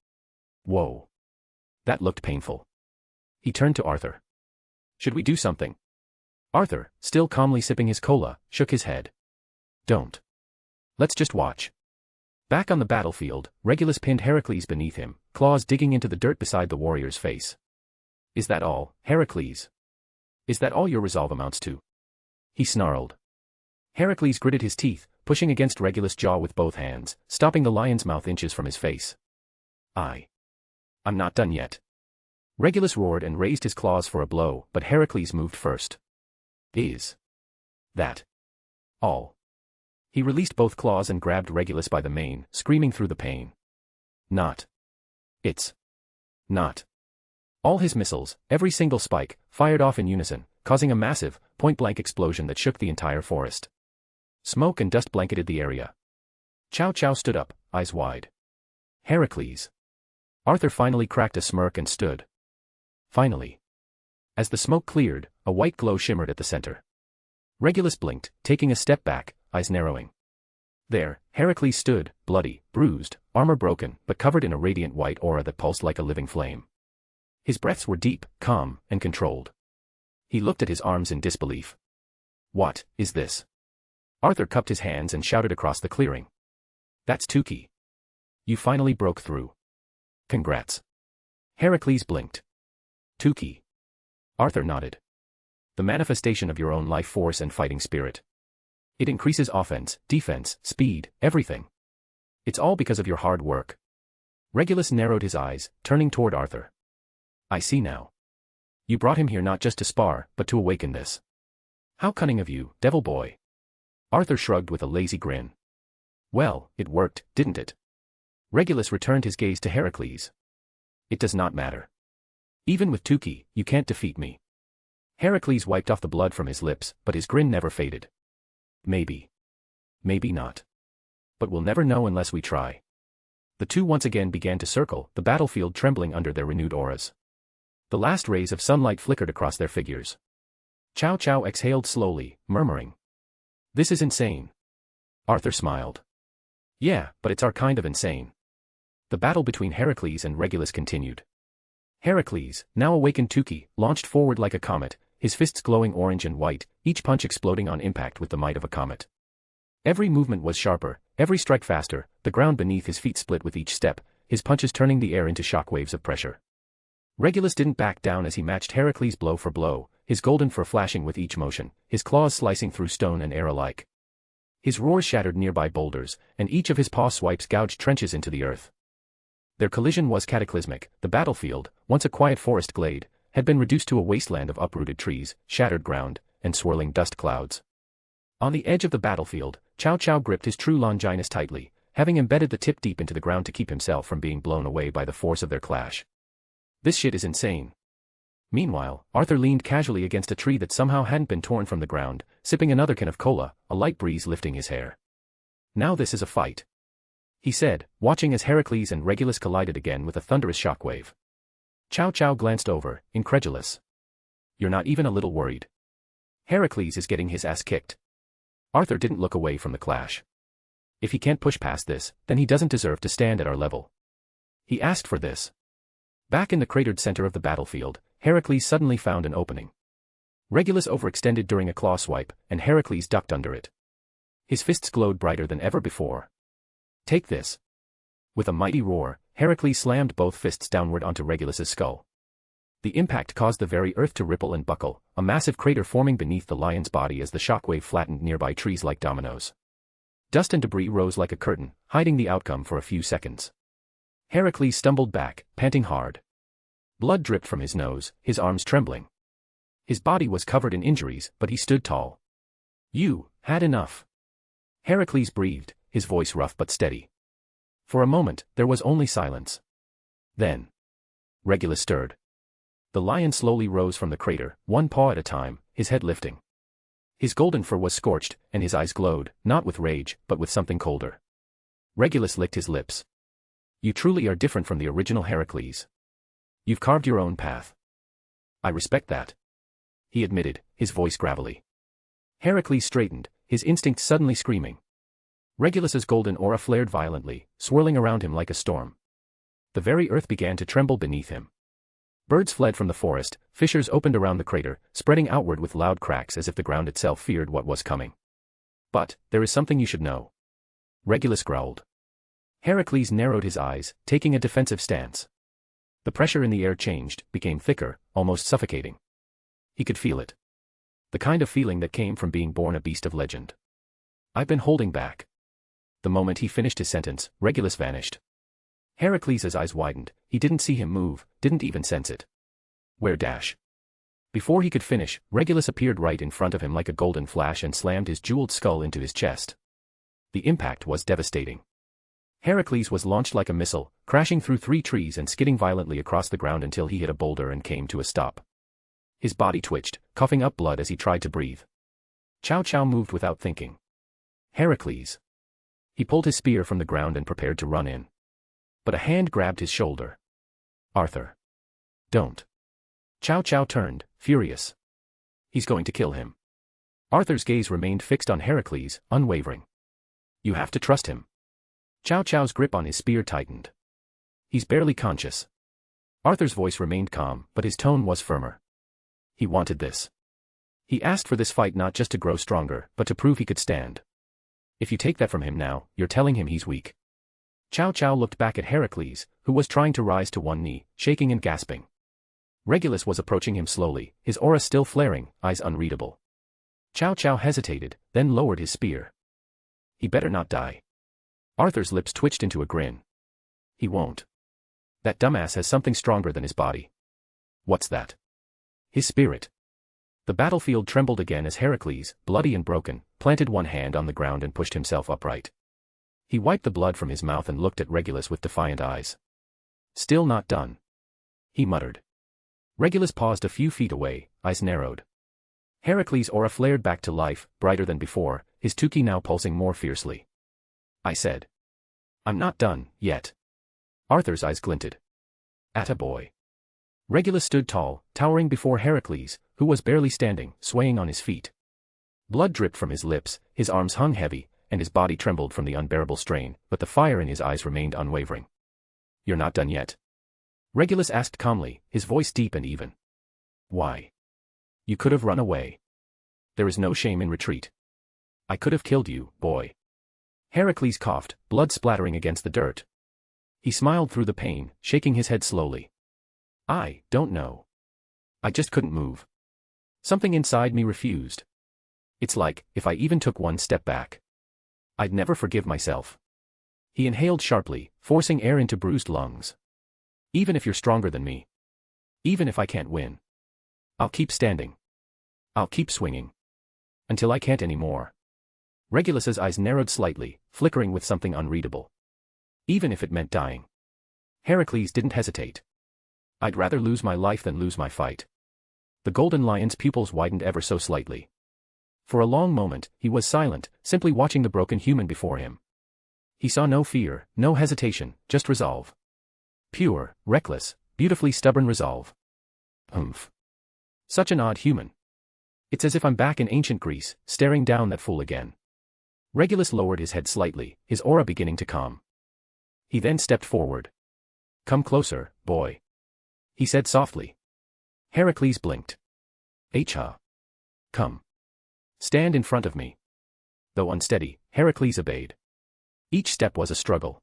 C: Whoa. That looked painful. He turned to Arthur. "Should we do something?" Arthur, still calmly sipping his cola, shook his head. "Don't. Let's just watch." Back on the battlefield, Regulus pinned Heracles beneath him, claws digging into the dirt beside the warrior's face. "Is that all, Heracles? Is that all your resolve amounts to?" He snarled. Heracles gritted his teeth, pushing against Regulus' jaw with both hands, stopping the lion's mouth inches from his face. I'm not done yet." Regulus roared and raised his claws for a blow, but Heracles moved first. "Is that all?" He released both claws and grabbed Regulus by the mane, screaming through the pain. "Not. It's not." All his missiles, every single spike, fired off in unison, causing a massive, point-blank explosion that shook the entire forest. Smoke and dust blanketed the area. Chow Chow stood up, eyes wide. "Heracles." Arthur finally cracked a smirk and stood. Finally. As the smoke cleared, a white glow shimmered at the center. Regulus blinked, taking a step back, eyes narrowing. There, Heracles stood, bloody, bruised, armor broken, but covered in a radiant white aura that pulsed like a living flame. His breaths were deep, calm, and controlled. He looked at his arms in disbelief. "What is this?" Arthur cupped his hands and shouted across the clearing. "That's Tuki. You finally broke through. Congrats." Heracles blinked. "Tuki." Arthur nodded. "The manifestation of your own life force and fighting spirit. It increases offense, defense, speed, everything. It's all because of your hard work." Regulus narrowed his eyes, turning toward Arthur. "I see now. You brought him here not just to spar, but to awaken this. How cunning of you, devil boy." Arthur shrugged with a lazy grin. "Well, it worked, didn't it?" Regulus returned his gaze to Heracles. "It does not matter. Even with Tuki, you can't defeat me." Heracles wiped off the blood from his lips, but his grin never faded. "Maybe. Maybe not. But we'll never know unless we try." The two once again began to circle, the battlefield trembling under their renewed auras. The last rays of sunlight flickered across their figures. Cao Cao exhaled slowly, murmuring, "This is insane." Arthur smiled. "Yeah, but it's our kind of insane." The battle between Heracles and Regulus continued. Heracles, now awakened Tuki, launched forward like a comet, his fists glowing orange and white, each punch exploding on impact with the might of a comet. Every movement was sharper, every strike faster, the ground beneath his feet split with each step, his punches turning the air into shockwaves of pressure. Regulus didn't back down as he matched Heracles blow for blow, his golden fur flashing with each motion, his claws slicing through stone and air alike. His roars shattered nearby boulders, and each of his paw swipes gouged trenches into the earth. Their collision was cataclysmic. The battlefield, once a quiet forest glade, had been reduced to a wasteland of uprooted trees, shattered ground, and swirling dust clouds. On the edge of the battlefield, Cao Cao gripped his true Longinus tightly, having embedded the tip deep into the ground to keep himself from being blown away by the force of their clash. This shit is insane. Meanwhile, Arthur leaned casually against a tree that somehow hadn't been torn from the ground, sipping another can of cola, a light breeze lifting his hair. "Now this is a fight," he said, watching as Heracles and Regulus collided again with a thunderous shockwave. Cao Cao glanced over, incredulous. "You're not even a little worried?" "Heracles is getting his ass kicked." Arthur didn't look away from the clash. "If he can't push past this, then he doesn't deserve to stand at our level." He asked for this. Back in the cratered center of the battlefield, Heracles suddenly found an opening. Regulus overextended during a claw swipe, and Heracles ducked under it. His fists glowed brighter than ever before. "Take this." With a mighty roar, Heracles slammed both fists downward onto Regulus's skull. The impact caused the very earth to ripple and buckle, a massive crater forming beneath the lion's body as the shockwave flattened nearby trees like dominoes. Dust and debris rose like a curtain, hiding the outcome for a few seconds. Heracles stumbled back, panting hard. Blood dripped from his nose, his arms trembling. His body was covered in injuries, but he stood tall. "You had enough." Heracles breathed, his voice rough but steady. For a moment, there was only silence. Then, Regulus stirred. The lion slowly rose from the crater, one paw at a time, his head lifting. His golden fur was scorched, and his eyes glowed, not with rage, but with something colder. Regulus licked his lips. "You truly are different from the original Heracles. You've carved your own path." "I respect that," he admitted, his voice gravelly. Heracles straightened, his instincts suddenly screaming. Regulus's golden aura flared violently, swirling around him like a storm. The very earth began to tremble beneath him. Birds fled from the forest, fissures opened around the crater, spreading outward with loud cracks as if the ground itself feared what was coming. "But, there is something you should know," Regulus growled. Heracles narrowed his eyes, taking a defensive stance. The pressure in the air changed, became thicker, almost suffocating. He could feel it. The kind of feeling that came from being born a beast of legend. "I've been holding back." The moment he finished his sentence, Regulus vanished. Heracles' eyes widened, he didn't see him move, didn't even sense it. "Where dash?" Before he could finish, Regulus appeared right in front of him like a golden flash and slammed his jeweled skull into his chest. The impact was devastating. Heracles was launched like a missile, crashing through 3 trees and skidding violently across the ground until he hit a boulder and came to a stop. His body twitched, coughing up blood as he tried to breathe. Cao Cao moved without thinking. "Heracles." He pulled his spear from the ground and prepared to run in. But a hand grabbed his shoulder. "Arthur. Don't." Cao Cao turned, furious. He's going to kill him. Arthur's gaze remained fixed on Heracles, unwavering. "You have to trust him." Cao Cao's grip on his spear tightened. "He's barely conscious." Arthur's voice remained calm, but his tone was firmer. He wanted this. He asked for this fight not just to grow stronger, but to prove he could stand. If you take that from him now, you're telling him he's weak. Cao Cao looked back at Heracles, who was trying to rise to one knee, shaking and gasping. Regulus was approaching him slowly, his aura still flaring, eyes unreadable. Cao Cao hesitated, then lowered his spear. He better not die. Arthur's lips twitched into a grin. He won't. That dumbass has something stronger than his body. What's that? His spirit. The battlefield trembled again as Heracles, bloody and broken, planted one hand on the ground and pushed himself upright. He wiped the blood from his mouth and looked at Regulus with defiant eyes. "Still not done," he muttered. Regulus paused a few feet away, eyes narrowed. Heracles' aura flared back to life, brighter than before, his Tuki now pulsing more fiercely. "I said. I'm not done, yet." Arthur's eyes glinted. Attaboy. Regulus stood tall, towering before Heracles, who was barely standing, swaying on his feet. Blood dripped from his lips, his arms hung heavy, and his body trembled from the unbearable strain, but the fire in his eyes remained unwavering. You're not done yet? Regulus asked calmly, his voice deep and even. Why? You could have run away. There is no shame in retreat. I could have killed you, boy. Heracles coughed, blood splattering against the dirt. He smiled through the pain, shaking his head slowly. I don't know. I just couldn't move. Something inside me refused. It's like, if I even took one step back, I'd never forgive myself. He inhaled sharply, forcing air into bruised lungs. Even if you're stronger than me. Even if I can't win. I'll keep standing. I'll keep swinging. Until I can't anymore. Regulus's eyes narrowed slightly, flickering with something unreadable. Even if it meant dying. Heracles didn't hesitate. I'd rather lose my life than lose my fight. The golden lion's pupils widened ever so slightly. For a long moment, he was silent, simply watching the broken human before him. He saw no fear, no hesitation, just resolve. Pure, reckless, beautifully stubborn resolve. Humph. Such an odd human. It's as if I'm back in ancient Greece, staring down that fool again. Regulus lowered his head slightly, his aura beginning to calm. He then stepped forward. Come closer, boy. He said softly. Heracles blinked. Ha. Come. Stand in front of me. Though unsteady, Heracles obeyed. Each step was a struggle.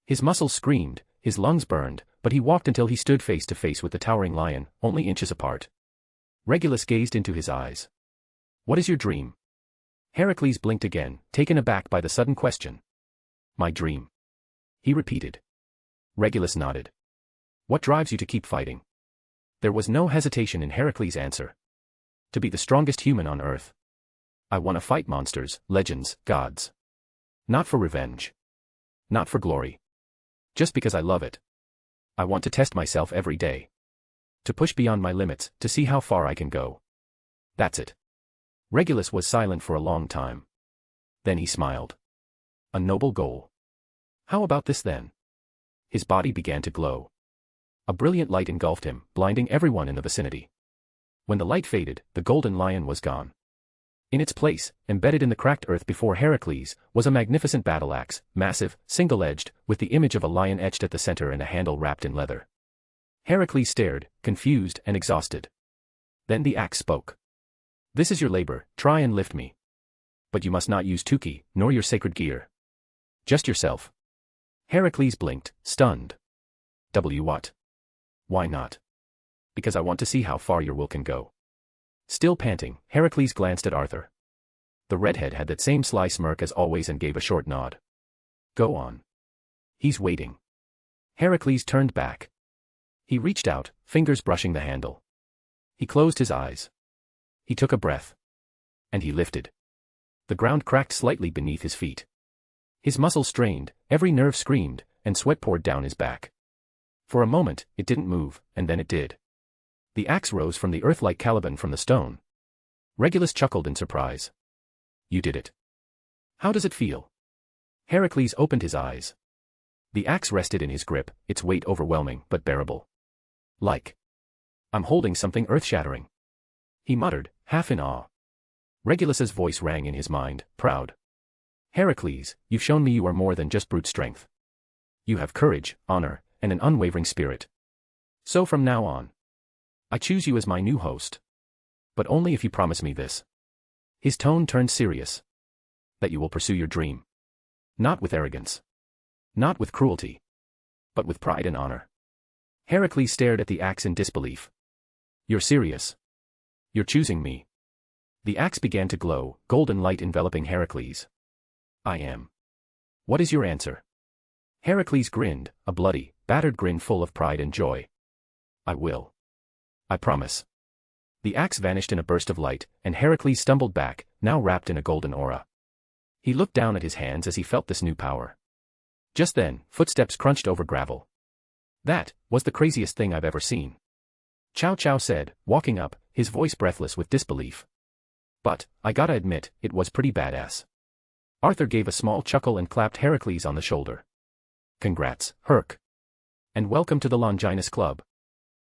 C: His muscles screamed, his lungs burned, but he walked until he stood face to face with the towering lion, only inches apart. Regulus gazed into his eyes. What is your dream? Heracles blinked again, taken aback by the sudden question. My dream. He repeated. Regulus nodded. What drives you to keep fighting? There was no hesitation in Heracles' answer. To be the strongest human on earth. I want to fight monsters, legends, gods. Not for revenge. Not for glory. Just because I love it. I want to test myself every day. To push beyond my limits, to see how far I can go. That's it. Regulus was silent for a long time. Then he smiled. A noble goal. How about this then? His body began to glow. A brilliant light engulfed him, blinding everyone in the vicinity. When the light faded, the golden lion was gone. In its place, embedded in the cracked earth before Heracles, was a magnificent battle axe, massive, single-edged, with the image of a lion etched at the center and a handle wrapped in leather. Heracles stared, confused and exhausted. Then the axe spoke. This is your labor, try and lift me. But you must not use Tuki, nor your sacred gear. Just yourself. Heracles blinked, stunned. What? Why not? Because I want to see how far your will can go. Still panting, Heracles glanced at Arthur. The redhead had that same sly smirk as always and gave a short nod. Go on. He's waiting. Heracles turned back. He reached out, fingers brushing the handle. He closed his eyes. He took a breath. And he lifted. The ground cracked slightly beneath his feet. His muscles strained, every nerve screamed, and sweat poured down his back. For a moment, it didn't move, and then it did. The axe rose from the earth like Caliban from the stone. Regulus chuckled in surprise. You did it. How does it feel? Heracles opened his eyes. The axe rested in his grip, its weight overwhelming but bearable. Like. I'm holding something earth-shattering. He muttered, half in awe. Regulus's voice rang in his mind, proud. Heracles, you've shown me you are more than just brute strength. You have courage, honor, and an unwavering spirit. So from now on, I choose you as my new host. But only if you promise me this. His tone turned serious. That you will pursue your dream. Not with arrogance. Not with cruelty. But with pride and honor. Heracles stared at the axe in disbelief. You're serious. You're choosing me. The axe began to glow, golden light enveloping Heracles. I am. What is your answer? Heracles grinned, a bloody, battered grin full of pride and joy. I will. I promise. The axe vanished in a burst of light, and Heracles stumbled back, now wrapped in a golden aura. He looked down at his hands as he felt this new power. Just then, footsteps crunched over gravel. That was the craziest thing I've ever seen. Chow Chow said, walking up, his voice breathless with disbelief. But, I gotta admit, it was pretty badass. Arthur gave a small chuckle and clapped Heracles on the shoulder. Congrats, Herc. And welcome to the Longinus Club.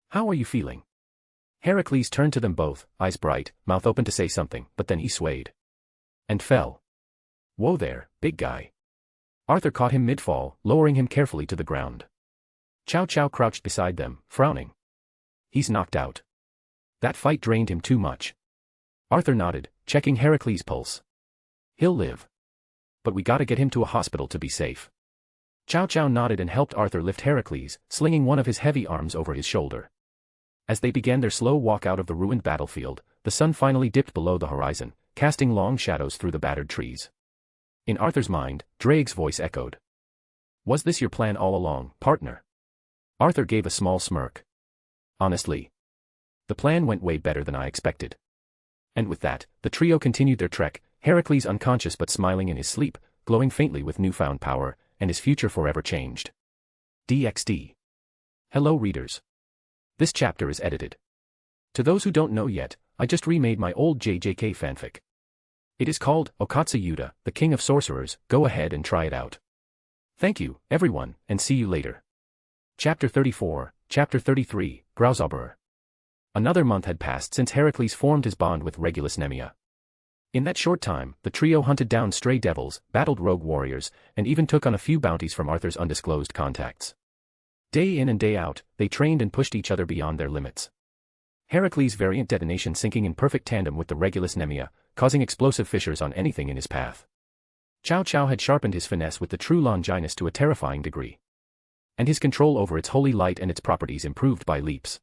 C: How are you feeling? Heracles turned to them both, eyes bright, mouth open to say something, but then he swayed. And fell. Whoa there, big guy. Arthur caught him mid-fall, lowering him carefully to the ground. Chow Chow crouched beside them, frowning. He's knocked out. That fight drained him too much. Arthur nodded, checking Heracles' pulse. He'll live. But we gotta get him to a hospital to be safe. Chow Chow nodded and helped Arthur lift Heracles, slinging one of his heavy arms over his shoulder. As they began their slow walk out of the ruined battlefield, the sun finally dipped below the horizon, casting long shadows through the battered trees. In Arthur's mind, Drake's voice echoed. Was this your plan all along, partner? Arthur gave a small smirk. Honestly. The plan went way better than I expected. And with that, the trio continued their trek, Heracles unconscious but smiling in his sleep, glowing faintly with newfound power, and his future forever changed. DxD. Hello readers. This chapter is edited. To those who don't know yet, I just remade my old JJK fanfic. It is called Issei Hyoudou, the King of Sorcerers. Go ahead and try it out. Thank you, everyone, and see you later. Chapter 34, Chapter 33, Grauzoberer. Another month had passed since Heracles formed his bond with Regulus Nemia. In that short time, the trio hunted down stray devils, battled rogue warriors, and even took on a few bounties from Arthur's undisclosed contacts. Day in and day out, they trained and pushed each other beyond their limits. Heracles' variant detonation syncing in perfect tandem with the Regulus Nemia, causing explosive fissures on anything in his path. Chow Chow had sharpened his finesse with the true Longinus to a terrifying degree. And his control over its holy light and its properties improved by leaps.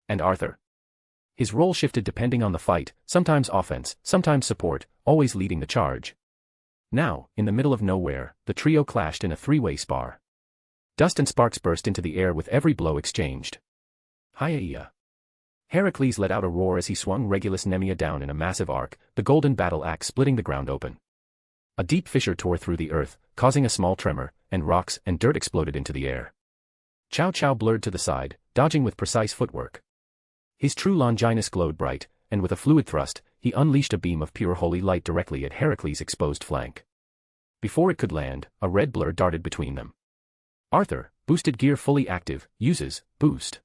C: And Arthur? His role shifted depending on the fight, sometimes offense, sometimes support, always leading the charge. Now, in the middle of nowhere, the trio clashed in a three-way spar. Dust and sparks burst into the air with every blow exchanged. Hiya! Heracles let out a roar as he swung Regulus Nemia down in a massive arc, the golden battle axe splitting the ground open. A deep fissure tore through the earth, causing a small tremor, and rocks and dirt exploded into the air. Chow Chow blurred to the side, dodging with precise footwork. His true Longinus glowed bright, and with a fluid thrust, he unleashed a beam of pure holy light directly at Heracles' exposed flank. Before it could land, a red blur darted between them. Arthur, boosted gear fully active, uses boost.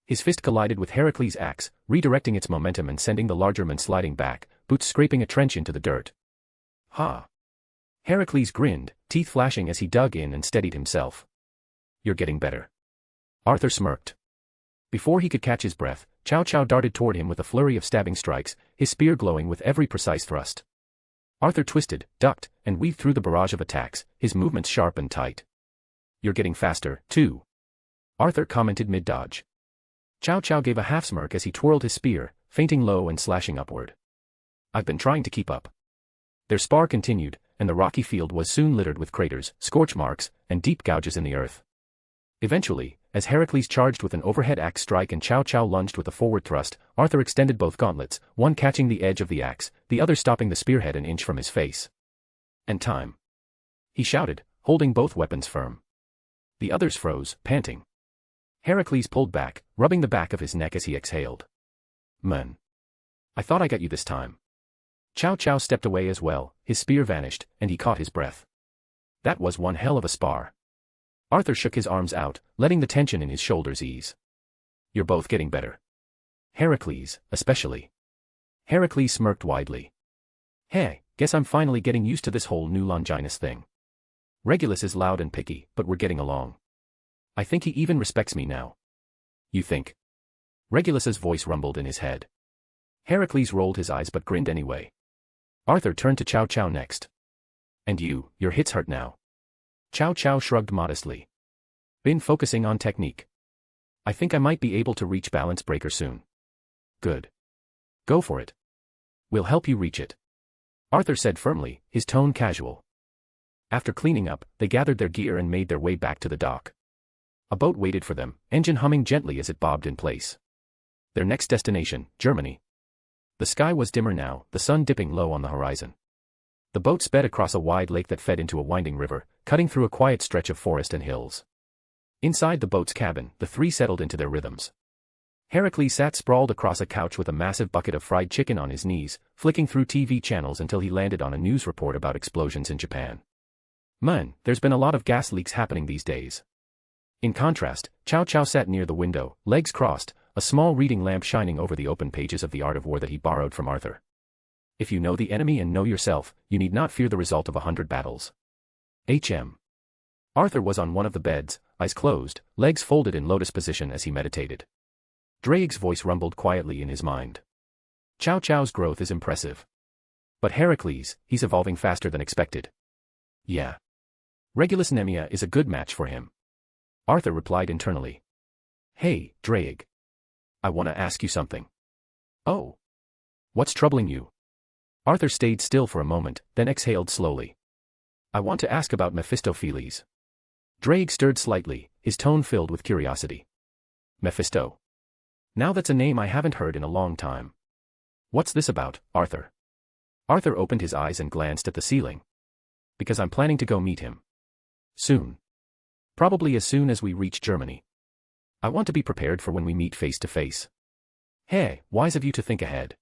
C: His fist collided with Heracles' axe, redirecting its momentum and sending the larger man sliding back, boots scraping a trench into the dirt. Ha! Heracles grinned, teeth flashing as he dug in and steadied himself. You're getting better. Arthur smirked. Before he could catch his breath, Chow Chow darted toward him with a flurry of stabbing strikes, his spear glowing with every precise thrust. Arthur twisted, ducked, and weaved through the barrage of attacks, his movements sharp and tight. You're getting faster, too. Arthur commented mid-dodge. Chow Chow gave a half-smirk as he twirled his spear, feinting low and slashing upward. I've been trying to keep up. Their spar continued, and the rocky field was soon littered with craters, scorch marks, and deep gouges in the earth. Eventually, as Heracles charged with an overhead axe strike and Chow Chow lunged with a forward thrust, Arthur extended both gauntlets, one catching the edge of the axe, the other stopping the spearhead an inch from his face. And time. He shouted, holding both weapons firm. The others froze, panting. Heracles pulled back, rubbing the back of his neck as he exhaled. Man. I thought I got you this time. Chow Chow stepped away as well, his spear vanished, and he caught his breath. That was one hell of a spar. Arthur shook his arms out, letting the tension in his shoulders ease. You're both getting better. Heracles, especially. Heracles smirked widely. Hey, guess I'm finally getting used to this whole new Longinus thing. Regulus is loud and picky, but we're getting along. I think he even respects me now. You think? Regulus's voice rumbled in his head. Heracles rolled his eyes but grinned anyway. Arthur turned to Chow Chow next. And your hits hurt now. Chow Chow shrugged modestly. Been focusing on technique. I think I might be able to reach balance breaker soon. Good. Go for it. We'll help you reach it. Arthur said firmly, his tone casual. After cleaning up, they gathered their gear and made their way back to the dock. A boat waited for them, engine humming gently as it bobbed in place. Their next destination, Germany. The sky was dimmer now, the sun dipping low on the horizon. The boat sped across a wide lake that fed into a winding river, cutting through a quiet stretch of forest and hills. Inside the boat's cabin, the three settled into their rhythms. Heracles sat sprawled across a couch with a massive bucket of fried chicken on his knees, flicking through TV channels until he landed on a news report about explosions in Japan. Man, there's been a lot of gas leaks happening these days. In contrast, Chow Chow sat near the window, legs crossed, a small reading lamp shining over the open pages of The Art of War that he borrowed from Arthur. If you know the enemy and know yourself, you need not fear the result of 100 battles. H.M. Arthur was on one of the beds, eyes closed, legs folded in lotus position as he meditated. Drake's voice rumbled quietly in his mind. Chow Chow's growth is impressive. But Heracles, he's evolving faster than expected. Yeah. Regulus Nemea is a good match for him. Arthur replied internally. Hey, Drake. I want to ask you something. Oh. What's troubling you? Arthur stayed still for a moment, then exhaled slowly. I want to ask about Mephistopheles. Drake stirred slightly, his tone filled with curiosity. Mephisto. Now that's a name I haven't heard in a long time. What's this about, Arthur? Arthur opened his eyes and glanced at the ceiling. Because I'm planning to go meet him. Soon. Probably as soon as we reach Germany. I want to be prepared for when we meet face to face. Hey, wise of you to think ahead.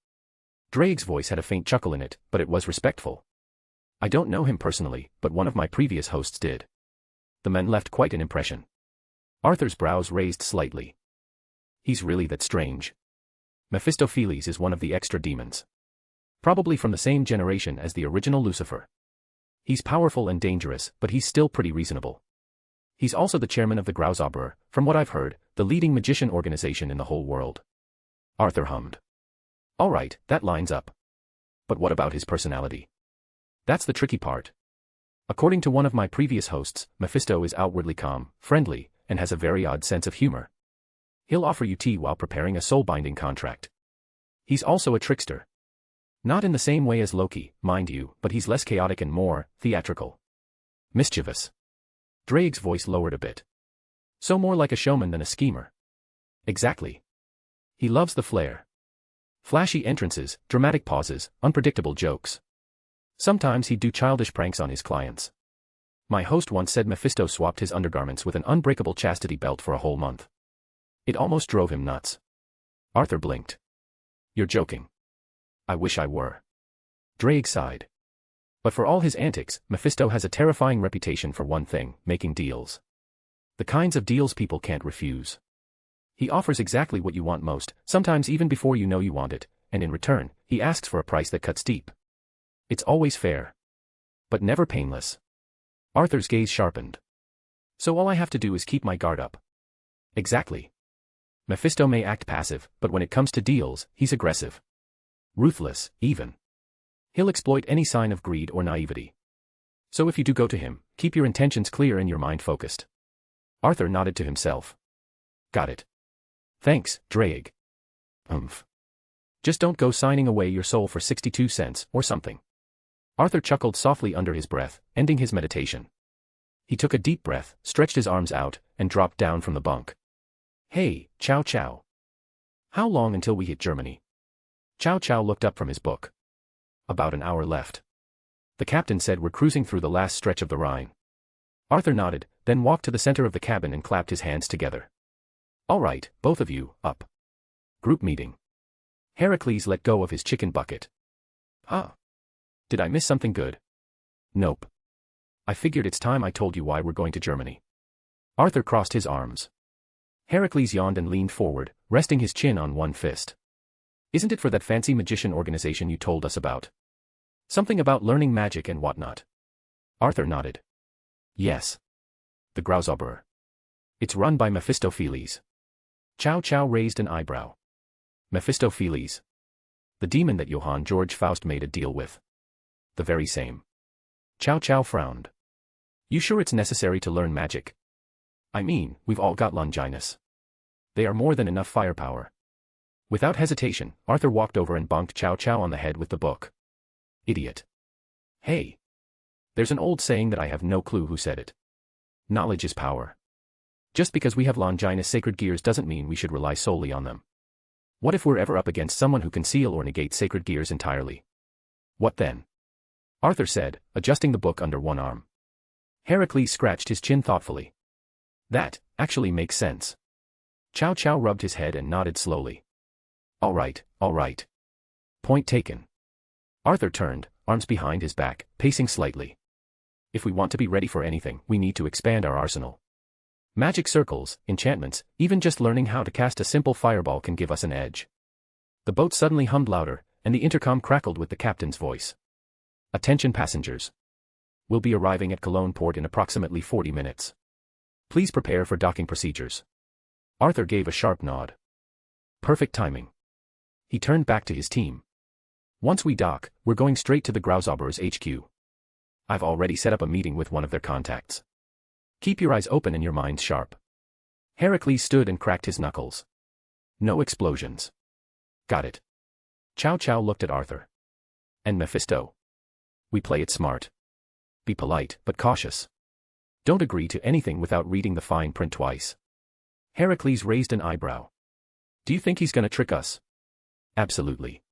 C: Drake's voice had a faint chuckle in it, but it was respectful. I don't know him personally, but one of my previous hosts did. The man left quite an impression. Arthur's brows raised slightly. He's really that strange. Mephistopheles is one of the extra demons. Probably from the same generation as the original Lucifer. He's powerful and dangerous, but he's still pretty reasonable. He's also the chairman of the Grausauber, from what I've heard, the leading magician organization in the whole world. Arthur hummed. All right, that lines up. But what about his personality? That's the tricky part. According to one of my previous hosts, Mephisto is outwardly calm, friendly, and has a very odd sense of humor. He'll offer you tea while preparing a soul-binding contract. He's also a trickster. Not in the same way as Loki, mind you, but he's less chaotic and more theatrical. Mischievous. Drake's voice lowered a bit. So more like a showman than a schemer. Exactly. He loves the flair. Flashy entrances, dramatic pauses, unpredictable jokes. Sometimes he'd do childish pranks on his clients. My host once said Mephisto swapped his undergarments with an unbreakable chastity belt for a whole month. It almost drove him nuts. Arthur blinked. You're joking. I wish I were. Drake sighed. But for all his antics, Mephisto has a terrifying reputation for one thing, making deals. The kinds of deals people can't refuse. He offers exactly what you want most, sometimes even before you know you want it, and in return, he asks for a price that cuts deep. It's always fair. But never painless. Arthur's gaze sharpened. So all I have to do is keep my guard up. Exactly. Mephisto may act passive, but when it comes to deals, he's aggressive. Ruthless, even. He'll exploit any sign of greed or naivety. So if you do go to him, keep your intentions clear and your mind focused. Arthur nodded to himself. Got it. Thanks, Drake. Just don't go signing away your soul for 62 cents or something. Arthur chuckled softly under his breath, ending his meditation. He took a deep breath, stretched his arms out, and dropped down from the bunk. Hey, Chow Chow. How long until we hit Germany? Chow Chow looked up from his book. About an hour left. The captain said we're cruising through the last stretch of the Rhine. Arthur nodded, then walked to the center of the cabin and clapped his hands together. All right, both of you, up. Group meeting. Heracles let go of his chicken bucket. Did I miss something good? Nope. I figured it's time I told you why we're going to Germany. Arthur crossed his arms. Heracles yawned and leaned forward, resting his chin on one fist. Isn't it for that fancy magician organization you told us about? Something about learning magic and whatnot. Arthur nodded. Yes. The Grausauber. It's run by Mephistopheles. Chow Chow raised an eyebrow. Mephistopheles. The demon that Johann George Faust made a deal with. The very same. Chow Chow frowned. You sure it's necessary to learn magic? I mean, we've all got Longinus. They are more than enough firepower. Without hesitation, Arthur walked over and bonked Chow Chow on the head with the book. Idiot. Hey. There's an old saying that I have no clue who said it. Knowledge is power. Just because we have Longinus sacred gears doesn't mean we should rely solely on them. What if we're ever up against someone who can seal or negate sacred gears entirely? What then? Arthur said, adjusting the book under one arm. Heracles scratched his chin thoughtfully. That actually makes sense. Chow Chow rubbed his head and nodded slowly. All right. Point taken. Arthur turned, arms behind his back, pacing slightly. If we want to be ready for anything, we need to expand our arsenal. Magic circles, enchantments, even just learning how to cast a simple fireball can give us an edge. The boat suddenly hummed louder, and the intercom crackled with the captain's voice. Attention passengers. We'll be arriving at Cologne port in approximately 40 minutes. Please prepare for docking procedures. Arthur gave a sharp nod. Perfect timing. He turned back to his team. Once we dock, we're going straight to the Grauzober's HQ. I've already set up a meeting with one of their contacts. Keep your eyes open and your minds sharp. Heracles stood and cracked his knuckles. No explosions. Got it. Chow Chow looked at Arthur. And Mephisto. We play it smart. Be polite, but cautious. Don't agree to anything without reading the fine print twice. Heracles raised an eyebrow. Do you think he's gonna trick us? Absolutely.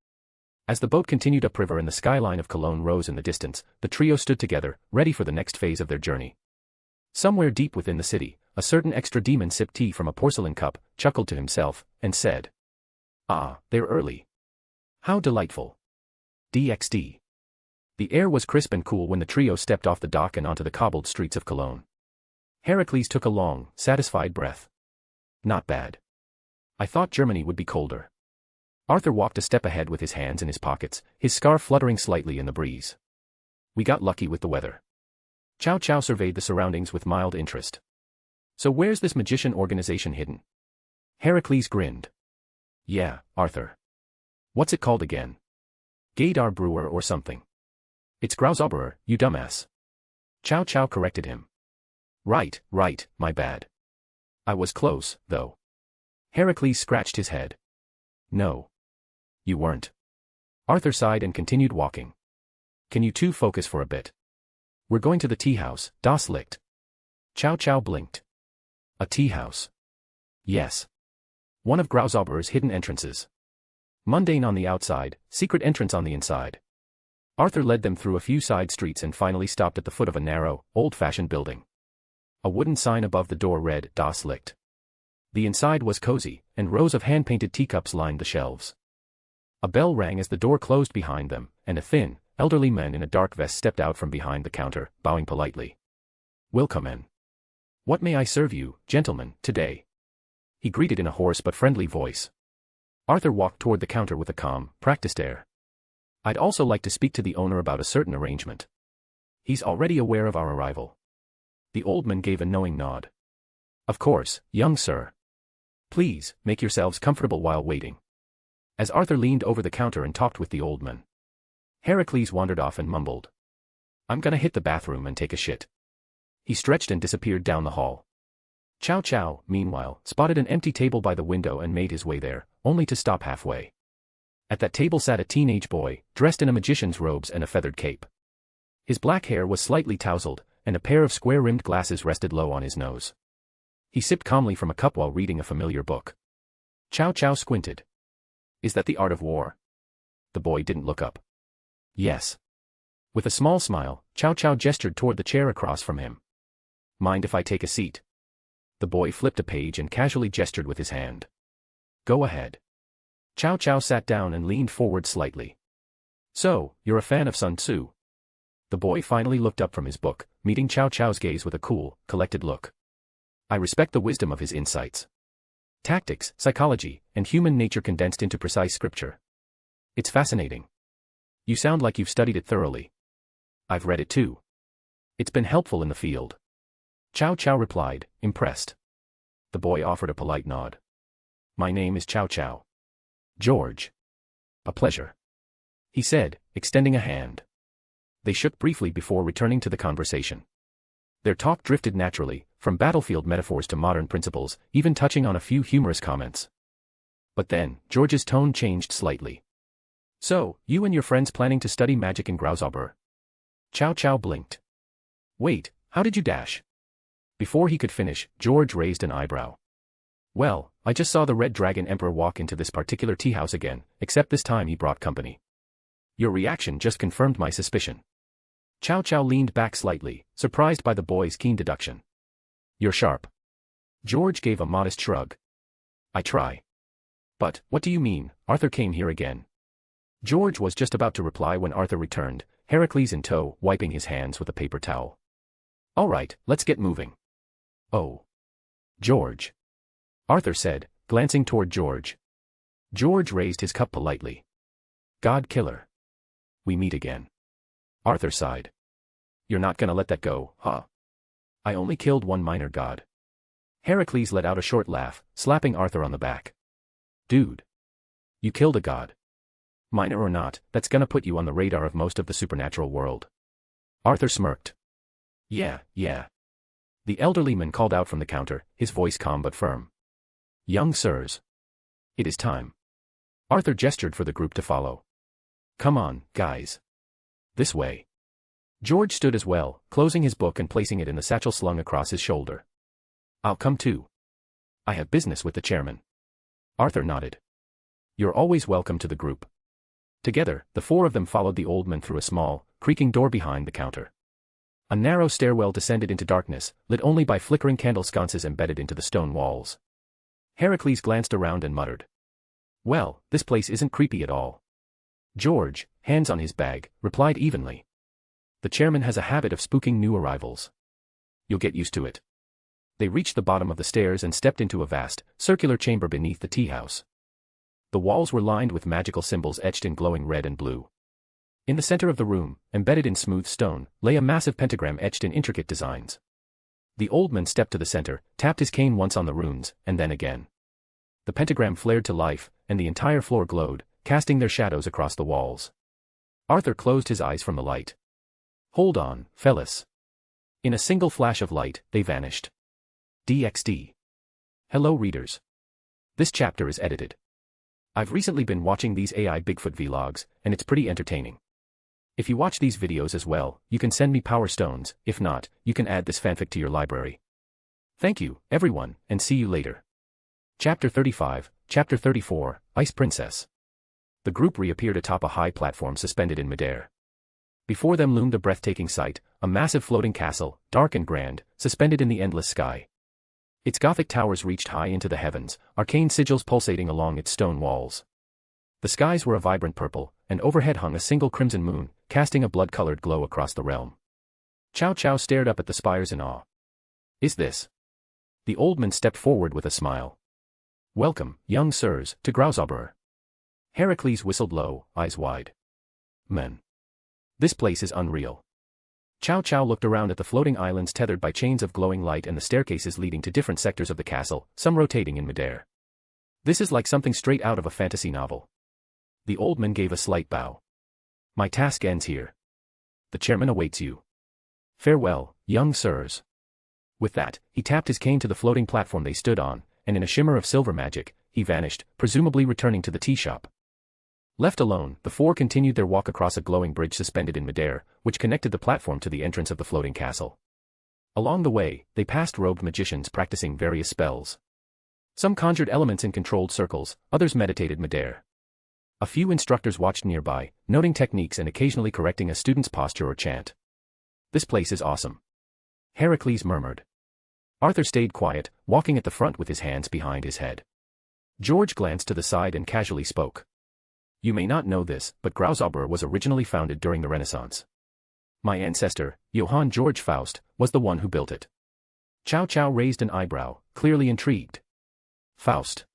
C: As the boat continued upriver and the skyline of Cologne rose in the distance, the trio stood together, ready for the next phase of their journey. Somewhere deep within the city, a certain extra demon sipped tea from a porcelain cup, chuckled to himself, and said, "Ah, they're early. How delightful. DxD." The air was crisp and cool when the trio stepped off the dock and onto the cobbled streets of Cologne. Heracles took a long, satisfied breath. Not bad. I thought Germany would be colder. Arthur walked a step ahead with his hands in his pockets, his scarf fluttering slightly in the breeze. We got lucky with the weather. Chow Chow surveyed the surroundings with mild interest. So where's this magician organization hidden? Heracles grinned. Yeah, Arthur. What's it called again? Gaydar Brewer or something. It's Grauzoberer, you dumbass. Chow Chow corrected him. Right, my bad. I was close, though. Heracles scratched his head. No. You weren't. Arthur sighed and continued walking. Can you two focus for a bit? We're going to the tea house, das Licht. Chow Chow blinked. A tea house. Yes. One of Grauzoberer's hidden entrances. Mundane on the outside, secret entrance on the inside. Arthur led them through a few side streets and finally stopped at the foot of a narrow, old-fashioned building. A wooden sign above the door read, Das Licht. The inside was cozy, and rows of hand-painted teacups lined the shelves. A bell rang as the door closed behind them, and a thin, elderly man in a dark vest stepped out from behind the counter, bowing politely. Welcome in. What may I serve you, gentlemen, today? He greeted in a hoarse but friendly voice. Arthur walked toward the counter with a calm, practiced air. I'd also like to speak to the owner about a certain arrangement. He's already aware of our arrival. The old man gave a knowing nod. Of course, young sir. Please, make yourselves comfortable while waiting. As Arthur leaned over the counter and talked with the old man, Heracles wandered off and mumbled. I'm gonna hit the bathroom and take a shit. He stretched and disappeared down the hall. Chow Chow, meanwhile, spotted an empty table by the window and made his way there, only to stop halfway. At that table sat a teenage boy, dressed in a magician's robes and a feathered cape. His black hair was slightly tousled, and a pair of square-rimmed glasses rested low on his nose. He sipped calmly from a cup while reading a familiar book. Chow Chow squinted. Is that The Art of War? The boy didn't look up. Yes. With a small smile, Chow Chow gestured toward the chair across from him. Mind if I take a seat? The boy flipped a page and casually gestured with his hand. Go ahead. Chow Chow sat down and leaned forward slightly. So, you're a fan of Sun Tzu? The boy finally looked up from his book, meeting Chow Chow's gaze with a cool, collected look. I respect the wisdom of his insights. Tactics, psychology, and human nature condensed into precise scripture. It's fascinating. You sound like you've studied it thoroughly. I've read it too. It's been helpful in the field. Chow Chow replied, impressed. The boy offered a polite nod. My name is Chow Chow. George. A pleasure. He said, extending a hand. They shook briefly before returning to the conversation. Their talk drifted naturally, from battlefield metaphors to modern principles, even touching on a few humorous comments. But then, George's tone changed slightly. So, you and your friends planning to study magic in Grauzober? Chow Chow blinked. Wait, how did you dash? Before he could finish, George raised an eyebrow. Well, I just saw the Red Dragon Emperor walk into this particular tea house again, except this time he brought company. Your reaction just confirmed my suspicion. Chow Chow leaned back slightly, surprised by the boy's keen deduction. You're sharp. George gave a modest shrug. I try. But, what do you mean, Arthur came here again? George was just about to reply when Arthur returned, Heracles in tow, wiping his hands with a paper towel. All right, let's get moving. Oh. George. Arthur said, glancing toward George. George raised his cup politely. God killer. We meet again. Arthur sighed. You're not gonna let that go, huh? I only killed one minor god. Heracles let out a short laugh, slapping Arthur on the back. Dude. You killed a god. Minor or not, that's gonna put you on the radar of most of the supernatural world. Arthur smirked. Yeah. The elderly man called out from the counter, his voice calm but firm. Young sirs. It is time. Arthur gestured for the group to follow. Come on, guys. This way. George stood as well, closing his book and placing it in the satchel slung across his shoulder. I'll come too. I have business with the chairman. Arthur nodded. You're always welcome to the group. Together, the four of them followed the old man through a small, creaking door behind the counter. A narrow stairwell descended into darkness, lit only by flickering candle sconces embedded into the stone walls. Heracles glanced around and muttered. Well, this place isn't creepy at all. George, hands on his bag, replied evenly. The chairman has a habit of spooking new arrivals. You'll get used to it. They reached the bottom of the stairs and stepped into a vast, circular chamber beneath the tea house. The walls were lined with magical symbols etched in glowing red and blue. In the center of the room, embedded in smooth stone, lay a massive pentagram etched in intricate designs. The old man stepped to the center, tapped his cane once on the runes, and then again. The pentagram flared to life, and the entire floor glowed, casting their shadows across the walls. Arthur closed his eyes from the light. Hold on, fellas. In a single flash of light, they vanished. DxD. Hello readers. This chapter is edited. I've recently been watching these AI Bigfoot vlogs, and it's pretty entertaining. If you watch these videos as well, you can send me power stones, if not, you can add this fanfic to your library. Thank you, everyone, and see you later. Chapter 35, Chapter 34, Ice Princess. The group reappeared atop a high platform suspended in midair. Before them loomed a breathtaking sight, a massive floating castle, dark and grand, suspended in the endless sky. Its Gothic towers reached high into the heavens, arcane sigils pulsating along its stone walls. The skies were a vibrant purple, and overhead hung a single crimson moon, casting a blood-colored glow across the realm. Chow Chow stared up at the spires in awe. Is this? The old man stepped forward with a smile. Welcome, young sirs, to Grausauber. Heracles whistled low, eyes wide. Man. This place is unreal. Chow Chow looked around at the floating islands tethered by chains of glowing light and the staircases leading to different sectors of the castle, some rotating in midair. This is like something straight out of a fantasy novel. The old man gave a slight bow. My task ends here. The chairman awaits you. Farewell, young sirs. With that, he tapped his cane to the floating platform they stood on, and in a shimmer of silver magic, he vanished, presumably returning to the tea shop. Left alone, the four continued their walk across a glowing bridge suspended in midair, which connected the platform to the entrance of the floating castle. Along the way, they passed robed magicians practicing various spells. Some conjured elements in controlled circles, others meditated midair. A few instructors watched nearby, noting techniques and occasionally correcting a student's posture or chant. This place is awesome. Heracles murmured. Arthur stayed quiet, walking at the front with his hands behind his head. George glanced to the side and casually spoke. You may not know this, but Grausauber was originally founded during the Renaissance. My ancestor, Johann George Faust, was the one who built it. Chow Chow raised an eyebrow, clearly intrigued. Faust.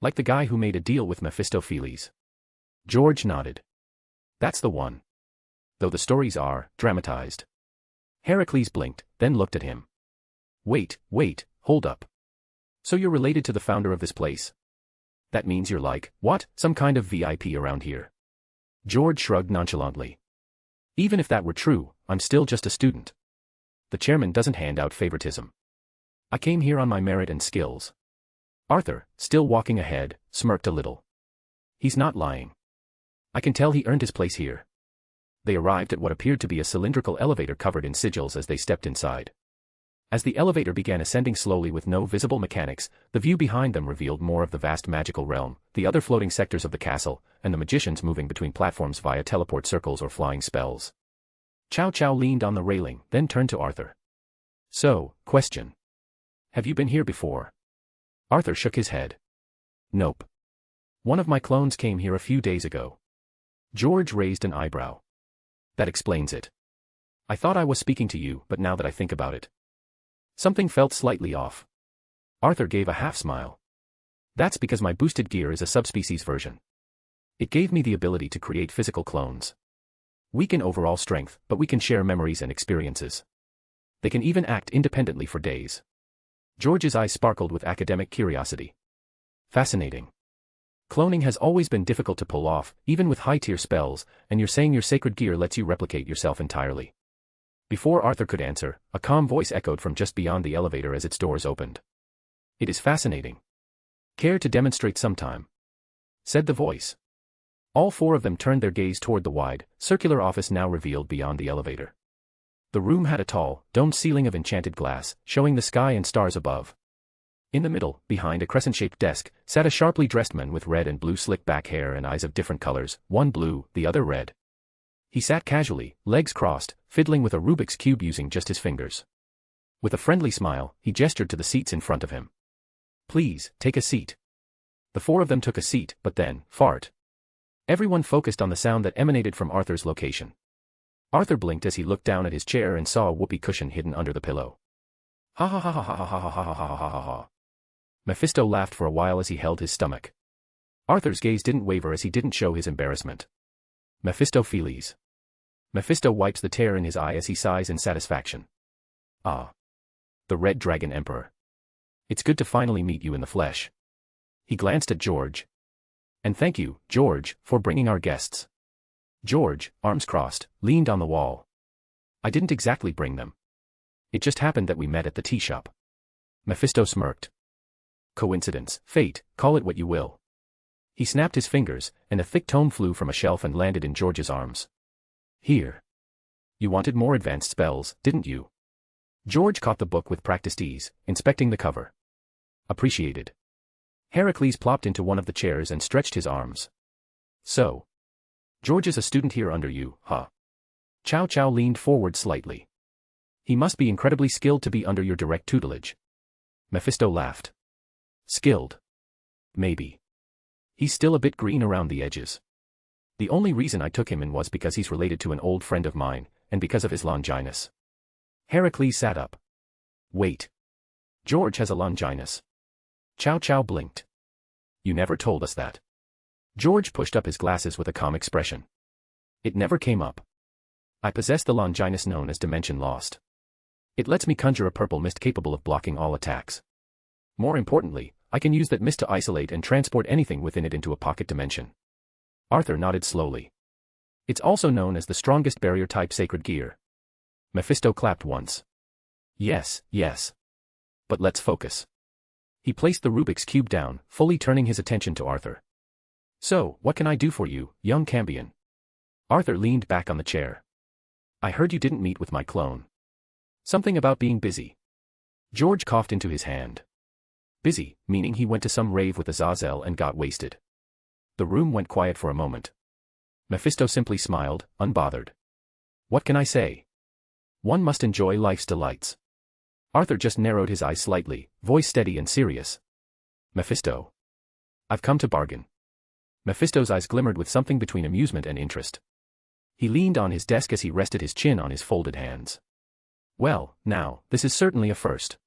C: Like the guy who made a deal with Mephistopheles. George nodded. That's the one. Though the stories are dramatized. Heracles blinked, then looked at him. Wait, hold up. So you're related to the founder of this place? That means you're like, what, some kind of VIP around here? George shrugged nonchalantly. Even if that were true, I'm still just a student. The chairman doesn't hand out favoritism. I came here on my merit and skills. Arthur, still walking ahead, smirked a little. He's not lying. I can tell he earned his place here. They arrived at what appeared to be a cylindrical elevator covered in sigils as they stepped inside. As the elevator began ascending slowly with no visible mechanics, the view behind them revealed more of the vast magical realm, the other floating sectors of the castle, and the magicians moving between platforms via teleport circles or flying spells. Chow Chow leaned on the railing, then turned to Arthur. So, question. Have you been here before? Arthur shook his head. Nope. One of my clones came here a few days ago. George raised an eyebrow. That explains it. I thought I was speaking to you, but now that I think about it. Something felt slightly off. Arthur gave a half-smile. That's because my boosted gear is a subspecies version. It gave me the ability to create physical clones. Weaken overall strength, but we can share memories and experiences. They can even act independently for days. George's eyes sparkled with academic curiosity. Fascinating. Cloning has always been difficult to pull off, even with high-tier spells, and you're saying your sacred gear lets you replicate yourself entirely. Before Arthur could answer, a calm voice echoed from just beyond the elevator as its doors opened. It is fascinating. Care to demonstrate sometime? Said the voice. All four of them turned their gaze toward the wide, circular office now revealed beyond the elevator. The room had a tall, domed ceiling of enchanted glass, showing the sky and stars above. In the middle, behind a crescent-shaped desk, sat a sharply dressed man with red and blue slick-back hair and eyes of different colors, one blue, the other red. He sat casually, legs crossed, fiddling with a Rubik's Cube using just his fingers. With a friendly smile, he gestured to the seats in front of him. Please, take a seat. The four of them took a seat, but then, fart. Everyone focused on the sound that emanated from Arthur's location. Arthur blinked as he looked down at his chair and saw a whoopee cushion hidden under the pillow. Ha ha ha ha ha ha ha ha ha ha ha ha. Mephisto laughed for a while as he held his stomach. Arthur's gaze didn't waver as he didn't show his embarrassment. Mephistopheles. Mephisto wipes the tear in his eye as he sighs in satisfaction. Ah. The Red Dragon Emperor. It's good to finally meet you in the flesh. He glanced at George. And thank you, George, for bringing our guests. George, arms crossed, leaned on the wall. I didn't exactly bring them. It just happened that we met at the tea shop. Mephisto smirked. Coincidence, fate, call it what you will. He snapped his fingers, and a thick tome flew from a shelf and landed in George's arms. Here. You wanted more advanced spells, didn't you? George caught the book with practiced ease, inspecting the cover. Appreciated. Heracles plopped into one of the chairs and stretched his arms. So. George is a student here under you, huh? Chow Chow leaned forward slightly. He must be incredibly skilled to be under your direct tutelage. Mephisto laughed. Skilled. Maybe. He's still a bit green around the edges. The only reason I took him in was because he's related to an old friend of mine, and because of his Longinus. Heracles sat up. Wait. George has a Longinus. Chow Chow blinked. You never told us that. George pushed up his glasses with a calm expression. It never came up. I possess the Longinus known as Dimension Lost. It lets me conjure a purple mist capable of blocking all attacks. More importantly, I can use that mist to isolate and transport anything within it into a pocket dimension. Arthur nodded slowly. It's also known as the strongest barrier-type sacred gear. Mephisto clapped once. Yes, yes. But let's focus. He placed the Rubik's Cube down, fully turning his attention to Arthur. So, what can I do for you, young Cambion? Arthur leaned back on the chair. I heard you didn't meet with my clone. Something about being busy. George coughed into his hand. Busy, meaning he went to some rave with Azazel and got wasted. The room went quiet for a moment. Mephisto simply smiled, unbothered. What can I say? One must enjoy life's delights. Arthur just narrowed his eyes slightly, voice steady and serious. Mephisto. I've come to bargain. Mephisto's eyes glimmered with something between amusement and interest. He leaned on his desk as he rested his chin on his folded hands. Well, now, this is certainly a first.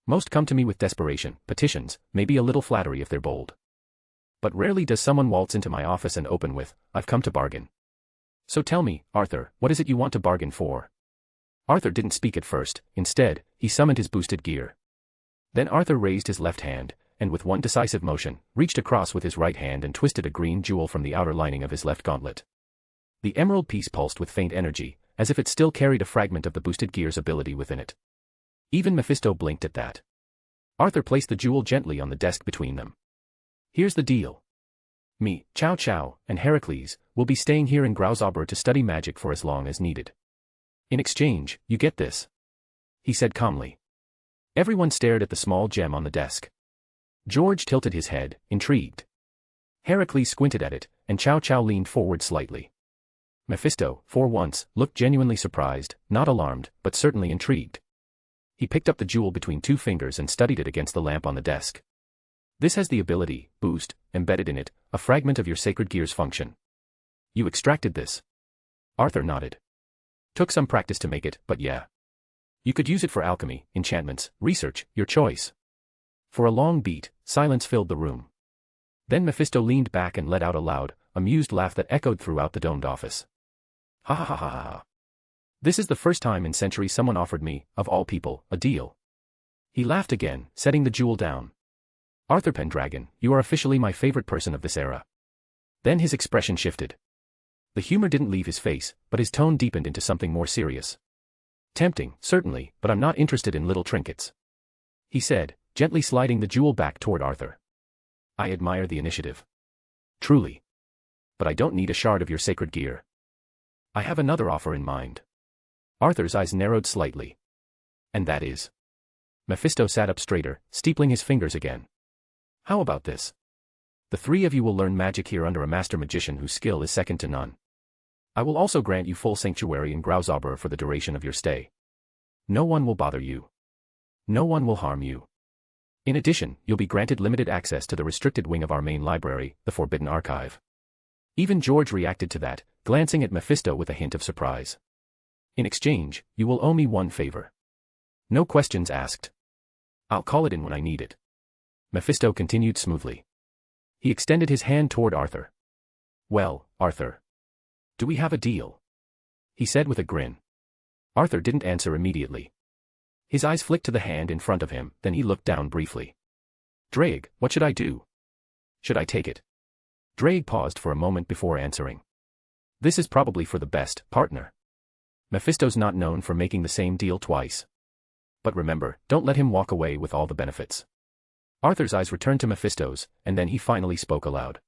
C: Most come to me with desperation, petitions, maybe a little flattery if they're bold. But rarely does someone waltz into my office and open with, I've come to bargain. So tell me, Arthur, what is it you want to bargain for? Arthur didn't speak at first, instead, he summoned his boosted gear. Then Arthur raised his left hand, and with one decisive motion, reached across with his right hand and twisted a green jewel from the outer lining of his left gauntlet. The emerald piece pulsed with faint energy, as if it still carried a fragment of the boosted gear's ability within it. Even Mephisto blinked at that. Arthur placed the jewel gently on the desk between them. Here's the deal. Me, Chow Chow, and Heracles will be staying here in Grauzauber to study magic for as long as needed. In exchange, you get this. He said calmly. Everyone stared at the small gem on the desk. George tilted his head, intrigued. Heracles squinted at it, and Chow Chow leaned forward slightly. Mephisto, for once, looked genuinely surprised, not alarmed, but certainly intrigued. He picked up the jewel between two fingers and studied it against the lamp on the desk. This has the ability, boost, embedded in it, a fragment of your sacred gear's function. You extracted this? Arthur nodded. Took some practice to make it, but yeah. You could use it for alchemy, enchantments, research, your choice. For a long beat, silence filled the room. Then Mephisto leaned back and let out a loud, amused laugh that echoed throughout the domed office. Ha ha ha ha ha. This is the first time in centuries someone offered me, of all people, a deal. He laughed again, setting the jewel down. Arthur Pendragon, you are officially my favorite person of this era. Then his expression shifted. The humor didn't leave his face, but his tone deepened into something more serious. Tempting, certainly, but I'm not interested in little trinkets. He said, gently sliding the jewel back toward Arthur. I admire the initiative. Truly. But I don't need a shard of your sacred gear. I have another offer in mind. Arthur's eyes narrowed slightly. And that is? Mephisto sat up straighter, steepling his fingers again. How about this? The three of you will learn magic here under a master magician whose skill is second to none. I will also grant you full sanctuary in Grauzauber for the duration of your stay. No one will bother you. No one will harm you. In addition, you'll be granted limited access to the restricted wing of our main library, the Forbidden Archive. Even George reacted to that, glancing at Mephisto with a hint of surprise. In exchange, you will owe me one favor. No questions asked. I'll call it in when I need it. Mephisto continued smoothly. He extended his hand toward Arthur. Well, Arthur. Do we have a deal? He said with a grin. Arthur didn't answer immediately. His eyes flicked to the hand in front of him, then he looked down briefly. Drake, what should I do? Should I take it? Drake paused for a moment before answering. This is probably for the best, partner. Mephisto's not known for making the same deal twice. But remember, don't let him walk away with all the benefits. Arthur's eyes returned to Mephisto's, and then he finally spoke aloud.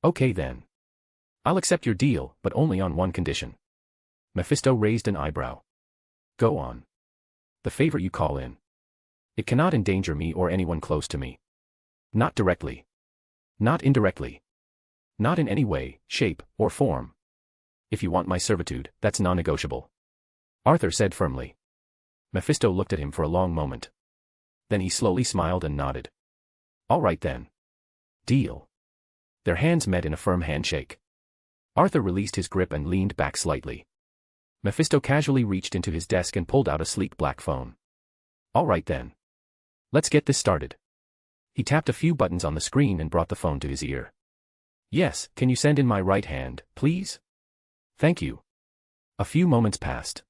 C: Okay then. I'll accept your deal, but only on one condition. Mephisto raised an eyebrow. Go on. The favor you call in. It cannot endanger me or anyone close to me. Not directly. Not indirectly. Not in any way, shape, or form. If you want my servitude, that's non-negotiable. Arthur said firmly. Mephisto looked at him for a long moment. Then he slowly smiled and nodded. All right then. Deal. Their hands met in a firm handshake. Arthur released his grip and leaned back slightly. Mephisto casually reached into his desk and pulled out a sleek black phone. All right then. Let's get this started. He tapped a few buttons on the screen and brought the phone to his ear. Yes, can you send in my right hand, please? Thank you. A few moments passed.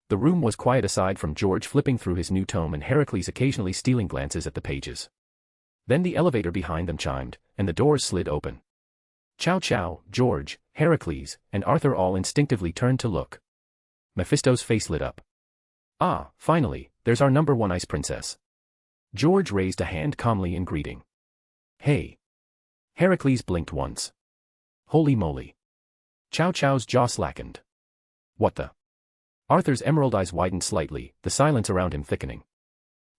C: The room was quiet aside from George flipping through his new tome and Heracles occasionally stealing glances at the pages. Then the elevator behind them chimed, and the doors slid open. Chow Chow, George, Heracles, and Arthur all instinctively turned to look. Mephisto's face lit up. Ah, finally, there's our number one ice princess. George raised a hand calmly in greeting. Hey. Heracles blinked once. Holy moly. Chow Chow's jaw slackened. What the? Arthur's emerald eyes widened slightly, the silence around him thickening.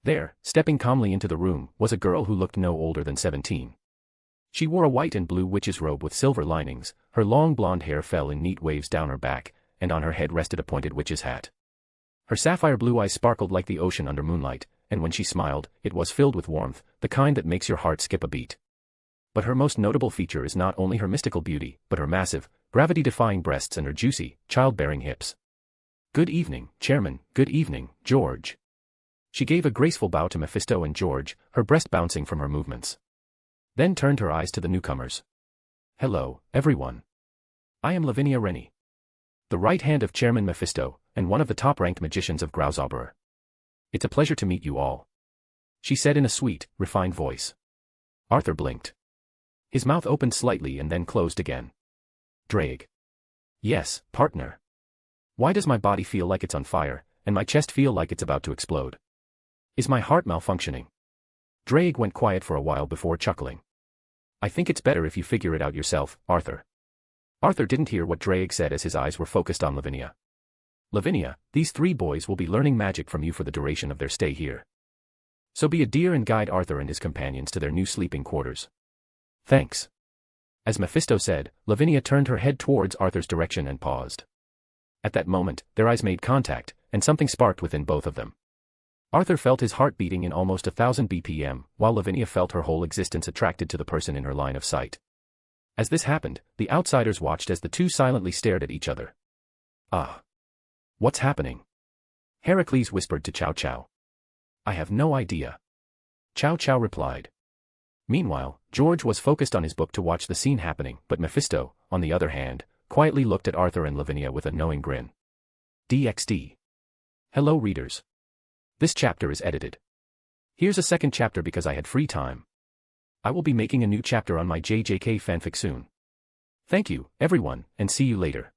C: There, stepping calmly into the room, was a girl who looked no older than 17. She wore a white and blue witch's robe with silver linings, her long blonde hair fell in neat waves down her back, and on her head rested a pointed witch's hat. Her sapphire blue eyes sparkled like the ocean under moonlight, and when she smiled, it was filled with warmth, the kind that makes your heart skip a beat. But her most notable feature is not only her mystical beauty, but her massive, gravity-defying breasts and her juicy, childbearing hips. Good evening, Chairman, good evening, George. She gave a graceful bow to Mephisto and George, her breast bouncing from her movements. Then turned her eyes to the newcomers. Hello, everyone. I am Lavinia Rennie, the right hand of Chairman Mephisto, and one of the top-ranked magicians of Grauzauber. It's a pleasure to meet you all, she said in a sweet, refined voice. Arthur blinked. His mouth opened slightly and then closed again. Drake. Yes, partner. Why does my body feel like it's on fire, and my chest feel like it's about to explode? Is my heart malfunctioning? Drake went quiet for a while before chuckling. I think it's better if you figure it out yourself, Arthur. Arthur didn't hear what Drake said as his eyes were focused on Lavinia. Lavinia, these three boys will be learning magic from you for the duration of their stay here. So be a dear and guide Arthur and his companions to their new sleeping quarters. Thanks. As Mephisto said, Lavinia turned her head towards Arthur's direction and paused. At that moment, their eyes made contact, and something sparked within both of them. Arthur felt his heart beating in almost 1,000 BPM, while Lavinia felt her whole existence attracted to the person in her line of sight. As this happened, the outsiders watched as the two silently stared at each other. Ah. What's happening? Heracles whispered to Chow Chow. I have no idea. Chow Chow replied. Meanwhile, George was focused on his book to watch the scene happening, but Mephisto, on the other hand, quietly looked at Arthur and Lavinia with a knowing grin. DxD. Hello readers. This chapter is edited. Here's a second chapter because I had free time. I will be making a new chapter on my JJK fanfic soon. Thank you, everyone, and see you later.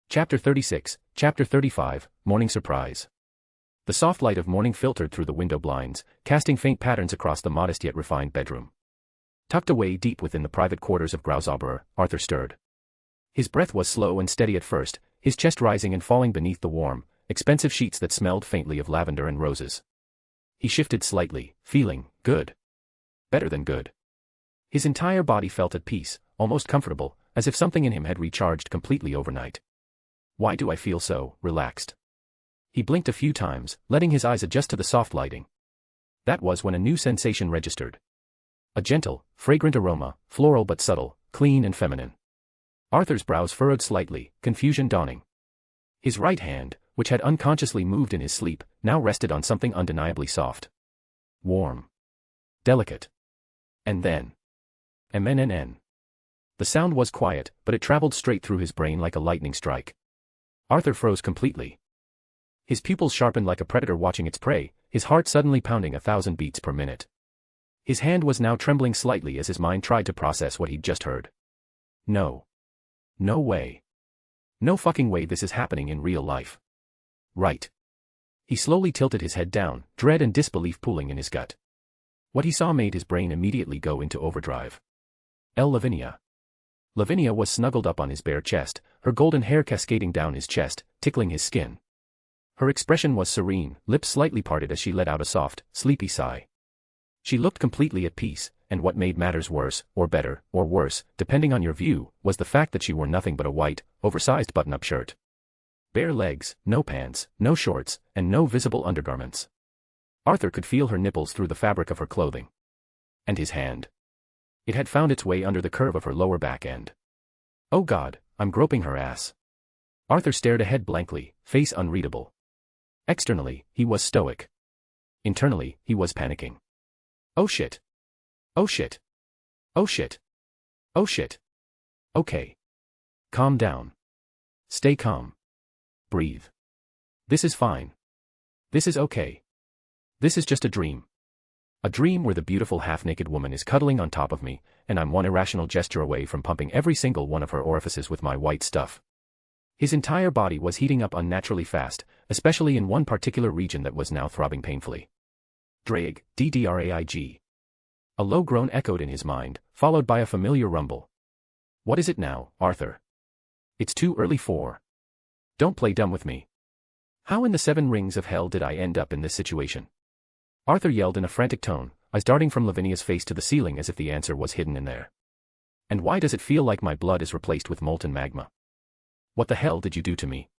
C: Chapter 36, Chapter 35, Morning Surprise. The soft light of morning filtered through the window blinds, casting faint patterns across the modest yet refined bedroom. Tucked away deep within the private quarters of Grauzauberer, Arthur stirred. His breath was slow and steady at first, his chest rising and falling beneath the warm, expensive sheets that smelled faintly of lavender and roses. He shifted slightly, feeling good. Better than good. His entire body felt at peace, almost comfortable, as if something in him had recharged completely overnight. Why do I feel so relaxed? He blinked a few times, letting his eyes adjust to the soft lighting. That was when a new sensation registered. A gentle, fragrant aroma, floral but subtle, clean and feminine. Arthur's brows furrowed slightly, confusion dawning. His right hand, which had unconsciously moved in his sleep, now rested on something undeniably soft. Warm. Delicate. And then. MNNN. The sound was quiet, but it traveled straight through his brain like a lightning strike. Arthur froze completely. His pupils sharpened like a predator watching its prey, his heart suddenly pounding 1,000 beats per minute. His hand was now trembling slightly as his mind tried to process what he'd just heard. No. No way. No fucking way this is happening in real life. Right. He slowly tilted his head down, dread and disbelief pooling in his gut. What he saw made his brain immediately go into overdrive. Lavinia. Lavinia was snuggled up on his bare chest, her golden hair cascading down his chest, tickling his skin. Her expression was serene, lips slightly parted as she let out a soft, sleepy sigh. She looked completely at peace, and what made matters worse, or better, or worse, depending on your view, was the fact that she wore nothing but a white, oversized button-up shirt. Bare legs, no pants, no shorts, and no visible undergarments. Arthur could feel her nipples through the fabric of her clothing. And his hand. It had found its way under the curve of her lower back end. Oh God, I'm groping her ass. Arthur stared ahead blankly, face unreadable. Externally, he was stoic. Internally, he was panicking. Oh shit. Oh shit. Oh shit. Oh shit. Okay. Calm down. Stay calm. Breathe. This is fine. This is okay. This is just a dream. A dream where the beautiful half-naked woman is cuddling on top of me, and I'm one irrational gesture away from pumping every single one of her orifices with my white stuff. His entire body was heating up unnaturally fast, especially in one particular region that was now throbbing painfully. Draig, DDRAIG. A low groan echoed in his mind, followed by a familiar rumble. What is it now, Arthur? It's too early for. Don't play dumb with me. How in the 7 rings of hell did I end up in this situation? Arthur yelled in a frantic tone, eyes darting from Lavinia's face to the ceiling as if the answer was hidden in there. And why does it feel like my blood is replaced with molten magma? What the hell did you do to me?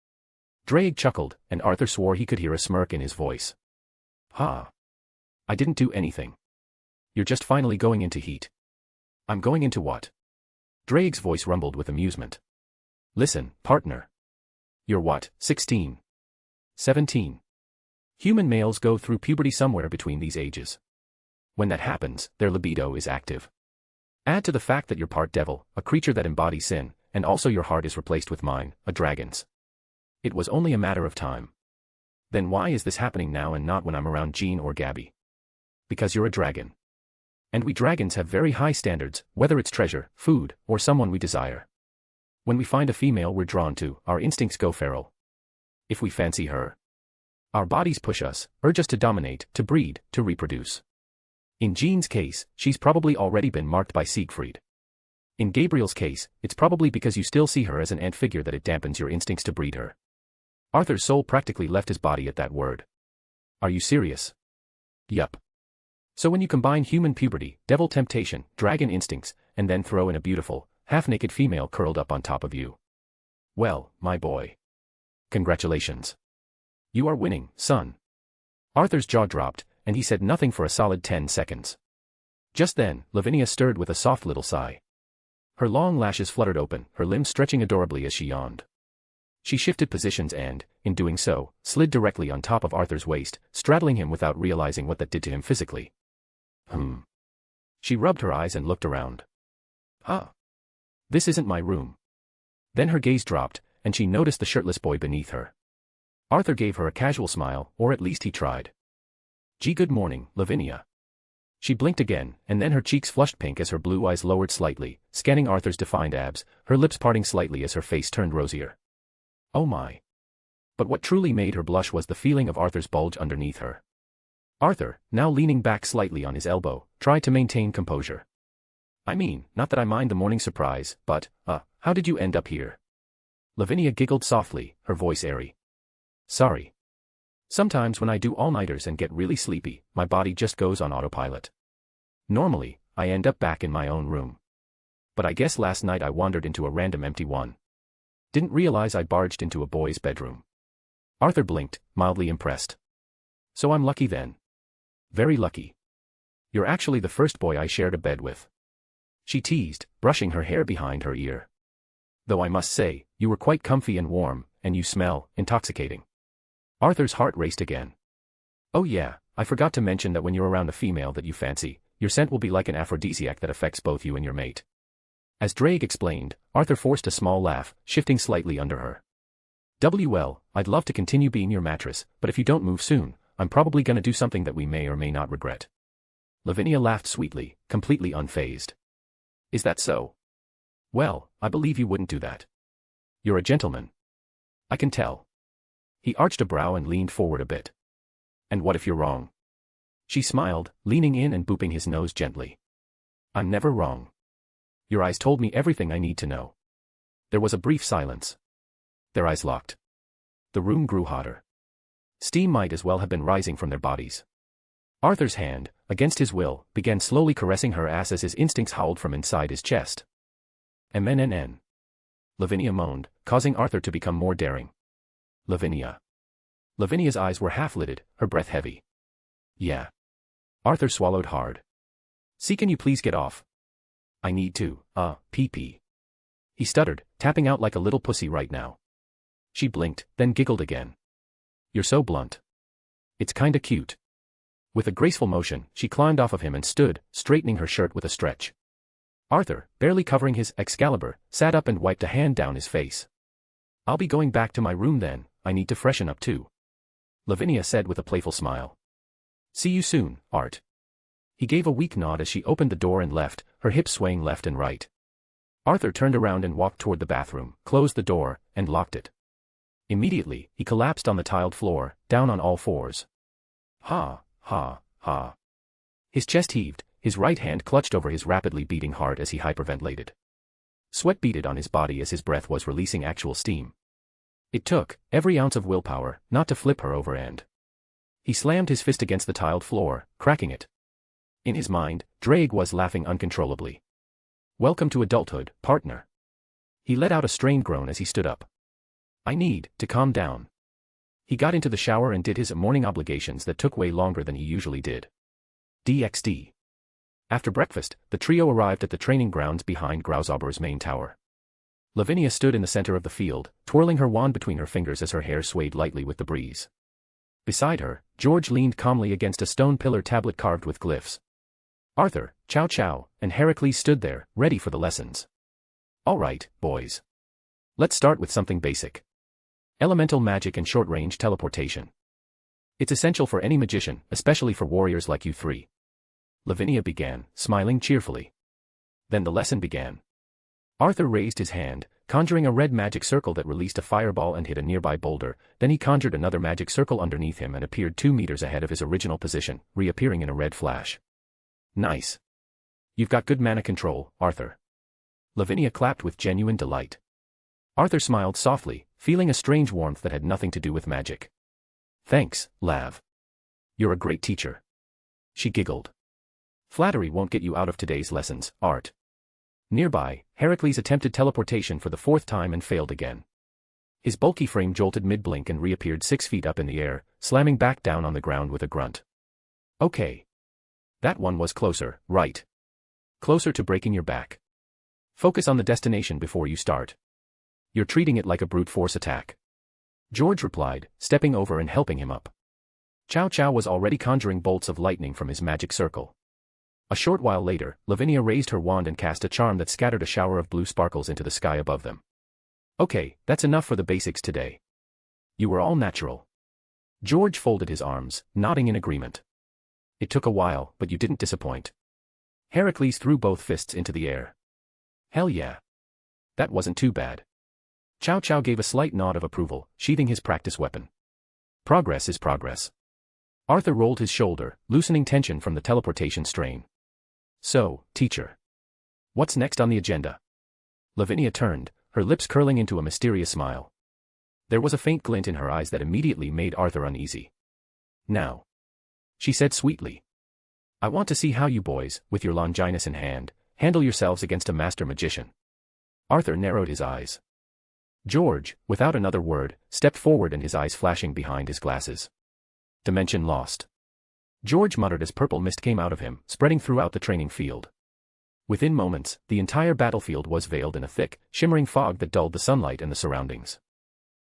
C: Draig chuckled, and Arthur swore he could hear a smirk in his voice. Ha! I didn't do anything. You're just finally going into heat. I'm going into what? Draig's voice rumbled with amusement. Listen, partner. You're what, 16? 17? Human males go through puberty somewhere between these ages. When that happens, their libido is active. Add to the fact that you're part devil, a creature that embodies sin, and also your heart is replaced with mine, a dragon's. It was only a matter of time. Then why is this happening now and not when I'm around Jean or Gabby? Because you're a dragon. And we dragons have very high standards, whether it's treasure, food, or someone we desire. When we find a female we're drawn to, our instincts go feral. If we fancy her, our bodies push us, urge us to dominate, to breed, to reproduce. In Jean's case, she's probably already been marked by Siegfried. In Gabriel's case, it's probably because you still see her as an ant figure that it dampens your instincts to breed her. Arthur's soul practically left his body at that word. Are you serious? Yup. So when you combine human puberty, devil temptation, dragon instincts, and then throw in a beautiful, half-naked female curled up on top of you. Well, my boy. Congratulations. You are winning, son. Arthur's jaw dropped, and he said nothing for a solid 10 seconds. Just then, Lavinia stirred with a soft little sigh. Her long lashes fluttered open, her limbs stretching adorably as she yawned. She shifted positions and, in doing so, slid directly on top of Arthur's waist, straddling him without realizing what that did to him physically. She rubbed her eyes and looked around. Ah. This isn't my room. Then her gaze dropped, and she noticed the shirtless boy beneath her. Arthur gave her a casual smile, or at least he tried. Gee, good morning, Lavinia. She blinked again, and then her cheeks flushed pink as her blue eyes lowered slightly, scanning Arthur's defined abs, her lips parting slightly as her face turned rosier. Oh my. But what truly made her blush was the feeling of Arthur's bulge underneath her. Arthur, now leaning back slightly on his elbow, tried to maintain composure. I mean, not that I mind the morning surprise, but, how did you end up here? Lavinia giggled softly, her voice airy. Sorry. Sometimes when I do all-nighters and get really sleepy, my body just goes on autopilot. Normally, I end up back in my own room. But I guess last night I wandered into a random empty one. Didn't realize I barged into a boy's bedroom. Arthur blinked, mildly impressed. So I'm lucky then. Very lucky. You're actually the first boy I shared a bed with. She teased, brushing her hair behind her ear. Though I must say, you were quite comfy and warm, and you smell intoxicating. Arthur's heart raced again. Oh yeah, I forgot to mention that when you're around a female that you fancy, your scent will be like an aphrodisiac that affects both you and your mate. As Drake explained, Arthur forced a small laugh, shifting slightly under her. Well, I'd love to continue being your mattress, but if you don't move soon, I'm probably gonna do something that we may or may not regret. Lavinia laughed sweetly, completely unfazed. Is that so? Well, I believe you wouldn't do that. You're a gentleman. I can tell. He arched a brow and leaned forward a bit. And what if you're wrong? She smiled, leaning in and booping his nose gently. I'm never wrong. Your eyes told me everything I need to know. There was a brief silence. Their eyes locked. The room grew hotter. Steam might as well have been rising from their bodies. Arthur's hand, against his will, began slowly caressing her ass as his instincts howled from inside his chest. MNNN. Lavinia moaned, causing Arthur to become more daring. Lavinia. Lavinia's eyes were half-lidded, her breath heavy. Yeah. Arthur swallowed hard. See, can you please get off? I need to, pee-pee. He stuttered, tapping out like a little pussy right now. She blinked, then giggled again. You're so blunt. It's kinda cute. With a graceful motion, she climbed off of him and stood, straightening her shirt with a stretch. Arthur, barely covering his Excalibur, sat up and wiped a hand down his face. I'll be going back to my room then, I need to freshen up too. Lavinia said with a playful smile. See you soon, Art. He gave a weak nod as she opened the door and left, her hips swaying left and right. Arthur turned around and walked toward the bathroom, closed the door, and locked it. Immediately, he collapsed on the tiled floor, down on all fours. Ha, ha, ha. His chest heaved, his right hand clutched over his rapidly beating heart as he hyperventilated. Sweat beaded on his body as his breath was releasing actual steam. It took every ounce of willpower not to flip her over end. He slammed his fist against the tiled floor, cracking it. In his mind, Drake was laughing uncontrollably. Welcome to adulthood, partner. He let out a strained groan as he stood up. I need to calm down. He got into the shower and did his morning obligations that took way longer than he usually did. DxD. After breakfast, the trio arrived at the training grounds behind Grauzober's main tower. Lavinia stood in the center of the field, twirling her wand between her fingers as her hair swayed lightly with the breeze. Beside her, George leaned calmly against a stone pillar tablet carved with glyphs. Arthur, Chow Chow, and Heracles stood there, ready for the lessons. All right, boys. Let's start with something basic. Elemental magic and short-range teleportation. It's essential for any magician, especially for warriors like you three. Lavinia began, smiling cheerfully. Then the lesson began. Arthur raised his hand, conjuring a red magic circle that released a fireball and hit a nearby boulder, then he conjured another magic circle underneath him and appeared 2 meters ahead of his original position, reappearing in a red flash. Nice. You've got good mana control, Arthur. Lavinia clapped with genuine delight. Arthur smiled softly, feeling a strange warmth that had nothing to do with magic. Thanks, Lav. You're a great teacher. She giggled. Flattery won't get you out of today's lessons, Art. Nearby, Heracles attempted teleportation for the 4th time and failed again. His bulky frame jolted mid-blink and reappeared 6 feet up in the air, slamming back down on the ground with a grunt. Okay. That one was closer, right? Closer to breaking your back. Focus on the destination before you start. You're treating it like a brute force attack. George replied, stepping over and helping him up. Chow Chow was already conjuring bolts of lightning from his magic circle. A short while later, Lavinia raised her wand and cast a charm that scattered a shower of blue sparkles into the sky above them. Okay, that's enough for the basics today. You were all natural. George folded his arms, nodding in agreement. It took a while, but you didn't disappoint. Heracles threw both fists into the air. Hell yeah. That wasn't too bad. Chow Chow gave a slight nod of approval, sheathing his practice weapon. Progress is progress. Arthur rolled his shoulder, loosening tension from the teleportation strain. So, teacher. What's next on the agenda? Lavinia turned, her lips curling into a mysterious smile. There was a faint glint in her eyes that immediately made Arthur uneasy. Now, she said sweetly, I want to see how you boys, with your Longinus in hand, handle yourselves against a master magician. Arthur narrowed his eyes. George, without another word, stepped forward and his eyes flashing behind his glasses. Dimension lost. George muttered as purple mist came out of him, spreading throughout the training field. Within moments, the entire battlefield was veiled in a thick, shimmering fog that dulled the sunlight and the surroundings.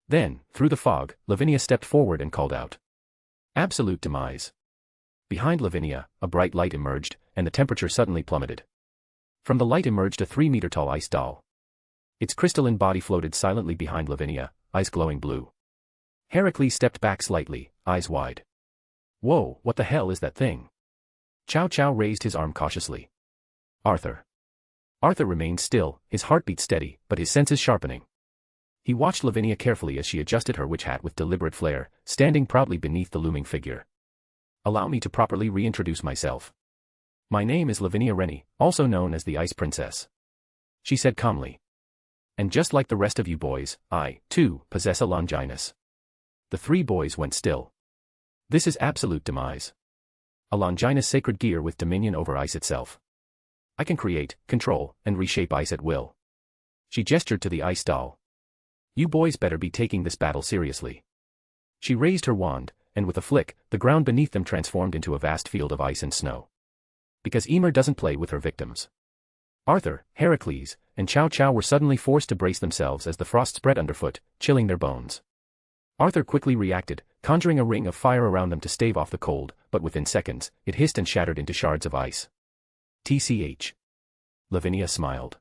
C: Then, through the fog, Lavinia stepped forward and called out. Absolute demise. Behind Lavinia, a bright light emerged, and the temperature suddenly plummeted. From the light emerged a 3-meter-tall ice doll. Its crystalline body floated silently behind Lavinia, eyes glowing blue. Heracles stepped back slightly, eyes wide. Whoa, what the hell is that thing? Chow Chow raised his arm cautiously. Arthur. Arthur remained still, his heartbeat steady, but his senses sharpening. He watched Lavinia carefully as she adjusted her witch hat with deliberate flair, standing proudly beneath the looming figure. Allow me to properly reintroduce myself. My name is Lavinia Rennie, also known as the Ice Princess. She said calmly. And just like the rest of you boys, I, too, possess a Longinus. The three boys went still. This is absolute demise. A Longinus sacred gear with dominion over ice itself. I can create, control, and reshape ice at will. She gestured to the ice doll. You boys better be taking this battle seriously. She raised her wand, and with a flick, the ground beneath them transformed into a vast field of ice and snow. Because Emer doesn't play with her victims. Arthur, Heracles, and Chow Chow were suddenly forced to brace themselves as the frost spread underfoot, chilling their bones. Arthur quickly reacted, conjuring a ring of fire around them to stave off the cold, but within seconds, it hissed and shattered into shards of ice. TCH. Lavinia smiled.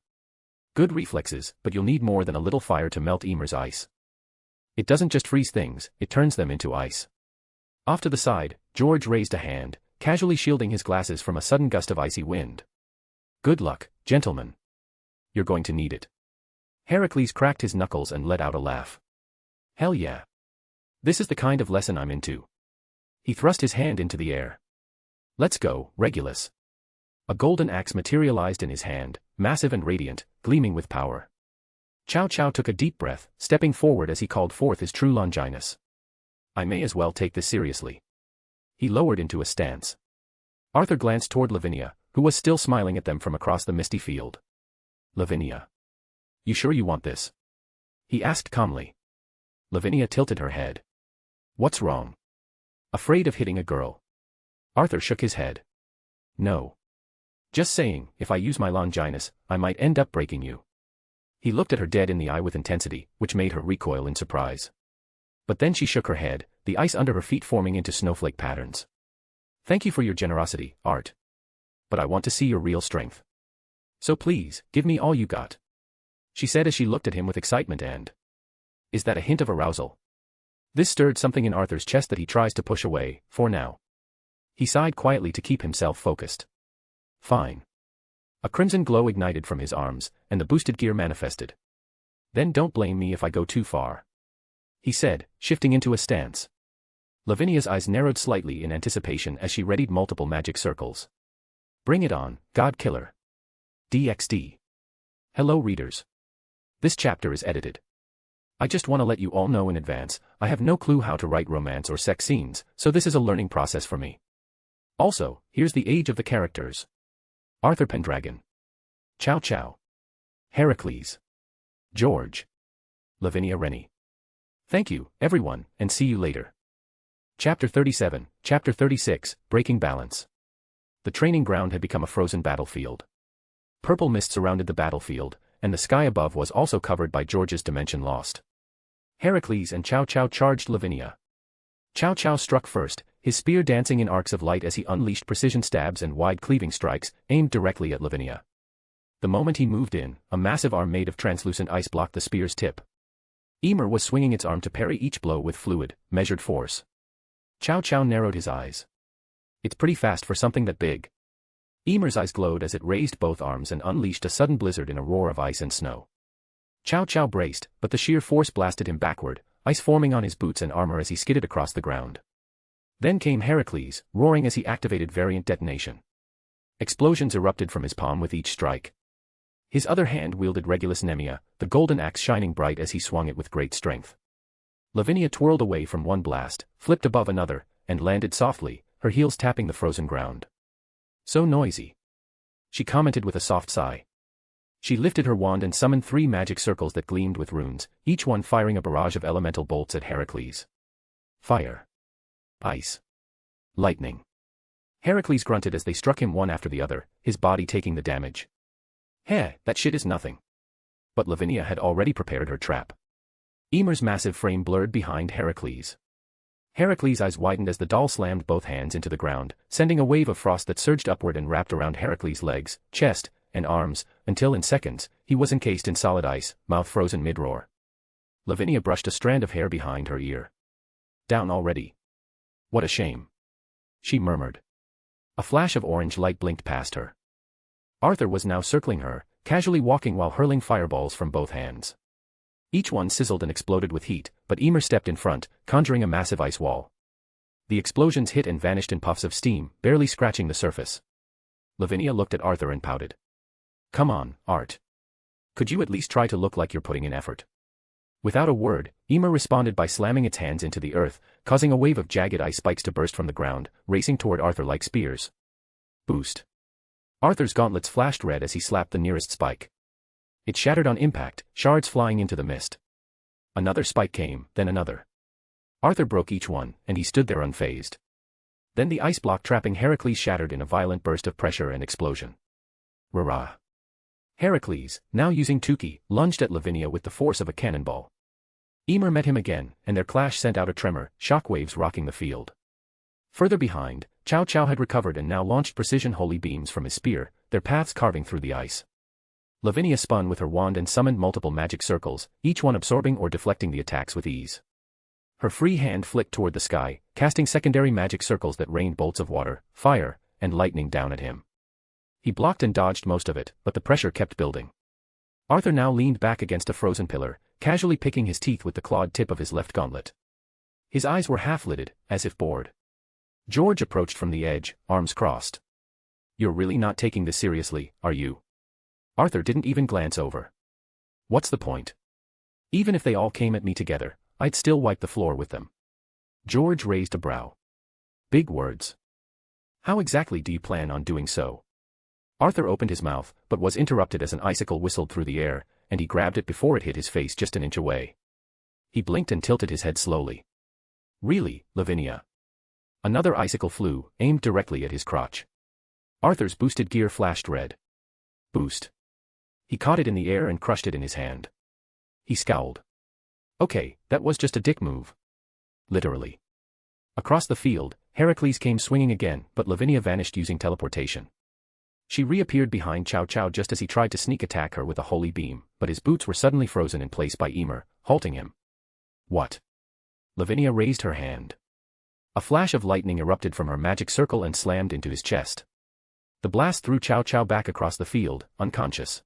C: Good reflexes, but you'll need more than a little fire to melt Emer's ice. It doesn't just freeze things, it turns them into ice. Off to the side, George raised a hand, casually shielding his glasses from a sudden gust of icy wind. Good luck, gentlemen. You're going to need it. Heracles cracked his knuckles and let out a laugh. Hell yeah. This is the kind of lesson I'm into. He thrust his hand into the air. Let's go, Regulus. A golden axe materialized in his hand, massive and radiant, gleaming with power. Chow Chow took a deep breath, stepping forward as he called forth his true Longinus. I may as well take this seriously. He lowered into a stance. Arthur glanced toward Lavinia, who was still smiling at them from across the misty field. Lavinia. You sure you want this? He asked calmly. Lavinia tilted her head. What's wrong? Afraid of hitting a girl? Arthur shook his head. No. Just saying, if I use my Longinus, I might end up breaking you. He looked at her dead in the eye with intensity, which made her recoil in surprise. But then she shook her head, the ice under her feet forming into snowflake patterns. Thank you for your generosity, Art. But I want to see your real strength. So please, give me all you got. She said as she looked at him with excitement and... Is that a hint of arousal? This stirred something in Arthur's chest that he tries to push away, for now. He sighed quietly to keep himself focused. Fine. A crimson glow ignited from his arms, and the boosted gear manifested. Then don't blame me if I go too far. He said, shifting into a stance. Lavinia's eyes narrowed slightly in anticipation as she readied multiple magic circles. Bring it on, God Killer. DxD. Hello readers. This chapter is edited. I just want to let you all know in advance, I have no clue how to write romance or sex scenes, so this is a learning process for me. Also, here's the age of the characters. Arthur Pendragon. Chow Chow. Heracles. George. Lavinia Rennie. Thank you, everyone, and see you later. Chapter 37, Chapter 36, Breaking Balance. The training ground had become a frozen battlefield. Purple mist surrounded the battlefield, and the sky above was also covered by George's dimension lost. Heracles and Chow Chow charged Lavinia. Cao Cao struck first, his spear dancing in arcs of light as he unleashed precision stabs and wide cleaving strikes, aimed directly at Lavinia. The moment he moved in, a massive arm made of translucent ice blocked the spear's tip. Ymir was swinging its arm to parry each blow with fluid, measured force. Cao Cao narrowed his eyes. It's pretty fast for something that big. Ymir's eyes glowed as it raised both arms and unleashed a sudden blizzard in a roar of ice and snow. Cao Cao braced, but the sheer force blasted him backward, ice forming on his boots and armor as he skidded across the ground. Then came Heracles, roaring as he activated variant detonation. Explosions erupted from his palm with each strike. His other hand wielded Regulus Nemea, the golden axe shining bright as he swung it with great strength. Lavinia twirled away from one blast, flipped above another, and landed softly, her heels tapping the frozen ground. So noisy. She commented with a soft sigh. She lifted her wand and summoned 3 magic circles that gleamed with runes, each one firing a barrage of elemental bolts at Heracles. Fire. Ice. Lightning. Heracles grunted as they struck him one after the other, his body taking the damage. Heh, that shit is nothing. But Lavinia had already prepared her trap. Ymir's massive frame blurred behind Heracles. Heracles' eyes widened as the doll slammed both hands into the ground, sending a wave of frost that surged upward and wrapped around Heracles' legs, chest, and arms, until in seconds, he was encased in solid ice, mouth frozen mid-roar. Lavinia brushed a strand of hair behind her ear. Down already. What a shame. She murmured. A flash of orange light blinked past her. Arthur was now circling her, casually walking while hurling fireballs from both hands. Each one sizzled and exploded with heat, but Ymir stepped in front, conjuring a massive ice wall. The explosions hit and vanished in puffs of steam, barely scratching the surface. Lavinia looked at Arthur and pouted. Come on, Art. Could you at least try to look like you're putting in effort? Without a word, Ymir responded by slamming its hands into the earth, causing a wave of jagged ice spikes to burst from the ground, racing toward Arthur like spears. Boost. Arthur's gauntlets flashed red as he slapped the nearest spike. It shattered on impact, shards flying into the mist. Another spike came, then another. Arthur broke each one, and he stood there unfazed. Then the ice block trapping Heracles shattered in a violent burst of pressure and explosion. Rah! Heracles, now using Tuki, lunged at Lavinia with the force of a cannonball. Ymir met him again, and their clash sent out a tremor, shockwaves rocking the field. Further behind, Cao Cao had recovered and now launched precision holy beams from his spear, their paths carving through the ice. Lavinia spun with her wand and summoned multiple magic circles, each one absorbing or deflecting the attacks with ease. Her free hand flicked toward the sky, casting secondary magic circles that rained bolts of water, fire, and lightning down at him. He blocked and dodged most of it, but the pressure kept building. Arthur now leaned back against a frozen pillar, casually picking his teeth with the clawed tip of his left gauntlet. His eyes were half-lidded, as if bored. George approached from the edge, arms crossed. You're really not taking this seriously, are you? Arthur didn't even glance over. What's the point? Even if they all came at me together, I'd still wipe the floor with them. George raised a brow. Big words. How exactly do you plan on doing so? Arthur opened his mouth, but was interrupted as an icicle whistled through the air, and he grabbed it before it hit his face just an inch away. He blinked and tilted his head slowly. Really, Lavinia? Another icicle flew, aimed directly at his crotch. Arthur's boosted gear flashed red. Boost. He caught it in the air and crushed it in his hand. He scowled. Okay, that was just a dick move. Literally. Across the field, Heracles came swinging again, but Lavinia vanished using teleportation. She reappeared behind Cao Cao just as he tried to sneak attack her with a holy beam, but his boots were suddenly frozen in place by Ymir, halting him. What? Lavinia raised her hand. A flash of lightning erupted from her magic circle and slammed into his chest. The blast threw Cao Cao back across the field, unconscious.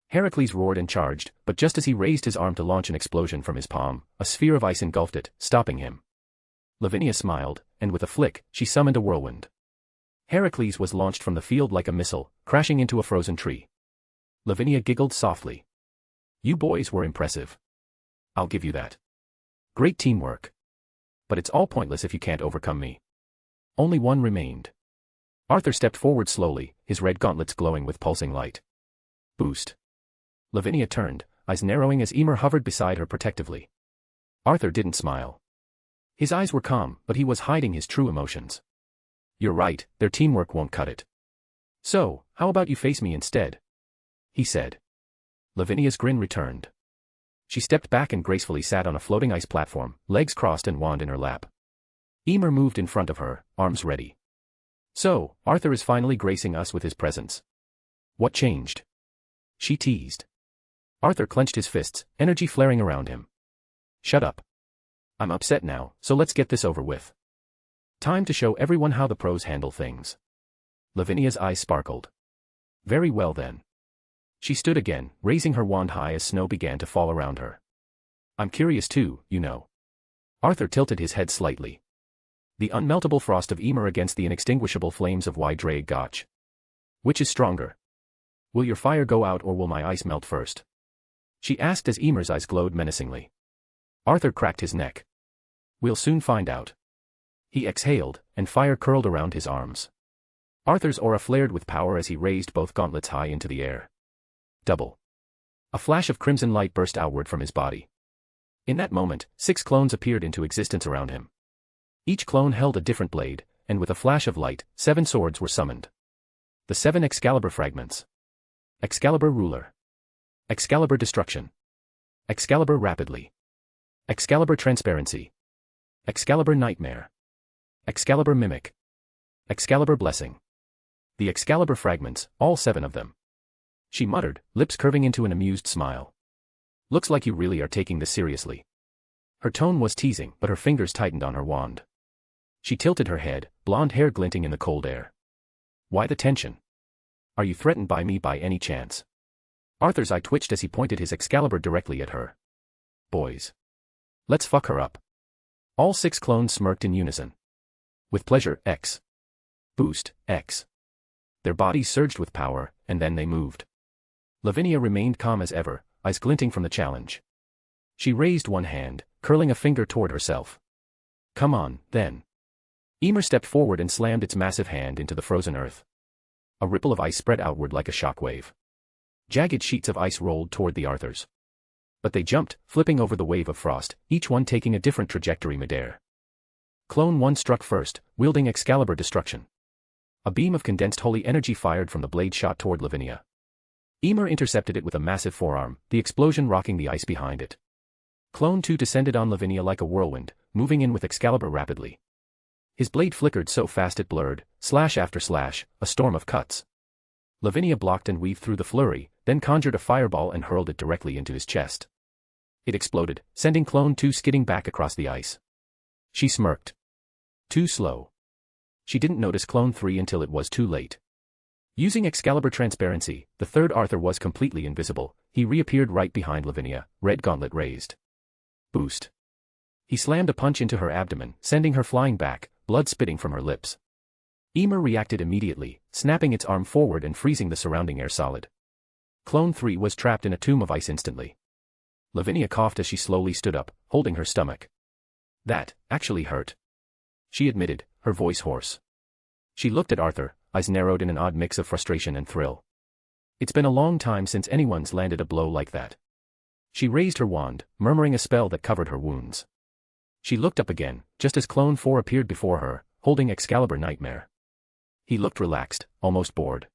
C: Heracles roared and charged, but just as he raised his arm to launch an explosion from his palm, a sphere of ice engulfed it, stopping him. Lavinia smiled, and with a flick, she summoned a whirlwind. Heracles was launched from the field like a missile, crashing into a frozen tree. Lavinia giggled softly. You boys were impressive. I'll give you that. Great teamwork. But it's all pointless if you can't overcome me. Only one remained. Arthur stepped forward slowly, his red gauntlets glowing with pulsing light. Boost. Lavinia turned, eyes narrowing as Ymir hovered beside her protectively. Arthur didn't smile. His eyes were calm, but he was hiding his true emotions. You're right, their teamwork won't cut it. So, how about you face me instead? He said. Lavinia's grin returned. She stepped back and gracefully sat on a floating ice platform, legs crossed and wand in her lap. Emer moved in front of her, arms ready. So, Arthur is finally gracing us with his presence. What changed? She teased. Arthur clenched his fists, energy flaring around him. Shut up. I'm upset now, so let's get this over with. Time to show everyone how the pros handle things. Lavinia's eyes sparkled. Very well then. She stood again, raising her wand high as snow began to fall around her. I'm curious too, you know. Arthur tilted his head slightly. The unmeltable frost of Emer against the inextinguishable flames of Drag Gotch. Which is stronger? Will your fire go out or will my ice melt first? She asked as Emer's eyes glowed menacingly. Arthur cracked his neck. We'll soon find out. He exhaled, and fire curled around his arms. Arthur's aura flared with power as he raised both gauntlets high into the air. Double. A flash of crimson light burst outward from his body. In that moment, 6 clones appeared into existence around him. Each clone held a different blade, and with a flash of light, 7 swords were summoned. The 7 Excalibur fragments. Excalibur Ruler. Excalibur Destruction. Excalibur Rapidly. Excalibur Transparency. Excalibur Nightmare. Excalibur Mimic. Excalibur Blessing. The Excalibur fragments, all 7 of them. She muttered, lips curving into an amused smile. Looks like you really are taking this seriously. Her tone was teasing, but her fingers tightened on her wand. She tilted her head, blonde hair glinting in the cold air. Why the tension? Are you threatened by me by any chance? Arthur's eye twitched as he pointed his Excalibur directly at her. Boys. Let's fuck her up. All 6 clones smirked in unison. With pleasure, X. Boost, X. Their bodies surged with power, and then they moved. Lavinia remained calm as ever, eyes glinting from the challenge. She raised one hand, curling a finger toward herself. Come on, then. Emer stepped forward and slammed its massive hand into the frozen earth. A ripple of ice spread outward like a shockwave. Jagged sheets of ice rolled toward the Arthurs. But they jumped, flipping over the wave of frost, each one taking a different trajectory midair. Clone 1 struck first, wielding Excalibur Destruction. A beam of condensed holy energy fired from the blade shot toward Lavinia. Emer intercepted it with a massive forearm, the explosion rocking the ice behind it. Clone 2 descended on Lavinia like a whirlwind, moving in with Excalibur rapidly. His blade flickered so fast it blurred, slash after slash, a storm of cuts. Lavinia blocked and weaved through the flurry, then conjured a fireball and hurled it directly into his chest. It exploded, sending Clone 2 skidding back across the ice. She smirked. Too slow. She didn't notice Clone 3 until it was too late. Using Excalibur Transparency, the 3rd Arthur was completely invisible. He reappeared right behind Lavinia, red gauntlet raised. Boost. He slammed a punch into her abdomen, sending her flying back, blood spitting from her lips. Emer reacted immediately, snapping its arm forward and freezing the surrounding air solid. Clone 3 was trapped in a tomb of ice instantly. Lavinia coughed as she slowly stood up, holding her stomach. That actually hurt. She admitted, her voice hoarse. She looked at Arthur, eyes narrowed in an odd mix of frustration and thrill. It's been a long time since anyone's landed a blow like that. She raised her wand, murmuring a spell that covered her wounds. She looked up again, just as Clone 4 appeared before her, holding Excalibur Nightmare. He looked relaxed, almost bored.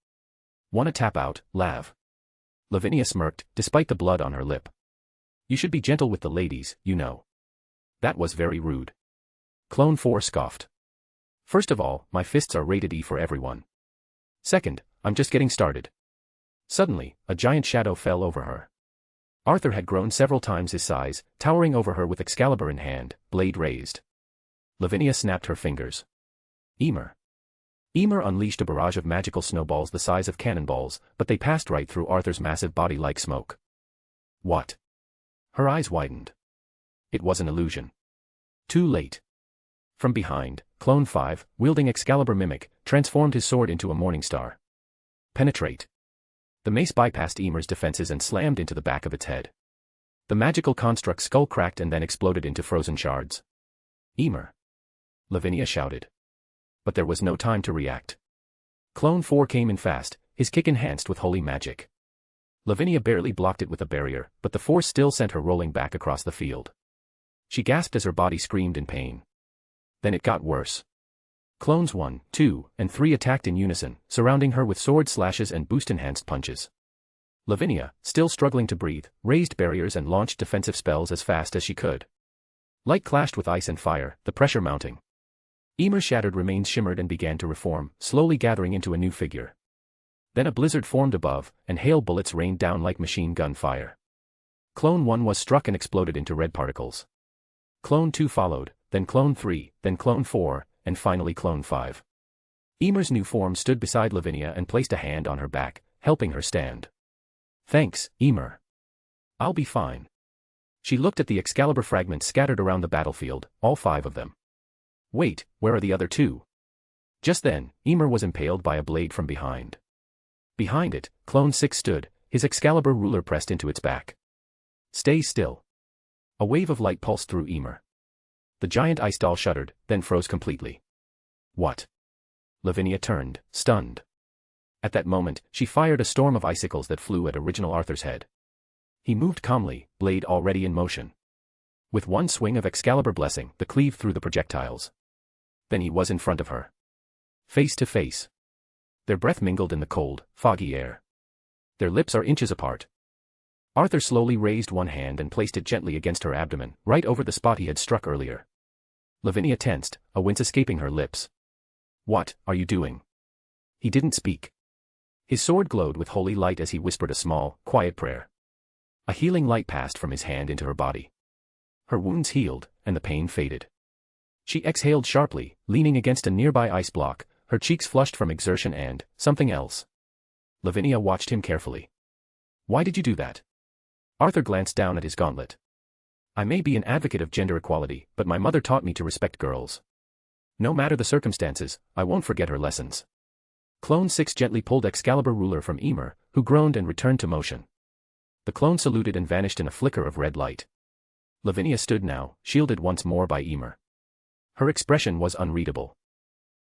C: Wanna tap out, Lav? Lavinia smirked, despite the blood on her lip. You should be gentle with the ladies, you know. That was very rude. Clone 4 scoffed. First of all, my fists are rated E for everyone. Second, I'm just getting started. Suddenly, a giant shadow fell over her. Arthur had grown several times his size, towering over her with Excalibur in hand, blade raised. Lavinia snapped her fingers. Emer. Emer unleashed a barrage of magical snowballs the size of cannonballs, but they passed right through Arthur's massive body like smoke. What? Her eyes widened. It was an illusion. Too late. From behind, Clone 5, wielding Excalibur Mimic, transformed his sword into a morning star. Penetrate. The mace bypassed Emer's defenses and slammed into the back of its head. The magical construct's skull cracked and then exploded into frozen shards. Emer. Lavinia shouted. But there was no time to react. Clone 4 came in fast, his kick enhanced with holy magic. Lavinia barely blocked it with a barrier, but the force still sent her rolling back across the field. She gasped as her body screamed in pain. Then it got worse. Clones 1, 2, and 3 attacked in unison, surrounding her with sword slashes and boost-enhanced punches. Lavinia, still struggling to breathe, raised barriers and launched defensive spells as fast as she could. Light clashed with ice and fire, the pressure mounting. Ymir's shattered remains shimmered and began to reform, slowly gathering into a new figure. Then a blizzard formed above, and hail bullets rained down like machine gun fire. Clone 1 was struck and exploded into red particles. Clone 2 followed, then Clone 3, then Clone 4, and finally Clone 5. Ymir's new form stood beside Lavinia and placed a hand on her back, helping her stand. "Thanks, Ymir. I'll be fine." She looked at the Excalibur fragments scattered around the battlefield, all 5 of them. "Wait, where are the other 2? Just then, Ymir was impaled by a blade from behind. Behind it, Clone 6 stood, his Excalibur ruler pressed into its back. "Stay still." A wave of light pulsed through Ymir. The giant ice doll shuddered, then froze completely. "What?" Lavinia turned, stunned. At that moment, she fired a storm of icicles that flew at original Arthur's head. He moved calmly, blade already in motion. With one swing of Excalibur blessing, the cleave through the projectiles. Then he was in front of her. Face to face. Their breath mingled in the cold, foggy air. Their lips are inches apart. Arthur slowly raised one hand and placed it gently against her abdomen, right over the spot he had struck earlier. Lavinia tensed, a wince escaping her lips. "What are you doing?" He didn't speak. His sword glowed with holy light as he whispered a small, quiet prayer. A healing light passed from his hand into her body. Her wounds healed, and the pain faded. She exhaled sharply, leaning against a nearby ice block, her cheeks flushed from exertion and something else. Lavinia watched him carefully. "Why did you do that?" Arthur glanced down at his gauntlet. "I may be an advocate of gender equality, but my mother taught me to respect girls. No matter the circumstances, I won't forget her lessons." Clone 6 gently pulled Excalibur ruler from Ymir, who groaned and returned to motion. The clone saluted and vanished in a flicker of red light. Lavinia stood now, shielded once more by Ymir. Her expression was unreadable.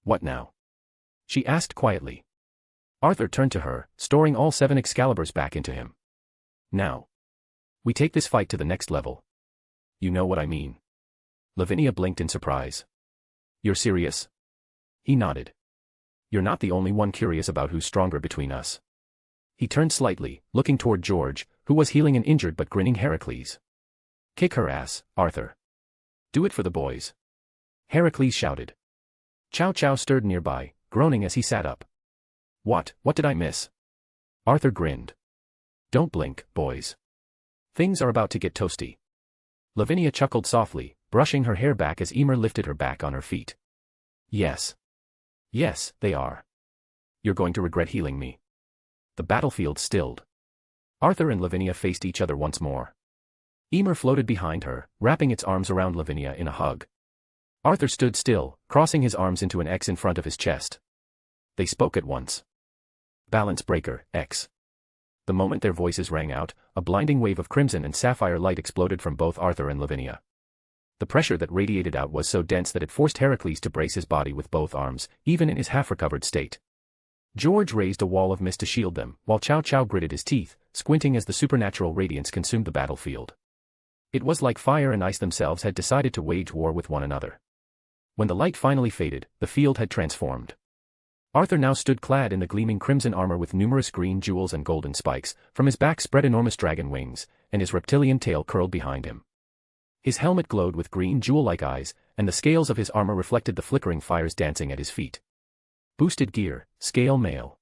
C: "What now?" she asked quietly. Arthur turned to her, storing all 7 Excaliburs back into him. "Now. We take this fight to the next level. You know what I mean." Lavinia blinked in surprise. "You're serious?" He nodded. "You're not the only one curious about who's stronger between us." He turned slightly, looking toward George, who was healing an injured but grinning Heracles. "Kick her ass, Arthur. Do it for the boys." Heracles shouted. Chow Chow stirred nearby, groaning as he sat up. What did I miss?" Arthur grinned. "Don't blink, boys. Things are about to get toasty." Lavinia chuckled softly, brushing her hair back as Ymir lifted her back on her feet. Yes, they are. You're going to regret healing me." The battlefield stilled. Arthur and Lavinia faced each other once more. Ymir floated behind her, wrapping its arms around Lavinia in a hug. Arthur stood still, crossing his arms into an X in front of his chest. They spoke at once. "Balance breaker, X." The moment their voices rang out, a blinding wave of crimson and sapphire light exploded from both Arthur and Lavinia. The pressure that radiated out was so dense that it forced Heracles to brace his body with both arms, even in his half-recovered state. George raised a wall of mist to shield them, while Chow Chow gritted his teeth, squinting as the supernatural radiance consumed the battlefield. It was like fire and ice themselves had decided to wage war with one another. When the light finally faded, the field had transformed. Arthur now stood clad in the gleaming crimson armor with numerous green jewels and golden spikes, from his back spread enormous dragon wings, and his reptilian tail curled behind him. His helmet glowed with green jewel-like eyes, and the scales of his armor reflected the flickering fires dancing at his feet. "Boosted gear, scale male,"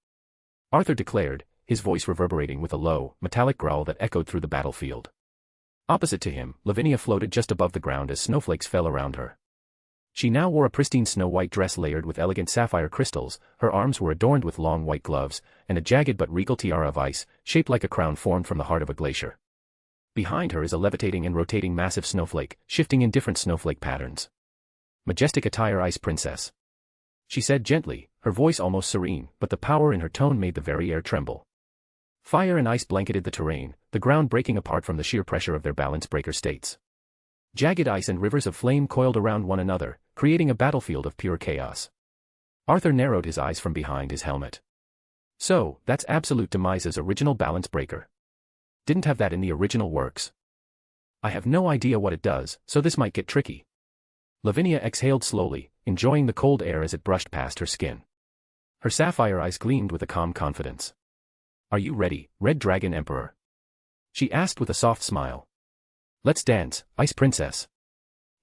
C: Arthur declared, his voice reverberating with a low, metallic growl that echoed through the battlefield. Opposite to him, Lavinia floated just above the ground as snowflakes fell around her. She now wore a pristine snow-white dress layered with elegant sapphire crystals, her arms were adorned with long white gloves, and a jagged but regal tiara of ice, shaped like a crown formed from the heart of a glacier. Behind her is a levitating and rotating massive snowflake, shifting in different snowflake patterns. "Majestic attire, Ice Princess," she said gently, her voice almost serene, but the power in her tone made the very air tremble. Fire and ice blanketed the terrain, the ground breaking apart from the sheer pressure of their balance breaker states. Jagged ice and rivers of flame coiled around one another, creating a battlefield of pure chaos. Arthur narrowed his eyes from behind his helmet. "So, that's Absolute Demise's original balance breaker. Didn't have that in the original works. I have no idea what it does, so this might get tricky." Lavinia exhaled slowly, enjoying the cold air as it brushed past her skin. Her sapphire eyes gleamed with a calm confidence. "Are you ready, Red Dragon Emperor?" she asked with a soft smile. "Let's dance, Ice Princess."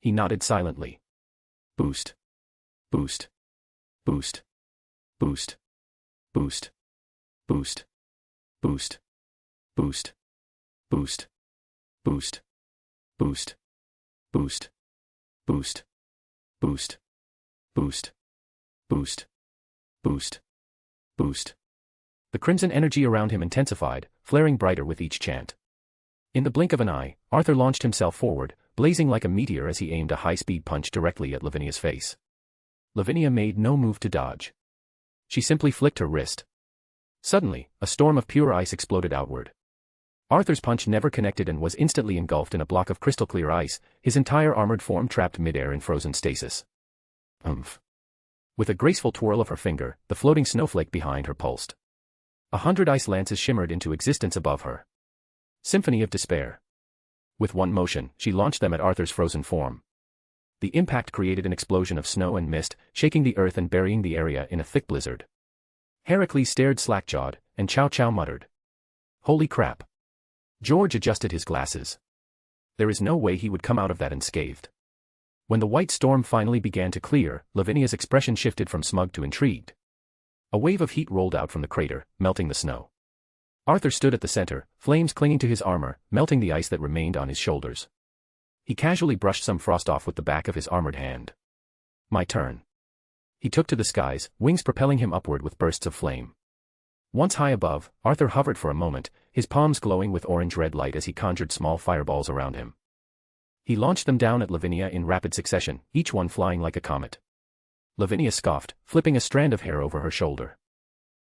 C: He nodded silently. "Boost." Boost. Boost. Boost. Boost. Boost. Boost. Boost. Boost. Boost. Boost. Boost. Boost. Boost. Boost. Boost. Boost. Boost. The crimson energy around him intensified, flaring brighter with each chant. In the blink of an eye, Arthur launched himself forward, blazing like a meteor as he aimed a high-speed punch directly at Lavinia's face. Lavinia made no move to dodge. She simply flicked her wrist. Suddenly, a storm of pure ice exploded outward. Arthur's punch never connected and was instantly engulfed in a block of crystal-clear ice, his entire armored form trapped mid-air in frozen stasis. Umph. With a graceful twirl of her finger, the floating snowflake behind her pulsed. 100 ice lances shimmered into existence above her. Symphony of despair. With one motion, she launched them at Arthur's frozen form. The impact created an explosion of snow and mist, shaking the earth and burying the area in a thick blizzard. Heracles stared slack-jawed, and Chow Chow muttered. Holy crap. George adjusted his glasses. There is no way he would come out of that unscathed. When the white storm finally began to clear, Lavinia's expression shifted from smug to intrigued. A wave of heat rolled out from the crater, melting the snow. Arthur stood at the center, flames clinging to his armor, melting the ice that remained on his shoulders. He casually brushed some frost off with the back of his armored hand. My turn. He took to the skies, wings propelling him upward with bursts of flame. Once high above, Arthur hovered for a moment, his palms glowing with orange-red light as he conjured small fireballs around him. He launched them down at Lavinia in rapid succession, each one flying like a comet. Lavinia scoffed, flipping a strand of hair over her shoulder.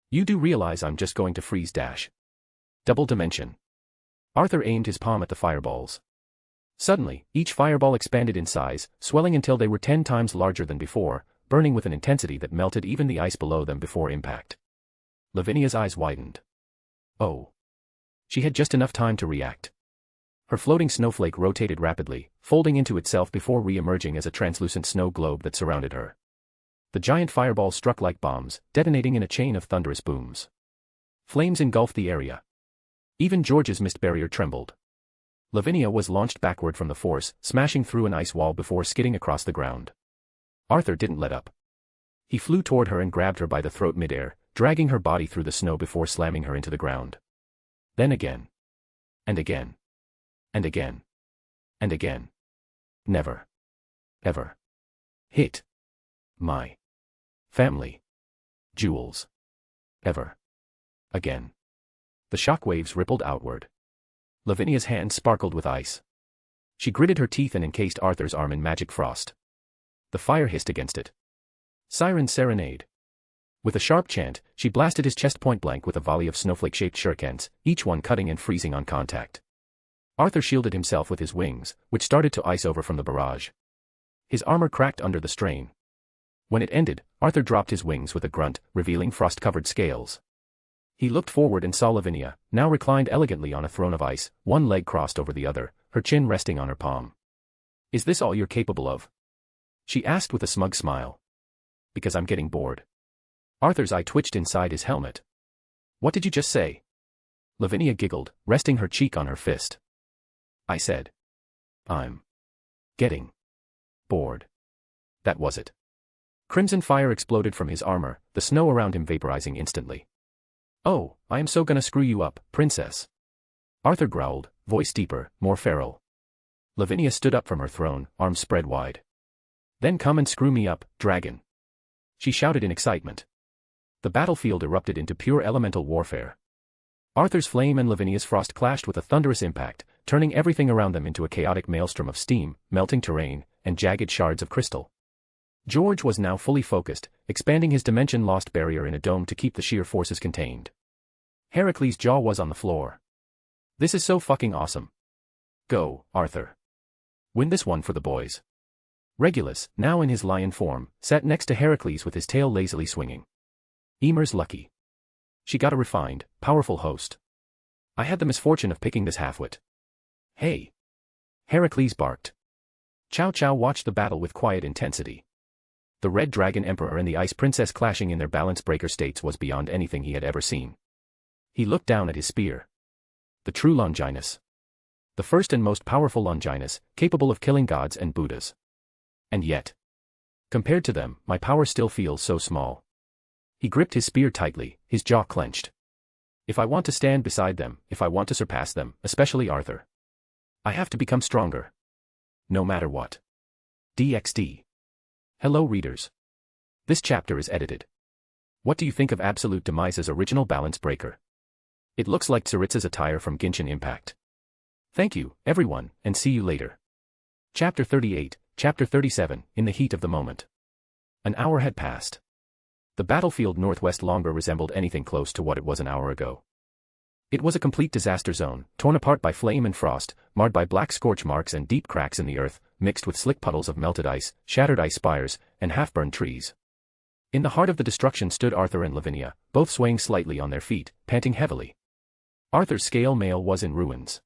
C: You do realize I'm just going to freeze dash. Double dimension. Arthur aimed his palm at the fireballs. Suddenly, each fireball expanded in size, swelling until they were 10 times larger than before, burning with an intensity that melted even the ice below them before impact. Lavinia's eyes widened. Oh. She had just enough time to react. Her floating snowflake rotated rapidly, folding into itself before re-emerging as a translucent snow globe that surrounded her. The giant fireballs struck like bombs, detonating in a chain of thunderous booms. Flames engulfed the area. Even George's mist barrier trembled. Lavinia was launched backward from the force, smashing through an ice wall before skidding across the ground. Arthur didn't let up. He flew toward her and grabbed her by the throat midair, dragging her body through the snow before slamming her into the ground. Then again. And again. And again. And again. Never. Ever. Hit. My. Family. Jewels. Ever. Again. The shockwaves rippled outward. Lavinia's hand sparkled with ice. She gritted her teeth and encased Arthur's arm in magic frost. The fire hissed against it. Siren Serenade. With a sharp chant, she blasted his chest point-blank with a volley of snowflake-shaped shurikens, each one cutting and freezing on contact. Arthur shielded himself with his wings, which started to ice over from the barrage. His armor cracked under the strain. When it ended, Arthur dropped his wings with a grunt, revealing frost-covered scales. He looked forward and saw Lavinia, now reclined elegantly on a throne of ice, one leg crossed over the other, her chin resting on her palm. Is this all you're capable of? She asked with a smug smile. Because I'm getting bored. Arthur's eye twitched inside his helmet. What did you just say? Lavinia giggled, resting her cheek on her fist. I said. I'm getting bored. That was it. Crimson fire exploded from his armor, the snow around him vaporizing instantly. Oh, I am so gonna screw you up, princess. Arthur growled, voice deeper, more feral. Lavinia stood up from her throne, arms spread wide. Then come and screw me up, dragon. She shouted in excitement. The battlefield erupted into pure elemental warfare. Arthur's flame and Lavinia's frost clashed with a thunderous impact, turning everything around them into a chaotic maelstrom of steam, melting terrain, and jagged shards of crystal. George was now fully focused, expanding his dimension-lost barrier in a dome to keep the sheer forces contained. Heracles' jaw was on the floor. This is so fucking awesome. Go, Arthur. Win this one for the boys. Regulus, now in his lion form, sat next to Heracles with his tail lazily swinging. Emer's lucky. She got a refined, powerful host. I had the misfortune of picking this halfwit. Hey. Heracles barked. Chow Chow watched the battle with quiet intensity. The Red Dragon Emperor and the Ice Princess clashing in their balance breaker states was beyond anything he had ever seen. He looked down at his spear. The true Longinus. The first and most powerful Longinus, capable of killing gods and Buddhas. And yet. Compared to them, my power still feels so small. He gripped his spear tightly, his jaw clenched. If I want to stand beside them, if I want to surpass them, especially Arthur, I have to become stronger. No matter what. DxD. Hello readers. This chapter is edited. What do you think of Absolute Demise's original balance breaker? It looks like Tsuritsu's attire from Genshin Impact. Thank you, everyone, and see you later. Chapter 38, Chapter 37, In the Heat of the Moment. An hour had passed. The battlefield northwest longer resembled anything close to what it was an hour ago. It was a complete disaster zone, torn apart by flame and frost, marred by black scorch marks and deep cracks in the earth, mixed with slick puddles of melted ice, shattered ice spires, and half-burned trees. In the heart of the destruction stood Arthur and Lavinia, both swaying slightly on their feet, panting heavily. Arthur's scale mail was in ruins.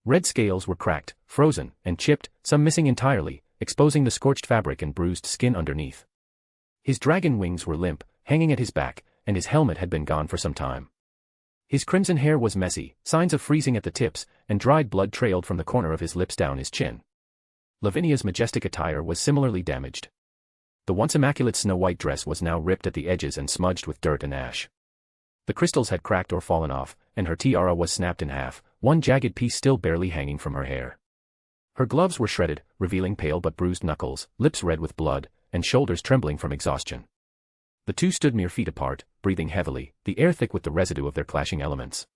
C: Red scales were cracked, frozen, and chipped, some missing entirely, exposing the scorched fabric and bruised skin underneath. His dragon wings were limp, hanging at his back, and his helmet had been gone for some time. His crimson hair was messy, signs of freezing at the tips, and dried blood trailed from the corner of his lips down his chin. Lavinia's majestic attire was similarly damaged. The once immaculate snow-white dress was now ripped at the edges and smudged with dirt and ash. The crystals had cracked or fallen off, and her tiara was snapped in half, one jagged piece still barely hanging from her hair. Her gloves were shredded, revealing pale but bruised knuckles, lips red with blood, and shoulders trembling from exhaustion. The two stood mere feet apart, breathing heavily, the air thick with the residue of their clashing elements.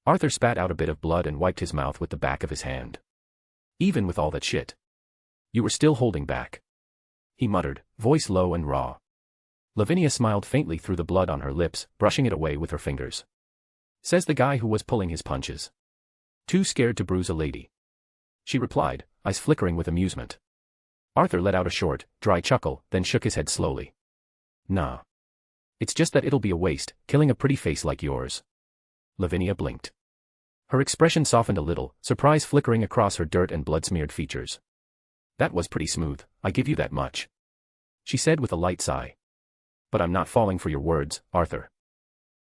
C: Arthur spat out a bit of blood and wiped his mouth with the back of his hand. Even with all that shit, you were still holding back, he muttered, voice low and raw. Lavinia smiled faintly through the blood on her lips, brushing it away with her fingers. Says the guy who was pulling his punches. Too scared to bruise a lady, she replied, eyes flickering with amusement. Arthur let out a short, dry chuckle, then shook his head slowly. Nah. It's just that it'll be a waste, killing a pretty face like yours. Lavinia blinked. Her expression softened a little, surprise flickering across her dirt and blood-smeared features. That was pretty smooth, I give you that much, she said with a light sigh. But I'm not falling for your words, Arthur.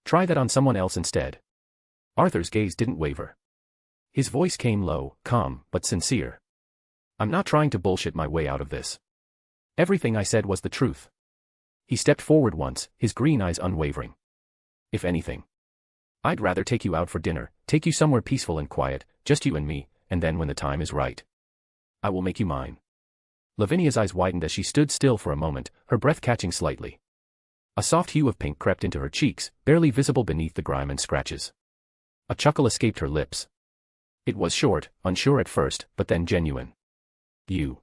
C: Try that on someone else instead. Arthur's gaze didn't waver. His voice came low, calm, but sincere. I'm not trying to bullshit my way out of this. Everything I said was the truth. He stepped forward once, his green eyes unwavering. If anything, I'd rather take you out for dinner, take you somewhere peaceful and quiet, just you and me, and then when the time is right, I will make you mine. Lavinia's eyes widened as she stood still for a moment, her breath catching slightly. A soft hue of pink crept into her cheeks, barely visible beneath the grime and scratches. A chuckle escaped her lips. It was short, unsure at first, but then genuine. You.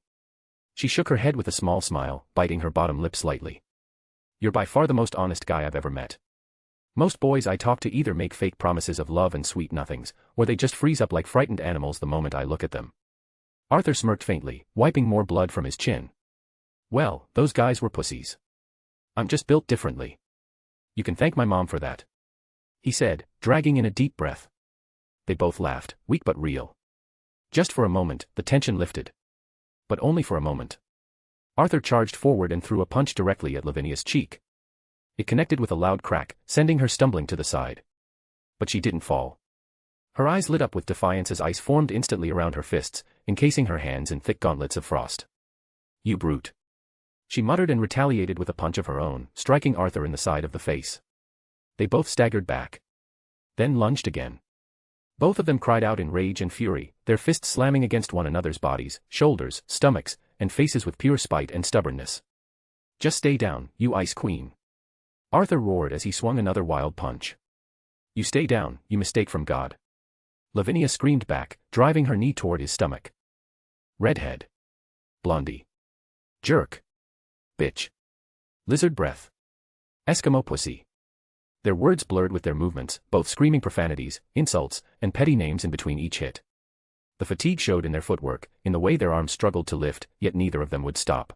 C: She shook her head with a small smile, biting her bottom lip slightly. You're by far the most honest guy I've ever met. Most boys I talk to either make fake promises of love and sweet nothings, or they just freeze up like frightened animals the moment I look at them. Arthur smirked faintly, wiping more blood from his chin. Well, those guys were pussies. I'm just built differently. You can thank my mom for that, he said, dragging in a deep breath. They both laughed, weak but real. Just for a moment, the tension lifted. But only for a moment. Arthur charged forward and threw a punch directly at Lavinia's cheek. It connected with a loud crack, sending her stumbling to the side. But she didn't fall. Her eyes lit up with defiance as ice formed instantly around her fists, encasing her hands in thick gauntlets of frost. You brute, she muttered and retaliated with a punch of her own, striking Arthur in the side of the face. They both staggered back. Then lunged again. Both of them cried out in rage and fury, their fists slamming against one another's bodies, shoulders, stomachs, and faces with pure spite and stubbornness. Just stay down, you Ice Queen, Arthur roared as he swung another wild punch. You stay down, you mistake from God, Lavinia screamed back, driving her knee toward his stomach. Redhead. Blondie. Jerk. Bitch. Lizard breath. Eskimo pussy. Their words blurred with their movements, both screaming profanities, insults, and petty names in between each hit. The fatigue showed in their footwork, in the way their arms struggled to lift, yet neither of them would stop.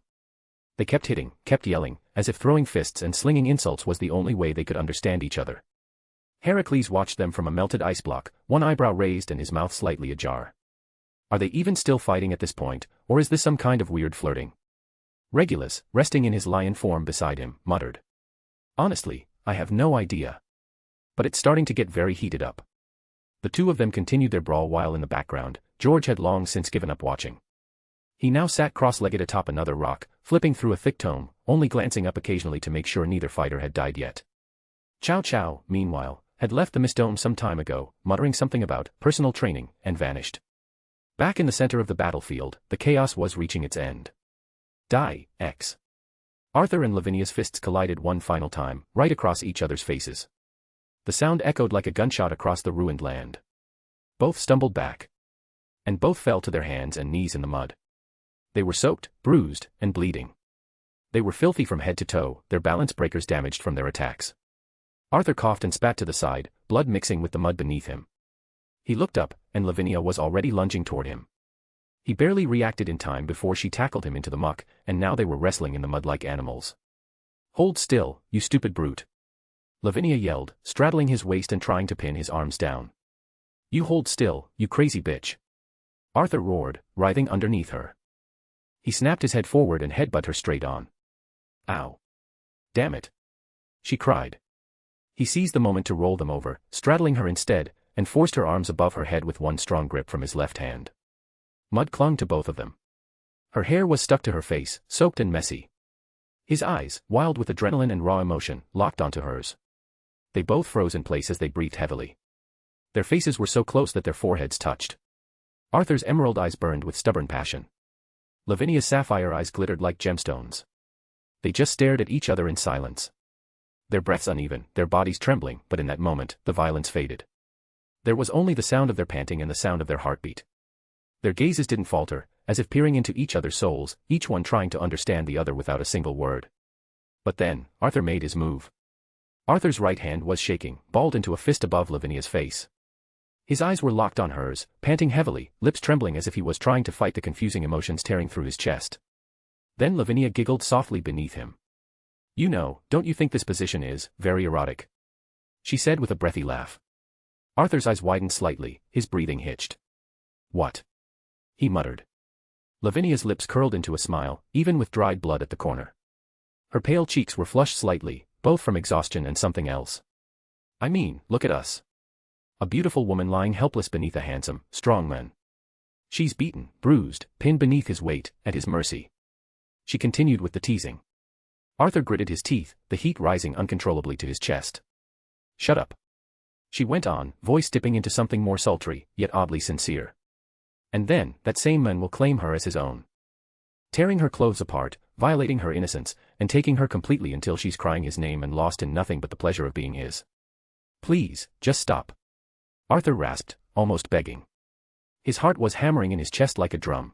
C: They kept hitting, kept yelling, as if throwing fists and slinging insults was the only way they could understand each other. Heracles watched them from a melted ice block, one eyebrow raised and his mouth slightly ajar. Are they even still fighting at this point, or is this some kind of weird flirting? Regulus, resting in his lion form beside him, muttered. Honestly, I have no idea. But it's starting to get very heated up. The two of them continued their brawl while in the background, George had long since given up watching. He now sat cross-legged atop another rock, flipping through a thick tome, only glancing up occasionally to make sure neither fighter had died yet. Chow Chow, meanwhile, had left the mist dome some time ago, muttering something about personal training, and vanished. Back in the center of the battlefield, the chaos was reaching its end. Die, X. Arthur and Lavinia's fists collided one final time, right across each other's faces. The sound echoed like a gunshot across the ruined land. Both stumbled back. And both fell to their hands and knees in the mud. They were soaked, bruised, and bleeding. They were filthy from head to toe, their balance breakers damaged from their attacks. Arthur coughed and spat to the side, blood mixing with the mud beneath him. He looked up, and Lavinia was already lunging toward him. He barely reacted in time before she tackled him into the muck, and now they were wrestling in the mud like animals. "Hold still, you stupid brute!" Lavinia yelled, straddling his waist and trying to pin his arms down. "You hold still, you crazy bitch!" Arthur roared, writhing underneath her. He snapped his head forward and headbutted her straight on. "Ow! Damn it!" she cried. He seized the moment to roll them over, straddling her instead, and forced her arms above her head with one strong grip from his left hand. Mud clung to both of them. Her hair was stuck to her face, soaked and messy. His eyes, wild with adrenaline and raw emotion, locked onto hers. They both froze in place as they breathed heavily. Their faces were so close that their foreheads touched. Arthur's emerald eyes burned with stubborn passion. Lavinia's sapphire eyes glittered like gemstones. They just stared at each other in silence. Their breaths uneven, their bodies trembling, but in that moment, the violence faded. There was only the sound of their panting and the sound of their heartbeat. Their gazes didn't falter, as if peering into each other's souls, each one trying to understand the other without a single word. But then, Arthur made his move. Arthur's right hand was shaking, balled into a fist above Lavinia's face. His eyes were locked on hers, panting heavily, lips trembling as if he was trying to fight the confusing emotions tearing through his chest. Then Lavinia giggled softly beneath him. "You know, don't you think this position is very erotic?" she said with a breathy laugh. Arthur's eyes widened slightly, his breathing hitched. "What?" he muttered. Lavinia's lips curled into a smile, even with dried blood at the corner. Her pale cheeks were flushed slightly, both from exhaustion and something else. "I mean, look at us. A beautiful woman lying helpless beneath a handsome, strong man. She's beaten, bruised, pinned beneath his weight, at his mercy." She continued with the teasing. Arthur gritted his teeth, the heat rising uncontrollably to his chest. "Shut up," she went on, voice dipping into something more sultry, yet oddly sincere. "And then, that same man will claim her as his own. Tearing her clothes apart, violating her innocence, and taking her completely until she's crying his name and lost in nothing but the pleasure of being his. Please, just stop," Arthur rasped, almost begging. His heart was hammering in his chest like a drum.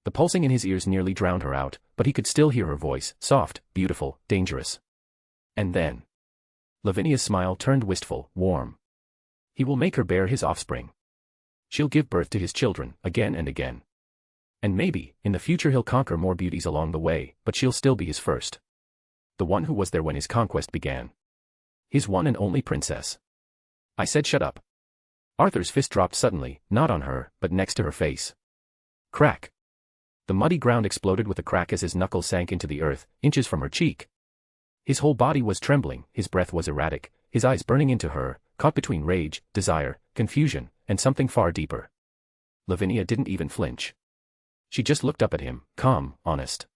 C: The pulsing in his ears nearly drowned her out, but he could still hear her voice, soft, beautiful, dangerous. And then Lavinia's smile turned wistful, warm. "He will make her bear his offspring. She'll give birth to his children, again and again. And maybe, in the future he'll conquer more beauties along the way, but she'll still be his first. The one who was there when his conquest began. His one and only princess." I said shut up. Arthur's fist dropped suddenly, not on her, but next to her face. Crack. The muddy ground exploded with a crack as his knuckles sank into the earth, inches from her cheek. His whole body was trembling, his breath was erratic, his eyes burning into her, caught between rage, desire, confusion, and something far deeper. Lavinia didn't even flinch. She just looked up at him, calm, honest.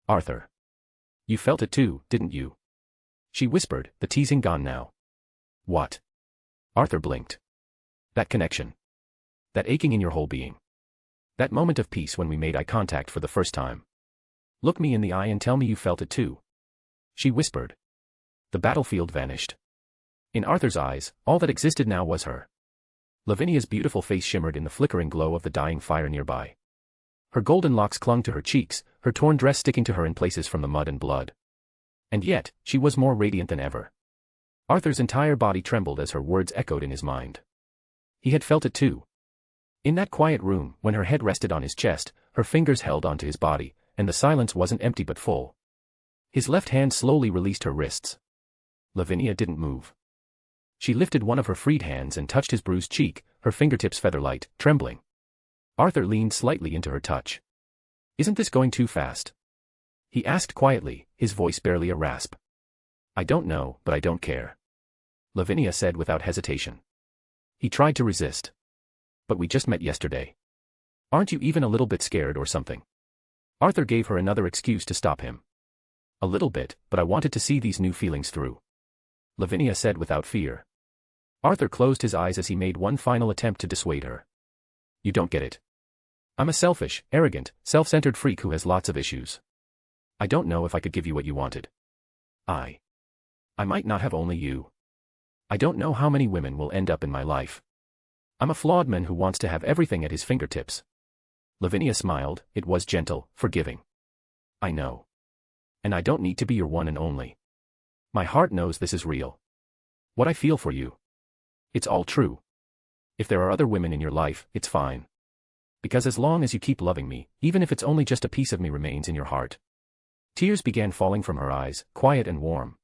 C: "Arthur. You felt it too, didn't you?" she whispered, the teasing gone now. "What?" Arthur blinked. "That connection. That aching in your whole being. That moment of peace when we made eye contact for the first time. Look me in the eye and tell me you felt it too," she whispered. The battlefield vanished. In Arthur's eyes, all that existed now was her. Lavinia's beautiful face shimmered in the flickering glow of the dying fire nearby. Her golden locks clung to her cheeks, her torn dress sticking to her in places from the mud and blood. And yet, she was more radiant than ever. Arthur's entire body trembled as her words echoed in his mind. He had felt it too. In that quiet room, when her head rested on his chest, her fingers held onto his body, and the silence wasn't empty but full. His left hand slowly released her wrists. Lavinia didn't move. She lifted one of her freed hands and touched his bruised cheek, her fingertips feather-light, trembling. Arthur leaned slightly into her touch. "Isn't this going too fast?" he asked quietly, his voice barely a rasp. "I don't know, but I don't care," Lavinia said without hesitation. He tried to resist. "But we just met yesterday." Aren't you even a little bit scared or something? Arthur gave her another excuse to stop him. A little bit, but I wanted to see these new feelings through. Lavinia said without fear. Arthur closed his eyes as he made one final attempt to dissuade her. You don't get it. I'm a selfish, arrogant, self-centered freak who has lots of issues. I don't know if I could give you what you wanted. I might not have only you. I don't know how many women will end up in my life. I'm a flawed man who wants to have everything at his fingertips. Lavinia smiled, it was gentle, forgiving. I know. And I don't need to be your one and only. My heart knows this is real. What I feel for you. It's all true. If there are other women in your life, it's fine. Because as long as you keep loving me, even if it's only just a piece of me remains in your heart. Tears began falling from her eyes, quiet and warm.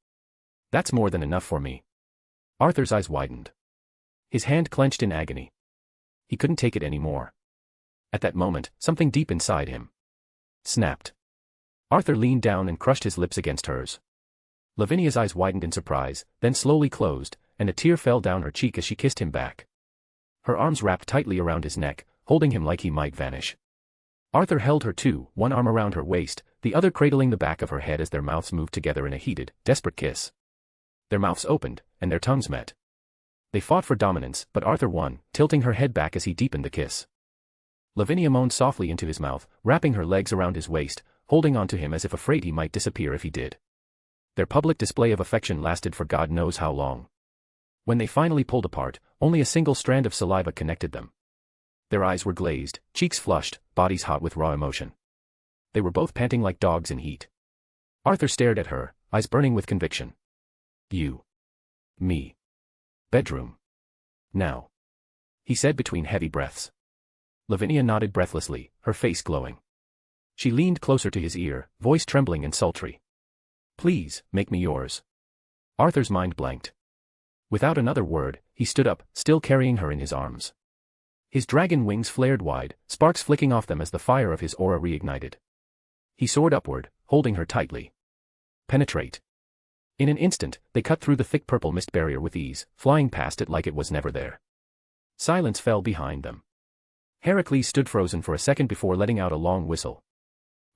C: That's more than enough for me. Arthur's eyes widened. His hand clenched in agony. He couldn't take it anymore. At that moment, something deep inside him snapped. Arthur leaned down and crushed his lips against hers. Lavinia's eyes widened in surprise, then slowly closed, and a tear fell down her cheek as she kissed him back. Her arms wrapped tightly around his neck, holding him like he might vanish. Arthur held her too, one arm around her waist, the other cradling the back of her head as their mouths moved together in a heated, desperate kiss. Their mouths opened, and their tongues met. They fought for dominance, but Arthur won, tilting her head back as he deepened the kiss. Lavinia moaned softly into his mouth, wrapping her legs around his waist, holding on to him as if afraid he might disappear if he did. Their public display of affection lasted for God knows how long. When they finally pulled apart, only a single strand of saliva connected them. Their eyes were glazed, cheeks flushed, bodies hot with raw emotion. They were both panting like dogs in heat. Arthur stared at her, eyes burning with conviction. You. Me. Bedroom. Now. He said between heavy breaths. Lavinia nodded breathlessly, her face glowing. She leaned closer to his ear, voice trembling and sultry. Please, make me yours. Arthur's mind blanked. Without another word, he stood up, still carrying her in his arms. His dragon wings flared wide, sparks flicking off them as the fire of his aura reignited. He soared upward, holding her tightly. Penetrate. In an instant, they cut through the thick purple mist barrier with ease, flying past it like it was never there. Silence fell behind them. Heracles stood frozen for a second before letting out a long whistle.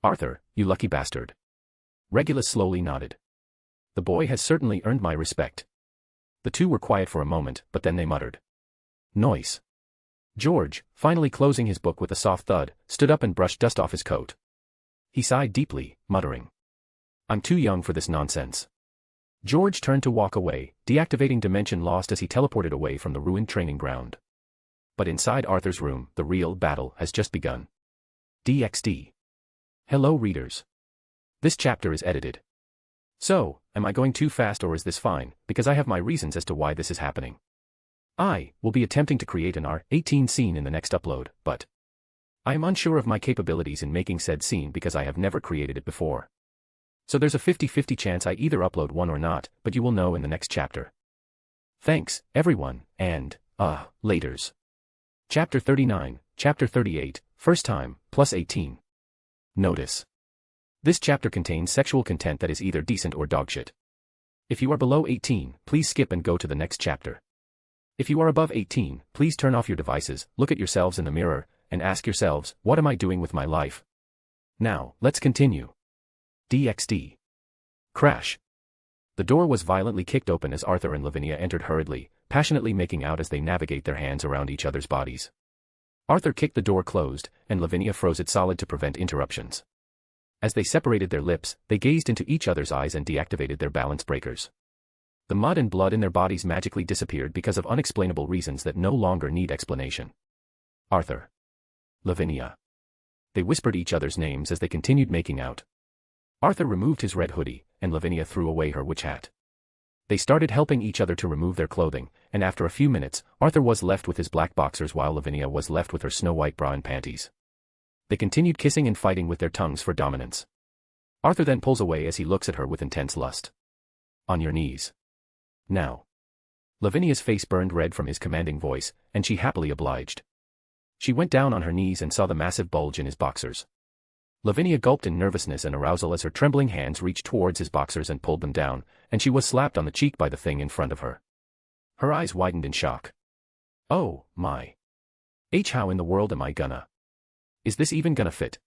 C: Arthur, you lucky bastard. Regulus slowly nodded. The boy has certainly earned my respect. The two were quiet for a moment, but then they muttered. Noise. George, finally closing his book with a soft thud, stood up and brushed dust off his coat. He sighed deeply, muttering. I'm too young for this nonsense. George turned to walk away, deactivating Dimension Lost as he teleported away from the ruined training ground. But inside Arthur's room, the real battle has just begun. DxD. Hello readers. This chapter is edited. So, am I going too fast or is this fine, because I have my reasons as to why this is happening. I will be attempting to create an R18 scene in the next upload, but I am unsure of my capabilities in making said scene because I have never created it before. So there's a 50-50 chance I either upload one or not, but you will know in the next chapter. Thanks, everyone, and, laters. Chapter 39, Chapter 38, First Time, plus 18. Notice. This chapter contains sexual content that is either decent or dogshit. If you are below 18, please skip and go to the next chapter. If you are above 18, please turn off your devices, look at yourselves in the mirror, and ask yourselves, what am I doing with my life? Now, let's continue. DxD. Crash. The door was violently kicked open as Arthur and Lavinia entered hurriedly, passionately making out as they navigate their hands around each other's bodies. Arthur kicked the door closed, and Lavinia froze it solid to prevent interruptions. As they separated their lips, they gazed into each other's eyes and deactivated their balance breakers. The mud and blood in their bodies magically disappeared because of unexplainable reasons that no longer need explanation. Arthur. Lavinia. They whispered each other's names as they continued making out. Arthur removed his red hoodie, and Lavinia threw away her witch hat. They started helping each other to remove their clothing, and after a few minutes, Arthur was left with his black boxers while Lavinia was left with her snow-white bra and panties. They continued kissing and fighting with their tongues for dominance. Arthur then pulls away as he looks at her with intense lust. On your knees. Now. Lavinia's face burned red from his commanding voice, and she happily obliged. She went down on her knees and saw the massive bulge in his boxers. Lavinia gulped in nervousness and arousal as her trembling hands reached towards his boxers and pulled them down, and she was slapped on the cheek by the thing in front of her. Her eyes widened in shock. Oh, my. How in the world am I gonna? Is this even gonna fit?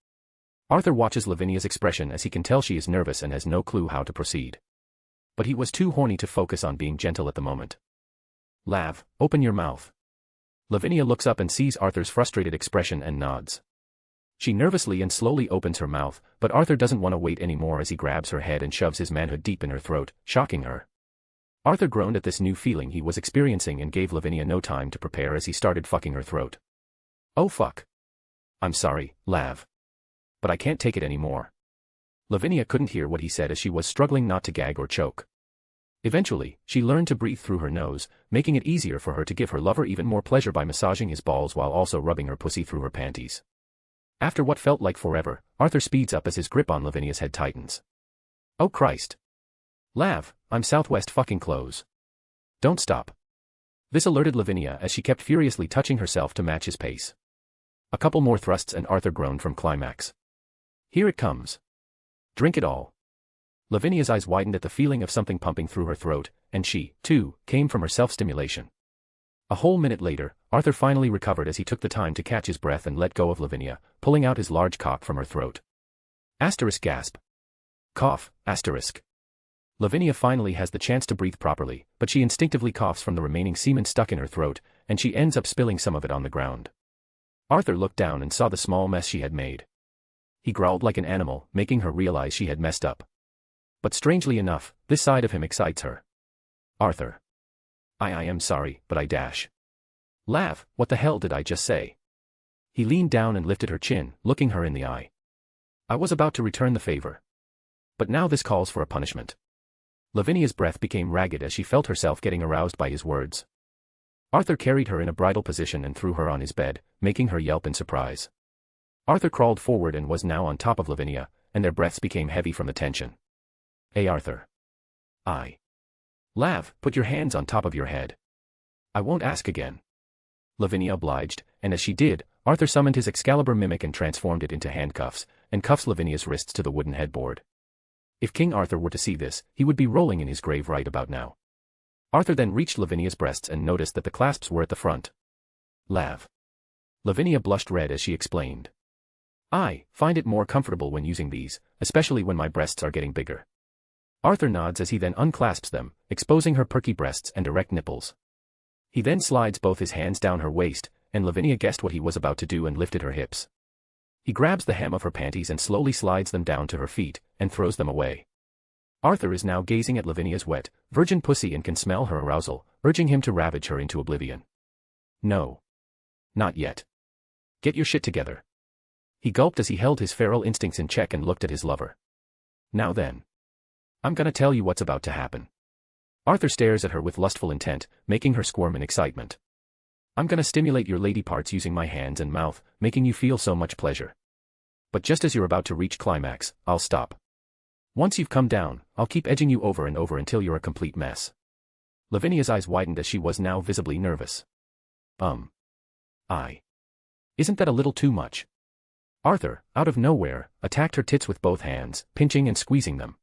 C: Arthur watches Lavinia's expression as he can tell she is nervous and has no clue how to proceed. But he was too horny to focus on being gentle at the moment. Lav, open your mouth. Lavinia looks up and sees Arthur's frustrated expression and nods. She nervously and slowly opens her mouth, but Arthur doesn't want to wait anymore as he grabs her head and shoves his manhood deep in her throat, shocking her. Arthur groaned at this new feeling he was experiencing and gave Lavinia no time to prepare as he started fucking her throat. Oh fuck. I'm sorry, Lav. But I can't take it anymore. Lavinia couldn't hear what he said as she was struggling not to gag or choke. Eventually, she learned to breathe through her nose, making it easier for her to give her lover even more pleasure by massaging his balls while also rubbing her pussy through her panties. After what felt like forever, Arthur speeds up as his grip on Lavinia's head tightens. Oh Christ. Lav, I'm Southwest fucking close. Don't stop. This alerted Lavinia as she kept furiously touching herself to match his pace. A couple more thrusts and Arthur groaned from climax. Here it comes. Drink it all. Lavinia's eyes widened at the feeling of something pumping through her throat, and she, too, came from her self-stimulation. A whole minute later, Arthur finally recovered as he took the time to catch his breath and let go of Lavinia, pulling out his large cock from her throat. Asterisk gasp. Cough, asterisk. Lavinia finally has the chance to breathe properly, but she instinctively coughs from the remaining semen stuck in her throat, and she ends up spilling some of it on the ground. Arthur looked down and saw the small mess she had made. He growled like an animal, making her realize she had messed up. But strangely enough, this side of him excites her. Arthur. I am sorry, but I dash. Lav, what the hell did I just say? He leaned down and lifted her chin, looking her in the eye. I was about to return the favor. But now this calls for a punishment. Lavinia's breath became ragged as she felt herself getting aroused by his words. Arthur carried her in a bridal position and threw her on his bed, making her yelp in surprise. Arthur crawled forward and was now on top of Lavinia, and their breaths became heavy from the tension. Hey Arthur. Lav, put your hands on top of your head. I won't ask again. Lavinia obliged, and as she did, Arthur summoned his Excalibur mimic and transformed it into handcuffs, and cuffs Lavinia's wrists to the wooden headboard. If King Arthur were to see this, he would be rolling in his grave right about now. Arthur then reached Lavinia's breasts and noticed that the clasps were at the front. Lav. Lavinia blushed red as she explained. I find it more comfortable when using these, especially when my breasts are getting bigger. Arthur nods as he then unclasps them, exposing her perky breasts and erect nipples. He then slides both his hands down her waist, and Lavinia guessed what he was about to do and lifted her hips. He grabs the hem of her panties and slowly slides them down to her feet, and throws them away. Arthur is now gazing at Lavinia's wet, virgin pussy and can smell her arousal, urging him to ravage her into oblivion. No. Not yet. Get your shit together. He gulped as he held his feral instincts in check and looked at his lover. Now then. I'm gonna tell you what's about to happen. Arthur stares at her with lustful intent, making her squirm in excitement. I'm gonna stimulate your lady parts using my hands and mouth, making you feel so much pleasure. But just as you're about to reach climax, I'll stop. Once you've come down, I'll keep edging you over and over until you're a complete mess. Lavinia's eyes widened as she was now visibly nervous. Isn't that a little too much? Arthur, out of nowhere, attacked her tits with both hands, pinching and squeezing them.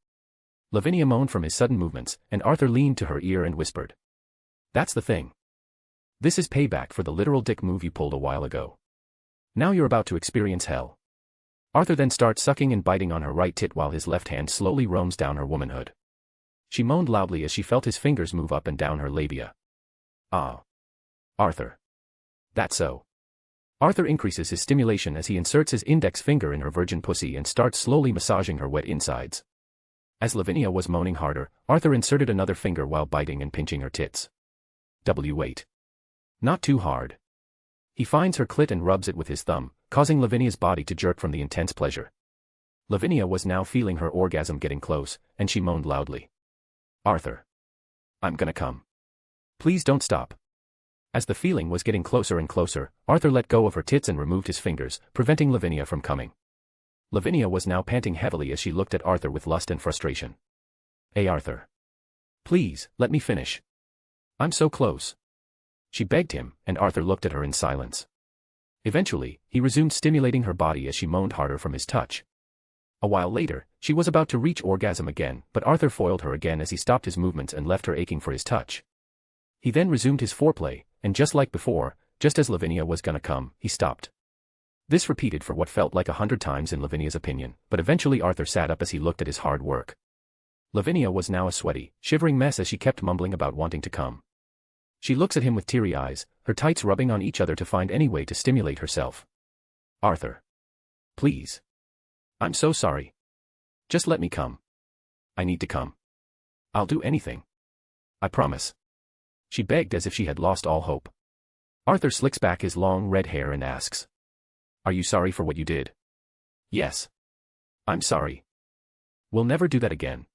C: Lavinia moaned from his sudden movements, and Arthur leaned to her ear and whispered. That's the thing. This is payback for the literal dick move you pulled a while ago. Now you're about to experience hell. Arthur then starts sucking and biting on her right tit while his left hand slowly roams down her womanhood. She moaned loudly as she felt his fingers move up and down her labia. Ah. Arthur. That's so. Arthur increases his stimulation as he inserts his index finger in her virgin pussy and starts slowly massaging her wet insides. As Lavinia was moaning harder, Arthur inserted another finger while biting and pinching her tits. Wait. Not too hard. He finds her clit and rubs it with his thumb, causing Lavinia's body to jerk from the intense pleasure. Lavinia was now feeling her orgasm getting close, and she moaned loudly. Arthur. I'm gonna come. Please don't stop. As the feeling was getting closer and closer, Arthur let go of her tits and removed his fingers, preventing Lavinia from coming. Lavinia was now panting heavily as she looked at Arthur with lust and frustration. Hey Arthur. Please, let me finish. I'm so close. She begged him, and Arthur looked at her in silence. Eventually, he resumed stimulating her body as she moaned harder from his touch. A while later, she was about to reach orgasm again, but Arthur foiled her again as he stopped his movements and left her aching for his touch. He then resumed his foreplay, and just like before, just as Lavinia was gonna come, he stopped. This repeated for what felt like 100 times in Lavinia's opinion, but eventually Arthur sat up as he looked at his hard work. Lavinia was now a sweaty, shivering mess as she kept mumbling about wanting to come. She looks at him with teary eyes, her tights rubbing on each other to find any way to stimulate herself. Arthur. Please. I'm so sorry. Just let me come. I need to come. I'll do anything. I promise. She begged as if she had lost all hope. Arthur slicks back his long red hair and asks. Are you sorry for what you did? Yes. I'm sorry. We'll never do that again.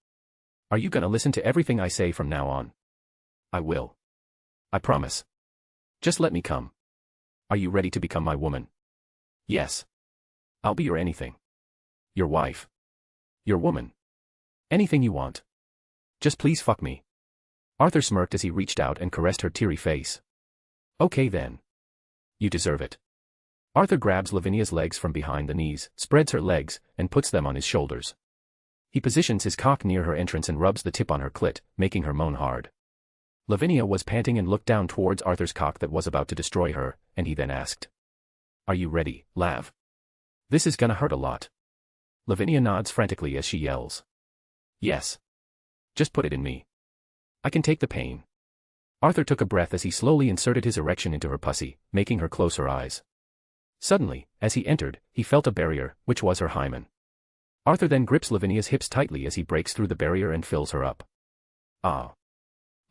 C: Are you gonna listen to everything I say from now on? I will. I promise. Just let me come. Are you ready to become my woman? Yes. I'll be your anything. Your wife. Your woman. Anything you want. Just please fuck me. Arthur smirked as he reached out and caressed her teary face. Okay then. You deserve it. Arthur grabs Lavinia's legs from behind the knees, spreads her legs, and puts them on his shoulders. He positions his cock near her entrance and rubs the tip on her clit, making her moan hard. Lavinia was panting and looked down towards Arthur's cock that was about to destroy her, and he then asked. Are you ready, Lav? This is gonna hurt a lot. Lavinia nods frantically as she yells. Yes. Just put it in me. I can take the pain. Arthur took a breath as he slowly inserted his erection into her pussy, making her close her eyes. Suddenly, as he entered, he felt a barrier, which was her hymen. Arthur then grips Lavinia's hips tightly as he breaks through the barrier and fills her up. Ah.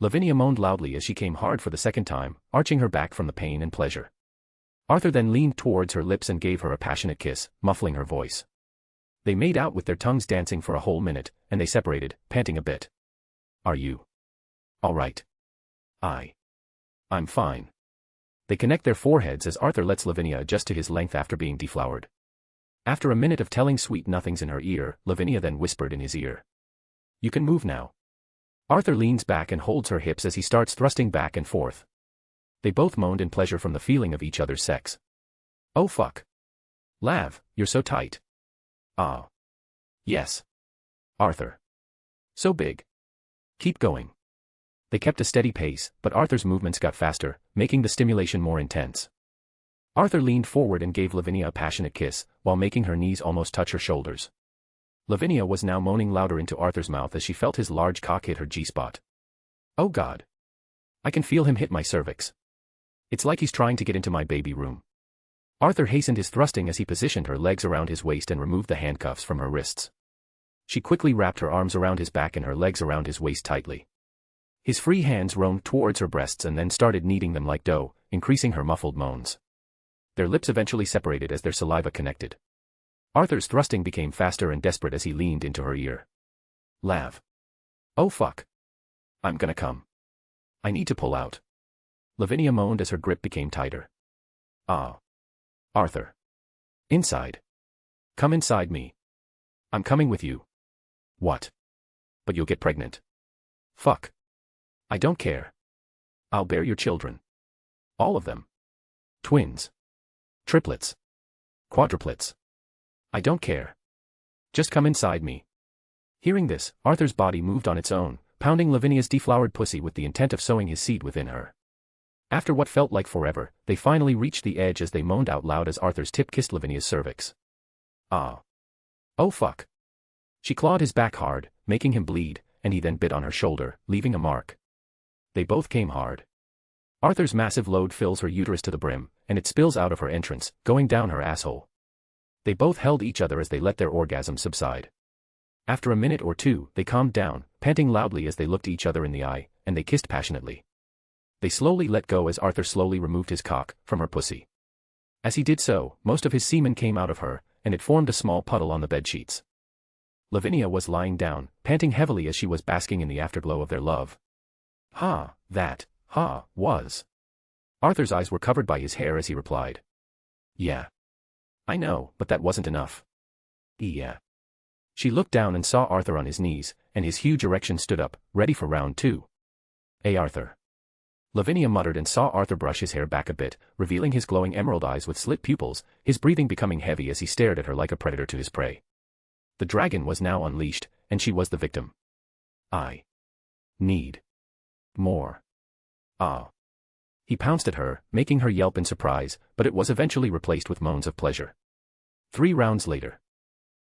C: Lavinia moaned loudly as she came hard for the second time, arching her back from the pain and pleasure. Arthur then leaned towards her lips and gave her a passionate kiss, muffling her voice. They made out with their tongues dancing for a whole minute, and they separated, panting a bit. Are you all right? I'm fine. They connect their foreheads as Arthur lets Lavinia adjust to his length after being deflowered. After a minute of telling sweet nothings in her ear, Lavinia then whispered in his ear. You can move now. Arthur leans back and holds her hips as he starts thrusting back and forth. They both moaned in pleasure from the feeling of each other's sex. Oh fuck. Lav, you're so tight. Ah. Yes. Arthur. So big. Keep going. They kept a steady pace, but Arthur's movements got faster, making the stimulation more intense. Arthur leaned forward and gave Lavinia a passionate kiss, while making her knees almost touch her shoulders. Lavinia was now moaning louder into Arthur's mouth as she felt his large cock hit her G-spot. Oh God. I can feel him hit my cervix. It's like he's trying to get into my baby room. Arthur hastened his thrusting as he positioned her legs around his waist and removed the handcuffs from her wrists. She quickly wrapped her arms around his back and her legs around his waist tightly. His free hands roamed towards her breasts and then started kneading them like dough, increasing her muffled moans. Their lips eventually separated as their saliva connected. Arthur's thrusting became faster and desperate as he leaned into her ear. Lav. Oh fuck. I'm gonna come. I need to pull out. Lavinia moaned as her grip became tighter. Ah. Arthur. Inside. Come inside me. I'm coming with you. What? But you'll get pregnant. Fuck. I don't care. I'll bear your children. All of them. Twins. Triplets. Quadruplets. I don't care. Just come inside me. Hearing this, Arthur's body moved on its own, pounding Lavinia's deflowered pussy with the intent of sowing his seed within her. After what felt like forever, they finally reached the edge as they moaned out loud as Arthur's tip kissed Lavinia's cervix. Ah. Oh fuck. She clawed his back hard, making him bleed, and he then bit on her shoulder, leaving a mark. They both came hard. Arthur's massive load fills her uterus to the brim, and it spills out of her entrance, going down her asshole. They both held each other as they let their orgasm subside. After a minute or two, they calmed down, panting loudly as they looked each other in the eye, and they kissed passionately. They slowly let go as Arthur slowly removed his cock from her pussy. As he did so, most of his semen came out of her, and it formed a small puddle on the bedsheets. Lavinia was lying down, panting heavily as she was basking in the afterglow of their love. Was. Arthur's eyes were covered by his hair as he replied. Yeah. I know, but that wasn't enough. Yeah. She looked down and saw Arthur on his knees, and his huge erection stood up, ready for round 2. Hey Arthur. Lavinia muttered and saw Arthur brush his hair back a bit, revealing his glowing emerald eyes with slit pupils, his breathing becoming heavy as he stared at her like a predator to his prey. The dragon was now unleashed, and she was the victim. I need more. Ah. He pounced at her, making her yelp in surprise, but it was eventually replaced with moans of pleasure. 3 rounds later.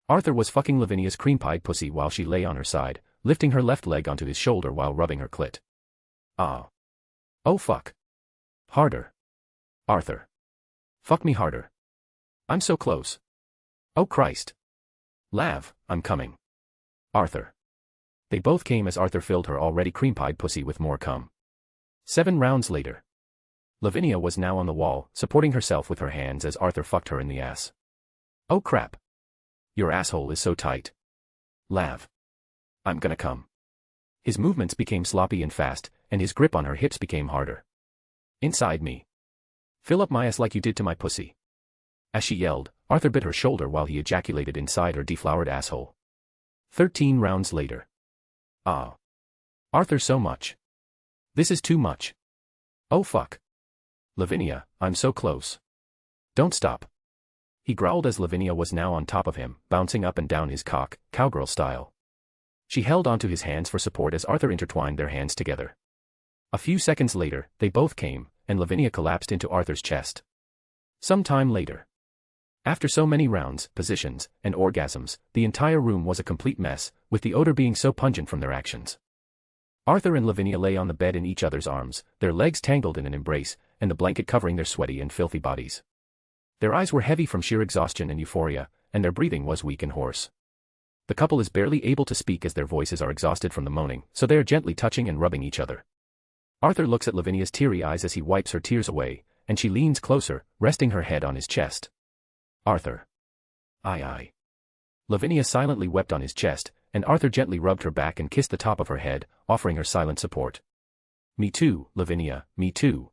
C: Arthur was fucking Lavinia's cream-pied pussy while she lay on her side, lifting her left leg onto his shoulder while rubbing her clit. Ah. Oh fuck. Harder. Arthur. Fuck me harder. I'm so close. Oh Christ. Lav, I'm coming. Arthur. They both came as Arthur filled her already cream-pied pussy with more cum. 7 rounds later. Lavinia was now on the wall, supporting herself with her hands as Arthur fucked her in the ass. Oh crap. Your asshole is so tight. Lav. I'm gonna come. His movements became sloppy and fast, and his grip on her hips became harder. Inside me. Fill up my ass like you did to my pussy. As she yelled, Arthur bit her shoulder while he ejaculated inside her deflowered asshole. 13 rounds later. Ah. Arthur, so much. This is too much. Oh fuck. Lavinia, I'm so close. Don't stop. He growled as Lavinia was now on top of him, bouncing up and down his cock, cowgirl style. She held onto his hands for support as Arthur intertwined their hands together. A few seconds later, they both came, and Lavinia collapsed into Arthur's chest. Some time later. After so many rounds, positions, and orgasms, the entire room was a complete mess, with the odor being so pungent from their actions. Arthur and Lavinia lay on the bed in each other's arms, their legs tangled in an embrace, and the blanket covering their sweaty and filthy bodies. Their eyes were heavy from sheer exhaustion and euphoria, and their breathing was weak and hoarse. The couple is barely able to speak as their voices are exhausted from the moaning, so they are gently touching and rubbing each other. Arthur looks at Lavinia's teary eyes as he wipes her tears away, and she leans closer, resting her head on his chest. Arthur. Aye. Lavinia silently wept on his chest, and Arthur gently rubbed her back and kissed the top of her head, offering her silent support. Me too, Lavinia, me too.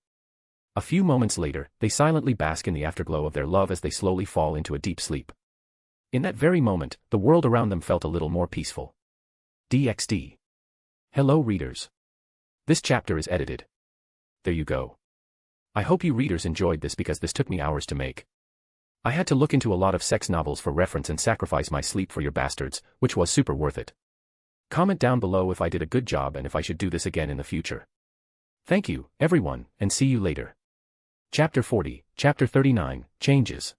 C: A few moments later, they silently bask in the afterglow of their love as they slowly fall into a deep sleep. In that very moment, the world around them felt a little more peaceful. DxD. Hello readers. This chapter is edited. There you go. I hope you readers enjoyed this because this took me hours to make. I had to look into a lot of sex novels for reference and sacrifice my sleep for your bastards, which was super worth it. Comment down below if I did a good job and if I should do this again in the future. Thank you, everyone, and see you later. Chapter 40, Chapter 39, Changes.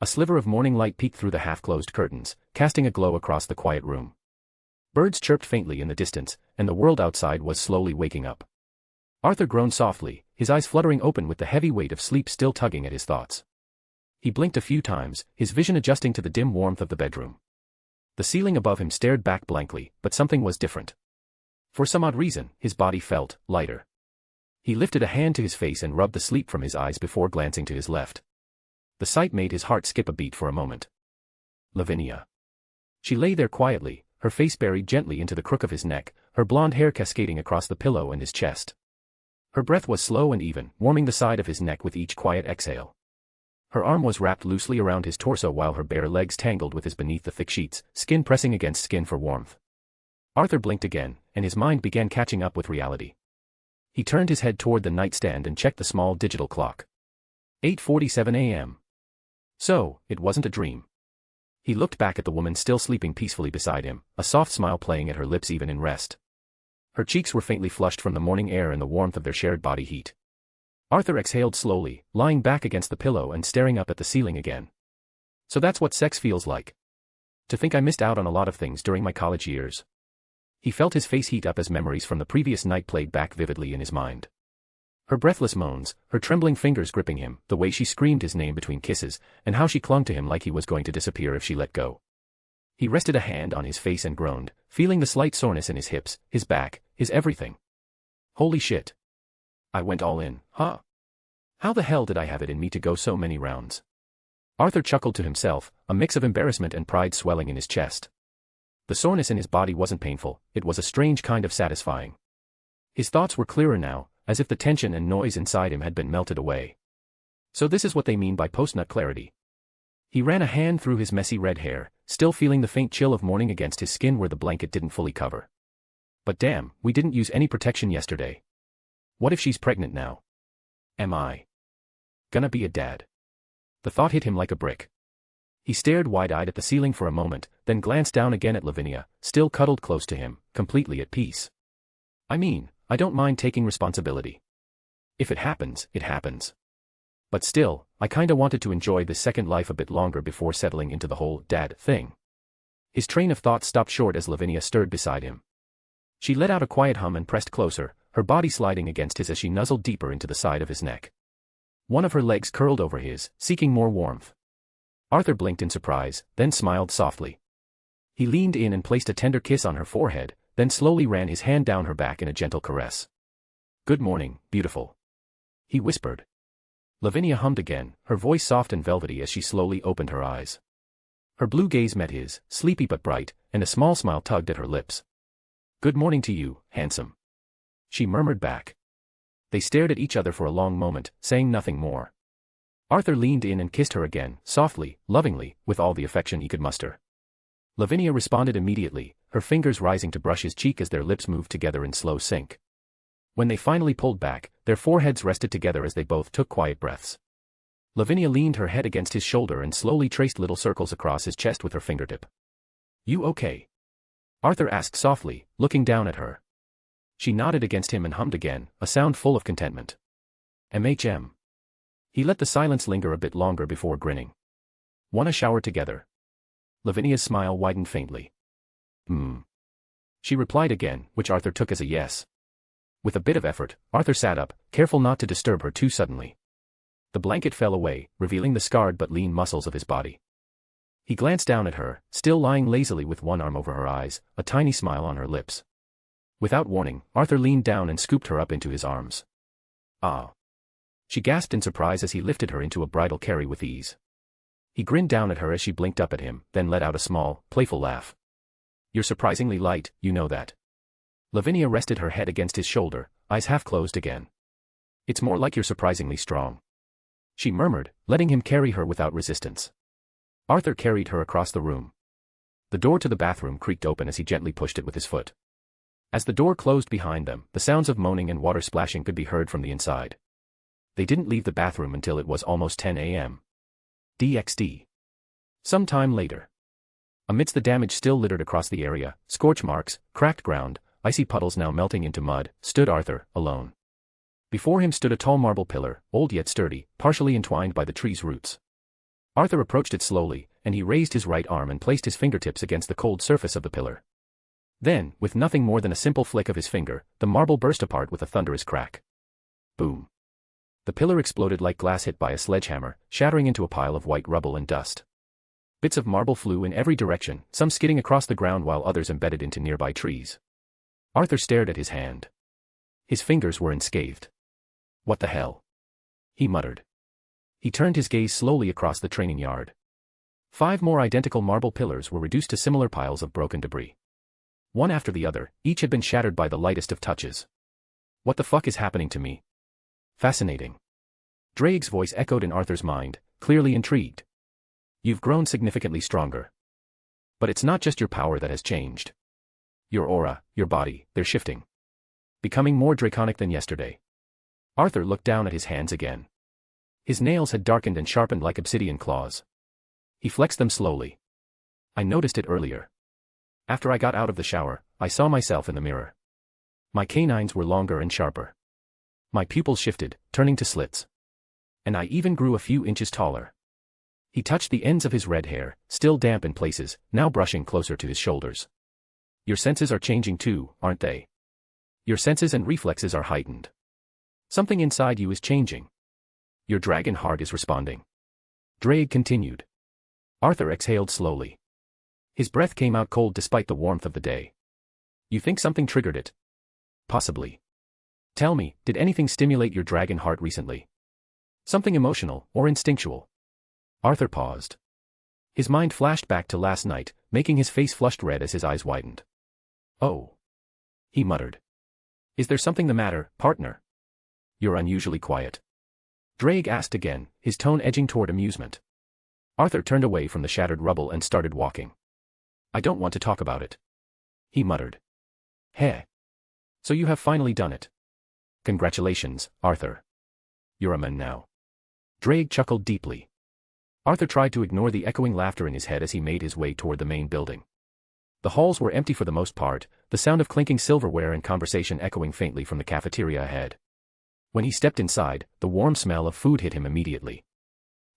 C: A sliver of morning light peeked through the half-closed curtains, casting a glow across the quiet room. Birds chirped faintly in the distance, and the world outside was slowly waking up. Arthur groaned softly, his eyes fluttering open with the heavy weight of sleep still tugging at his thoughts. He blinked a few times, his vision adjusting to the dim warmth of the bedroom. The ceiling above him stared back blankly, but something was different. For some odd reason, his body felt lighter. He lifted a hand to his face and rubbed the sleep from his eyes before glancing to his left. The sight made his heart skip a beat for a moment. Lavinia. She lay there quietly, her face buried gently into the crook of his neck, her blonde hair cascading across the pillow and his chest. Her breath was slow and even, warming the side of his neck with each quiet exhale. Her arm was wrapped loosely around his torso while her bare legs tangled with his beneath the thick sheets, skin pressing against skin for warmth. Arthur blinked again, and his mind began catching up with reality. He turned his head toward the nightstand and checked the small digital clock. 8:47 a.m. So, it wasn't a dream. He looked back at the woman still sleeping peacefully beside him, a soft smile playing at her lips even in rest. Her cheeks were faintly flushed from the morning air and the warmth of their shared body heat. Arthur exhaled slowly, lying back against the pillow and staring up at the ceiling again. So that's what sex feels like. To think I missed out on a lot of things during my college years. He felt his face heat up as memories from the previous night played back vividly in his mind. Her breathless moans, her trembling fingers gripping him, the way she screamed his name between kisses, and how she clung to him like he was going to disappear if she let go. He rested a hand on his face and groaned, feeling the slight soreness in his hips, his back, his everything. Holy shit. I went all in, huh? How the hell did I have it in me to go so many rounds? Arthur chuckled to himself, a mix of embarrassment and pride swelling in his chest. The soreness in his body wasn't painful, it was a strange kind of satisfying. His thoughts were clearer now, as if the tension and noise inside him had been melted away. So this is what they mean by post-nut clarity. He ran a hand through his messy red hair, still feeling the faint chill of morning against his skin where the blanket didn't fully cover. But damn, we didn't use any protection yesterday. What if she's pregnant now? Am I gonna be a dad? The thought hit him like a brick. He stared wide-eyed at the ceiling for a moment, then glanced down again at Lavinia, still cuddled close to him, completely at peace. I mean, I don't mind taking responsibility. If it happens, it happens. But still, I kinda wanted to enjoy this second life a bit longer before settling into the whole dad thing. His train of thought stopped short as Lavinia stirred beside him. She let out a quiet hum and pressed closer, her body sliding against his as she nuzzled deeper into the side of his neck. One of her legs curled over his, seeking more warmth. Arthur blinked in surprise, then smiled softly. He leaned in and placed a tender kiss on her forehead, then slowly ran his hand down her back in a gentle caress. "Good morning, beautiful," he whispered. Lavinia hummed again, her voice soft and velvety as she slowly opened her eyes. Her blue gaze met his, sleepy but bright, and a small smile tugged at her lips. "Good morning to you, handsome," she murmured back. They stared at each other for a long moment, saying nothing more. Arthur leaned in and kissed her again, softly, lovingly, with all the affection he could muster. Lavinia responded immediately, her fingers rising to brush his cheek as their lips moved together in slow sync. When they finally pulled back, their foreheads rested together as they both took quiet breaths. Lavinia leaned her head against his shoulder and slowly traced little circles across his chest with her fingertip. "You okay?" Arthur asked softly, looking down at her. She nodded against him and hummed again, a sound full of contentment. "MHM." He let the silence linger a bit longer before grinning. "Want a shower together?" Lavinia's smile widened faintly. She replied again, which Arthur took as a yes. With a bit of effort, Arthur sat up, careful not to disturb her too suddenly. The blanket fell away, revealing the scarred but lean muscles of his body. He glanced down at her, still lying lazily with one arm over her eyes, a tiny smile on her lips. Without warning, Arthur leaned down and scooped her up into his arms. "Ah." She gasped in surprise as he lifted her into a bridal carry with ease. He grinned down at her as she blinked up at him, then let out a small, playful laugh. "You're surprisingly light, you know that." Lavinia rested her head against his shoulder, eyes half closed again. "It's more like you're surprisingly strong," she murmured, letting him carry her without resistance. Arthur carried her across the room. The door to the bathroom creaked open as he gently pushed it with his foot. As the door closed behind them, the sounds of moaning and water splashing could be heard from the inside. They didn't leave the bathroom until it was almost 10 a.m. DxD. Some time later. Amidst the damage still littered across the area, scorch marks, cracked ground, icy puddles now melting into mud, stood Arthur, alone. Before him stood a tall marble pillar, old yet sturdy, partially entwined by the tree's roots. Arthur approached it slowly, and he raised his right arm and placed his fingertips against the cold surface of the pillar. Then, with nothing more than a simple flick of his finger, the marble burst apart with a thunderous crack. Boom. The pillar exploded like glass hit by a sledgehammer, shattering into a pile of white rubble and dust. Bits of marble flew in every direction, some skidding across the ground while others embedded into nearby trees. Arthur stared at his hand. His fingers were unscathed. "What the hell?" he muttered. He turned his gaze slowly across the training yard. 5 more identical marble pillars were reduced to similar piles of broken debris. One after the other, each had been shattered by the lightest of touches. "What the fuck is happening to me?" "Fascinating." Drake's voice echoed in Arthur's mind, clearly intrigued. "You've grown significantly stronger. But it's not just your power that has changed. Your aura, your body, they're shifting. Becoming more draconic than yesterday." Arthur looked down at his hands again. His nails had darkened and sharpened like obsidian claws. He flexed them slowly. "I noticed it earlier. After I got out of the shower, I saw myself in the mirror. My canines were longer and sharper. My pupils shifted, turning to slits. And I even grew a few inches taller." He touched the ends of his red hair, still damp in places, now brushing closer to his shoulders. "Your senses are changing too, aren't they? Your senses and reflexes are heightened. Something inside you is changing. Your dragon heart is responding." Drake continued. Arthur exhaled slowly. His breath came out cold despite the warmth of the day. "You think something triggered it?" "Possibly. Tell me, did anything stimulate your dragon heart recently? Something emotional, or instinctual?" Arthur paused. His mind flashed back to last night, making his face flushed red as his eyes widened. "Oh," he muttered. "Is there something the matter, partner? You're unusually quiet." Drake asked again, his tone edging toward amusement. Arthur turned away from the shattered rubble and started walking. "I don't want to talk about it," he muttered. "Heh. So you have finally done it. Congratulations, Arthur. You're a man now." Drake chuckled deeply. Arthur tried to ignore the echoing laughter in his head as he made his way toward the main building. The halls were empty for the most part, the sound of clinking silverware and conversation echoing faintly from the cafeteria ahead. When he stepped inside, the warm smell of food hit him immediately.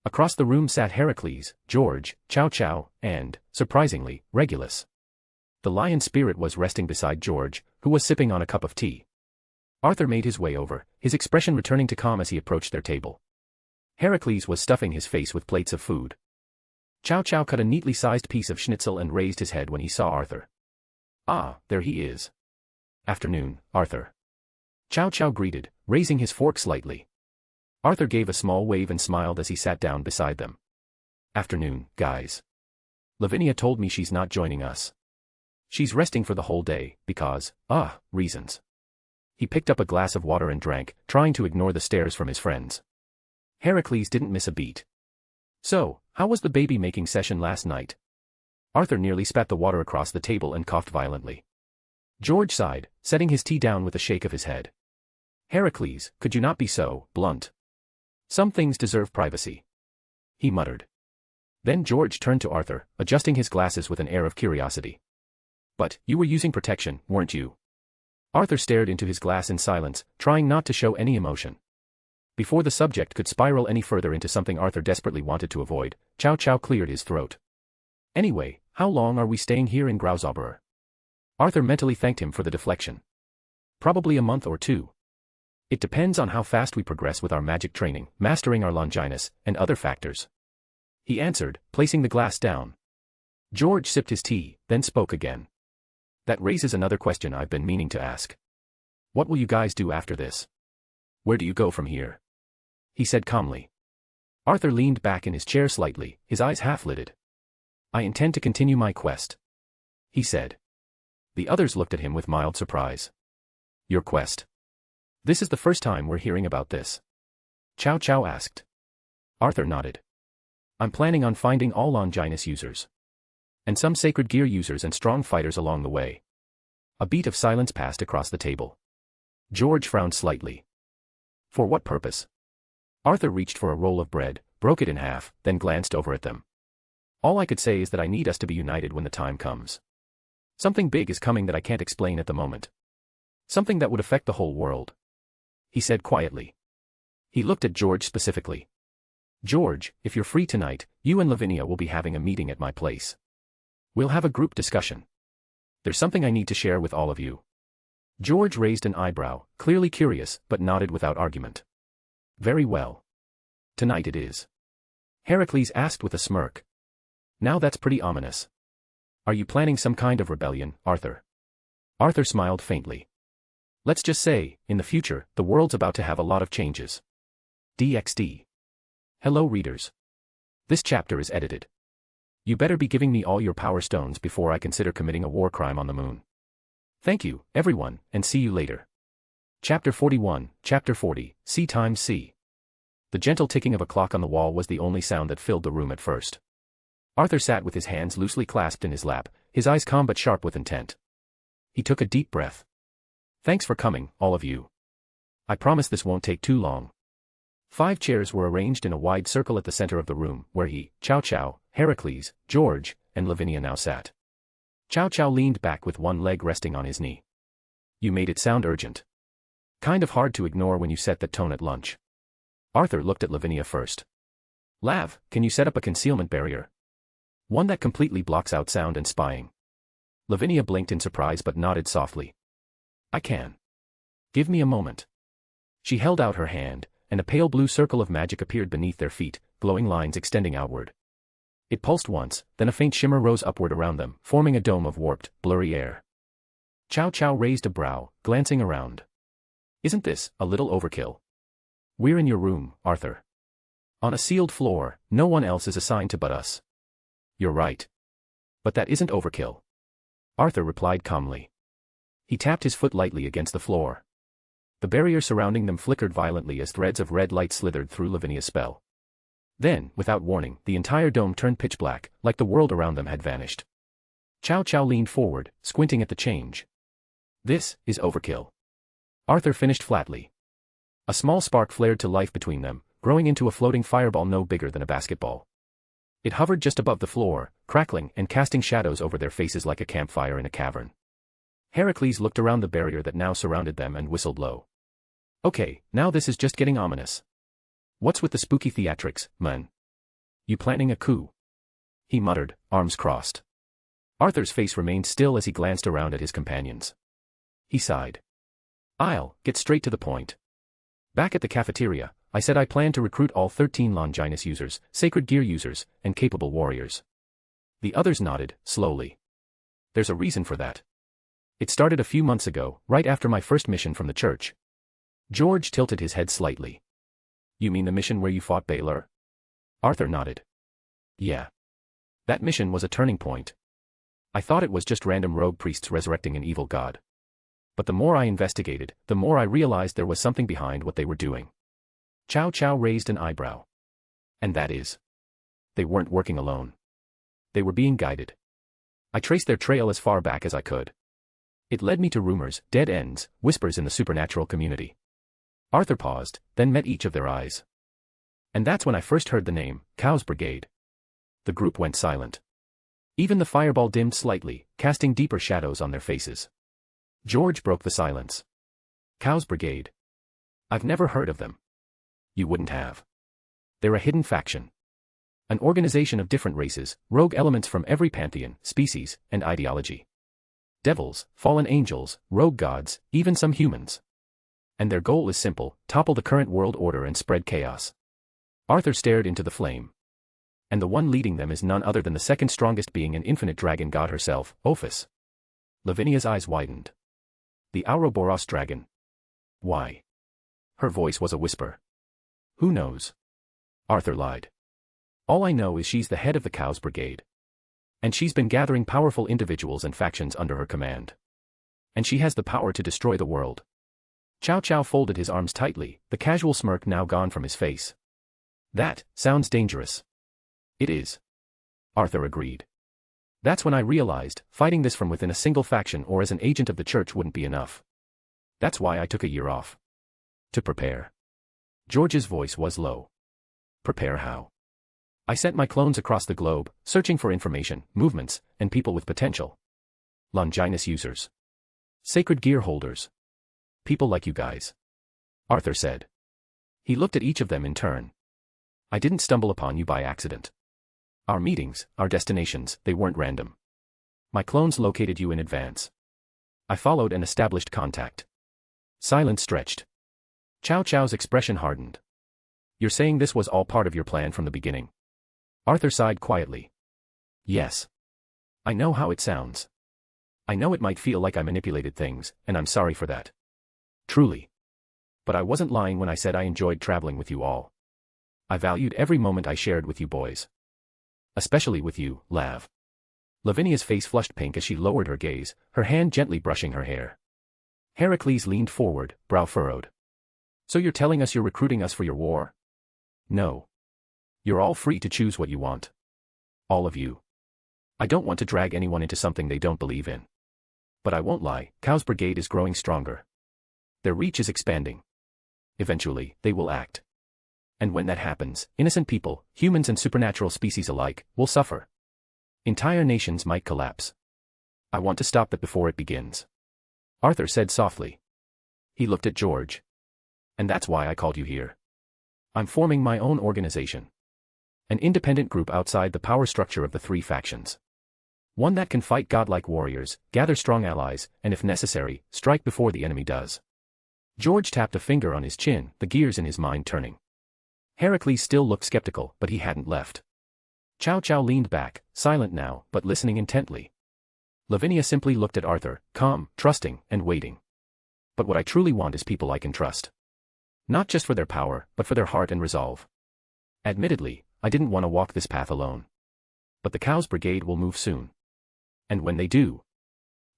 C: Across the room sat Heracles, George, Chow Chow, and, surprisingly, Regulus. The lion spirit was resting beside George, who was sipping on a cup of tea. Arthur made his way over, his expression returning to calm as he approached their table. Heracles was stuffing his face with plates of food. Chow Chow cut a neatly sized piece of schnitzel and raised his head when he saw Arthur. "Ah, there he is." "Afternoon, Arthur." Chow Chow greeted, raising his fork slightly. Arthur gave a small wave and smiled as he sat down beside them. "Afternoon, guys. Lavinia told me she's not joining us. She's resting for the whole day, because, reasons." He picked up a glass of water and drank, trying to ignore the stares from his friends. Heracles didn't miss a beat. "So, how was the baby-making session last night?" Arthur nearly spat the water across the table and coughed violently. George sighed, setting his tea down with a shake of his head. "Heracles, could you not be so blunt? Some things deserve privacy," he muttered. Then George turned to Arthur, adjusting his glasses with an air of curiosity. "But, you were using protection, weren't you?" Arthur stared into his glass in silence, trying not to show any emotion. Before the subject could spiral any further into something Arthur desperately wanted to avoid, Chow Chow cleared his throat. "Anyway, how long are we staying here in Grauzauberer?" Arthur mentally thanked him for the deflection. "Probably a month or two. It depends on how fast we progress with our magic training, mastering our Longinus, and other factors," he answered, placing the glass down. George sipped his tea, then spoke again. "That raises another question I've been meaning to ask. What will you guys do after this? Where do you go from here?" he said calmly. Arthur leaned back in his chair slightly, his eyes half-lidded. "I intend to continue my quest," he said. The others looked at him with mild surprise. "Your quest? This is the first time we're hearing about this," Chow Chow asked. Arthur nodded. "I'm planning on finding all Longinus users. And some sacred gear users and strong fighters along the way." A beat of silence passed across the table. George frowned slightly. "For what purpose?" Arthur reached for a roll of bread, broke it in half, then glanced over at them. "All I could say is that I need us to be united when the time comes. Something big is coming that I can't explain at the moment. Something that would affect the whole world," he said quietly. He looked at George specifically. "George, if you're free tonight, you and Lavinia will be having a meeting at my place. We'll have a group discussion. There's something I need to share with all of you." George raised an eyebrow, clearly curious, but nodded without argument. "Very well. Tonight it is," Heracles asked with a smirk. "Now that's pretty ominous. Are you planning some kind of rebellion, Arthur?" Arthur smiled faintly. "Let's just say, in the future, the world's about to have a lot of changes. DxD. Hello readers. This chapter is edited. You better be giving me all your power stones before I consider committing a war crime on the moon. Thank you, everyone, and see you later." Chapter 41, Chapter 40, C times C. The gentle ticking of a clock on the wall was the only sound that filled the room at first. Arthur sat with his hands loosely clasped in his lap, his eyes calm but sharp with intent. He took a deep breath. "Thanks for coming, all of you. I promise this won't take too long." 5 chairs were arranged in a wide circle at the center of the room, where he, Chow Chow, Heracles, George, and Lavinia now sat. Chow Chow leaned back with one leg resting on his knee. "You made it sound urgent. Kind of hard to ignore when you set that tone at lunch." Arthur looked at Lavinia first. "Lav, can you set up a concealment barrier? One that completely blocks out sound and spying." Lavinia blinked in surprise but nodded softly. "I can. Give me a moment." She held out her hand, and a pale blue circle of magic appeared beneath their feet, glowing lines extending outward. It pulsed once, then a faint shimmer rose upward around them, forming a dome of warped, blurry air. Chow Chow raised a brow, glancing around. "Isn't this a little overkill? We're in your room, Arthur. On a sealed floor, no one else is assigned to but us." "You're right. But that isn't overkill," Arthur replied calmly. He tapped his foot lightly against the floor. The barrier surrounding them flickered violently as threads of red light slithered through Lavinia's spell. Then, without warning, the entire dome turned pitch black, like the world around them had vanished. Chow Chow leaned forward, squinting at the change. "This is overkill," Arthur finished flatly. A small spark flared to life between them, growing into a floating fireball no bigger than a basketball. It hovered just above the floor, crackling and casting shadows over their faces like a campfire in a cavern. Heracles looked around the barrier that now surrounded them and whistled low. Okay, now this is just getting ominous. What's with the spooky theatrics, man? You planning a coup? He muttered, arms crossed. Arthur's face remained still as he glanced around at his companions. He sighed. I'll get straight to the point. Back at the cafeteria, I said I planned to recruit all 13 Longinus users, sacred gear users, and capable warriors. The others nodded, slowly. There's a reason for that. It started a few months ago, right after my first mission from the church. George tilted his head slightly. You mean the mission where you fought Baylor? Arthur nodded. Yeah. That mission was a turning point. I thought it was just random rogue priests resurrecting an evil god. But the more I investigated, the more I realized there was something behind what they were doing. Chow Chow raised an eyebrow. And that is? They weren't working alone. They were being guided. I traced their trail as far back as I could. It led me to rumors, dead ends, whispers in the supernatural community. Arthur paused, then met each of their eyes. And that's when I first heard the name, Cow's Brigade. The group went silent. Even the fireball dimmed slightly, casting deeper shadows on their faces. George broke the silence. Cow's Brigade. I've never heard of them. You wouldn't have. They're a hidden faction. An organization of different races, rogue elements from every pantheon, species, and ideology. Devils, fallen angels, rogue gods, even some humans. And their goal is simple, topple the current world order and spread chaos. Arthur stared into the flame. And the one leading them is none other than the second strongest being and infinite dragon god herself, Ophis. Lavinia's eyes widened. The Ouroboros dragon. Why? Her voice was a whisper. Who knows? Arthur lied. All I know is she's the head of the Cow's Brigade. And she's been gathering powerful individuals and factions under her command. And she has the power to destroy the world. Chow Chow folded his arms tightly, the casual smirk now gone from his face. That sounds dangerous. It is. Arthur agreed. That's when I realized, fighting this from within a single faction or as an agent of the church wouldn't be enough. That's why I took a year off. To prepare. George's voice was low. Prepare how? I sent my clones across the globe, searching for information, movements, and people with potential. Longinus users. Sacred gear holders. People like you guys. Arthur said. He looked at each of them in turn. I didn't stumble upon you by accident. Our meetings, our destinations, they weren't random. My clones located you in advance. I followed and established contact. Silence stretched. Chow Chow's expression hardened. You're saying this was all part of your plan from the beginning? Arthur sighed quietly. Yes. I know how it sounds. I know it might feel like I manipulated things, and I'm sorry for that. Truly. But I wasn't lying when I said I enjoyed traveling with you all. I valued every moment I shared with you boys. Especially with you, Lav. Lavinia's face flushed pink as she lowered her gaze, her hand gently brushing her hair. Heracles leaned forward, brow furrowed. So you're telling us you're recruiting us for your war? No. You're all free to choose what you want. All of you. I don't want to drag anyone into something they don't believe in. But I won't lie, Cow's Brigade is growing stronger. Their reach is expanding. Eventually, they will act. And when that happens, innocent people, humans and supernatural species alike, will suffer. Entire nations might collapse. I want to stop that before it begins. Arthur said softly. He looked at George. And that's why I called you here. I'm forming my own organization. An independent group outside the power structure of the three factions. One that can fight godlike warriors, gather strong allies, and if necessary, strike before the enemy does. George tapped a finger on his chin, the gears in his mind turning. Heracles still looked skeptical, but he hadn't left. Chow Chow leaned back, silent now, but listening intently. Lavinia simply looked at Arthur, calm, trusting, and waiting. But what I truly want is people I can trust. Not just for their power, but for their heart and resolve. Admittedly, I didn't want to walk this path alone. But the Cow's Brigade will move soon. And when they do,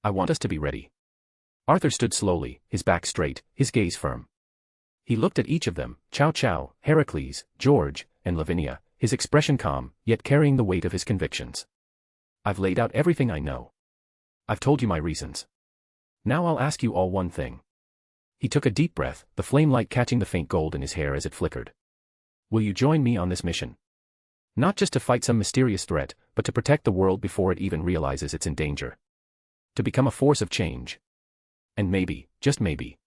C: I want us to be ready. Arthur stood slowly, his back straight, his gaze firm. He looked at each of them, Chow Chow, Heracles, George, and Lavinia, his expression calm, yet carrying the weight of his convictions. I've laid out everything I know. I've told you my reasons. Now I'll ask you all one thing. He took a deep breath, the flame light catching the faint gold in his hair as it flickered. Will you join me on this mission? Not just to fight some mysterious threat, but to protect the world before it even realizes it's in danger. To become a force of change. And maybe, just maybe,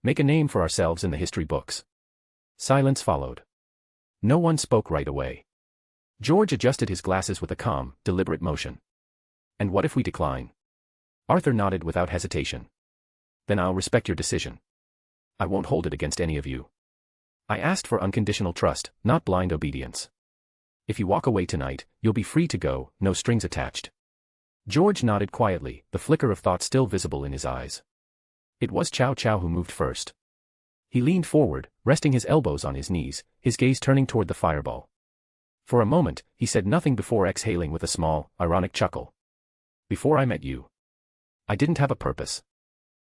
C: Make a name for ourselves in the history books. Silence followed. No one spoke right away. George adjusted his glasses with a calm, deliberate motion. And what if we decline? Arthur nodded without hesitation. Then I'll respect your decision. I won't hold it against any of you. I asked for unconditional trust, not blind obedience. If you walk away tonight, you'll be free to go, no strings attached. George nodded quietly, the flicker of thought still visible in his eyes. It was Chow Chow who moved first. He leaned forward, resting his elbows on his knees, his gaze turning toward the fireball. For a moment, he said nothing before exhaling with a small, ironic chuckle. Before I met you, I didn't have a purpose.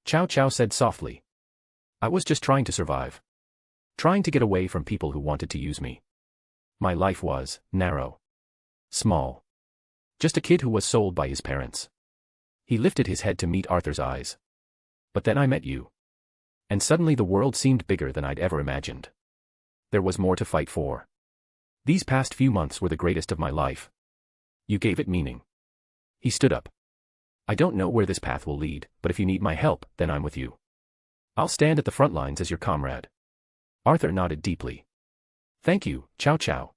C: Chow Chow said softly. I was just trying to survive. Trying to get away from people who wanted to use me. My life was narrow. Small. Just a kid who was sold by his parents. He lifted his head to meet Arthur's eyes. But then I met you. And suddenly the world seemed bigger than I'd ever imagined. There was more to fight for. These past few months were the greatest of my life. You gave it meaning. He stood up. I don't know where this path will lead, but if you need my help, then I'm with you. I'll stand at the front lines as your comrade. Arthur nodded deeply. Thank you, Chow Chow.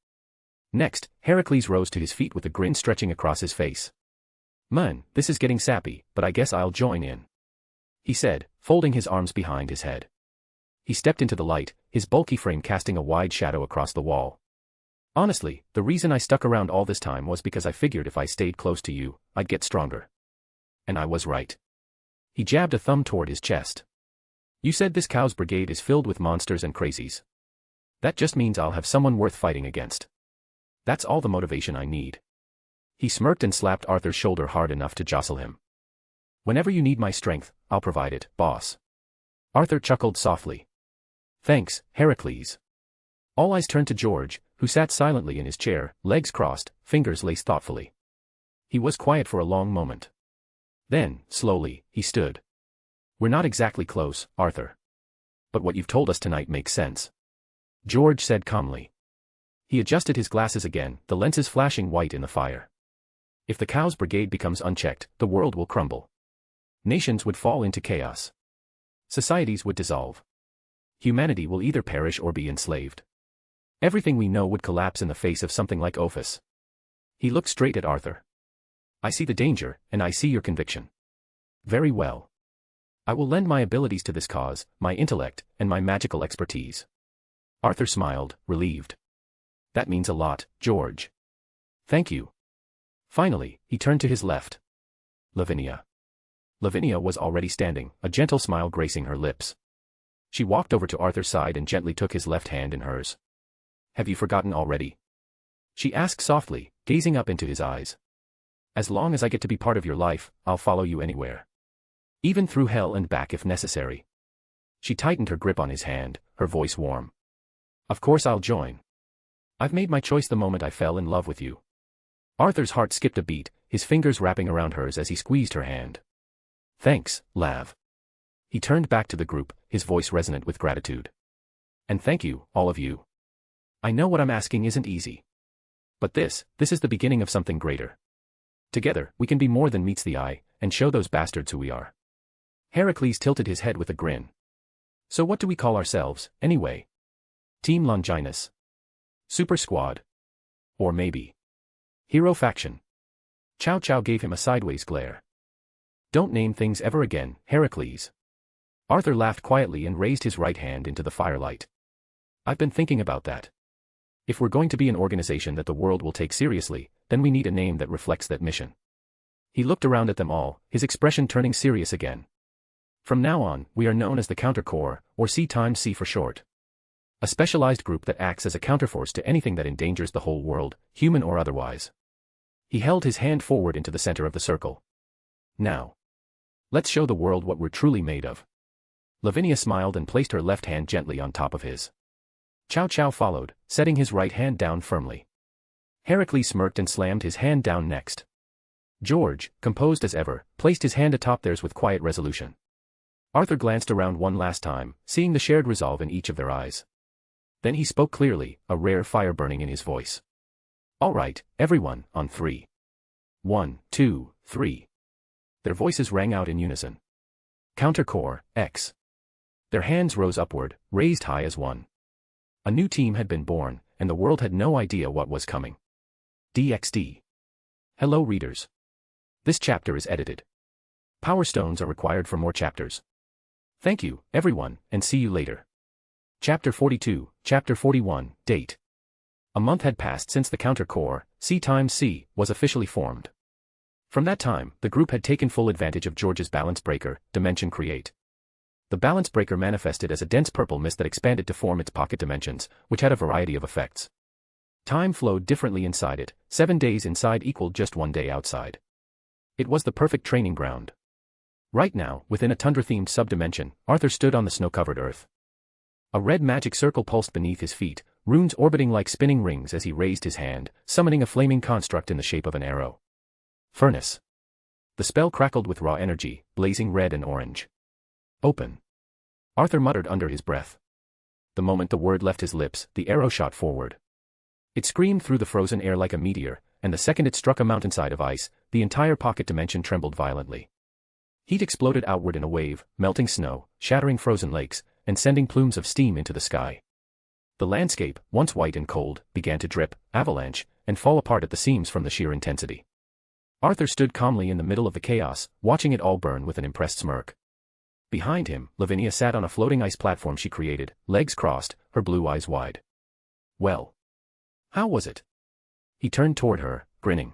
C: Next, Heracles rose to his feet with a grin stretching across his face. Man, this is getting sappy, but I guess I'll join in. He said, folding his arms behind his head. He stepped into the light, his bulky frame casting a wide shadow across the wall. Honestly, the reason I stuck around all this time was because I figured if I stayed close to you, I'd get stronger. And I was right. He jabbed a thumb toward his chest. You said this cow's brigade is filled with monsters and crazies. That just means I'll have someone worth fighting against. That's all the motivation I need. He smirked and slapped Arthur's shoulder hard enough to jostle him. Whenever you need my strength, I'll provide it, boss. Arthur chuckled softly. Thanks, Heracles. All eyes turned to George, who sat silently in his chair, legs crossed, fingers laced thoughtfully. He was quiet for a long moment. Then, slowly, he stood. We're not exactly close, Arthur. But what you've told us tonight makes sense. George said calmly. He adjusted his glasses again, the lenses flashing white in the fire. If the cow's brigade becomes unchecked, the world will crumble. Nations would fall into chaos. Societies would dissolve. Humanity will either perish or be enslaved. Everything we know would collapse in the face of something like Ophis. He looked straight at Arthur. I see the danger, and I see your conviction. Very well. I will lend my abilities to this cause, my intellect, and my magical expertise. Arthur smiled, relieved. That means a lot, George. Thank you. Finally, he turned to his left. Lavinia. Lavinia was already standing, a gentle smile gracing her lips. She walked over to Arthur's side and gently took his left hand in hers. Have you forgotten already? She asked softly, gazing up into his eyes. As long as I get to be part of your life, I'll follow you anywhere. Even through hell and back if necessary. She tightened her grip on his hand, her voice warm. Of course I'll join. I've made my choice the moment I fell in love with you. Arthur's heart skipped a beat, his fingers wrapping around hers as he squeezed her hand. Thanks, Lav. He turned back to the group, his voice resonant with gratitude. And thank you, all of you. I know what I'm asking isn't easy. But this is the beginning of something greater. Together, we can be more than meets the eye, and show those bastards who we are. Heracles tilted his head with a grin. So what do we call ourselves, anyway? Team Longinus? Super Squad? Or maybe Hero Faction? Chow Chow gave him a sideways glare. Don't name things ever again, Heracles. Arthur laughed quietly and raised his right hand into the firelight. I've been thinking about that. If we're going to be an organization that the world will take seriously, then we need a name that reflects that mission. He looked around at them all, his expression turning serious again. From now on, we are known as the Counter Corps, or C for short. A specialized group that acts as a counterforce to anything that endangers the whole world, human or otherwise. He held his hand forward into the center of the circle. Now, let's show the world what we're truly made of. Lavinia smiled and placed her left hand gently on top of his. Chow Chow followed, setting his right hand down firmly. Heracles smirked and slammed his hand down next. George, composed as ever, placed his hand atop theirs with quiet resolution. Arthur glanced around one last time, seeing the shared resolve in each of their eyes. Then he spoke clearly, a rare fire burning in his voice. All right, everyone, on 3. 1, 2, 3. Their voices rang out in unison. Counter Corps, X. Their hands rose upward, raised high as one. A new team had been born, and the world had no idea what was coming. DxD. Hello readers. This chapter is edited. Power stones are required for more chapters. Thank you, everyone, and see you later. Chapter 42, Chapter 41, Date. A month had passed since the counter core, C times C, was officially formed. From that time, the group had taken full advantage of George's balance breaker, Dimension Create. The balance breaker manifested as a dense purple mist that expanded to form its pocket dimensions, which had a variety of effects. Time flowed differently inside it, 7 days inside equaled just 1 day outside. It was the perfect training ground. Right now, within a tundra-themed subdimension, Arthur stood on the snow-covered earth. A red magic circle pulsed beneath his feet, runes orbiting like spinning rings as he raised his hand, summoning a flaming construct in the shape of an arrow. Furnace. The spell crackled with raw energy, blazing red and orange. Open. Arthur muttered under his breath. The moment the word left his lips, the arrow shot forward. It screamed through the frozen air like a meteor, and the second it struck a mountainside of ice, the entire pocket dimension trembled violently. Heat exploded outward in a wave, melting snow, shattering frozen lakes, and sending plumes of steam into the sky. The landscape, once white and cold, began to drip, avalanche, and fall apart at the seams from the sheer intensity. Arthur stood calmly in the middle of the chaos, watching it all burn with an impressed smirk. Behind him, Lavinia sat on a floating ice platform she created, legs crossed, her blue eyes wide. Well. How was it? He turned toward her, grinning.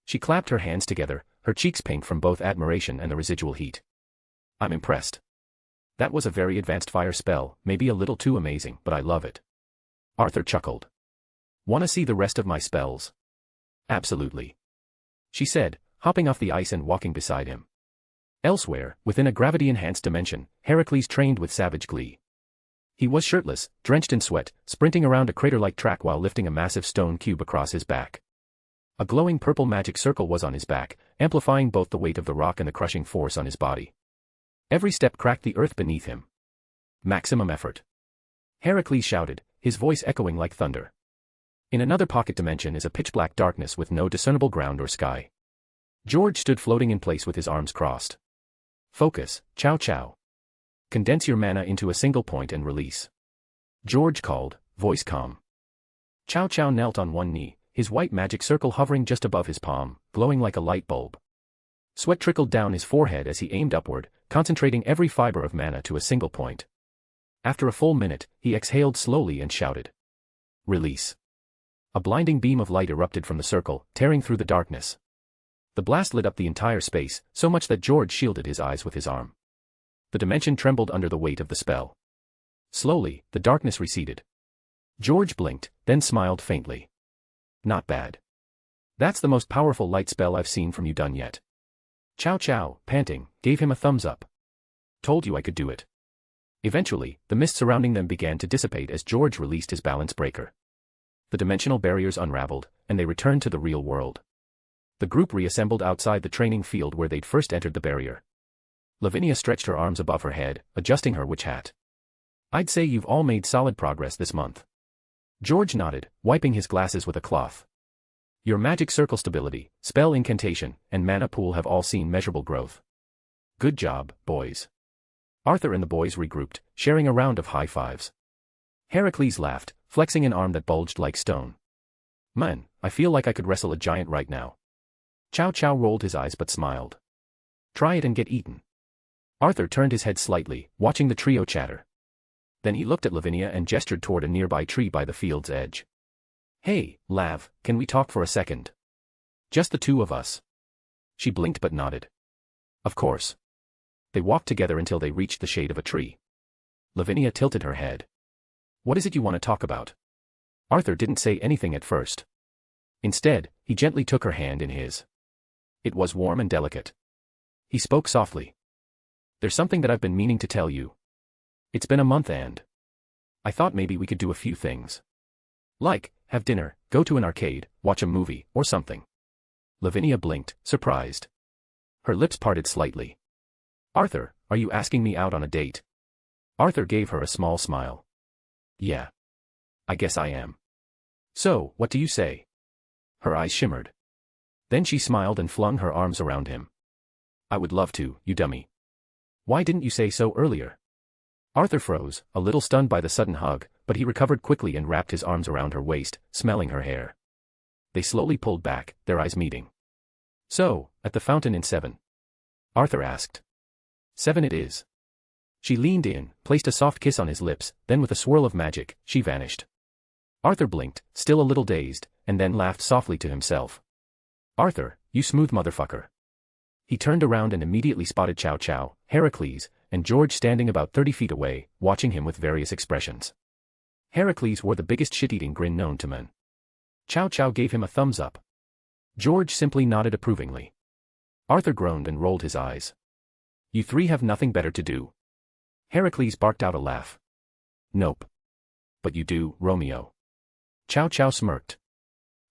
C: She clapped her hands together, her cheeks pink from both admiration and the residual heat. I'm impressed. That was a very advanced fire spell, maybe a little too amazing, but I love it. Arthur chuckled. Wanna see the rest of my spells? Absolutely. She said, hopping off the ice and walking beside him. Elsewhere, within a gravity-enhanced dimension, Heracles trained with savage glee. He was shirtless, drenched in sweat, sprinting around a crater-like track while lifting a massive stone cube across his back. A glowing purple magic circle was on his back, amplifying both the weight of the rock and the crushing force on his body. Every step cracked the earth beneath him. Maximum effort. Heracles shouted, his voice echoing like thunder. In another pocket dimension is a pitch-black darkness with no discernible ground or sky. George stood floating in place with his arms crossed. Focus, chow chow. Condense your mana into a single point and release. George called, voice calm. Chow chow knelt on one knee, his white magic circle hovering just above his palm, glowing like a light bulb. Sweat trickled down his forehead as he aimed upward, concentrating every fiber of mana to a single point. After a full minute, he exhaled slowly and shouted. Release. A blinding beam of light erupted from the circle, tearing through the darkness. The blast lit up the entire space, so much that George shielded his eyes with his arm. The dimension trembled under the weight of the spell. Slowly, the darkness receded. George blinked, then smiled faintly. Not bad. That's the most powerful light spell I've seen from you done yet. Chow Chow, panting, gave him a thumbs up. Told you I could do it. Eventually, the mist surrounding them began to dissipate as George released his balance breaker. The dimensional barriers unraveled, and they returned to the real world. The group reassembled outside the training field where they'd first entered the barrier. Lavinia stretched her arms above her head, adjusting her witch hat. I'd say you've all made solid progress this month. George nodded, wiping his glasses with a cloth. Your magic circle stability, spell incantation, and mana pool have all seen measurable growth. Good job, boys. Arthur and the boys regrouped, sharing a round of high fives. Heracles laughed, flexing an arm that bulged like stone. Man, I feel like I could wrestle a giant right now. Chow Chow rolled his eyes but smiled. Try it and get eaten. Arthur turned his head slightly, watching the trio chatter. Then he looked at Lavinia and gestured toward a nearby tree by the field's edge. Hey, Lav, can we talk for a second? Just the two of us. She blinked but nodded. Of course. They walked together until they reached the shade of a tree. Lavinia tilted her head. What is it you want to talk about? Arthur didn't say anything at first. Instead, he gently took her hand in his. It was warm and delicate. He spoke softly. There's something that I've been meaning to tell you. It's been a month and I thought maybe we could do a few things. Like, have dinner, go to an arcade, watch a movie, or something. Lavinia blinked, surprised. Her lips parted slightly. Arthur, are you asking me out on a date? Arthur gave her a small smile. Yeah. I guess I am. So, what do you say? Her eyes shimmered. Then she smiled and flung her arms around him. I would love to, you dummy. Why didn't you say so earlier? Arthur froze, a little stunned by the sudden hug, but he recovered quickly and wrapped his arms around her waist, smelling her hair. They slowly pulled back, their eyes meeting. "So, at the fountain in 7?" Arthur asked. "7 it is." She leaned in, placed a soft kiss on his lips, then with a swirl of magic, she vanished. Arthur blinked, still a little dazed, and then laughed softly to himself. "Arthur, you smooth motherfucker." He turned around and immediately spotted Chow Chow, Heracles, and George standing about 30 feet away, watching him with various expressions. Heracles wore the biggest shit-eating grin known to men. Chow Chow gave him a thumbs up. George simply nodded approvingly. Arthur groaned and rolled his eyes. "You three have nothing better to do." Heracles barked out a laugh. "Nope. But you do, Romeo." Chow Chow smirked.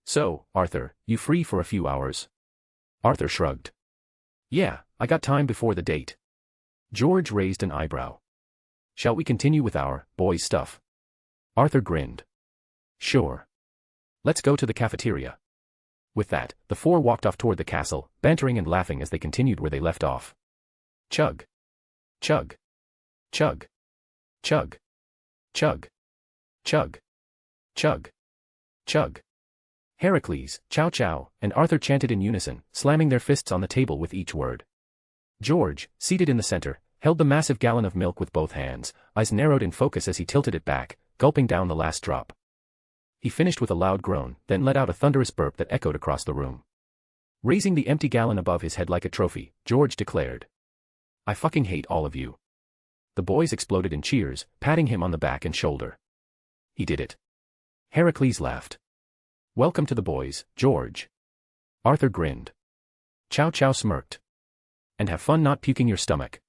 C: "So, Arthur, you free for a few hours?" Arthur shrugged. "Yeah, I got time before the date." George raised an eyebrow. "Shall we continue with our boys' stuff?" Arthur grinned. "Sure. Let's go to the cafeteria." With that, the four walked off toward the castle, bantering and laughing as they continued where they left off. Chug. Chug. Chug. Chug. Chug. Chug. Chug. Chug. Heracles, Chow Chow, and Arthur chanted in unison, slamming their fists on the table with each word. George, seated in the center, held the massive gallon of milk with both hands, eyes narrowed in focus as he tilted it back, gulping down the last drop. He finished with a loud groan, then let out a thunderous burp that echoed across the room. Raising the empty gallon above his head like a trophy, George declared, "I fucking hate all of you." The boys exploded in cheers, patting him on the back and shoulder. "He did it." Heracles laughed. "Welcome to the boys, George." Arthur grinned. Chow Chow smirked. "And have fun not puking your stomach."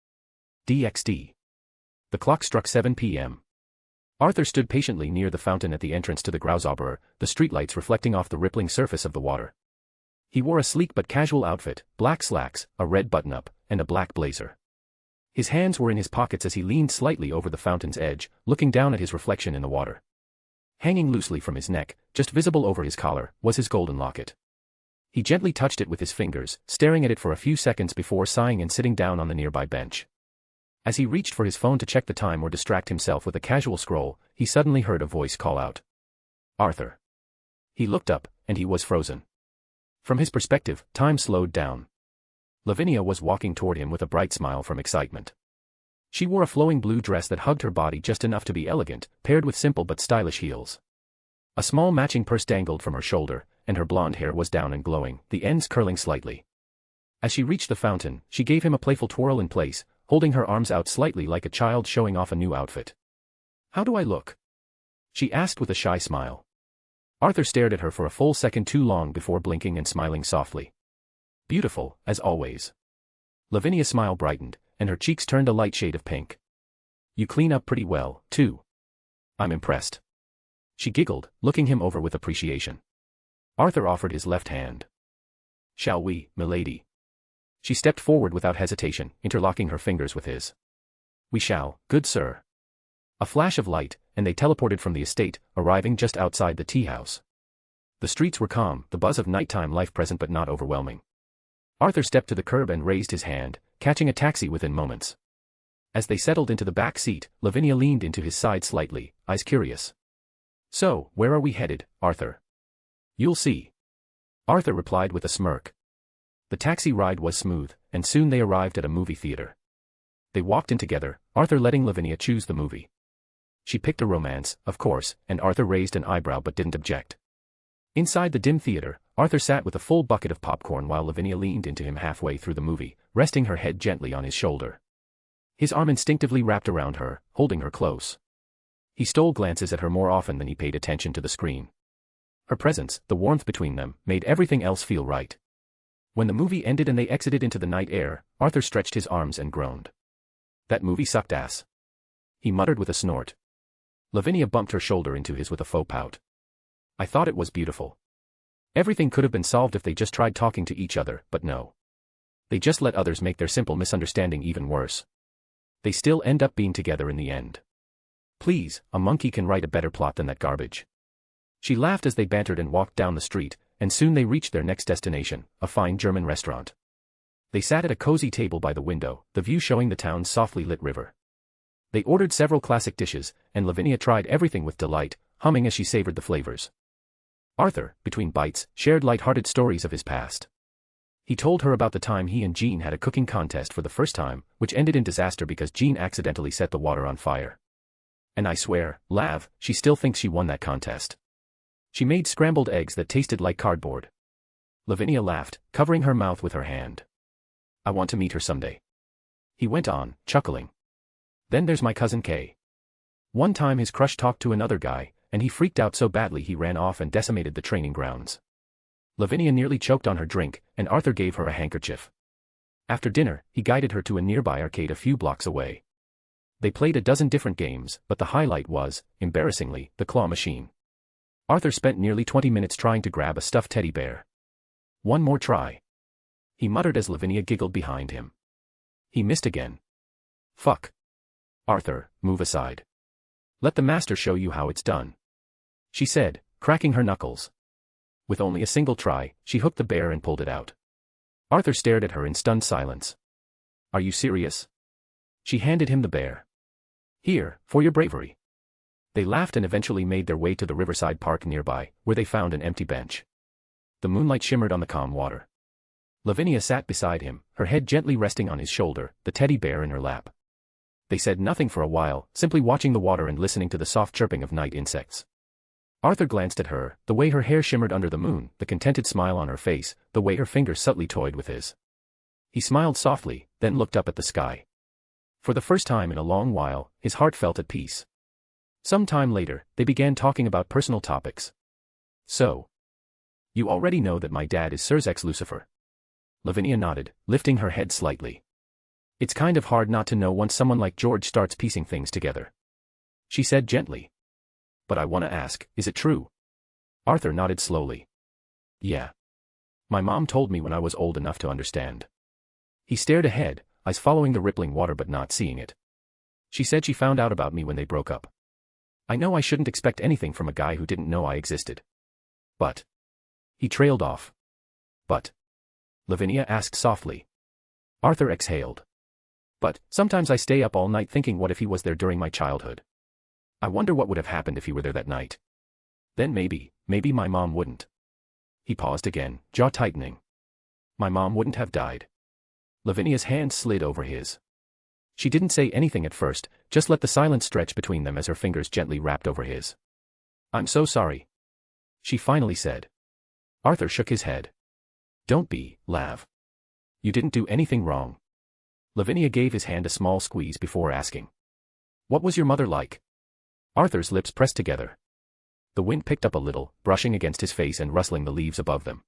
C: DxD. The clock struck 7 p.m. Arthur stood patiently near the fountain at the entrance to the Grauzoberer, the streetlights reflecting off the rippling surface of the water. He wore a sleek but casual outfit, black slacks, a red button-up, and a black blazer. His hands were in his pockets as he leaned slightly over the fountain's edge, looking down at his reflection in the water. Hanging loosely from his neck, just visible over his collar, was his golden locket. He gently touched it with his fingers, staring at it for a few seconds before sighing and sitting down on the nearby bench. As he reached for his phone to check the time or distract himself with a casual scroll, he suddenly heard a voice call out. "Arthur." He looked up, and he was frozen. From his perspective, time slowed down. Lavinia was walking toward him with a bright smile from excitement. She wore a flowing blue dress that hugged her body just enough to be elegant, paired with simple but stylish heels. A small matching purse dangled from her shoulder, and her blonde hair was down and glowing, the ends curling slightly. As she reached the fountain, she gave him a playful twirl in place, holding her arms out slightly like a child showing off a new outfit. "How do I look?" she asked with a shy smile. Arthur stared at her for a full second too long before blinking and smiling softly. "Beautiful, as always." Lavinia's smile brightened, and her cheeks turned a light shade of pink. "You clean up pretty well, too." "I'm impressed." She giggled, looking him over with appreciation. Arthur offered his left hand. "Shall we, milady?" She stepped forward without hesitation, interlocking her fingers with his. "We shall, good sir." A flash of light, and they teleported from the estate, arriving just outside the tea house. The streets were calm, the buzz of nighttime life present but not overwhelming. Arthur stepped to the curb and raised his hand, catching a taxi within moments. As they settled into the back seat, Lavinia leaned into his side slightly, eyes curious. "So, where are we headed, Arthur?" "You'll see." Arthur replied with a smirk. The taxi ride was smooth, and soon they arrived at a movie theater. They walked in together, Arthur letting Lavinia choose the movie. She picked a romance, of course, and Arthur raised an eyebrow but didn't object. Inside the dim theater, Arthur sat with a full bucket of popcorn while Lavinia leaned into him halfway through the movie, resting her head gently on his shoulder. His arm instinctively wrapped around her, holding her close. He stole glances at her more often than he paid attention to the screen. Her presence, the warmth between them, made everything else feel right. When the movie ended and they exited into the night air, Arthur stretched his arms and groaned. "That movie sucked ass," he muttered with a snort. Lavinia bumped her shoulder into his with a faux pout. "I thought it was beautiful. Everything could have been solved if they just tried talking to each other, but no. They just let others make their simple misunderstanding even worse. They still end up being together in the end. Please, a monkey can write a better plot than that garbage." She laughed as they bantered and walked down the street, and soon they reached their next destination, a fine German restaurant. They sat at a cozy table by the window, the view showing the town's softly lit river. They ordered several classic dishes, and Lavinia tried everything with delight, humming as she savored the flavors. Arthur, between bites, shared light-hearted stories of his past. He told her about the time he and Jean had a cooking contest for the first time, which ended in disaster because Jean accidentally set the water on fire. And I swear, Lav, she still thinks she won that contest. She made scrambled eggs that tasted like cardboard. Lavinia laughed, covering her mouth with her hand. I want to meet her someday. He went on, chuckling. Then there's my cousin Kay. One time his crush talked to another guy, and he freaked out so badly he ran off and decimated the training grounds. Lavinia nearly choked on her drink, and Arthur gave her a handkerchief. After dinner, he guided her to a nearby arcade a few blocks away. They played a dozen different games, but the highlight was, embarrassingly, the claw machine. Arthur spent nearly 20 minutes trying to grab a stuffed teddy bear. One more try. He muttered as Lavinia giggled behind him. He missed again. Fuck. Arthur, move aside. Let the master show you how it's done. She said, cracking her knuckles. With only a single try, she hooked the bear and pulled it out. Arthur stared at her in stunned silence. Are you serious? She handed him the bear. Here, for your bravery. They laughed and eventually made their way to the riverside park nearby, where they found an empty bench. The moonlight shimmered on the calm water. Lavinia sat beside him, her head gently resting on his shoulder, the teddy bear in her lap. They said nothing for a while, simply watching the water and listening to the soft chirping of night insects. Arthur glanced at her, the way her hair shimmered under the moon, the contented smile on her face, the way her fingers subtly toyed with his. He smiled softly, then looked up at the sky. For the first time in a long while, his heart felt at peace. Some time later, they began talking about personal topics. So. You already know that my dad is Sir's ex-Lucifer. Lavinia nodded, lifting her head slightly. It's kind of hard not to know once someone like George starts piecing things together. She said gently. But I want to ask, is it true? Arthur nodded slowly. Yeah. My mom told me when I was old enough to understand. He stared ahead, eyes following the rippling water but not seeing it. She said she found out about me when they broke up. I know I shouldn't expect anything from a guy who didn't know I existed. But. He trailed off. But. Lavinia asked softly. Arthur exhaled. But, sometimes I stay up all night thinking what if he was there during my childhood. I wonder what would have happened if he were there that night. Then maybe my mom wouldn't. He paused again, jaw tightening. My mom wouldn't have died. Lavinia's hand slid over his. She didn't say anything at first, just let the silence stretch between them as her fingers gently wrapped over his. I'm so sorry. She finally said. Arthur shook his head. Don't be, Lav. You didn't do anything wrong. Lavinia gave his hand a small squeeze before asking. What was your mother like? Arthur's lips pressed together. The wind picked up a little, brushing against his face and rustling the leaves above them.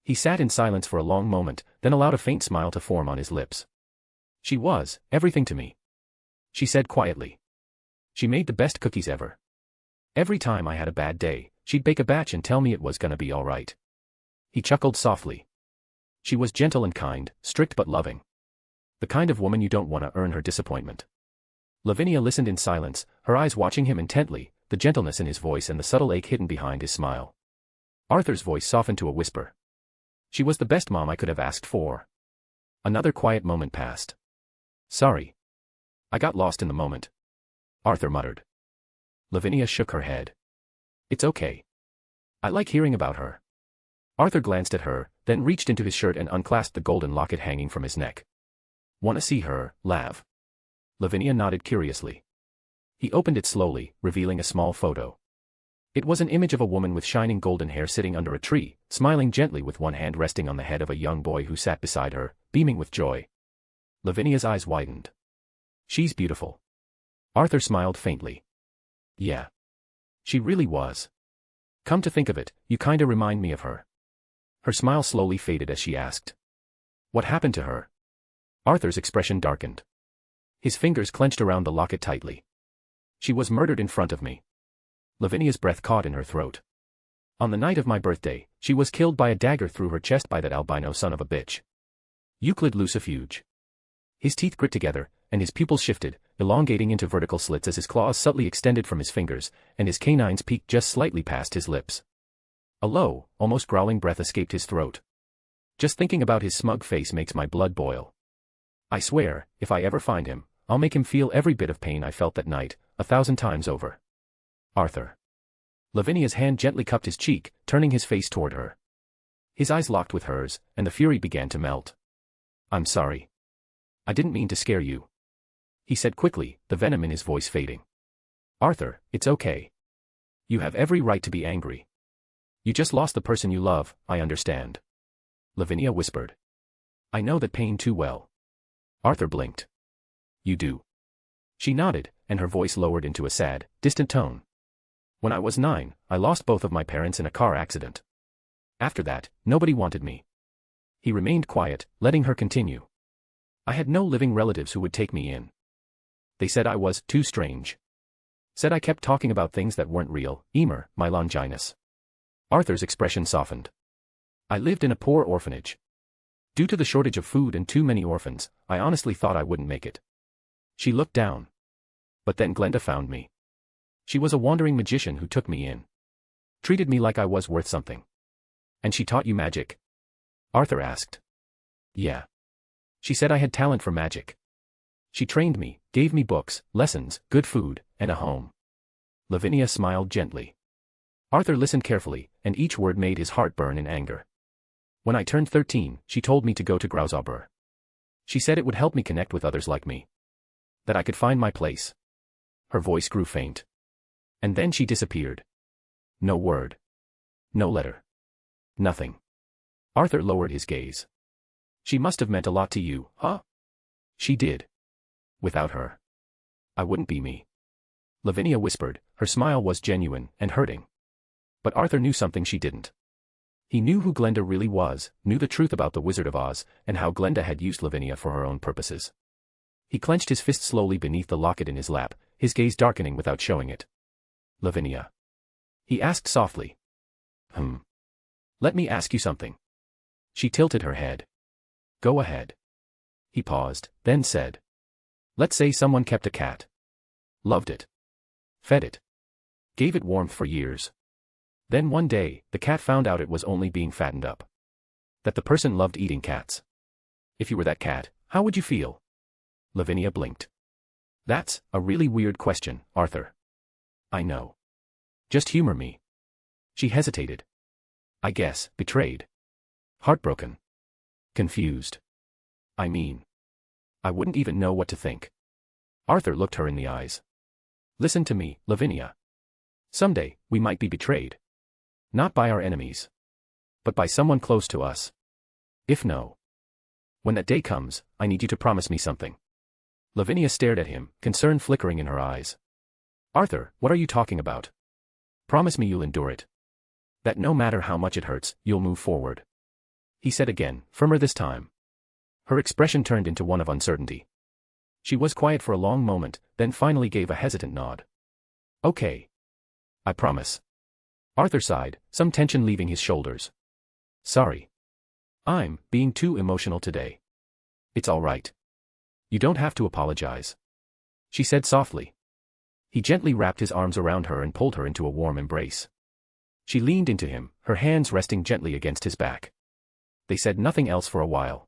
C: He sat in silence for a long moment, then allowed a faint smile to form on his lips. She was everything to me. She said quietly. She made the best cookies ever. Every time I had a bad day, she'd bake a batch and tell me it was gonna be all right. He chuckled softly. She was gentle and kind, strict but loving. The kind of woman you don't want to earn her disappointment. Lavinia listened in silence, her eyes watching him intently, the gentleness in his voice and the subtle ache hidden behind his smile. Arthur's voice softened to a whisper. She was the best mom I could have asked for. Another quiet moment passed. Sorry. I got lost in the moment. Arthur muttered. Lavinia shook her head. It's okay. I like hearing about her. Arthur glanced at her, then reached into his shirt and unclasped the golden locket hanging from his neck. Want to see her, Lav? Lavinia nodded curiously. He opened it slowly, revealing a small photo. It was an image of a woman with shining golden hair sitting under a tree, smiling gently with one hand resting on the head of a young boy who sat beside her, beaming with joy. Lavinia's eyes widened. She's beautiful. Arthur smiled faintly. Yeah. She really was. Come to think of it, you kinda remind me of her. Her smile slowly faded as she asked. What happened to her? Arthur's expression darkened. His fingers clenched around the locket tightly. She was murdered in front of me. Lavinia's breath caught in her throat. On the night of my birthday, she was killed by a dagger through her chest by that albino son of a bitch. Euclid Lucifuge. His teeth grit together, and his pupils shifted, elongating into vertical slits as his claws subtly extended from his fingers, and his canines peeked just slightly past his lips. A low, almost growling breath escaped his throat. Just thinking about his smug face makes my blood boil. I swear, if I ever find him, I'll make him feel every bit of pain I felt that night, 1,000 times over. Arthur. Lavinia's hand gently cupped his cheek, turning his face toward her. His eyes locked with hers, and the fury began to melt. I'm sorry. I didn't mean to scare you. He said quickly, the venom in his voice fading. Arthur, it's okay. You have every right to be angry. You just lost the person you love, I understand. Lavinia whispered. I know that pain too well. Arthur blinked. You do. She nodded, and her voice lowered into a sad, distant tone. When I was 9, I lost both of my parents in a car accident. After that, nobody wanted me. He remained quiet, letting her continue. I had no living relatives who would take me in. They said I was too strange. Said I kept talking about things that weren't real, my Longinus. Arthur's expression softened. I lived in a poor orphanage. Due to the shortage of food and too many orphans, I honestly thought I wouldn't make it. She looked down. But then Glenda found me. She was a wandering magician who took me in. Treated me like I was worth something. And she taught you magic? Arthur asked. Yeah. She said I had talent for magic. She trained me, gave me books, lessons, good food, and a home. Lavinia smiled gently. Arthur listened carefully, and each word made his heart burn in anger. When I turned 13, she told me to go to Grausauber. She said it would help me connect with others like me. That I could find my place. Her voice grew faint. And then she disappeared. No word. No letter. Nothing. Arthur lowered his gaze. She must have meant a lot to you, huh? She did. Without her, I wouldn't be me. Lavinia whispered, her smile was genuine and hurting. But Arthur knew something she didn't. He knew who Glenda really was, knew the truth about the Wizard of Oz, and how Glenda had used Lavinia for her own purposes. He clenched his fist slowly beneath the locket in his lap, his gaze darkening without showing it. Lavinia. He asked softly. Let me ask you something. She tilted her head. Go ahead. He paused, then said. Let's say someone kept a cat. Loved it. Fed it. Gave it warmth for years. Then one day, the cat found out it was only being fattened up. That the person loved eating cats. If you were that cat, how would you feel? Lavinia blinked. That's a really weird question, Arthur. I know. Just humor me. She hesitated. I guess, betrayed. Heartbroken. Confused. I mean, I wouldn't even know what to think. Arthur looked her in the eyes. Listen to me, Lavinia. Someday, we might be betrayed. Not by our enemies. But by someone close to us. If no. When that day comes, I need you to promise me something. Lavinia stared at him, concern flickering in her eyes. Arthur, what are you talking about? Promise me you'll endure it. That no matter how much it hurts, you'll move forward. He said again, firmer this time. Her expression turned into one of uncertainty. She was quiet for a long moment, then finally gave a hesitant nod. Okay. I promise. Arthur sighed, some tension leaving his shoulders. Sorry. I'm being too emotional today. It's all right. You don't have to apologize. She said softly. He gently wrapped his arms around her and pulled her into a warm embrace. She leaned into him, her hands resting gently against his back. They said nothing else for a while.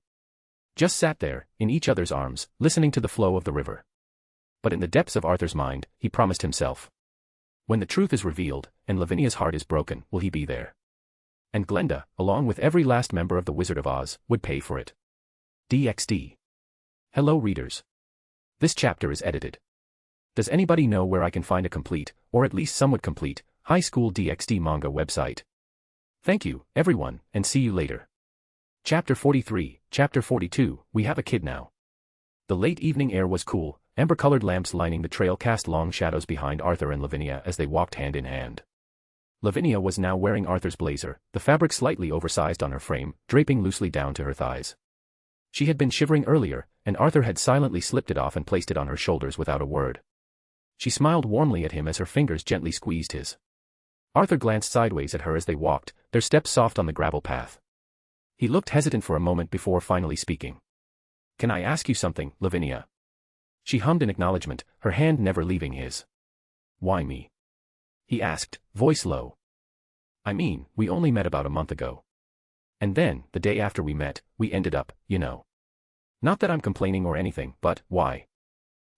C: Just sat there, in each other's arms, listening to the flow of the river. But in the depths of Arthur's mind, he promised himself. When the truth is revealed, and Lavinia's heart is broken, will he be there? And Glenda, along with every last member of the Wizard of Oz, would pay for it. DxD. Hello readers. This chapter is edited. Does anybody know where I can find a complete, or at least somewhat complete, high school DxD manga website? Thank you, everyone, and see you later. Chapter 43, Chapter 42, We Have a Kid Now. The late evening air was cool, amber-colored lamps lining the trail cast long shadows behind Arthur and Lavinia as they walked hand in hand. Lavinia was now wearing Arthur's blazer, the fabric slightly oversized on her frame, draping loosely down to her thighs. She had been shivering earlier, and Arthur had silently slipped it off and placed it on her shoulders without a word. She smiled warmly at him as her fingers gently squeezed his. Arthur glanced sideways at her as they walked, their steps soft on the gravel path. He looked hesitant for a moment before finally speaking. Can I ask you something, Lavinia? She hummed in acknowledgement, her hand never leaving his. Why me? He asked, voice low. I mean, we only met about a month ago. And then, the day after we met, we ended up, you know. Not that I'm complaining or anything, but why?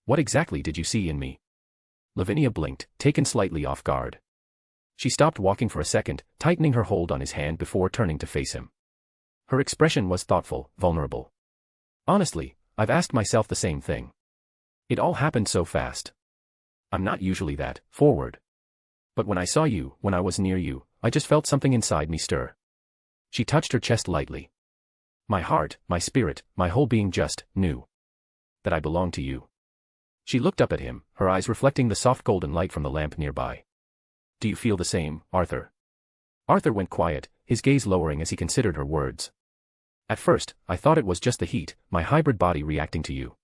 C: What exactly did you see in me? Lavinia blinked, taken slightly off guard. She stopped walking for a second, tightening her hold on his hand before turning to face him. Her expression was thoughtful, vulnerable. Honestly, I've asked myself the same thing. It all happened so fast. I'm not usually that forward. But when I saw you, when I was near you, I just felt something inside me stir. She touched her chest lightly. My heart, my spirit, my whole being just knew that I belonged to you. She looked up at him, her eyes reflecting the soft golden light from the lamp nearby. Do you feel the same, Arthur? Arthur went quiet, his gaze lowering as he considered her words. At first, I thought it was just the heat, my hybrid body reacting to you.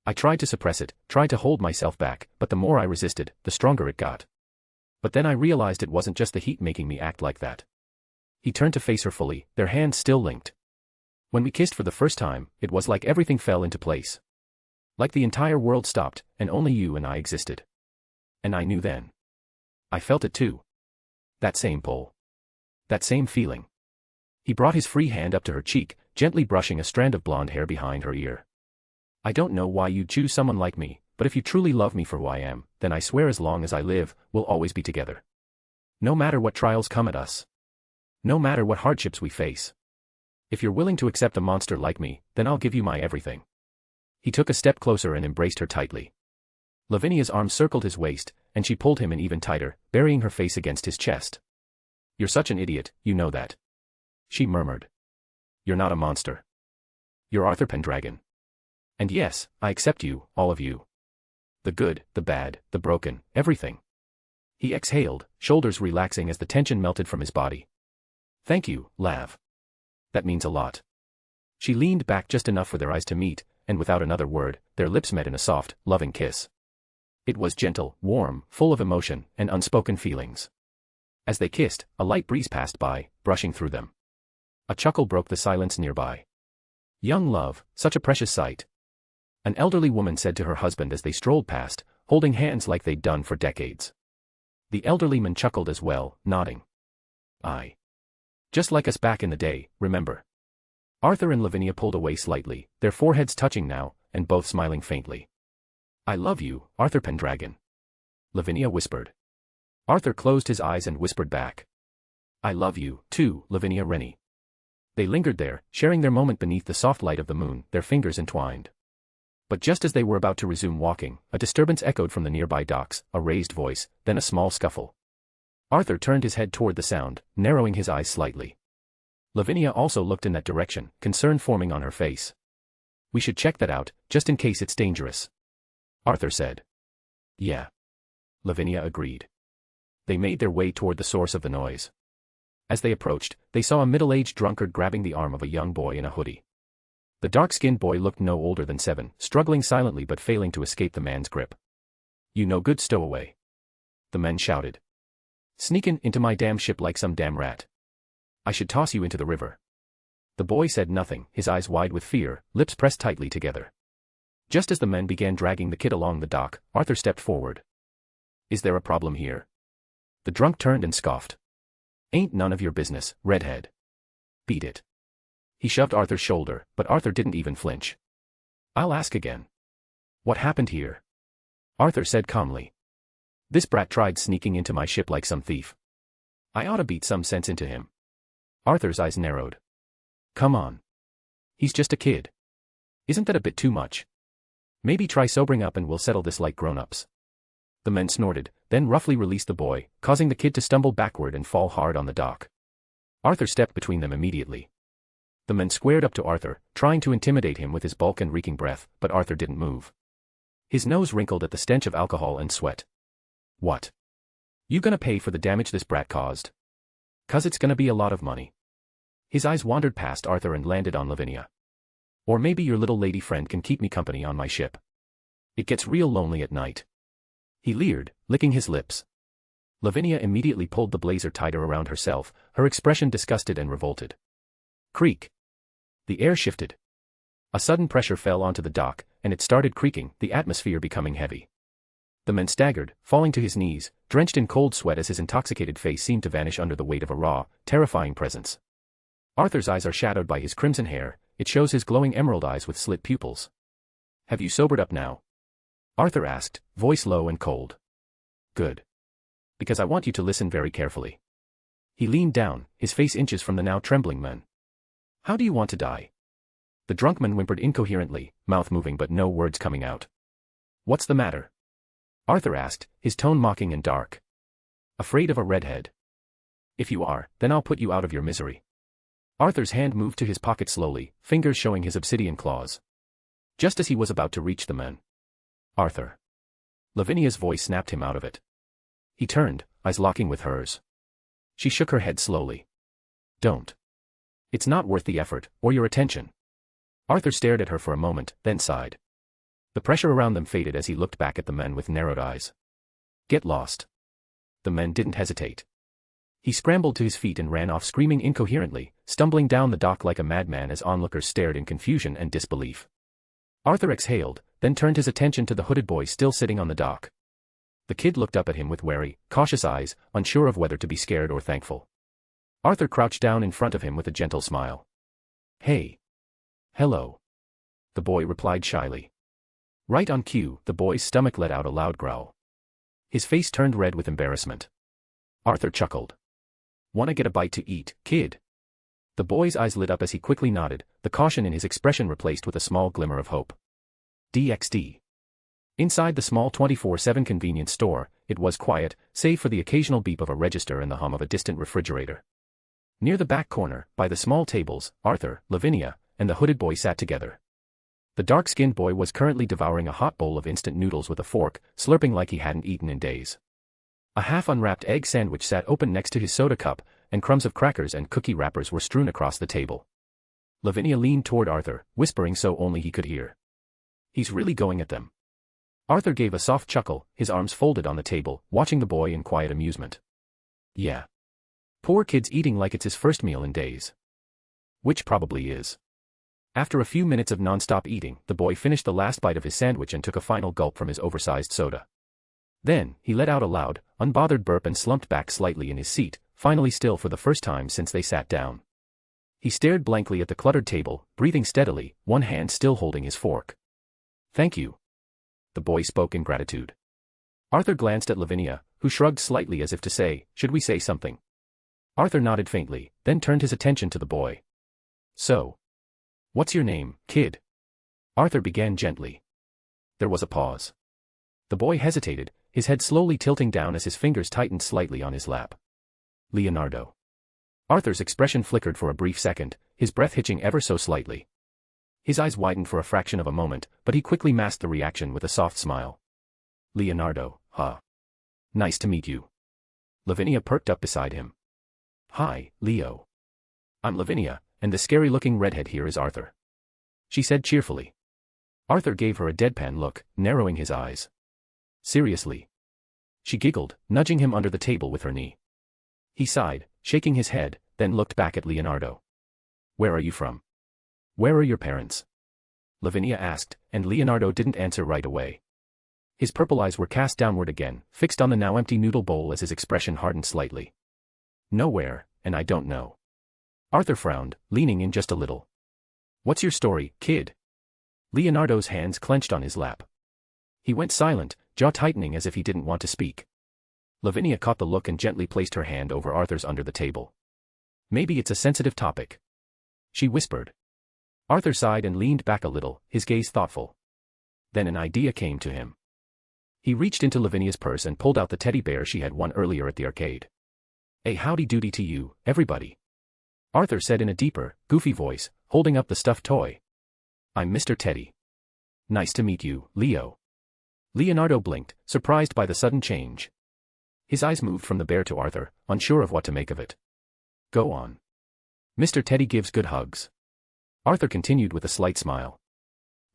C: I tried to suppress it, tried to hold myself back, but the more I resisted, the stronger it got. But then I realized it wasn't just the heat making me act like that. He turned to face her fully, their hands still linked. When we kissed for the first time, it was like everything fell into place. Like the entire world stopped, and only you and I existed. And I knew then. I felt it too. That same pull. That same feeling. He brought his free hand up to her cheek, gently brushing a strand of blonde hair behind her ear. I don't know why you choose someone like me, but if you truly love me for who I am, then I swear as long as I live, we'll always be together. No matter what trials come at us. No matter what hardships we face. If you're willing to accept a monster like me, then I'll give you my everything. He took a step closer and embraced her tightly. Lavinia's arm circled his waist, and she pulled him in even tighter, burying her face against his chest. You're such an idiot, you know that. She murmured. You're not a monster. You're Arthur Pendragon. And yes, I accept you, all of you. The good, the bad, the broken, everything. He exhaled, shoulders relaxing as the tension melted from his body. Thank you, Lav. That means a lot. She leaned back just enough for their eyes to meet, and without another word, their lips met in a soft, loving kiss. It was gentle, warm, full of emotion and unspoken feelings. As they kissed, a light breeze passed by, brushing through them. A chuckle broke the silence nearby. Young love, such a precious sight. An elderly woman said to her husband as they strolled past, holding hands like they'd done for decades. The elderly man chuckled as well, nodding. Aye. Just like us back in the day, remember? Arthur and Lavinia pulled away slightly, their foreheads touching now, and both smiling faintly. I love you, Arthur Pendragon. Lavinia whispered. Arthur closed his eyes and whispered back. I love you, too, Lavinia Rennie. They lingered there, sharing their moment beneath the soft light of the moon, their fingers entwined. But just as they were about to resume walking, a disturbance echoed from the nearby docks, a raised voice, then a small scuffle. Arthur turned his head toward the sound, narrowing his eyes slightly. Lavinia also looked in that direction, concern forming on her face. We should check that out, just in case it's dangerous. Arthur said. Yeah. Lavinia agreed. They made their way toward the source of the noise. As they approached, they saw a middle-aged drunkard grabbing the arm of a young boy in a hoodie. The dark-skinned boy looked no older than 7, struggling silently but failing to escape the man's grip. You no good stowaway. The man shouted. Sneakin' into my damn ship like some damn rat. I should toss you into the river. The boy said nothing, his eyes wide with fear, lips pressed tightly together. Just as the men began dragging the kid along the dock, Arthur stepped forward. Is there a problem here? The drunk turned and scoffed. Ain't none of your business, redhead. Beat it. He shoved Arthur's shoulder, but Arthur didn't even flinch. I'll ask again. What happened here? Arthur said calmly. This brat tried sneaking into my ship like some thief. I ought to beat some sense into him. Arthur's eyes narrowed. Come on. He's just a kid. Isn't that a bit too much? Maybe try sobering up and we'll settle this like grown-ups. The men snorted, then roughly released the boy, causing the kid to stumble backward and fall hard on the dock. Arthur stepped between them immediately. The men squared up to Arthur, trying to intimidate him with his bulk and reeking breath, but Arthur didn't move. His nose wrinkled at the stench of alcohol and sweat. What? You gonna pay for the damage this brat caused? 'Cause it's gonna be a lot of money. His eyes wandered past Arthur and landed on Lavinia. Or maybe your little lady friend can keep me company on my ship. It gets real lonely at night. He leered, licking his lips. Lavinia immediately pulled the blazer tighter around herself, her expression disgusted and revolted. Creak. The air shifted. A sudden pressure fell onto the dock, and it started creaking, the atmosphere becoming heavy. The man staggered, falling to his knees, drenched in cold sweat as his intoxicated face seemed to vanish under the weight of a raw, terrifying presence. Arthur's eyes are shadowed by his crimson hair, it shows his glowing emerald eyes with slit pupils. Have you sobered up now? Arthur asked, voice low and cold. Good. Because I want you to listen very carefully. He leaned down, his face inches from the now trembling man. How do you want to die? The drunk man whimpered incoherently, mouth moving but no words coming out. What's the matter? Arthur asked, his tone mocking and dark. Afraid of a redhead? If you are, then I'll put you out of your misery. Arthur's hand moved to his pocket slowly, fingers showing his obsidian claws. Just as he was about to reach the man. Arthur. Lavinia's voice snapped him out of it. He turned, eyes locking with hers. She shook her head slowly. Don't. It's not worth the effort, or your attention. Arthur stared at her for a moment, then sighed. The pressure around them faded as he looked back at the men with narrowed eyes. Get lost. The men didn't hesitate. He scrambled to his feet and ran off screaming incoherently, stumbling down the dock like a madman as onlookers stared in confusion and disbelief. Arthur exhaled, then turned his attention to the hooded boy still sitting on the dock. The kid looked up at him with wary, cautious eyes, unsure of whether to be scared or thankful. Arthur crouched down in front of him with a gentle smile. Hey. Hello. The boy replied shyly. Right on cue, the boy's stomach let out a loud growl. His face turned red with embarrassment. Arthur chuckled. Wanna get a bite to eat, kid? The boy's eyes lit up as he quickly nodded, the caution in his expression replaced with a small glimmer of hope. DxD. Inside the small 24/7 convenience store, it was quiet, save for the occasional beep of a register and the hum of a distant refrigerator. Near the back corner, by the small tables, Arthur, Lavinia, and the hooded boy sat together. The dark-skinned boy was currently devouring a hot bowl of instant noodles with a fork, slurping like he hadn't eaten in days. A half-unwrapped egg sandwich sat open next to his soda cup, and crumbs of crackers and cookie wrappers were strewn across the table. Lavinia leaned toward Arthur, whispering so only he could hear. He's really going at them. Arthur gave a soft chuckle, his arms folded on the table, watching the boy in quiet amusement. Yeah. Poor kid's eating like it's his first meal in days. Which probably is. After a few minutes of non-stop eating, the boy finished the last bite of his sandwich and took a final gulp from his oversized soda. Then, he let out a loud, unbothered burp and slumped back slightly in his seat, finally still for the first time since they sat down. He stared blankly at the cluttered table, breathing steadily, one hand still holding his fork. Thank you. The boy spoke in gratitude. Arthur glanced at Lavinia, who shrugged slightly as if to say, should we say something? Arthur nodded faintly, then turned his attention to the boy. So. What's your name, kid? Arthur began gently. There was a pause. The boy hesitated, his head slowly tilting down as his fingers tightened slightly on his lap. Leonardo. Arthur's expression flickered for a brief second, his breath hitching ever so slightly. His eyes widened for a fraction of a moment, but he quickly masked the reaction with a soft smile. Leonardo, huh? Nice to meet you. Lavinia perked up beside him. Hi, Leo. I'm Lavinia, and the scary-looking redhead here is Arthur. She said cheerfully. Arthur gave her a deadpan look, narrowing his eyes. Seriously? She giggled, nudging him under the table with her knee. He sighed, shaking his head, then looked back at Leonardo. Where are you from? Where are your parents? Lavinia asked, and Leonardo didn't answer right away. His purple eyes were cast downward again, fixed on the now empty noodle bowl as his expression hardened slightly. Nowhere, and I don't know. Arthur frowned, leaning in just a little. What's your story, kid? Leonardo's hands clenched on his lap. He went silent, jaw tightening as if he didn't want to speak. Lavinia caught the look and gently placed her hand over Arthur's under the table. Maybe it's a sensitive topic. She whispered. Arthur sighed and leaned back a little, his gaze thoughtful. Then an idea came to him. He reached into Lavinia's purse and pulled out the teddy bear she had won earlier at the arcade. A howdy-doody to you, everybody. Arthur said in a deeper, goofy voice, holding up the stuffed toy. I'm Mr. Teddy. Nice to meet you, Leo. Leonardo blinked, surprised by the sudden change. His eyes moved from the bear to Arthur, unsure of what to make of it. Go on. Mr. Teddy gives good hugs. Arthur continued with a slight smile.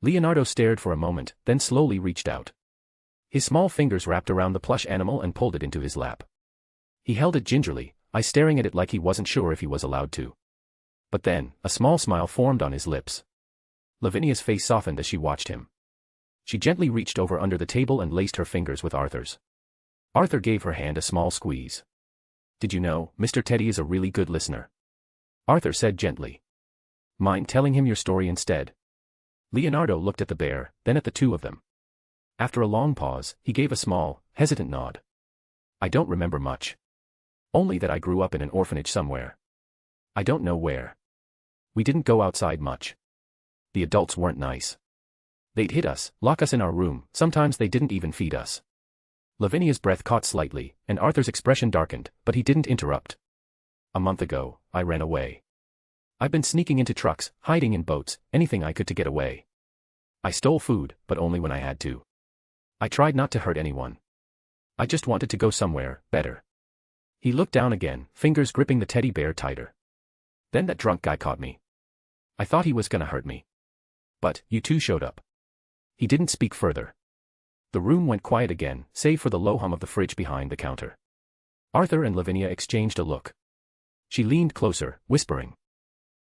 C: Leonardo stared for a moment, then slowly reached out. His small fingers wrapped around the plush animal and pulled it into his lap. He held it gingerly, eyes staring at it like he wasn't sure if he was allowed to. But then, a small smile formed on his lips. Lavinia's face softened as she watched him. She gently reached over under the table and laced her fingers with Arthur's. Arthur gave her hand a small squeeze. Did you know, Mr. Teddy is a really good listener? Arthur said gently. Mind telling him your story instead? Leonardo looked at the bear, then at the two of them. After a long pause, he gave a small, hesitant nod. I don't remember much. Only that I grew up in an orphanage somewhere. I don't know where. We didn't go outside much. The adults weren't nice. They'd hit us, lock us in our room, sometimes they didn't even feed us. Lavinia's breath caught slightly, and Arthur's expression darkened, but he didn't interrupt. A month ago, I ran away. I've been sneaking into trucks, hiding in boats, anything I could to get away. I stole food, but only when I had to. I tried not to hurt anyone. I just wanted to go somewhere better. He looked down again, fingers gripping the teddy bear tighter. Then that drunk guy caught me. I thought he was gonna hurt me. But you two showed up. He didn't speak further. The room went quiet again, save for the low hum of the fridge behind the counter. Arthur and Lavinia exchanged a look. She leaned closer, whispering.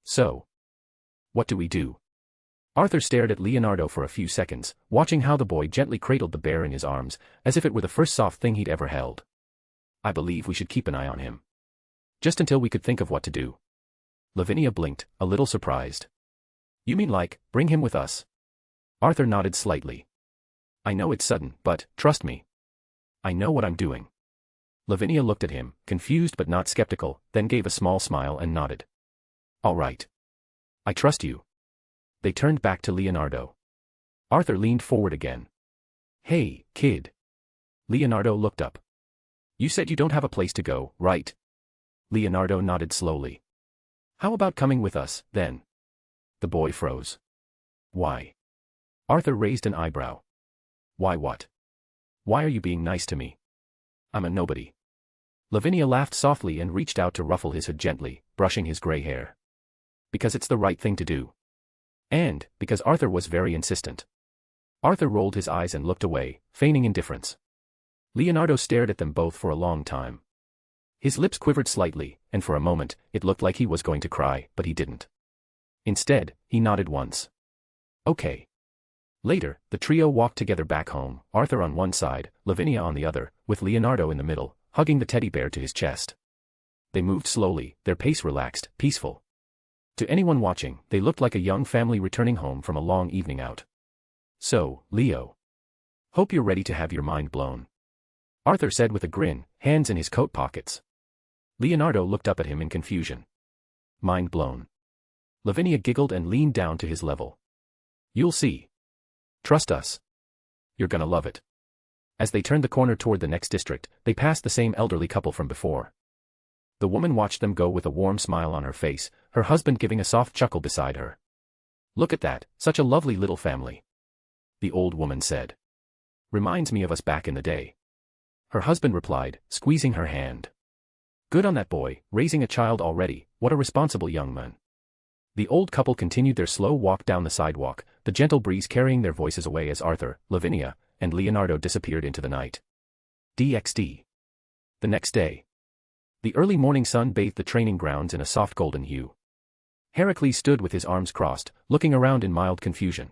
C: So, what do we do? Arthur stared at Leonardo for a few seconds, watching how the boy gently cradled the bear in his arms, as if it were the first soft thing he'd ever held. I believe we should keep an eye on him. Just until we could think of what to do. Lavinia blinked, a little surprised. You mean like, bring him with us? Arthur nodded slightly. I know it's sudden, but, trust me. I know what I'm doing. Lavinia looked at him, confused but not skeptical, then gave a small smile and nodded. All right. I trust you. They turned back to Leonardo. Arthur leaned forward again. Hey, kid. Leonardo looked up. You said you don't have a place to go, right? Leonardo nodded slowly. How about coming with us, then? The boy froze. Why? Arthur raised an eyebrow. Why what? Why are you being nice to me? I'm a nobody. Lavinia laughed softly and reached out to ruffle his hood gently, brushing his gray hair. Because it's the right thing to do. And, because Arthur was very insistent. Arthur rolled his eyes and looked away, feigning indifference. Leonardo stared at them both for a long time. His lips quivered slightly, and for a moment, it looked like he was going to cry, but he didn't. Instead, he nodded once. Okay. Later, the trio walked together back home, Arthur on one side, Lavinia on the other, with Leonardo in the middle, hugging the teddy bear to his chest. They moved slowly, their pace relaxed, peaceful. To anyone watching, they looked like a young family returning home from a long evening out. So, Leo. Hope you're ready to have your mind blown. Arthur said with a grin, hands in his coat pockets. Leonardo looked up at him in confusion. Mind blown. Lavinia giggled and leaned down to his level. You'll see. Trust us. You're gonna love it. As they turned the corner toward the next district, they passed the same elderly couple from before. The woman watched them go with a warm smile on her face, her husband giving a soft chuckle beside her. Look at that, such a lovely little family. The old woman said. Reminds me of us back in the day. Her husband replied, squeezing her hand. Good on that boy, raising a child already, what a responsible young man. The old couple continued their slow walk down the sidewalk, the gentle breeze carrying their voices away as Arthur, Lavinia, and Leonardo disappeared into the night. DxD. The next day. The early morning sun bathed the training grounds in a soft golden hue. Heracles stood with his arms crossed, looking around in mild confusion.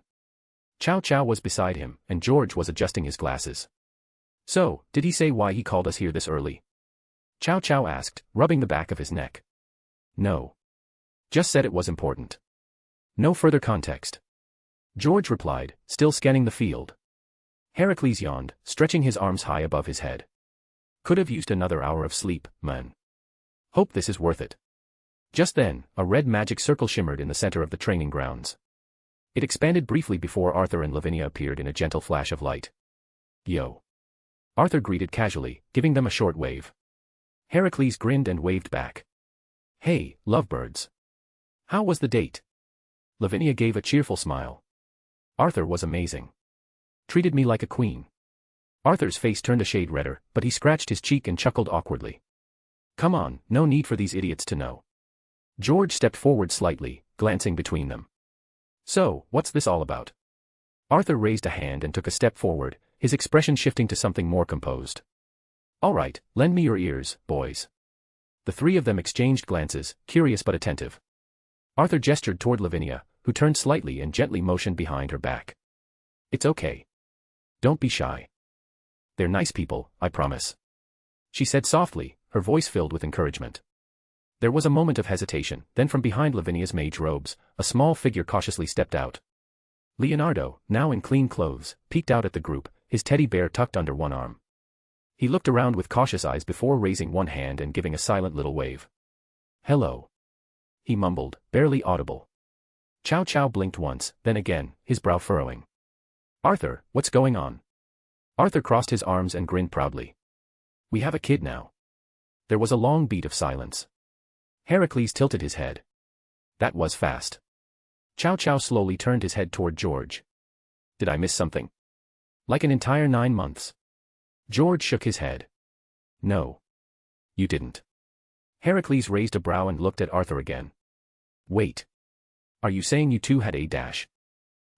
C: Chow Chow was beside him, and George was adjusting his glasses. So, did he say why he called us here this early? Chow Chow asked, rubbing the back of his neck. No. Just said it was important. No further context. George replied, still scanning the field. Heracles yawned, stretching his arms high above his head. Could have used another hour of sleep, man. Hope this is worth it. Just then, a red magic circle shimmered in the center of the training grounds. It expanded briefly before Arthur and Lavinia appeared in a gentle flash of light. Yo. Arthur greeted casually, giving them a short wave. Heracles grinned and waved back. Hey, lovebirds. How was the date? Lavinia gave a cheerful smile. Arthur was amazing. Treated me like a queen. Arthur's face turned a shade redder, but he scratched his cheek and chuckled awkwardly. Come on, no need for these idiots to know. George stepped forward slightly, glancing between them. So, what's this all about? Arthur raised a hand and took a step forward, his expression shifting to something more composed. All right, lend me your ears, boys. The three of them exchanged glances, curious but attentive. Arthur gestured toward Lavinia, who turned slightly and gently motioned behind her back. It's okay. Don't be shy. They're nice people, I promise. She said softly, her voice filled with encouragement. There was a moment of hesitation, then from behind Lavinia's mage robes, a small figure cautiously stepped out. Leonardo, now in clean clothes, peeked out at the group, his teddy bear tucked under one arm. He looked around with cautious eyes before raising one hand and giving a silent little wave. "Hello," he mumbled, barely audible. Chow Chow blinked once, then again, his brow furrowing. "Arthur, what's going on?" Arthur crossed his arms and grinned proudly. "We have a kid now." There was a long beat of silence. Heracles tilted his head. That was fast. Chow Chow slowly turned his head toward George. "Did I miss something?" "Like an entire 9 months." George shook his head. "No. You didn't." Heracles raised a brow and looked at Arthur again. "Wait. Are you saying you two had a dash?"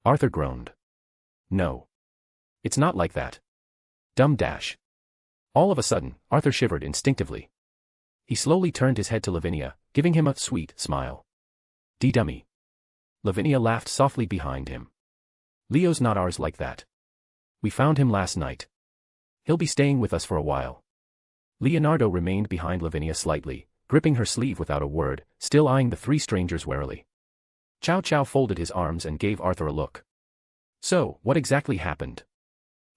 C: Arthur groaned. "No. It's not like that. Dumb dash." All of a sudden, Arthur shivered instinctively. He slowly turned his head to Lavinia, giving him a sweet smile. "D-dummy." Lavinia laughed softly behind him. "Leo's not ours like that. We found him last night. He'll be staying with us for a while." Leonardo remained behind Lavinia slightly, gripping her sleeve without a word, still eyeing the 3 strangers warily. Chow Chow folded his arms and gave Arthur a look. "So, what exactly happened?"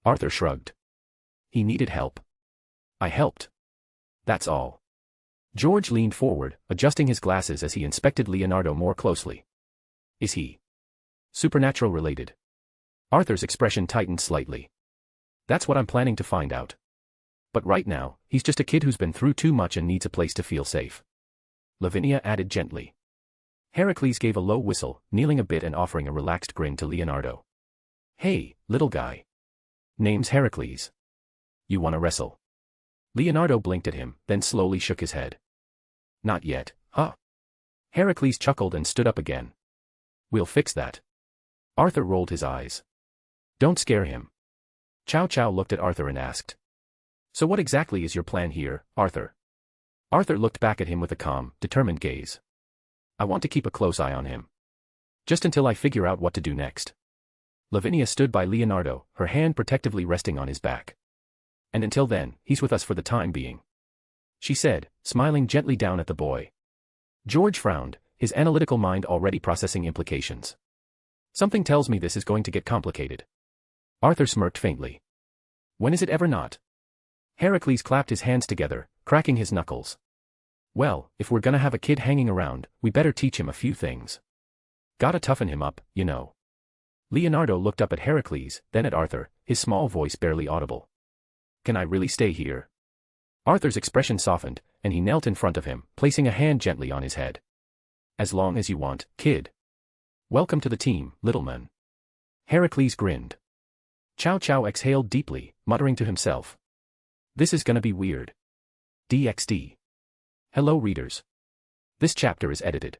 C: Arthur shrugged. "He needed help. I helped. That's all." George leaned forward, adjusting his glasses as he inspected Leonardo more closely. "Is he supernatural related?" Arthur's expression tightened slightly. "That's what I'm planning to find out. But right now, he's just a kid who's been through too much and needs a place to feel safe." Lavinia added gently. Heracles gave a low whistle, kneeling a bit and offering a relaxed grin to Leonardo. "Hey, little guy. Name's Heracles. You wanna wrestle?" Leonardo blinked at him, then slowly shook his head. "Not yet, huh?" Heracles chuckled and stood up again. "We'll fix that." Arthur rolled his eyes. "Don't scare him." Chow Chow looked at Arthur and asked. "So what exactly is your plan here, Arthur?" Arthur looked back at him with a calm, determined gaze. "I want to keep a close eye on him. Just until I figure out what to do next." Lavinia stood by Leonardo, her hand protectively resting on his back. "And until then, he's with us for the time being," she said, smiling gently down at the boy. George frowned, his analytical mind already processing implications. "Something tells me this is going to get complicated." Arthur smirked faintly. "When is it ever not?" Heracles clapped his hands together, cracking his knuckles. "Well, if we're gonna have a kid hanging around, we better teach him a few things. Gotta toughen him up, you know." Leonardo looked up at Heracles, then at Arthur, his small voice barely audible. "Can I really stay here?" Arthur's expression softened, and he knelt in front of him, placing a hand gently on his head. "As long as you want, kid. Welcome to the team, little man." Heracles grinned. Chow Chow exhaled deeply, muttering to himself. "This is gonna be weird." DxD. Hello readers. This chapter is edited.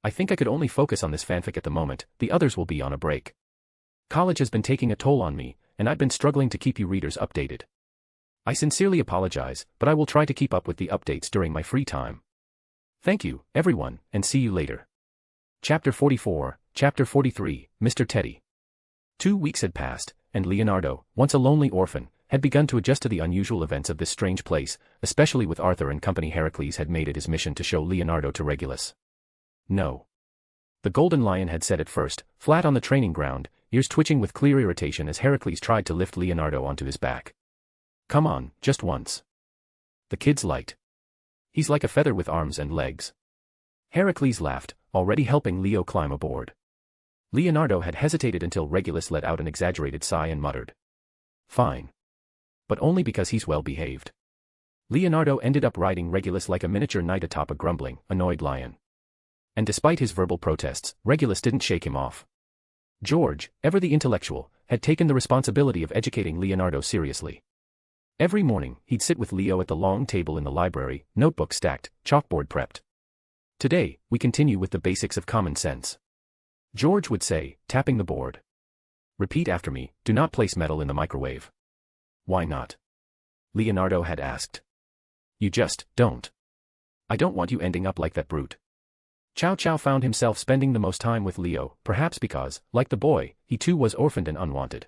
C: I think I could only focus on this fanfic at the moment, the others will be on a break. College has been taking a toll on me, and I've been struggling to keep you readers updated. I sincerely apologize, but I will try to keep up with the updates during my free time. Thank you, everyone, and see you later. Chapter 44, Chapter 43, Mr. Teddy. 2 weeks had passed, and Leonardo, once a lonely orphan, had begun to adjust to the unusual events of this strange place, especially with Arthur and company. Heracles had made it his mission to show Leonardo to Regulus. No. The Golden Lion had said at first, flat on the training ground, ears twitching with clear irritation as Heracles tried to lift Leonardo onto his back. "Come on, just once." The kid's light. "He's like a feather with arms and legs." Heracles laughed, already helping Leo climb aboard. Leonardo had hesitated until Regulus let out an exaggerated sigh and muttered. "Fine. But only because he's well behaved." Leonardo ended up riding Regulus like a miniature knight atop a grumbling, annoyed lion. And despite his verbal protests, Regulus didn't shake him off. George, ever the intellectual, had taken the responsibility of educating Leonardo seriously. Every morning, he'd sit with Leo at the long table in the library, notebook stacked, chalkboard prepped. "Today, we continue with the basics of common sense," George would say, tapping the board. "Repeat after me, do not place metal in the microwave." "Why not?" Leonardo had asked. "You just don't. I don't want you ending up like that brute." Chow Chow found himself spending the most time with Leo, perhaps because, like the boy, he too was orphaned and unwanted.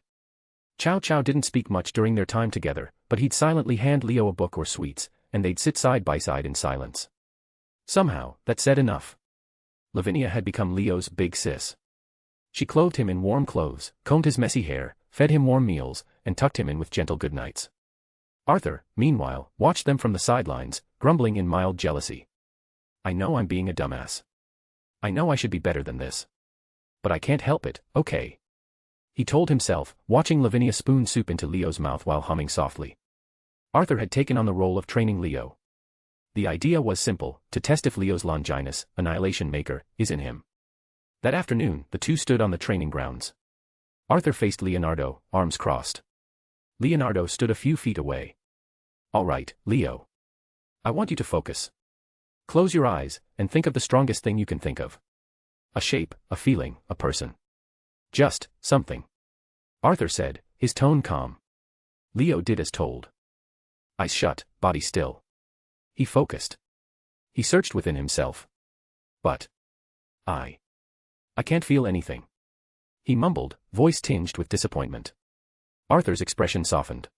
C: Chow Chow didn't speak much during their time together, but he'd silently hand Leo a book or sweets, and they'd sit side by side in silence. Somehow, that said enough. Lavinia had become Leo's big sis. She clothed him in warm clothes, combed his messy hair, fed him warm meals, and tucked him in with gentle goodnights. Arthur, meanwhile, watched them from the sidelines, grumbling in mild jealousy. I know I'm being a dumbass. I know I should be better than this. But I can't help it, okay? He told himself, watching Lavinia spoon soup into Leo's mouth while humming softly. Arthur had taken on the role of training Leo. The idea was simple, to test if Leo's Longinus, annihilation maker, is in him. That afternoon, the two stood on the training grounds. Arthur faced Leonardo, arms crossed. Leonardo stood a few feet away. All right, Leo. I want you to focus. Close your eyes, and think of the strongest thing you can think of. A shape, a feeling, a person. Just, something. Arthur said, his tone calm. Leo did as told. Eyes shut, body still. He focused. He searched within himself. But I can't feel anything. He mumbled, voice tinged with disappointment. Arthur's expression softened.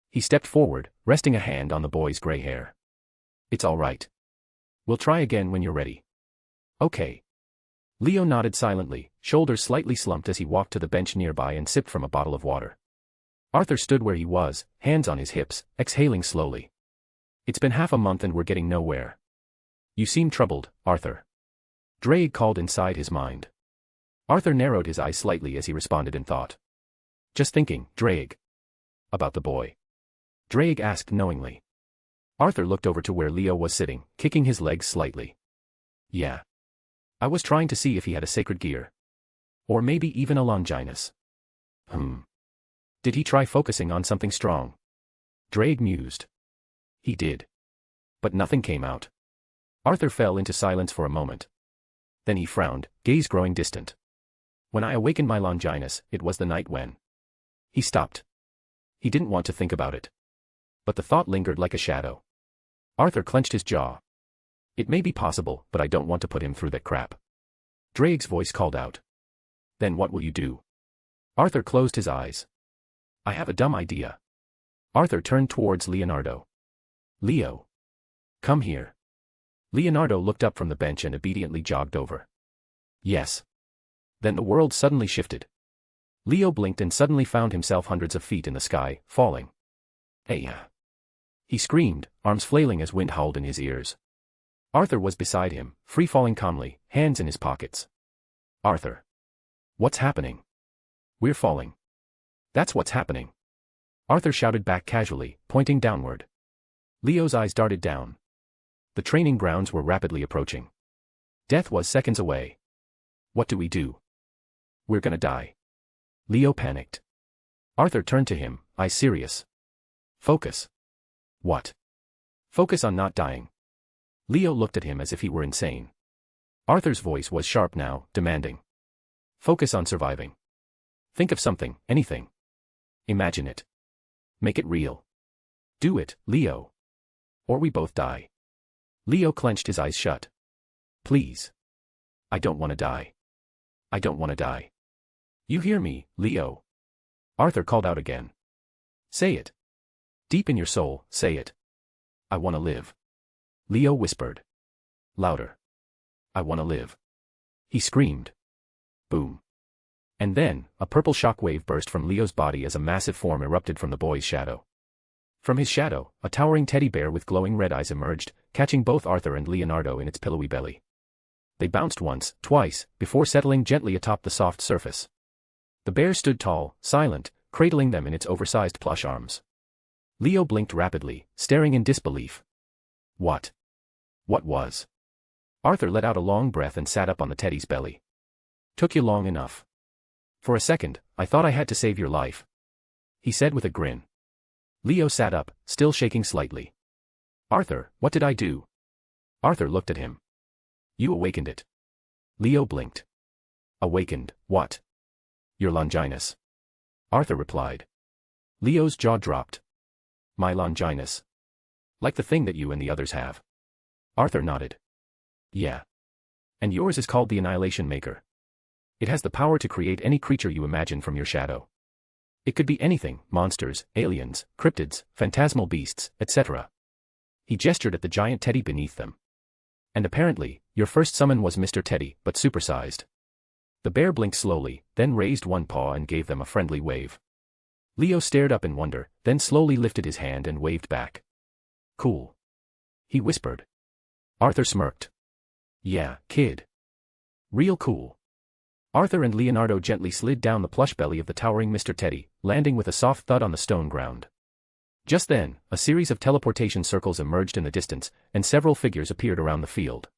C: He stepped forward, resting a hand on the boy's gray hair. It's all right. We'll try again when you're ready. Okay. Leo nodded silently, shoulders slightly slumped as he walked to the bench nearby and sipped from a bottle of water. Arthur stood where he was, hands on his hips, exhaling slowly. It's been half a month and we're getting nowhere. You seem troubled, Arthur. Drake called inside his mind. Arthur narrowed his eyes slightly as he responded in thought. Just thinking, Drake. About the boy. Drake asked knowingly. Arthur looked over to where Leo was sitting, kicking his legs slightly. Yeah. I was trying to see if he had a sacred gear. Or maybe even a Longinus. Did he try focusing on something strong? Drake mused. He did. But nothing came out. Arthur fell into silence for a moment. Then he frowned, gaze growing distant. When I awakened my Longinus, it was the night when. He stopped. He didn't want to think about it. But the thought lingered like a shadow. Arthur clenched his jaw. It may be possible, but I don't want to put him through that crap. Drake's voice called out. Then what will you do? Arthur closed his eyes. I have a dumb idea. Arthur turned towards Leonardo. Leo. Come here. Leonardo looked up from the bench and obediently jogged over. Yes. Then the world suddenly shifted. Leo blinked and suddenly found himself hundreds of feet in the sky, falling. Hey! He screamed, arms flailing as wind howled in his ears. Arthur was beside him, free-falling calmly, hands in his pockets. Arthur. What's happening? We're falling. That's what's happening. Arthur shouted back casually, pointing downward. Leo's eyes darted down. The training grounds were rapidly approaching. Death was seconds away. What do we do? We're gonna die. Leo panicked. Arthur turned to him, eyes serious. Focus. What? Focus on not dying. Leo looked at him as if he were insane. Arthur's voice was sharp now, demanding. Focus on surviving. Think of something, anything. Imagine it. Make it real. Do it, Leo. Or we both die. Leo clenched his eyes shut. Please. I don't want to die. I don't want to die. You hear me, Leo? Arthur called out again. Say it. Deep in your soul, say it. I want to live. Leo whispered. Louder. I want to live. He screamed. Boom. And then, a purple shockwave burst from Leo's body as a massive form erupted from the boy's shadow. From his shadow, a towering teddy bear with glowing red eyes emerged, catching both Arthur and Leonardo in its pillowy belly. They bounced once, twice, before settling gently atop the soft surface. The bear stood tall, silent, cradling them in its oversized plush arms. Leo blinked rapidly, staring in disbelief. What? What was? Arthur let out a long breath and sat up on the teddy's belly. Took you long enough. For a second, I thought I had to save your life. He said with a grin. Leo sat up, still shaking slightly. Arthur, what did I do? Arthur looked at him. You awakened it. Leo blinked. Awakened, what? Your Longinus. Arthur replied. Leo's jaw dropped. My Longinus. Like the thing that you and the others have. Arthur nodded. Yeah. And yours is called the Annihilation Maker. It has the power to create any creature you imagine from your shadow. It could be anything, monsters, aliens, cryptids, phantasmal beasts, etc. He gestured at the giant teddy beneath them. And apparently, your first summon was Mr. Teddy, but supersized. The bear blinked slowly, then raised one paw and gave them a friendly wave. Leo stared up in wonder, then slowly lifted his hand and waved back. Cool. He whispered. Arthur smirked. Yeah, kid. Real cool. Arthur and Leonardo gently slid down the plush belly of the towering Mr. Teddy, landing with a soft thud on the stone ground. Just then, a series of teleportation circles emerged in the distance, and several figures appeared around the field.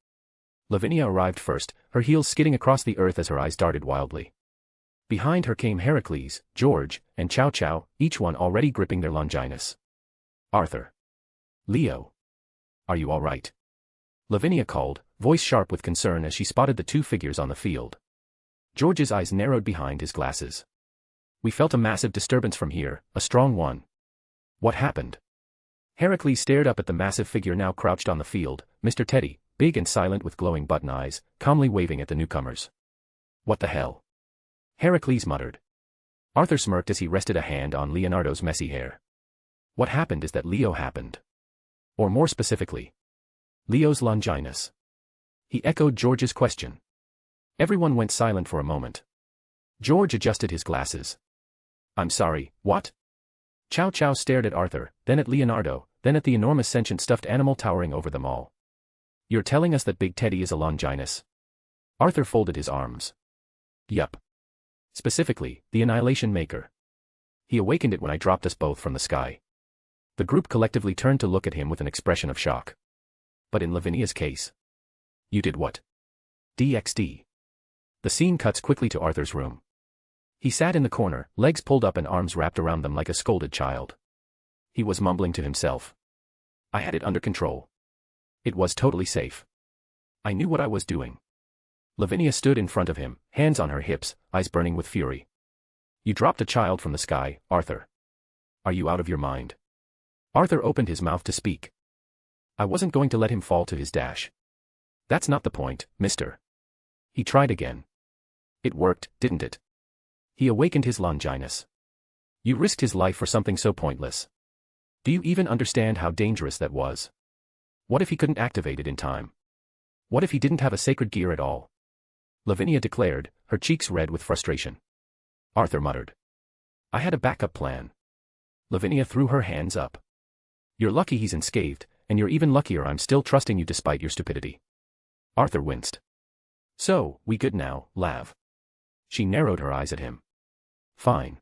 C: Lavinia arrived first, her heels skidding across the earth as her eyes darted wildly. Behind her came Heracles, George, and Chow Chow, each one already gripping their Longinus. Arthur. Leo. Are you all right? Lavinia called, voice sharp with concern as she spotted the two figures on the field. George's eyes narrowed behind his glasses. We felt a massive disturbance from here, a strong one. What happened? Heracles stared up at the massive figure now crouched on the field, Mr. Teddy, big and silent with glowing button eyes, calmly waving at the newcomers. What the hell? Heracles muttered. Arthur smirked as he rested a hand on Leonardo's messy hair. What happened is that Leo happened. Or more specifically, Leo's Longinus. He echoed George's question. Everyone went silent for a moment. George adjusted his glasses. I'm sorry, what? Chow Chow stared at Arthur, then at Leonardo, then at the enormous sentient stuffed animal towering over them all. You're telling us that Big Teddy is a Longinus? Arthur folded his arms. Yup. Specifically, the Annihilation Maker. He awakened it when I dropped us both from the sky. The group collectively turned to look at him with an expression of shock. But in Lavinia's case. You did what? DxD. The scene cuts quickly to Arthur's room. He sat in the corner, legs pulled up and arms wrapped around them like a scolded child. He was mumbling to himself. I had it under control. It was totally safe. I knew what I was doing. Lavinia stood in front of him, hands on her hips, eyes burning with fury. You dropped a child from the sky, Arthur. Are you out of your mind? Arthur opened his mouth to speak. I wasn't going to let him fall to his dash. That's not the point, mister. He tried again. It worked, didn't it? He awakened his Longinus. You risked his life for something so pointless. Do you even understand how dangerous that was? What if he couldn't activate it in time? What if he didn't have a sacred gear at all? Lavinia declared, her cheeks red with frustration. Arthur muttered. I had a backup plan. Lavinia threw her hands up. You're lucky he's unscathed, and you're even luckier I'm still trusting you despite your stupidity. Arthur winced. So, we good now, Lav? She narrowed her eyes at him. Fine.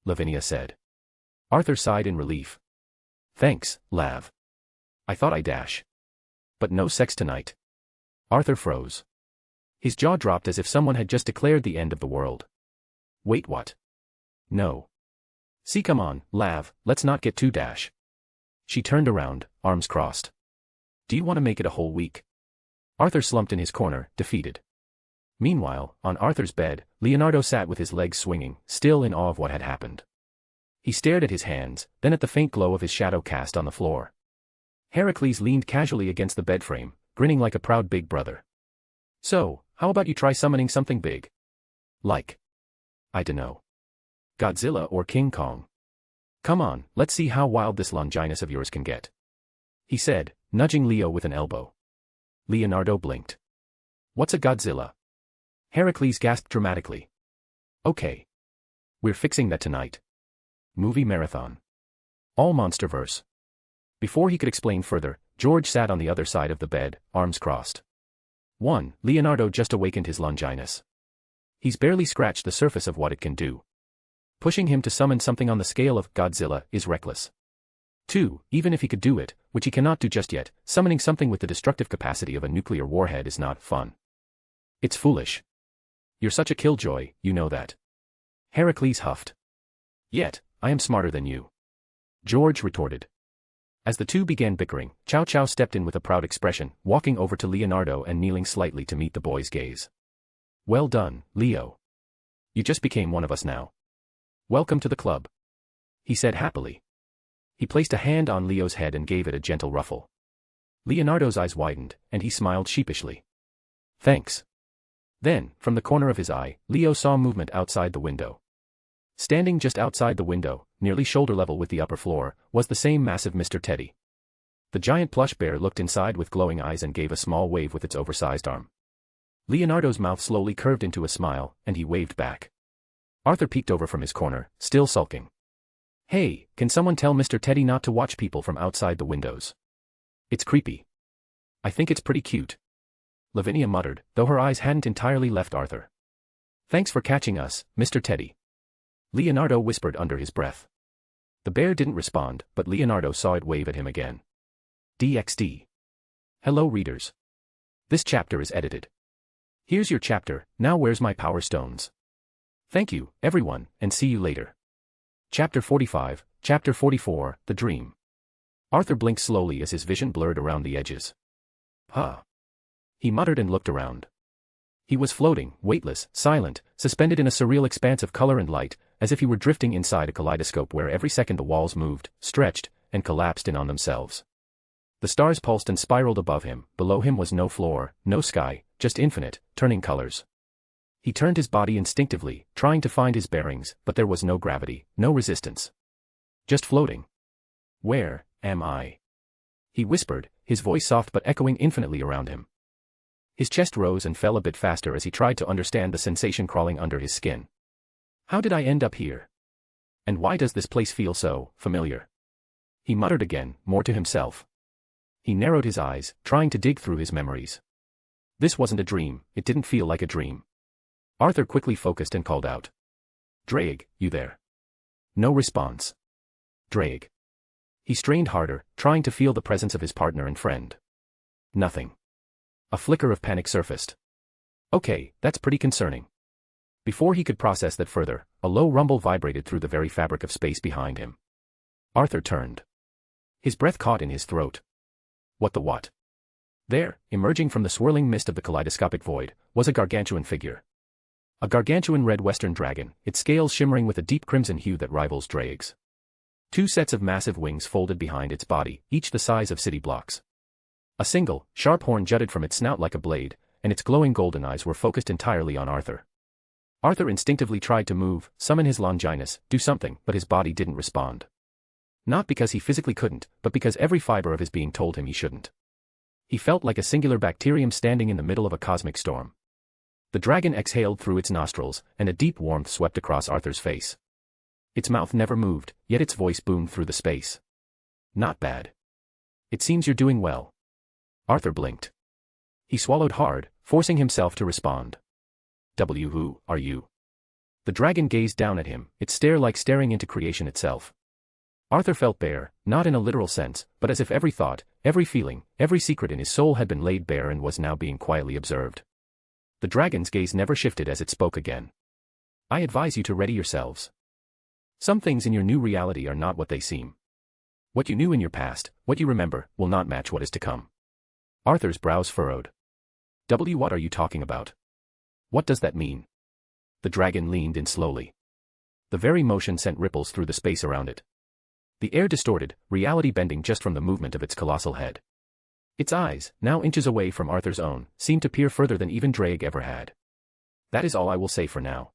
C: Lavinia said. Arthur sighed in relief. Thanks, Lav. I thought I'd dash. But no sex tonight. Arthur froze. His jaw dropped as if someone had just declared the end of the world. Wait, what? No. See, come on, Lav, let's not get too dash. She turned around, arms crossed. Do you want to make it a whole week? Arthur slumped in his corner, defeated. Meanwhile, on Arthur's bed, Leonardo sat with his legs swinging, still in awe of what had happened. He stared at his hands, then at the faint glow of his shadow cast on the floor. Heracles leaned casually against the bed frame, grinning like a proud big brother. So, how about you try summoning something big? Like? I dunno. Godzilla or King Kong? Come on, let's see how wild this Longinus of yours can get. He said, nudging Leo with an elbow. Leonardo blinked. What's a Godzilla? Heracles gasped dramatically. Okay. We're fixing that tonight. Movie marathon. All Monsterverse. Before he could explain further, George sat on the other side of the bed, arms crossed. 1. Leonardo just awakened his Longinus. He's barely scratched the surface of what it can do. Pushing him to summon something on the scale of Godzilla is reckless. 2. Even if he could do it, which he cannot do just yet, summoning something with the destructive capacity of a nuclear warhead is not fun. It's foolish. You're such a killjoy, you know that. Heracles huffed. Yet, I am smarter than you. George retorted. As the two began bickering, Chow Chow stepped in with a proud expression, walking over to Leonardo and kneeling slightly to meet the boy's gaze. Well done, Leo. You just became one of us now. Welcome to the club. He said happily. He placed a hand on Leo's head and gave it a gentle ruffle. Leonardo's eyes widened, and he smiled sheepishly. Thanks. Then, from the corner of his eye, Leo saw movement outside the window. Standing just outside the window, nearly shoulder level with the upper floor, was the same massive Mr. Teddy. The giant plush bear looked inside with glowing eyes and gave a small wave with its oversized arm. Leonardo's mouth slowly curved into a smile, and he waved back. Arthur peeked over from his corner, still sulking. Hey, can someone tell Mr. Teddy not to watch people from outside the windows? It's creepy. I think it's pretty cute. Lavinia muttered, though her eyes hadn't entirely left Arthur. Thanks for catching us, Mr. Teddy. Leonardo whispered under his breath. The bear didn't respond, but Leonardo saw it wave at him again. DxD. Hello readers. This chapter is edited. Here's your chapter, now where's my power stones? Thank you, everyone, and see you later. Chapter 45, Chapter 44, The Dream. Arthur blinked slowly as his vision blurred around the edges. Huh. He muttered and looked around. He was floating, weightless, silent, suspended in a surreal expanse of color and light, as if he were drifting inside a kaleidoscope where every second the walls moved, stretched, and collapsed in on themselves. The stars pulsed and spiraled above him, below him was no floor, no sky, just infinite, turning colors. He turned his body instinctively, trying to find his bearings, but there was no gravity, no resistance. Just floating. Where am I? He whispered, his voice soft but echoing infinitely around him. His chest rose and fell a bit faster as he tried to understand the sensation crawling under his skin. How did I end up here? And why does this place feel so familiar? He muttered again, more to himself. He narrowed his eyes, trying to dig through his memories. This wasn't a dream, it didn't feel like a dream. Arthur quickly focused and called out. Drake, you there? No response. Drake. He strained harder, trying to feel the presence of his partner and friend. Nothing. A flicker of panic surfaced. Okay, that's pretty concerning. Before he could process that further, a low rumble vibrated through the very fabric of space behind him. Arthur turned. His breath caught in his throat. What the what? There, emerging from the swirling mist of the kaleidoscopic void, was a gargantuan figure. A gargantuan red western dragon, its scales shimmering with a deep crimson hue that rivals Drake's. Two sets of massive wings folded behind its body, each the size of city blocks. A single, sharp horn jutted from its snout like a blade, and its glowing golden eyes were focused entirely on Arthur. Arthur instinctively tried to move, summon his Longinus, do something, but his body didn't respond. Not because he physically couldn't, but because every fiber of his being told him he shouldn't. He felt like a singular bacterium standing in the middle of a cosmic storm. The dragon exhaled through its nostrils, and a deep warmth swept across Arthur's face. Its mouth never moved, yet its voice boomed through the space. Not bad. It seems you're doing well. Arthur blinked. He swallowed hard, forcing himself to respond. Who are you? The dragon gazed down at him, its stare like staring into creation itself. Arthur felt bare, not in a literal sense, but as if every thought, every feeling, every secret in his soul had been laid bare and was now being quietly observed. The dragon's gaze never shifted as it spoke again. I advise you to ready yourselves. Some things in your new reality are not what they seem. What you knew in your past, what you remember, will not match what is to come. Arthur's brows furrowed. What are you talking about? What does that mean? The dragon leaned in slowly. The very motion sent ripples through the space around it. The air distorted, reality bending just from the movement of its colossal head. Its eyes, now inches away from Arthur's own, seemed to peer further than even Drake ever had. That is all I will say for now.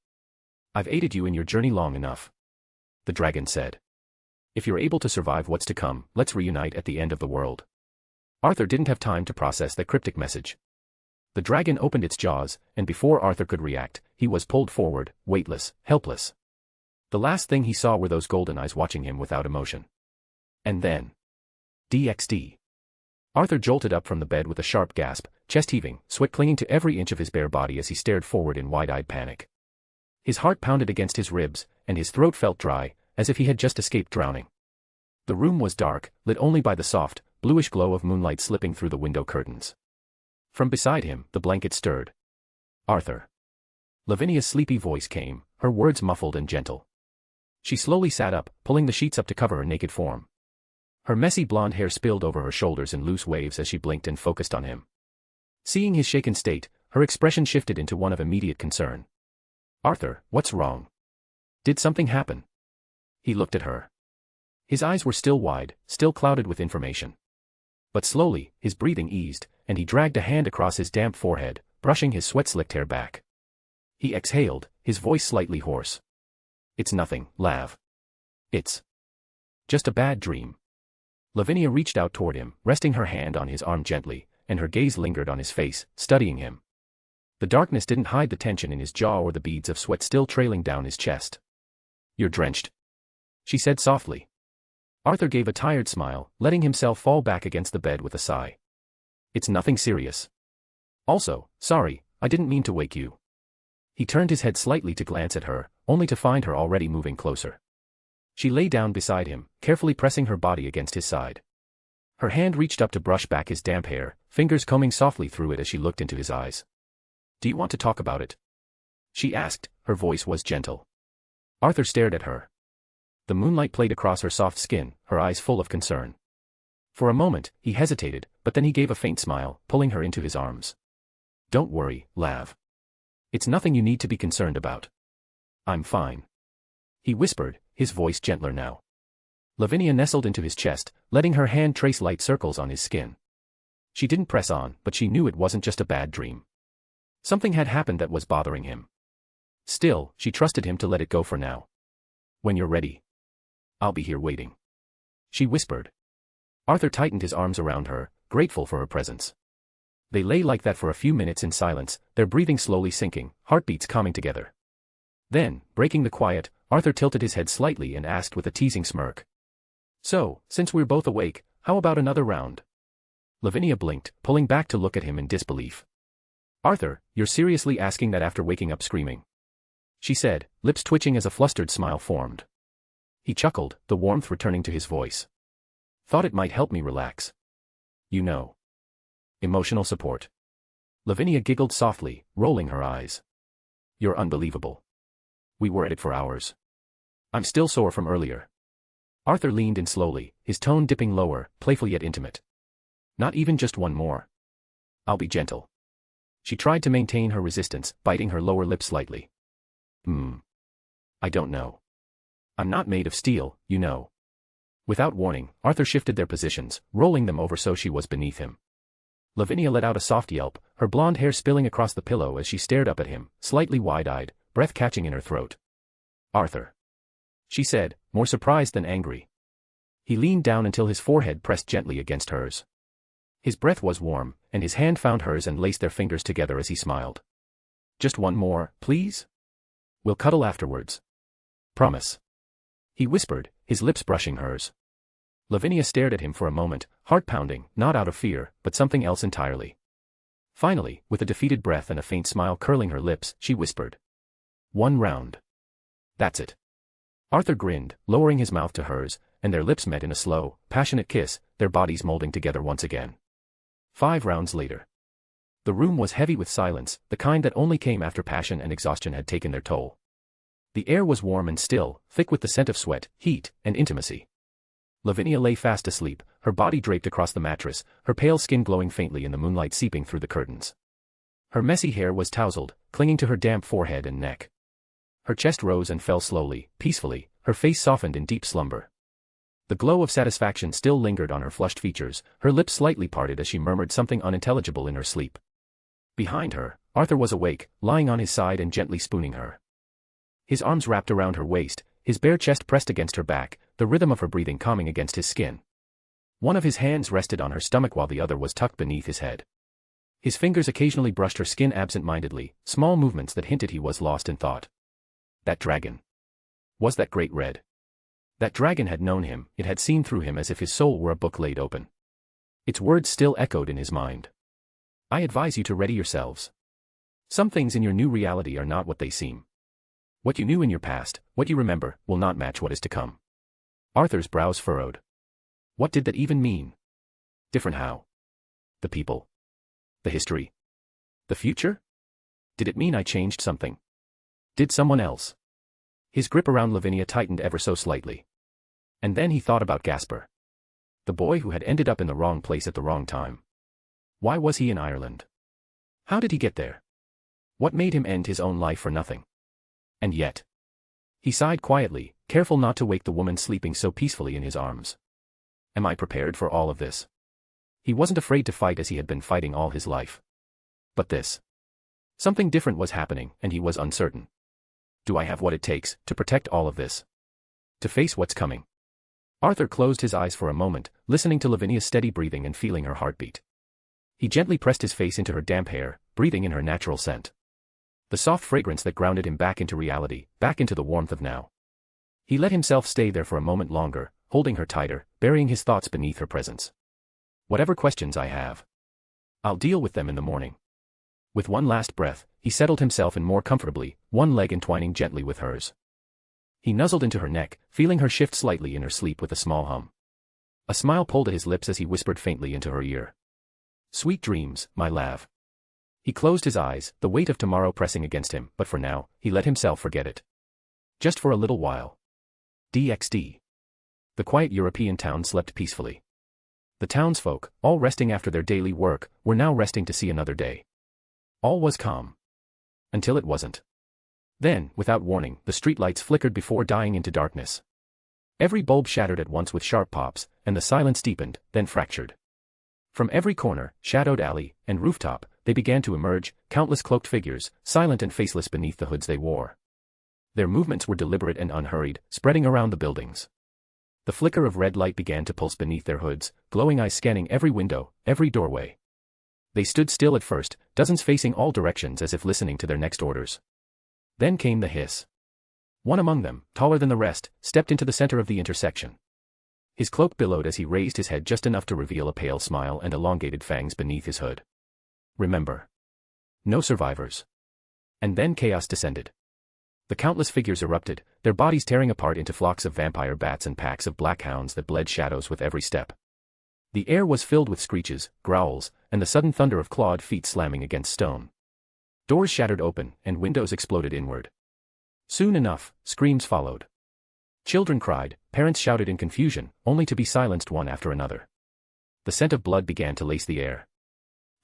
C: I've aided you in your journey long enough. The dragon said. If you're able to survive what's to come, let's reunite at the end of the world. Arthur didn't have time to process the cryptic message. The dragon opened its jaws, and before Arthur could react, he was pulled forward, weightless, helpless. The last thing he saw were those golden eyes watching him without emotion. And then. DxD. Arthur jolted up from the bed with a sharp gasp, chest heaving, sweat clinging to every inch of his bare body as he stared forward in wide-eyed panic. His heart pounded against his ribs, and his throat felt dry, as if he had just escaped drowning. The room was dark, lit only by the soft, bluish glow of moonlight slipping through the window curtains. From beside him, the blanket stirred. Arthur. Lavinia's sleepy voice came, her words muffled and gentle. She slowly sat up, pulling the sheets up to cover her naked form. Her messy blonde hair spilled over her shoulders in loose waves as she blinked and focused on him. Seeing his shaken state, her expression shifted into one of immediate concern. Arthur, what's wrong? Did something happen? He looked at her. His eyes were still wide, still clouded with information. But slowly, his breathing eased, and he dragged a hand across his damp forehead, brushing his sweat-slicked hair back. He exhaled, his voice slightly hoarse. It's nothing, Lav. It's just a bad dream. Lavinia reached out toward him, resting her hand on his arm gently, and her gaze lingered on his face, studying him. The darkness didn't hide the tension in his jaw or the beads of sweat still trailing down his chest. You're drenched. she said softly. Arthur gave a tired smile, letting himself fall back against the bed with a sigh. It's nothing serious. Also, sorry, I didn't mean to wake you. He turned his head slightly to glance at her, only to find her already moving closer. She lay down beside him, carefully pressing her body against his side. Her hand reached up to brush back his damp hair, fingers combing softly through it as she looked into his eyes. Do you want to talk about it? She asked, her voice was gentle. Arthur stared at her. The moonlight played across her soft skin, her eyes full of concern. For a moment, he hesitated, but then he gave a faint smile, pulling her into his arms. Don't worry, Lav. It's nothing you need to be concerned about. I'm fine. He whispered, his voice gentler now. Lavinia nestled into his chest, letting her hand trace light circles on his skin. She didn't press on, but she knew it wasn't just a bad dream. Something had happened that was bothering him. Still, she trusted him to let it go for now. When you're ready. I'll be here waiting. She whispered. Arthur tightened his arms around her, grateful for her presence. They lay like that for a few minutes in silence, their breathing slowly sinking, heartbeats calming together. Then, breaking the quiet, Arthur tilted his head slightly and asked with a teasing smirk. So, since we're both awake, how about another round? Lavinia blinked, pulling back to look at him in disbelief. Arthur, you're seriously asking that after waking up screaming? She said, lips twitching as a flustered smile formed. He chuckled, the warmth returning to his voice. Thought it might help me relax. You know. Emotional support. Lavinia giggled softly, rolling her eyes. You're unbelievable. We were at it for hours. I'm still sore from earlier. Arthur leaned in slowly, his tone dipping lower, playful yet intimate. Not even just one more. I'll be gentle. She tried to maintain her resistance, biting her lower lip slightly. I don't know. I'm not made of steel, you know. Without warning, Arthur shifted their positions, rolling them over so she was beneath him. Lavinia let out a soft yelp, her blonde hair spilling across the pillow as she stared up at him, slightly wide-eyed, breath catching in her throat. Arthur. She said, more surprised than angry. He leaned down until his forehead pressed gently against hers. His breath was warm, and his hand found hers and laced their fingers together as he smiled. Just one more, please? We'll cuddle afterwards. Promise. He whispered, his lips brushing hers. Lavinia stared at him for a moment, heart pounding, not out of fear, but something else entirely. Finally, with a defeated breath and a faint smile curling her lips, she whispered. One round. That's it. Arthur grinned, lowering his mouth to hers, and their lips met in a slow, passionate kiss, their bodies molding together once again. 5 rounds later. The room was heavy with silence, the kind that only came after passion and exhaustion had taken their toll. The air was warm and still, thick with the scent of sweat, heat, and intimacy. Lavinia lay fast asleep, her body draped across the mattress, her pale skin glowing faintly in the moonlight seeping through the curtains. Her messy hair was tousled, clinging to her damp forehead and neck. Her chest rose and fell slowly, peacefully, her face softened in deep slumber. The glow of satisfaction still lingered on her flushed features, her lips slightly parted as she murmured something unintelligible in her sleep. Behind her, Arthur was awake, lying on his side and gently spooning her. His arms wrapped around her waist, his bare chest pressed against her back, the rhythm of her breathing calming against his skin. One of his hands rested on her stomach while the other was tucked beneath his head. His fingers occasionally brushed her skin absent-mindedly, small movements that hinted he was lost in thought. That dragon. Was that great red? That dragon had known him, it had seen through him as if his soul were a book laid open. Its words still echoed in his mind. I advise you to ready yourselves. Some things in your new reality are not what they seem. What you knew in your past, what you remember, will not match what is to come. Arthur's brows furrowed. What did that even mean? Different how? The people? The history? The future? Did it mean I changed something? Did someone else? His grip around Lavinia tightened ever so slightly. And then he thought about Gasper. The boy who had ended up in the wrong place at the wrong time. Why was he in Ireland? How did he get there? What made him end his own life for nothing? And yet. He sighed quietly, careful not to wake the woman sleeping so peacefully in his arms. Am I prepared for all of this? He wasn't afraid to fight as he had been fighting all his life. But this. Something different was happening, and he was uncertain. Do I have what it takes to protect all of this? To face what's coming? Arthur closed his eyes for a moment, listening to Lavinia's steady breathing and feeling her heartbeat. He gently pressed his face into her damp hair, breathing in her natural scent. The soft fragrance that grounded him back into reality, back into the warmth of now. He let himself stay there for a moment longer, holding her tighter, burying his thoughts beneath her presence. Whatever questions I have, I'll deal with them in the morning. With one last breath, he settled himself in more comfortably, one leg entwining gently with hers. He nuzzled into her neck, feeling her shift slightly in her sleep with a small hum. A smile pulled at his lips as he whispered faintly into her ear. "Sweet dreams, my love." He closed his eyes, the weight of tomorrow pressing against him, but for now, he let himself forget it. Just for a little while. DxD. The quiet European town slept peacefully. The townsfolk, all resting after their daily work, were now resting to see another day. All was calm. Until it wasn't. Then, without warning, the streetlights flickered before dying into darkness. Every bulb shattered at once with sharp pops, and the silence deepened, then fractured. From every corner, shadowed alley, and rooftop, they began to emerge, countless cloaked figures, silent and faceless beneath the hoods they wore. Their movements were deliberate and unhurried, spreading around the buildings. The flicker of red light began to pulse beneath their hoods, glowing eyes scanning every window, every doorway. They stood still at first, dozens facing all directions as if listening to their next orders. Then came the hiss. One among them, taller than the rest, stepped into the center of the intersection. His cloak billowed as he raised his head just enough to reveal a pale smile and elongated fangs beneath his hood. "Remember. No survivors." And then chaos descended. The countless figures erupted, their bodies tearing apart into flocks of vampire bats and packs of black hounds that bled shadows with every step. The air was filled with screeches, growls, and the sudden thunder of clawed feet slamming against stone. Doors shattered open, and windows exploded inward. Soon enough, screams followed. Children cried, parents shouted in confusion, only to be silenced one after another. The scent of blood began to lace the air.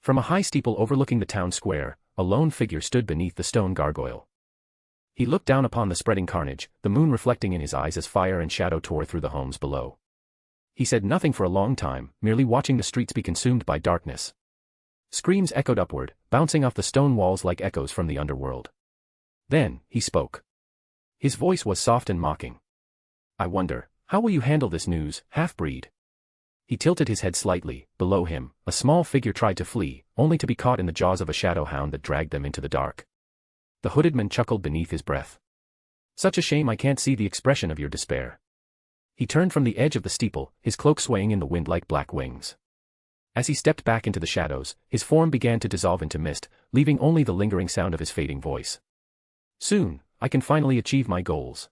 C: From a high steeple overlooking the town square, a lone figure stood beneath the stone gargoyle. He looked down upon the spreading carnage, the moon reflecting in his eyes as fire and shadow tore through the homes below. He said nothing for a long time, merely watching the streets be consumed by darkness. Screams echoed upward, bouncing off the stone walls like echoes from the underworld. Then, he spoke. His voice was soft and mocking. "I wonder, how will you handle this news, half-breed?" He tilted his head slightly. Below him, a small figure tried to flee, only to be caught in the jaws of a shadow hound that dragged them into the dark. The hooded man chuckled beneath his breath. "Such a shame I can't see the expression of your despair." He turned from the edge of the steeple, his cloak swaying in the wind like black wings. As he stepped back into the shadows, his form began to dissolve into mist, leaving only the lingering sound of his fading voice. "Soon, I can finally achieve my goals."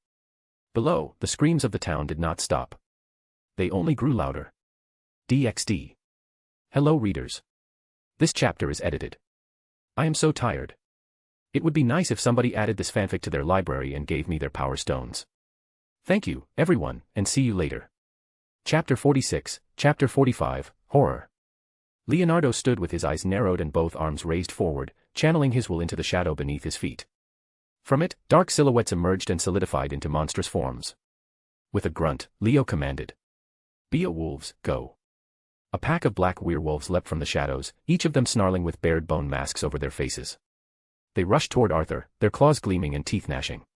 C: Below, the screams of the town did not stop. They only grew louder. DxD. Hello readers. This chapter is edited. I am so tired. It would be nice if somebody added this fanfic to their library and gave me their power stones. Thank you, everyone, and see you later. Chapter 46, Chapter 45, Horror. Leonardo stood with his eyes narrowed and both arms raised forward, channeling his will into the shadow beneath his feet. From it, dark silhouettes emerged and solidified into monstrous forms. With a grunt, Leo commanded. "Beowulfs, go." A pack of black werewolves leapt from the shadows, each of them snarling with bared bone masks over their faces. They rushed toward Arthur, their claws gleaming and teeth gnashing.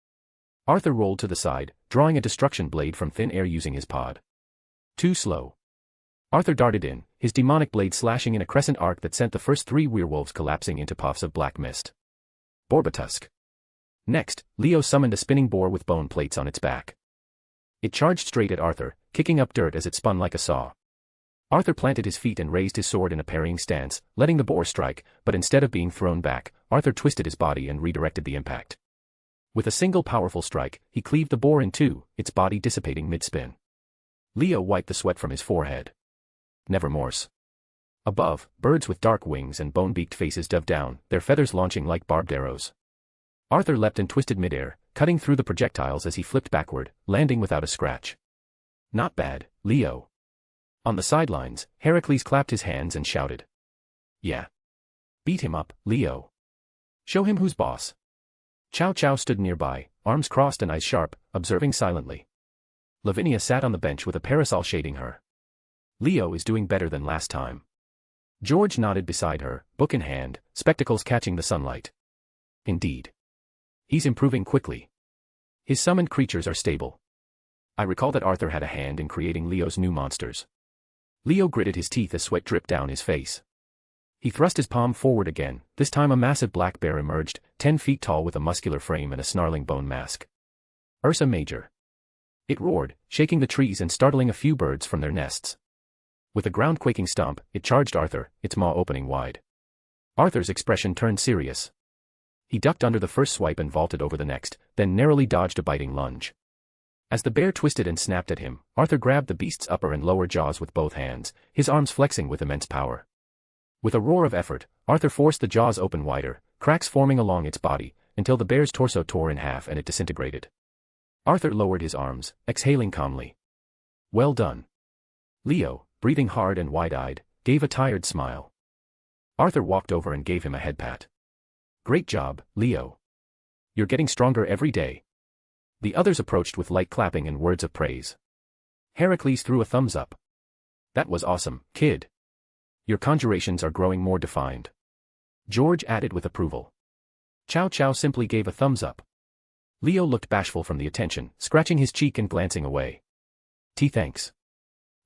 C: Arthur rolled to the side, drawing a destruction blade from thin air using his pod. Too slow. Arthur darted in, his demonic blade slashing in a crescent arc that sent the first three werewolves collapsing into puffs of black mist. Borbatusk. Next, Leo summoned a spinning boar with bone plates on its back. It charged straight at Arthur, kicking up dirt as it spun like a saw. Arthur planted his feet and raised his sword in a parrying stance, letting the boar strike, but instead of being thrown back, Arthur twisted his body and redirected the impact. With a single powerful strike, he cleaved the boar in two, its body dissipating mid-spin. Leo wiped the sweat from his forehead. Nevermorse. Above, birds with dark wings and bone-beaked faces dove down, their feathers launching like barbed arrows. Arthur leapt and twisted midair, cutting through the projectiles as he flipped backward, landing without a scratch. Not bad, Leo. On the sidelines, Heracles clapped his hands and shouted. Yeah. Beat him up, Leo. Show him who's boss. Chow Chow stood nearby, arms crossed and eyes sharp, observing silently. Lavinia sat on the bench with a parasol shading her. Leo is doing better than last time. George nodded beside her, book in hand, spectacles catching the sunlight. Indeed. He's improving quickly. His summoned creatures are stable. I recall that Arthur had a hand in creating Leo's new monsters. Leo gritted his teeth as sweat dripped down his face. He thrust his palm forward again, this time a massive black bear emerged, 10 feet tall with a muscular frame and a snarling bone mask. Ursa Major. It roared, shaking the trees and startling a few birds from their nests. With a ground-quaking stomp, it charged Arthur, its maw opening wide. Arthur's expression turned serious. He ducked under the first swipe and vaulted over the next, then narrowly dodged a biting lunge. As the bear twisted and snapped at him, Arthur grabbed the beast's upper and lower jaws with both hands, his arms flexing with immense power. With a roar of effort, Arthur forced the jaws open wider, cracks forming along its body, until the bear's torso tore in half and it disintegrated. Arthur lowered his arms, exhaling calmly. Well done. Leo, breathing hard and wide-eyed, gave a tired smile. Arthur walked over and gave him a head pat. Great job, Leo. You're getting stronger every day. The others approached with light clapping and words of praise. Heracles threw a thumbs up. That was awesome, kid. Your conjurations are growing more defined. George added with approval. Chow Chow simply gave a thumbs up. Leo looked bashful from the attention, scratching his cheek and glancing away. Thanks.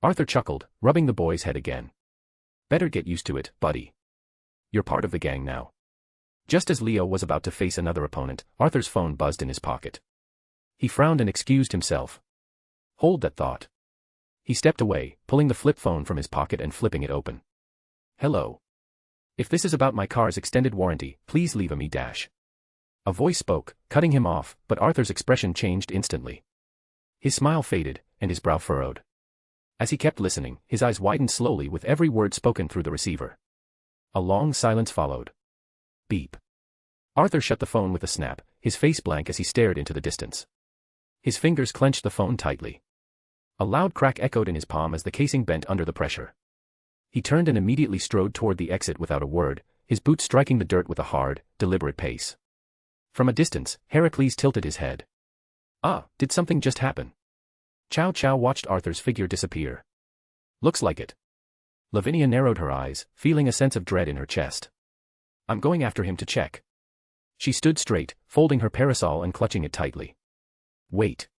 C: Arthur chuckled, rubbing the boy's head again. Better get used to it, buddy. You're part of the gang now. Just as Leo was about to face another opponent, Arthur's phone buzzed in his pocket. He frowned and excused himself. Hold that thought. He stepped away, pulling the flip phone from his pocket and flipping it open. Hello. If this is about my car's extended warranty, please leave me dash. A voice spoke, cutting him off, but Arthur's expression changed instantly. His smile faded, and his brow furrowed. As he kept listening, his eyes widened slowly with every word spoken through the receiver. A long silence followed. Beep. Arthur shut the phone with a snap, his face blank as he stared into the distance. His fingers clenched the phone tightly. A loud crack echoed in his palm as the casing bent under the pressure. He turned and immediately strode toward the exit without a word, his boots striking the dirt with a hard, deliberate pace. From a distance, Heracles tilted his head. Did something just happen? Chow Chow watched Arthur's figure disappear. Looks like it. Lavinia narrowed her eyes, feeling a sense of dread in her chest. I'm going after him to check. She stood straight, folding her parasol and clutching it tightly. Wait.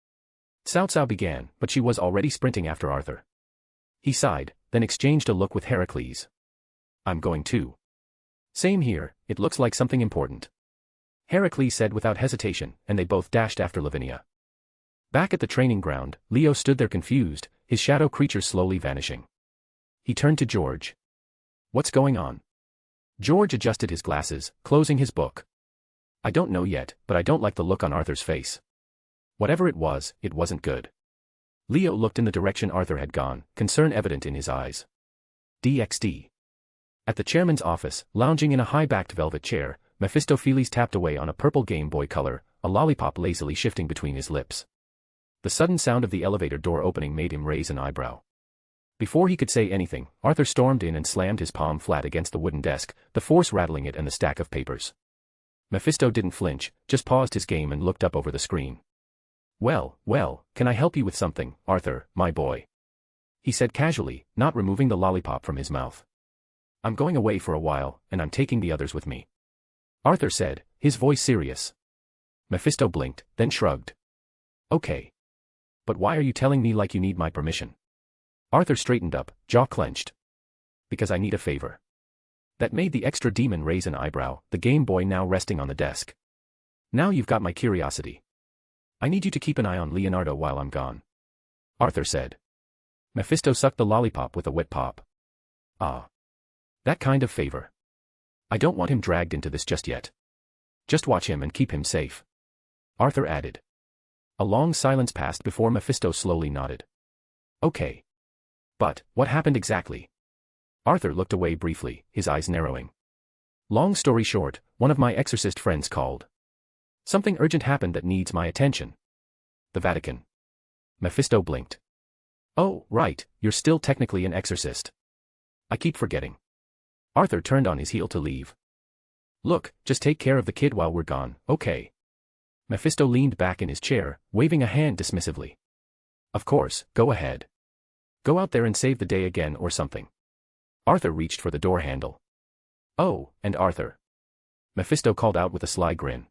C: Cao Cao began, but she was already sprinting after Arthur. He sighed, then exchanged a look with Heracles. I'm going too. Same here, it looks like something important. Heracles said without hesitation, and they both dashed after Lavinia. Back at the training ground, Leo stood there confused, his shadow creature slowly vanishing. He turned to George. What's going on? George adjusted his glasses, closing his book. I don't know yet, but I don't like the look on Arthur's face. Whatever it wasn't good. Leo looked in the direction Arthur had gone, concern evident in his eyes. DxD. At the chairman's office, lounging in a high-backed velvet chair, Mephistopheles tapped away on a purple Game Boy Color, a lollipop lazily shifting between his lips. The sudden sound of the elevator door opening made him raise an eyebrow. Before he could say anything, Arthur stormed in and slammed his palm flat against the wooden desk, the force rattling it and the stack of papers. Mephisto didn't flinch, just paused his game and looked up over the screen. Well, can I help you with something, Arthur, my boy? He said casually, not removing the lollipop from his mouth. I'm going away for a while, and I'm taking the others with me. Arthur said, his voice serious. Mephisto blinked, then shrugged. Okay. But why are you telling me like you need my permission? Arthur straightened up, jaw clenched. Because I need a favor. That made the extra demon raise an eyebrow, the Game Boy now resting on the desk. Now you've got my curiosity. I need you to keep an eye on Leonardo while I'm gone. Arthur said. Mephisto sucked the lollipop with a wet pop. That kind of favor. I don't want him dragged into this just yet. Just watch him and keep him safe. Arthur added. A long silence passed before Mephisto slowly nodded. Okay. But, what happened exactly? Arthur looked away briefly, his eyes narrowing. Long story short, one of my exorcist friends called. Something urgent happened that needs my attention. The Vatican. Mephisto blinked. Oh, right, you're still technically an exorcist. I keep forgetting. Arthur turned on his heel to leave. Look, just take care of the kid while we're gone, okay? Mephisto leaned back in his chair, waving a hand dismissively. Of course, go ahead. Go out there and save the day again or something. Arthur reached for the door handle. Oh, and Arthur. Mephisto called out with a sly grin.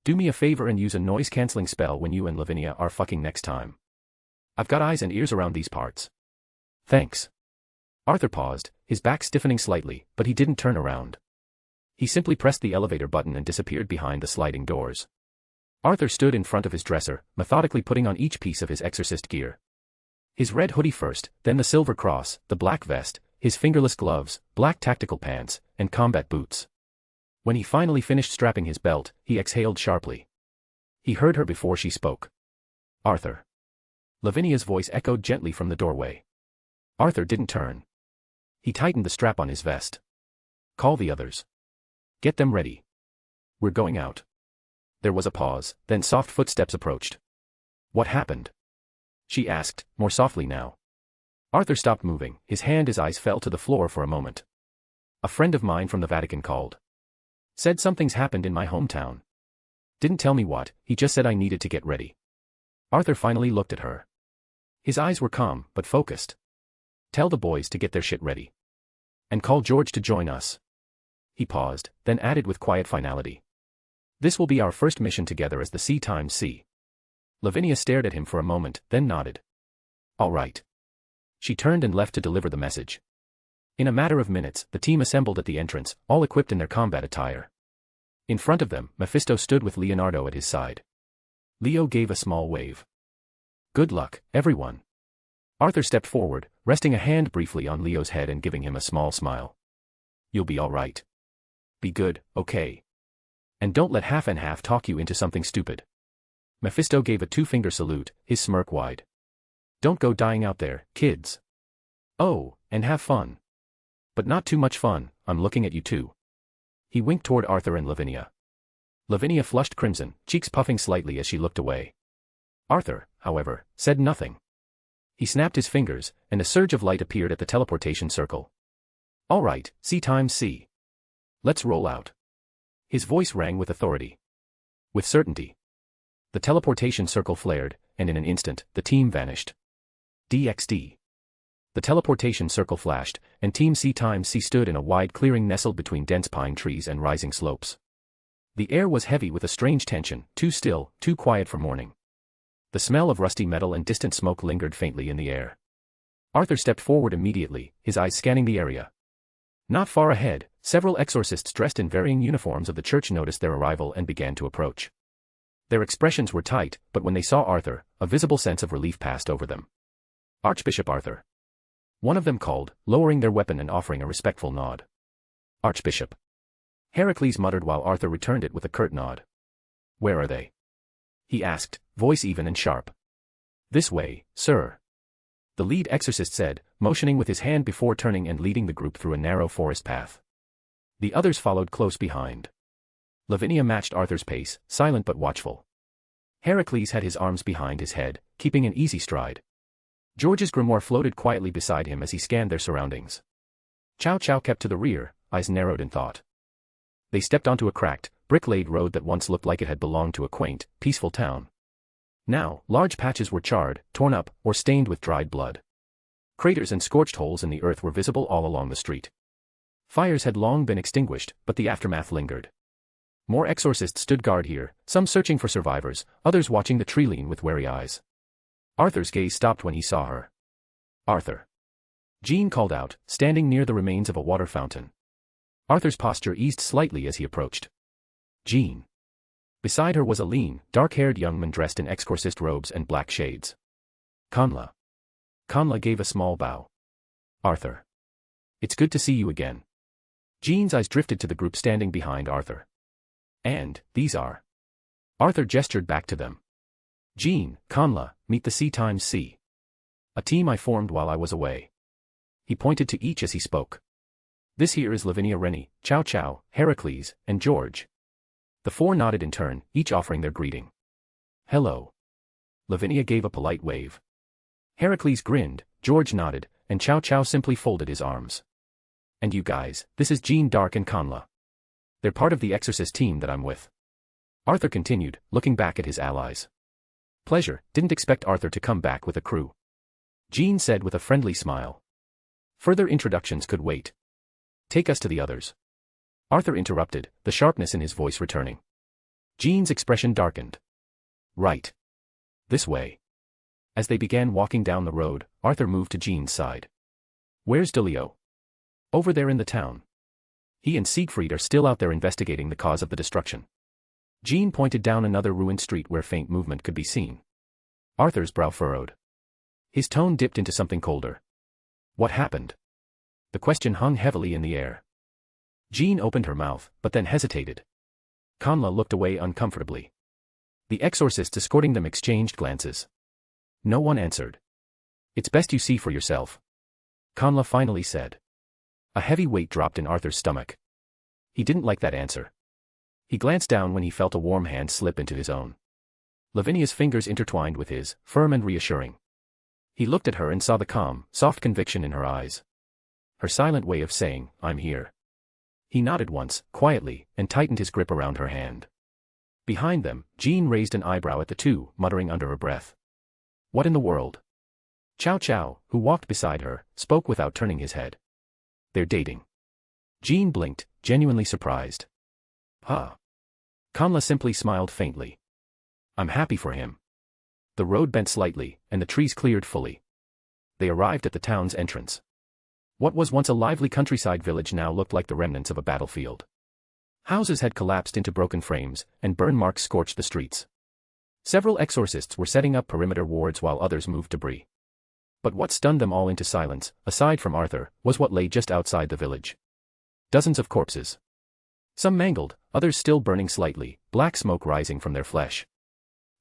C: Do me a favor and use a noise-canceling spell when you and Lavinia are fucking next time. I've got eyes and ears around these parts. Thanks. Arthur paused, his back stiffening slightly, but he didn't turn around. He simply pressed the elevator button and disappeared behind the sliding doors. Arthur stood in front of his dresser, methodically putting on each piece of his exorcist gear. His red hoodie first, then the silver cross, the black vest, his fingerless gloves, black tactical pants, and combat boots. When he finally finished strapping his belt, he exhaled sharply. He heard her before she spoke. Arthur. Lavinia's voice echoed gently from the doorway. Arthur didn't turn. He tightened the strap on his vest. Call the others. Get them ready. We're going out. There was a pause, then soft footsteps approached. What happened? She asked, more softly now. Arthur stopped moving, his eyes fell to the floor for a moment. A friend of mine from the Vatican called. Said something's happened in my hometown. Didn't tell me what, he just said I needed to get ready. Arthur finally looked at her. His eyes were calm, but focused. Tell the boys to get their shit ready. And call George to join us. He paused, then added with quiet finality. This will be our first mission together as the C times C. Lavinia stared at him for a moment, then nodded. All right. She turned and left to deliver the message. In a matter of minutes, the team assembled at the entrance, all equipped in their combat attire. In front of them, Mephisto stood with Leonardo at his side. Leo gave a small wave. Good luck, everyone. Arthur stepped forward, resting a hand briefly on Leo's head and giving him a small smile. You'll be all right. Be good, okay? And don't let half and half talk you into something stupid. Mephisto gave a two-finger salute, his smirk wide. Don't go dying out there, kids. Oh, and have fun. But not too much fun, I'm looking at you too. He winked toward Arthur and Lavinia. Lavinia flushed crimson, cheeks puffing slightly as she looked away. Arthur, however, said nothing. He snapped his fingers, and a surge of light appeared at the teleportation circle. All right, C times C. Let's roll out. His voice rang with authority. With certainty. The teleportation circle flared, and in an instant, the team vanished. DxD. The teleportation circle flashed, and Team C times C stood in a wide clearing nestled between dense pine trees and rising slopes. The air was heavy with a strange tension, too still, too quiet for morning. The smell of rusty metal and distant smoke lingered faintly in the air. Arthur stepped forward immediately, his eyes scanning the area. Not far ahead, several exorcists dressed in varying uniforms of the church noticed their arrival and began to approach. Their expressions were tight, but when they saw Arthur, a visible sense of relief passed over them. Archbishop Arthur. One of them called, lowering their weapon and offering a respectful nod. Archbishop. Heracles muttered while Arthur returned it with a curt nod. Where are they? He asked, voice even and sharp. This way, sir. The lead exorcist said, motioning with his hand before turning and leading the group through a narrow forest path. The others followed close behind. Lavinia matched Arthur's pace, silent but watchful. Heracles had his arms behind his head, keeping an easy stride. George's grimoire floated quietly beside him as he scanned their surroundings. Chow Chow kept to the rear, eyes narrowed in thought. They stepped onto a cracked, brick-laid road that once looked like it had belonged to a quaint, peaceful town. Now, large patches were charred, torn up, or stained with dried blood. Craters and scorched holes in the earth were visible all along the street. Fires had long been extinguished, but the aftermath lingered. More exorcists stood guard here, some searching for survivors, others watching the tree-line with wary eyes. Arthur's gaze stopped when he saw her. Arthur. Jean called out, standing near the remains of a water fountain. Arthur's posture eased slightly as he approached. Jean. Beside her was a lean, dark-haired young man dressed in exorcist robes and black shades. Conla. Conla gave a small bow. Arthur. It's good to see you again. Jean's eyes drifted to the group standing behind Arthur. And, these are. Arthur gestured back to them. Jean, Conla, meet the C times C. A team I formed while I was away. He pointed to each as he spoke. This here is Lavinia Rennie, Chow Chow, Heracles, and George. The four nodded in turn, each offering their greeting. Hello. Lavinia gave a polite wave. Heracles grinned, George nodded, and Chow Chow simply folded his arms. And you guys, this is Jean Dark and Conla. They're part of the exorcist team that I'm with. Arthur continued, looking back at his allies. Pleasure, didn't expect Arthur to come back with a crew. Jean said with a friendly smile. Further introductions could wait. Take us to the others. Arthur interrupted, the sharpness in his voice returning. Jean's expression darkened. Right. This way. As they began walking down the road, Arthur moved to Jean's side. Where's DeLeo? Over there in the town. He and Siegfried are still out there investigating the cause of the destruction. Jean pointed down another ruined street where faint movement could be seen. Arthur's brow furrowed. His tone dipped into something colder. What happened? The question hung heavily in the air. Jean opened her mouth, but then hesitated. Kanla looked away uncomfortably. The exorcists escorting them exchanged glances. No one answered. It's best you see for yourself, Kanla finally said. A heavy weight dropped in Arthur's stomach. He didn't like that answer. He glanced down when he felt a warm hand slip into his own. Lavinia's fingers intertwined with his, firm and reassuring. He looked at her and saw the calm, soft conviction in her eyes. Her silent way of saying, I'm here. He nodded once, quietly, and tightened his grip around her hand. Behind them, Jean raised an eyebrow at the two, muttering under her breath. What in the world? Chow Chow, who walked beside her, spoke without turning his head. They're dating. Jean blinked, genuinely surprised. Huh. Kanla simply smiled faintly. I'm happy for him. The road bent slightly, and the trees cleared fully. They arrived at the town's entrance. What was once a lively countryside village now looked like the remnants of a battlefield. Houses had collapsed into broken frames, and burn marks scorched the streets. Several exorcists were setting up perimeter wards while others moved debris. But what stunned them all into silence, aside from Arthur, was what lay just outside the village. Dozens of corpses. Some mangled, others still burning slightly, black smoke rising from their flesh.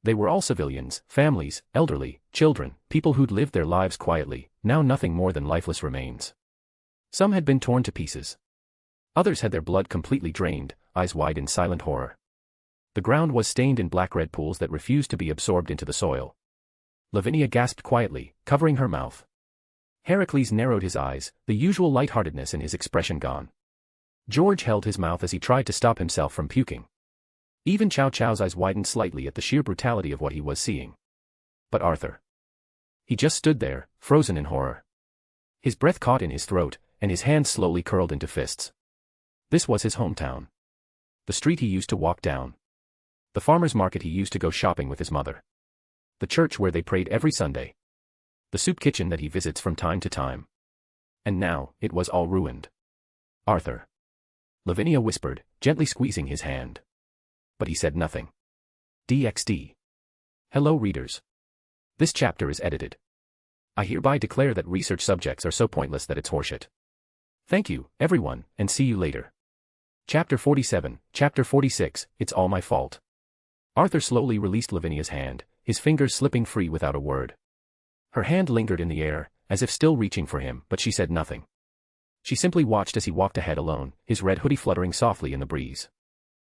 C: They were all civilians, families, elderly, children, people who'd lived their lives quietly, now nothing more than lifeless remains. Some had been torn to pieces. Others had their blood completely drained, eyes wide in silent horror. The ground was stained in black-red pools that refused to be absorbed into the soil. Lavinia gasped quietly, covering her mouth. Heracles narrowed his eyes, the usual lightheartedness in his expression gone. George held his mouth as he tried to stop himself from puking. Even Chow Chow's eyes widened slightly at the sheer brutality of what he was seeing. But Arthur. He just stood there, frozen in horror. His breath caught in his throat, and his hands slowly curled into fists. This was his hometown. The street he used to walk down. The farmer's market he used to go shopping with his mother. The church where they prayed every Sunday. The soup kitchen that he visits from time to time. And now, it was all ruined. Arthur. Lavinia whispered, gently squeezing his hand. But he said nothing. DxD. Hello readers. This chapter is edited. I hereby declare that research subjects are so pointless that it's horseshit. Thank you, everyone, and see you later. Chapter 47, Chapter 46, It's All My Fault. Arthur slowly released Lavinia's hand, his fingers slipping free without a word. Her hand lingered in the air, as if still reaching for him, but she said nothing. She simply watched as he walked ahead alone, his red hoodie fluttering softly in the breeze.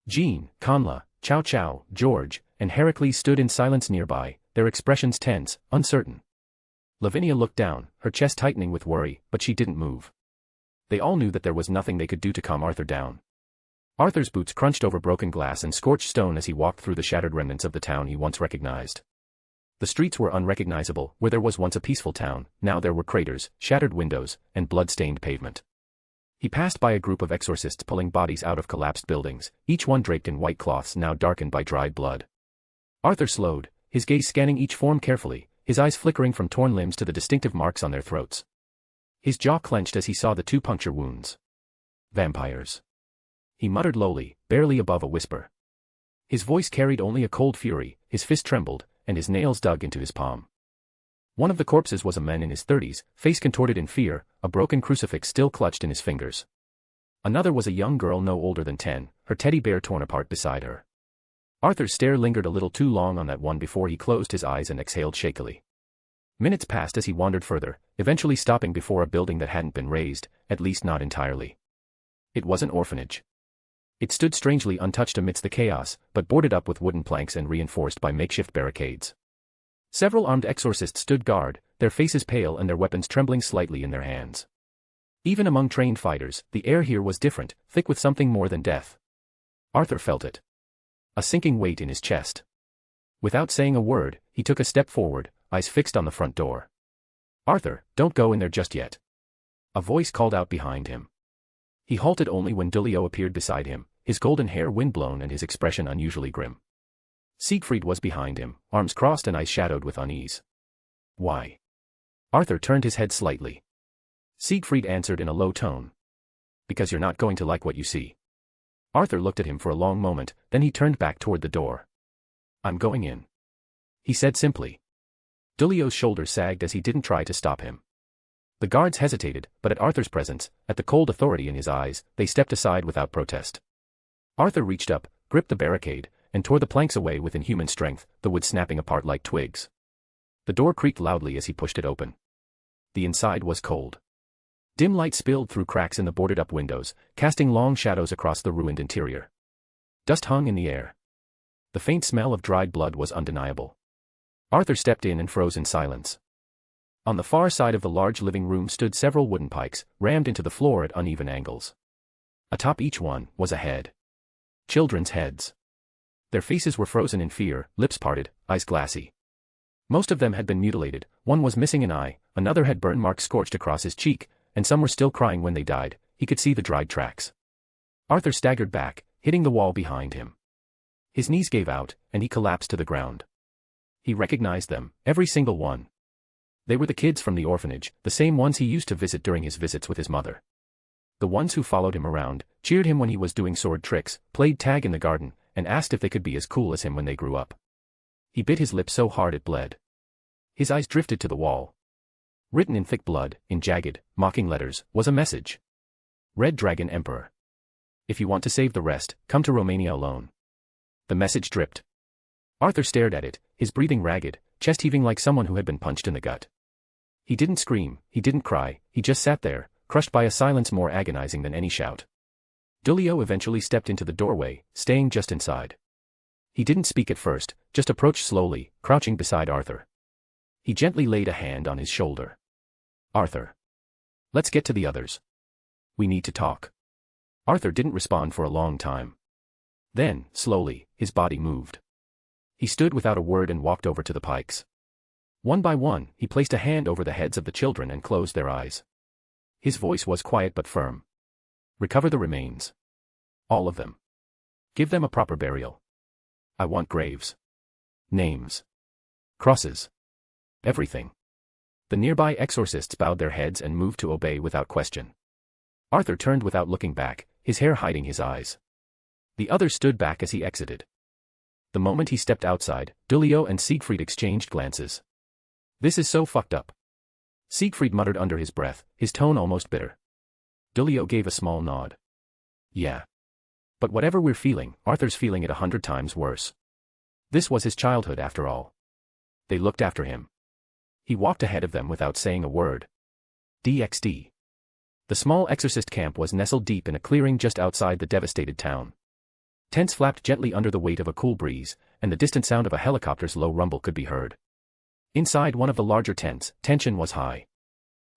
C: Jean, Kanla, Chow Chow, George, and Heracles stood in silence nearby, their expressions tense, uncertain. Lavinia looked down, her chest tightening with worry, but she didn't move. They all knew that there was nothing they could do to calm Arthur down. Arthur's boots crunched over broken glass and scorched stone as he walked through the shattered remnants of the town he once recognized. The streets were unrecognizable, where there was once a peaceful town, now there were craters, shattered windows, and blood-stained pavement. He passed by a group of exorcists pulling bodies out of collapsed buildings, each one draped in white cloths now darkened by dried blood. Arthur slowed, his gaze scanning each form carefully, his eyes flickering from torn limbs to the distinctive marks on their throats. His jaw clenched as he saw the two puncture wounds. Vampires. He muttered lowly, barely above a whisper. His voice carried only a cold fury, his fist trembled, and his nails dug into his palm. One of the corpses was a man in his 30s, face contorted in fear, a broken crucifix still clutched in his fingers. Another was a young girl no older than 10, her teddy bear torn apart beside her. Arthur's stare lingered a little too long on that one before he closed his eyes and exhaled shakily. Minutes passed as he wandered further, eventually stopping before a building that hadn't been razed, at least not entirely. It was an orphanage. It stood strangely untouched amidst the chaos, but boarded up with wooden planks and reinforced by makeshift barricades. Several armed exorcists stood guard, their faces pale and their weapons trembling slightly in their hands. Even among trained fighters, the air here was different, thick with something more than death. Arthur felt it. A sinking weight in his chest. Without saying a word, he took a step forward, eyes fixed on the front door. Arthur, don't go in there just yet. A voice called out behind him. He halted only when Dulio appeared beside him, his golden hair windblown and his expression unusually grim. Siegfried was behind him, arms crossed and eyes shadowed with unease. Why? Arthur turned his head slightly. Siegfried answered in a low tone. Because you're not going to like what you see. Arthur looked at him for a long moment, then he turned back toward the door. "I'm going in," he said simply. Dulio's shoulders sagged as he didn't try to stop him. The guards hesitated, but at Arthur's presence, at the cold authority in his eyes, they stepped aside without protest. Arthur reached up, gripped the barricade, and tore the planks away with inhuman strength, the wood snapping apart like twigs. The door creaked loudly as he pushed it open. The inside was cold. Dim light spilled through cracks in the boarded-up windows, casting long shadows across the ruined interior. Dust hung in the air. The faint smell of dried blood was undeniable. Arthur stepped in and froze in silence. On the far side of the large living room stood several wooden pikes, rammed into the floor at uneven angles. Atop each one was a head. Children's heads. Their faces were frozen in fear, lips parted, eyes glassy. Most of them had been mutilated, one was missing an eye, another had burn marks scorched across his cheek, and some were still crying when they died. He could see the dried tracks. Arthur staggered back, hitting the wall behind him. His knees gave out, and he collapsed to the ground. He recognized them, every single one. They were the kids from the orphanage, the same ones he used to visit during his visits with his mother. The ones who followed him around, cheered him when he was doing sword tricks, played tag in the garden, and asked if they could be as cool as him when they grew up. He bit his lip so hard it bled. His eyes drifted to the wall. Written in thick blood, in jagged, mocking letters, was a message. Red Dragon Emperor. If you want to save the rest, come to Romania alone. The message dripped. Arthur stared at it, his breathing ragged, chest heaving like someone who had been punched in the gut. He didn't scream, he didn't cry, he just sat there, crushed by a silence more agonizing than any shout. Dulio eventually stepped into the doorway, staying just inside. He didn't speak at first, just approached slowly, crouching beside Arthur. He gently laid a hand on his shoulder. "Arthur. Let's get to the others. We need to talk." Arthur didn't respond for a long time. Then, slowly, his body moved. He stood without a word and walked over to the pikes. One by one, he placed a hand over the heads of the children and closed their eyes. His voice was quiet but firm. "Recover the remains. All of them. Give them a proper burial. I want graves. Names. Crosses. Everything." The nearby exorcists bowed their heads and moved to obey without question. Arthur turned without looking back, his hair hiding his eyes. The others stood back as he exited. The moment he stepped outside, Dulio and Siegfried exchanged glances. "This is so fucked up." Siegfried muttered under his breath, his tone almost bitter. Dulio gave a small nod. "Yeah. But whatever we're feeling, Arthur's feeling it 100 times worse. This was his childhood after all." They looked after him. He walked ahead of them without saying a word. DxD. The small exorcist camp was nestled deep in a clearing just outside the devastated town. Tents flapped gently under the weight of a cool breeze, and the distant sound of a helicopter's low rumble could be heard. Inside one of the larger tents, tension was high.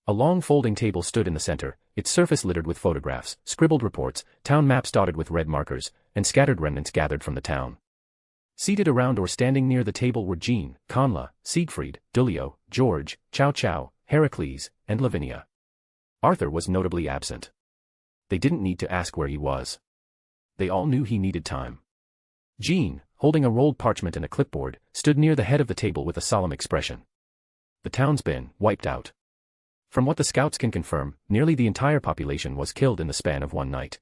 C: A long folding table stood in the center, its surface littered with photographs, scribbled reports, town maps dotted with red markers, and scattered remnants gathered from the town. Seated around or standing near the table were Jean, Conla, Siegfried, Dulio, George, Chow Chow, Heracles, and Lavinia. Arthur was notably absent. They didn't need to ask where he was. They all knew he needed time. Jean, holding a rolled parchment and a clipboard, stood near the head of the table with a solemn expression. "The town's been wiped out. From what the scouts can confirm, nearly the entire population was killed in the span of one night.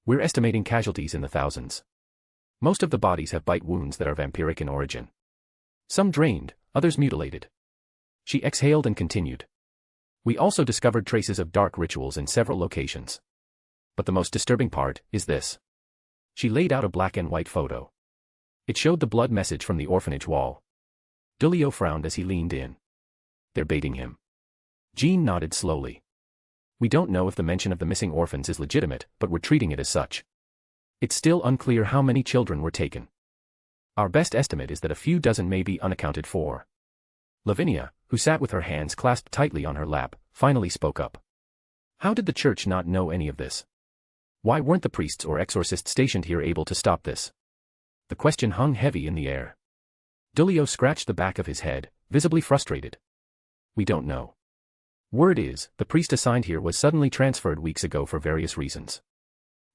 C: We're estimating casualties in the thousands. Most of the bodies have bite wounds that are vampiric in origin. Some drained, others mutilated." She exhaled and continued. "We also discovered traces of dark rituals in several locations. But the most disturbing part is this." She laid out a black and white photo. It showed the blood message from the orphanage wall. Dulio frowned as he leaned in. "They're baiting him." Jean nodded slowly. "We don't know if the mention of the missing orphans is legitimate, but we're treating it as such. It's still unclear how many children were taken. Our best estimate is that a few dozen may be unaccounted for." Lavinia, who sat with her hands clasped tightly on her lap, finally spoke up. "How did the church not know any of this? Why weren't the priests or exorcists stationed here able to stop this?" The question hung heavy in the air. Dulio scratched the back of his head, visibly frustrated. "We don't know. Word is, the priest assigned here was suddenly transferred weeks ago for various reasons.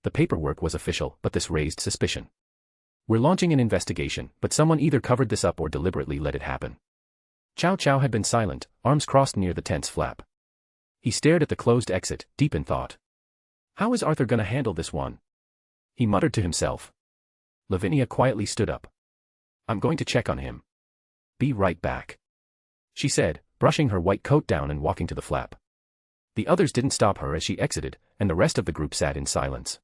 C: The paperwork was official, but this raised suspicion. We're launching an investigation, but someone either covered this up or deliberately let it happen." Chow Chow had been silent, arms crossed near the tent's flap. He stared at the closed exit, deep in thought. How is Arthur gonna handle this one? he muttered to himself. Lavinia quietly stood up. I'm going to check on him. Be right back, she said, brushing her white coat down and walking to the flap. The others didn't stop her as she exited, and the rest of the group sat in silence.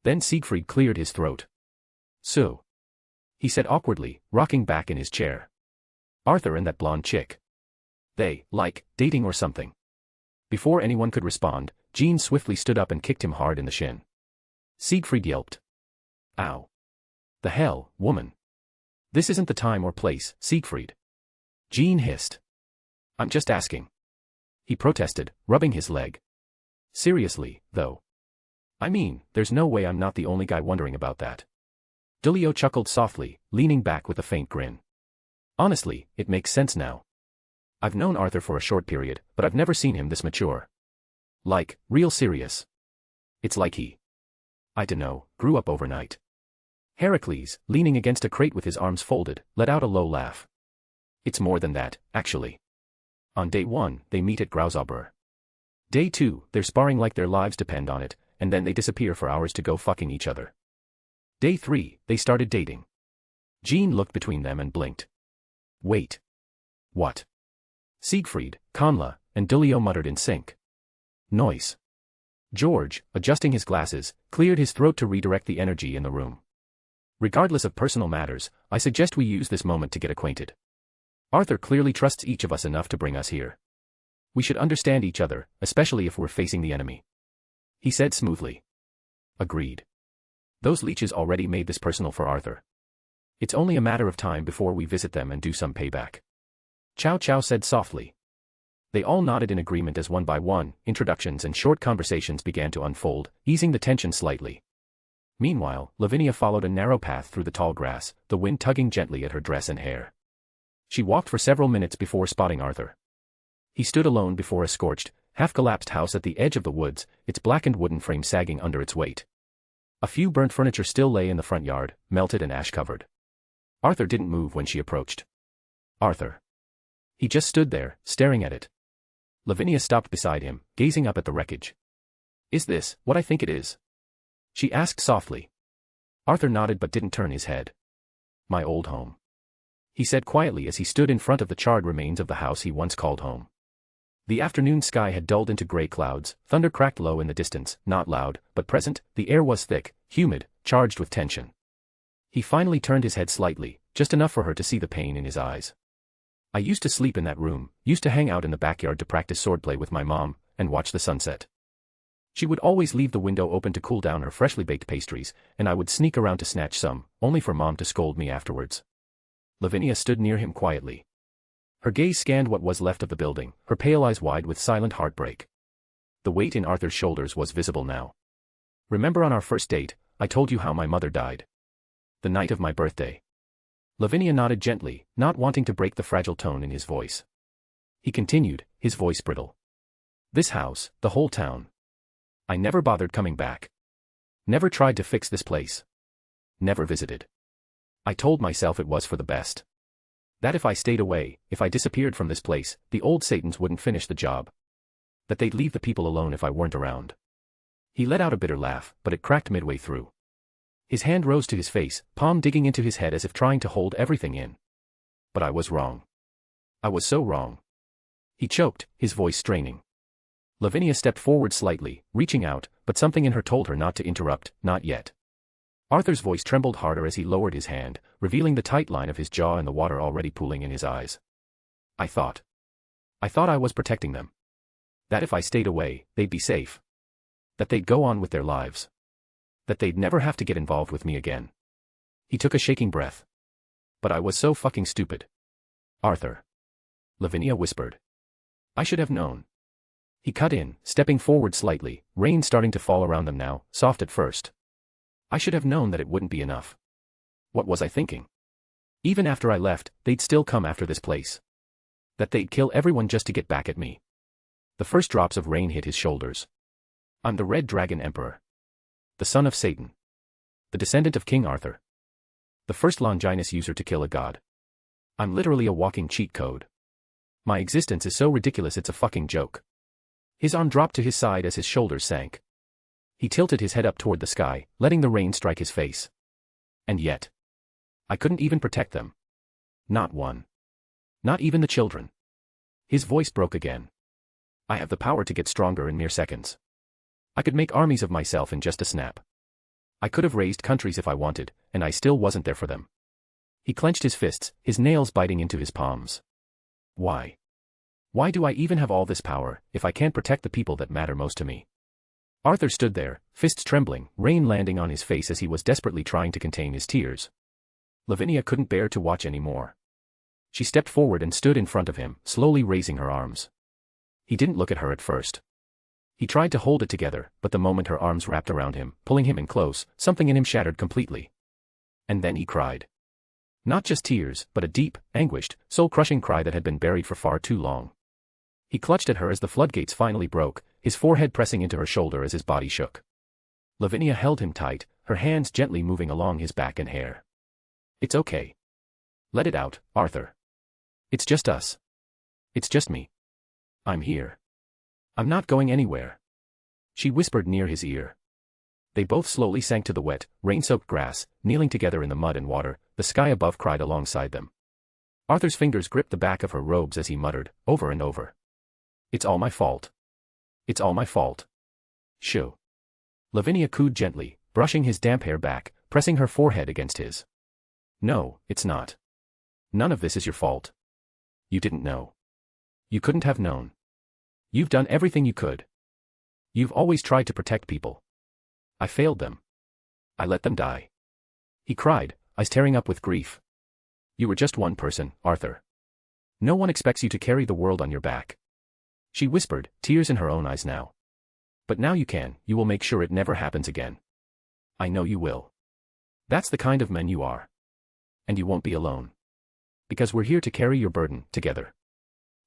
C: Then Siegfried cleared his throat. So, he said awkwardly, rocking back in his chair. Arthur and that blonde chick. They, like, dating or something. Before anyone could respond, Jean swiftly stood up and kicked him hard in the shin. Siegfried yelped. Ow. The hell, woman. This isn't the time or place, Siegfried. Jean hissed. I'm just asking. He protested, rubbing his leg. Seriously, though. I mean, there's no way I'm not the only guy wondering about that. Dulio chuckled softly, leaning back with a faint grin. Honestly, it makes sense now. I've known Arthur for a short period, but I've never seen him this mature. Like, real serious. It's like he, I dunno, grew up overnight. Heracles, leaning against a crate with his arms folded, let out a low laugh. It's more than that, actually. On day 1, they meet at Grausaber. Day 2, they're sparring like their lives depend on it, and then they disappear for hours to go fucking each other. Day 3, they started dating. Jean looked between them and blinked. Wait. What? Siegfried, Conla, and Dulio muttered in sync. Noise. George, adjusting his glasses, cleared his throat to redirect the energy in the room. Regardless of personal matters, I suggest we use this moment to get acquainted. Arthur clearly trusts each of us enough to bring us here. We should understand each other, especially if we're facing the enemy. He said smoothly. Agreed. Those leeches already made this personal for Arthur. It's only a matter of time before we visit them and do some payback. Chow Chow said softly. They all nodded in agreement as one by one, introductions and short conversations began to unfold, easing the tension slightly. Meanwhile, Lavinia followed a narrow path through the tall grass, the wind tugging gently at her dress and hair. She walked for several minutes before spotting Arthur. He stood alone before a scorched, half-collapsed house at the edge of the woods, its blackened wooden frame sagging under its weight. A few burnt furniture still lay in the front yard, melted and ash-covered. Arthur didn't move when she approached. Arthur. He just stood there, staring at it. Lavinia stopped beside him, gazing up at the wreckage. Is this what I think it is? She asked softly. Arthur nodded but didn't turn his head. My old home, he said quietly as he stood in front of the charred remains of the house he once called home. The afternoon sky had dulled into gray clouds, thunder cracked low in the distance, not loud, but present, the air was thick, humid, charged with tension. He finally turned his head slightly, just enough for her to see the pain in his eyes. I used to sleep in that room, used to hang out in the backyard to practice swordplay with my mom, and watch the sunset. She would always leave the window open to cool down her freshly baked pastries, and I would sneak around to snatch some, only for Mom to scold me afterwards. Lavinia stood near him quietly. Her gaze scanned what was left of the building, her pale eyes wide with silent heartbreak. The weight in Arthur's shoulders was visible now. Remember on our first date, I told you how my mother died. The night of my birthday. Lavinia nodded gently, not wanting to break the fragile tone in his voice. He continued, his voice brittle. This house, the whole town. I never bothered coming back. Never tried to fix this place. Never visited. I told myself it was for the best. That if I stayed away, if I disappeared from this place, the old Satans wouldn't finish the job. That they'd leave the people alone if I weren't around. He let out a bitter laugh, but it cracked midway through. His hand rose to his face, palm digging into his head as if trying to hold everything in. But I was wrong. I was so wrong. He choked, his voice straining. Lavinia stepped forward slightly, reaching out, but something in her told her not to interrupt, not yet. Arthur's voice trembled harder as he lowered his hand, revealing the tight line of his jaw and the water already pooling in his eyes. I thought I was protecting them. That if I stayed away, they'd be safe. That they'd go on with their lives. That they'd never have to get involved with me again. He took a shaking breath. But I was so fucking stupid. Arthur. Lavinia whispered. I should have known. He cut in, stepping forward slightly, rain starting to fall around them now, soft at first. I should have known that it wouldn't be enough. What was I thinking? Even after I left, they'd still come after this place. That they'd kill everyone just to get back at me. The first drops of rain hit his shoulders. I'm the Red Dragon Emperor. The son of Satan. The descendant of King Arthur. The first Longinus user to kill a god. I'm literally a walking cheat code. My existence is so ridiculous it's a fucking joke. His arm dropped to his side as his shoulders sank. He tilted his head up toward the sky, letting the rain strike his face. And yet, I couldn't even protect them. Not one. Not even the children. His voice broke again. I have the power to get stronger in mere seconds. I could make armies of myself in just a snap. I could have raised countries if I wanted, and I still wasn't there for them. He clenched his fists, his nails biting into his palms. Why? Why do I even have all this power, if I can't protect the people that matter most to me? Arthur stood there, fists trembling, rain landing on his face as he was desperately trying to contain his tears. Lavinia couldn't bear to watch any more. She stepped forward and stood in front of him, slowly raising her arms. He didn't look at her at first. He tried to hold it together, but the moment her arms wrapped around him, pulling him in close, something in him shattered completely. And then he cried. Not just tears, but a deep, anguished, soul-crushing cry that had been buried for far too long. He clutched at her as the floodgates finally broke, his forehead pressing into her shoulder as his body shook. Lavinia held him tight, her hands gently moving along his back and hair. It's okay. Let it out, Arthur. It's just us. It's just me. I'm here. I'm not going anywhere. She whispered near his ear. They both slowly sank to the wet, rain-soaked grass, kneeling together in the mud and water. The sky above cried alongside them. Arthur's fingers gripped the back of her robes as he muttered, over and over. It's all my fault. It's all my fault. Shoo. Lavinia cooed gently, brushing his damp hair back, pressing her forehead against his. No, it's not. None of this is your fault. You didn't know. You couldn't have known. You've done everything you could. You've always tried to protect people. I failed them. I let them die. He cried, eyes tearing up with grief. You were just one person, Arthur. No one expects you to carry the world on your back. She whispered, tears in her own eyes now. But now you can, you will make sure it never happens again. I know you will. That's the kind of men you are. And you won't be alone. Because we're here to carry your burden, together.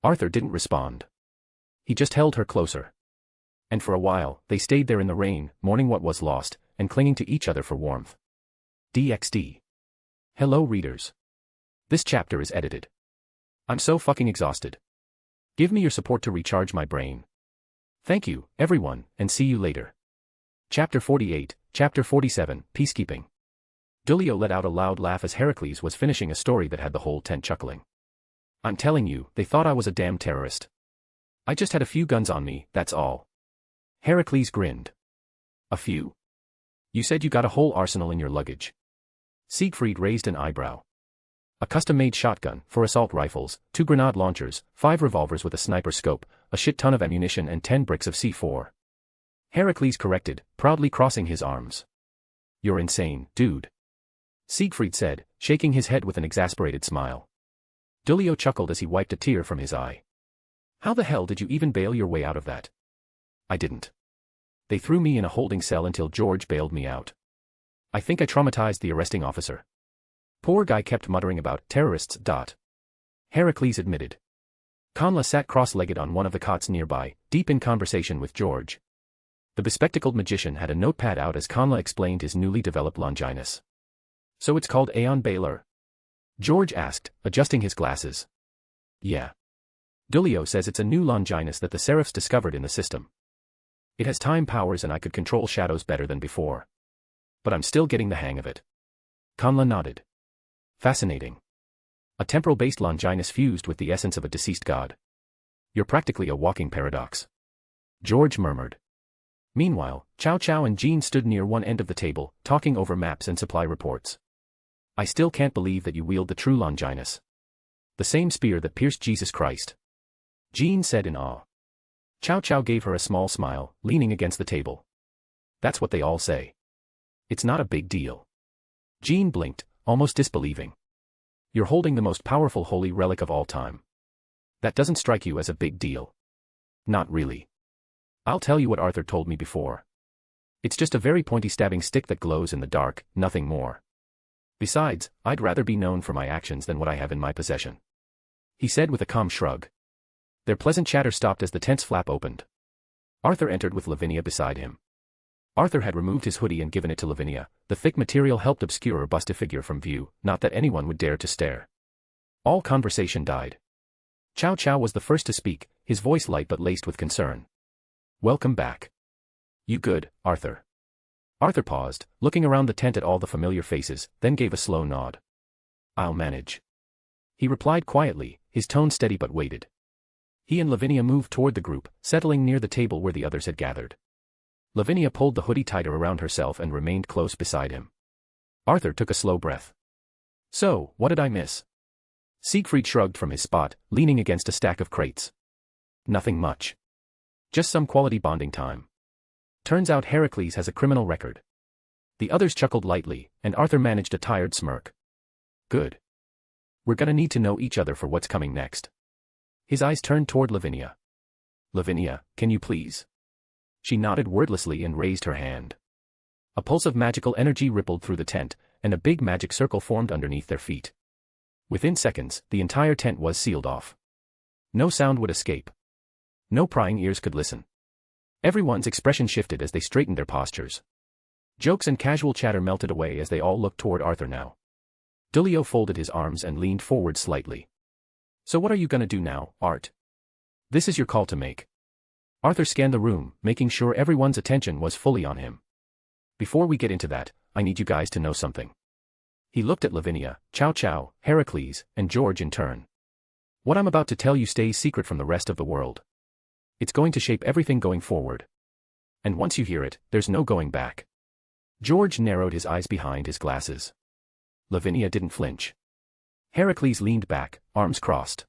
C: Arthur didn't respond. He just held her closer. And for a while, they stayed there in the rain, mourning what was lost, and clinging to each other for warmth. DxD. Hello readers. This chapter is edited. I'm so fucking exhausted. Give me your support to recharge my brain. Thank you, everyone, and see you later. Chapter 48, Chapter 47, Peacekeeping. Dulio let out a loud laugh as Heracles was finishing a story that had the whole tent chuckling. I'm telling you, they thought I was a damn terrorist. I just had a few guns on me, that's all. Heracles grinned. A few? You said you got a whole arsenal in your luggage. Siegfried raised an eyebrow. A custom-made shotgun, 4 assault rifles, 2 grenade launchers, 5 revolvers with a sniper scope, a shit ton of ammunition and 10 bricks of C4. Heracles corrected, proudly crossing his arms. You're insane, dude. Siegfried said, shaking his head with an exasperated smile. Dulio chuckled as he wiped a tear from his eye. How the hell did you even bail your way out of that? I didn't. They threw me in a holding cell until George bailed me out. I think I traumatized the arresting officer. Poor guy kept muttering about terrorists. Heracles admitted. Conla sat cross-legged on one of the cots nearby, deep in conversation with George. The bespectacled magician had a notepad out as Conla explained his newly developed Longinus. So it's called Aeon Baylor? George asked, adjusting his glasses. Yeah. Dulio says it's a new Longinus that the seraphs discovered in the system. It has time powers and I could control shadows better than before. But I'm still getting the hang of it. Conla nodded. Fascinating. A temporal-based Longinus fused with the essence of a deceased god. You're practically a walking paradox. George murmured. Meanwhile, Chow Chow and Jean stood near one end of the table, talking over maps and supply reports. I still can't believe that you wield the true Longinus. The same spear that pierced Jesus Christ. Jean said in awe. Chow Chow gave her a small smile, leaning against the table. That's what they all say. It's not a big deal. Jean blinked, almost disbelieving. You're holding the most powerful holy relic of all time. That doesn't strike you as a big deal. Not really. I'll tell you what Arthur told me before. It's just a very pointy stabbing stick that glows in the dark, nothing more. Besides, I'd rather be known for my actions than what I have in my possession. He said with a calm shrug. Their pleasant chatter stopped as the tent's flap opened. Arthur entered with Lavinia beside him. Arthur had removed his hoodie and given it to Lavinia. The thick material helped obscure her busty figure from view, not that anyone would dare to stare. All conversation died. Chow Chow was the first to speak, his voice light but laced with concern. Welcome back. You good, Arthur? Arthur paused, looking around the tent at all the familiar faces, then gave a slow nod. I'll manage. He replied quietly, his tone steady but weighted. He and Lavinia moved toward the group, settling near the table where the others had gathered. Lavinia pulled the hoodie tighter around herself and remained close beside him. Arthur took a slow breath. So, what did I miss? Siegfried shrugged from his spot, leaning against a stack of crates. Nothing much. Just some quality bonding time. Turns out Heracles has a criminal record. The others chuckled lightly, and Arthur managed a tired smirk. Good. We're gonna need to know each other for what's coming next. His eyes turned toward Lavinia. Lavinia, can you please? She nodded wordlessly and raised her hand. A pulse of magical energy rippled through the tent, and a big magic circle formed underneath their feet. Within seconds, the entire tent was sealed off. No sound would escape. No prying ears could listen. Everyone's expression shifted as they straightened their postures. Jokes and casual chatter melted away as they all looked toward Arthur now. Dulio folded his arms and leaned forward slightly. So what are you gonna do now, Art? This is your call to make. Arthur scanned the room, making sure everyone's attention was fully on him. Before we get into that, I need you guys to know something. He looked at Lavinia, Chow Chow, Heracles, and George in turn. What I'm about to tell you stays secret from the rest of the world. It's going to shape everything going forward. And once you hear it, there's no going back. George narrowed his eyes behind his glasses. Lavinia didn't flinch. Heracles leaned back, arms crossed.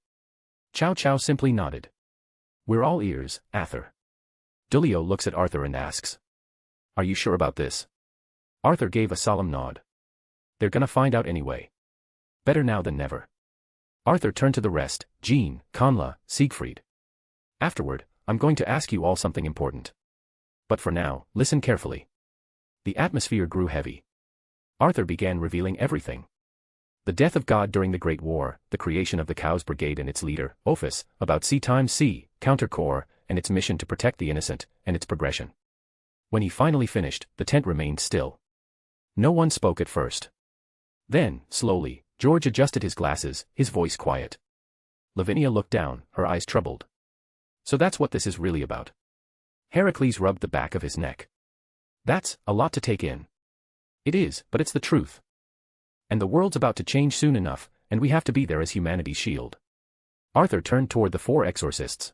C: Chow Chow simply nodded. We're all ears, Arthur. Dulio looks at Arthur and asks. Are you sure about this? Arthur gave a solemn nod. They're gonna find out anyway. Better now than never. Arthur turned to the rest, Jean, Conla, Siegfried. Afterward, I'm going to ask you all something important. But for now, listen carefully. The atmosphere grew heavy. Arthur began revealing everything. The death of God during the Great War, the creation of the Cows Brigade and its leader, Ophis, about C times C, Counter Corps, and its mission to protect the innocent, and its progression. When he finally finished, the tent remained still. No one spoke at first. Then, slowly, George adjusted his glasses, his voice quiet. Lavinia looked down, her eyes troubled. So that's what this is really about. Heracles rubbed the back of his neck. That's a lot to take in. It is, but it's the truth. And the world's about to change soon enough, and we have to be there as humanity's shield. Arthur turned toward the four exorcists.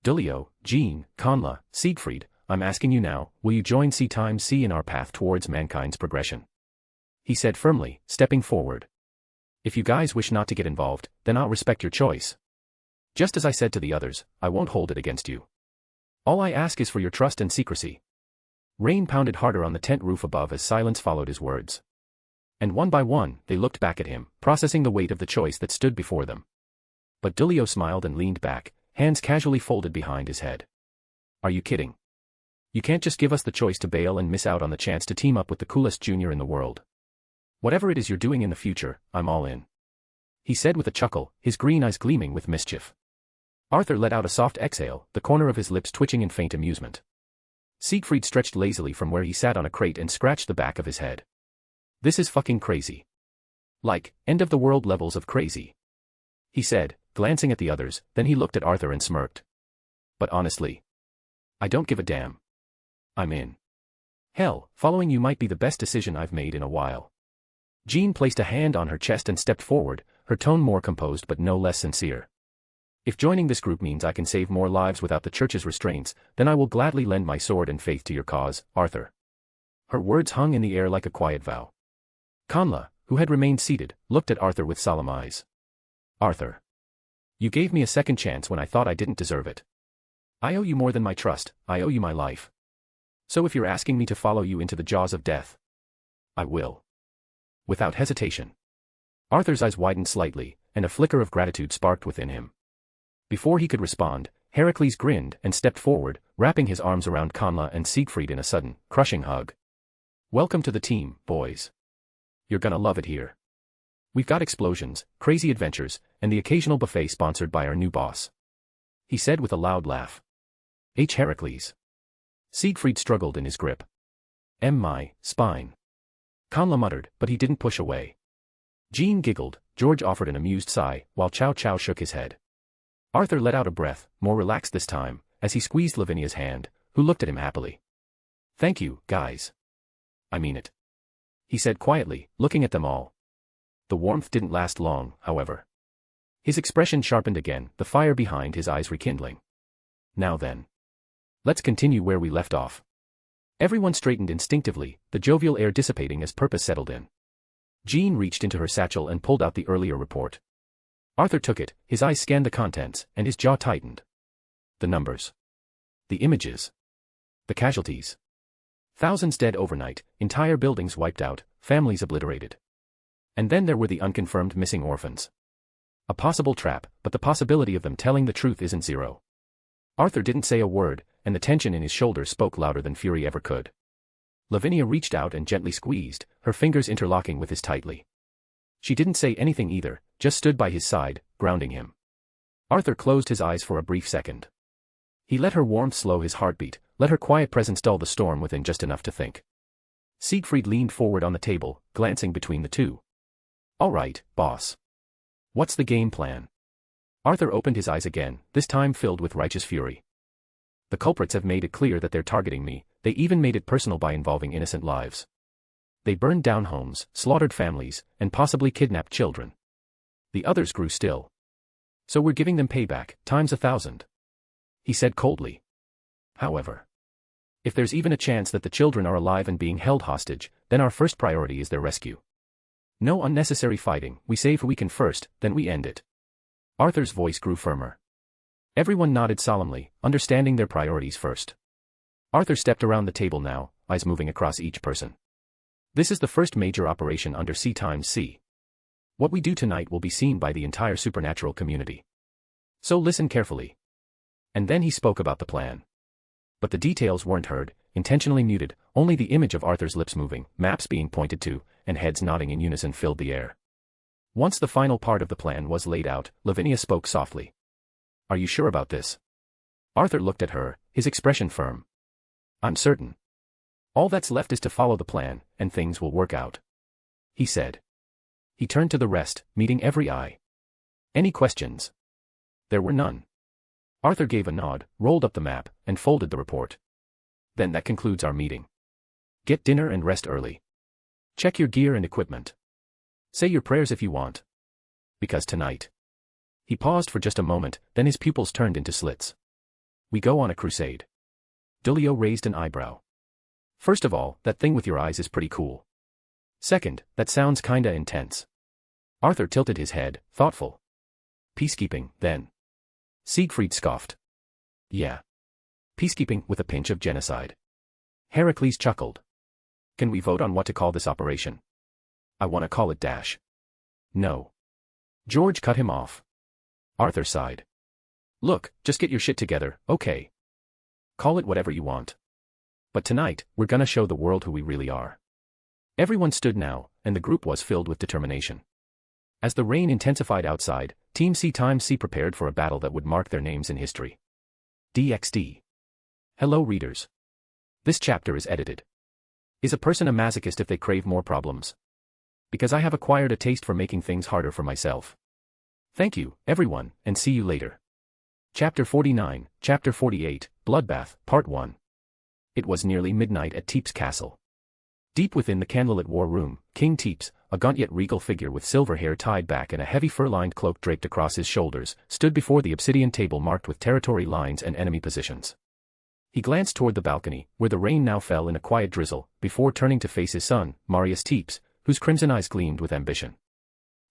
C: Dulio, Jean, Conla, Siegfried, I'm asking you now, will you join C times C in our path towards mankind's progression? He said firmly, stepping forward. If you guys wish not to get involved, then I'll respect your choice. Just as I said to the others, I won't hold it against you. All I ask is for your trust and secrecy. Rain pounded harder on the tent roof above as silence followed his words. And one by one, they looked back at him, processing the weight of the choice that stood before them. But Dulio smiled and leaned back, hands casually folded behind his head. Are you kidding? You can't just give us the choice to bail and miss out on the chance to team up with the coolest junior in the world. Whatever it is you're doing in the future, I'm all in. He said with a chuckle, his green eyes gleaming with mischief. Arthur let out a soft exhale, the corner of his lips twitching in faint amusement. Siegfried stretched lazily from where he sat on a crate and scratched the back of his head. This is fucking crazy. Like, end-of-the-world levels of crazy. He said, glancing at the others, then he looked at Arthur and smirked. But honestly, I don't give a damn. I'm in. Hell, following you might be the best decision I've made in a while. Jean placed a hand on her chest and stepped forward, her tone more composed but no less sincere. If joining this group means I can save more lives without the church's restraints, then I will gladly lend my sword and faith to your cause, Arthur. Her words hung in the air like a quiet vow. Conla, who had remained seated, looked at Arthur with solemn eyes. Arthur. You gave me a second chance when I thought I didn't deserve it. I owe you more than my trust, I owe you my life. So if you're asking me to follow you into the jaws of death, I will. Without hesitation. Arthur's eyes widened slightly, and a flicker of gratitude sparked within him. Before he could respond, Heracles grinned and stepped forward, wrapping his arms around Conla and Siegfried in a sudden, crushing hug. Welcome to the team, boys. You're gonna love it here. We've got explosions, crazy adventures, and the occasional buffet sponsored by our new boss. He said with a loud laugh. Heracles. Siegfried struggled in his grip. My spine. Conla muttered, but he didn't push away. Jean giggled, George offered an amused sigh, while Chow Chow shook his head. Arthur let out a breath, more relaxed this time, as he squeezed Lavinia's hand, who looked at him happily. Thank you, guys. I mean it. He said quietly, looking at them all. The warmth didn't last long, however. His expression sharpened again, the fire behind his eyes rekindling. Now then. Let's continue where we left off. Everyone straightened instinctively, the jovial air dissipating as purpose settled in. Jean reached into her satchel and pulled out the earlier report. Arthur took it, his eyes scanned the contents, and his jaw tightened. The numbers. The images. The casualties. Thousands dead overnight, entire buildings wiped out, families obliterated. And then there were the unconfirmed missing orphans. A possible trap, but the possibility of them telling the truth isn't zero. Arthur didn't say a word, and the tension in his shoulders spoke louder than fury ever could. Lavinia reached out and gently squeezed, her fingers interlocking with his tightly. She didn't say anything either, just stood by his side, grounding him. Arthur closed his eyes for a brief second. He let her warmth slow his heartbeat, let her quiet presence dull the storm within just enough to think. Siegfried leaned forward on the table, glancing between the two. All right, boss. What's the game plan? Arthur opened his eyes again, this time filled with righteous fury. The culprits have made it clear that they're targeting me, they even made it personal by involving innocent lives. They burned down homes, slaughtered families, and possibly kidnapped children. The others grew still. So we're giving them payback, times 1,000. He said coldly. However, if there's even a chance that the children are alive and being held hostage, then our first priority is their rescue. No unnecessary fighting, we save who we can first, then we end it. Arthur's voice grew firmer. Everyone nodded solemnly, understanding their priorities first. Arthur stepped around the table now, eyes moving across each person. This is the first major operation under C times C. What we do tonight will be seen by the entire supernatural community. So listen carefully. And then he spoke about the plan. But the details weren't heard, intentionally muted, only the image of Arthur's lips moving, maps being pointed to, and heads nodding in unison filled the air. Once the final part of the plan was laid out, Lavinia spoke softly. Are you sure about this? Arthur looked at her, his expression firm. I'm certain. All that's left is to follow the plan, and things will work out. He said. He turned to the rest, meeting every eye. Any questions? There were none. Arthur gave a nod, rolled up the map, and folded the report. Then that concludes our meeting. Get dinner and rest early. Check your gear and equipment. Say your prayers if you want. Because tonight. He paused for just a moment, then his pupils turned into slits. We go on a crusade. Dulio raised an eyebrow. First of all, that thing with your eyes is pretty cool. Second, that sounds kinda intense. Arthur tilted his head, thoughtful. Peacekeeping, then. Siegfried scoffed. Yeah. Peacekeeping with a pinch of genocide. Heracles chuckled. Can we vote on what to call this operation? I want to call it Dash. No. George cut him off. Arthur sighed. Look, just get your shit together, okay? Call it whatever you want. But tonight, we're gonna show the world who we really are. Everyone stood now, and the group was filled with determination. As the rain intensified outside, Team C times C prepared for a battle that would mark their names in history. DxD. Hello readers. This chapter is edited. Is a person a masochist if they crave more problems? Because I have acquired a taste for making things harder for myself. Thank you, everyone, and see you later. Chapter 49, Chapter 48, Bloodbath, Part 1. It was nearly midnight at Teep's castle. Deep within the candlelit war room, King Teeps, a gaunt yet regal figure with silver hair tied back and a heavy fur-lined cloak draped across his shoulders, stood before the obsidian table marked with territory lines and enemy positions. He glanced toward the balcony, where the rain now fell in a quiet drizzle, before turning to face his son, Marius Teeps, whose crimson eyes gleamed with ambition.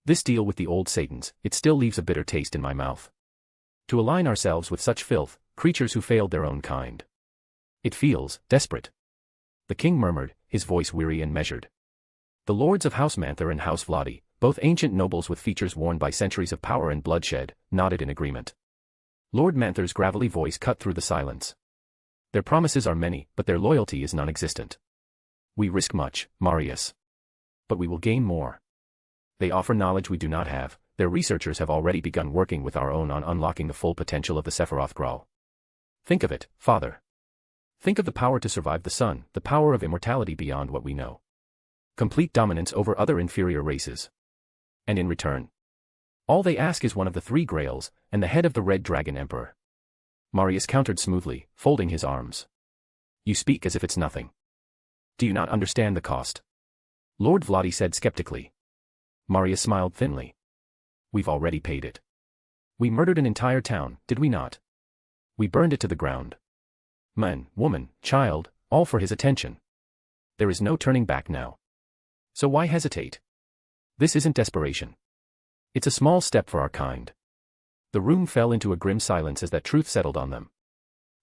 C: This deal with the old Satans, it still leaves a bitter taste in my mouth. To align ourselves with such filth, creatures who failed their own kind. It feels desperate. The king murmured, his voice weary and measured. The lords of House Manther and House Vladi, both ancient nobles with features worn by centuries of power and bloodshed, nodded in agreement. Lord Manther's gravelly voice cut through the silence. Their promises are many, but their loyalty is non-existent. We risk much, Marius. But we will gain more. They offer knowledge we do not have, their researchers have already begun working with our own on unlocking the full potential of the Sephiroth Graal. Think of it, Father. Think of the power to survive the sun, the power of immortality beyond what we know. Complete dominance over other inferior races. And in return, all they ask is one of the three grails, and the head of the Red Dragon Emperor. Marius countered smoothly, folding his arms. You speak as if it's nothing. Do you not understand the cost? Lord Vladi said skeptically. Marius smiled thinly. We've already paid it. We murdered an entire town, did we not? We burned it to the ground. Man, woman, child, all for his attention. There is no turning back now. So why hesitate? This isn't desperation. It's a small step for our kind. The room fell into a grim silence as that truth settled on them.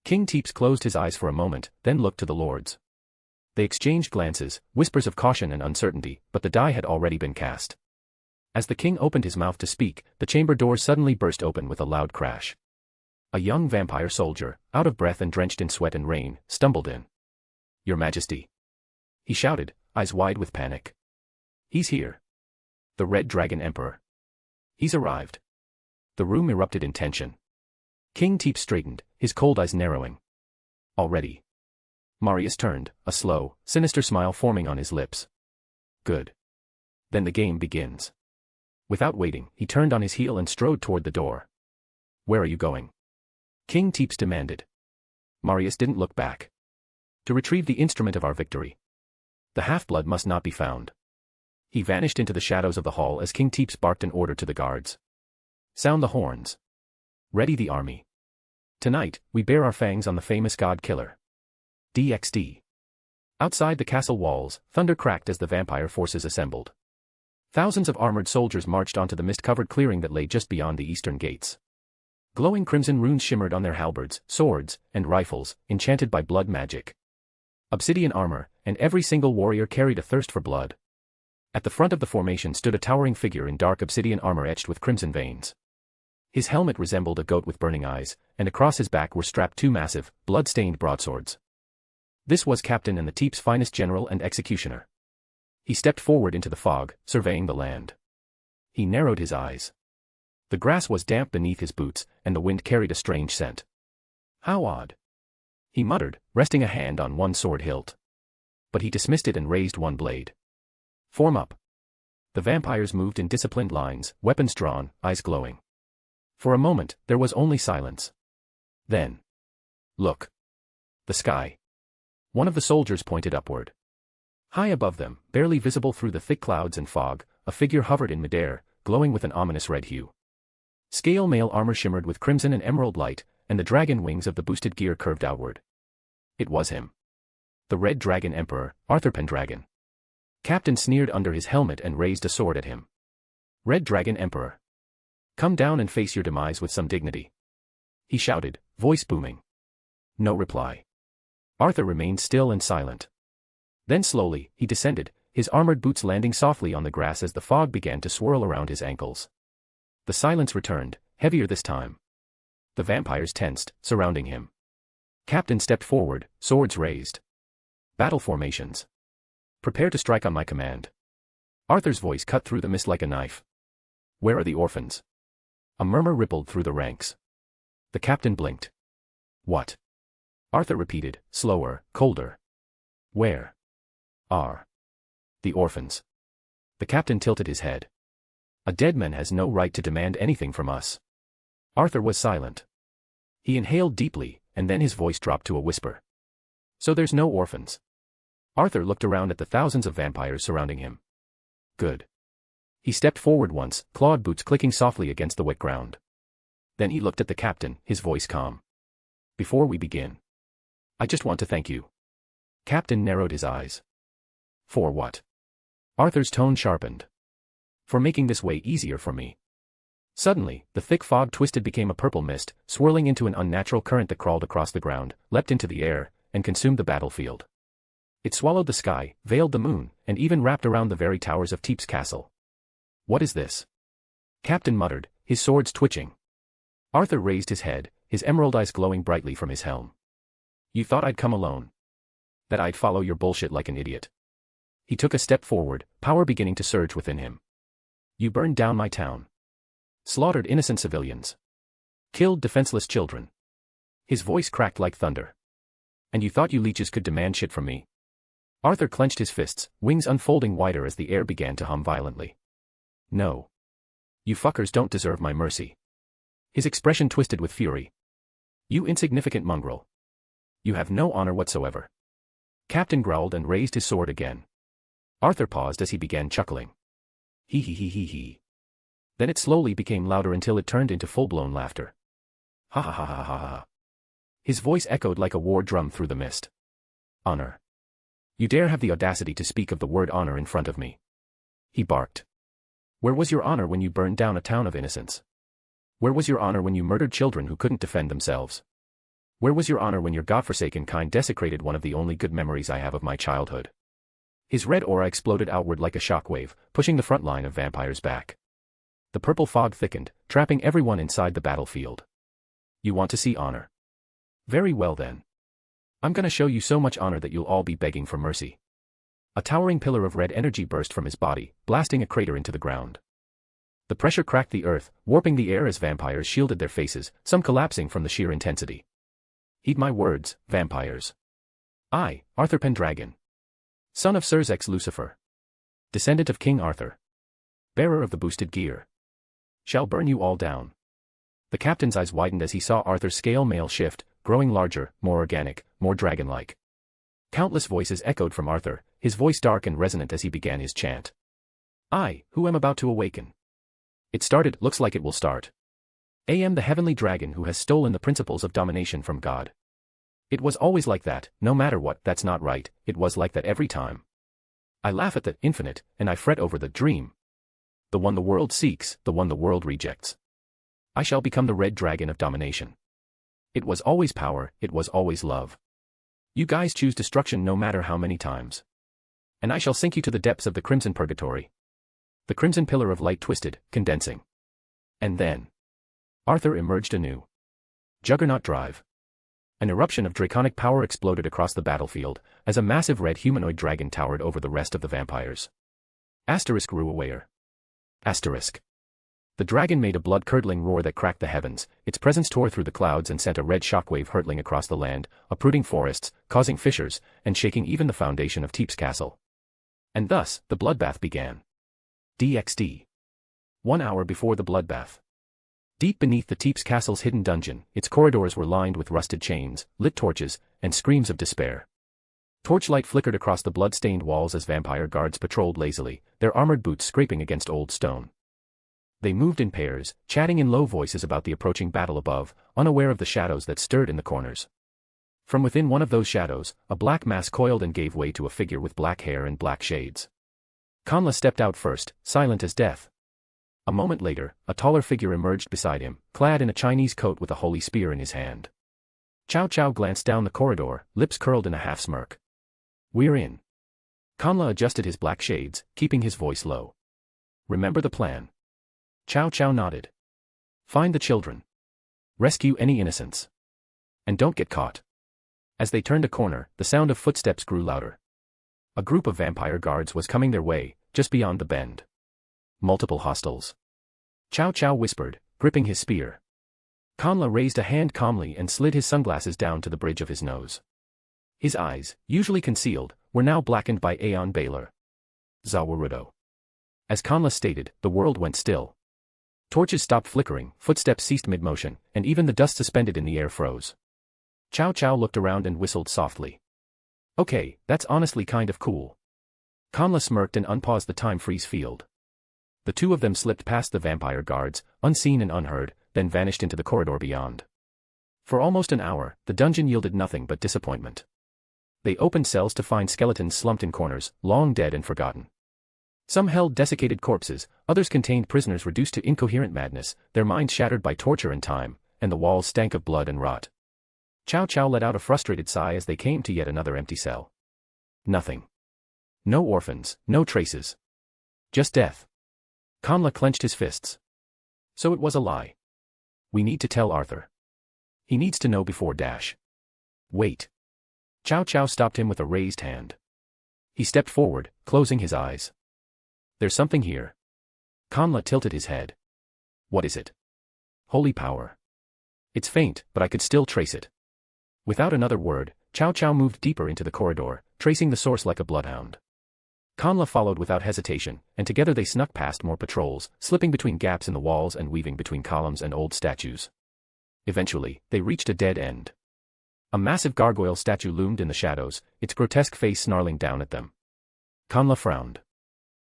C: King Teeps closed his eyes for a moment, then looked to the lords. They exchanged glances, whispers of caution and uncertainty, but the die had already been cast. As the king opened his mouth to speak, the chamber door suddenly burst open with a loud crash. A young vampire soldier, out of breath and drenched in sweat and rain, stumbled in. Your Majesty. He shouted, eyes wide with panic. He's here. The Red Dragon Emperor. He's arrived. The room erupted in tension. King Teeps straightened, his cold eyes narrowing. Already. Marius turned, a slow, sinister smile forming on his lips. Good. Then the game begins. Without waiting, he turned on his heel and strode toward the door. Where are you going? King Teeps demanded. Marius didn't look back. To retrieve the instrument of our victory. The half-blood must not be found. He vanished into the shadows of the hall as King Teeps barked an order to the guards. Sound the horns. Ready the army. Tonight, we bear our fangs on the famous god-killer. DxD. Outside the castle walls, thunder cracked as the vampire forces assembled. Thousands of armored soldiers marched onto the mist-covered clearing that lay just beyond the eastern gates. Glowing crimson runes shimmered on their halberds, swords, and rifles, enchanted by blood magic. Obsidian armor, and every single warrior carried a thirst for blood. At the front of the formation stood a towering figure in dark obsidian armor etched with crimson veins. His helmet resembled a goat with burning eyes, and across his back were strapped two massive, blood-stained broadswords. This was Captain and the Teeps' finest general and executioner. He stepped forward into the fog, surveying the land. He narrowed his eyes. The grass was damp beneath his boots, and the wind carried a strange scent. How odd. He muttered, resting a hand on one sword hilt. But he dismissed it and raised one blade. Form up. The vampires moved in disciplined lines, weapons drawn, eyes glowing. For a moment, there was only silence. Then. Look. The sky. One of the soldiers pointed upward. High above them, barely visible through the thick clouds and fog, a figure hovered in midair, glowing with an ominous red hue. Scale mail armor shimmered with crimson and emerald light, and the dragon wings of the boosted gear curved outward. It was him. The Red Dragon Emperor, Arthur Pendragon. Captain sneered under his helmet and raised a sword at him. Red Dragon Emperor. Come down and face your demise with some dignity. He shouted, voice booming. No reply. Arthur remained still and silent. Then slowly, he descended, his armored boots landing softly on the grass as the fog began to swirl around his ankles. The silence returned, heavier this time. The vampires tensed, surrounding him. Captain stepped forward, swords raised. Battle formations. Prepare to strike on my command. Arthur's voice cut through the mist like a knife. Where are the orphans? A murmur rippled through the ranks. The captain blinked. What? Arthur repeated, slower, colder. Where are the orphans? The captain tilted his head. A dead man has no right to demand anything from us. Arthur was silent. He inhaled deeply, and then his voice dropped to a whisper. So there's no orphans. Arthur looked around at the thousands of vampires surrounding him. Good. He stepped forward once, clawed boots clicking softly against the wet ground. Then he looked at the captain, his voice calm. Before we begin, I just want to thank you. Captain narrowed his eyes. For what? Arthur's tone sharpened. For making this way easier for me. Suddenly, the thick fog twisted became a purple mist, swirling into an unnatural current that crawled across the ground, leapt into the air, and consumed the battlefield. It swallowed the sky, veiled the moon, and even wrapped around the very towers of Teeps' castle. What is this? Captain muttered, his swords twitching. Arthur raised his head, his emerald eyes glowing brightly from his helm. You thought I'd come alone? That I'd follow your bullshit like an idiot? He took a step forward, power beginning to surge within him. You burned down my town. Slaughtered innocent civilians. Killed defenseless children. His voice cracked like thunder. And you thought you leeches could demand shit from me? Arthur clenched his fists, wings unfolding wider as the air began to hum violently. No. You fuckers don't deserve my mercy. His expression twisted with fury. You insignificant mongrel. You have no honor whatsoever. Captain growled and raised his sword again. Arthur paused as he began chuckling. Hee hee hee hee hee. Then it slowly became louder until it turned into full-blown laughter. Ha ha ha ha ha ha. His voice echoed like a war drum through the mist. Honor. You dare have the audacity to speak of the word honor in front of me? He barked. Where was your honor when you burned down a town of innocents? Where was your honor when you murdered children who couldn't defend themselves? Where was your honor when your godforsaken kind desecrated one of the only good memories I have of my childhood? His red aura exploded outward like a shockwave, pushing the front line of vampires back. The purple fog thickened, trapping everyone inside the battlefield. You want to see honor? Very well then. I'm gonna show you so much honor that you'll all be begging for mercy. A towering pillar of red energy burst from his body, blasting a crater into the ground. The pressure cracked the earth, warping the air as vampires shielded their faces, some collapsing from the sheer intensity. Heed my words, vampires. I, Arthur Pendragon, son of Seraph Lucifer, descendant of King Arthur, bearer of the boosted gear, shall burn you all down. The captain's eyes widened as he saw Arthur's scale mail shift, growing larger, more organic, more dragon-like. Countless voices echoed from Arthur, his voice dark and resonant as he began his chant. I, who am about to awaken. It started, looks like it will start. I am the heavenly dragon who has stolen the principles of domination from God. It was always like that, no matter what, that's not right, it was like that every time. I laugh at the infinite, and I fret over the dream. The one the world seeks, the one the world rejects. I shall become the red dragon of domination. It was always power, it was always love. You guys choose destruction no matter how many times. And I shall sink you to the depths of the crimson purgatory. The crimson pillar of light twisted, condensing. And then Arthur emerged anew. Juggernaut drive. An eruption of draconic power exploded across the battlefield, as a massive red humanoid dragon towered over the rest of the vampires. Asterisk grew aware. Asterisk. The dragon made a blood-curdling roar that cracked the heavens, its presence tore through the clouds and sent a red shockwave hurtling across the land, uprooting forests, causing fissures, and shaking even the foundation of Teep's castle. And thus, the bloodbath began. DxD. 1 hour before the bloodbath. Deep beneath the Teep's castle's hidden dungeon, its corridors were lined with rusted chains, lit torches, and screams of despair. Torchlight flickered across the blood-stained walls as vampire guards patrolled lazily, their armored boots scraping against old stone. They moved in pairs, chatting in low voices about the approaching battle above, unaware of the shadows that stirred in the corners. From within one of those shadows, a black mass coiled and gave way to a figure with black hair and black shades. Kanla stepped out first, silent as death. A moment later, a taller figure emerged beside him, clad in a Chinese coat with a holy spear in his hand. Chow Chow glanced down the corridor, lips curled in a half-smirk. We're in. Kanla adjusted his black shades, keeping his voice low. Remember the plan. Chow Chow nodded. Find the children. Rescue any innocents. And don't get caught. As they turned a corner, the sound of footsteps grew louder. A group of vampire guards was coming their way, just beyond the bend. Multiple hostiles. Chow Chow whispered, gripping his spear. Kanla raised a hand calmly and slid his sunglasses down to the bridge of his nose. His eyes, usually concealed, were now blackened by Aeon Baylor. Zawarudo. As Kanla stated, the world went still. Torches stopped flickering, footsteps ceased mid-motion, and even the dust suspended in the air froze. Chow Chow looked around and whistled softly. Okay, that's honestly kind of cool. Kanla smirked and unpaused the time freeze field. The two of them slipped past the vampire guards, unseen and unheard, then vanished into the corridor beyond. For almost an hour, the dungeon yielded nothing but disappointment. They opened cells to find skeletons slumped in corners, long dead and forgotten. Some held desiccated corpses, others contained prisoners reduced to incoherent madness, their minds shattered by torture and time, and the walls stank of blood and rot. Chow Chow let out a frustrated sigh as they came to yet another empty cell. Nothing. No orphans, no traces. Just death. Kanla clenched his fists. So it was a lie. We need to tell Arthur. He needs to know before dash. Wait. Chow Chow stopped him with a raised hand. He stepped forward, closing his eyes. There's something here. Kanla tilted his head. What is it? Holy power. It's faint, but I could still trace it. Without another word, Chow Chow moved deeper into the corridor, tracing the source like a bloodhound. Kanla followed without hesitation, and together they snuck past more patrols, slipping between gaps in the walls and weaving between columns and old statues. Eventually, they reached a dead end. A massive gargoyle statue loomed in the shadows, its grotesque face snarling down at them. Kanla frowned.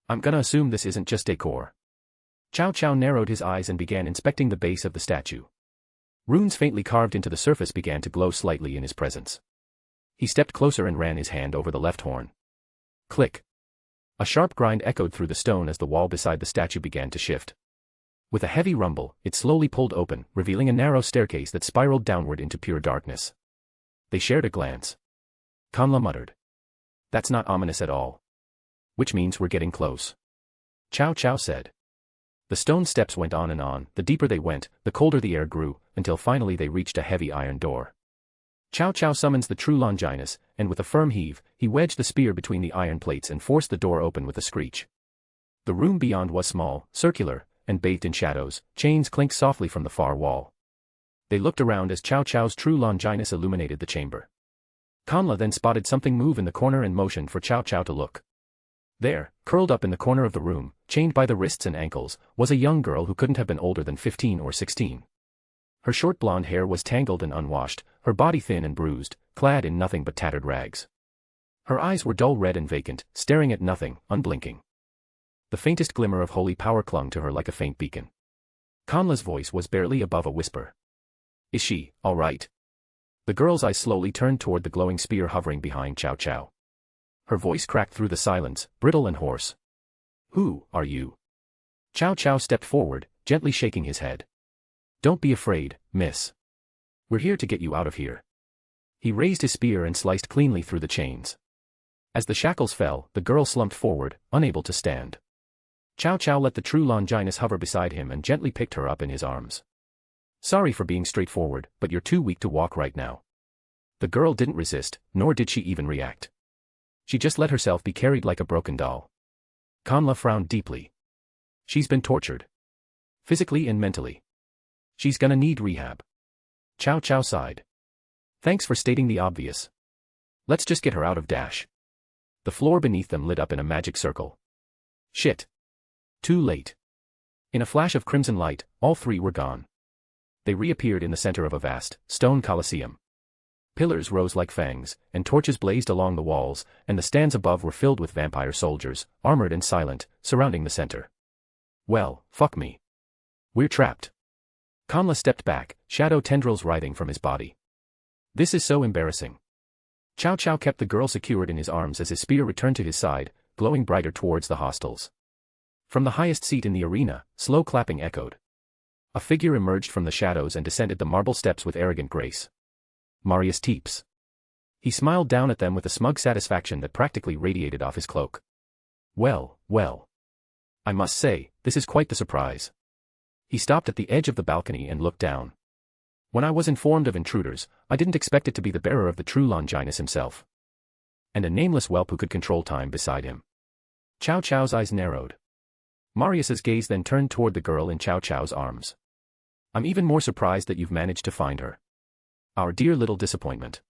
C: I'm gonna assume this isn't just decor. Chow Chow narrowed his eyes and began inspecting the base of the statue. Runes faintly carved into the surface began to glow slightly in his presence. He stepped closer and ran his hand over the left horn. Click. A sharp grind echoed through the stone as the wall beside the statue began to shift. With a heavy rumble, it slowly pulled open, revealing a narrow staircase that spiraled downward into pure darkness. They shared a glance. Kanla muttered. That's not ominous at all. Which means we're getting close. Chow Chow said. The stone steps went on and on, the deeper they went, the colder the air grew, until finally they reached a heavy iron door. Chow Chow summons the true Longinus, and with a firm heave, he wedged the spear between the iron plates and forced the door open with a screech. The room beyond was small, circular, and bathed in shadows. Chains clinked softly from the far wall. They looked around as Chow Chow's true Longinus illuminated the chamber. Kanla then spotted something move in the corner and motioned for Chow Chow to look. There, curled up in the corner of the room, chained by the wrists and ankles, was a young girl who couldn't have been older than 15 or 16. Her short blonde hair was tangled and unwashed, her body thin and bruised, clad in nothing but tattered rags. Her eyes were dull red and vacant, staring at nothing, unblinking. The faintest glimmer of holy power clung to her like a faint beacon. Kanla's voice was barely above a whisper. Is she, all right? The girl's eyes slowly turned toward the glowing spear hovering behind Chow Chow. Her voice cracked through the silence, brittle and hoarse. Who are you? Chow Chow stepped forward, gently shaking his head. Don't be afraid, miss. We're here to get you out of here. He raised his spear and sliced cleanly through the chains. As the shackles fell, the girl slumped forward, unable to stand. Chow Chow let the true Longinus hover beside him and gently picked her up in his arms. Sorry for being straightforward, but you're too weak to walk right now. The girl didn't resist, nor did she even react. She just let herself be carried like a broken doll. Kanla frowned deeply. She's been tortured. Physically and mentally. She's gonna need rehab. Chow Chow sighed. Thanks for stating the obvious. Let's just get her out of dash. The floor beneath them lit up in a magic circle. Shit. Too late. In a flash of crimson light, all three were gone. They reappeared in the center of a vast, stone coliseum. Pillars rose like fangs, and torches blazed along the walls, and the stands above were filled with vampire soldiers, armored and silent, surrounding the center. Well, fuck me. We're trapped. Kanla stepped back, shadow tendrils writhing from his body. This is so embarrassing. Chow Chow kept the girl secured in his arms as his spear returned to his side, glowing brighter towards the hostiles. From the highest seat in the arena, slow clapping echoed. A figure emerged from the shadows and descended the marble steps with arrogant grace. Marius Teeps. He smiled down at them with a smug satisfaction that practically radiated off his cloak. Well, well. I must say, this is quite the surprise. He stopped at the edge of the balcony and looked down. When I was informed of intruders, I didn't expect it to be the bearer of the true Longinus himself. And a nameless whelp who could control time beside him. Chow Chow's eyes narrowed. Marius's gaze then turned toward the girl in Chow Chow's arms. I'm even more surprised that you've managed to find her. Our dear little disappointment.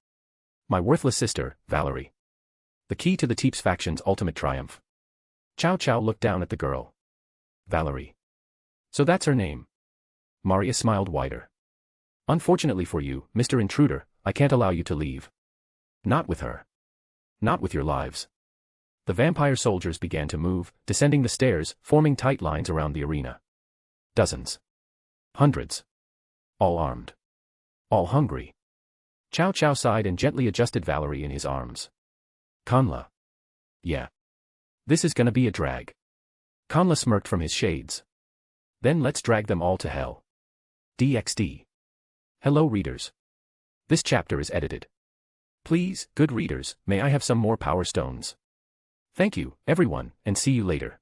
C: My worthless sister, Valerie. The key to the Teeps faction's ultimate triumph. Chow Chow looked down at the girl. Valerie. So that's her name. Marius smiled wider. Unfortunately for you, Mr. Intruder, I can't allow you to leave. Not with her. Not with your lives. The vampire soldiers began to move, descending the stairs, forming tight lines around the arena. Dozens. Hundreds. All armed. All hungry. Chow Chow sighed and gently adjusted Valerie in his arms. Kanla. Yeah. This is gonna be a drag. Kanla smirked from his shades. Then let's drag them all to hell. DxD. Hello readers. This chapter is edited. Please, good readers, may I have some more power stones? Thank you, everyone, and see you later.